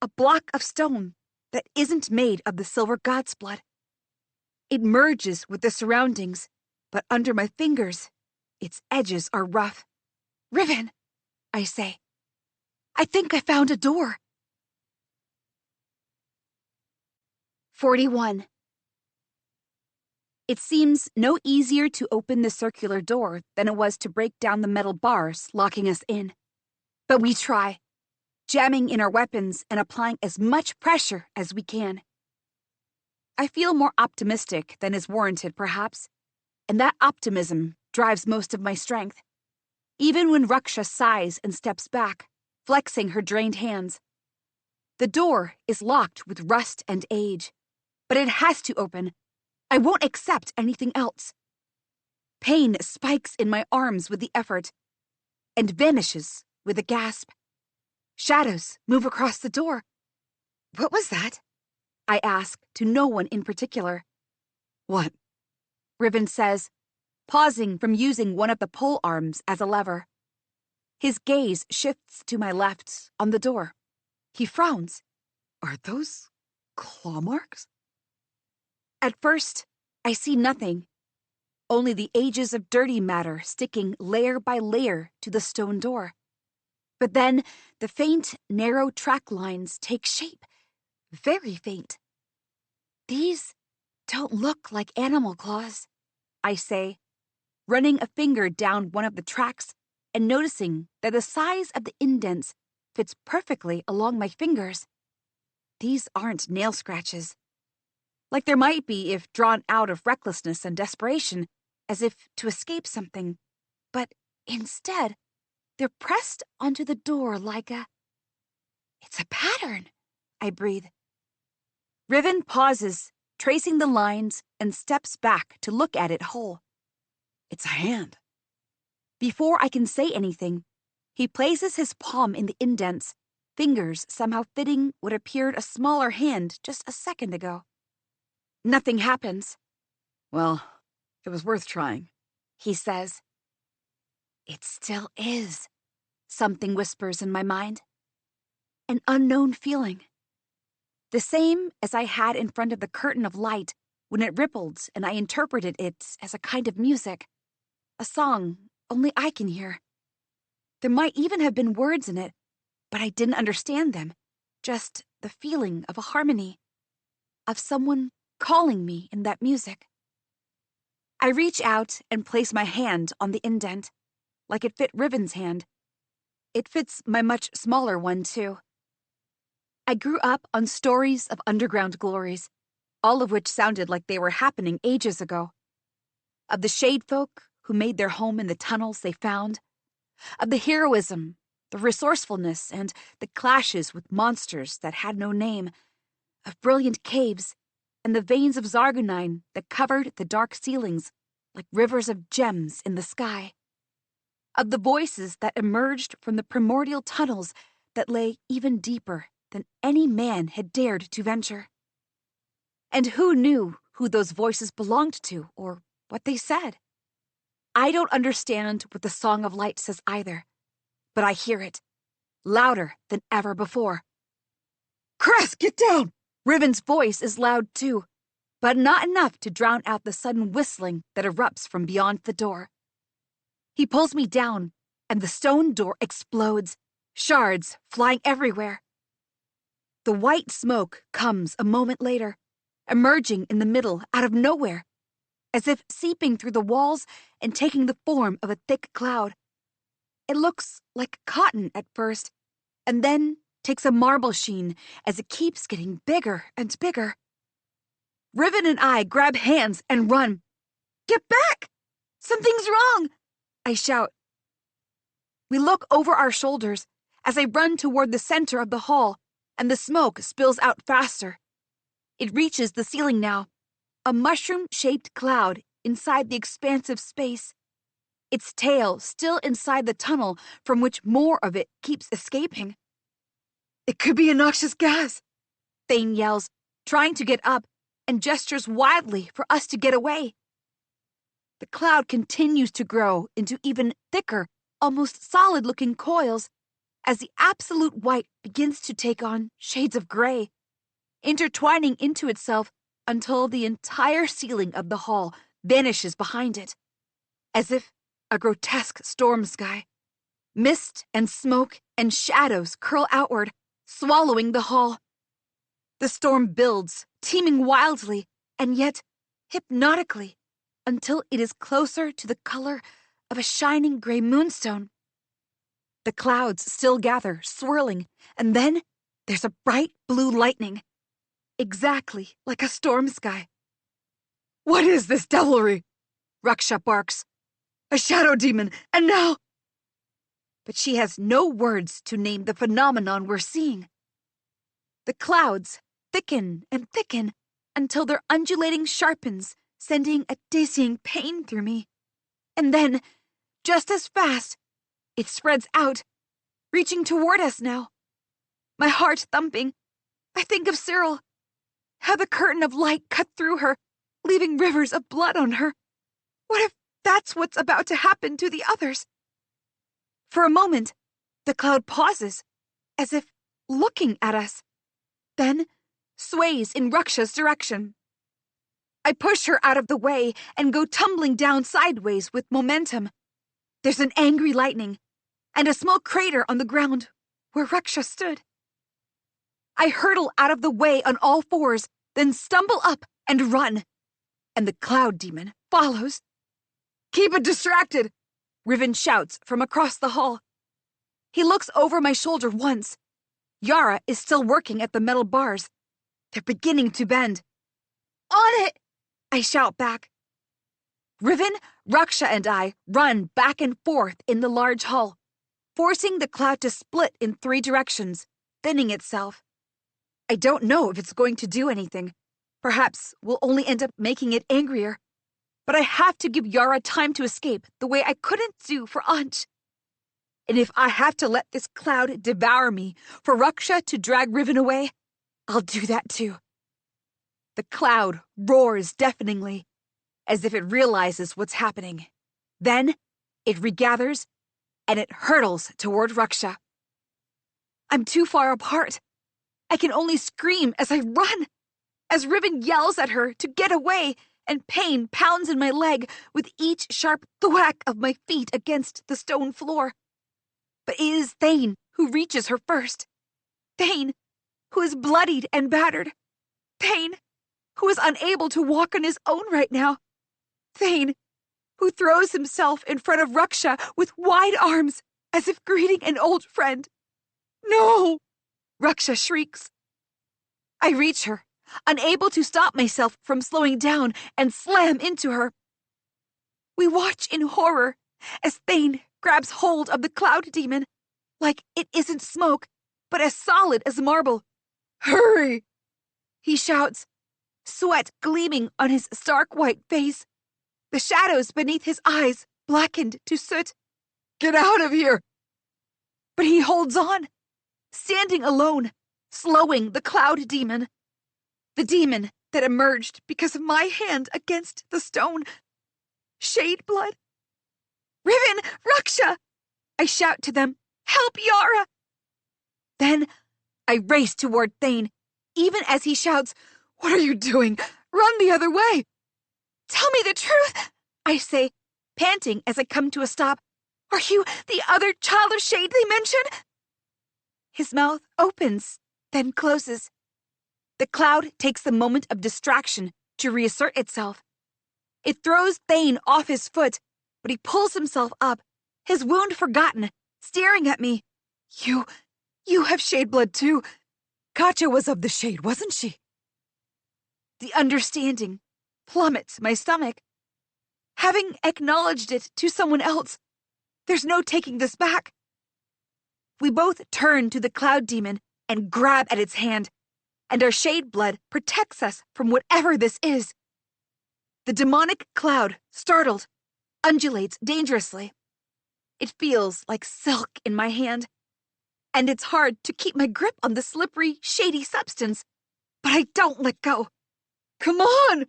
A block of stone that isn't made of the silver God's Blood. It merges with the surroundings, but under my fingers, its edges are rough. Riven, I say. I think I found a door. 41. It seems no easier to open the circular door than it was to break down the metal bars locking us in. But we try, jamming in our weapons and applying as much pressure as we can. I feel more optimistic than is warranted, perhaps, and that optimism drives most of my strength. Even when Raksha sighs and steps back, flexing her drained hands. The door is locked with rust and age, but it has to open. I won't accept anything else. Pain spikes in my arms with the effort, and vanishes with a gasp. Shadows move across the door. What was that? I ask, to no one in particular. What? Riven says, pausing from using one of the pole arms as a lever. His gaze shifts to my left, on the door. He frowns. Are those claw marks? At first, I see nothing. Only the ages of dirty matter sticking layer by layer to the stone door. But then, the faint, narrow track lines take shape. Very faint. These don't look like animal claws, I say, running a finger down one of the tracks and noticing that the size of the indents fits perfectly along my fingers. These aren't nail scratches. Like there might be if drawn out of recklessness and desperation, as if to escape something. But instead, they're pressed onto the door like a... It's a pattern, I breathe. Riven pauses, tracing the lines, and steps back to look at it whole. It's a hand. Before I can say anything, he places his palm in the indents, fingers somehow fitting what appeared a smaller hand just a second ago. Nothing happens, Well, it was worth trying. he says. It still is, something whispers in my mind. An unknown feeling. The same as I had in front of the curtain of light when it rippled and I interpreted it as a kind of music. A song only I can hear. There might even have been words in it, but I didn't understand them. Just the feeling of a harmony. Of someone calling me in that music. I reach out and place my hand on the indent, like it fit Riven's hand. It fits my much smaller one, too. I grew up on stories of underground glories, all of which sounded like they were happening ages ago. Of the shade folk who made their home in the tunnels they found. Of the heroism, the resourcefulness, and the clashes with monsters that had no name. Of brilliant caves, and the veins of Zargonine that covered the dark ceilings like rivers of gems in the sky. Of the voices that emerged from the primordial tunnels that lay even deeper than any man had dared to venture. And who knew who those voices belonged to or what they said? I don't understand what the Song of Light says either, but I hear it, louder than ever before. Cress, get down! Riven's voice is loud too, but not enough to drown out the sudden whistling that erupts from beyond the door. He pulls me down, and the stone door explodes, shards flying everywhere. The white smoke comes a moment later, emerging in the middle out of nowhere, as if seeping through the walls and taking the form of a thick cloud. It looks like cotton at first, and then takes a marble sheen as it keeps getting bigger and bigger. Riven and I grab hands and run. Get back! Something's wrong! I shout. We look over our shoulders as I run toward the center of the hall, and the smoke spills out faster. It reaches the ceiling now, a mushroom-shaped cloud inside the expansive space, its tail still inside the tunnel from which more of it keeps escaping. It could be a noxious gas, Thane yells, trying to get up, and gestures wildly for us to get away. The cloud continues to grow into even thicker, almost solid-looking coils, as the absolute white begins to take on shades of gray, intertwining into itself until the entire ceiling of the hall vanishes behind it, as if a grotesque storm sky. Mist and smoke and shadows curl outward, swallowing the hall. The storm builds, teeming wildly, and yet hypnotically, until it is closer to the color of a shining gray moonstone. The clouds still gather, swirling, and then there's a bright blue lightning, exactly like a storm sky. What is this devilry? Raksha barks. A shadow demon, and now... But she has no words to name the phenomenon we're seeing. The clouds thicken and thicken until their undulating sharpens, sending a dizzying pain through me. And then, just as fast, it spreads out, reaching toward us now. My heart thumping, I think of Cyril, how the curtain of light cut through her, leaving rivers of blood on her. What if that's what's about to happen to the others? For a moment, the cloud pauses, as if looking at us, then sways in Raksha's direction. I push her out of the way and go tumbling down sideways with momentum. There's an angry lightning and a small crater on the ground where Raksha stood. I hurtle out of the way on all fours, then stumble up and run, and the cloud demon follows. Keep it distracted, Riven shouts from across the hall. He looks over my shoulder once. Yara is still working at the metal bars. They're beginning to bend. On it! I shout back. Riven, Raksha, and I run back and forth in the large hall, forcing the cloud to split in 3 directions, thinning itself. I don't know if it's going to do anything. Perhaps we'll only end up making it angrier. But I have to give Yara time to escape the way I couldn't do for Ansh. And if I have to let this cloud devour me for Raksha to drag Riven away, I'll do that too. The cloud roars deafeningly, as if it realizes what's happening. Then it regathers, and it hurtles toward Raksha. I'm too far apart. I can only scream as I run, as Riven yells at her to get away, and pain pounds in my leg with each sharp thwack of my feet against the stone floor. But it is Thane who reaches her first. Thane, who is bloodied and battered. Thane, who is unable to walk on his own right now. Thane, who throws himself in front of Raksha with wide arms, as if greeting an old friend. No! Raksha shrieks. I reach her, unable to stop myself from slowing down, and slam into her. We watch in horror as Thane grabs hold of the cloud demon, like it isn't smoke, but as solid as marble. Hurry! He shouts, sweat gleaming on his stark white face, the shadows beneath his eyes blackened to soot. Get out of here! But he holds on, standing alone, slowing the cloud demon. The demon that emerged because of my hand against the stone. Shade blood. Riven! Raksha! I shout to them, help Yara! Then I race toward Thane, even as he shouts, what are you doing? Run the other way! Tell me the truth, I say, panting as I come to a stop. Are you the other child of Shade they mentioned? His mouth opens, then closes. The cloud takes the moment of distraction to reassert itself. It throws Thane off his foot, but he pulls himself up, his wound forgotten, staring at me. You have shade blood too. Katya was of the shade, wasn't she? The understanding plummets my stomach. Having acknowledged it to someone else, there's no taking this back. We both turn to the cloud demon and grab at its hand, and our shade blood protects us from whatever this is. The demonic cloud, startled, undulates dangerously. It feels like silk in my hand, and it's hard to keep my grip on the slippery, shady substance, but I don't let go. Come on!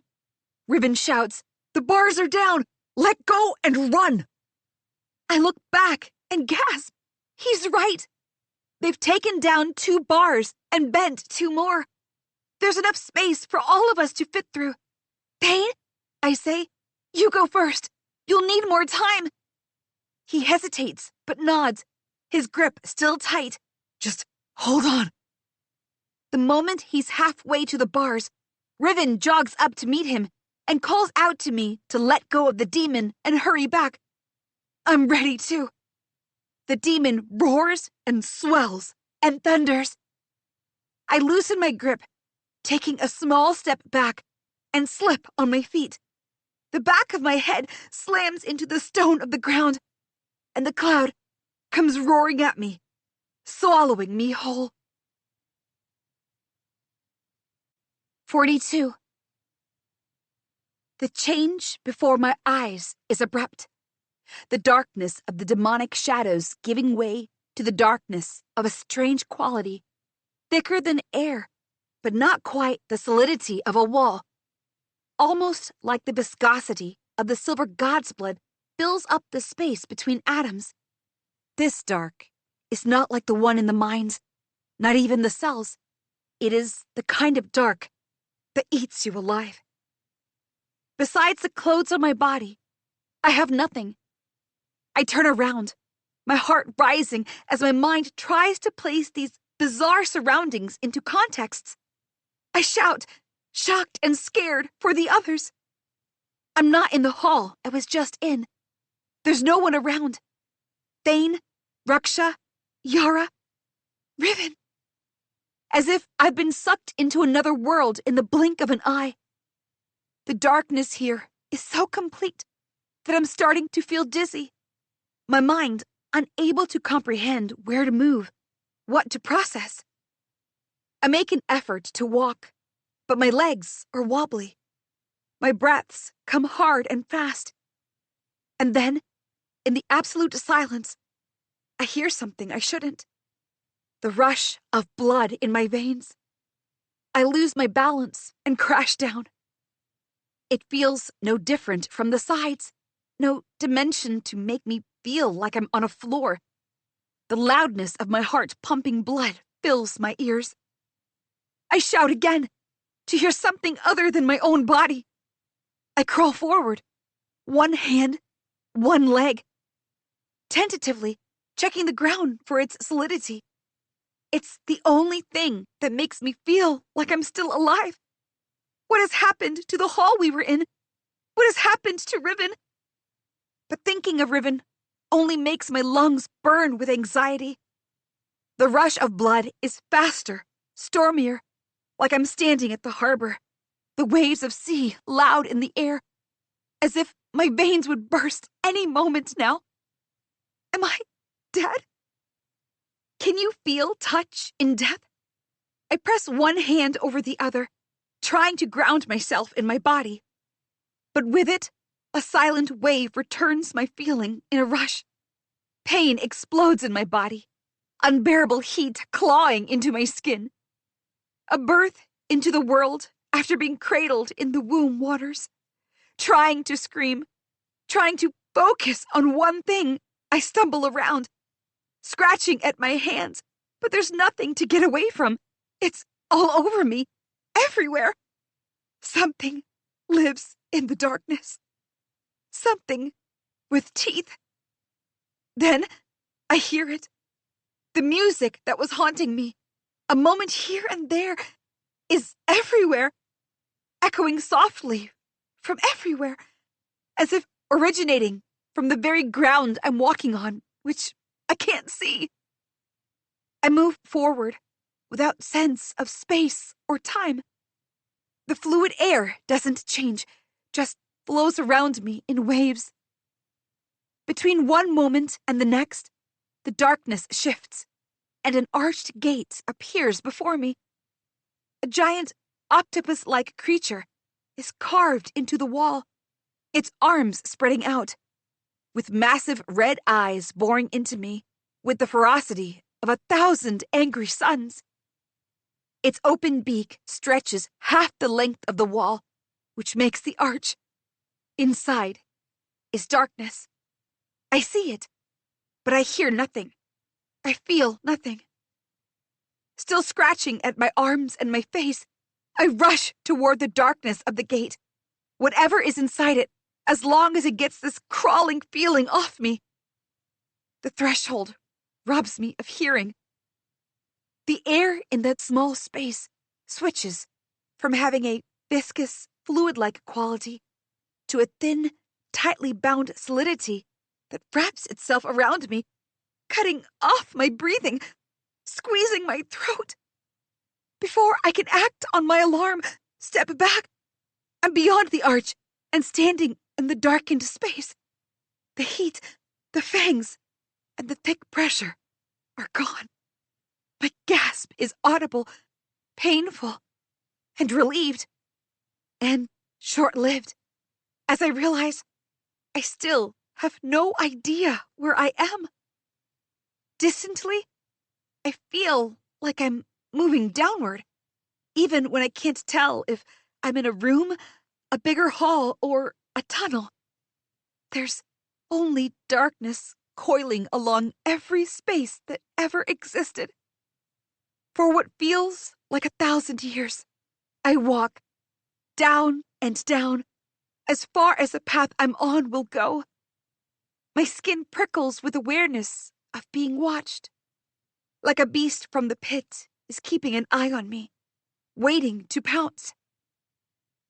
Riven shouts, the bars are down! Let go and run! I look back and gasp. He's right. They've taken down 2 bars and bent 2 more. There's enough space for all of us to fit through. Thane, I say, you go first. You'll need more time. He hesitates, but nods, his grip still tight. Just hold on. The moment he's halfway to the bars, Riven jogs up to meet him and calls out to me to let go of the demon and hurry back. I'm ready too. The demon roars and swells and thunders. I loosen my grip, taking a small step back, and slip on my feet. The back of my head slams into the stone of the ground, and the cloud comes roaring at me, swallowing me whole. 42. The change before my eyes is abrupt. The darkness of the demonic shadows giving way to the darkness of a strange quality, thicker than air, but not quite the solidity of a wall. Almost like the viscosity of the silver god's blood fills up the space between atoms. This dark is not like the one in the mines, not even the cells. It is the kind of dark that eats you alive. Besides the clothes on my body, I have nothing. I turn around, my heart rising as my mind tries to place these bizarre surroundings into contexts. I shout, shocked and scared, for the others. I'm not in the hall I was just in. There's no one around. Thane, Raksha, Yara, Riven. As if I've been sucked into another world in the blink of an eye. The darkness here is so complete that I'm starting to feel dizzy. My mind unable to comprehend where to move, what to process. I make an effort to walk, but my legs are wobbly. My breaths come hard and fast. And then, in the absolute silence, I hear something I shouldn't. The rush of blood in my veins. I lose my balance and crash down. It feels no different from the sides, no dimension to make me feel like I'm on a floor. The loudness of my heart pumping blood fills my ears. I shout again, to hear something other than my own body. I crawl forward, one hand, one leg, tentatively checking the ground for its solidity. It's the only thing that makes me feel like I'm still alive. What has happened to the hall we were in? What has happened to Riven? But thinking of Riven only makes my lungs burn with anxiety. The rush of blood is faster, stormier, like I'm standing at the harbor, the waves of sea loud in the air, as if my veins would burst any moment now. Am I dead? Can you feel touch in death? I press one hand over the other, trying to ground myself in my body. But with it, a silent wave returns my feeling in a rush. Pain explodes in my body, unbearable heat clawing into my skin. A birth into the world after being cradled in the womb waters. Trying to scream, trying to focus on one thing, I stumble around, scratching at my hands, but there's nothing to get away from. It's all over me, everywhere. Something lives in the darkness. Something with teeth. Then I hear it. The music that was haunting me, a moment here and there, is everywhere, echoing softly from everywhere, as if originating from the very ground I'm walking on, which I can't see. I move forward without sense of space or time. The fluid air doesn't change, just flows around me in waves. Between one moment and the next, the darkness shifts, and an arched gate appears before me. A giant octopus-like creature is carved into the wall, its arms spreading out, with massive red eyes boring into me with the ferocity of 1,000 angry suns. Its open beak stretches half the length of the wall, which makes the arch. Inside is darkness. I see it, but I hear nothing. I feel nothing. Still scratching at my arms and my face, I rush toward the darkness of the gate. Whatever is inside it, as long as it gets this crawling feeling off me. The threshold robs me of hearing. The air in that small space switches from having a viscous, fluid-like quality to a thin, tightly bound solidity that wraps itself around me, cutting off my breathing, squeezing my throat. Before I can act on my alarm, step back, I'm beyond the arch and standing in the darkened space. The heat, the fangs, and the thick pressure are gone. My gasp is audible, painful, and relieved, and short-lived, as I realize I still have no idea where I am. Distantly, I feel like I'm moving downward, even when I can't tell if I'm in a room, a bigger hall, or a tunnel. There's only darkness coiling along every space that ever existed. For what feels like 1,000 years, I walk down and down, as far as the path I'm on will go. My skin prickles with awareness of being watched, like a beast from the pit is keeping an eye on me, waiting to pounce.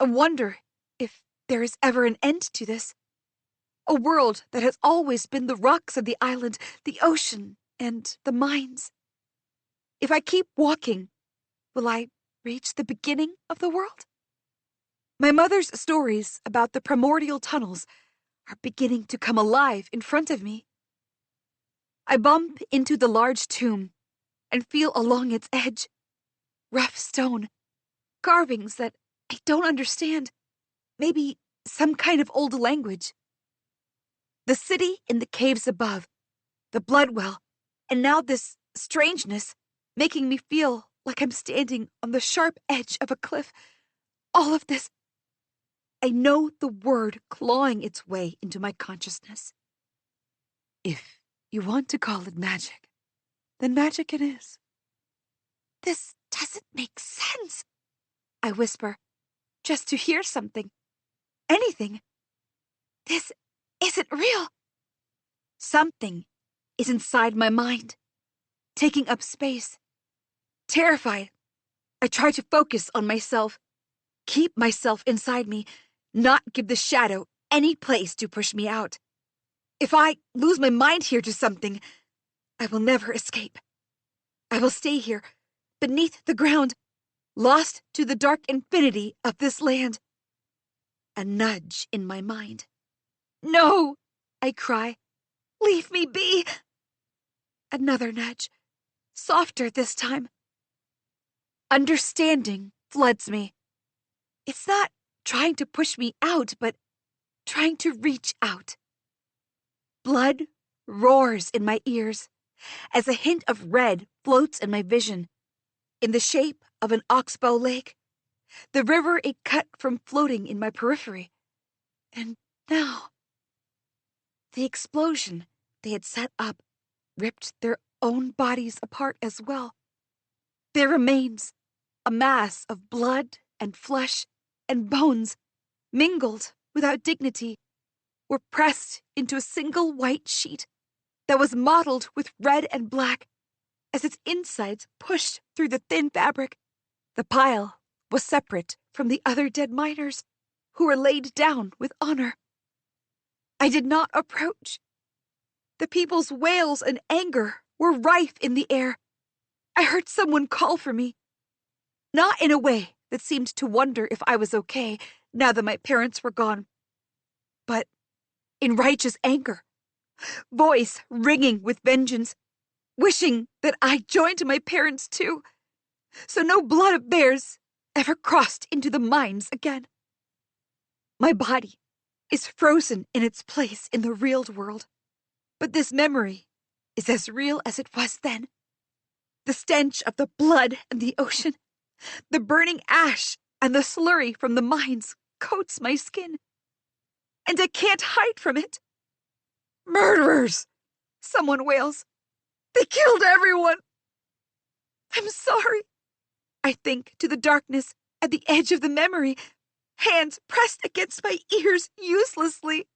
I wonder if there is ever an end to this. A world that has always been the rocks of the island, the ocean, and the mines. If I keep walking, will I reach the beginning of the world? My mother's stories about the primordial tunnels are beginning to come alive in front of me. I bump into the large tomb and feel along its edge rough stone, carvings that I don't understand, maybe some kind of old language. The city in the caves above, the blood well, and now this strangeness making me feel like I'm standing on the sharp edge of a cliff. All of this, I know the word clawing its way into my consciousness. If you want to call it magic, then magic it is. This doesn't make sense, I whisper, just to hear something. Anything. This isn't real. Something is inside my mind, taking up space. Terrified, I try to focus on myself, keep myself inside me, not give the shadow any place to push me out. If I lose my mind here to something, I will never escape. I will stay here, beneath the ground, lost to the dark infinity of this land. A nudge in my mind. No, I cry. Leave me be. Another nudge, softer this time. Understanding floods me. It's not trying to push me out, but trying to reach out. Blood roars in my ears as a hint of red floats in my vision, in the shape of an oxbow lake, the river it cut from floating in my periphery. And now, the explosion they had set up ripped their own bodies apart as well. There remains a mass of blood and flesh and bones, mingled without dignity, were pressed into a single white sheet that was mottled with red and black as its insides pushed through the thin fabric. The pile was separate from the other dead miners, who were laid down with honor. I did not approach. The people's wails and anger were rife in the air. I heard someone call for me, not in a way that seemed to wonder if I was okay now that my parents were gone, but in righteous anger, voice ringing with vengeance, wishing that I joined my parents too, so no blood of theirs ever crossed into the mines again. My body is frozen in its place in the real world, but this memory is as real as it was then. The stench of the blood and the ocean, the burning ash and the slurry from the mines coats my skin, and I can't hide from it. Murderers! Someone wails. They killed everyone! I'm sorry. I think to the darkness at the edge of the memory, hands pressed against my ears uselessly.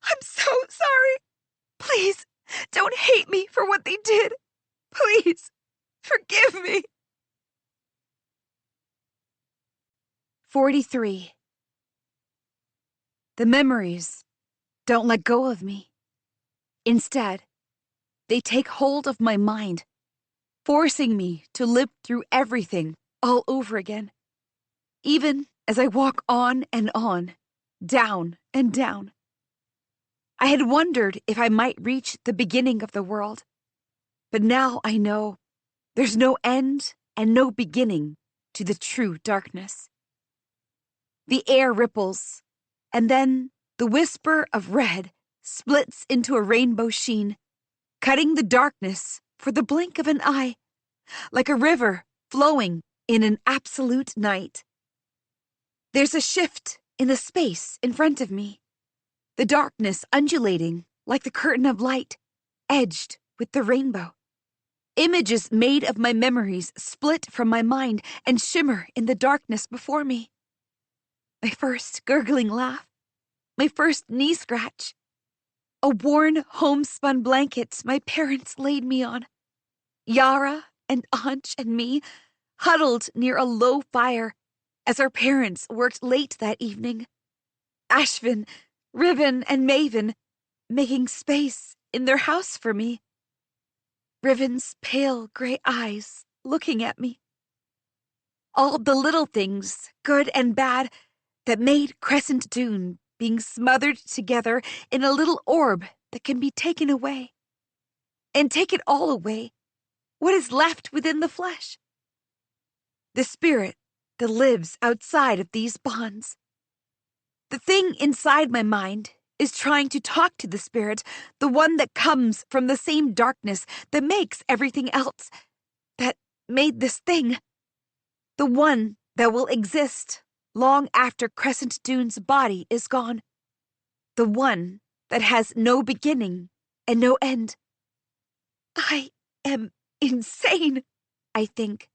I'm so sorry. Please, don't hate me for what they did. Please. Forgive me. 43. The memories don't let go of me. Instead, they take hold of my mind, forcing me to live through everything all over again. Even as I walk on and on, down and down. I had wondered if I might reach the beginning of the world, but now I know there's no end and no beginning to the true darkness. The air ripples, and then the whisper of red splits into a rainbow sheen, cutting the darkness for the blink of an eye, like a river flowing in an absolute night. There's a shift in the space in front of me, the darkness undulating like the curtain of light, edged with the rainbow. Images made of my memories split from my mind and shimmer in the darkness before me. My first gurgling laugh, my first knee scratch, a worn homespun blanket my parents laid me on. Yara and Anj and me huddled near a low fire as our parents worked late that evening. Ashvin, Riven, and Maven making space in their house for me. Riven's pale gray eyes looking at me. All the little things, good and bad, that made Crescent Dune being smothered together in a little orb that can be taken away. And take it all away, what is left within the flesh? The spirit that lives outside of these bonds. The thing inside my mind is trying to talk to the spirit, the one that comes from the same darkness that makes everything else, that made this thing. The one that will exist long after Crescent Dune's body is gone. The one that has no beginning and no end. I am insane, I think.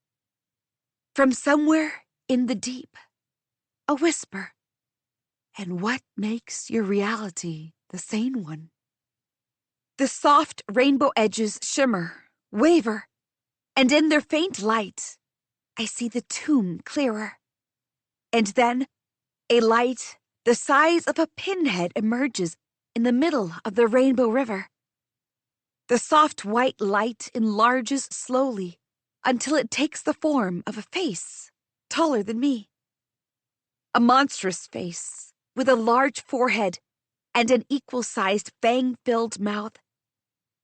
From somewhere in the deep, a whisper. And what makes your reality the sane one? The soft rainbow edges shimmer, waver, and in their faint light, I see the tomb clearer. And then, a light the size of a pinhead emerges in the middle of the rainbow river. The soft white light enlarges slowly until it takes the form of a face taller than me. A monstrous face with a large forehead and an equal-sized fang-filled mouth.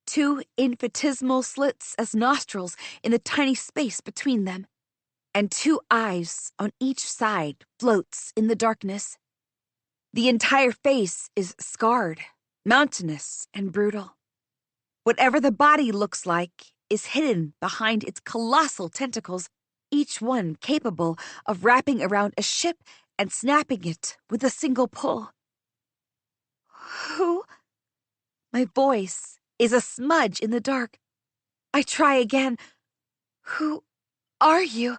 2 infinitesimal slits as nostrils in the tiny space between them, and 2 eyes on each side floats in the darkness. The entire face is scarred, mountainous, and brutal. Whatever the body looks like is hidden behind its colossal tentacles, each one capable of wrapping around a ship and snapping it with a single pull. Who? My voice is a smudge in the dark. I try again. Who are you?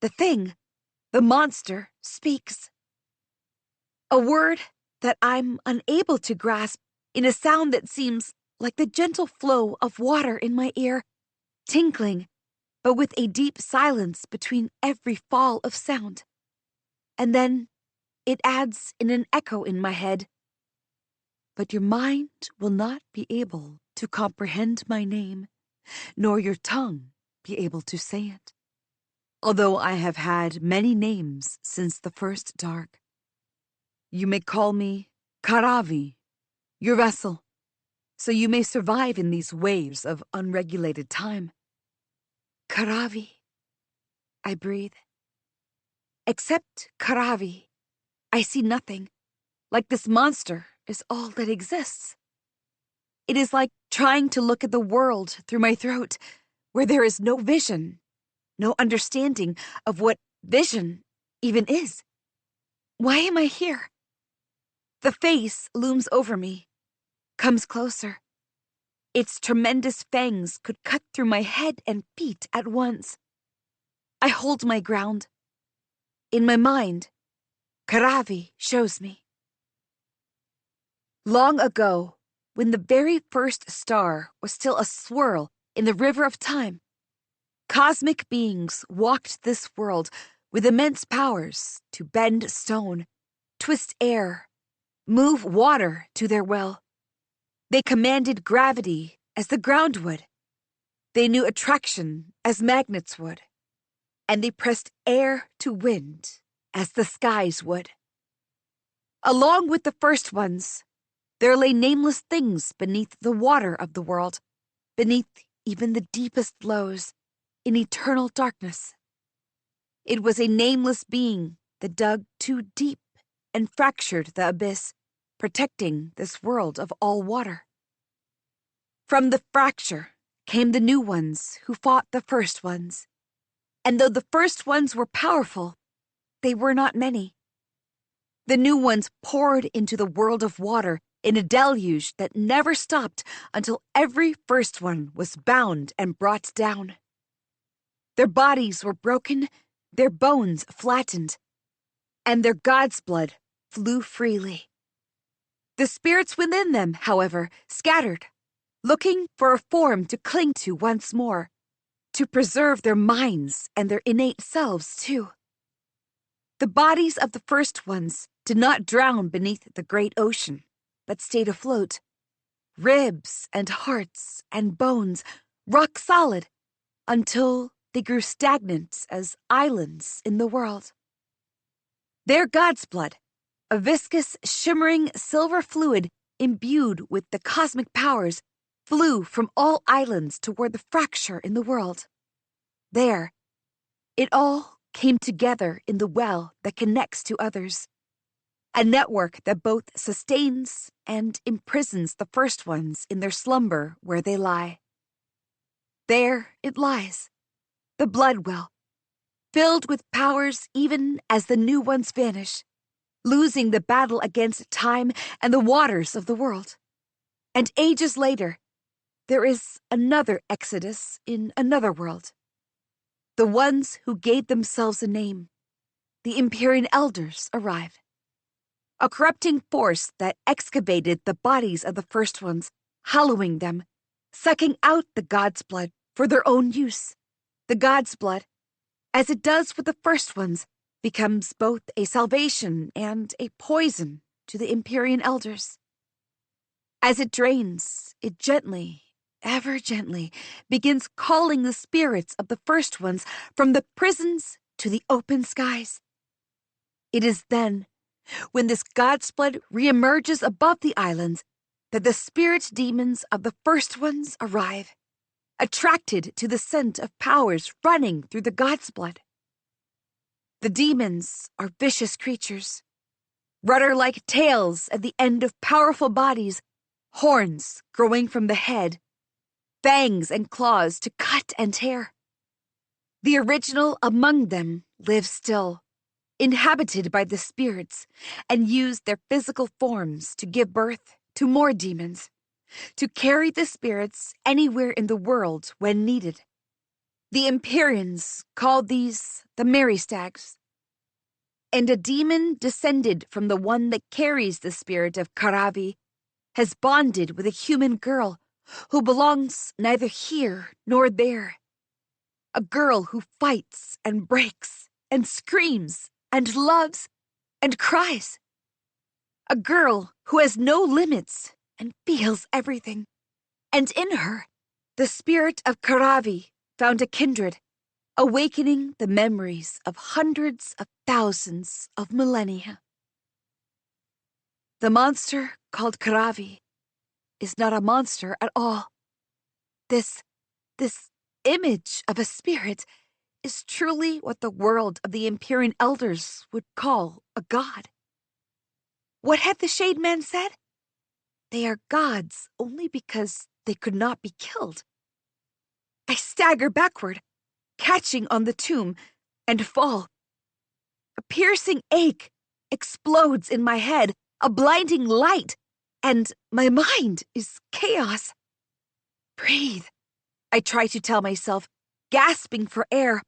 The thing, the monster, speaks. A word that I'm unable to grasp in a sound that seems like the gentle flow of water in my ear, tinkling, but with a deep silence between every fall of sound. And then it adds in an echo in my head. But your mind will not be able to comprehend my name, nor your tongue be able to say it. Although I have had many names since the first dark. You may call me Karavi, your vessel, so you may survive in these waves of unregulated time. Karavi, I breathe. Except Karavi, I see nothing, like this monster is all that exists. It is like trying to look at the world through my throat, where there is no vision, no understanding of what vision even is. Why am I here? The face looms over me, comes closer. Its tremendous fangs could cut through my head and feet at once. I hold my ground. In my mind, Karavi shows me. Long ago, when the very first star was still a swirl in the river of time, Cosmic beings walked this world with immense powers to bend stone, twist air, move water to their will. They commanded gravity as the ground would. They knew attraction as magnets would. And they pressed air to wind as the skies would. Along with the first ones, there lay nameless things beneath the water of the world, beneath even the deepest lows, in eternal darkness. It was a nameless being that dug too deep and fractured the abyss, protecting this world of all water. From the fracture came the new ones who fought the first ones. And though the first ones were powerful, they were not many. The new ones poured into the world of water in a deluge that never stopped until every first one was bound and brought down. Their bodies were broken, their bones flattened, and their god's blood flew freely. The spirits within them, however, scattered, looking for a form to cling to once more, to preserve their minds and their innate selves, too. The bodies of the first ones did not drown beneath the great ocean, but stayed afloat. Ribs and hearts and bones, rock solid, until they grew stagnant as islands in the world. Their god's blood, a viscous, shimmering silver fluid imbued with the cosmic powers, flew from all islands toward the fracture in the world. There, it all came together in the well that connects to others, a network that both sustains and imprisons the first ones in their slumber where they lie. There it lies, the blood well, filled with powers even as the new ones vanish, losing the battle against time and the waters of the world. And ages later, there is another exodus in another world. The ones who gave themselves a name, the Empyrean Elders, arrive. A corrupting force that excavated the bodies of the first ones, hollowing them, sucking out the god's blood for their own use. The god's blood, as it does with the first ones, becomes both a salvation and a poison to the Empyrean Elders. As it drains, it gently, ever gently, begins calling the spirits of the first ones from the prisons to the open skies. It is then, when this god's blood reemerges above the islands, that the spirit demons of the first ones arrive, attracted to the scent of powers running through the god's blood. The demons are vicious creatures, rudder-like tails at the end of powerful bodies, horns growing from the head, fangs and claws to cut and tear. The original among them live still, inhabited by the spirits, and use their physical forms to give birth to more demons, to carry the spirits anywhere in the world when needed. The Empyreans called these the Merry Stags. And a demon descended from the one that carries the spirit of Karavi has bonded with a human girl who belongs neither here nor there. A girl who fights and breaks and screams and loves and cries. A girl who has no limits and feels everything. And in her, the spirit of Karavi found a kindred, awakening the memories of hundreds of thousands of millennia. The monster called Karavi is not a monster at all. This image of a spirit is truly what the world of the Empyrean Elders would call a god. What had the Shade Man said? They are gods only because they could not be killed. I stagger backward, catching on the tomb, and fall. A piercing ache explodes in my head, a blinding light, and my mind is chaos. Breathe, I try to tell myself, gasping for air.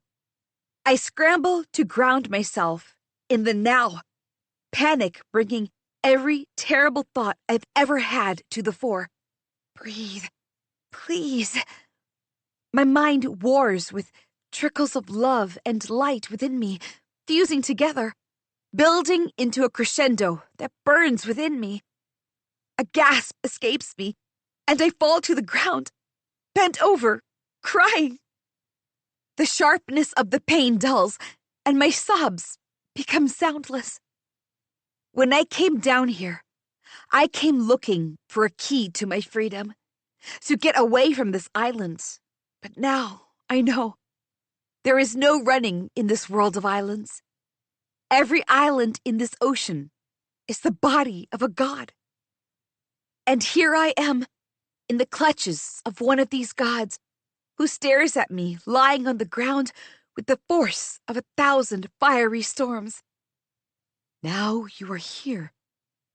I scramble to ground myself in the now, panic bringing every terrible thought I've ever had to the fore. Breathe, please. My mind wars with trickles of love and light within me, fusing together, building into a crescendo that burns within me. A gasp escapes me, and I fall to the ground, bent over, crying. The sharpness of the pain dulls, and my sobs become soundless. When I came down here, I came looking for a key to my freedom, to get away from this island. But now I know there is no running in this world of islands. Every island in this ocean is the body of a god. And here I am, in the clutches of one of these gods, who stares at me lying on the ground with the force of 1,000 fiery storms. Now you are here,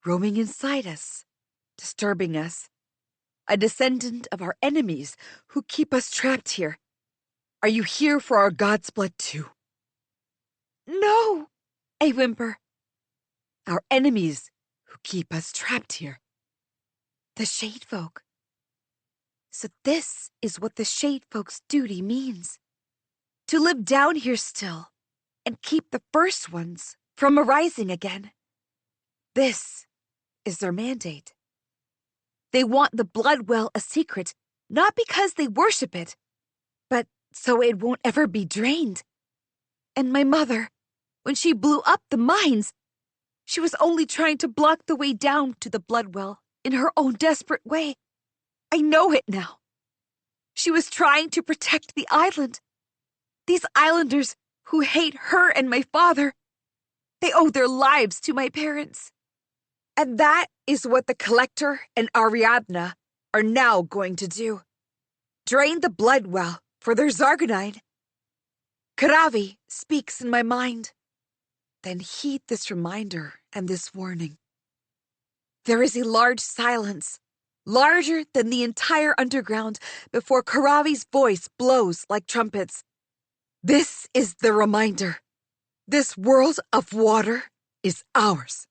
roaming inside us, disturbing us, a descendant of our enemies who keep us trapped here. Are you here for our god's blood too? No, I whimper. Our enemies who keep us trapped here. The Shade Folk. So this is what the Shade Folk's duty means. To live down here still and keep the first ones from arising again. This is their mandate. They want the blood well a secret, not because they worship it, but so it won't ever be drained. And my mother, when she blew up the mines, she was only trying to block the way down to the blood well in her own desperate way. I know it now. She was trying to protect the island. These islanders who hate her and my father, they owe their lives to my parents. And that is what the Collector and Ariadna are now going to do. Drain the blood well for their Zargonine. Karavi speaks in my mind. Then heed this reminder and this warning. There is a large silence, larger than the entire underground, before Karavi's voice blows like trumpets. This is the reminder. This world of water is ours.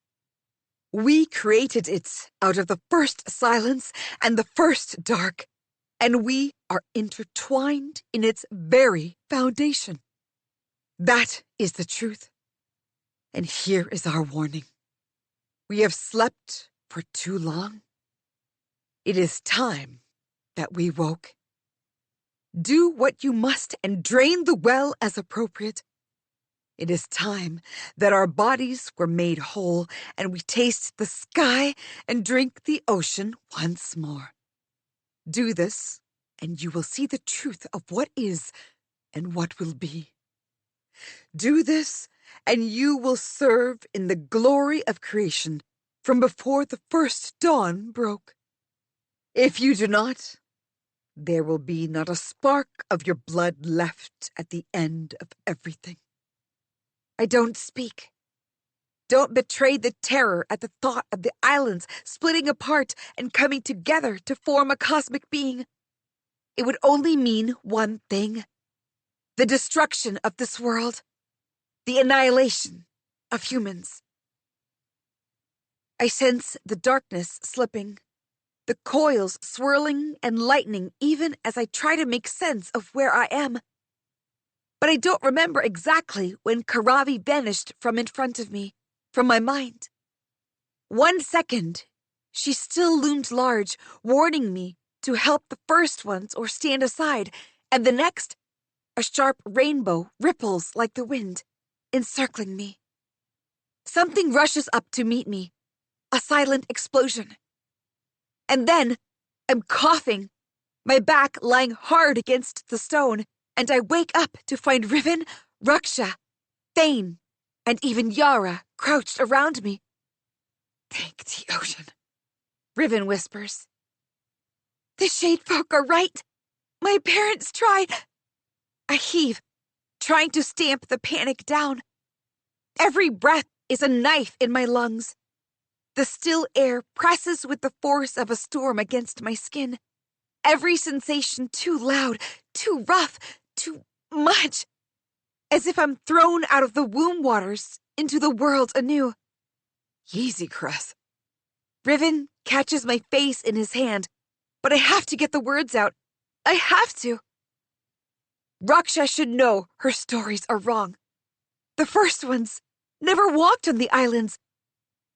We created it out of the first silence and the first dark, and we are intertwined in its very foundation. That is the truth. And here is our warning. We have slept for too long. It is time that we woke. Do what you must and drain the well as appropriate. It is time that our bodies were made whole and we taste the sky and drink the ocean once more. Do this, and you will see the truth of what is and what will be. Do this, and you will serve in the glory of creation from before the first dawn broke. If you do not, there will be not a spark of your blood left at the end of everything. I don't speak. Don't betray the terror at the thought of the islands splitting apart and coming together to form a cosmic being. It would only mean one thing: the destruction of this world, the annihilation of humans. I sense the darkness slipping, the coils swirling and lightening even as I try to make sense of where I am. But I don't remember exactly when Karavi vanished from in front of me, from my mind. 1 second, she still loomed large, warning me to help the first ones or stand aside, and the next, a sharp rainbow ripples like the wind, encircling me. Something rushes up to meet me, a silent explosion. And then, I'm coughing, my back lying hard against the stone, and I wake up to find Riven, Raksha, Thane, and even Yara crouched around me. Thank the ocean, Riven whispers. The Shade Folk are right. My parents tried. I heave, trying to stamp the panic down. Every breath is a knife in my lungs. The still air presses with the force of a storm against my skin. Every sensation too loud, too rough, too much. As if I'm thrown out of the womb waters into the world anew. Easy, Cress. Riven catches my face in his hand, but I have to get the words out. I have to. Raksha should know her stories are wrong. The first ones never walked on the islands.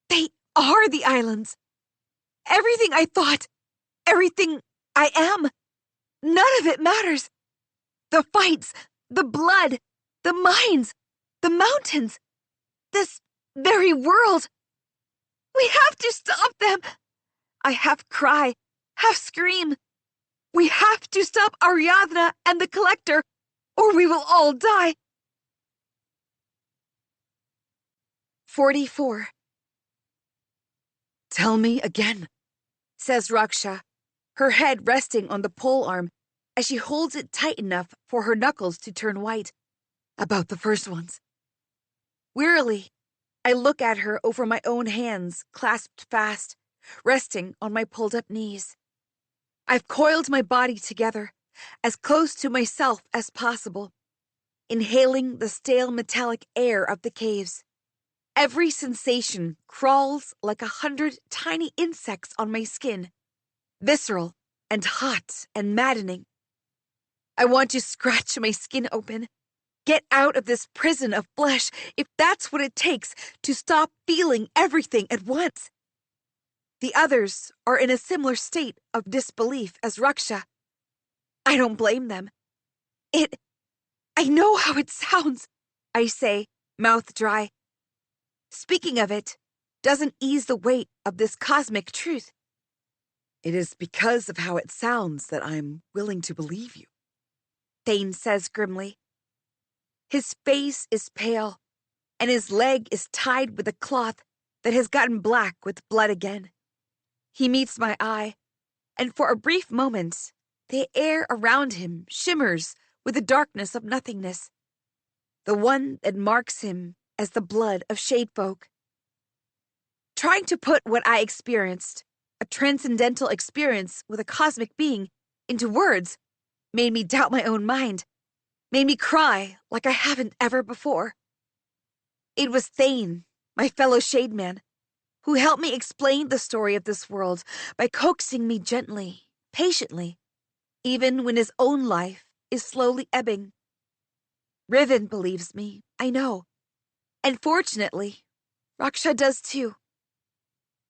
They are the islands. Everything I thought, everything I am, none of it matters. The fights, the blood, the mines, the mountains, this very world. We have to stop them. I half cry, half scream. We have to stop Ariadna and the Collector, or we will all die. 44. Tell me again, Says Raksha, her head resting on the polearm as she holds it tight enough for her knuckles to turn white. about the first ones. Wearily, I look at her over my own hands clasped fast, resting on my pulled-up knees. I've coiled my body together, as close to myself as possible, inhaling the stale metallic air of the caves. Every sensation crawls like 100 tiny insects on my skin, visceral and hot and maddening. I want to scratch my skin open, get out of this prison of flesh if that's what it takes to stop feeling everything at once. The others are in a similar state of disbelief as Raksha. I don't blame them. I know how it sounds, I say, mouth dry. Speaking of it doesn't ease the weight of this cosmic truth. It is because of how it sounds that I'm willing to believe you, Thane says grimly. His face is pale, and his leg is tied with a cloth that has gotten black with blood again. He meets my eye, and for a brief moment, the air around him shimmers with the darkness of nothingness, the one that marks him as the blood of shade folk. Trying to put what I experienced, a transcendental experience with a cosmic being, into words made me doubt my own mind, made me cry like I haven't ever before. It was Thane, my fellow shademan, who helped me explain the story of this world by coaxing me gently, patiently, even when his own life is slowly ebbing. Riven believes me, I know. And fortunately, Raksha does too.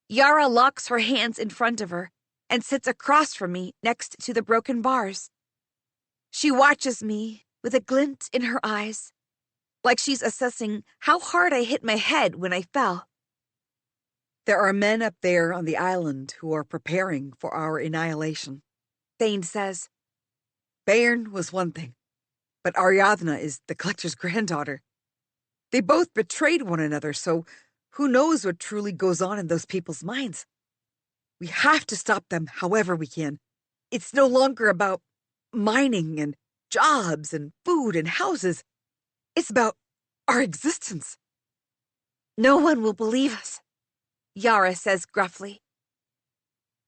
Yara locks her hands in front of her and sits across from me next to the broken bars. She watches me with a glint in her eyes, like she's assessing how hard I hit my head when I fell. There are men up there on the island who are preparing for our annihilation, Thane says. Bayern was one thing, but Ariadna is the Collector's granddaughter. They both betrayed one another, so who knows what truly goes on in those people's minds? We have to stop them however we can. It's no longer about mining and jobs and food and houses. It's about our existence. No one will believe us, Yara says gruffly.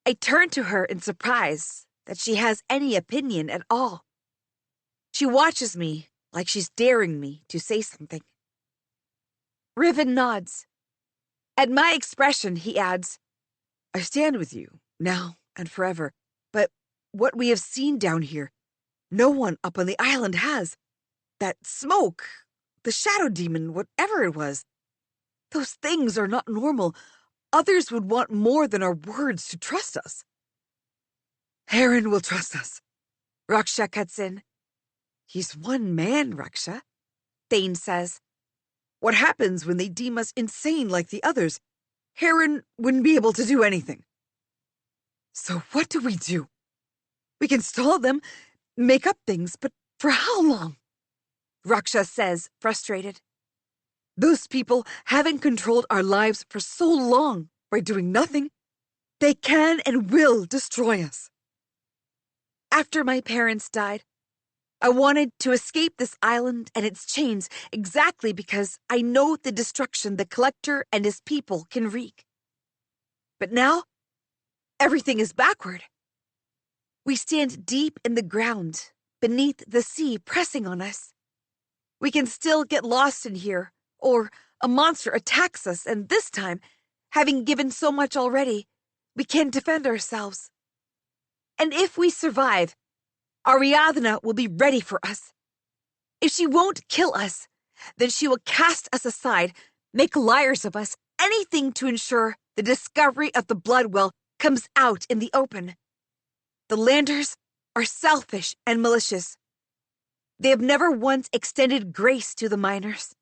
I turn to her in surprise that she has any opinion at all. She watches me like she's daring me to say something. Riven nods. At my expression, he adds, I stand with you, now and forever, but what we have seen down here, no one up on the island has. That smoke, the shadow demon, whatever it was, those things are not normal. Others would want more than our words to trust us. Heron will trust us. Raksha cuts in. He's one man, Raksha, Thane says. What happens when they deem us insane like the others? Heron wouldn't be able to do anything. So what do? We can stall them, make up things, but for how long? Raksha says, frustrated. Those people haven't controlled our lives for so long by doing nothing. They can and will destroy us. After my parents died, I wanted to escape this island and its chains exactly because I know the destruction the Collector and his people can wreak. But now, everything is backward. We stand deep in the ground, beneath the sea pressing on us. We can still get lost in here, or a monster attacks us, and this time, having given so much already, we can defend ourselves. And if we survive, Ariadna will be ready for us, If she won't kill us, then she will cast us aside, make liars of us, anything to ensure the discovery of the blood well comes out in the open. The Landers are selfish and malicious. They have never once extended grace to the miners.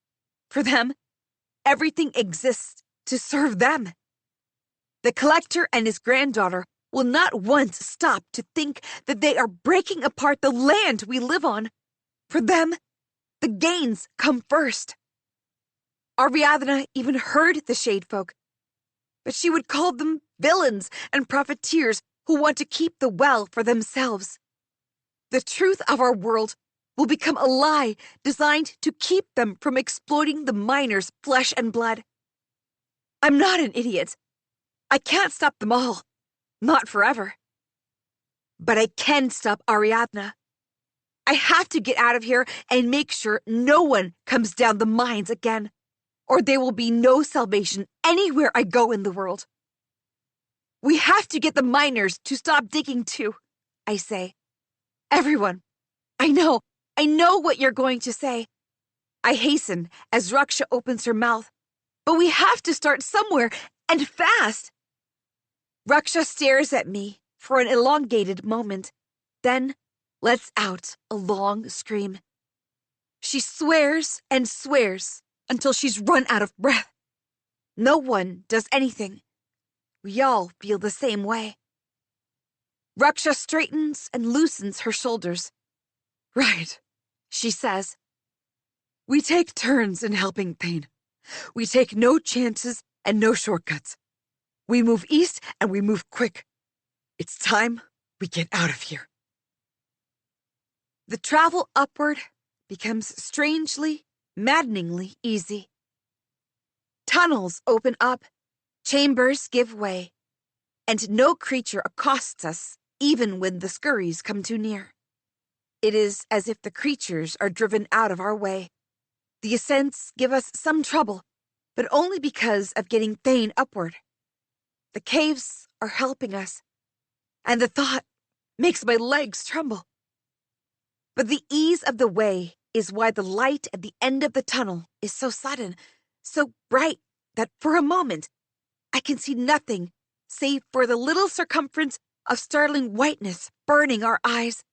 For them, everything exists to serve them. The collector and his granddaughter will not once stop to think that they are breaking apart the land we live on. For them, the gains come first. Ariadna even heard the Shade Folk, but she would call them villains and profiteers who want to keep the well for themselves. The truth of our world will become a lie designed to keep them from exploiting the miners' flesh and blood. I'm not an idiot. I can't stop them all. Not forever. But I can stop Ariadna. I have to get out of here and make sure no one comes down the mines again, or there will be no salvation anywhere I go in the world. We have to get the miners to stop digging too, I say. Everyone, I know what you're going to say. I hasten as Raksha opens her mouth, but we have to start somewhere, and fast. Raksha stares at me for an elongated moment, then lets out a long scream. She swears and swears until she's run out of breath. No one does anything. We all feel the same way. Raksha straightens and loosens her shoulders. Right, she says. We take turns in helping Thane. We take no chances and no shortcuts. We move east and we move quick. It's time we get out of here. The travel upward becomes strangely, maddeningly easy. Tunnels open up, chambers give way, and no creature accosts us even when the scurries come too near. It is as if the creatures are driven out of our way. The ascents give us some trouble, but only because of getting Thane upward. The caves are helping us, and the thought makes my legs tremble. But the ease of the way is why the light at the end of the tunnel is so sudden, so bright that for a moment I can see nothing save for the little circumference of startling whiteness burning our eyes,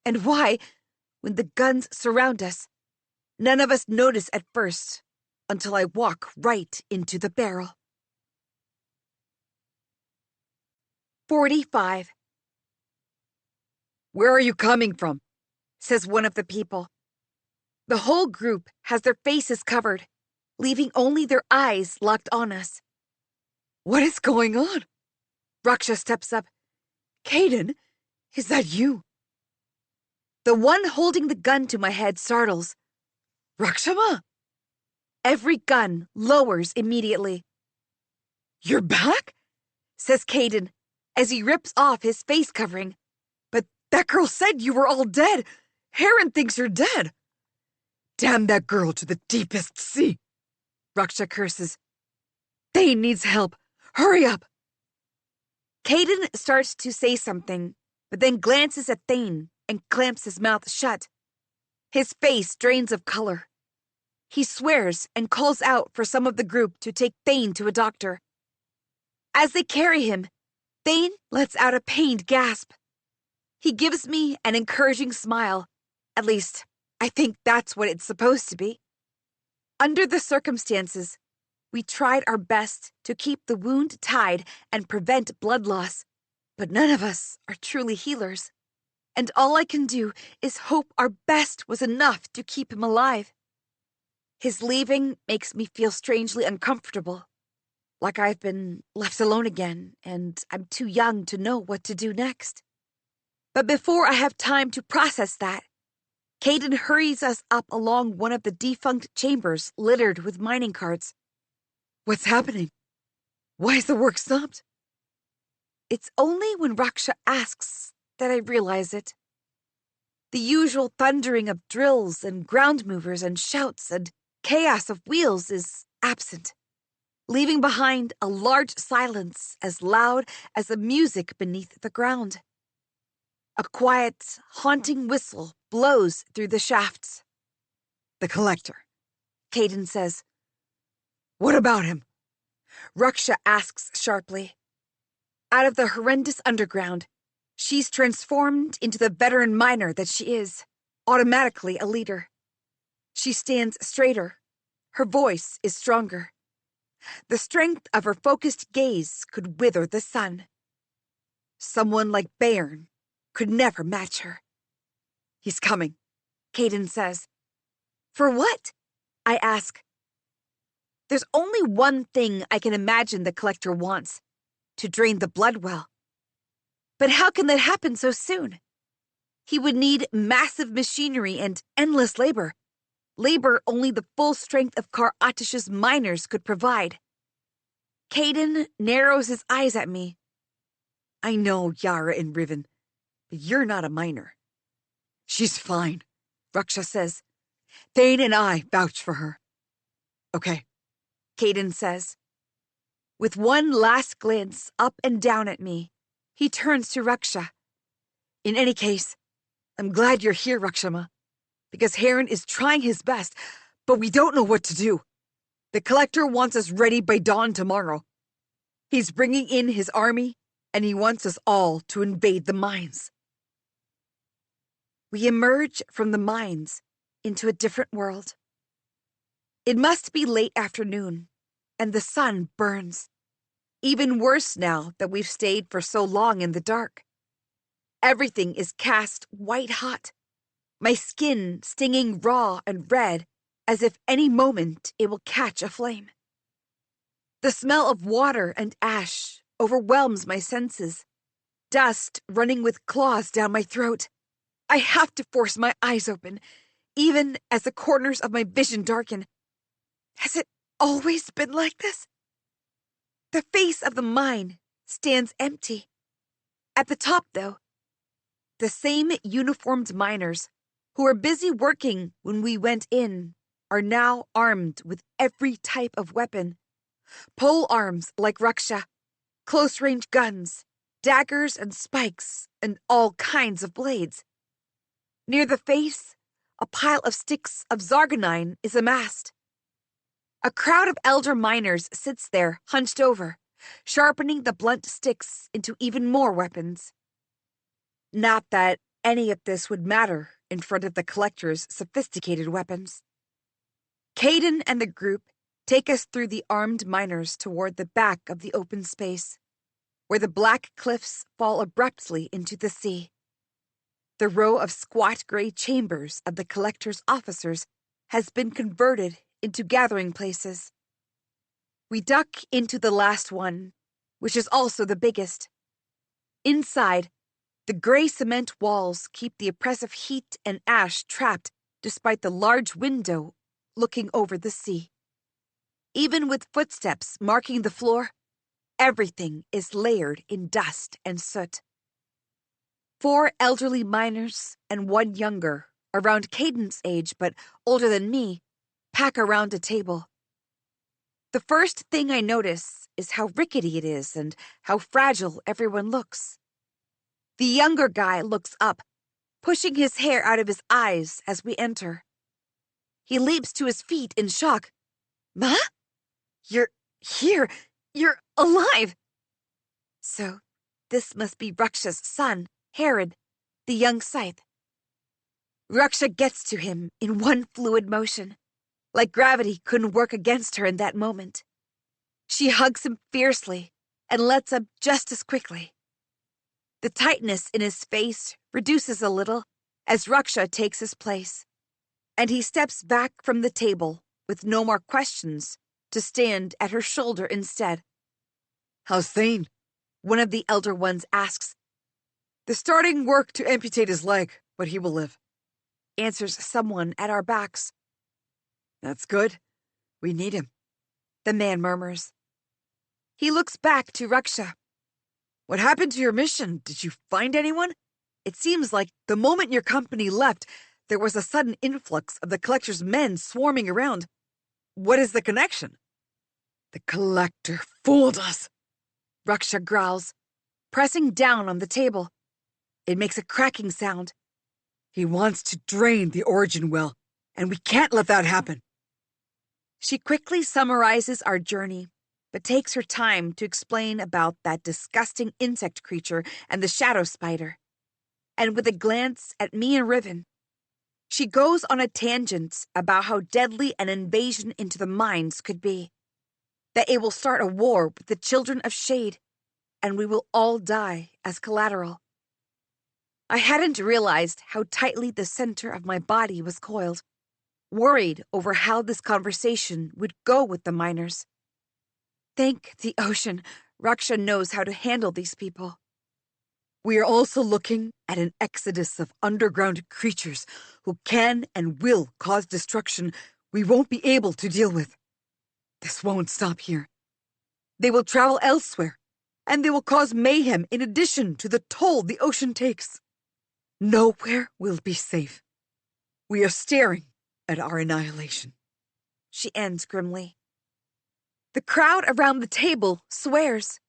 and why, when the guns surround us, none of us notice at first until I walk right into the barrel. 45. Where are you coming from? Says one of the people. The whole group has their faces covered, leaving only their eyes locked on us. What is going on? Raksha steps up. Caden, is that you? The one holding the gun to my head startles. Rakshama! Every gun lowers immediately. You're back? Says Caden as he rips off his face covering. But that girl said you were all dead. Heron thinks you're dead. Damn that girl to the deepest sea. Raksha curses. Thane needs help. Hurry up. Caden starts to say something, but then glances at Thane and clamps his mouth shut. His face drains of color. He swears and calls out for some of the group to take Thane to a doctor. As they carry him, Thane lets out a pained gasp. He gives me an encouraging smile. At least, I think that's what it's supposed to be. Under the circumstances, we tried our best to keep the wound tied and prevent blood loss, but none of us are truly healers, and all I can do is hope our best was enough to keep him alive. His leaving makes me feel strangely uncomfortable, like I've been left alone again, and I'm too young to know what to do next. But before I have time to process that, Caden hurries us up along one of the defunct chambers littered with mining carts. What's happening? Why is the work stopped? It's only when Raksha asks that I realize it. The usual thundering of drills and ground movers and shouts and chaos of wheels is absent, leaving behind a large silence as loud as the music beneath the ground. A quiet, haunting whistle blows through the shafts. The collector. Caden says. What about him? Raksha asks sharply. Out of the horrendous underground, she's transformed into the veteran miner that she is, automatically a leader. She stands straighter. Her voice is stronger. The strength of her focused gaze could wither the sun. Someone like Bayern could never match her. He's coming, Caden says. For what? I ask. There's only one thing I can imagine the collector wants, to drain the blood well. But how can that happen so soon? He would need massive machinery and endless labor. Labor only the full strength of Kar Atish's miners could provide. Caden narrows his eyes at me. I know Yara and Riven, but you're not a miner. She's fine, Raksha says. Thane and I vouch for her. Okay, Caden says. With one last glance up and down at me, he turns to Raksha. In any case, I'm glad you're here, Rakshama, because Heron is trying his best, but we don't know what to do. The collector wants us ready by dawn tomorrow. He's bringing in his army, and he wants us all to invade the mines. We emerge from the mines into a different world. It must be late afternoon, and the sun burns. Even worse now that we've stayed for so long in the dark. Everything is cast white hot, my skin stinging raw and red as if any moment it will catch a flame. The smell of water and ash overwhelms my senses, dust running with claws down my throat. I have to force my eyes open, even as the corners of my vision darken. Has it always been like this? The face of the mine stands empty. At the top, though, the same uniformed miners who were busy working when we went in are now armed with every type of weapon. Pole arms like Raksha, close-range guns, daggers and spikes, and all kinds of blades. Near the face, a pile of sticks of Zargonine is amassed. A crowd of elder miners sits there, hunched over, sharpening the blunt sticks into even more weapons. Not that any of this would matter in front of the collector's sophisticated weapons. Caden and the group take us through the armed miners toward the back of the open space, where the black cliffs fall abruptly into the sea. The row of squat gray chambers of the collector's officers has been converted into gathering places. We duck into the last one, which is also the biggest. Inside, the gray cement walls keep the oppressive heat and ash trapped despite the large window looking over the sea. Even with footsteps marking the floor, everything is layered in dust and soot. 4 elderly miners and 1 younger, around Caden's age but older than me, pack around a table. The first thing I notice is how rickety it is and how fragile everyone looks. The younger guy looks up, pushing his hair out of his eyes as we enter. He leaps to his feet in shock. Ma? You're here. You're alive. So, this must be Raksha's son, Herod, the young scythe. Raksha gets to him in one fluid motion, like gravity couldn't work against her in that moment. She hugs him fiercely and lets up just as quickly. The tightness in his face reduces a little as Raksha takes his place, and he steps back from the table with no more questions to stand at her shoulder instead. How's Thane? One of the elder ones asks. They're starting work to amputate his leg, but he will live, answers someone at our backs. That's good. We need him, the man murmurs. He looks back to Raksha. What happened to your mission? Did you find anyone? It seems like the moment your company left, there was a sudden influx of the collector's men swarming around. What is the connection? The collector fooled us, Raksha growls, pressing down on the table. It makes a cracking sound. He wants to drain the origin well and we can't let that happen. She quickly summarizes our journey, but takes her time to explain about that disgusting insect creature and the shadow spider. And with a glance at me and Riven, she goes on a tangent about how deadly an invasion into the mines could be. That it will start a war with the children of Shade, and we will all die as collateral. I hadn't realized how tightly the center of my body was coiled, worried over how this conversation would go with the miners. Thank the ocean, Raksha knows how to handle these people. We are also looking at an exodus of underground creatures who can and will cause destruction we won't be able to deal with. This won't stop here. They will travel elsewhere, and they will cause mayhem in addition to the toll the ocean takes. Nowhere will be safe. We are staring at our annihilation. She ends grimly. The crowd around the table swears,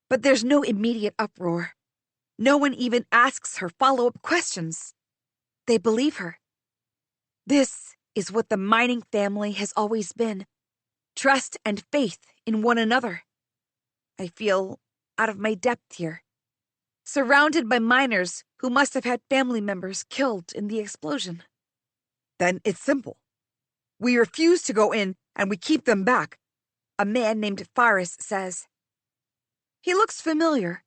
but there's no immediate uproar. No one even asks her follow-up questions. They believe her. This is what the mining family has always been. Trust and faith in one another. I feel out of my depth here, surrounded by miners who must have had family members killed in the explosion. Then it's simple. We refuse to go in and we keep them back, a man named Faris says. He looks familiar.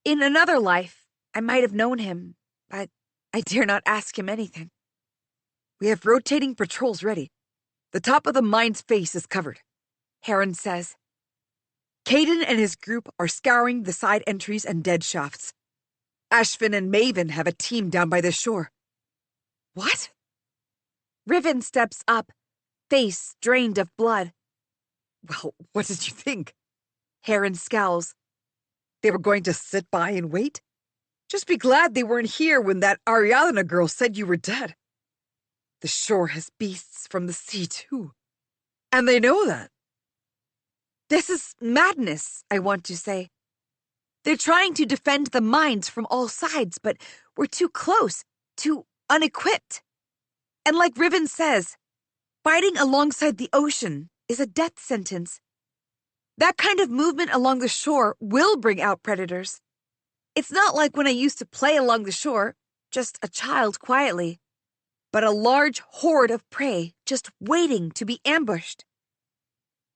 In another life, I might have known him, but I dare not ask him anything. We have rotating patrols ready. The top of the mine's face is covered, Heron says. Caden and his group are scouring the side entries and dead shafts. Ashvin and Maven have a team down by the shore. What? Riven steps up, face drained of blood. Well, what did you think? Heron scowls. They were going to sit by and wait? Just be glad they weren't here when that Ariadna girl said you were dead. The shore has beasts from the sea, too. And they know that. This is madness, I want to say. They're trying to defend the mines from all sides, but we're too close, too unequipped. And like Riven says, fighting alongside the ocean is a death sentence. That kind of movement along the shore will bring out predators. It's not like when I used to play along the shore, just a child quietly, but a large horde of prey just waiting to be ambushed.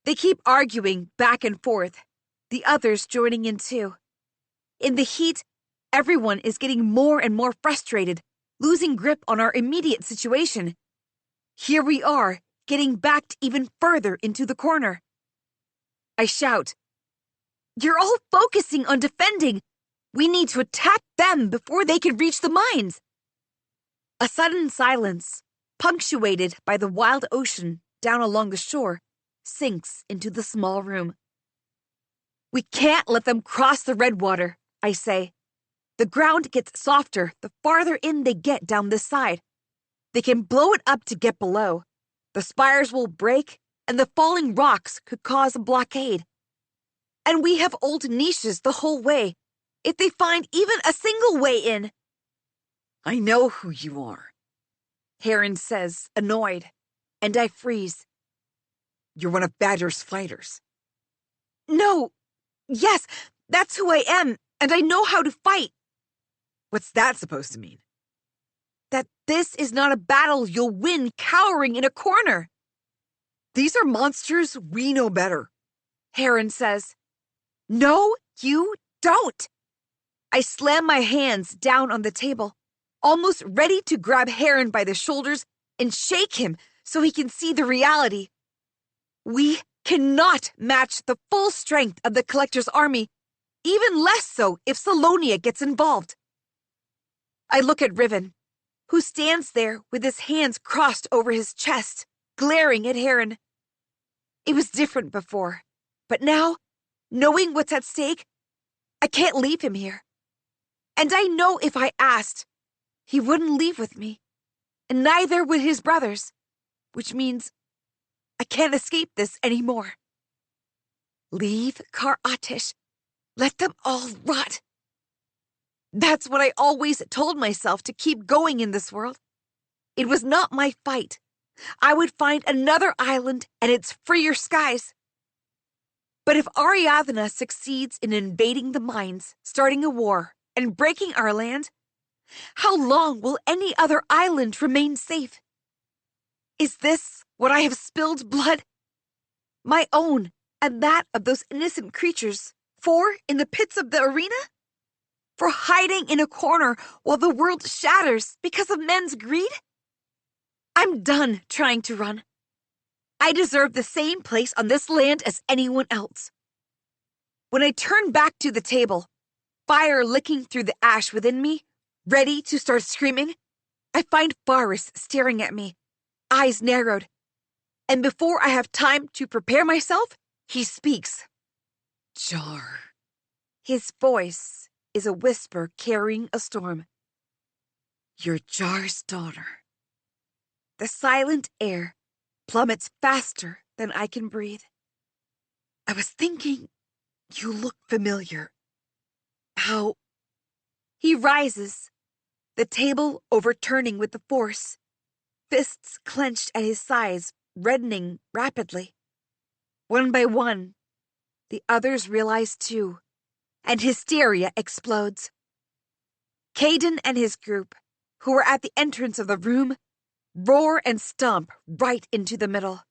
They keep arguing back and forth, the others joining in too. In the heat, everyone is getting more and more frustrated, losing grip on our immediate situation. Here we are, getting backed even further into the corner. I shout, "You're all focusing on defending. We need to attack them before they can reach the mines." A sudden silence, punctuated by the wild ocean down along the shore, sinks into the small room. We can't let them cross the red water, I say. The ground gets softer the farther in they get down this side. They can blow it up to get below. The spires will break, and the falling rocks could cause a blockade. And we have old niches the whole way, if they find even a single way in. I know who you are, Heron says, annoyed, and I freeze. You're one of Badger's fighters. No, yes, that's who I am, and I know how to fight. What's that supposed to mean? That this is not a battle you'll win cowering in a corner. These are monsters we know better, Heron says. No, you don't. I slam my hands down on the table, almost ready to grab Heron by the shoulders and shake him so he can see the reality. We cannot match the full strength of the Collector's army, even less so if Salonia gets involved. I look at Riven, who stands there with his hands crossed over his chest, glaring at Heron. It was different before, but now, knowing what's at stake, I can't leave him here. And I know if I asked, he wouldn't leave with me, and neither would his brothers, which means I can't escape this anymore. Leave Kar Atish. Let them all rot. That's what I always told myself to keep going in this world. It was not my fight. I would find another island and its freer skies. But if Ariadna succeeds in invading the mines, starting a war, and breaking our land, how long will any other island remain safe? Is this what I have spilled blood? My own and that of those innocent creatures, for in the pits of the arena? For hiding in a corner while the world shatters because of men's greed? I'm done trying to run. I deserve the same place on this land as anyone else. When I turn back to the table, fire licking through the ash within me, ready to start screaming, I find Faris staring at me, eyes narrowed. And before I have time to prepare myself, he speaks. Jar. His voice is a whisper carrying a storm. You're Jar's daughter. The silent air plummets faster than I can breathe. I was thinking you look familiar. How? He rises, the table overturning with the force, fists clenched at his sides, reddening rapidly. One by one, the others realize too, and hysteria explodes. Caden and his group, who were at the entrance of the room, roar and stomp right into the middle.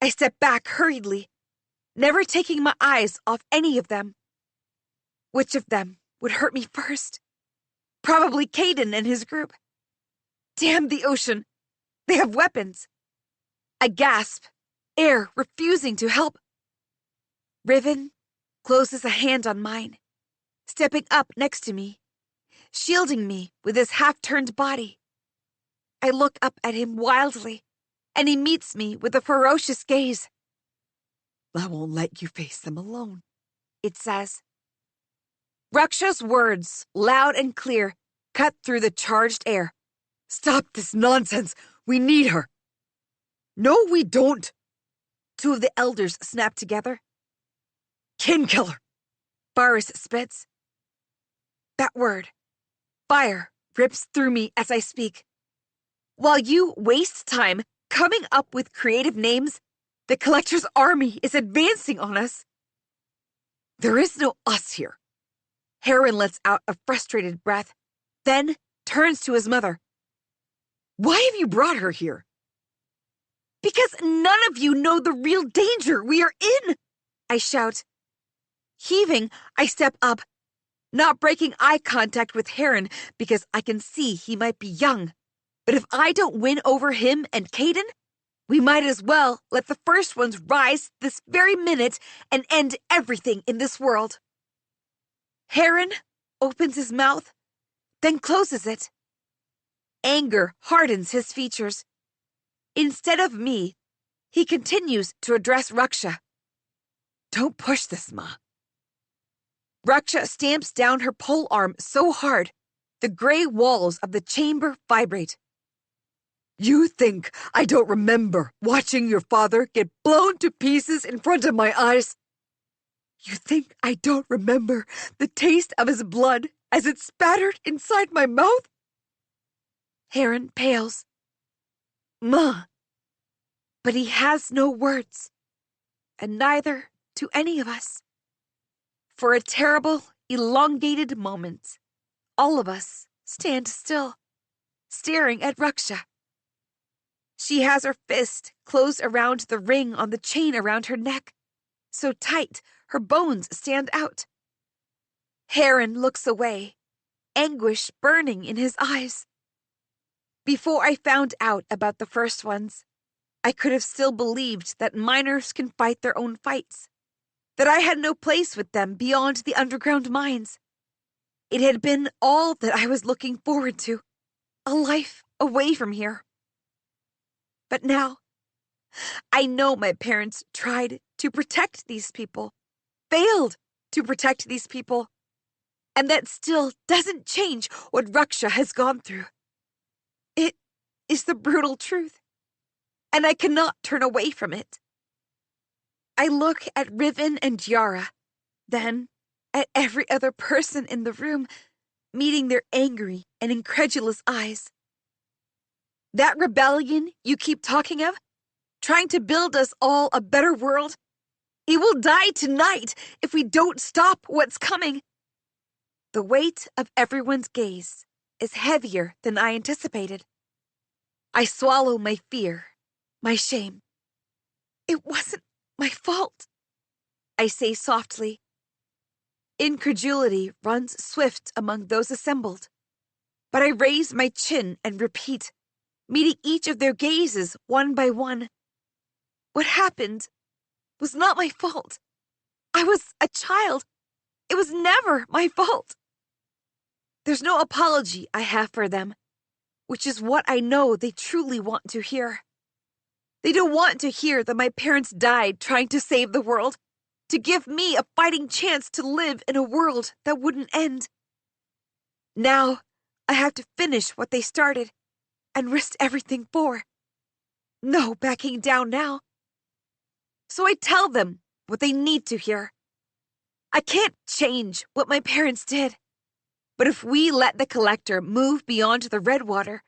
I step back hurriedly, never taking my eyes off any of them. Which of them would hurt me first? Probably Caden and his group. Damn the ocean! They have weapons. I gasp, air refusing to help. Riven closes a hand on mine, stepping up next to me, shielding me with his half-turned body. I look up at him wildly, and he meets me with a ferocious gaze. I won't let you face them alone, it says. Raksha's words, loud and clear, cut through the charged air. Stop this nonsense! We need her! No, we don't! Two of the elders snap together. Kinkiller! Faris spits. That word, fire, rips through me as I speak. While you waste time coming up with creative names, the Collector's army is advancing on us. There is no us here. Heron lets out a frustrated breath, then turns to his mother. Why have you brought her here? Because none of you know the real danger we are in, I shout. Heaving, I step up, not breaking eye contact with Heron because I can see he might be young. But if I don't win over him and Caden, we might as well let the first ones rise this very minute and end everything in this world. Heron opens his mouth, then closes it. Anger hardens his features. Instead of me, he continues to address Raksha. Don't push this, Ma. Raksha stamps down her pole arm so hard, the gray walls of the chamber vibrate. You think I don't remember watching your father get blown to pieces in front of my eyes? You think I don't remember the taste of his blood as it spattered inside my mouth? Heron pales. Ma. But he has no words, and neither do any of us. For a terrible, elongated moment, all of us stand still, staring at Raksha. She has her fist closed around the ring on the chain around her neck, so tight her bones stand out. Heron looks away, anguish burning in his eyes. Before I found out about the first ones, I could have still believed that miners can fight their own fights, that I had no place with them beyond the underground mines. It had been all that I was looking forward to, a life away from here. But now, I know my parents tried to protect these people, failed to protect these people, and that still doesn't change what Raksha has gone through. It is the brutal truth, and I cannot turn away from it. I look at Riven and Yara, then at every other person in the room, meeting their angry and incredulous eyes. That rebellion you keep talking of, trying to build us all a better world, it will die tonight if we don't stop what's coming. The weight of everyone's gaze is heavier than I anticipated. I swallow my fear, my shame. It wasn't my fault, I say softly. Incredulity runs swift among those assembled, but I raise my chin and repeat, meeting each of their gazes one by one. What happened was not my fault. I was a child. It was never my fault. There's no apology I have for them, which is what I know they truly want to hear. They don't want to hear that my parents died trying to save the world, to give me a fighting chance to live in a world that wouldn't end. Now, I have to finish what they started and risk everything for. No backing down now. So I tell them what they need to hear. I can't change what my parents did. But if we let the collector move beyond the Redwater,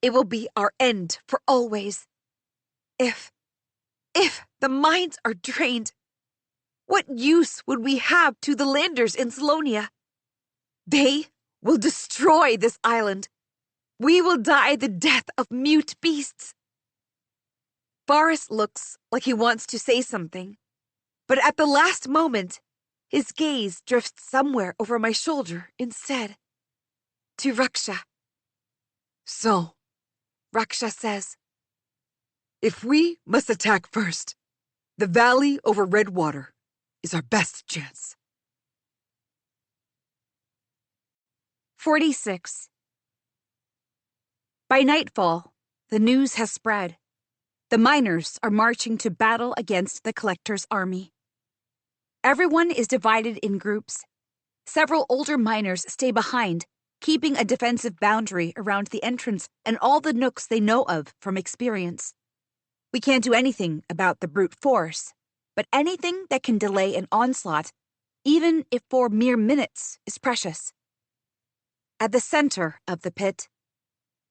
it will be our end for always. If the mines are drained, what use would we have to the landers in Salonia? They will destroy this island. We will die the death of mute beasts. Forrest looks like he wants to say something, but at the last moment, his gaze drifts somewhere over my shoulder instead. To Raksha. So, Raksha says, if we must attack first, the valley over Redwater is our best chance. 46. By nightfall, the news has spread. The miners are marching to battle against the collector's army. Everyone is divided in groups. Several older miners stay behind, keeping a defensive boundary around the entrance and all the nooks they know of from experience. We can't do anything about the brute force, but anything that can delay an onslaught, even if for mere minutes, is precious. At the center of the pit,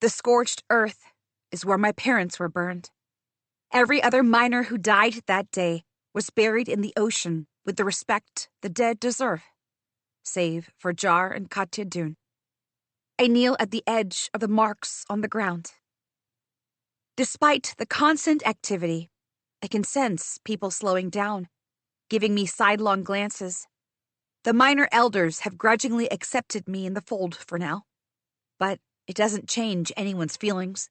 the scorched earth is where my parents were burned. Every other miner who died that day was buried in the ocean with the respect the dead deserve, save for Jar and Katya Dun. I kneel at the edge of the marks on the ground. Despite the constant activity, I can sense people slowing down, giving me sidelong glances. The minor elders have grudgingly accepted me in the fold for now, but it doesn't change anyone's feelings.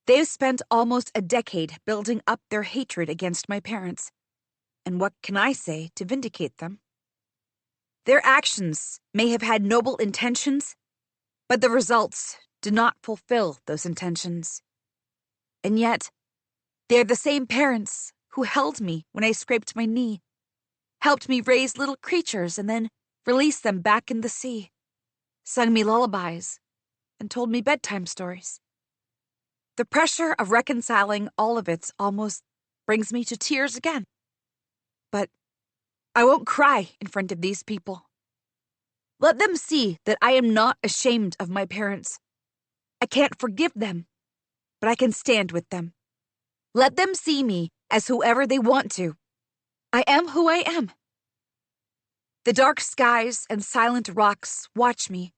They've spent almost a decade building up their hatred against my parents, and what can I say to vindicate them? Their actions may have had noble intentions, but the results did not fulfill those intentions. And yet, they're the same parents who held me when I scraped my knee, helped me raise little creatures and then released them back in the sea, sung me lullabies, and told me bedtime stories. The pressure of reconciling all of it almost brings me to tears again. But I won't cry in front of these people. Let them see that I am not ashamed of my parents. I can't forgive them, but I can stand with them. Let them see me as whoever they want to. I am who I am. The dark skies and silent rocks watch me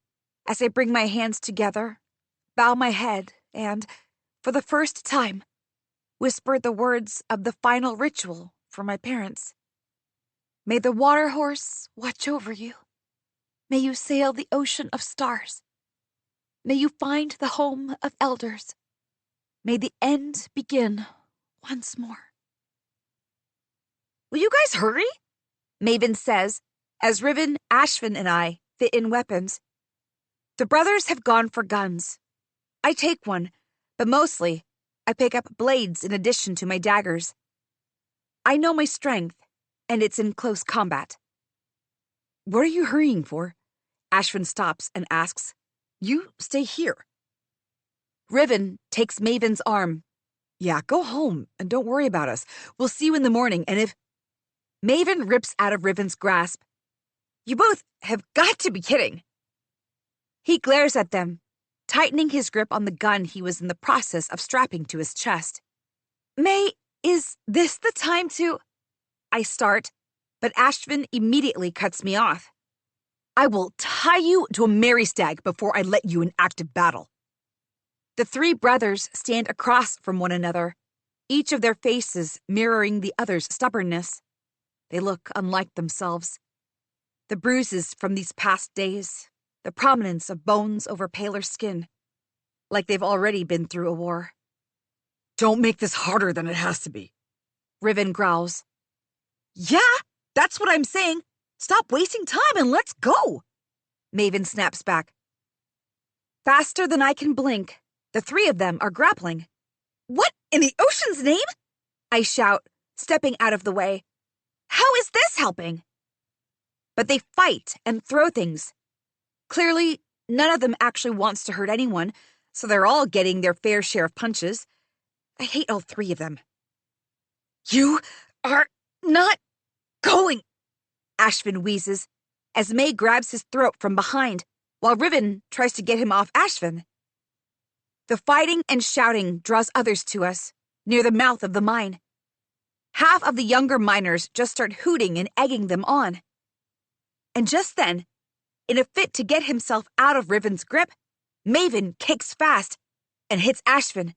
as I bring my hands together, bow my head, and, for the first time, whisper the words of the final ritual for my parents. May the water horse watch over you. May you sail the ocean of stars. May you find the home of elders. May the end begin once more. Will you guys hurry? Maven says, as Riven, Ashvin, and I fit in weapons. The brothers have gone for guns. I take one, but mostly I pick up blades in addition to my daggers. I know my strength, and it's in close combat. What are you hurrying for? Ashvin stops and asks. You stay here. Riven takes Maven's arm. Yeah, go home and don't worry about us. We'll see you in the morning, and if... Maven rips out of Riven's grasp. You both have got to be kidding. He glares at them, tightening his grip on the gun he was in the process of strapping to his chest. May, is this the time to... I start, but Ashvin immediately cuts me off. I will tie you to a merry stag before I let you in active battle. The three brothers stand across from one another, each of their faces mirroring the other's stubbornness. They look unlike themselves. The bruises from these past days, the prominence of bones over paler skin, like they've already been through a war. Don't make this harder than it has to be, Riven growls. Yeah, that's what I'm saying. Stop wasting time and let's go, Maven snaps back. Faster than I can blink, the three of them are grappling. What in the ocean's name? I shout, stepping out of the way. How is this helping? But they fight and throw things. Clearly, none of them actually wants to hurt anyone, so they're all getting their fair share of punches. I hate all three of them. You are not going, Ashvin wheezes, as May grabs his throat from behind, while Riven tries to get him off Ashvin. The fighting and shouting draws others to us, near the mouth of the mine. Half of the younger miners just start hooting and egging them on. And just then, in a fit to get himself out of Riven's grip, Maven kicks fast and hits Ashvin,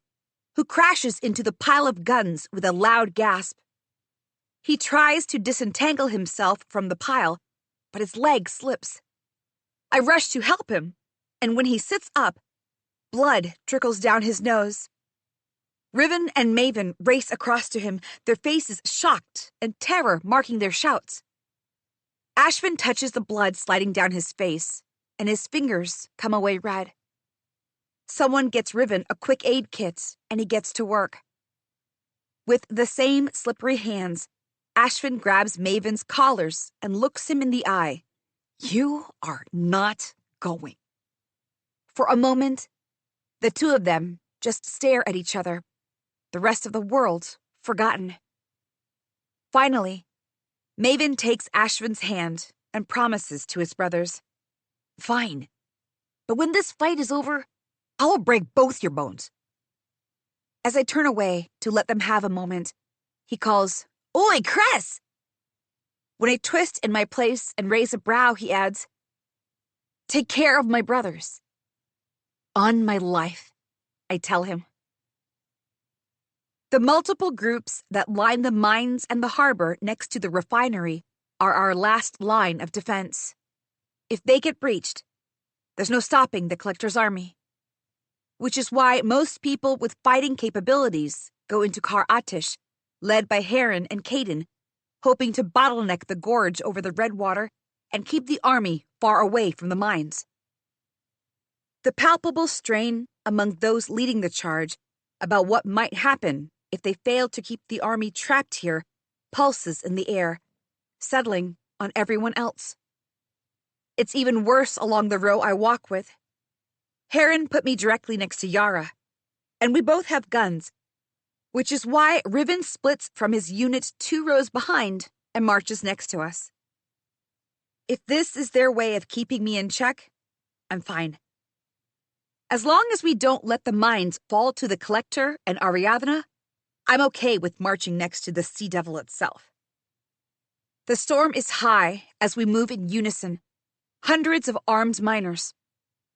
who crashes into the pile of guns with a loud gasp. He tries to disentangle himself from the pile, but his leg slips. I rush to help him, and when he sits up, blood trickles down his nose. Riven and Maven race across to him, their faces shocked and terror marking their shouts. Ashvin touches the blood sliding down his face, and his fingers come away red. Someone gets Riven a quick aid kit, and he gets to work. With the same slippery hands, Ashvin grabs Maven's collars and looks him in the eye. You are not going. For a moment, the two of them just stare at each other, the rest of the world forgotten. Finally, Maven takes Ashvin's hand and promises to his brothers, Fine, but when this fight is over, I'll break both your bones. As I turn away to let them have a moment, he calls, Oi, Cress! When I twist in my place and raise a brow, he adds, Take care of my brothers. On my life, I tell him. The multiple groups that line the mines and the harbor next to the refinery are our last line of defense. If they get breached, there's no stopping the Collector's army. Which is why most people with fighting capabilities go into Kar Atish, led by Heron and Caden, hoping to bottleneck the gorge over the Redwater and keep the army far away from the mines. The palpable strain among those leading the charge about what might happen if they failed to keep the army trapped here pulses in the air, settling on everyone else. It's even worse along the row I walk with. Heron put me directly next to Yara, and we both have guns, which is why Riven splits from his unit 2 rows behind and marches next to us. If this is their way of keeping me in check, I'm fine. As long as we don't let the mines fall to the Collector and Ariadna, I'm okay with marching next to the Sea Devil itself. The storm is high as we move in unison, hundreds of armed miners.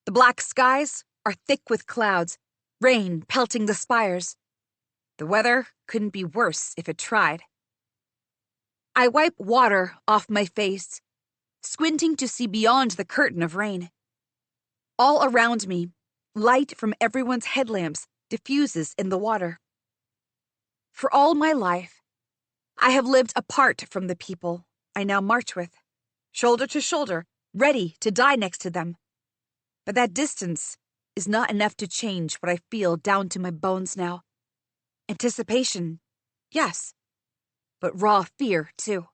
The black skies are thick with clouds, rain pelting the spires. The weather couldn't be worse if it tried. I wipe water off my face, squinting to see beyond the curtain of rain. All around me, light from everyone's headlamps diffuses in the water. For all my life, I have lived apart from the people I now march with, shoulder to shoulder, ready to die next to them. But that distance is not enough to change what I feel down to my bones now. Anticipation, yes, but raw fear, too.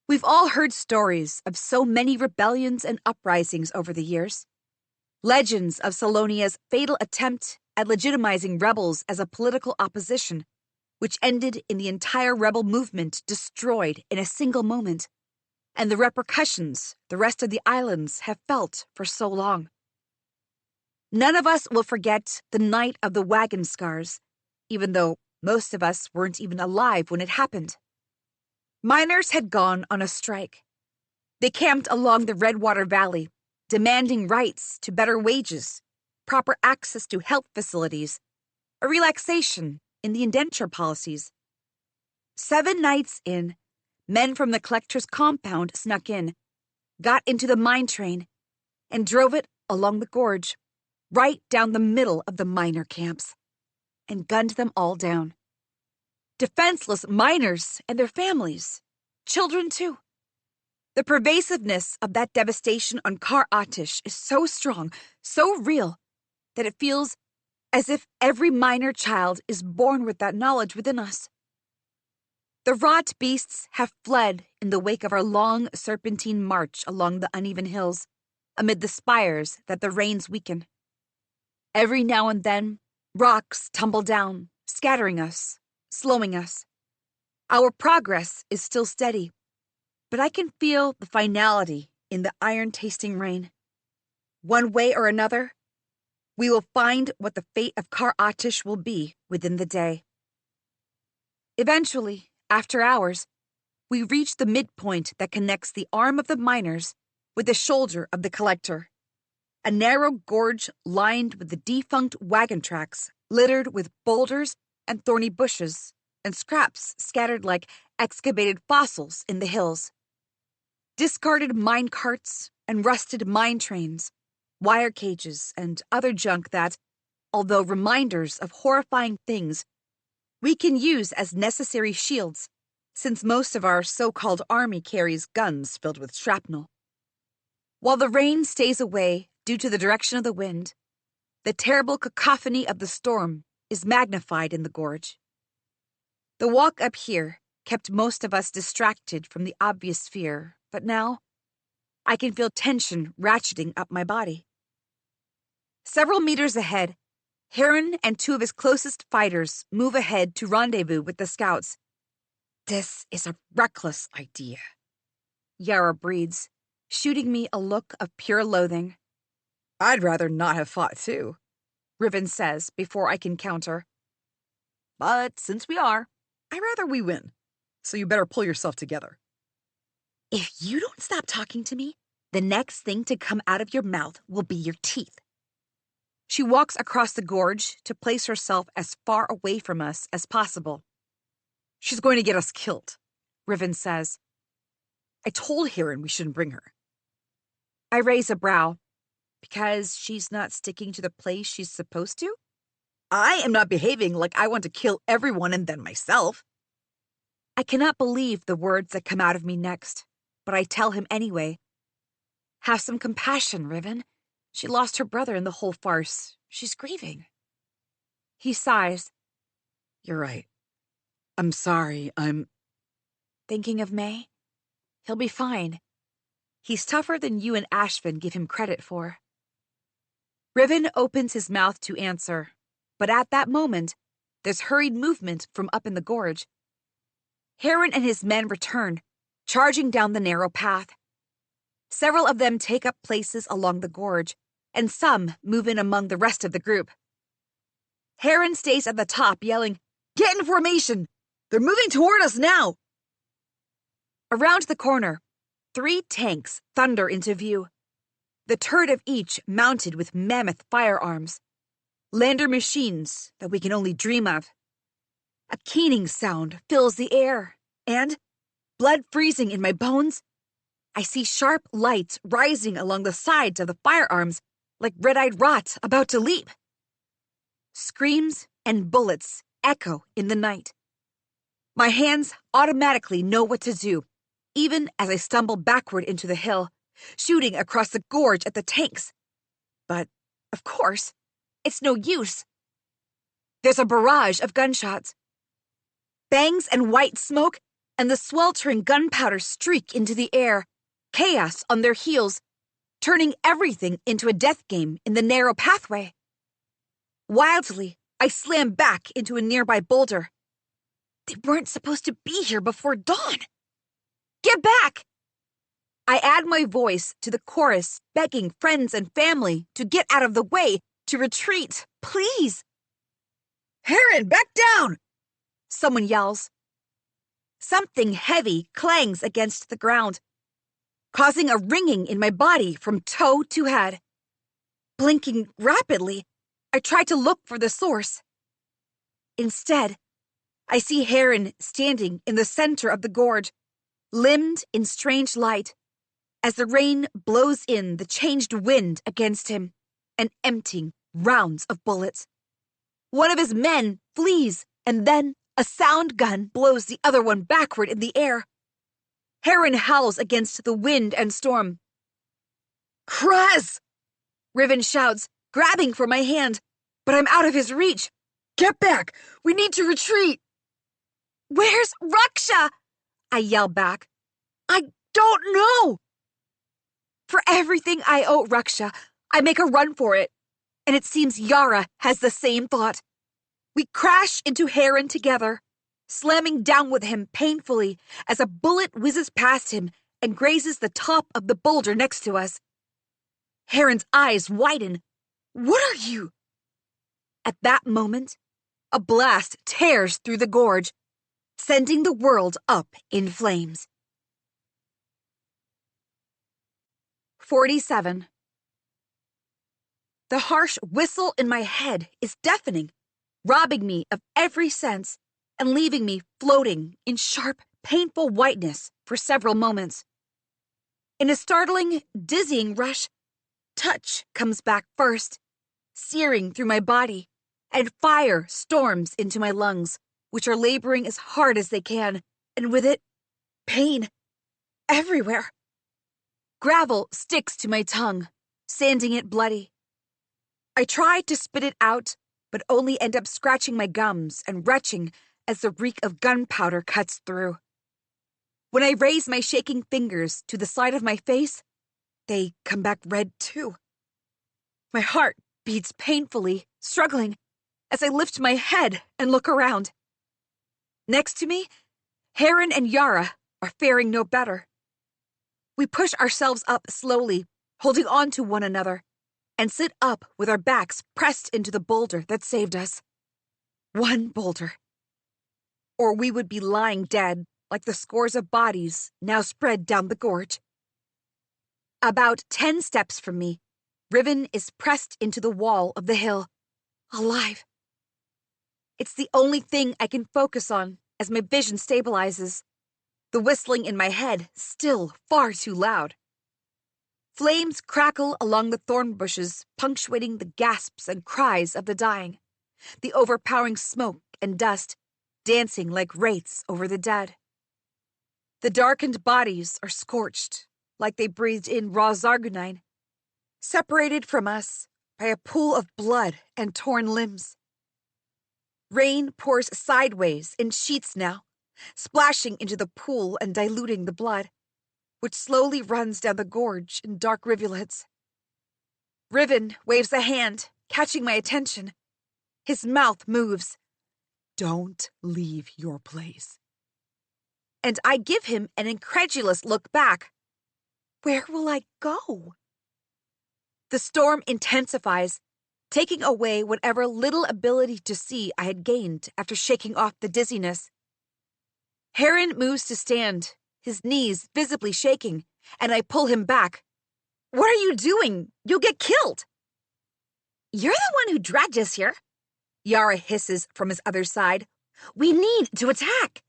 We've all heard stories of so many rebellions and uprisings over the years. Legends of Salonia's fatal attempt at legitimizing rebels as a political opposition, which ended in the entire rebel movement destroyed in a single moment, and the repercussions the rest of the islands have felt for so long. None of us will forget the night of the wagon scars, even though most of us weren't even alive when it happened. Miners had gone on a strike. They camped along the Redwater Valley, demanding rights to better wages, proper access to health facilities, a relaxation in the indenture policies. 7 nights in, men from the collector's compound snuck in, got into the mine train, and drove it along the gorge, right down the middle of the miner camps, and gunned them all down. Defenseless miners and their families, children too. The pervasiveness of that devastation on Kar Atish is so strong, so real, that it feels as if every miner child is born with that knowledge within us. The rot beasts have fled in the wake of our long serpentine march along the uneven hills, amid the spires that the rains weaken. Every now and then, rocks tumble down, scattering us, slowing us. Our progress is still steady, but I can feel the finality in the iron-tasting rain. One way or another, we will find what the fate of Kar Atish will be within the day. Eventually, after hours, we reach the midpoint that connects the arm of the miners with the shoulder of the collector. A narrow gorge lined with the defunct wagon tracks, littered with boulders and thorny bushes, and scraps scattered like excavated fossils in the hills. Discarded mine carts and rusted mine trains, wire cages, and other junk that, although reminders of horrifying things, we can use as necessary shields, since most of our so-called army carries guns filled with shrapnel. While the rain stays away due to the direction of the wind, the terrible cacophony of the storm is magnified in the gorge. The walk up here kept most of us distracted from the obvious fear, but now I can feel tension ratcheting up my body. Several meters ahead, Heron and 2 of his closest fighters move ahead to rendezvous with the scouts. "This is a reckless idea," Yara breathes, shooting me a look of pure loathing. I'd rather not have fought too, Riven says before I can counter. "But since we are, I'd rather we win, so you better pull yourself together." if you don't stop talking to me, the next thing to come out of your mouth will be your teeth." She walks across the gorge to place herself as far away from us as possible. "She's going to get us killed," Riven says. "I told Heron we shouldn't bring her." I raise a brow. Because she's not sticking to the place she's supposed to? I am not behaving like I want to kill everyone and then myself. I cannot believe the words that come out of me next, but I tell him anyway. Have some compassion, Riven. She lost her brother in the whole farce. She's grieving. He sighs. "You're right. I'm sorry. I'm..." Thinking of May? He'll be fine. He's tougher than you and Ashvin give him credit for. Riven opens his mouth to answer, but at that moment, there's hurried movement from up in the gorge. Heron and his men return, charging down the narrow path. Several of them take up places along the gorge, and some move in among the rest of the group. Heron stays at the top, yelling, "Get in formation! They're moving toward us now!" Around the corner, 3 tanks thunder into view, the turret of each mounted with mammoth firearms, lander machines that we can only dream of. A keening sound fills the air, and, blood freezing in my bones, I see sharp lights rising along the sides of the firearms like red-eyed rot about to leap. Screams and bullets echo in the night. My hands automatically know what to do, even as I stumble backward into the hill, shooting across the gorge at the tanks. But, of course, it's no use. There's a barrage of gunshots. Bangs and white smoke, and the sweltering gunpowder streak into the air, chaos on their heels, turning everything into a death game in the narrow pathway. Wildly, I slam back into a nearby boulder. They weren't supposed to be here before dawn. Get back! I add my voice to the chorus, begging friends and family to get out of the way to retreat, please. Heron, back down! Someone yells. Something heavy clangs against the ground, causing a ringing in my body from toe to head. Blinking rapidly, I try to look for the source. Instead, I see Heron standing in the center of the gorge, limned in strange light, as the rain blows in the changed wind against him and emptying rounds of bullets. One of his men flees, and then a sound gun blows the other one backward in the air. Heron howls against the wind and storm. Krez! Riven shouts, grabbing for my hand, but I'm out of his reach. Get back! We need to retreat! Where's Raksha? I yell back. I don't know! For everything I owe Raksha, I make a run for it, and it seems Yara has the same thought. We crash into Heron together, slamming down with him painfully as a bullet whizzes past him and grazes the top of the boulder next to us. Heron's eyes widen. What are you? At that moment, a blast tears through the gorge, sending the world up in flames. 47. The harsh whistle in my head is deafening, robbing me of every sense and leaving me floating in sharp, painful whiteness for several moments. In a startling, dizzying rush, touch comes back first, searing through my body, and fire storms into my lungs, which are laboring as hard as they can, and with it, pain everywhere. Gravel sticks to my tongue, sanding it bloody. I try to spit it out, but only end up scratching my gums and retching as the reek of gunpowder cuts through. When I raise my shaking fingers to the side of my face, they come back red too. My heart beats painfully, struggling, as I lift my head and look around. Next to me, Heron and Yara are faring no better. We push ourselves up slowly, holding on to one another, and sit up with our backs pressed into the boulder that saved us. One boulder. Or we would be lying dead like the scores of bodies now spread down the gorge. About 10 steps from me, Riven is pressed into the wall of the hill, alive. It's the only thing I can focus on as my vision stabilizes, the whistling in my head still far too loud. Flames crackle along the thorn bushes, punctuating the gasps and cries of the dying, the overpowering smoke and dust dancing like wraiths over the dead. The darkened bodies are scorched, like they breathed in raw Zargunine, separated from us by a pool of blood and torn limbs. Rain pours sideways in sheets now, splashing into the pool and diluting the blood, which slowly runs down the gorge in dark rivulets. Riven waves a hand, catching my attention. His mouth moves. Don't leave your place. And I give him an incredulous look back. Where will I go? The storm intensifies, taking away whatever little ability to see I had gained after shaking off the dizziness. Heron moves to stand, his knees visibly shaking, and I pull him back. What are you doing? You'll get killed! You're the one who dragged us here, Yara hisses from his other side. We need to attack.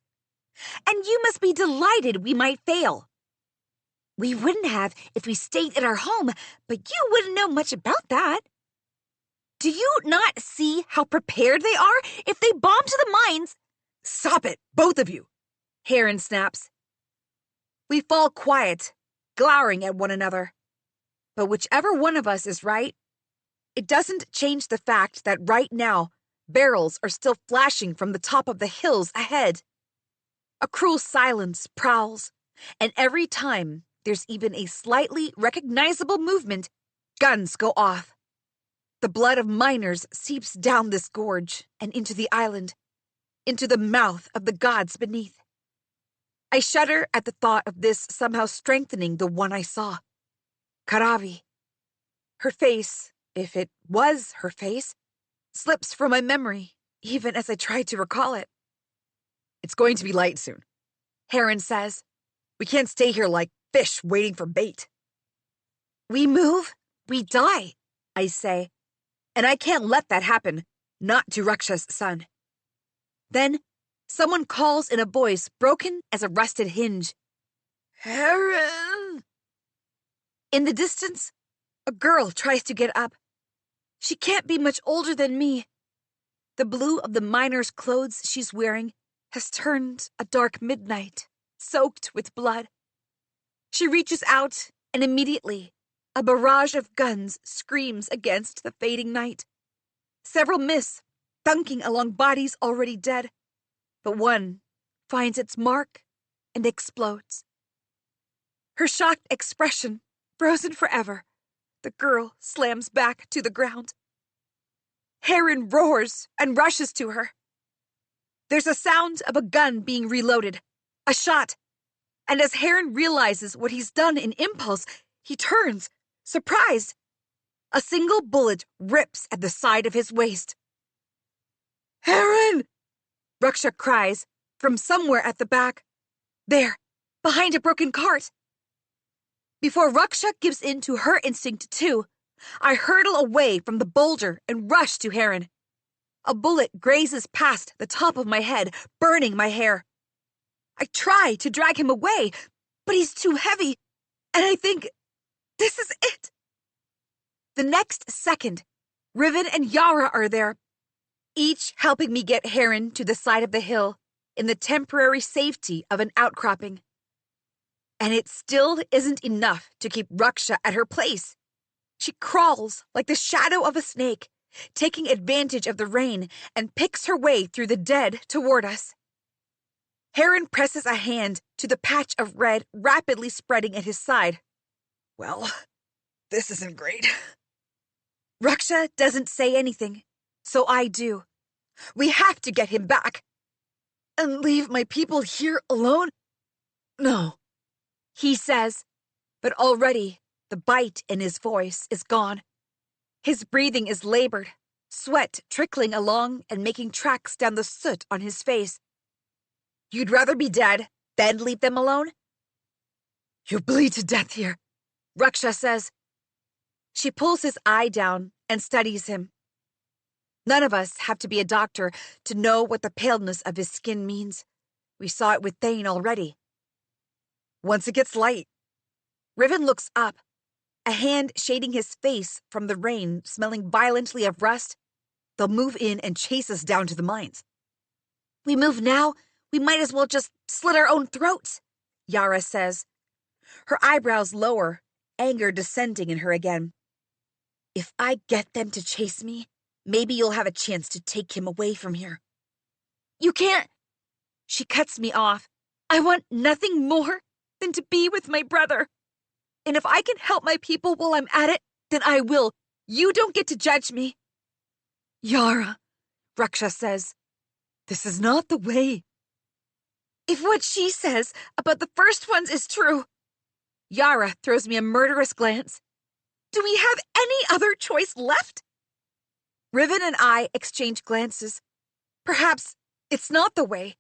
And you must be delighted we might fail. We wouldn't have if we stayed at our home, but you wouldn't know much about that. Do you not see how prepared they are if they bomb to the mines? Stop it, both of you, Heron snaps. We fall quiet, glowering at one another. But whichever one of us is right, it doesn't change the fact that right now, barrels are still flashing from the top of the hills ahead. A cruel silence prowls, and every time there's even a slightly recognizable movement, guns go off. The blood of miners seeps down this gorge and into the island, into the mouth of the gods beneath. I shudder at the thought of this somehow strengthening the one I saw. Karavi. Her face if it was her face, slips from my memory, even as I try to recall it. It's going to be light soon, Heron says. We can't stay here like fish waiting for bait. We move, we die, I say. And I can't let that happen, not to Raksha's son. Then, someone calls in a voice broken as a rusted hinge. Heron! In the distance, a girl tries to get up. She can't be much older than me. The blue of the miner's clothes she's wearing has turned a dark midnight, soaked with blood. She reaches out, and immediately, a barrage of guns screams against the fading night. Several miss, thunking along bodies already dead, but one finds its mark and explodes. Her shocked expression frozen forever, the girl slams back to the ground. Heron roars and rushes to her. There's a sound of a gun being reloaded, a shot, and as Heron realizes what he's done in impulse, he turns, surprised. A single bullet rips at the side of his waist. Heron! Raksha cries from somewhere at the back. There, behind a broken cart. Before Raksha gives in to her instinct too, I hurtle away from the boulder and rush to Heron. A bullet grazes past the top of my head, burning my hair. I try to drag him away, but he's too heavy, and I think, this is it. The next second, Riven and Yara are there, each helping me get Heron to the side of the hill in the temporary safety of an outcropping. And it still isn't enough to keep Raksha at her place. She crawls like the shadow of a snake, taking advantage of the rain, and picks her way through the dead toward us. Heron presses a hand to the patch of red rapidly spreading at his side. Well, this isn't great. Raksha doesn't say anything, so I do. We have to get him back. And leave my people here alone? No. He says, but already the bite in his voice is gone. His breathing is labored, sweat trickling along and making tracks down the soot on his face. You'd rather be dead than leave them alone? You bleed to death here, Raksha says. She pulls his eye down and studies him. None of us have to be a doctor to know what the paleness of his skin means. We saw it with Thane already. Once it gets light. Riven looks up, a hand shading his face from the rain, smelling violently of rust. They'll move in and chase us down to the mines. We move now, we might as well just slit our own throats, Yara says. Her eyebrows lower, anger descending in her again. If I get them to chase me, maybe you'll have a chance to take him away from here. You can't. She cuts me off. I want nothing more than to be with my brother. And if I can help my people while I'm at it, then I will. You don't get to judge me. Yara, Raksha says. This is not the way. If what she says about the first ones is true, Yara throws me a murderous glance. Do we have any other choice left? Riven and I exchange glances. Perhaps it's not the way,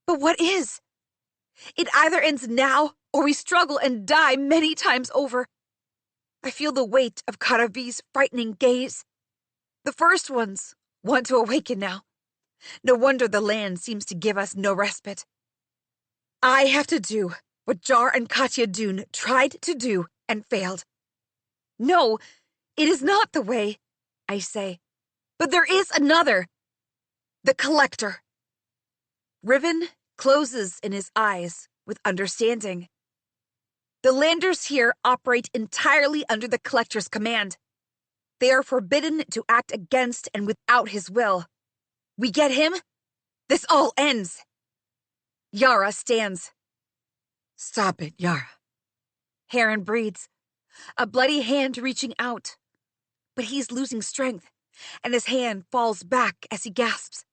but what is? It either ends now or we struggle and die many times over. I feel the weight of Karavi's frightening gaze. The first ones want to awaken now. No wonder the land seems to give us no respite. I have to do what Jar and Katya Dune tried to do and failed. No, it is not the way, I say. But there is another. The Collector. Riven closes in his eyes with understanding. The landers here operate entirely under the Collector's command. They are forbidden to act against and without his will. We get him, this all ends. Yara stands. Stop it, Yara. Heron breathes, a bloody hand reaching out. But he's losing strength, and his hand falls back as he gasps.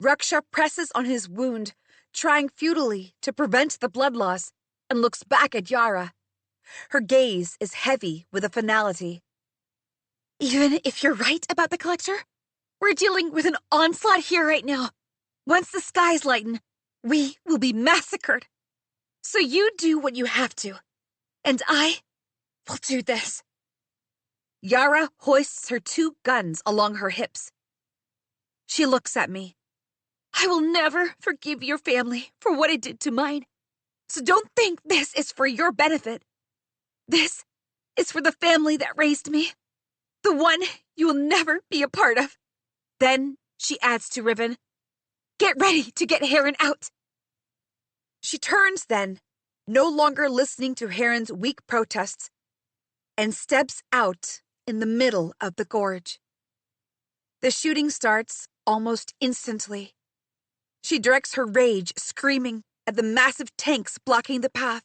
Raksha presses on his wound, trying futilely to prevent the blood loss, and looks back at Yara. Her gaze is heavy with a finality. Even if you're right about the collector, we're dealing with an onslaught here right now. Once the skies lighten, we will be massacred. So you do what you have to, and I will do this. Yara hoists her 2 guns along her hips. She looks at me. I will never forgive your family for what it did to mine. So don't think this is for your benefit. This is for the family that raised me. The one you will never be a part of. Then she adds to Riven, Get ready to get Heron out. She turns then, no longer listening to Heron's weak protests, and steps out in the middle of the gorge. The shooting starts almost instantly. She directs her rage, screaming at the massive tanks blocking the path.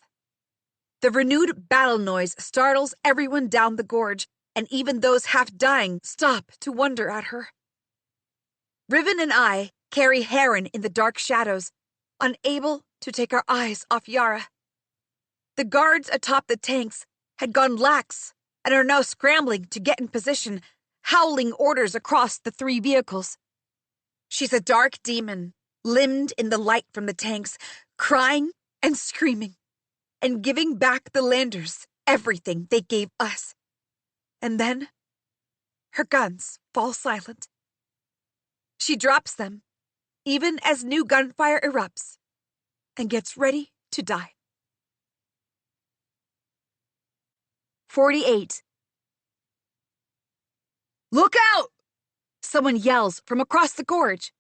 The renewed battle noise startles everyone down the gorge, and even those half dying stop to wonder at her. Riven and I carry Heron in the dark shadows, unable to take our eyes off Yara. The guards atop the tanks had gone lax and are now scrambling to get in position, howling orders across the 3 vehicles. She's a dark demon, limned in the light from the tanks, crying and screaming, and giving back the Landers everything they gave us. And then, her guns fall silent. She drops them, even as new gunfire erupts, and gets ready to die. 48. Look out! Someone yells from across the gorge.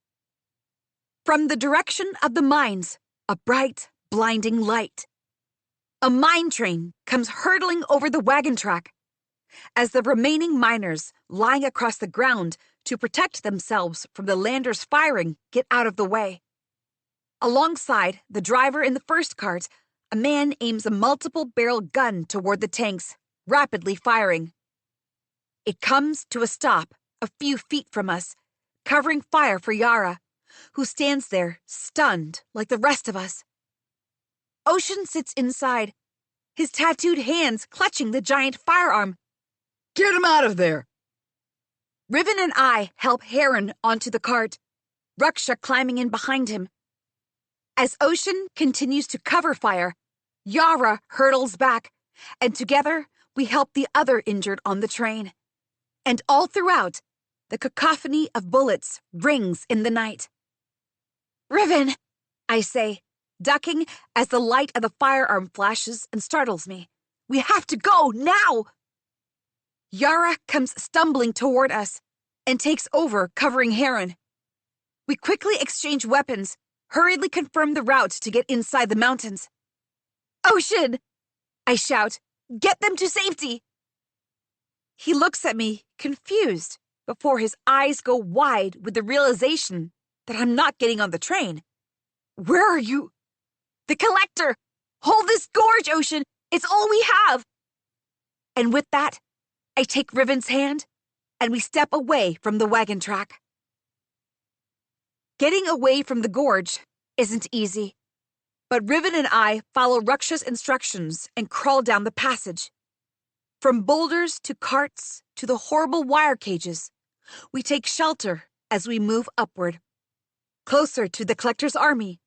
From the direction of the mines, a bright, blinding light. A mine train comes hurtling over the wagon track. As the remaining miners, lying across the ground to protect themselves from the Landers' firing, get out of the way. Alongside the driver in the first cart, a man aims a multiple-barrel gun toward the tanks, rapidly firing. It comes to a stop a few feet from us, covering fire for Yara, who stands there, stunned like the rest of us. Ocean sits inside, his tattooed hands clutching the giant firearm. Get him out of there! Riven and I help Heron onto the cart, Raksha climbing in behind him. As Ocean continues to cover fire, Yara hurtles back, and together we help the other injured on the train. And all throughout, the cacophony of bullets rings in the night. Riven, I say, ducking as the light of the firearm flashes and startles me. We have to go now! Yara comes stumbling toward us and takes over, covering Heron. We quickly exchange weapons, hurriedly confirm the route to get inside the mountains. Ocean! I shout, get them to safety! He looks at me, confused, before his eyes go wide with the realization that I'm not getting on the train. Where are you? The collector! Hold this gorge, Ocean! It's all we have! And with that, I take Riven's hand, and we step away from the wagon track. Getting away from the gorge isn't easy, but Riven and I follow Raksha's instructions and crawl down the passage. From boulders to carts to the horrible wire cages, we take shelter as we move upward, closer to the collector's army,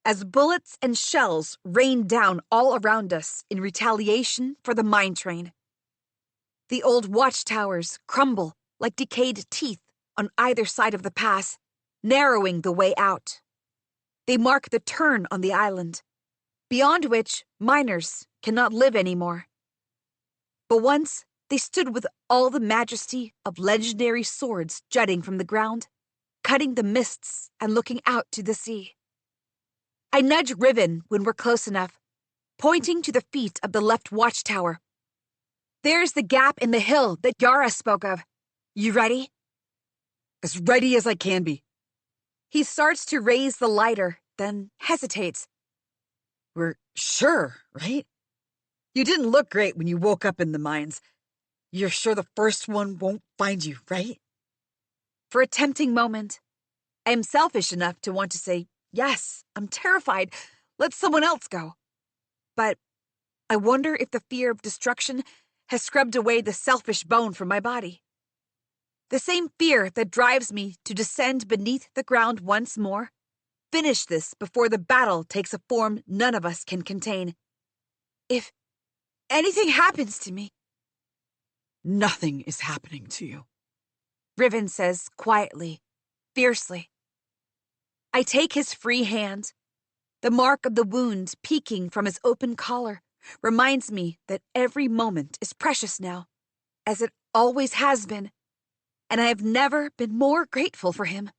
as bullets and shells rain down all around us in retaliation for the mine train. The old watchtowers crumble like decayed teeth on either side of the pass, narrowing the way out. They mark the turn on the island, beyond which miners cannot live anymore. But once they stood with all the majesty of legendary swords jutting from the ground, cutting the mists and looking out to the sea. I nudge Riven when we're close enough, pointing to the feet of the left watchtower. There's the gap in the hill that Yara spoke of. You ready? As ready as I can be. He starts to raise the lighter, then hesitates. We're sure, right? You didn't look great when you woke up in the mines. You're sure the first one won't find you, right? For a tempting moment, I am selfish enough to want to say, yes, I'm terrified. Let someone else go. But I wonder if the fear of destruction has scrubbed away the selfish bone from my body. The same fear that drives me to descend beneath the ground once more. Finish this before the battle takes a form none of us can contain. If anything happens to me, Nothing is happening to you. Riven says quietly, fiercely. I take his free hand. The mark of the wound peeking from his open collar reminds me that every moment is precious now, as it always has been, and I have never been more grateful for him.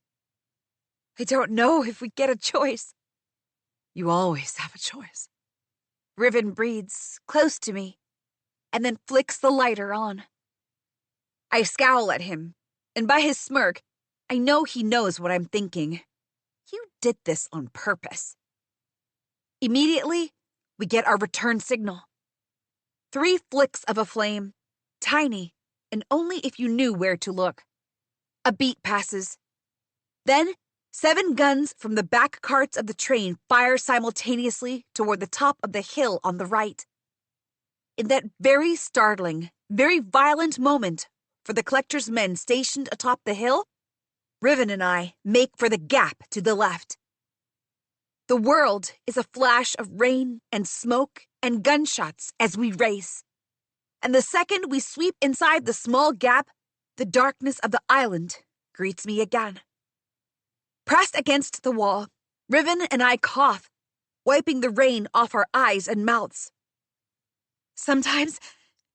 I don't know if we get a choice. You always have a choice. Riven breathes close to me, and then flicks the lighter on. I scowl at him, and by his smirk, I know he knows what I'm thinking. You did this on purpose. Immediately, we get our return signal. 3 flicks of a flame, tiny, and only if you knew where to look. A beat passes. Then, 7 guns from the back carts of the train fire simultaneously toward the top of the hill on the right. In that very startling, very violent moment for the collector's men stationed atop the hill, Riven and I make for the gap to the left. The world is a flash of rain and smoke and gunshots as we race. And the second we sweep inside the small gap, the darkness of the island greets me again. Pressed against the wall, Riven and I cough, wiping the rain off our eyes and mouths. Sometimes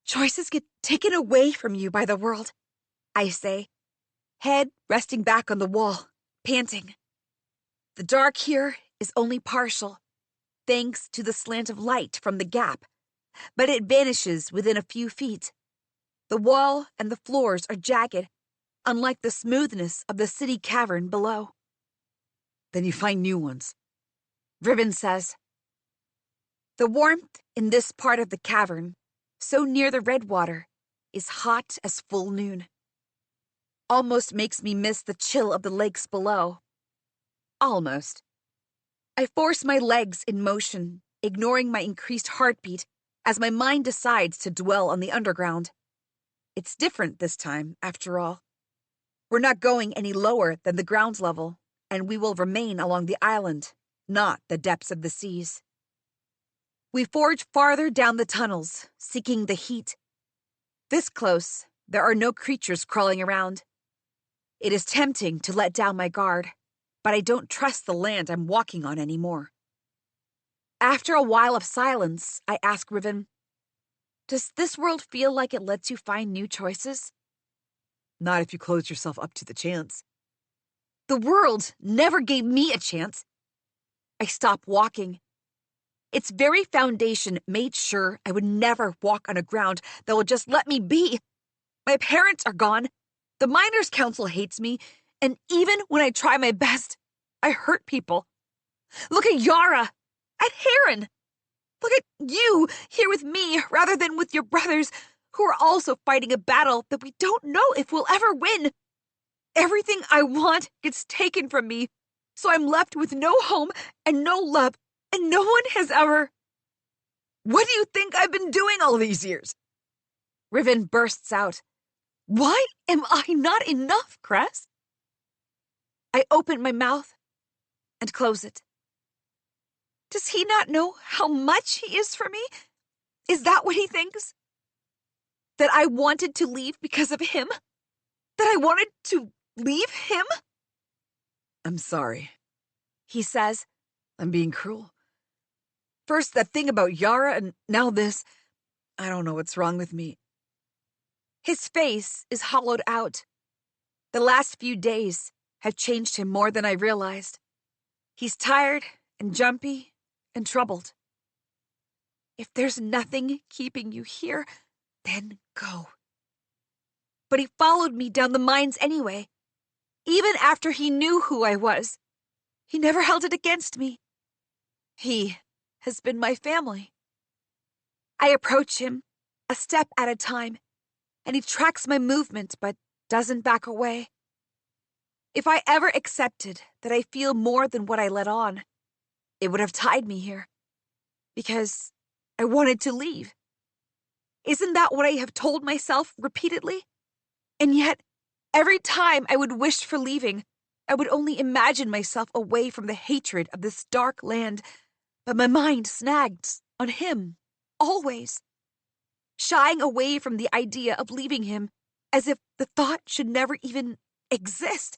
choices get taken away from you by the world, I say, head resting back on the wall, panting. The dark here is only partial, thanks to the slant of light from the gap, but it vanishes within a few feet. The wall and the floors are jagged, unlike the smoothness of the city cavern below. Then you find new ones. Riven says. The warmth in this part of the cavern, so near the red water, is hot as full noon. Almost makes me miss the chill of the lakes below. Almost. I force my legs in motion, ignoring my increased heartbeat as my mind decides to dwell on the underground. It's different this time, after all. We're not going any lower than the ground level, and we will remain along the island, not the depths of the seas. We forge farther down the tunnels, seeking the heat. This close, there are no creatures crawling around. It is tempting to let down my guard, but I don't trust the land I'm walking on anymore. After a while of silence, I ask Riven, does this world feel like it lets you find new choices? Not if you close yourself up to the chance. The world never gave me a chance. I stop walking. Its very foundation made sure I would never walk on a ground that will just let me be. My parents are gone. The Miners' Council hates me. And even when I try my best, I hurt people. Look at Yara. At Heron. Look at you here with me rather than with your brothers, who are also fighting a battle that we don't know if we'll ever win. Everything I want gets taken from me, so I'm left with no home and no love, and no one has ever... What do you think I've been doing all these years? Riven bursts out. Why am I not enough, Cress? I open my mouth and close it. Does he not know how much he is for me? Is that what he thinks? That I wanted to leave because of him? That I wanted to leave him? I'm sorry, he says. I'm being cruel. First that thing about Yara, and now this. I don't know what's wrong with me. His face is hollowed out. The last few days have changed him more than I realized. He's tired and jumpy and troubled. If there's nothing keeping you here, then go. But he followed me down the mines anyway. Even after he knew who I was, he never held it against me. He has been my family. I approach him, a step at a time, and he tracks my movement but doesn't back away. If I ever accepted that I feel more than what I let on, it would have tied me here. Because I wanted to leave. Isn't that what I have told myself repeatedly? And yet, Every time I would wish for leaving, I would only imagine myself away from the hatred of this dark land, but my mind snagged on him, always. Shying away from the idea of leaving him, as if the thought should never even exist.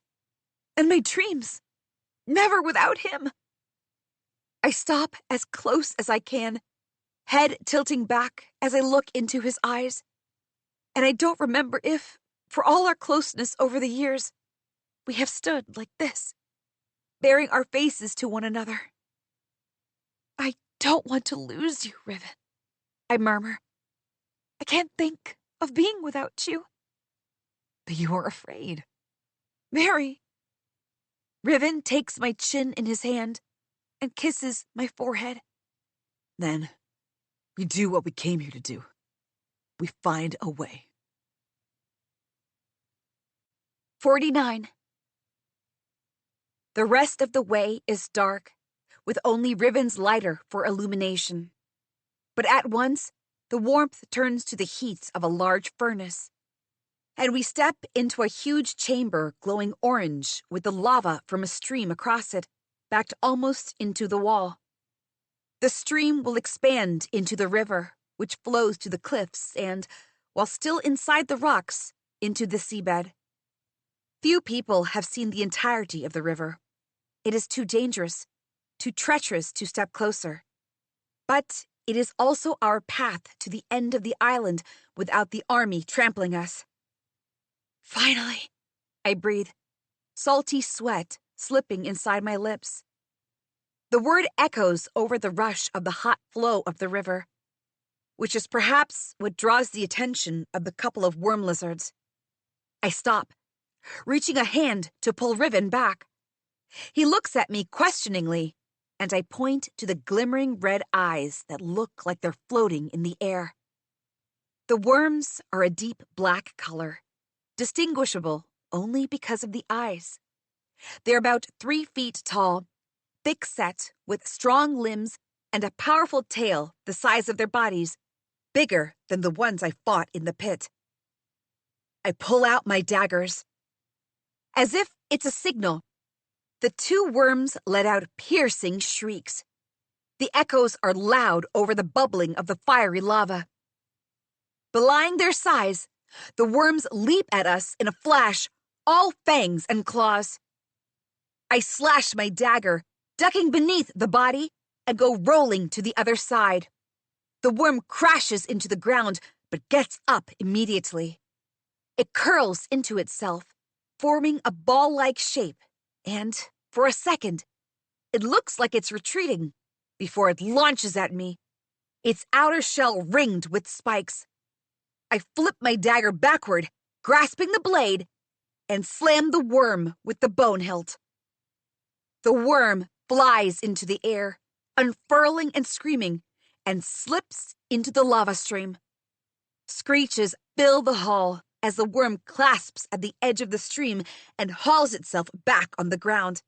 And my dreams, never without him. I stop as close as I can, head tilting back as I look into his eyes. And I don't remember if, for all our closeness over the years, we have stood like this, baring our faces to one another. I don't want to lose you, Riven, I murmur. I can't think of being without you. But you are afraid. Mary. Riven takes my chin in his hand and kisses my forehead. Then, we do what we came here to do. We find a way. 49. The rest of the way is dark, with only Riven's lighter for illumination. But at once, the warmth turns to the heat of a large furnace, and we step into a huge chamber glowing orange with the lava from a stream across it, backed almost into the wall. The stream will expand into the river, which flows to the cliffs and, while still inside the rocks, into the seabed. Few people have seen the entirety of the river. It is too dangerous, too treacherous to step closer. But it is also our path to the end of the island without the army trampling us. Finally, I breathe, salty sweat slipping inside my lips. The word echoes over the rush of the hot flow of the river, which is perhaps what draws the attention of the couple of worm lizards. I stop, reaching a hand to pull Riven back. He looks at me questioningly, and I point to the glimmering red eyes that look like they're floating in the air. The worms are a deep black color, distinguishable only because of the eyes. They're about 3 feet tall, thick-set, with strong limbs and a powerful tail the size of their bodies, bigger than the ones I fought in the pit. I pull out my daggers. As if it's a signal, the 2 worms let out piercing shrieks. The echoes are loud over the bubbling of the fiery lava. Belying their size, the worms leap at us in a flash, all fangs and claws. I slash my dagger, ducking beneath the body, and go rolling to the other side. The worm crashes into the ground, but gets up immediately. It curls into itself, forming a ball-like shape, and, for a second, it looks like it's retreating before it launches at me, its outer shell ringed with spikes. I flip my dagger backward, grasping the blade, and slam the worm with the bone hilt. The worm flies into the air, unfurling and screaming, and slips into the lava stream. Screeches fill the hall as the worm clasps at the edge of the stream and hauls itself back on the ground.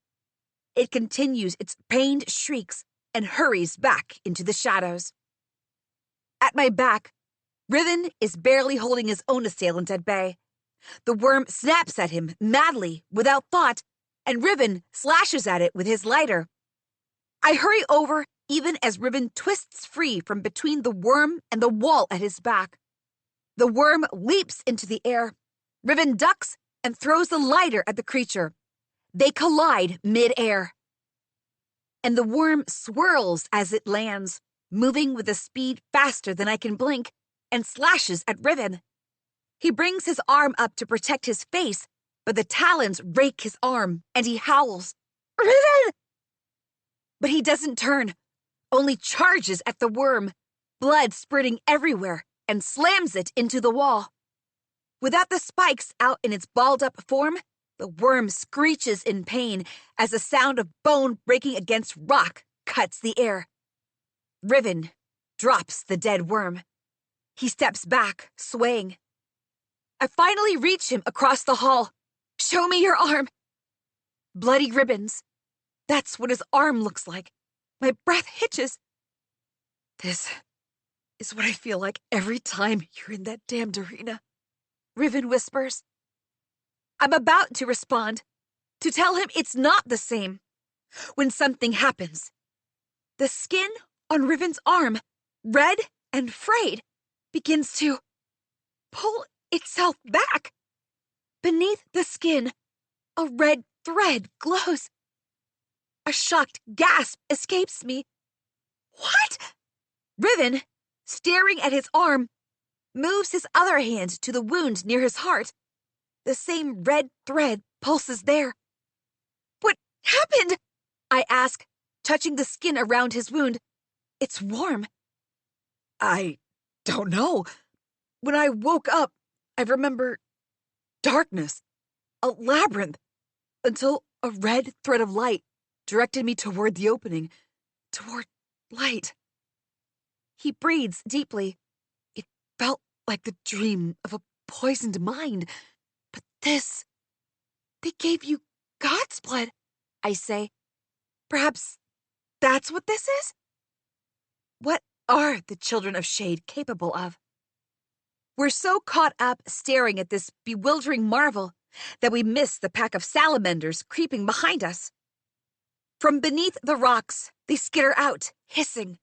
It continues its pained shrieks and hurries back into the shadows. At my back, Riven is barely holding his own assailant at bay. The worm snaps at him madly, without thought, and Riven slashes at it with his lighter. I hurry over even as Riven twists free from between the worm and the wall at his back. The worm leaps into the air. Riven ducks and throws the lighter at the creature. They collide mid-air. And the worm swirls as it lands, moving with a speed faster than I can blink, and slashes at Riven. He brings his arm up to protect his face, but the talons rake his arm, and he howls, "Riven!" But he doesn't turn, only charges at the worm, blood spurting everywhere, and slams it into the wall. Without the spikes out in its balled-up form, the worm screeches in pain as the sound of bone breaking against rock cuts the air. Riven drops the dead worm. He steps back, swaying. I finally reach him across the hall. "Show me your arm." Bloody ribbons. That's what his arm looks like. My breath hitches. "This is what I feel like every time you're in that damned arena," Riven whispers. I'm about to respond, to tell him it's not the same, when something happens. The skin on Riven's arm, red and frayed, begins to pull itself back. Beneath the skin, a red thread glows. A shocked gasp escapes me. What? Riven, staring at his arm, moves his other hand to the wound near his heart. The same red thread pulses there. What happened? I ask, touching the skin around his wound. It's warm. I don't know. When I woke up, I remember darkness, a labyrinth, until a red thread of light directed me toward the opening, toward light. He breathes deeply. It felt like the dream of a poisoned mind. But this... They gave you God's blood, I say. Perhaps that's what this is? What are the children of Shade capable of? We're so caught up staring at this bewildering marvel that we miss the pack of salamanders creeping behind us. From beneath the rocks, they skitter out, hissing.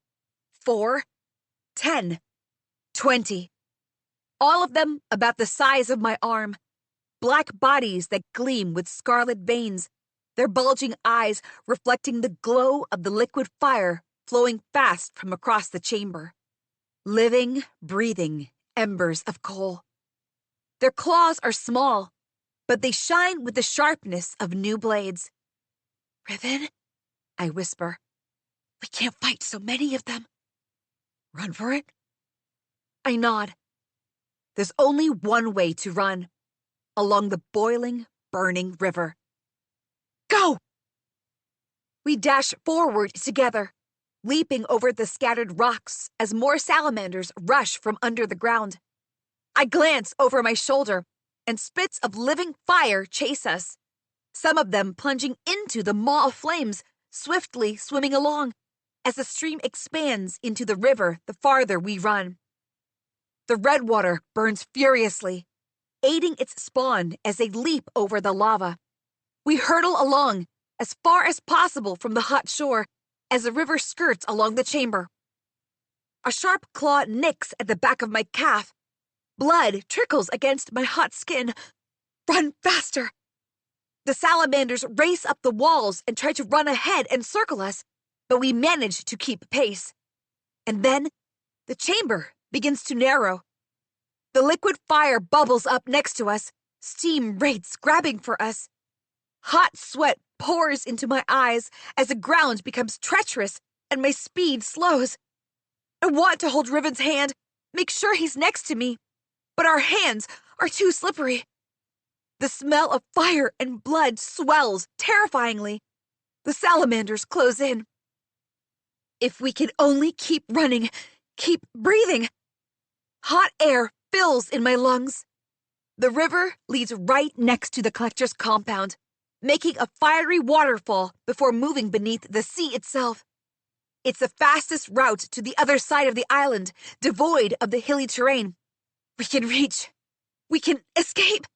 4, 10, 20. All of them about the size of my arm. Black bodies that gleam with scarlet veins, their bulging eyes reflecting the glow of the liquid fire flowing fast from across the chamber. Living, breathing embers of coal. Their claws are small, but they shine with the sharpness of new blades. Riven, I whisper, we can't fight so many of them. Run for it? I nod. There's only one way to run, along the boiling, burning river. Go! We dash forward together, leaping over the scattered rocks as more salamanders rush from under the ground. I glance over my shoulder, and spits of living fire chase us, some of them plunging into the maw of flames, swiftly swimming along, as the stream expands into the river the farther we run. The red water burns furiously, aiding its spawn as they leap over the lava. We hurtle along, as far as possible from the hot shore, as the river skirts along the chamber. A sharp claw nicks at the back of my calf. Blood trickles against my hot skin. Run faster! The salamanders race up the walls and try to run ahead and circle us, but we manage to keep pace. And then, the chamber begins to narrow. The liquid fire bubbles up next to us, steam wraiths grabbing for us. Hot sweat pours into my eyes as the ground becomes treacherous and my speed slows. I want to hold Riven's hand, make sure he's next to me, but our hands are too slippery. The smell of fire and blood swells terrifyingly. The salamanders close in. If we can only keep running, keep breathing. Hot air fills in my lungs. The river leads right next to the collector's compound, making a fiery waterfall before moving beneath the sea itself. It's the fastest route to the other side of the island, devoid of the hilly terrain. We can reach. We can escape.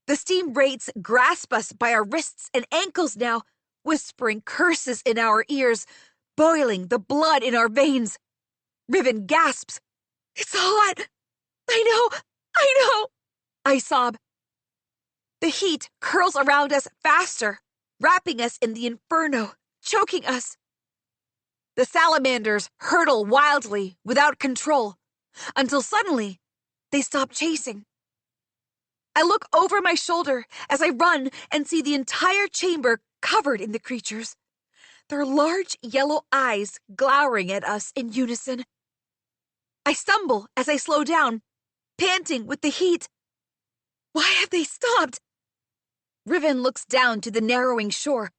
The steam wraiths grasp us by our wrists and ankles now, whispering curses in our ears, boiling the blood in our veins. Riven gasps. It's hot. I know. I sob. The heat curls around us faster, wrapping us in the inferno, choking us. The salamanders hurtle wildly, without control, until suddenly they stop chasing. I look over my shoulder as I run and see the entire chamber covered in the creatures, their large yellow eyes glowering at us in unison. I stumble as I slow down, panting with the heat. Why have they stopped? Riven looks down to the narrowing shore.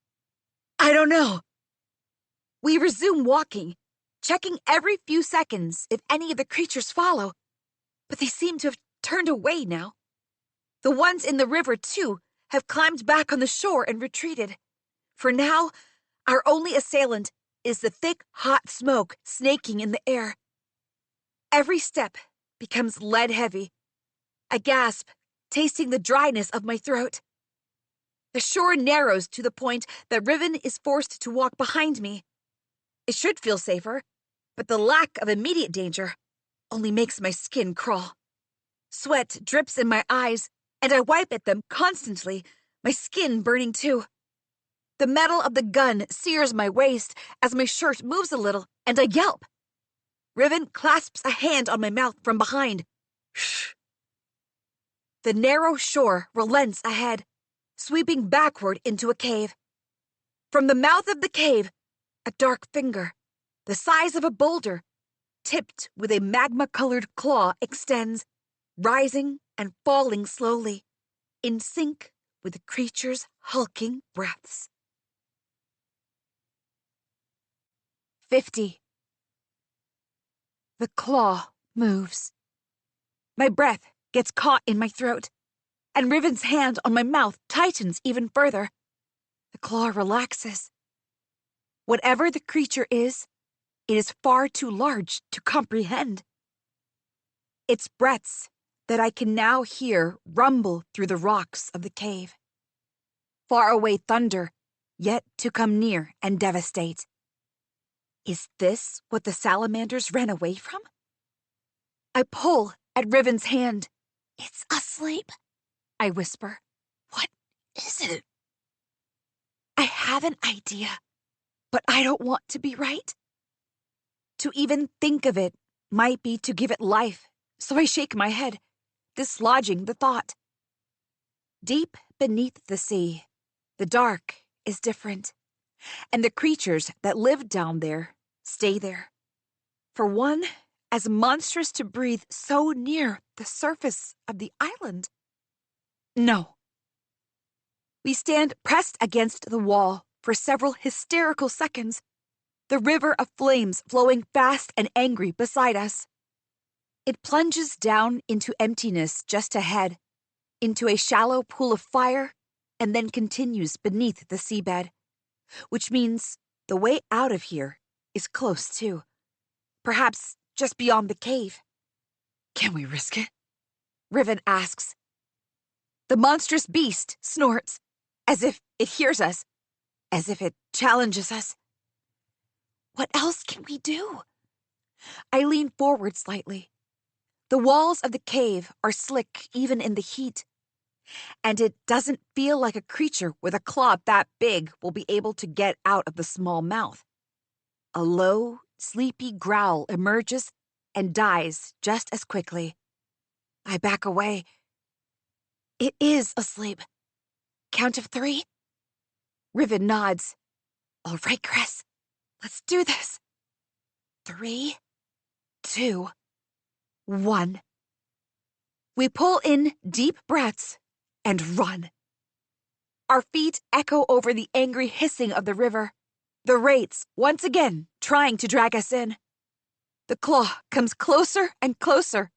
I don't know. We resume walking, checking every few seconds if any of the creatures follow, but they seem to have turned away now. The ones in the river, too, have climbed back on the shore and retreated. For now, our only assailant is the thick, hot smoke snaking in the air. Every step becomes lead-heavy. I gasp, tasting the dryness of my throat. The shore narrows to the point that Riven is forced to walk behind me. It should feel safer, but the lack of immediate danger only makes my skin crawl. Sweat drips in my eyes, and I wipe at them constantly, my skin burning too. The metal of the gun sears my waist as my shirt moves a little, and I yelp. Riven clasps a hand on my mouth from behind. Shh. The narrow shore relents ahead, sweeping backward into a cave. From the mouth of the cave, a dark finger, the size of a boulder, tipped with a magma-colored claw, extends, rising and falling slowly, in sync with the creature's hulking breaths. 50. The claw moves. My breath gets caught in my throat, and Riven's hand on my mouth tightens even further. The claw relaxes. Whatever the creature is, it is far too large to comprehend. Its breaths that I can now hear rumble through the rocks of the cave. Faraway thunder, yet to come near and devastate. Is this what the salamanders ran away from? I pull at Riven's hand. It's asleep, I whisper. What is it? I have an idea, but I don't want to be right. To even think of it might be to give it life, so I shake my head, dislodging the thought. Deep beneath the sea, the dark is different, and the creatures that live down there stay there. For one as monstrous to breathe so near the surface of the island. No. We stand pressed against the wall for several hysterical seconds, the river of flames flowing fast and angry beside us. It plunges down into emptiness just ahead, into a shallow pool of fire, and then continues beneath the seabed, which means the way out of here is close too. Perhaps just beyond the cave. Can we risk it? Riven asks. The monstrous beast snorts, as if it hears us, as if it challenges us. What else can we do? I lean forward slightly. The walls of the cave are slick even in the heat, and it doesn't feel like a creature with a claw that big will be able to get out of the small mouth. A low, sleepy growl emerges and dies just as quickly. I back away. It is asleep. Count of 3? Riven nods. All right, Chris. Let's do this. 3, 2, 1. We pull in deep breaths and run. Our feet echo over the angry hissing of the river, the wraiths once again trying to drag us in. The claw comes closer and closer,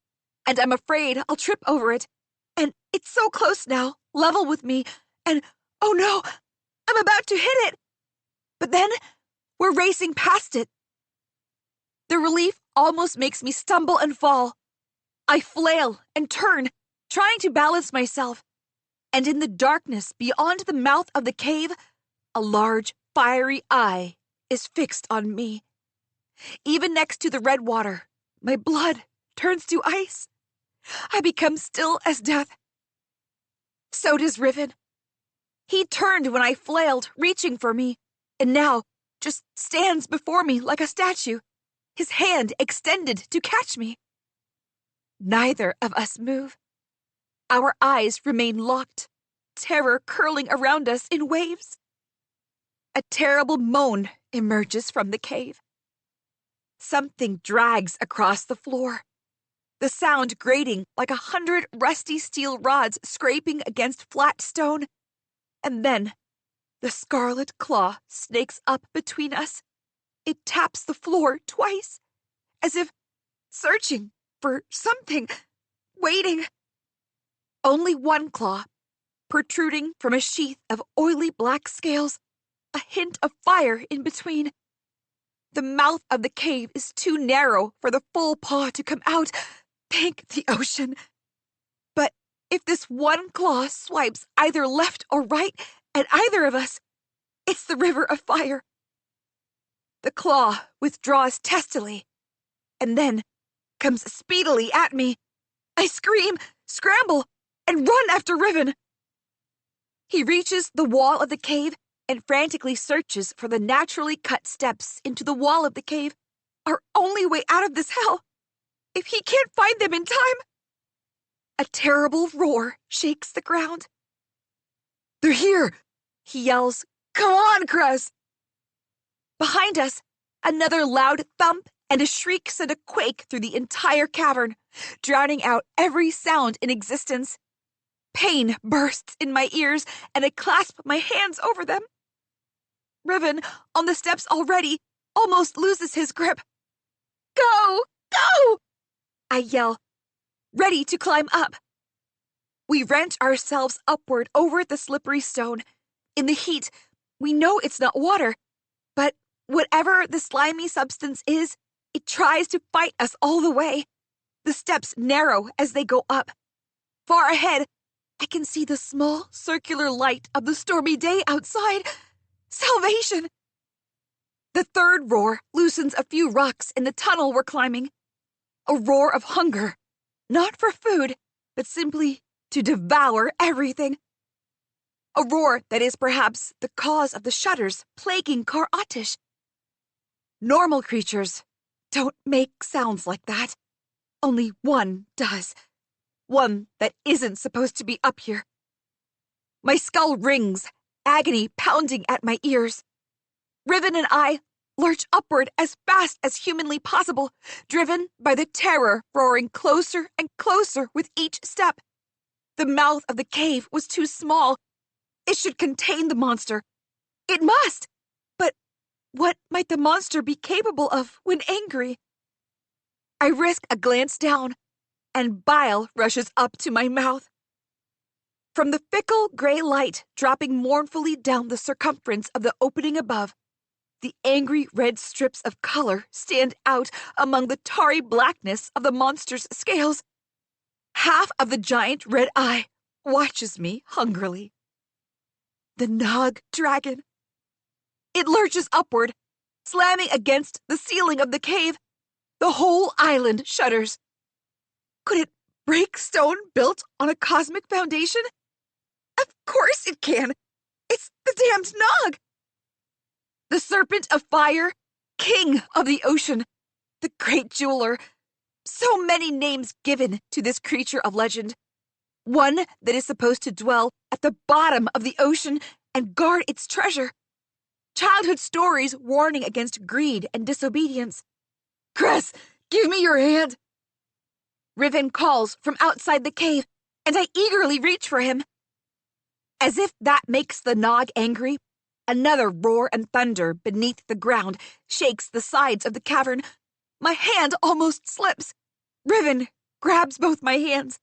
and I'm afraid I'll trip over it. And it's so close now, level with me, and oh no, I'm about to hit it. But then we're racing past it. The relief almost makes me stumble and fall. I flail and turn, trying to balance myself. And in the darkness beyond the mouth of the cave, a large, fiery eye is fixed on me. Even next to the red water, my blood turns to ice. I become still as death. So does Riven. He turned when I flailed, reaching for me, and now just stands before me like a statue, his hand extended to catch me. Neither of us move. Our eyes remain locked, terror curling around us in waves. A terrible moan emerges from the cave. Something drags across the floor, the sound grating like 100 rusty steel rods scraping against flat stone. And then the scarlet claw snakes up between us. It taps the floor twice, as if searching for something, waiting. Only one claw, protruding from a sheath of oily black scales, a hint of fire in between. The mouth of the cave is too narrow for the full paw to come out. Thank the ocean. But If this one claw swipes either left or right at either of us, it's the river of fire. The claw withdraws testily, and then comes speedily at me. I scream, scramble, and run after Riven. He reaches the wall of the cave and frantically searches for the naturally cut steps into the wall of the cave, our only way out of this hell. If he can't find them in time... A terrible roar shakes the ground. They're here! He yells, Come on, Cress! Behind us, another loud thump and a shriek sent a quake through the entire cavern, drowning out every sound in existence. Pain bursts in my ears, and I clasp my hands over them. Riven, on the steps already, almost loses his grip. Go! Go! I yell, ready to climb up. We wrench ourselves upward over the slippery stone. In the heat, we know it's not water, but whatever the slimy substance is, it tries to fight us all the way. The steps narrow as they go up. Far ahead, I can see the small, circular light of the stormy day outside. Salvation! The third roar loosens a few rocks in the tunnel we're climbing. A roar of hunger, not for food, but simply to devour everything. A roar that is perhaps the cause of the shudders plaguing Kar Atish. Normal creatures don't make sounds like that. Only one does. One that isn't supposed to be up here. My skull rings, agony pounding at my ears. Riven and I lurch upward as fast as humanly possible, driven by the terror roaring closer and closer with each step. The mouth of the cave was too small. It should contain the monster. It must! But what might the monster be capable of when angry? I risk a glance down, and bile rushes up to my mouth. From the fickle gray light dropping mournfully down the circumference of the opening above, the angry red strips of color stand out among the tarry blackness of the monster's scales. Half of the giant red eye watches me hungrily. The Nog dragon. It lurches upward, slamming against the ceiling of the cave. The whole island shudders. Could it break stone built on a cosmic foundation? Of course it can. It's the damned Nog. The serpent of fire, king of the ocean, the great jeweler. So many names given to this creature of legend. One that is supposed to dwell at the bottom of the ocean and guard its treasure. Childhood stories warning against greed and disobedience. Cress, give me your hand! Riven calls from outside the cave, and I eagerly reach for him. As if that makes the Nog angry, another roar and thunder beneath the ground shakes the sides of the cavern. My hand almost slips. Riven grabs both my hands.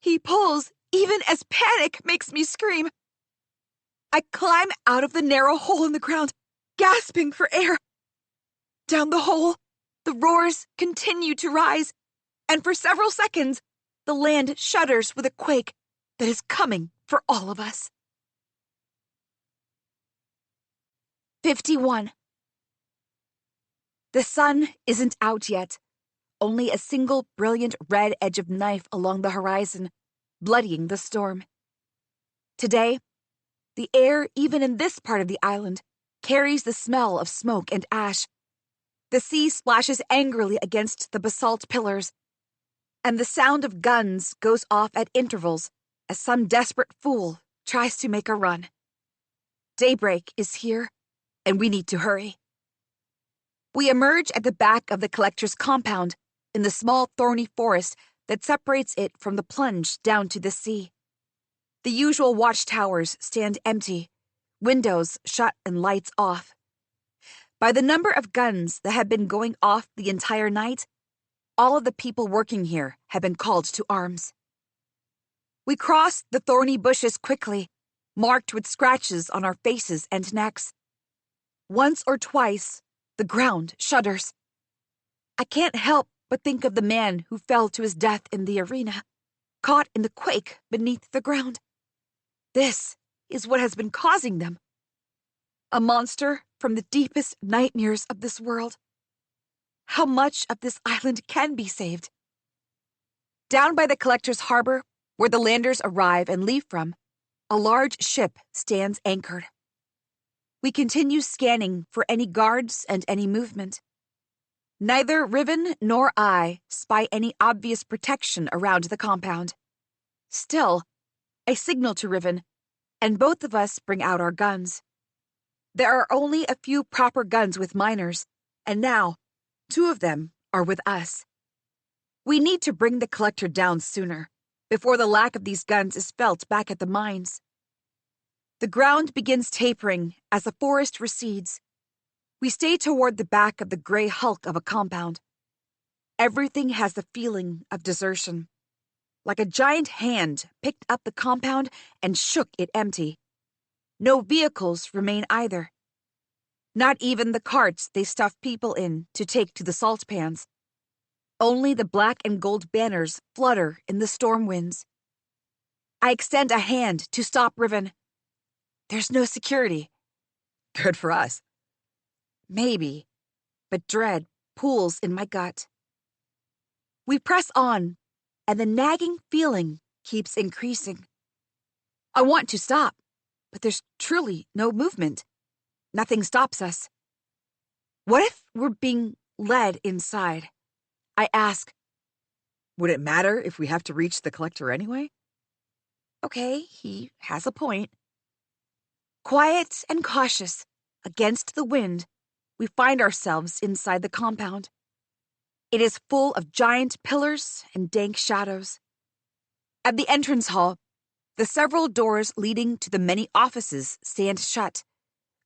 He pulls even as panic makes me scream. I climb out of the narrow hole in the ground, gasping for air. Down the hole, the roars continue to rise, and for several seconds, the land shudders with a quake that is coming for all of us. 51. The sun isn't out yet. Only a single brilliant red edge of knife along the horizon, bloodying the storm. Today, the air, even in this part of the island, carries the smell of smoke and ash. The sea splashes angrily against the basalt pillars, and the sound of guns goes off at intervals as some desperate fool tries to make a run. Daybreak is here, and we need to hurry. We emerge at the back of the collector's compound in the small thorny forest that separates it from the plunge down to the sea. The usual watchtowers stand empty, windows shut and lights off. By the number of guns that have been going off the entire night, all of the people working here have been called to arms. We cross the thorny bushes quickly, marked with scratches on our faces and necks. Once or twice, the ground shudders. I can't help but think of the man who fell to his death in the arena, caught in the quake beneath the ground. This is what has been causing them. A monster from the deepest nightmares of this world. How much of this island can be saved? Down by the collector's harbor, where the landers arrive and leave from, a large ship stands anchored. We continue scanning for any guards and any movement. Neither Riven nor I spy any obvious protection around the compound. Still, I signal to Riven, and both of us bring out our guns. There are only a few proper guns with miners, and now, 2 of them are with us. We need to bring the collector down sooner, before the lack of these guns is felt back at the mines. The ground begins tapering as the forest recedes. We stay toward the back of the gray hulk of a compound. Everything has the feeling of desertion. Like a giant hand picked up the compound and shook it empty. No vehicles remain either. Not even the carts they stuff people in to take to the salt pans. Only the black and gold banners flutter in the storm winds. I extend a hand to stop Riven. There's no security. Good for us. Maybe, but dread pools in my gut. We press on, and the nagging feeling keeps increasing. I want to stop, but there's truly no movement. Nothing stops us. What if we're being led inside? I ask. Would it matter if we have to reach the collector anyway? Okay, he has a point. Quiet and cautious, against the wind, we find ourselves inside the compound. It is full of giant pillars and dank shadows. At the entrance hall, the several doors leading to the many offices stand shut.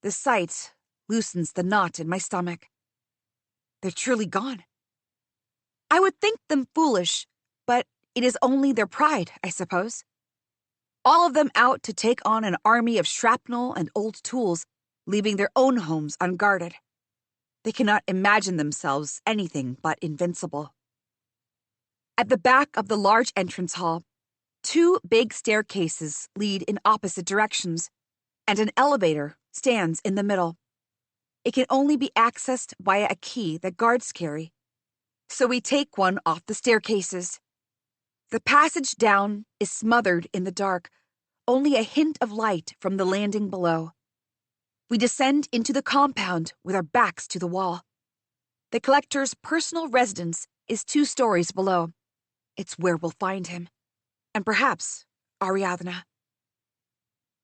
The sight loosens the knot in my stomach. They're truly gone. I would think them foolish, but it is only their pride, I suppose. All of them out to take on an army of shrapnel and old tools, leaving their own homes unguarded. They cannot imagine themselves anything but invincible. At the back of the large entrance hall, 2 big staircases lead in opposite directions, and an elevator stands in the middle. It can only be accessed via a key that guards carry. So we take one off the staircases. The passage down is smothered in the dark, only a hint of light from the landing below. We descend into the compound with our backs to the wall. The collector's personal residence is 2 stories below. It's where we'll find him. And perhaps Ariadna.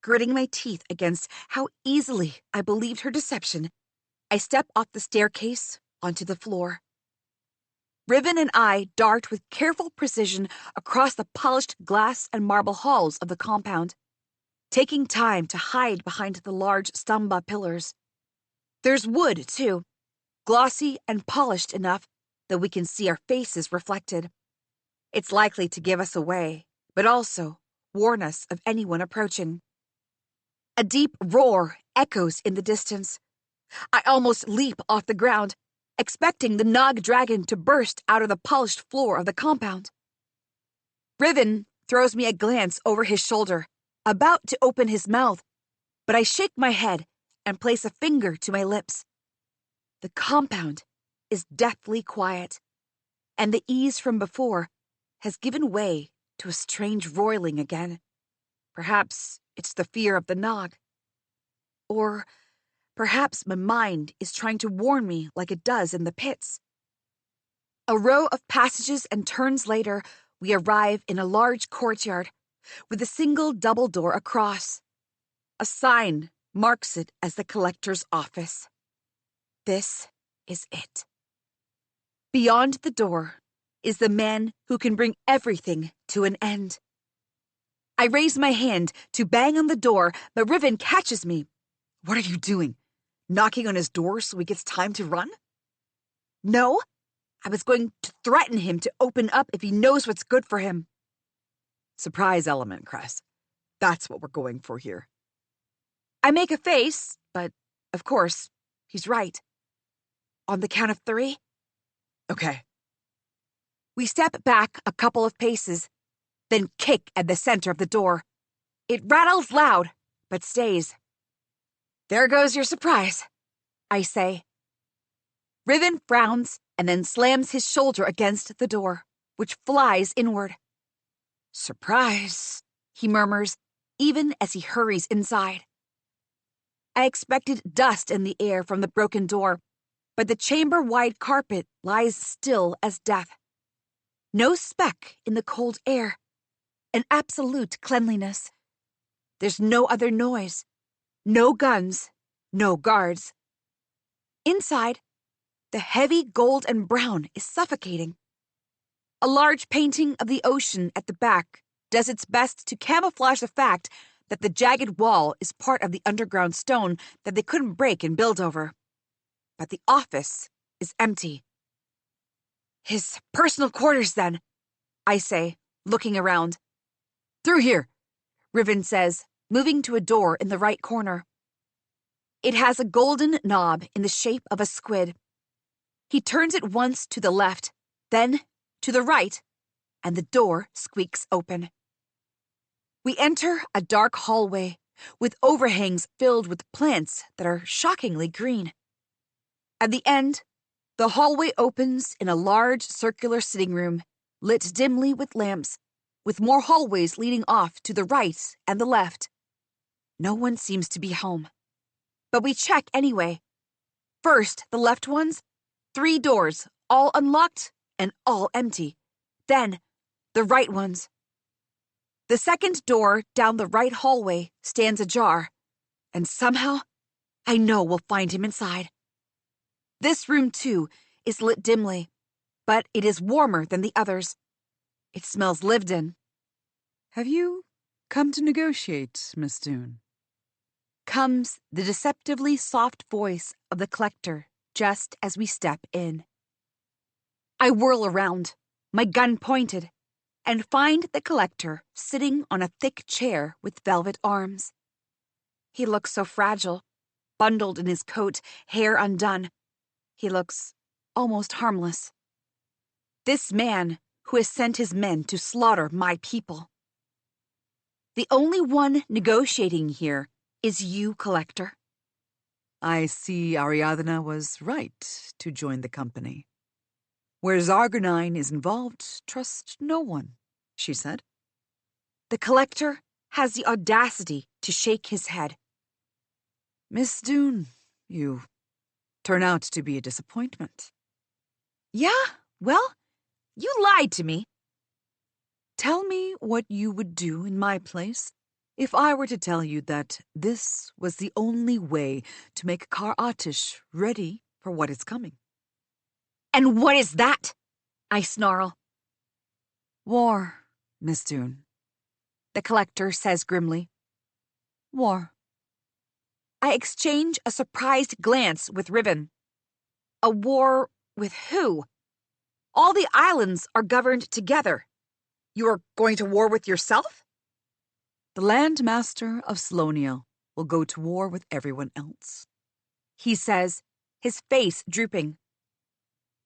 Gritting my teeth against how easily I believed her deception, I step off the staircase onto the floor. Riven and I dart with careful precision across the polished glass and marble halls of the compound, taking time to hide behind the large stamba pillars. There's wood, too, glossy and polished enough that we can see our faces reflected. It's likely to give us away, but also warn us of anyone approaching. A deep roar echoes in the distance. I almost leap off the ground, expecting the Nog dragon to burst out of the polished floor of the compound. Riven throws me a glance over his shoulder, about to open his mouth, but I shake my head and place a finger to my lips. The compound is deathly quiet, and the ease from before has given way to a strange roiling again. Perhaps it's the fear of the Nog. Or perhaps my mind is trying to warn me like it does in the pits. A row of passages and turns later, we arrive in a large courtyard with a single double door across. A sign marks it as the collector's office. This is it. Beyond the door is the man who can bring everything to an end. I raise my hand to bang on the door, but Riven catches me. What are you doing? Knocking on his door so he gets time to run? No, I was going to threaten him to open up if he knows what's good for him. Surprise element, Cress. That's what we're going for here. I make a face, but, of course, he's right. On the count of 3? Okay. We step back a couple of paces. then kick at the center of the door. It rattles loud, but stays. There goes your surprise, I say. Riven frowns and then slams his shoulder against the door, which flies inward. Surprise, he murmurs, even as he hurries inside. I expected dust in the air from the broken door, but the chamber-wide carpet lies still as death. No speck in the cold air. An absolute cleanliness. There's no other noise. No guns. No guards. Inside, the heavy gold and brown is suffocating. A large painting of the ocean at the back does its best to camouflage the fact that the jagged wall is part of the underground stone that they couldn't break and build over. But the office is empty. His personal quarters, then, I say, looking around. Through here, Riven says, moving to a door in the right corner. It has a golden knob in the shape of a squid. He turns it once to the left, then to the right, and the door squeaks open. We enter a dark hallway with overhangs filled with plants that are shockingly green. At the end, the hallway opens in a large circular sitting room, lit dimly with lamps, with more hallways leading off to the right and the left. No one seems to be home. But we check anyway. First, the left ones, 3 doors, all unlocked and all empty. Then, the right ones. The second door down the right hallway stands ajar, and somehow, I know we'll find him inside. This room, too, is lit dimly, but it is warmer than the others. It smells lived in. Have you come to negotiate, Miss Doone? Comes the deceptively soft voice of the collector just as we step in. I whirl around, my gun pointed, and find the collector sitting on a thick chair with velvet arms. He looks so fragile, bundled in his coat, hair undone. He looks almost harmless. This man who has sent his men to slaughter my people. The only one negotiating here is you, Collector. I see Ariadna was right to join the company. Where Zargonine is involved, trust no one, she said. The Collector has the audacity to shake his head. Miss Doone, you turn out to be a disappointment. Yeah, well, you lied to me. Tell me what you would do in my place if I were to tell you that this was the only way to make Kar Atish ready for what is coming. And what is that? I snarl. War, Miss Doone, the Collector says grimly. War. I exchange a surprised glance with Riven. A war with who? All the islands are governed together. You are going to war with yourself? The Land Master of Salonia will go to war with everyone else, he says, his face drooping.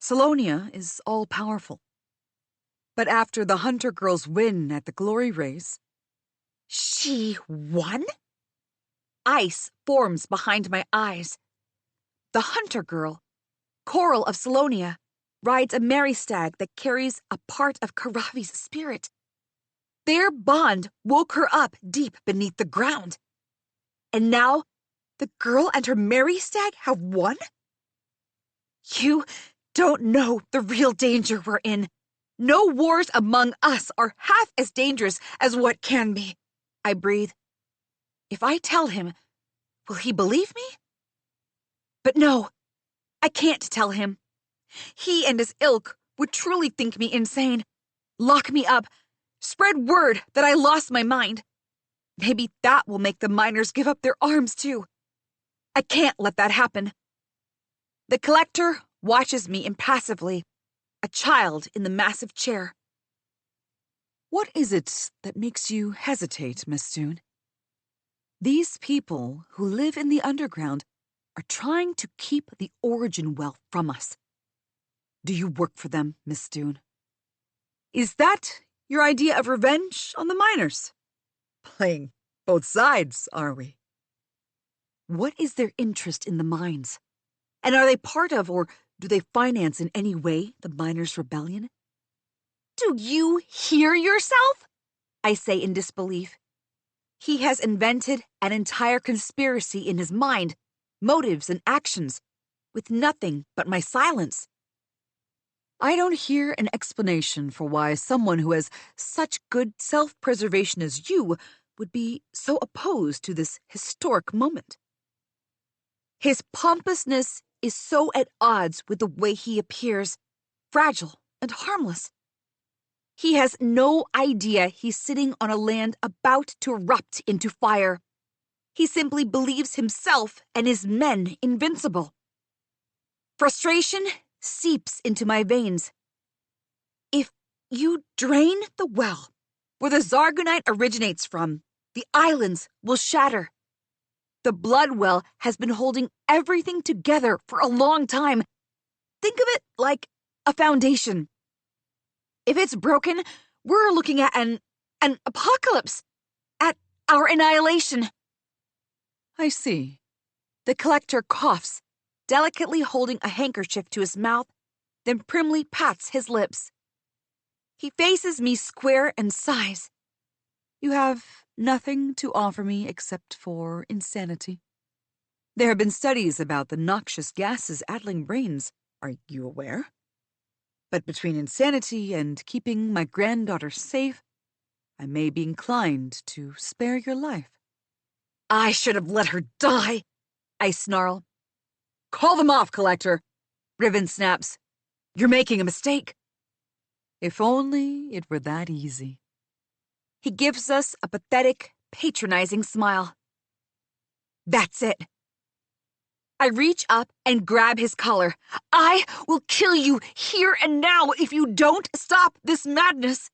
Salonia is all-powerful. But after the Hunter Girl's win at the Glory Race... She won? Ice forms behind my eyes. The Hunter Girl, Coral of Salonia, rides a merry stag that carries a part of Karavi's spirit. Their bond woke her up deep beneath the ground. And now, the girl and her merry stag have won? You don't know the real danger we're in. No wars among us are half as dangerous as what can be, I breathe. If I tell him, will he believe me? But no, I can't tell him. He and his ilk would truly think me insane, lock me up, spread word that I lost my mind. Maybe that will make the miners give up their arms too. I can't let that happen. The Collector watches me impassively, a child in the massive chair. What is it that makes you hesitate, Miss Doone? These people who live in the underground are trying to keep the origin wealth from us. Do you work for them, Miss Doone? Is that Your idea of revenge on the miners. Playing both sides, are we? What is their interest in the mines? And are they part of, or do they finance in any way, the miners' rebellion? Do you hear yourself? I say in disbelief. He has invented an entire conspiracy in his mind, motives and actions, with nothing but my silence. I don't hear an explanation for why someone who has such good self-preservation as you would be so opposed to this historic moment. His pompousness is so at odds with the way he appears, fragile and harmless. He has no idea he's sitting on a land about to erupt into fire. He simply believes himself and his men invincible. Frustration seeps into my veins. If you drain the well where the Zargonite originates from, the islands will shatter. The blood well has been holding everything together for a long time. Think of it like a foundation. If it's broken, we're looking at an apocalypse, at our annihilation. I see. The collector coughs, delicately holding a handkerchief to his mouth, then primly pats his lips. He faces me square and sighs. You have nothing to offer me except for insanity. There have been studies about the noxious gases addling brains. Are you aware? But between insanity and keeping my granddaughter safe, I may be inclined to spare your life. I should have let her die, I snarl. Call them off, Collector, Riven snaps. You're making a mistake. If only it were that easy. He gives us a pathetic, patronizing smile. That's it. I reach up and grab his collar. I will kill you here and now if you don't stop this madness.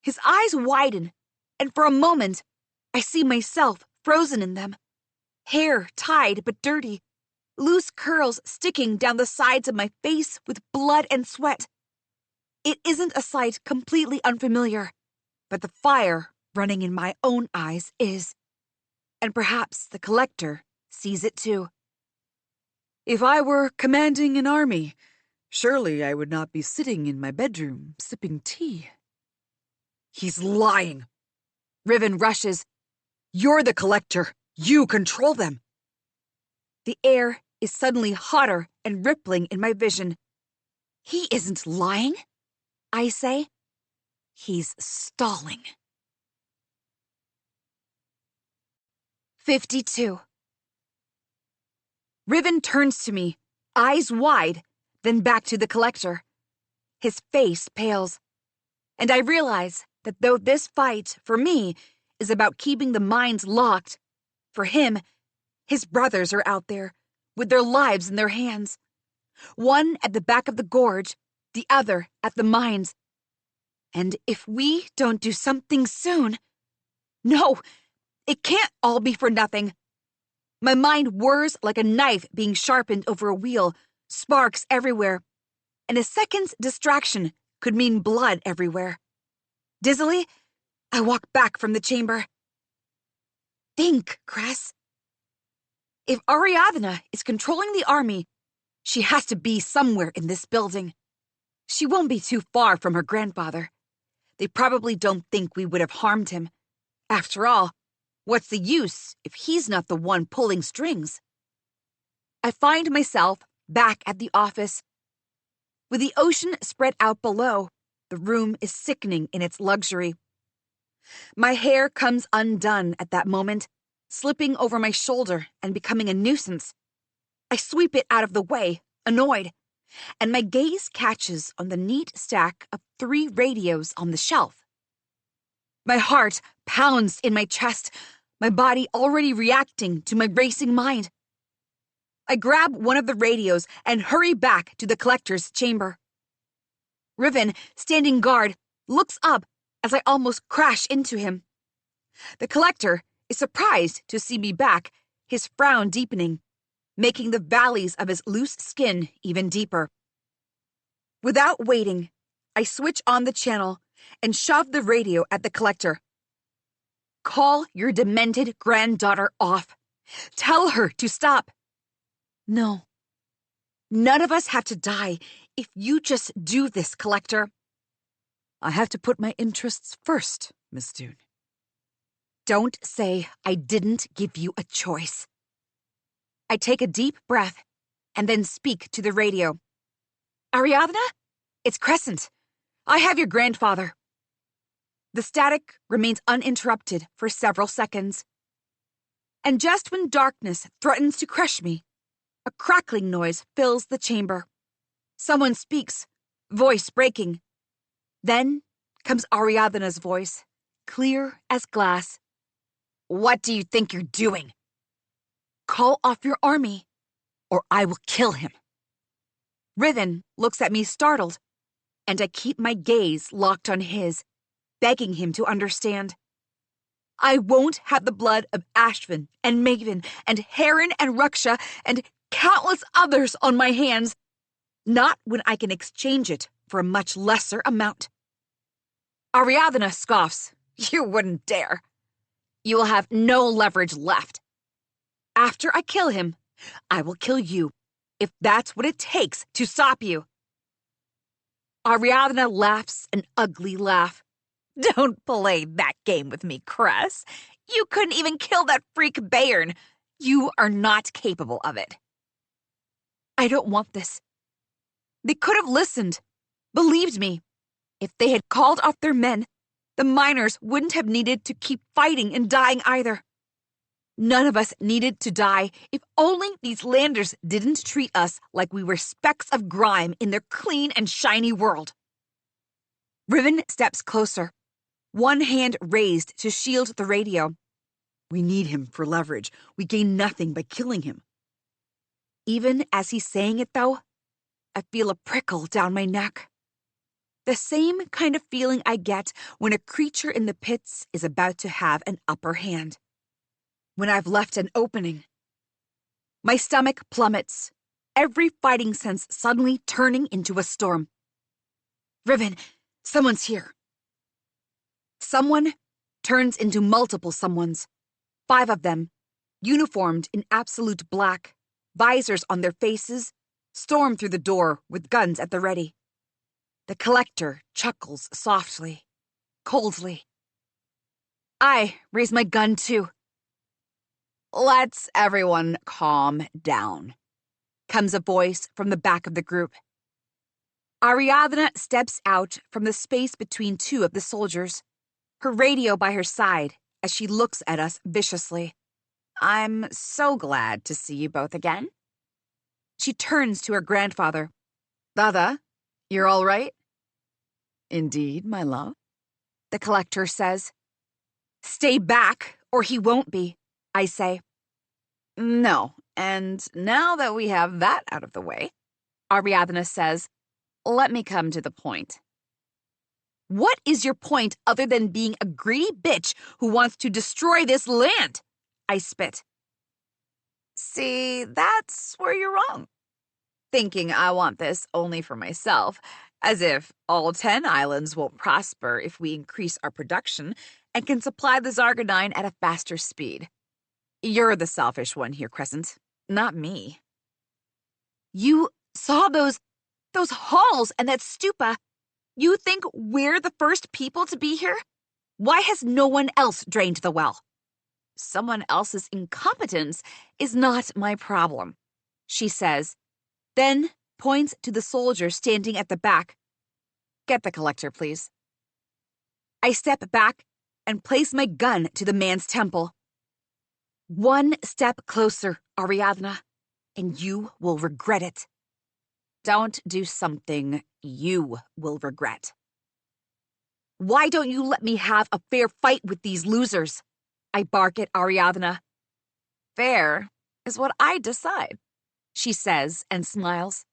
His eyes widen, and for a moment, I see myself frozen in them. Hair tied but dirty, loose curls sticking down the sides of my face with blood and sweat. It isn't a sight completely unfamiliar, but the fire running in my own eyes is. And perhaps the collector sees it too. If I were commanding an army, surely I would not be sitting in my bedroom sipping tea. He's lying. Riven rushes. You're the collector. You control them. The air is suddenly hotter and rippling in my vision. He isn't lying, I say. He's stalling. 52. Riven turns to me, eyes wide, then back to the collector. His face pales. And I realize that though this fight, for me, is about keeping the mines locked, for him, his brothers are out there, with their lives in their hands. One at the back of the gorge, the other at the mines. And if we don't do something soon... No, it can't all be for nothing. My mind whirs like a knife being sharpened over a wheel, sparks everywhere. And a second's distraction could mean blood everywhere. Dizzily, I walk back from the chamber. Think, Cress. If Ariadna is controlling the army, she has to be somewhere in this building. She won't be too far from her grandfather. They probably don't think we would have harmed him. After all, what's the use if he's not the one pulling strings? I find myself back at the office. With the ocean spread out below, the room is sickening in its luxury. My hair comes undone at that moment, slipping over my shoulder and becoming a nuisance. I sweep it out of the way, annoyed, and my gaze catches on the neat stack of 3 radios on the shelf. My heart pounds in my chest, my body already reacting to my racing mind. I grab one of the radios and hurry back to the collector's chamber. Riven, standing guard, looks up as I almost crash into him. The collector is surprised to see me back, his frown deepening, making the valleys of his loose skin even deeper. Without waiting, I switch on the channel and shove the radio at the collector. Call your demented granddaughter off. Tell her to stop. No. None of us have to die if you just do this, collector. I have to put my interests first, Miss Dune. Don't say I didn't give you a choice. I take a deep breath and then speak to the radio. Ariadna? It's Crescent. I have your grandfather. The static remains uninterrupted for several seconds. And just when darkness threatens to crush me, a crackling noise fills the chamber. Someone speaks, voice breaking. Then comes Ariadna's voice, clear as glass. What do you think you're doing? Call off your army, or I will kill him. Riven looks at me startled, and I keep my gaze locked on his, begging him to understand. I won't have the blood of Ashvin and Maven and Heron and Ruksha and countless others on my hands, not when I can exchange it for a much lesser amount. Ariadna scoffs. You wouldn't dare. You will have no leverage left. After I kill him, I will kill you, if that's what it takes to stop you. Ariadna laughs an ugly laugh. Don't play that game with me, Cress. You couldn't even kill that freak Bayern. You are not capable of it. I don't want this. They could have listened, believed me. If they had called off their men, the miners wouldn't have needed to keep fighting and dying either. None of us needed to die if only these landers didn't treat us like we were specks of grime in their clean and shiny world. Riven steps closer, one hand raised to shield the radio. We need him for leverage. We gain nothing by killing him. Even as he's saying it, though, I feel a prickle down my neck. The same kind of feeling I get when a creature in the pits is about to have an upper hand. When I've left an opening. My stomach plummets, every fighting sense suddenly turning into a storm. Riven, someone's here. Someone turns into multiple someones. 5 of them, uniformed in absolute black, visors on their faces, storm through the door with guns at the ready. The collector chuckles softly, coldly. I raise my gun too. Let's everyone calm down, comes a voice from the back of the group. Ariadna steps out from the space between 2 of the soldiers, her radio by her side as she looks at us viciously. I'm so glad to see you both again. She turns to her grandfather. Dada, you're all right? Indeed, my love. The collector says. Stay back, or he won't be, I say. No, and now that we have that out of the way, Ariadna says, let me come to the point. What is your point other than being a greedy bitch who wants to destroy this land? I spit. See, that's where you're wrong. Thinking I want this only for myself, as if all 10 islands won't prosper if we increase our production and can supply the Zargonine at a faster speed. You're the selfish one here, Crescent, not me. You saw those halls and that stupa. You think we're the first people to be here? Why has no one else drained the well? Someone else's incompetence is not my problem, she says, then points to the soldier standing at the back. Get the collector, please. I step back and place my gun to the man's temple. One step closer, Ariadna, and you will regret it. Don't do something you will regret. Why don't you let me have a fair fight with these losers? I bark at Ariadna. Fair is what I decide, she says and smiles.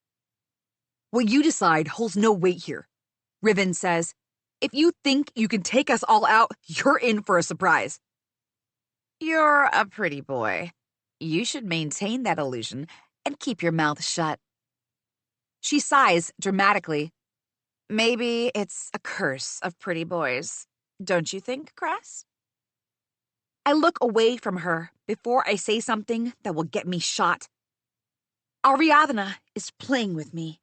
What you decide holds no weight here, Riven says. If you think you can take us all out, you're in for a surprise. You're a pretty boy. You should maintain that illusion and keep your mouth shut. She sighs dramatically. Maybe it's a curse of pretty boys. Don't you think, Cress? I look away from her before I say something that will get me shot. Ariadna is playing with me,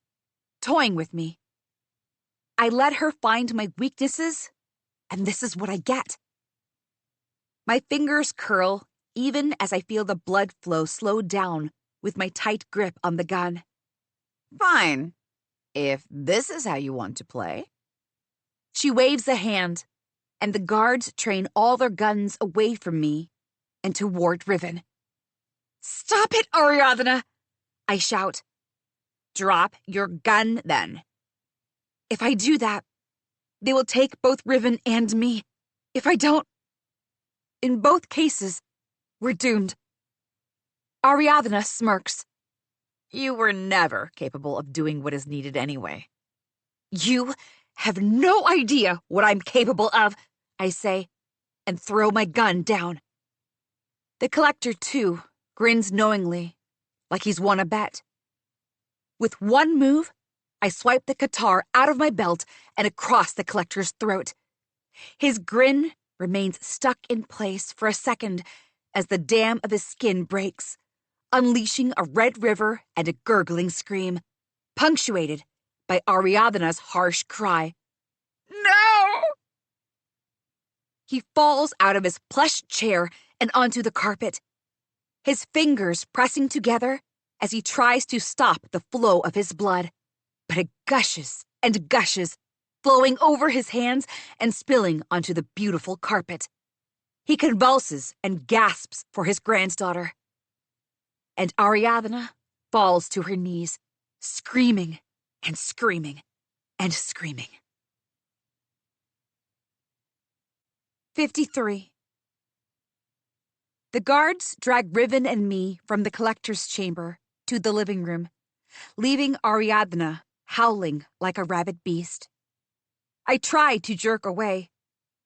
toying with me. I let her find my weaknesses, and this is what I get. My fingers curl even as I feel the blood flow slow down with my tight grip on the gun. Fine. If this is how you want to play. She waves a hand, and the guards train all their guns away from me and toward Riven. "Stop it, Ariadna!" I shout. Drop your gun, then. If I do that, they will take both Riven and me. If I don't, in both cases, we're doomed. Ariadna smirks. You were never capable of doing what is needed anyway. You have no idea what I'm capable of, I say, and throw my gun down. The collector, too, grins knowingly, like he's won a bet. With one move, I swipe the guitar out of my belt and across the collector's throat. His grin remains stuck in place for a second as the dam of his skin breaks, unleashing a red river and a gurgling scream, punctuated by Ariadna's harsh cry. "No!" He falls out of his plush chair and onto the carpet, his fingers pressing together as he tries to stop the flow of his blood. But it gushes and gushes, flowing over his hands and spilling onto the beautiful carpet. He convulses and gasps for his granddaughter. And Ariadna falls to her knees, screaming and screaming and screaming. 53. The guards drag Riven and me from the collector's chamber to the living room, leaving Ariadna howling like a rabid beast. I try to jerk away,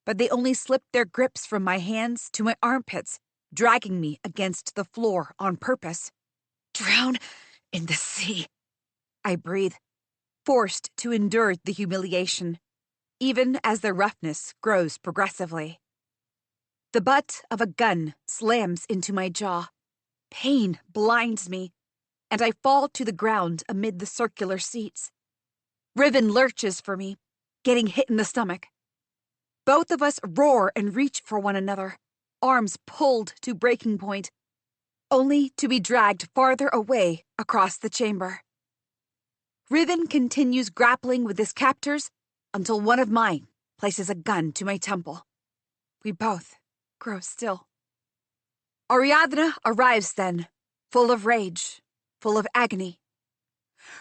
but they only slip their grips from my hands to my armpits, dragging me against the floor on purpose. "Drown in the sea," I breathe, forced to endure the humiliation, even as their roughness grows progressively. The butt of a gun slams into my jaw. Pain blinds me, and I fall to the ground amid the circular seats. Riven lurches for me, getting hit in the stomach. Both of us roar and reach for one another, arms pulled to breaking point, only to be dragged farther away across the chamber. Riven continues grappling with his captors until one of mine places a gun to my temple. We both grow still. Ariadna arrives then, full of rage, full of agony.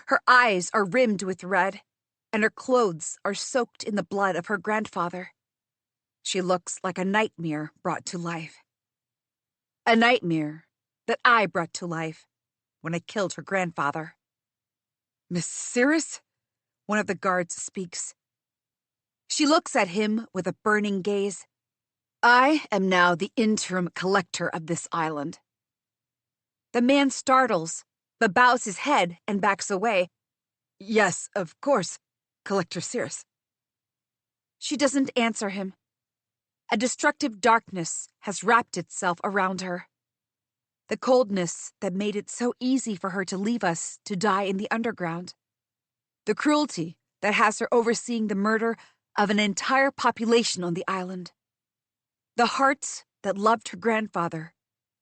Her eyes are rimmed with red, and her clothes are soaked in the blood of her grandfather. She looks like a nightmare brought to life. A nightmare that I brought to life when I killed her grandfather. Miss Cirrus? One of the guards speaks. She looks at him with a burning gaze. I am now the interim collector of this island. The man startles, but bows his head and backs away. Yes, of course, Collector Cirrus. She doesn't answer him. A destructive darkness has wrapped itself around her. The coldness that made it so easy for her to leave us to die in the underground. The cruelty that has her overseeing the murder of an entire population on the island. The heart that loved her grandfather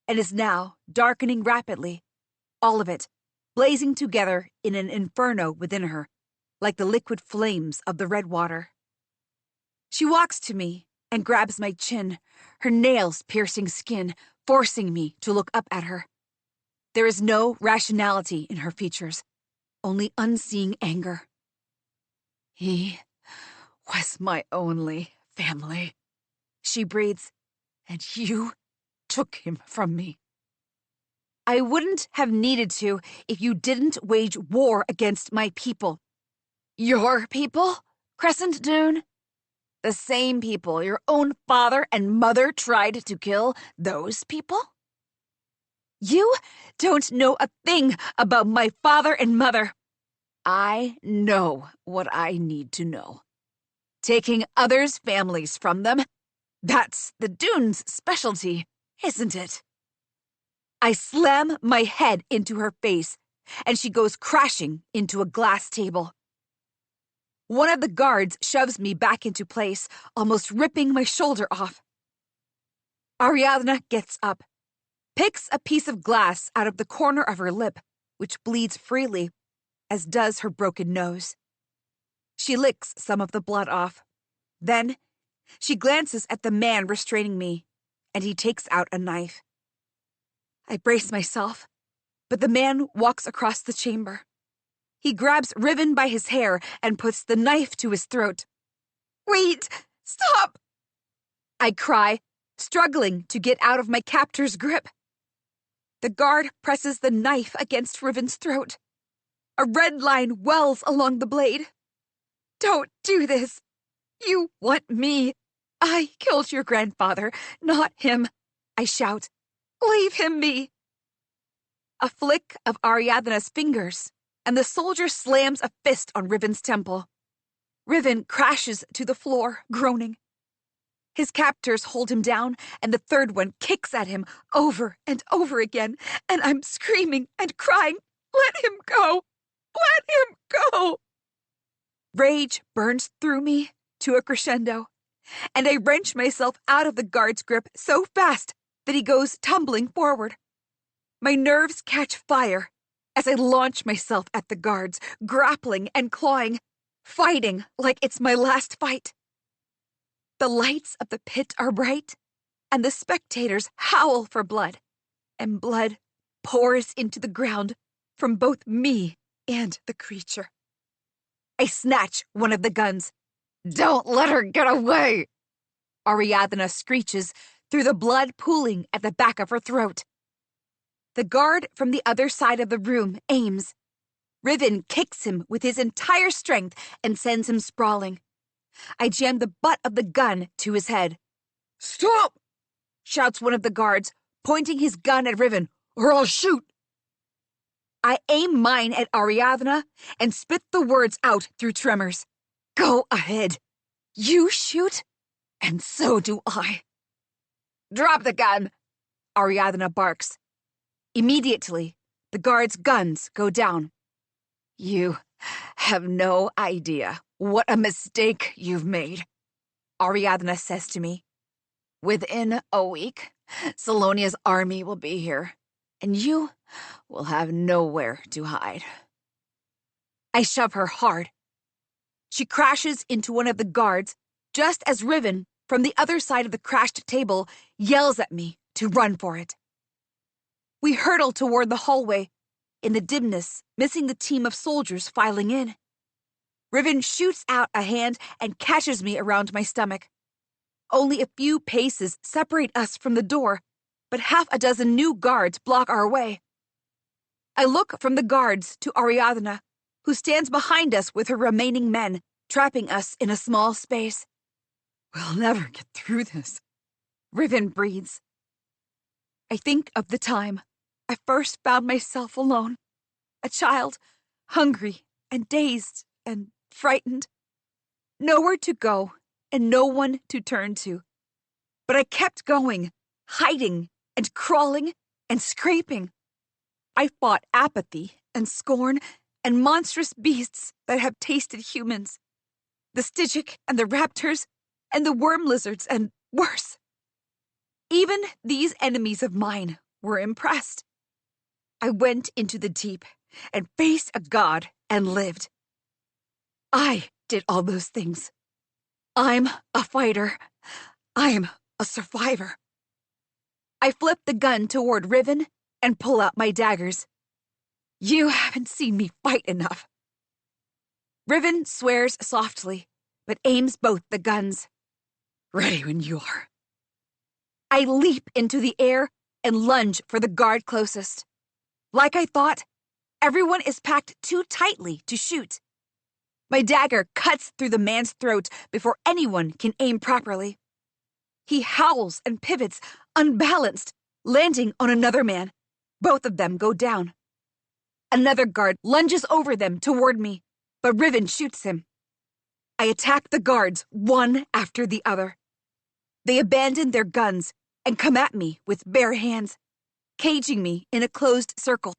and is now darkening rapidly, all of it blazing together in an inferno within her, like the liquid flames of the red water. She walks to me and grabs my chin, her nails piercing skin, forcing me to look up at her. There is no rationality in her features, only unseeing anger. He was my only family, she breathes, and you took him from me. I wouldn't have needed to if you didn't wage war against my people. Your people, Crescent Dune? The same people your own father and mother tried to kill, those people? You don't know a thing about my father and mother. I know what I need to know. Taking others' families from them, that's the Dunes' specialty, isn't it? I slam my head into her face, and she goes crashing into a glass table. One of the guards shoves me back into place, almost ripping my shoulder off. Ariadna gets up, picks a piece of glass out of the corner of her lip, which bleeds freely, as does her broken nose. She licks some of the blood off. Then, she glances at the man restraining me, and he takes out a knife. I brace myself, but the man walks across the chamber. He grabs Riven by his hair and puts the knife to his throat. "Wait! Stop!" I cry, struggling to get out of my captor's grip. The guard presses the knife against Riven's throat. A red line wells along the blade. "Don't do this! You want me! I killed your grandfather, not him!" I shout. "Leave him be!" A flick of Ariadna's fingers, and the soldier slams a fist on Riven's temple. Riven crashes to the floor, groaning. His captors hold him down, and the third one kicks at him over and over again, and I'm screaming and crying, "Let him go! Let him go!" Rage burns through me to a crescendo, and I wrench myself out of the guard's grip so fast that he goes tumbling forward. My nerves catch fire as I launch myself at the guards, grappling and clawing, fighting like it's my last fight. The lights of the pit are bright, and the spectators howl for blood, and blood pours into the ground from both me and the creature. I snatch one of the guns. "Don't let her get away!" Ariadna screeches through the blood pooling at the back of her throat. The guard from the other side of the room aims. Riven kicks him with his entire strength and sends him sprawling. I jam the butt of the gun to his head. "Stop!" shouts one of the guards, pointing his gun at Riven, "or I'll shoot!" I aim mine at Ariadna and spit the words out through tremors. "Go ahead. You shoot, and so do I." "Drop the gun!" Ariadna barks. Immediately, the guards' guns go down. "You have no idea what a mistake you've made," Ariadna says to me. "Within a week, Salonia's army will be here, and you will have nowhere to hide." I shove her hard. She crashes into one of the guards, just as Riven, from the other side of the crashed table, yells at me to run for it. We hurtle toward the hallway, in the dimness, missing the team of soldiers filing in. Riven shoots out a hand and catches me around my stomach. Only a few paces separate us from the door, but half a dozen new guards block our way. I look from the guards to Ariadna, who stands behind us with her remaining men, trapping us in a small space. "We'll never get through this," Riven breathes. I think of the time I first found myself alone, a child, hungry and dazed and frightened. Nowhere to go and no one to turn to. But I kept going, hiding and crawling and scraping. I fought apathy and scorn and monstrous beasts that have tasted humans. The Stygic and the raptors and the worm lizards and worse. Even these enemies of mine were impressed. I went into the deep and faced a god and lived. I did all those things. I'm a fighter. I'm a survivor. I flip the gun toward Riven and pull out my daggers. "You haven't seen me fight enough." Riven swears softly, but aims both the guns. "Ready when you are." I leap into the air and lunge for the guard closest. Like I thought, everyone is packed too tightly to shoot. My dagger cuts through the man's throat before anyone can aim properly. He howls and pivots, unbalanced, landing on another man. Both of them go down. Another guard lunges over them toward me, but Riven shoots him. I attack the guards one after the other. They abandon their guns and come at me with bare hands, caging me in a closed circle.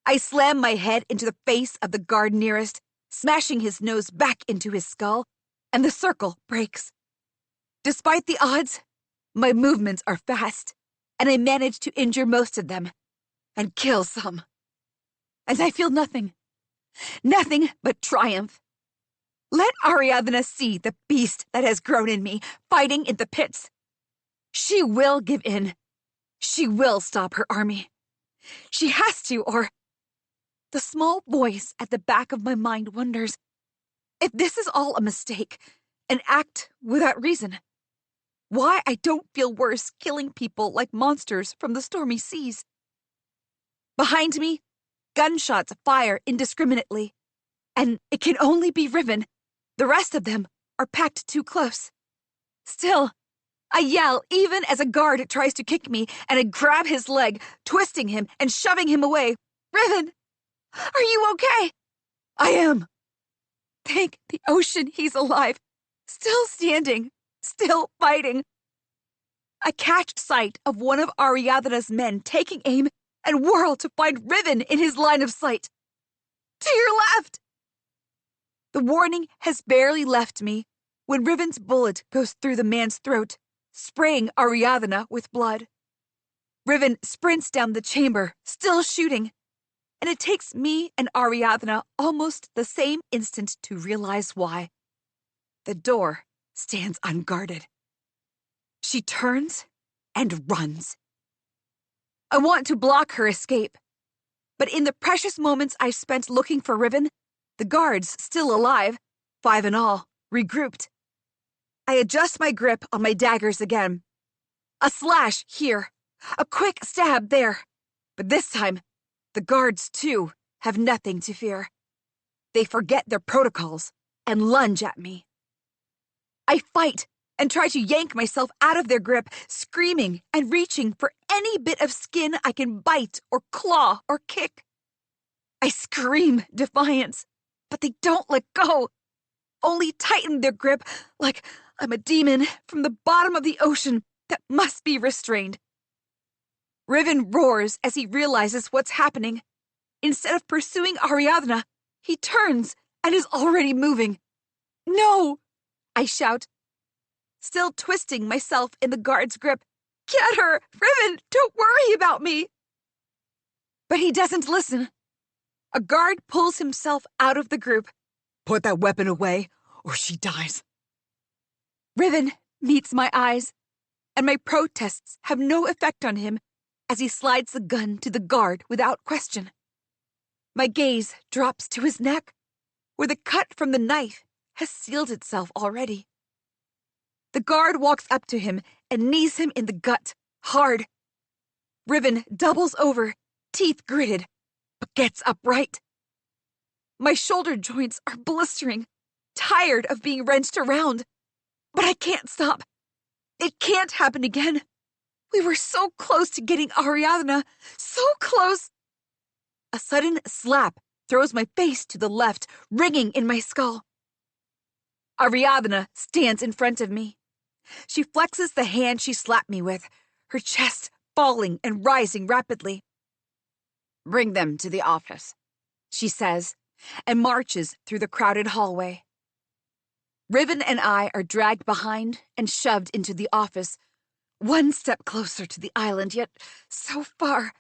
I slam my head into the face of the guard nearest, smashing his nose back into his skull, and the circle breaks. Despite the odds, my movements are fast, and I manage to injure most of them and kill some. And I feel nothing but triumph. Let Ariadna see the beast that has grown in me, fighting in the pits. She will give in. She will stop her army. She has to, or... The small voice at the back of my mind wonders if this is all a mistake, an act without reason. Why I don't feel worse killing people like monsters from the stormy seas. Behind me, gunshots fire indiscriminately, and it can only be Riven. The rest of them are packed too close. Still, I yell even as a guard tries to kick me, and I grab his leg, twisting him and shoving him away. Riven, are you okay? I am. Thank the ocean he's alive, still standing, still fighting. I catch sight of one of Ariadna's men taking aim and whirl to find Riven in his line of sight. To your left! The warning has barely left me when Riven's bullet goes through the man's throat, spraying Ariadna with blood. Riven sprints down the chamber, still shooting, and it takes me and Ariadna almost the same instant to realize why. The door stands unguarded. She turns and runs. I want to block her escape, but in the precious moments I spent looking for Riven, the guards, still alive, 5 in all, regrouped. I adjust my grip on my daggers again. A slash here, a quick stab there, but this time, the guards, too, have nothing to fear. They forget their protocols and lunge at me. I fight and try to yank myself out of their grip, screaming and reaching for any bit of skin I can bite or claw or kick. I scream defiance, but they don't let go, only tighten their grip like I'm a demon from the bottom of the ocean that must be restrained. Riven roars as he realizes what's happening. Instead of pursuing Ariadna, he turns and is already moving. No! I shout, still twisting myself in the guard's grip. Get her! Riven, don't worry about me! But he doesn't listen. A guard pulls himself out of the group. Put that weapon away, or she dies. Riven meets my eyes, and my protests have no effect on him as he slides the gun to the guard without question. My gaze drops to his neck, where the cut from the knife has sealed itself already. The guard walks up to him and knees him in the gut, hard. Riven doubles over, teeth gritted, but gets upright. My shoulder joints are blistering, tired of being wrenched around. But I can't stop. It can't happen again. We were so close to getting Ariadna, so close. A sudden slap throws my face to the left, ringing in my skull. Ariadna stands in front of me. She flexes the hand she slapped me with, her chest falling and rising rapidly. Bring them to the office, she says, and marches through the crowded hallway. Riven and I are dragged behind and shoved into the office, one step closer to the island, yet so far.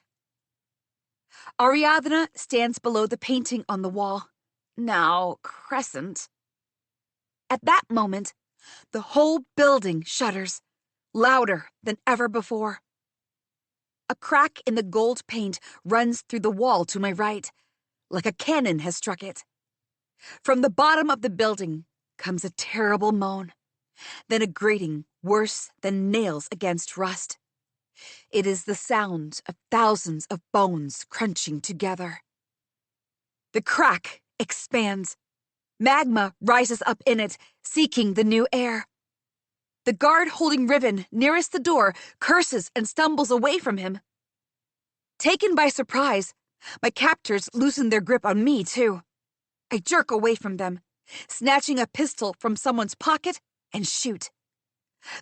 Ariadna stands below the painting on the wall, now crescent. At that moment, the whole building shudders, louder than ever before. A crack in the gold paint runs through the wall to my right, like a cannon has struck it. From the bottom of the building comes a terrible moan, then a grating worse than nails against rust. It is the sound of thousands of bones crunching together. The crack expands. Magma rises up in it, seeking the new air. The guard holding Riven nearest the door curses and stumbles away from him. Taken by surprise, My captors loosen their grip on me, too. I jerk away from them, snatching a pistol from someone's pocket and shoot.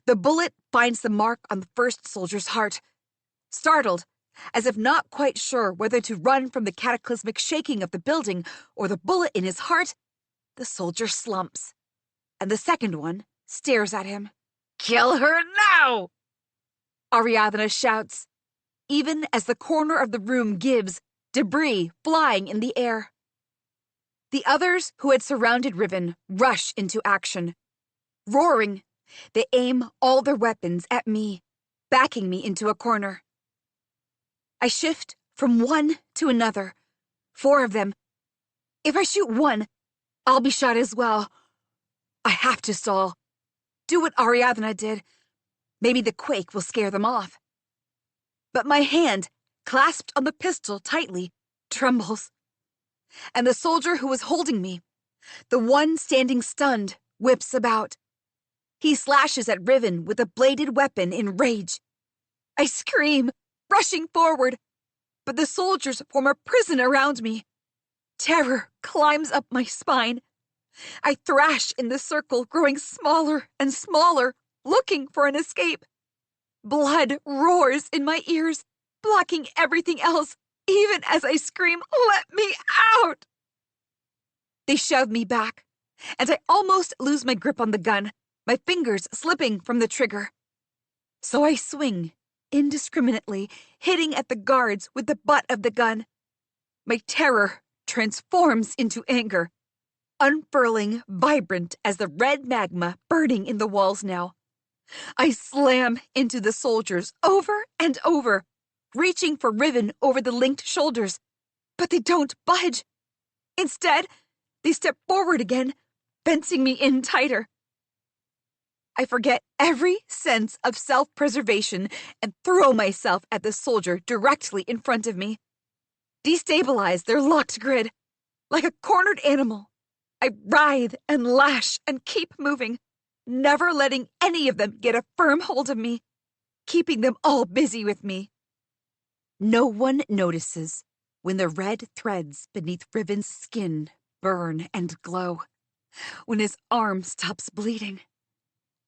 The bullet finds the mark on the first soldier's heart. Startled, as if not quite sure whether to run from the cataclysmic shaking of the building or the bullet in his heart, the soldier slumps, and the second one stares at him. Kill her now! Ariadna shouts, even as the corner of the room gives, debris flying in the air. The others who had surrounded Riven rush into action. Roaring, they aim all their weapons at me, backing me into a corner. I shift from one to another, 4 of them. If I shoot one, I'll be shot as well. I have to stall. Do what Ariadna did. Maybe the quake will scare them off. But my hand, clasped on the pistol tightly, trembles. And the soldier who was holding me, the one standing stunned, whips about. He slashes at Riven with a bladed weapon in rage. I scream, rushing forward, but the soldiers form a prison around me. Terror climbs up my spine. I thrash in the circle, growing smaller and smaller, looking for an escape. Blood roars in my ears, blocking everything else, even as I scream, "Let me out!" They shove me back, and I almost lose my grip on the gun, my fingers slipping from the trigger. So I swing, indiscriminately, hitting at the guards with the butt of the gun. My terror transforms into anger, unfurling, vibrant as the red magma burning in the walls now. I slam into the soldiers over and over, reaching for Riven over the linked shoulders, but they don't budge. Instead, they step forward again, fencing me in tighter. I forget every sense of self-preservation and throw myself at the soldier directly in front of me. Destabilize their locked grid. Like a cornered animal, I writhe and lash and keep moving, never letting any of them get a firm hold of me, keeping them all busy with me. No one notices when the red threads beneath Riven's skin burn and glow, when his arm stops bleeding.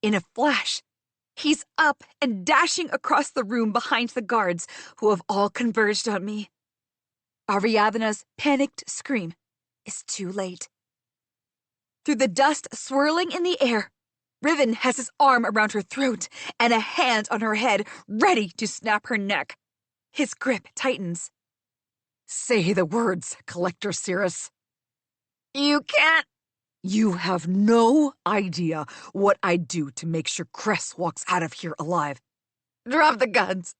In a flash, he's up and dashing across the room behind the guards who have all converged on me. Ariadna's panicked scream is too late. Through the dust swirling in the air, Riven has his arm around her throat and a hand on her head, ready to snap her neck. His grip tightens. Say the words, Collector Cirrus. You can't. You have no idea what I'd do to make sure Cress walks out of here alive. Drop the guns.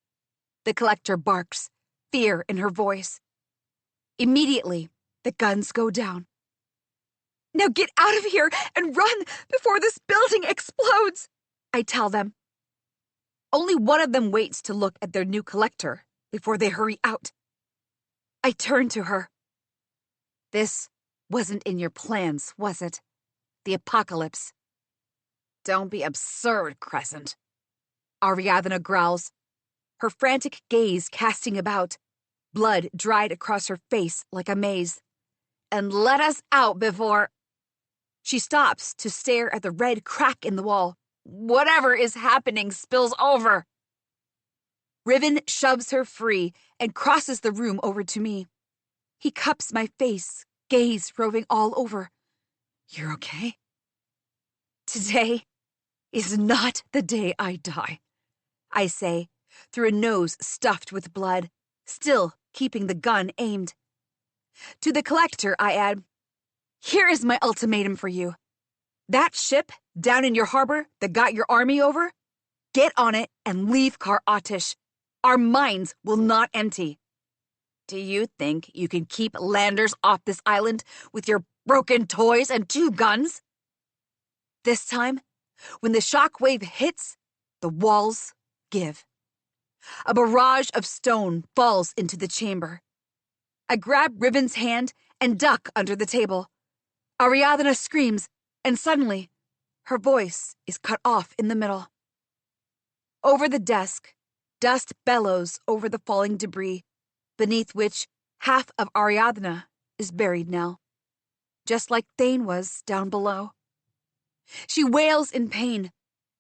The collector barks, fear in her voice. Immediately, the guns go down. Now get out of here and run before this building explodes, I tell them. Only one of them waits to look at their new collector before they hurry out. I turn to her. This wasn't in your plans, was it? The apocalypse. Don't be absurd, Crescent. Ariadna growls, her frantic gaze casting about, blood dried across her face like a maze. And let us out before... She stops to stare at the red crack in the wall. Whatever is happening spills over. Riven shoves her free and crosses the room over to me. He cups my face, gaze roving all over. You're okay? Today is not the day I die, I say, through a nose stuffed with blood, still keeping the gun aimed. To the collector, I add, here is my ultimatum for you. That ship down in your harbor that got your army over, get on it and leave Kar Atish. Our minds will not empty. Do you think you can keep landers off this island with your broken toys and 2 guns? This time, when the shock wave hits, the walls give. A barrage of stone falls into the chamber. I grab Riven's hand and duck under the table. Ariadna screams, and suddenly, her voice is cut off in the middle. Over the desk, dust bellows over the falling debris, beneath which Half of Ariadne is buried now, just like Thane was down below. She wails in pain,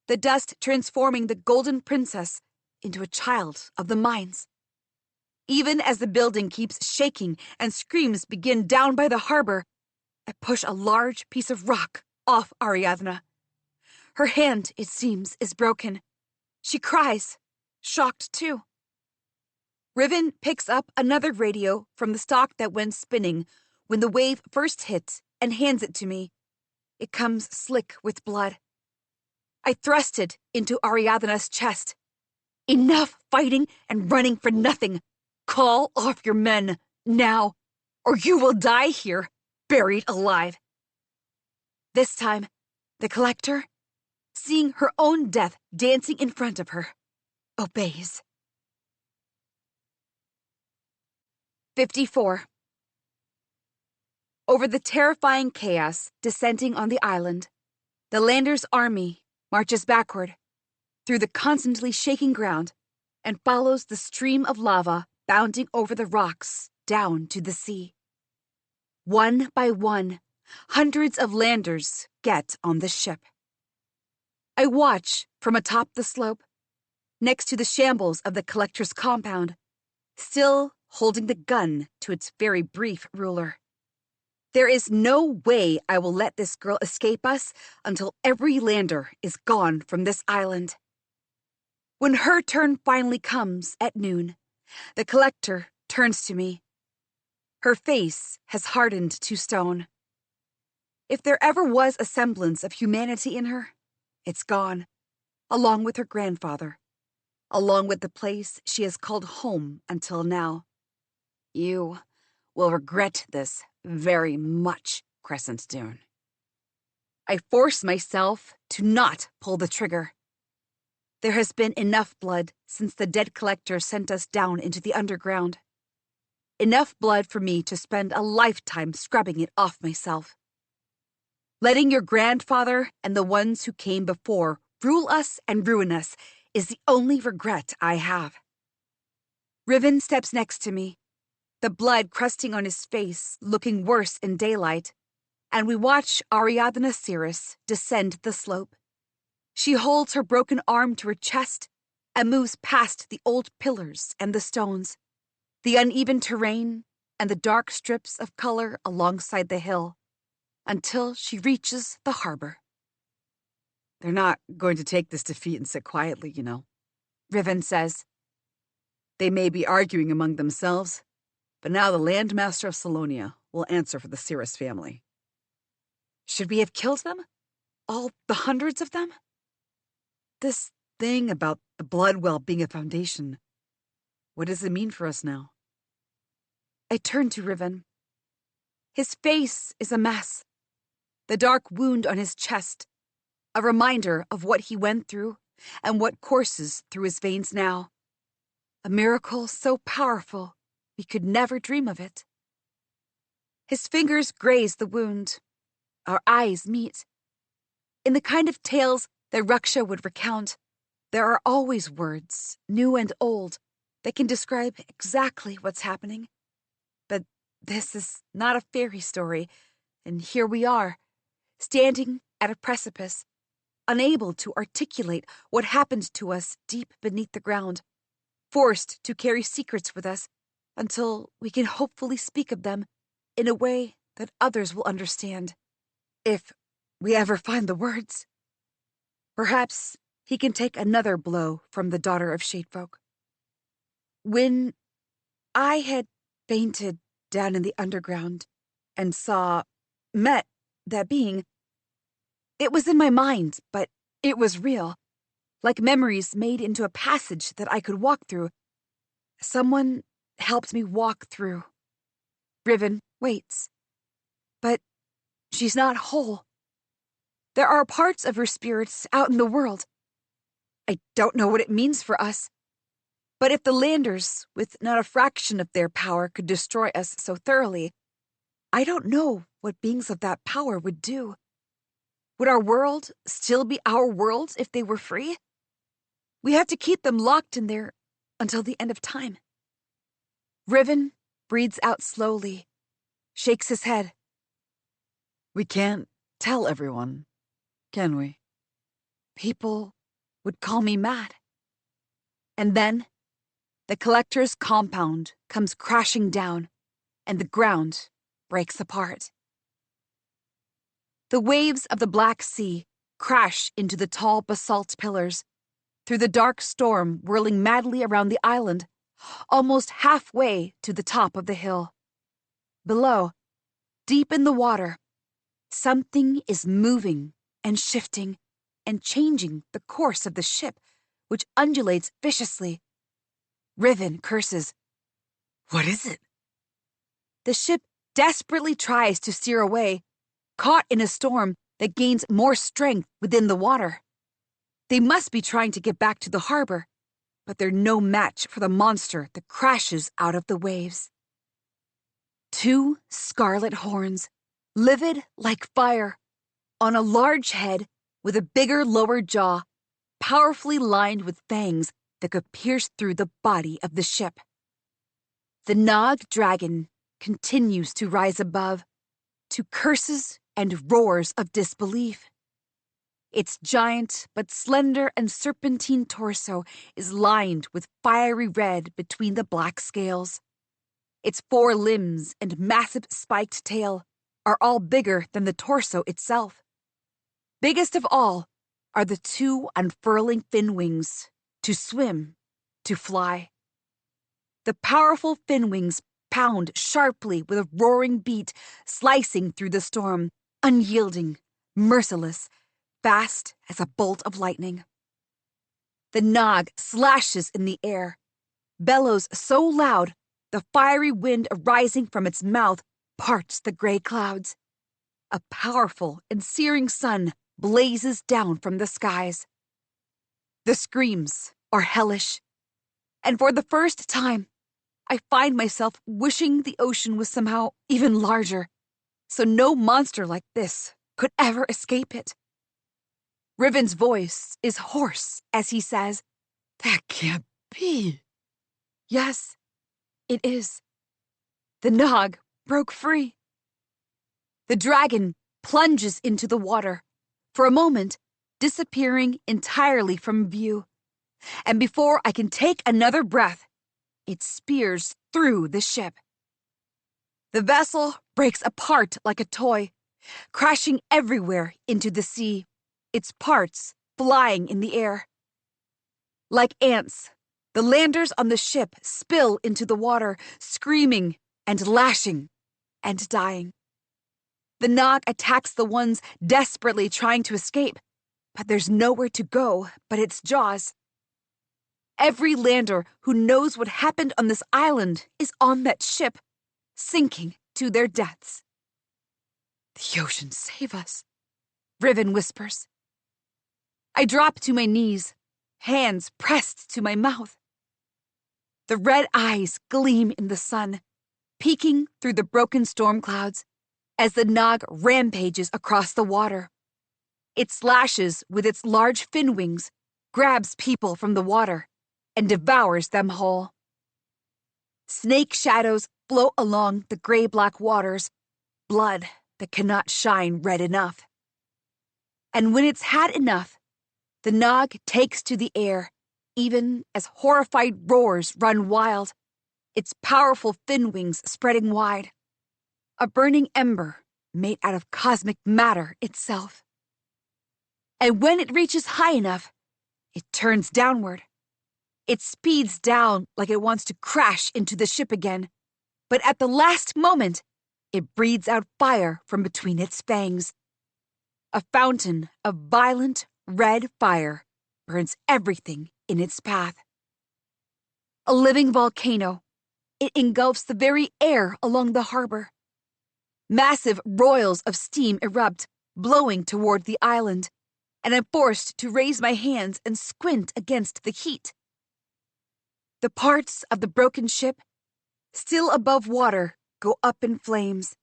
the dust transforming the golden princess into a child of the mines. Even as the building keeps shaking and screams begin down by the harbor, I push a large piece of rock off Ariadne. Her hand, it seems, is broken. She cries, shocked too. Riven picks up another radio from the stock that went spinning when the wave first hit and hands it to me. It comes slick with blood. I thrust it into Ariadne's chest. Enough fighting and running for nothing. Call off your men, now, or you will die here, buried alive. This time, the collector, seeing her own death dancing in front of her, obeys. 54. Over the terrifying chaos descending on the island, the lander's army marches backward through the constantly shaking ground and follows the stream of lava bounding over the rocks down to the sea. One by one, hundreds of landers get on the ship. I watch from atop the slope, next to the shambles of the collector's compound, still holding the gun to its very brief ruler. There is no way I will let this girl escape us until every lander is gone from this island. When her turn finally comes at noon, the collector turns to me. Her face has hardened to stone. If there ever was a semblance of humanity in her, it's gone, along with her grandfather, along with the place she has called home until now. You will regret this very much, Crescent Dune. I force myself to not pull the trigger. There has been enough blood since the dead collector sent us down into the underground. Enough blood for me to spend a lifetime scrubbing it off myself. Letting your grandfather and the ones who came before rule us and ruin us is the only regret I have. Riven steps next to me, the blood crusting on his face, looking worse in daylight, and we watch Ariadne Cirrus descend the slope. She holds her broken arm to her chest and moves past the old pillars and the stones, the uneven terrain, and the dark strips of color alongside the hill, until she reaches the harbor. They're not going to take this defeat and sit quietly, you know, Riven says. They may be arguing among themselves, but now the Landmaster of Salonia will answer for the Cirrus family. Should we have killed them? All the hundreds of them? This thing about the blood well being a foundation, what does it mean for us now? I turn to Riven. His face is a mess. The dark wound on his chest, a reminder of what he went through and what courses through his veins now. A miracle so powerful we could never dream of it. His fingers graze the wound. Our eyes meet. In the kind of tales that Raksha would recount, there are always words, new and old, that can describe exactly what's happening. But this is not a fairy story, and here we are, standing at a precipice, unable to articulate what happened to us deep beneath the ground, forced to carry secrets with us until we can hopefully speak of them in a way that others will understand. If we ever find the words. Perhaps he can take another blow from the daughter of Shadefolk. When I had fainted down in the underground and met that being, it was in my mind, but it was real, like memories made into a passage that I could walk through. Someone helped me walk through. Riven waits. But she's not whole. There are parts of her spirits out in the world. I don't know what it means for us. But if the Landers, with not a fraction of their power, could destroy us so thoroughly, I don't know what beings of that power would do. Would our world still be our world if they were free? We have to keep them locked in there until the end of time. Riven breathes out slowly, shakes his head. We can't tell everyone, can we? People would call me mad. And then the collector's compound comes crashing down, and the ground breaks apart. The waves of the Black Sea crash into the tall basalt pillars, through the dark storm whirling madly around the island, almost halfway to the top of the hill. Below, deep in the water, something is moving and shifting and changing the course of the ship, which undulates viciously. Riven curses. What is it? The ship desperately tries to steer away, caught in a storm that gains more strength within the water. They must be trying to get back to the harbor, but they're no match for the monster that crashes out of the waves. Two scarlet horns, livid like fire, on a large head with a bigger lower jaw, powerfully lined with fangs that could pierce through the body of the ship. The Nog dragon continues to rise above, to curses and roars of disbelief. Its giant but slender and serpentine torso is lined with fiery red between the black scales. Its 4 limbs and massive spiked tail are all bigger than the torso itself. Biggest of all are the 2 unfurling fin wings, to swim, to fly. The powerful fin wings pound sharply with a roaring beat, slicing through the storm, unyielding, merciless, fast as a bolt of lightning. The Nog slashes in the air, bellows so loud the fiery wind arising from its mouth parts the gray clouds. A powerful and searing sun blazes down from the skies. The screams are hellish, and for the first time, I find myself wishing the ocean was somehow even larger, so no monster like this could ever escape it. Riven's voice is hoarse as he says, That can't be. Yes, it is. The Nog broke free. The dragon plunges into the water, for a moment disappearing entirely from view, and before I can take another breath, it spears through the ship. The vessel breaks apart like a toy, crashing everywhere into the sea, its parts flying in the air. Like ants, the landers on the ship spill into the water, screaming and lashing and dying. The Nog attacks the ones desperately trying to escape, but there's nowhere to go but its jaws. Every lander who knows what happened on this island is on that ship, sinking to their deaths. The ocean save us, Riven whispers. I drop to my knees, hands pressed to my mouth. The red eyes gleam in the sun, peeking through the broken storm clouds as the Nog rampages across the water. It slashes with its large fin wings, grabs people from the water, and devours them whole. Snake shadows float along the gray-black waters, blood that cannot shine red enough. And when it's had enough, the Nog takes to the air, even as horrified roars run wild, its powerful fin wings spreading wide. A burning ember made out of cosmic matter itself. And when it reaches high enough, it turns downward. It speeds down like it wants to crash into the ship again, but at the last moment, it breathes out fire from between its fangs. A fountain of violent red fire burns everything in its path. A living volcano, it engulfs the very air along the harbor. Massive roils of steam erupt, blowing toward the island, and I'm forced to raise my hands and squint against the heat. The parts of the broken ship, still above water, go up in flames,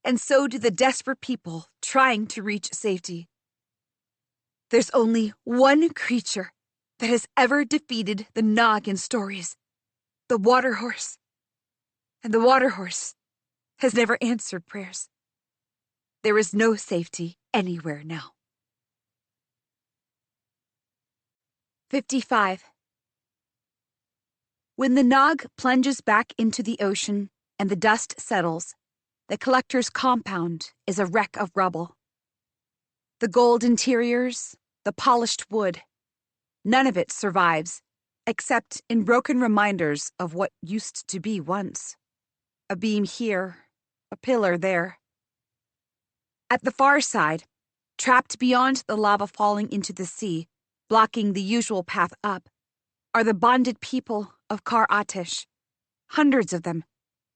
and so do the desperate people trying to reach safety. There's only one creature that has ever defeated the Nog in stories, the water horse. And the water horse has never answered prayers. There is no safety anywhere now. 55. When the Nog plunges back into the ocean and the dust settles, the collector's compound is a wreck of rubble. The gold interiors, the polished wood, none of it survives, except in broken reminders of what used to be once. A beam here, a pillar there. At the far side, trapped beyond the lava falling into the sea, blocking the usual path up, are the bonded people of Kar Atish, hundreds of them,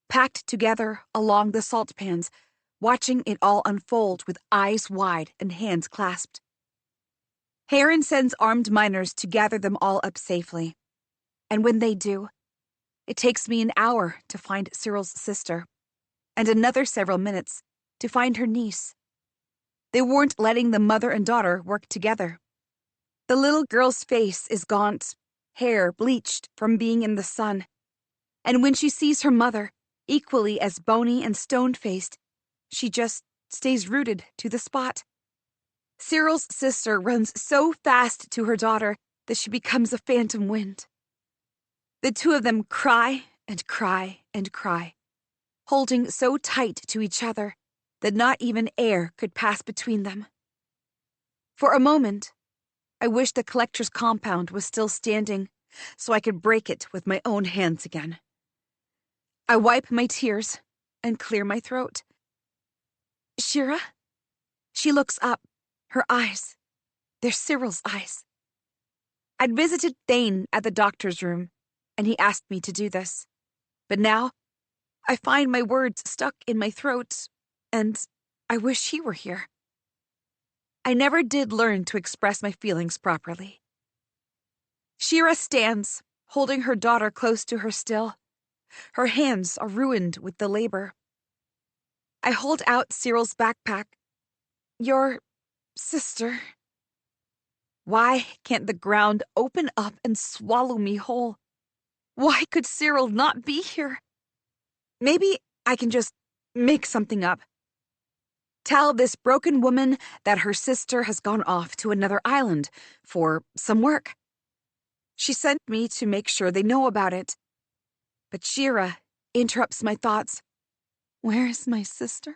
packed together along the salt pans, watching it all unfold with eyes wide and hands clasped. Heron sends armed miners to gather them all up safely, and when they do, it takes me an hour to find Cyril's sister, and another several minutes to find her niece. They weren't letting the mother and daughter work together. The little girl's face is gaunt, hair bleached from being in the sun, and when she sees her mother, equally as bony and stone-faced, she just stays rooted to the spot. Cyril's sister runs so fast to her daughter that she becomes a phantom wind. The two of them cry and cry and cry, holding so tight to each other that not even air could pass between them. For a moment, I wish the collector's compound was still standing so I could break it with my own hands again. I wipe my tears and clear my throat. Shira? She looks up, her eyes. They're Cyril's eyes. I'd visited Thane at the doctor's room, and he asked me to do this. But now, I find my words stuck in my throat, and I wish he were here. I never did learn to express my feelings properly. Shira stands, holding her daughter close to her still. Her hands are ruined with the labor. I hold out Cyril's backpack. Your sister. Why can't the ground open up and swallow me whole? Why could Cyril not be here? Maybe I can just make something up. Tell this broken woman that her sister has gone off to another island for some work. She sent me to make sure they know about it. But Shira interrupts my thoughts. Where is my sister?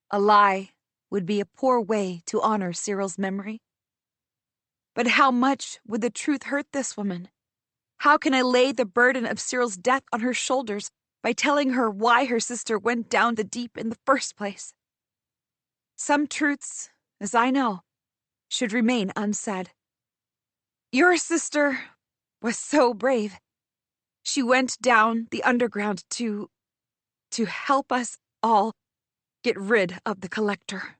A lie would be a poor way to honor Cyril's memory. But how much would the truth hurt this woman? How can I lay the burden of Cyril's death on her shoulders by telling her why her sister went down the deep in the first place? Some truths, as I know, should remain unsaid. Your sister was so brave. She went down the underground to help us all get rid of the collector.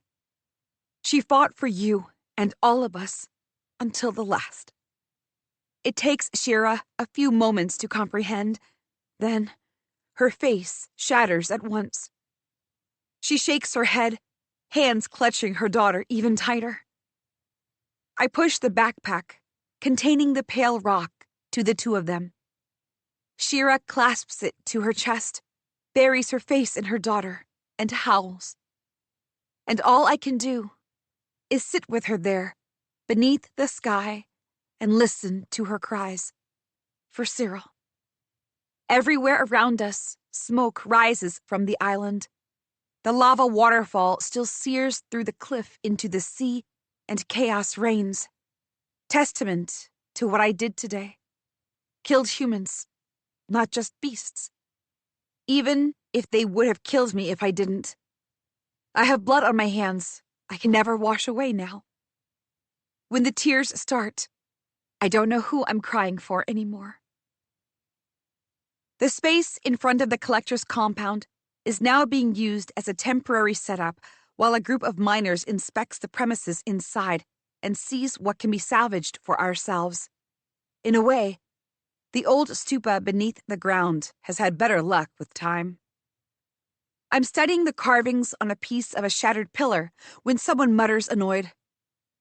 She fought for you and all of us until the last. It takes Shira a few moments to comprehend. Then, her face shatters at once. She shakes her head, hands clutching her daughter even tighter. I push the backpack, containing the pale rock, to the two of them. Shira clasps it to her chest, buries her face in her daughter, and howls. And all I can do is sit with her there, beneath the sky, and listen to her cries. For Cyril. Everywhere around us, smoke rises from the island. The lava waterfall still sears through the cliff into the sea, and chaos reigns. Testament to what I did today. Killed humans, not just beasts. Even if they would have killed me if I didn't. I have blood on my hands I can never wash away now. When the tears start, I don't know who I'm crying for anymore. The space in front of the collector's compound is now being used as a temporary setup while a group of miners inspects the premises inside and sees what can be salvaged for ourselves. In a way, the old stupa beneath the ground has had better luck with time. I'm studying the carvings on a piece of a shattered pillar when someone mutters annoyed,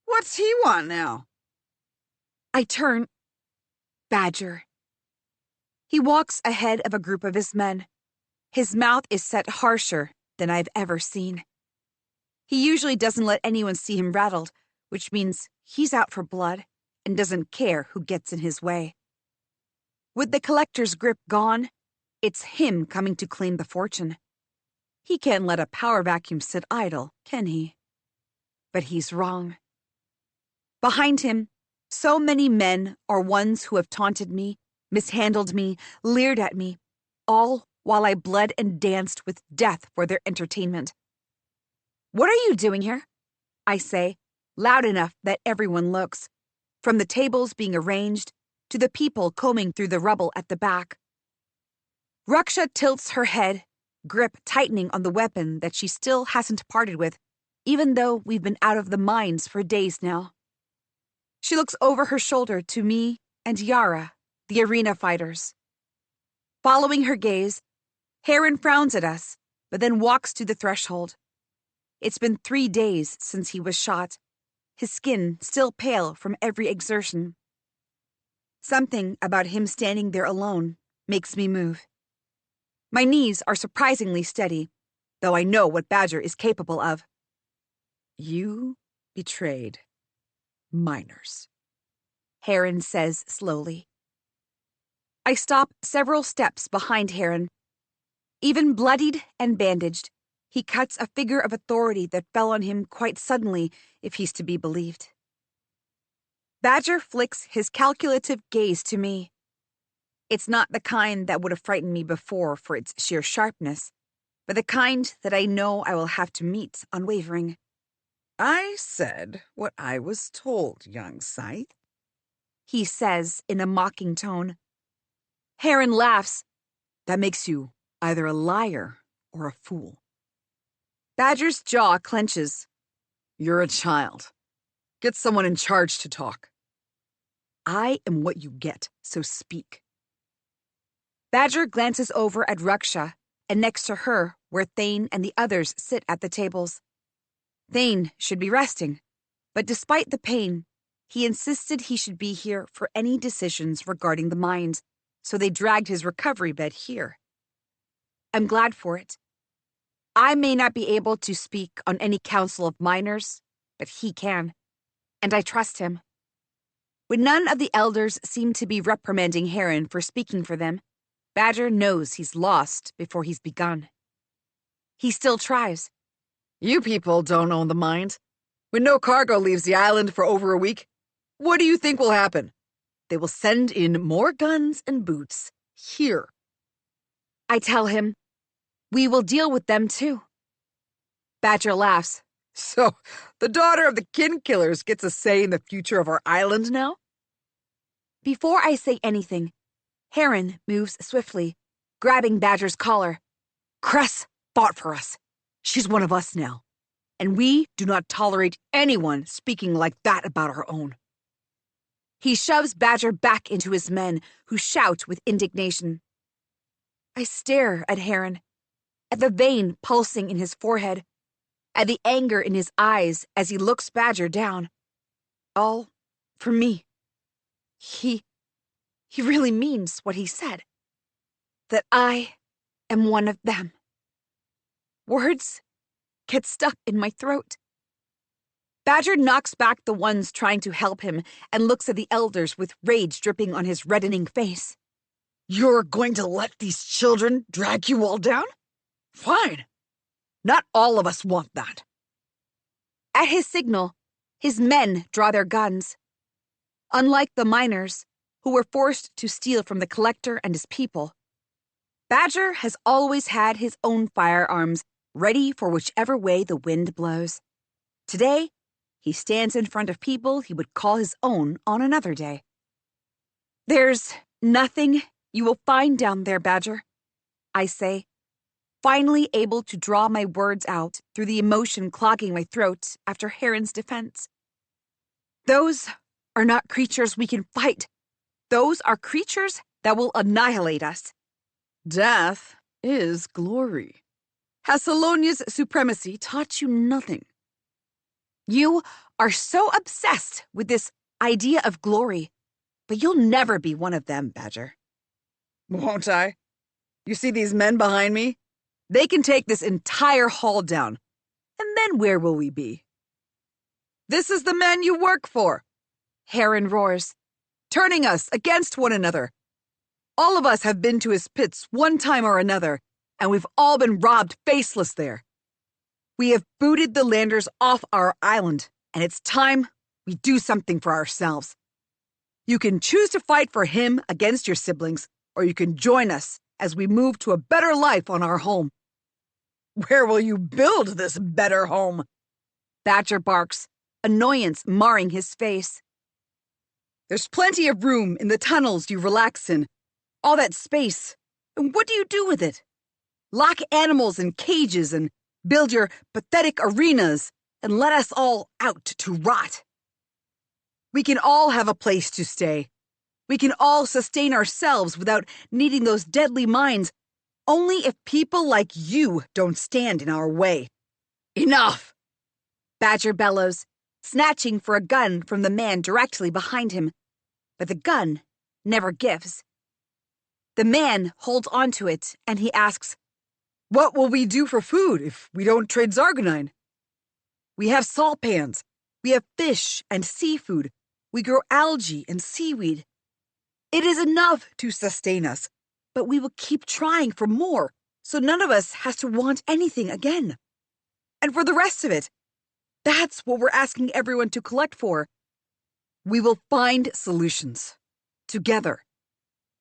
What's he want now? I turn. Badger. He walks ahead of a group of his men. His mouth is set harsher than I've ever seen. He usually doesn't let anyone see him rattled, which means he's out for blood and doesn't care who gets in his way. With the collector's grip gone, it's him coming to claim the fortune. He can't let a power vacuum sit idle, can he? But he's wrong. Behind him, so many men are ones who have taunted me, mishandled me, leered at me, all while I bled and danced with death for their entertainment. "What are you doing here?" I say, loud enough that everyone looks, from the tables being arranged to the people combing through the rubble at the back. Raksha tilts her head, grip tightening on the weapon that she still hasn't parted with, even though we've been out of the mines for days now. She looks over her shoulder to me and Yara, the arena fighters. Following her gaze, Heron frowns at us, but then walks to the threshold. It's been 3 days since he was shot, his skin still pale from every exertion. Something about him standing there alone makes me move. My knees are surprisingly steady, though I know what Badger is capable of. You betrayed minors, Heron says slowly. I stop several steps behind Heron. Even bloodied and bandaged, he cuts a figure of authority that fell on him quite suddenly, if he's to be believed. Badger flicks his calculative gaze to me. It's not the kind that would have frightened me before for its sheer sharpness, but the kind that I know I will have to meet unwavering. I said what I was told, young Scythe, he says in a mocking tone. Heron laughs. That makes you either a liar or a fool. Badger's jaw clenches. You're a child. Get someone in charge to talk. I am what you get, so speak. Badger glances over at Raksha, and next to her, where Thane and the others sit at the tables. Thane should be resting, but despite the pain, he insisted he should be here for any decisions regarding the mines, so they dragged his recovery bed here. I'm glad for it. I may not be able to speak on any council of miners, but he can, and I trust him. When none of the elders seem to be reprimanding Heron for speaking for them, Badger knows he's lost before he's begun. He still tries. You people don't own the mines. When no cargo leaves the island for over a week, what do you think will happen? They will send in more guns and boots here. I tell him, we will deal with them too. Badger laughs. So, the daughter of the kin killers gets a say in the future of our island now? Before I say anything, Heron moves swiftly, grabbing Badger's collar. Cress fought for us. She's one of us now. And we do not tolerate anyone speaking like that about our own. He shoves Badger back into his men, who shout with indignation. I stare at Heron, at the vein pulsing in his forehead, at the anger in his eyes as he looks Badger down. All for me. He really means what he said. That I am one of them. Words get stuck in my throat. Badger knocks back the ones trying to help him and looks at the elders with rage dripping on his reddening face. You're going to let these children drag you all down? Fine. Not all of us want that. At his signal, his men draw their guns. Unlike the miners, who were forced to steal from the collector and his people, Badger has always had his own firearms ready for whichever way the wind blows. Today, he stands in front of people he would call his own on another day. There's nothing you will find down there, Badger, I say, finally able to draw my words out through the emotion clogging my throat after Heron's defense. Those are not creatures we can fight. Those are creatures that will annihilate us. Death is glory. Has Salonia's supremacy taught you nothing? You are so obsessed with this idea of glory, but you'll never be one of them, Badger. Won't I? You see these men behind me? They can take this entire hall down. And then where will we be? This is the man you work for, Heron roars, turning us against one another. All of us have been to his pits one time or another, and we've all been robbed faceless there. We have booted the landers off our island, and it's time we do something for ourselves. You can choose to fight for him against your siblings, or you can join us as we move to a better life on our home. Where will you build this better home? Badger barks, annoyance marring his face. There's plenty of room in the tunnels you relax in. All that space. And what do you do with it? Lock animals in cages and build your pathetic arenas and let us all out to rot. We can all have a place to stay. We can all sustain ourselves without needing those deadly mines, only if people like you don't stand in our way. Enough! Badger bellows, snatching for a gun from the man directly behind him. But the gun never gives. The man holds onto it, and he asks, "What will we do for food if we don't trade Zargonine? We have salt pans. We have fish and seafood. We grow algae and seaweed. It is enough to sustain us, but we will keep trying for more, so none of us has to want anything again. And for the rest of it, that's what we're asking everyone to collect for. We will find solutions. Together.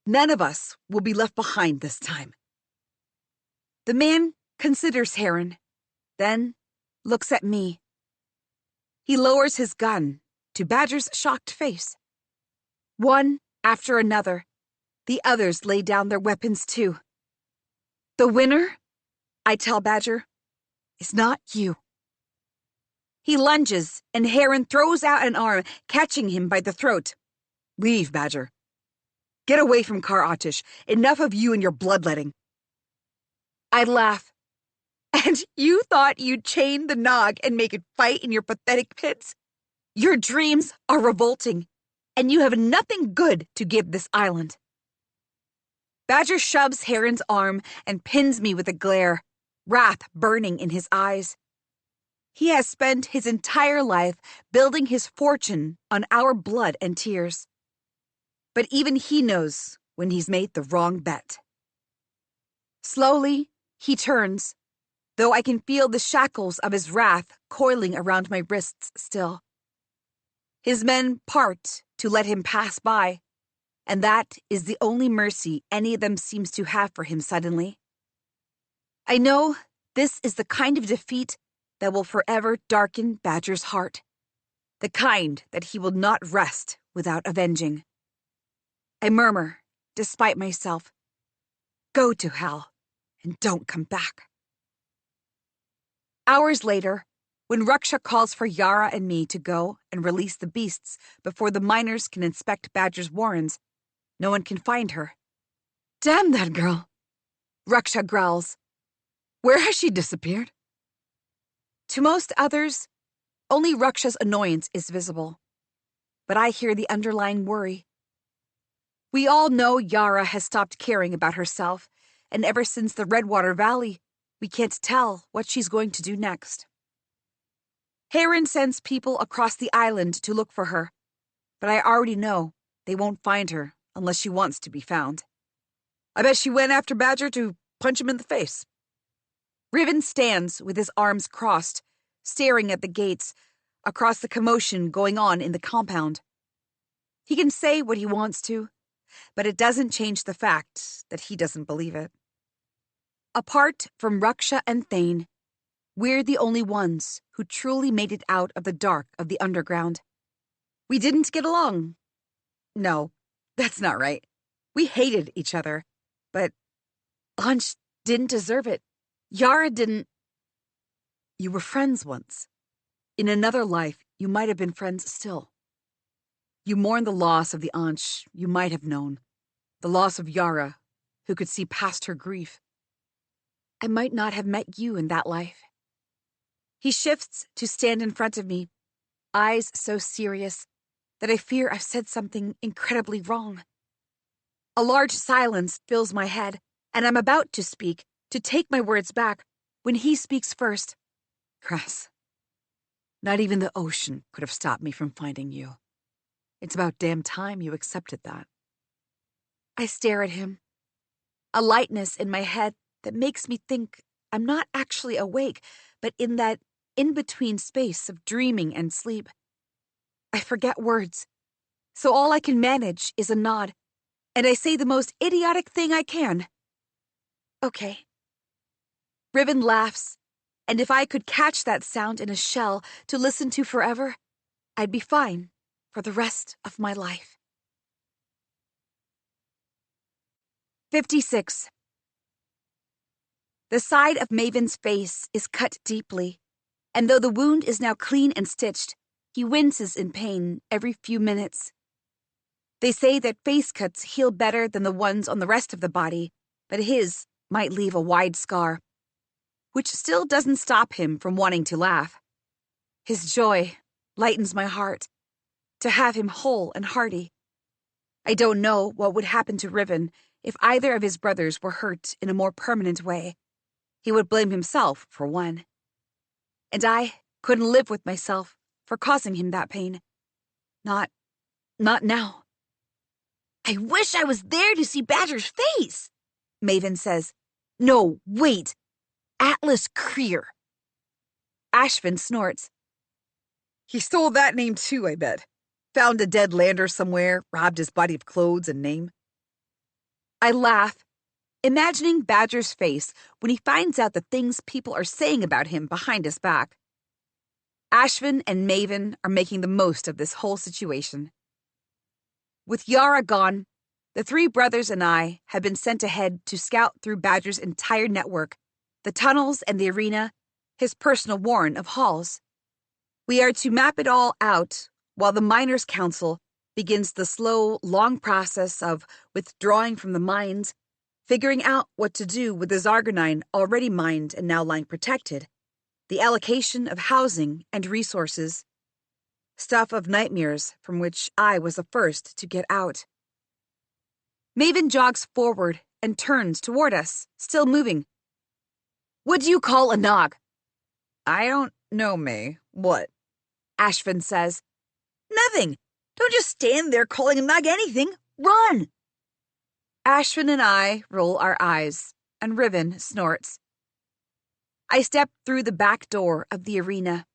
None of us will be left behind this time." The man considers Heron, then looks at me. He lowers his gun to Badger's shocked face. One after another, the others lay down their weapons too. "The winner," I tell Badger, "is not you." He lunges, and Heron throws out an arm, catching him by the throat. "Leave, Badger. Get away from Kar Atish. Enough of you and your bloodletting." I laugh. "And you thought you'd chain the Nog and make it fight in your pathetic pits? Your dreams are revolting, and you have nothing good to give this island." Badger shoves Heron's arm and pins me with a glare, wrath burning in his eyes. He has spent his entire life building his fortune on our blood and tears. But even he knows when he's made the wrong bet. Slowly, he turns, though I can feel the shackles of his wrath coiling around my wrists still. His men part to let him pass by, and that is the only mercy any of them seems to have for him suddenly. I know this is the kind of defeat that will forever darken Badger's heart, the kind that he will not rest without avenging. I murmur, despite myself, "Go to hell, and don't come back." Hours later, when Ruksha calls for Yara and me to go and release the beasts before the miners can inspect Badger's warrens, no one can find her. "Damn that girl," Ruksha growls. "Where has she disappeared?" To most others, only Ruksha's annoyance is visible, but I hear the underlying worry. We all know Yara has stopped caring about herself, and ever since the Redwater Valley, we can't tell what she's going to do next. Heron sends people across the island to look for her, but I already know they won't find her unless she wants to be found. I bet she went after Badger to punch him in the face. Riven stands with his arms crossed, staring at the gates, across the commotion going on in the compound. He can say what he wants to, but it doesn't change the fact that he doesn't believe it. Apart from Ruksha and Thane, we're the only ones who truly made it out of the dark of the underground. We didn't get along. No, that's not right. We hated each other, but Ansh didn't deserve it. Yara didn't. You were friends once. In another life, you might have been friends still. You mourn the loss of the Ansh you might have known, the loss of Yara, who could see past her grief. I might not have met you in that life. He shifts to stand in front of me, eyes so serious that I fear I've said something incredibly wrong. A large silence fills my head, and I'm about to speak, to take my words back, when he speaks first. Cress, not even the ocean could have stopped me from finding you. It's about damn time you accepted that. I stare at him. A lightness in my head that makes me think I'm not actually awake, but in that in-between space of dreaming and sleep. I forget words, so all I can manage is a nod, and I say the most idiotic thing I can. Okay. Riven laughs, and if I could catch that sound in a shell to listen to forever, I'd be fine for the rest of my life. 56. The side of Maven's face is cut deeply, and though the wound is now clean and stitched, he winces in pain every few minutes. They say that face cuts heal better than the ones on the rest of the body, but his might leave a wide scar, which still doesn't stop him from wanting to laugh. His joy lightens my heart, to have him whole and hearty. I don't know what would happen to Riven if either of his brothers were hurt in a more permanent way. He would blame himself, for one. And I couldn't live with myself for causing him that pain. Not now. I wish I was there to see Badger's face, Maven says. No, wait. Atlas Creer. Ashvin snorts. He stole that name too, I bet. Found a dead lander somewhere, robbed his body of clothes and name. I laugh, imagining Badger's face when he finds out the things people are saying about him behind his back. Ashvin and Maven are making the most of this whole situation. With Yara gone, the three brothers and I have been sent ahead to scout through Badger's entire network, the tunnels and the arena, his personal warren of halls. We are to map it all out while the Miners' Council begins the slow, long process of withdrawing from the mines, figuring out what to do with the Zargonine already mined and now lying protected, the allocation of housing and resources. Stuff of nightmares from which I was the first to get out. Maven jogs forward and turns toward us, still moving. What do you call a nog? I don't know, May. What? Ashvin says. Nothing. Don't just stand there calling a nog anything. Run! Ashvin and I roll our eyes, and Riven snorts. I step through the back door of the arena.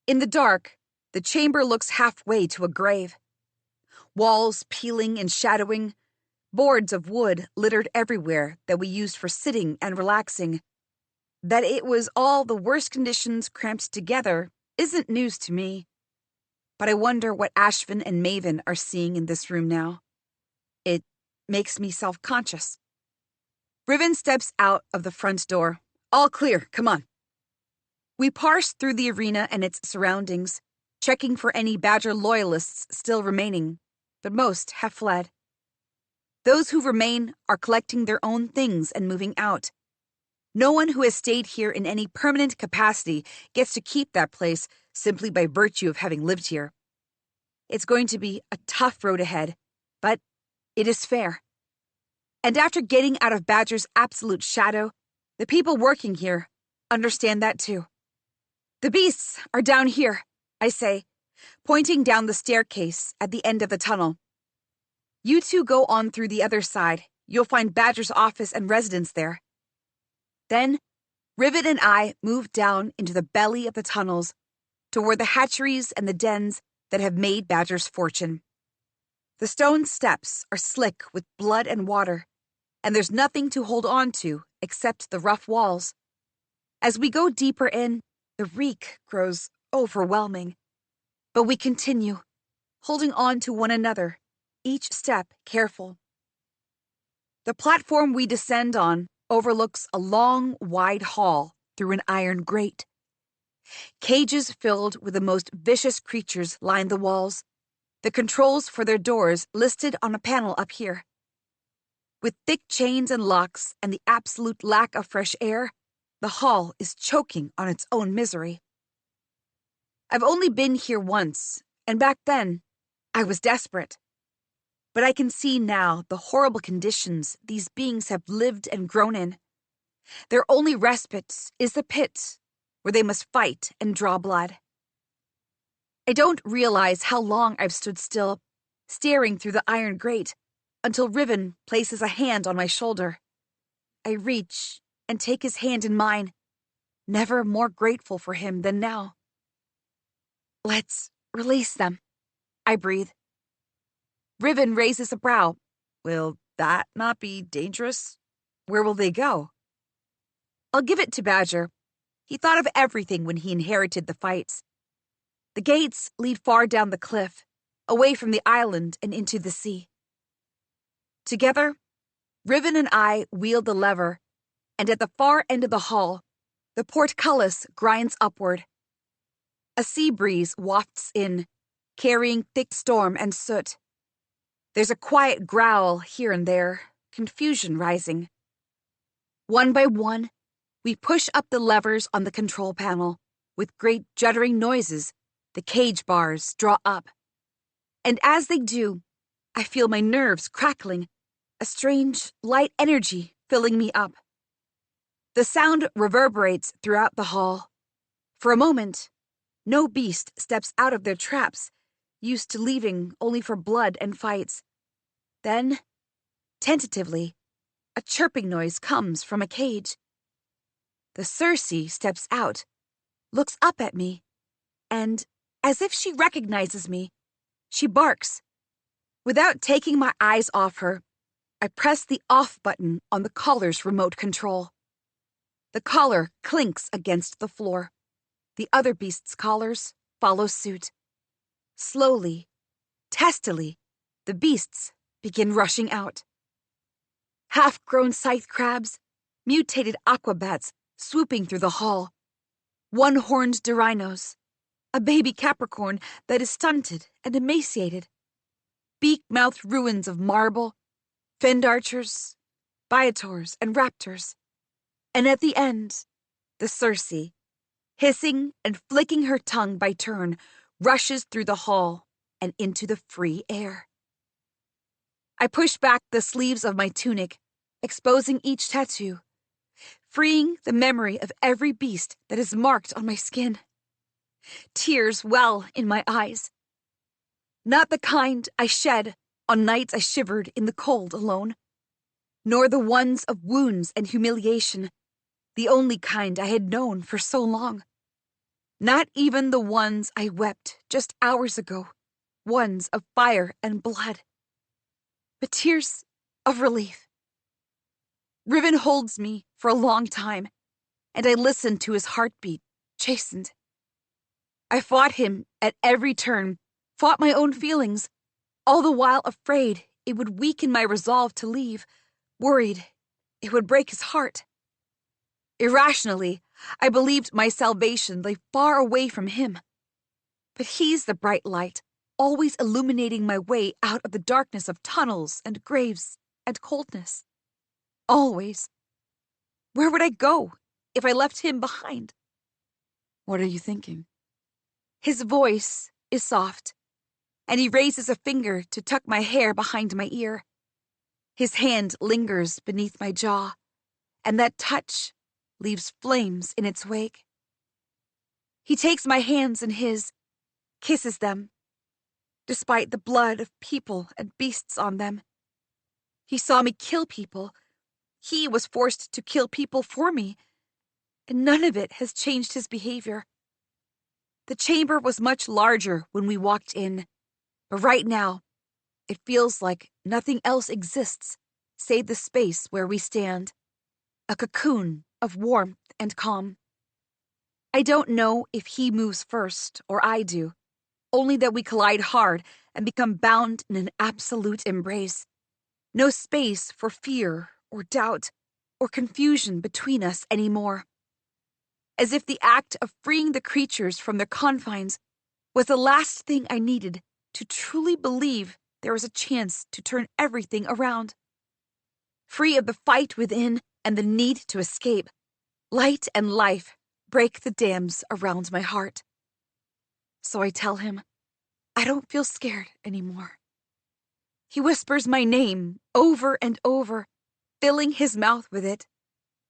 In the dark, the chamber looks halfway to a grave. Walls peeling and shadowing, boards of wood littered everywhere that we used for sitting and relaxing. That it was all the worst conditions cramped together isn't news to me. But I wonder what Ashvin and Maven are seeing in this room now. It makes me self-conscious. Riven steps out of the front door. All clear, come on. We parse through the arena and its surroundings, checking for any Badger loyalists still remaining, but most have fled. Those who remain are collecting their own things and moving out. No one who has stayed here in any permanent capacity gets to keep that place simply by virtue of having lived here. It's going to be a tough road ahead, but it is fair. And after getting out of Badger's absolute shadow, the people working here understand that too. The beasts are down here, I say, pointing down the staircase at the end of the tunnel. You two go on through the other side. You'll find Badger's office and residence there. Then, Riven and I move down into the belly of the tunnels, toward the hatcheries and the dens that have made Badger's fortune. The stone steps are slick with blood and water, and there's nothing to hold on to except the rough walls. As we go deeper in, the reek grows overwhelming. But we continue, holding on to one another, each step careful. The platform we descend on overlooks a long, wide hall through an iron grate. Cages filled with the most vicious creatures line the walls, the controls for their doors listed on a panel up here. With thick chains and locks and the absolute lack of fresh air, the hall is choking on its own misery. I've only been here once, and back then, I was desperate. but I can see now the horrible conditions these beings have lived and grown in. Their only respite is the pit, where they must fight and draw blood. I don't realize how long I've stood still, staring through the iron grate, until Riven places a hand on my shoulder. I reach and take his hand in mine, never more grateful for him than now. "Let's release them," I breathe. Riven raises a brow. Will that not be dangerous? Where will they go? I'll give it to Badger. He thought of everything when he inherited the fights. The gates lead far down the cliff, away from the island and into the sea. Together, Riven and I wield the lever, and at the far end of the hall, the portcullis grinds upward. A sea breeze wafts in, carrying thick storm and soot. There's a quiet growl here and there, confusion rising. One by one, we push up the levers on the control panel. With great juddering noises, the cage bars draw up. And as they do, I feel my nerves crackling, a strange, light energy filling me up. The sound reverberates throughout the hall. For a moment, no beast steps out of their traps, used to leaving only for blood and fights. Then, tentatively, a chirping noise comes from a cage. The Circe steps out, looks up at me, and, as if she recognizes me, she barks. Without taking my eyes off her, I press the off button on the collar's remote control. The collar clinks against the floor. The other beasts' collars follow suit. Slowly, testily, the beasts begin rushing out. Half-grown scythe crabs, mutated aquabats swooping through the hall, one-horned dorinos, a baby capricorn that is stunted and emaciated, beak-mouthed ruins of marble, finned archers, biotors, and raptors, and at the end, the Circe, hissing and flicking her tongue by turn, rushes through the hall and into the free air. I push back the sleeves of my tunic, exposing each tattoo, freeing the memory of every beast that is marked on my skin. Tears well in my eyes. Not the kind I shed on nights I shivered in the cold alone, nor the ones of wounds and humiliation, the only kind I had known for so long. Not even the ones I wept just hours ago, ones of fire and blood, but tears of relief. Riven holds me for a long time, and I listen to his heartbeat, chastened. I fought him at every turn, fought my own feelings, all the while afraid it would weaken my resolve to leave, worried it would break his heart. Irrationally, I believed my salvation lay far away from him. But he's the bright light, always illuminating my way out of the darkness of tunnels and graves and coldness. Always. Where would I go if I left him behind? What are you thinking? His voice is soft, and he raises a finger to tuck my hair behind my ear. His hand lingers beneath my jaw, and that touch leaves flames in its wake. He takes my hands in his, kisses them, despite the blood of people and beasts on them. He saw me kill people. He was forced to kill people for me, and none of it has changed his behavior. The chamber was much larger when we walked in, but right now, it feels like nothing else exists save the space where we stand, a cocoon of warmth and calm. I don't know if he moves first or I do, only that we collide hard and become bound in an absolute embrace. No space for fear or doubt or confusion between us anymore. As if the act of freeing the creatures from their confines was the last thing I needed to truly believe there was a chance to turn everything around. Free of the fight within and the need to escape, light and life break the dams around my heart. So I tell him, I don't feel scared anymore. He whispers my name over and over, filling his mouth with it,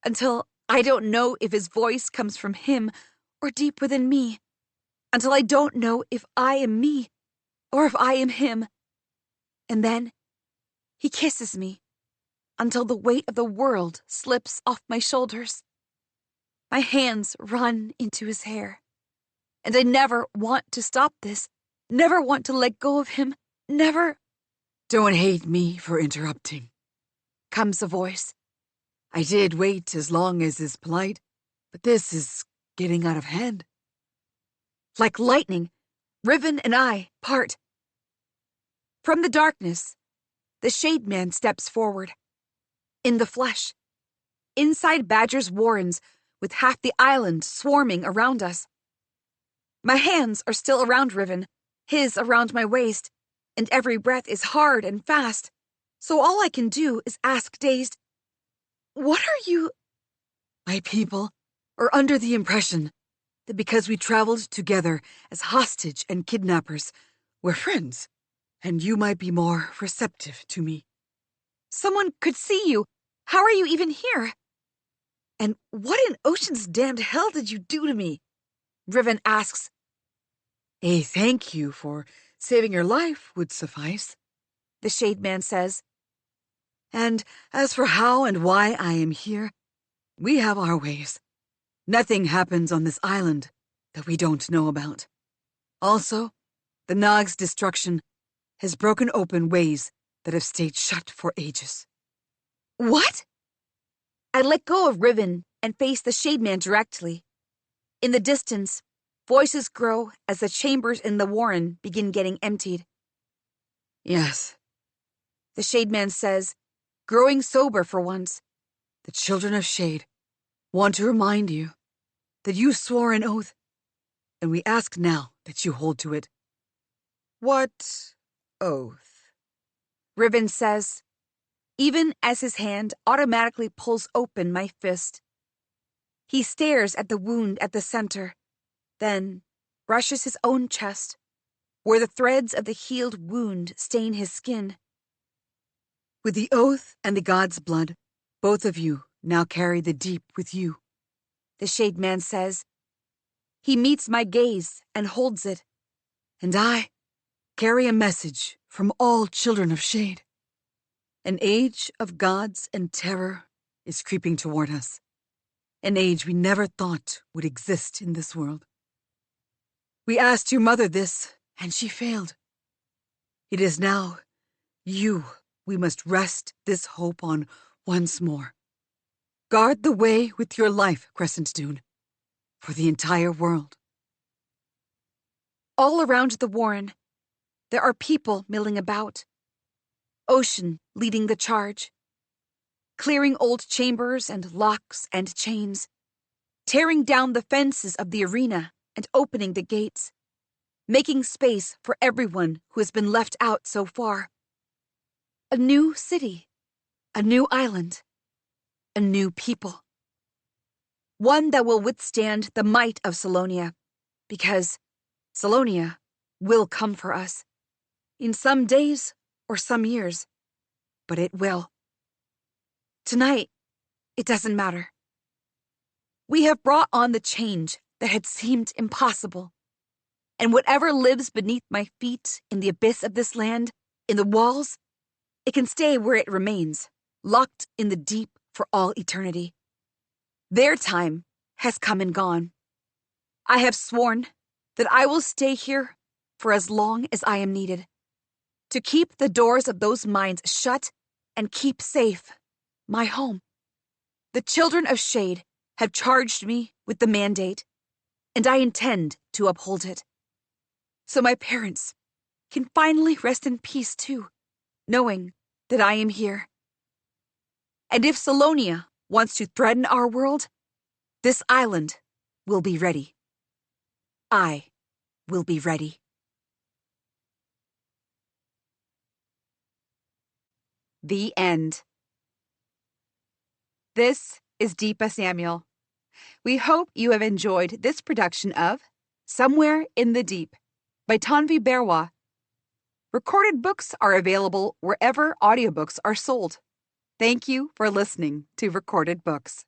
until I don't know if his voice comes from him or deep within me, until I don't know if I am me or if I am him. And then he kisses me until the weight of the world slips off my shoulders. My hands run into his hair, and I never want to stop this, never want to let go of him, never. Don't hate me for interrupting, Comes a voice. I did wait as long as is polite, but this is getting out of hand. Like lightning, Riven and I part. From the darkness, the Shade Man steps forward. In the flesh, inside Badger's warrens, with half the island swarming around us. My hands are still around Riven, his around my waist, and every breath is hard and fast, so all I can do is ask dazed, "What are you?" My people are under the impression that because we traveled together as hostage and kidnappers, we're friends, and you might be more receptive to me. Someone could see you. How are you even here? And what in ocean's damned hell did you do to me? Riven asks. A thank you for saving your life would suffice, The Shade Man says. And as for how and why I am here, we have our ways. Nothing happens on this island that we don't know about. Also, the Nog's destruction has broken open ways that have stayed shut for ages. What? I let go of Riven and face the Shade Man directly. In the distance, voices grow as the chambers in the warren begin getting emptied. Yes, The Shade Man says, growing sober for once. the children of Shade want to remind you that you swore an oath, and we ask now that you hold to it. What oath? Riven says, even as his hand automatically pulls open my fist. He stares at the wound at the center, then brushes his own chest, where the threads of the healed wound stain his skin. With the oath and the god's blood, both of you now carry the deep with you. The Shade Man says. He meets my gaze and holds it. And I carry a message from all children of Shade. An age of gods and terror is creeping toward us. An age we never thought would exist in this world. We asked your mother this, and she failed. It is now you we must rest this hope on once more. Guard the way with your life, Crescent Dune, for the entire world. All around the warren, there are people milling about. Ocean leading the charge. Clearing old chambers and locks and chains. Tearing down the fences of the arena and opening the gates. Making space for everyone who has been left out so far. A new city. A new island. A new people. One that will withstand the might of Salonia, because Salonia will come for us. In some days or some years, but it will. Tonight, it doesn't matter. We have brought on the change that had seemed impossible. And whatever lives beneath my feet in the abyss of this land, in the walls, it can stay where it remains, locked in the deep for all eternity. Their time has come and gone. I have sworn that I will stay here for as long as I am needed, to keep the doors of those minds shut and keep safe my home. The children of Shade have charged me with the mandate, and I intend to uphold it. So my parents can finally rest in peace too, knowing that I am here. And if Salonia wants to threaten our world, this island will be ready. I will be ready. The end. This is Deepa Samuel. We hope you have enjoyed this production of Somewhere in the Deep by Tanvi Berwah. Recorded books are available wherever audiobooks are sold. Thank you for listening to Recorded Books.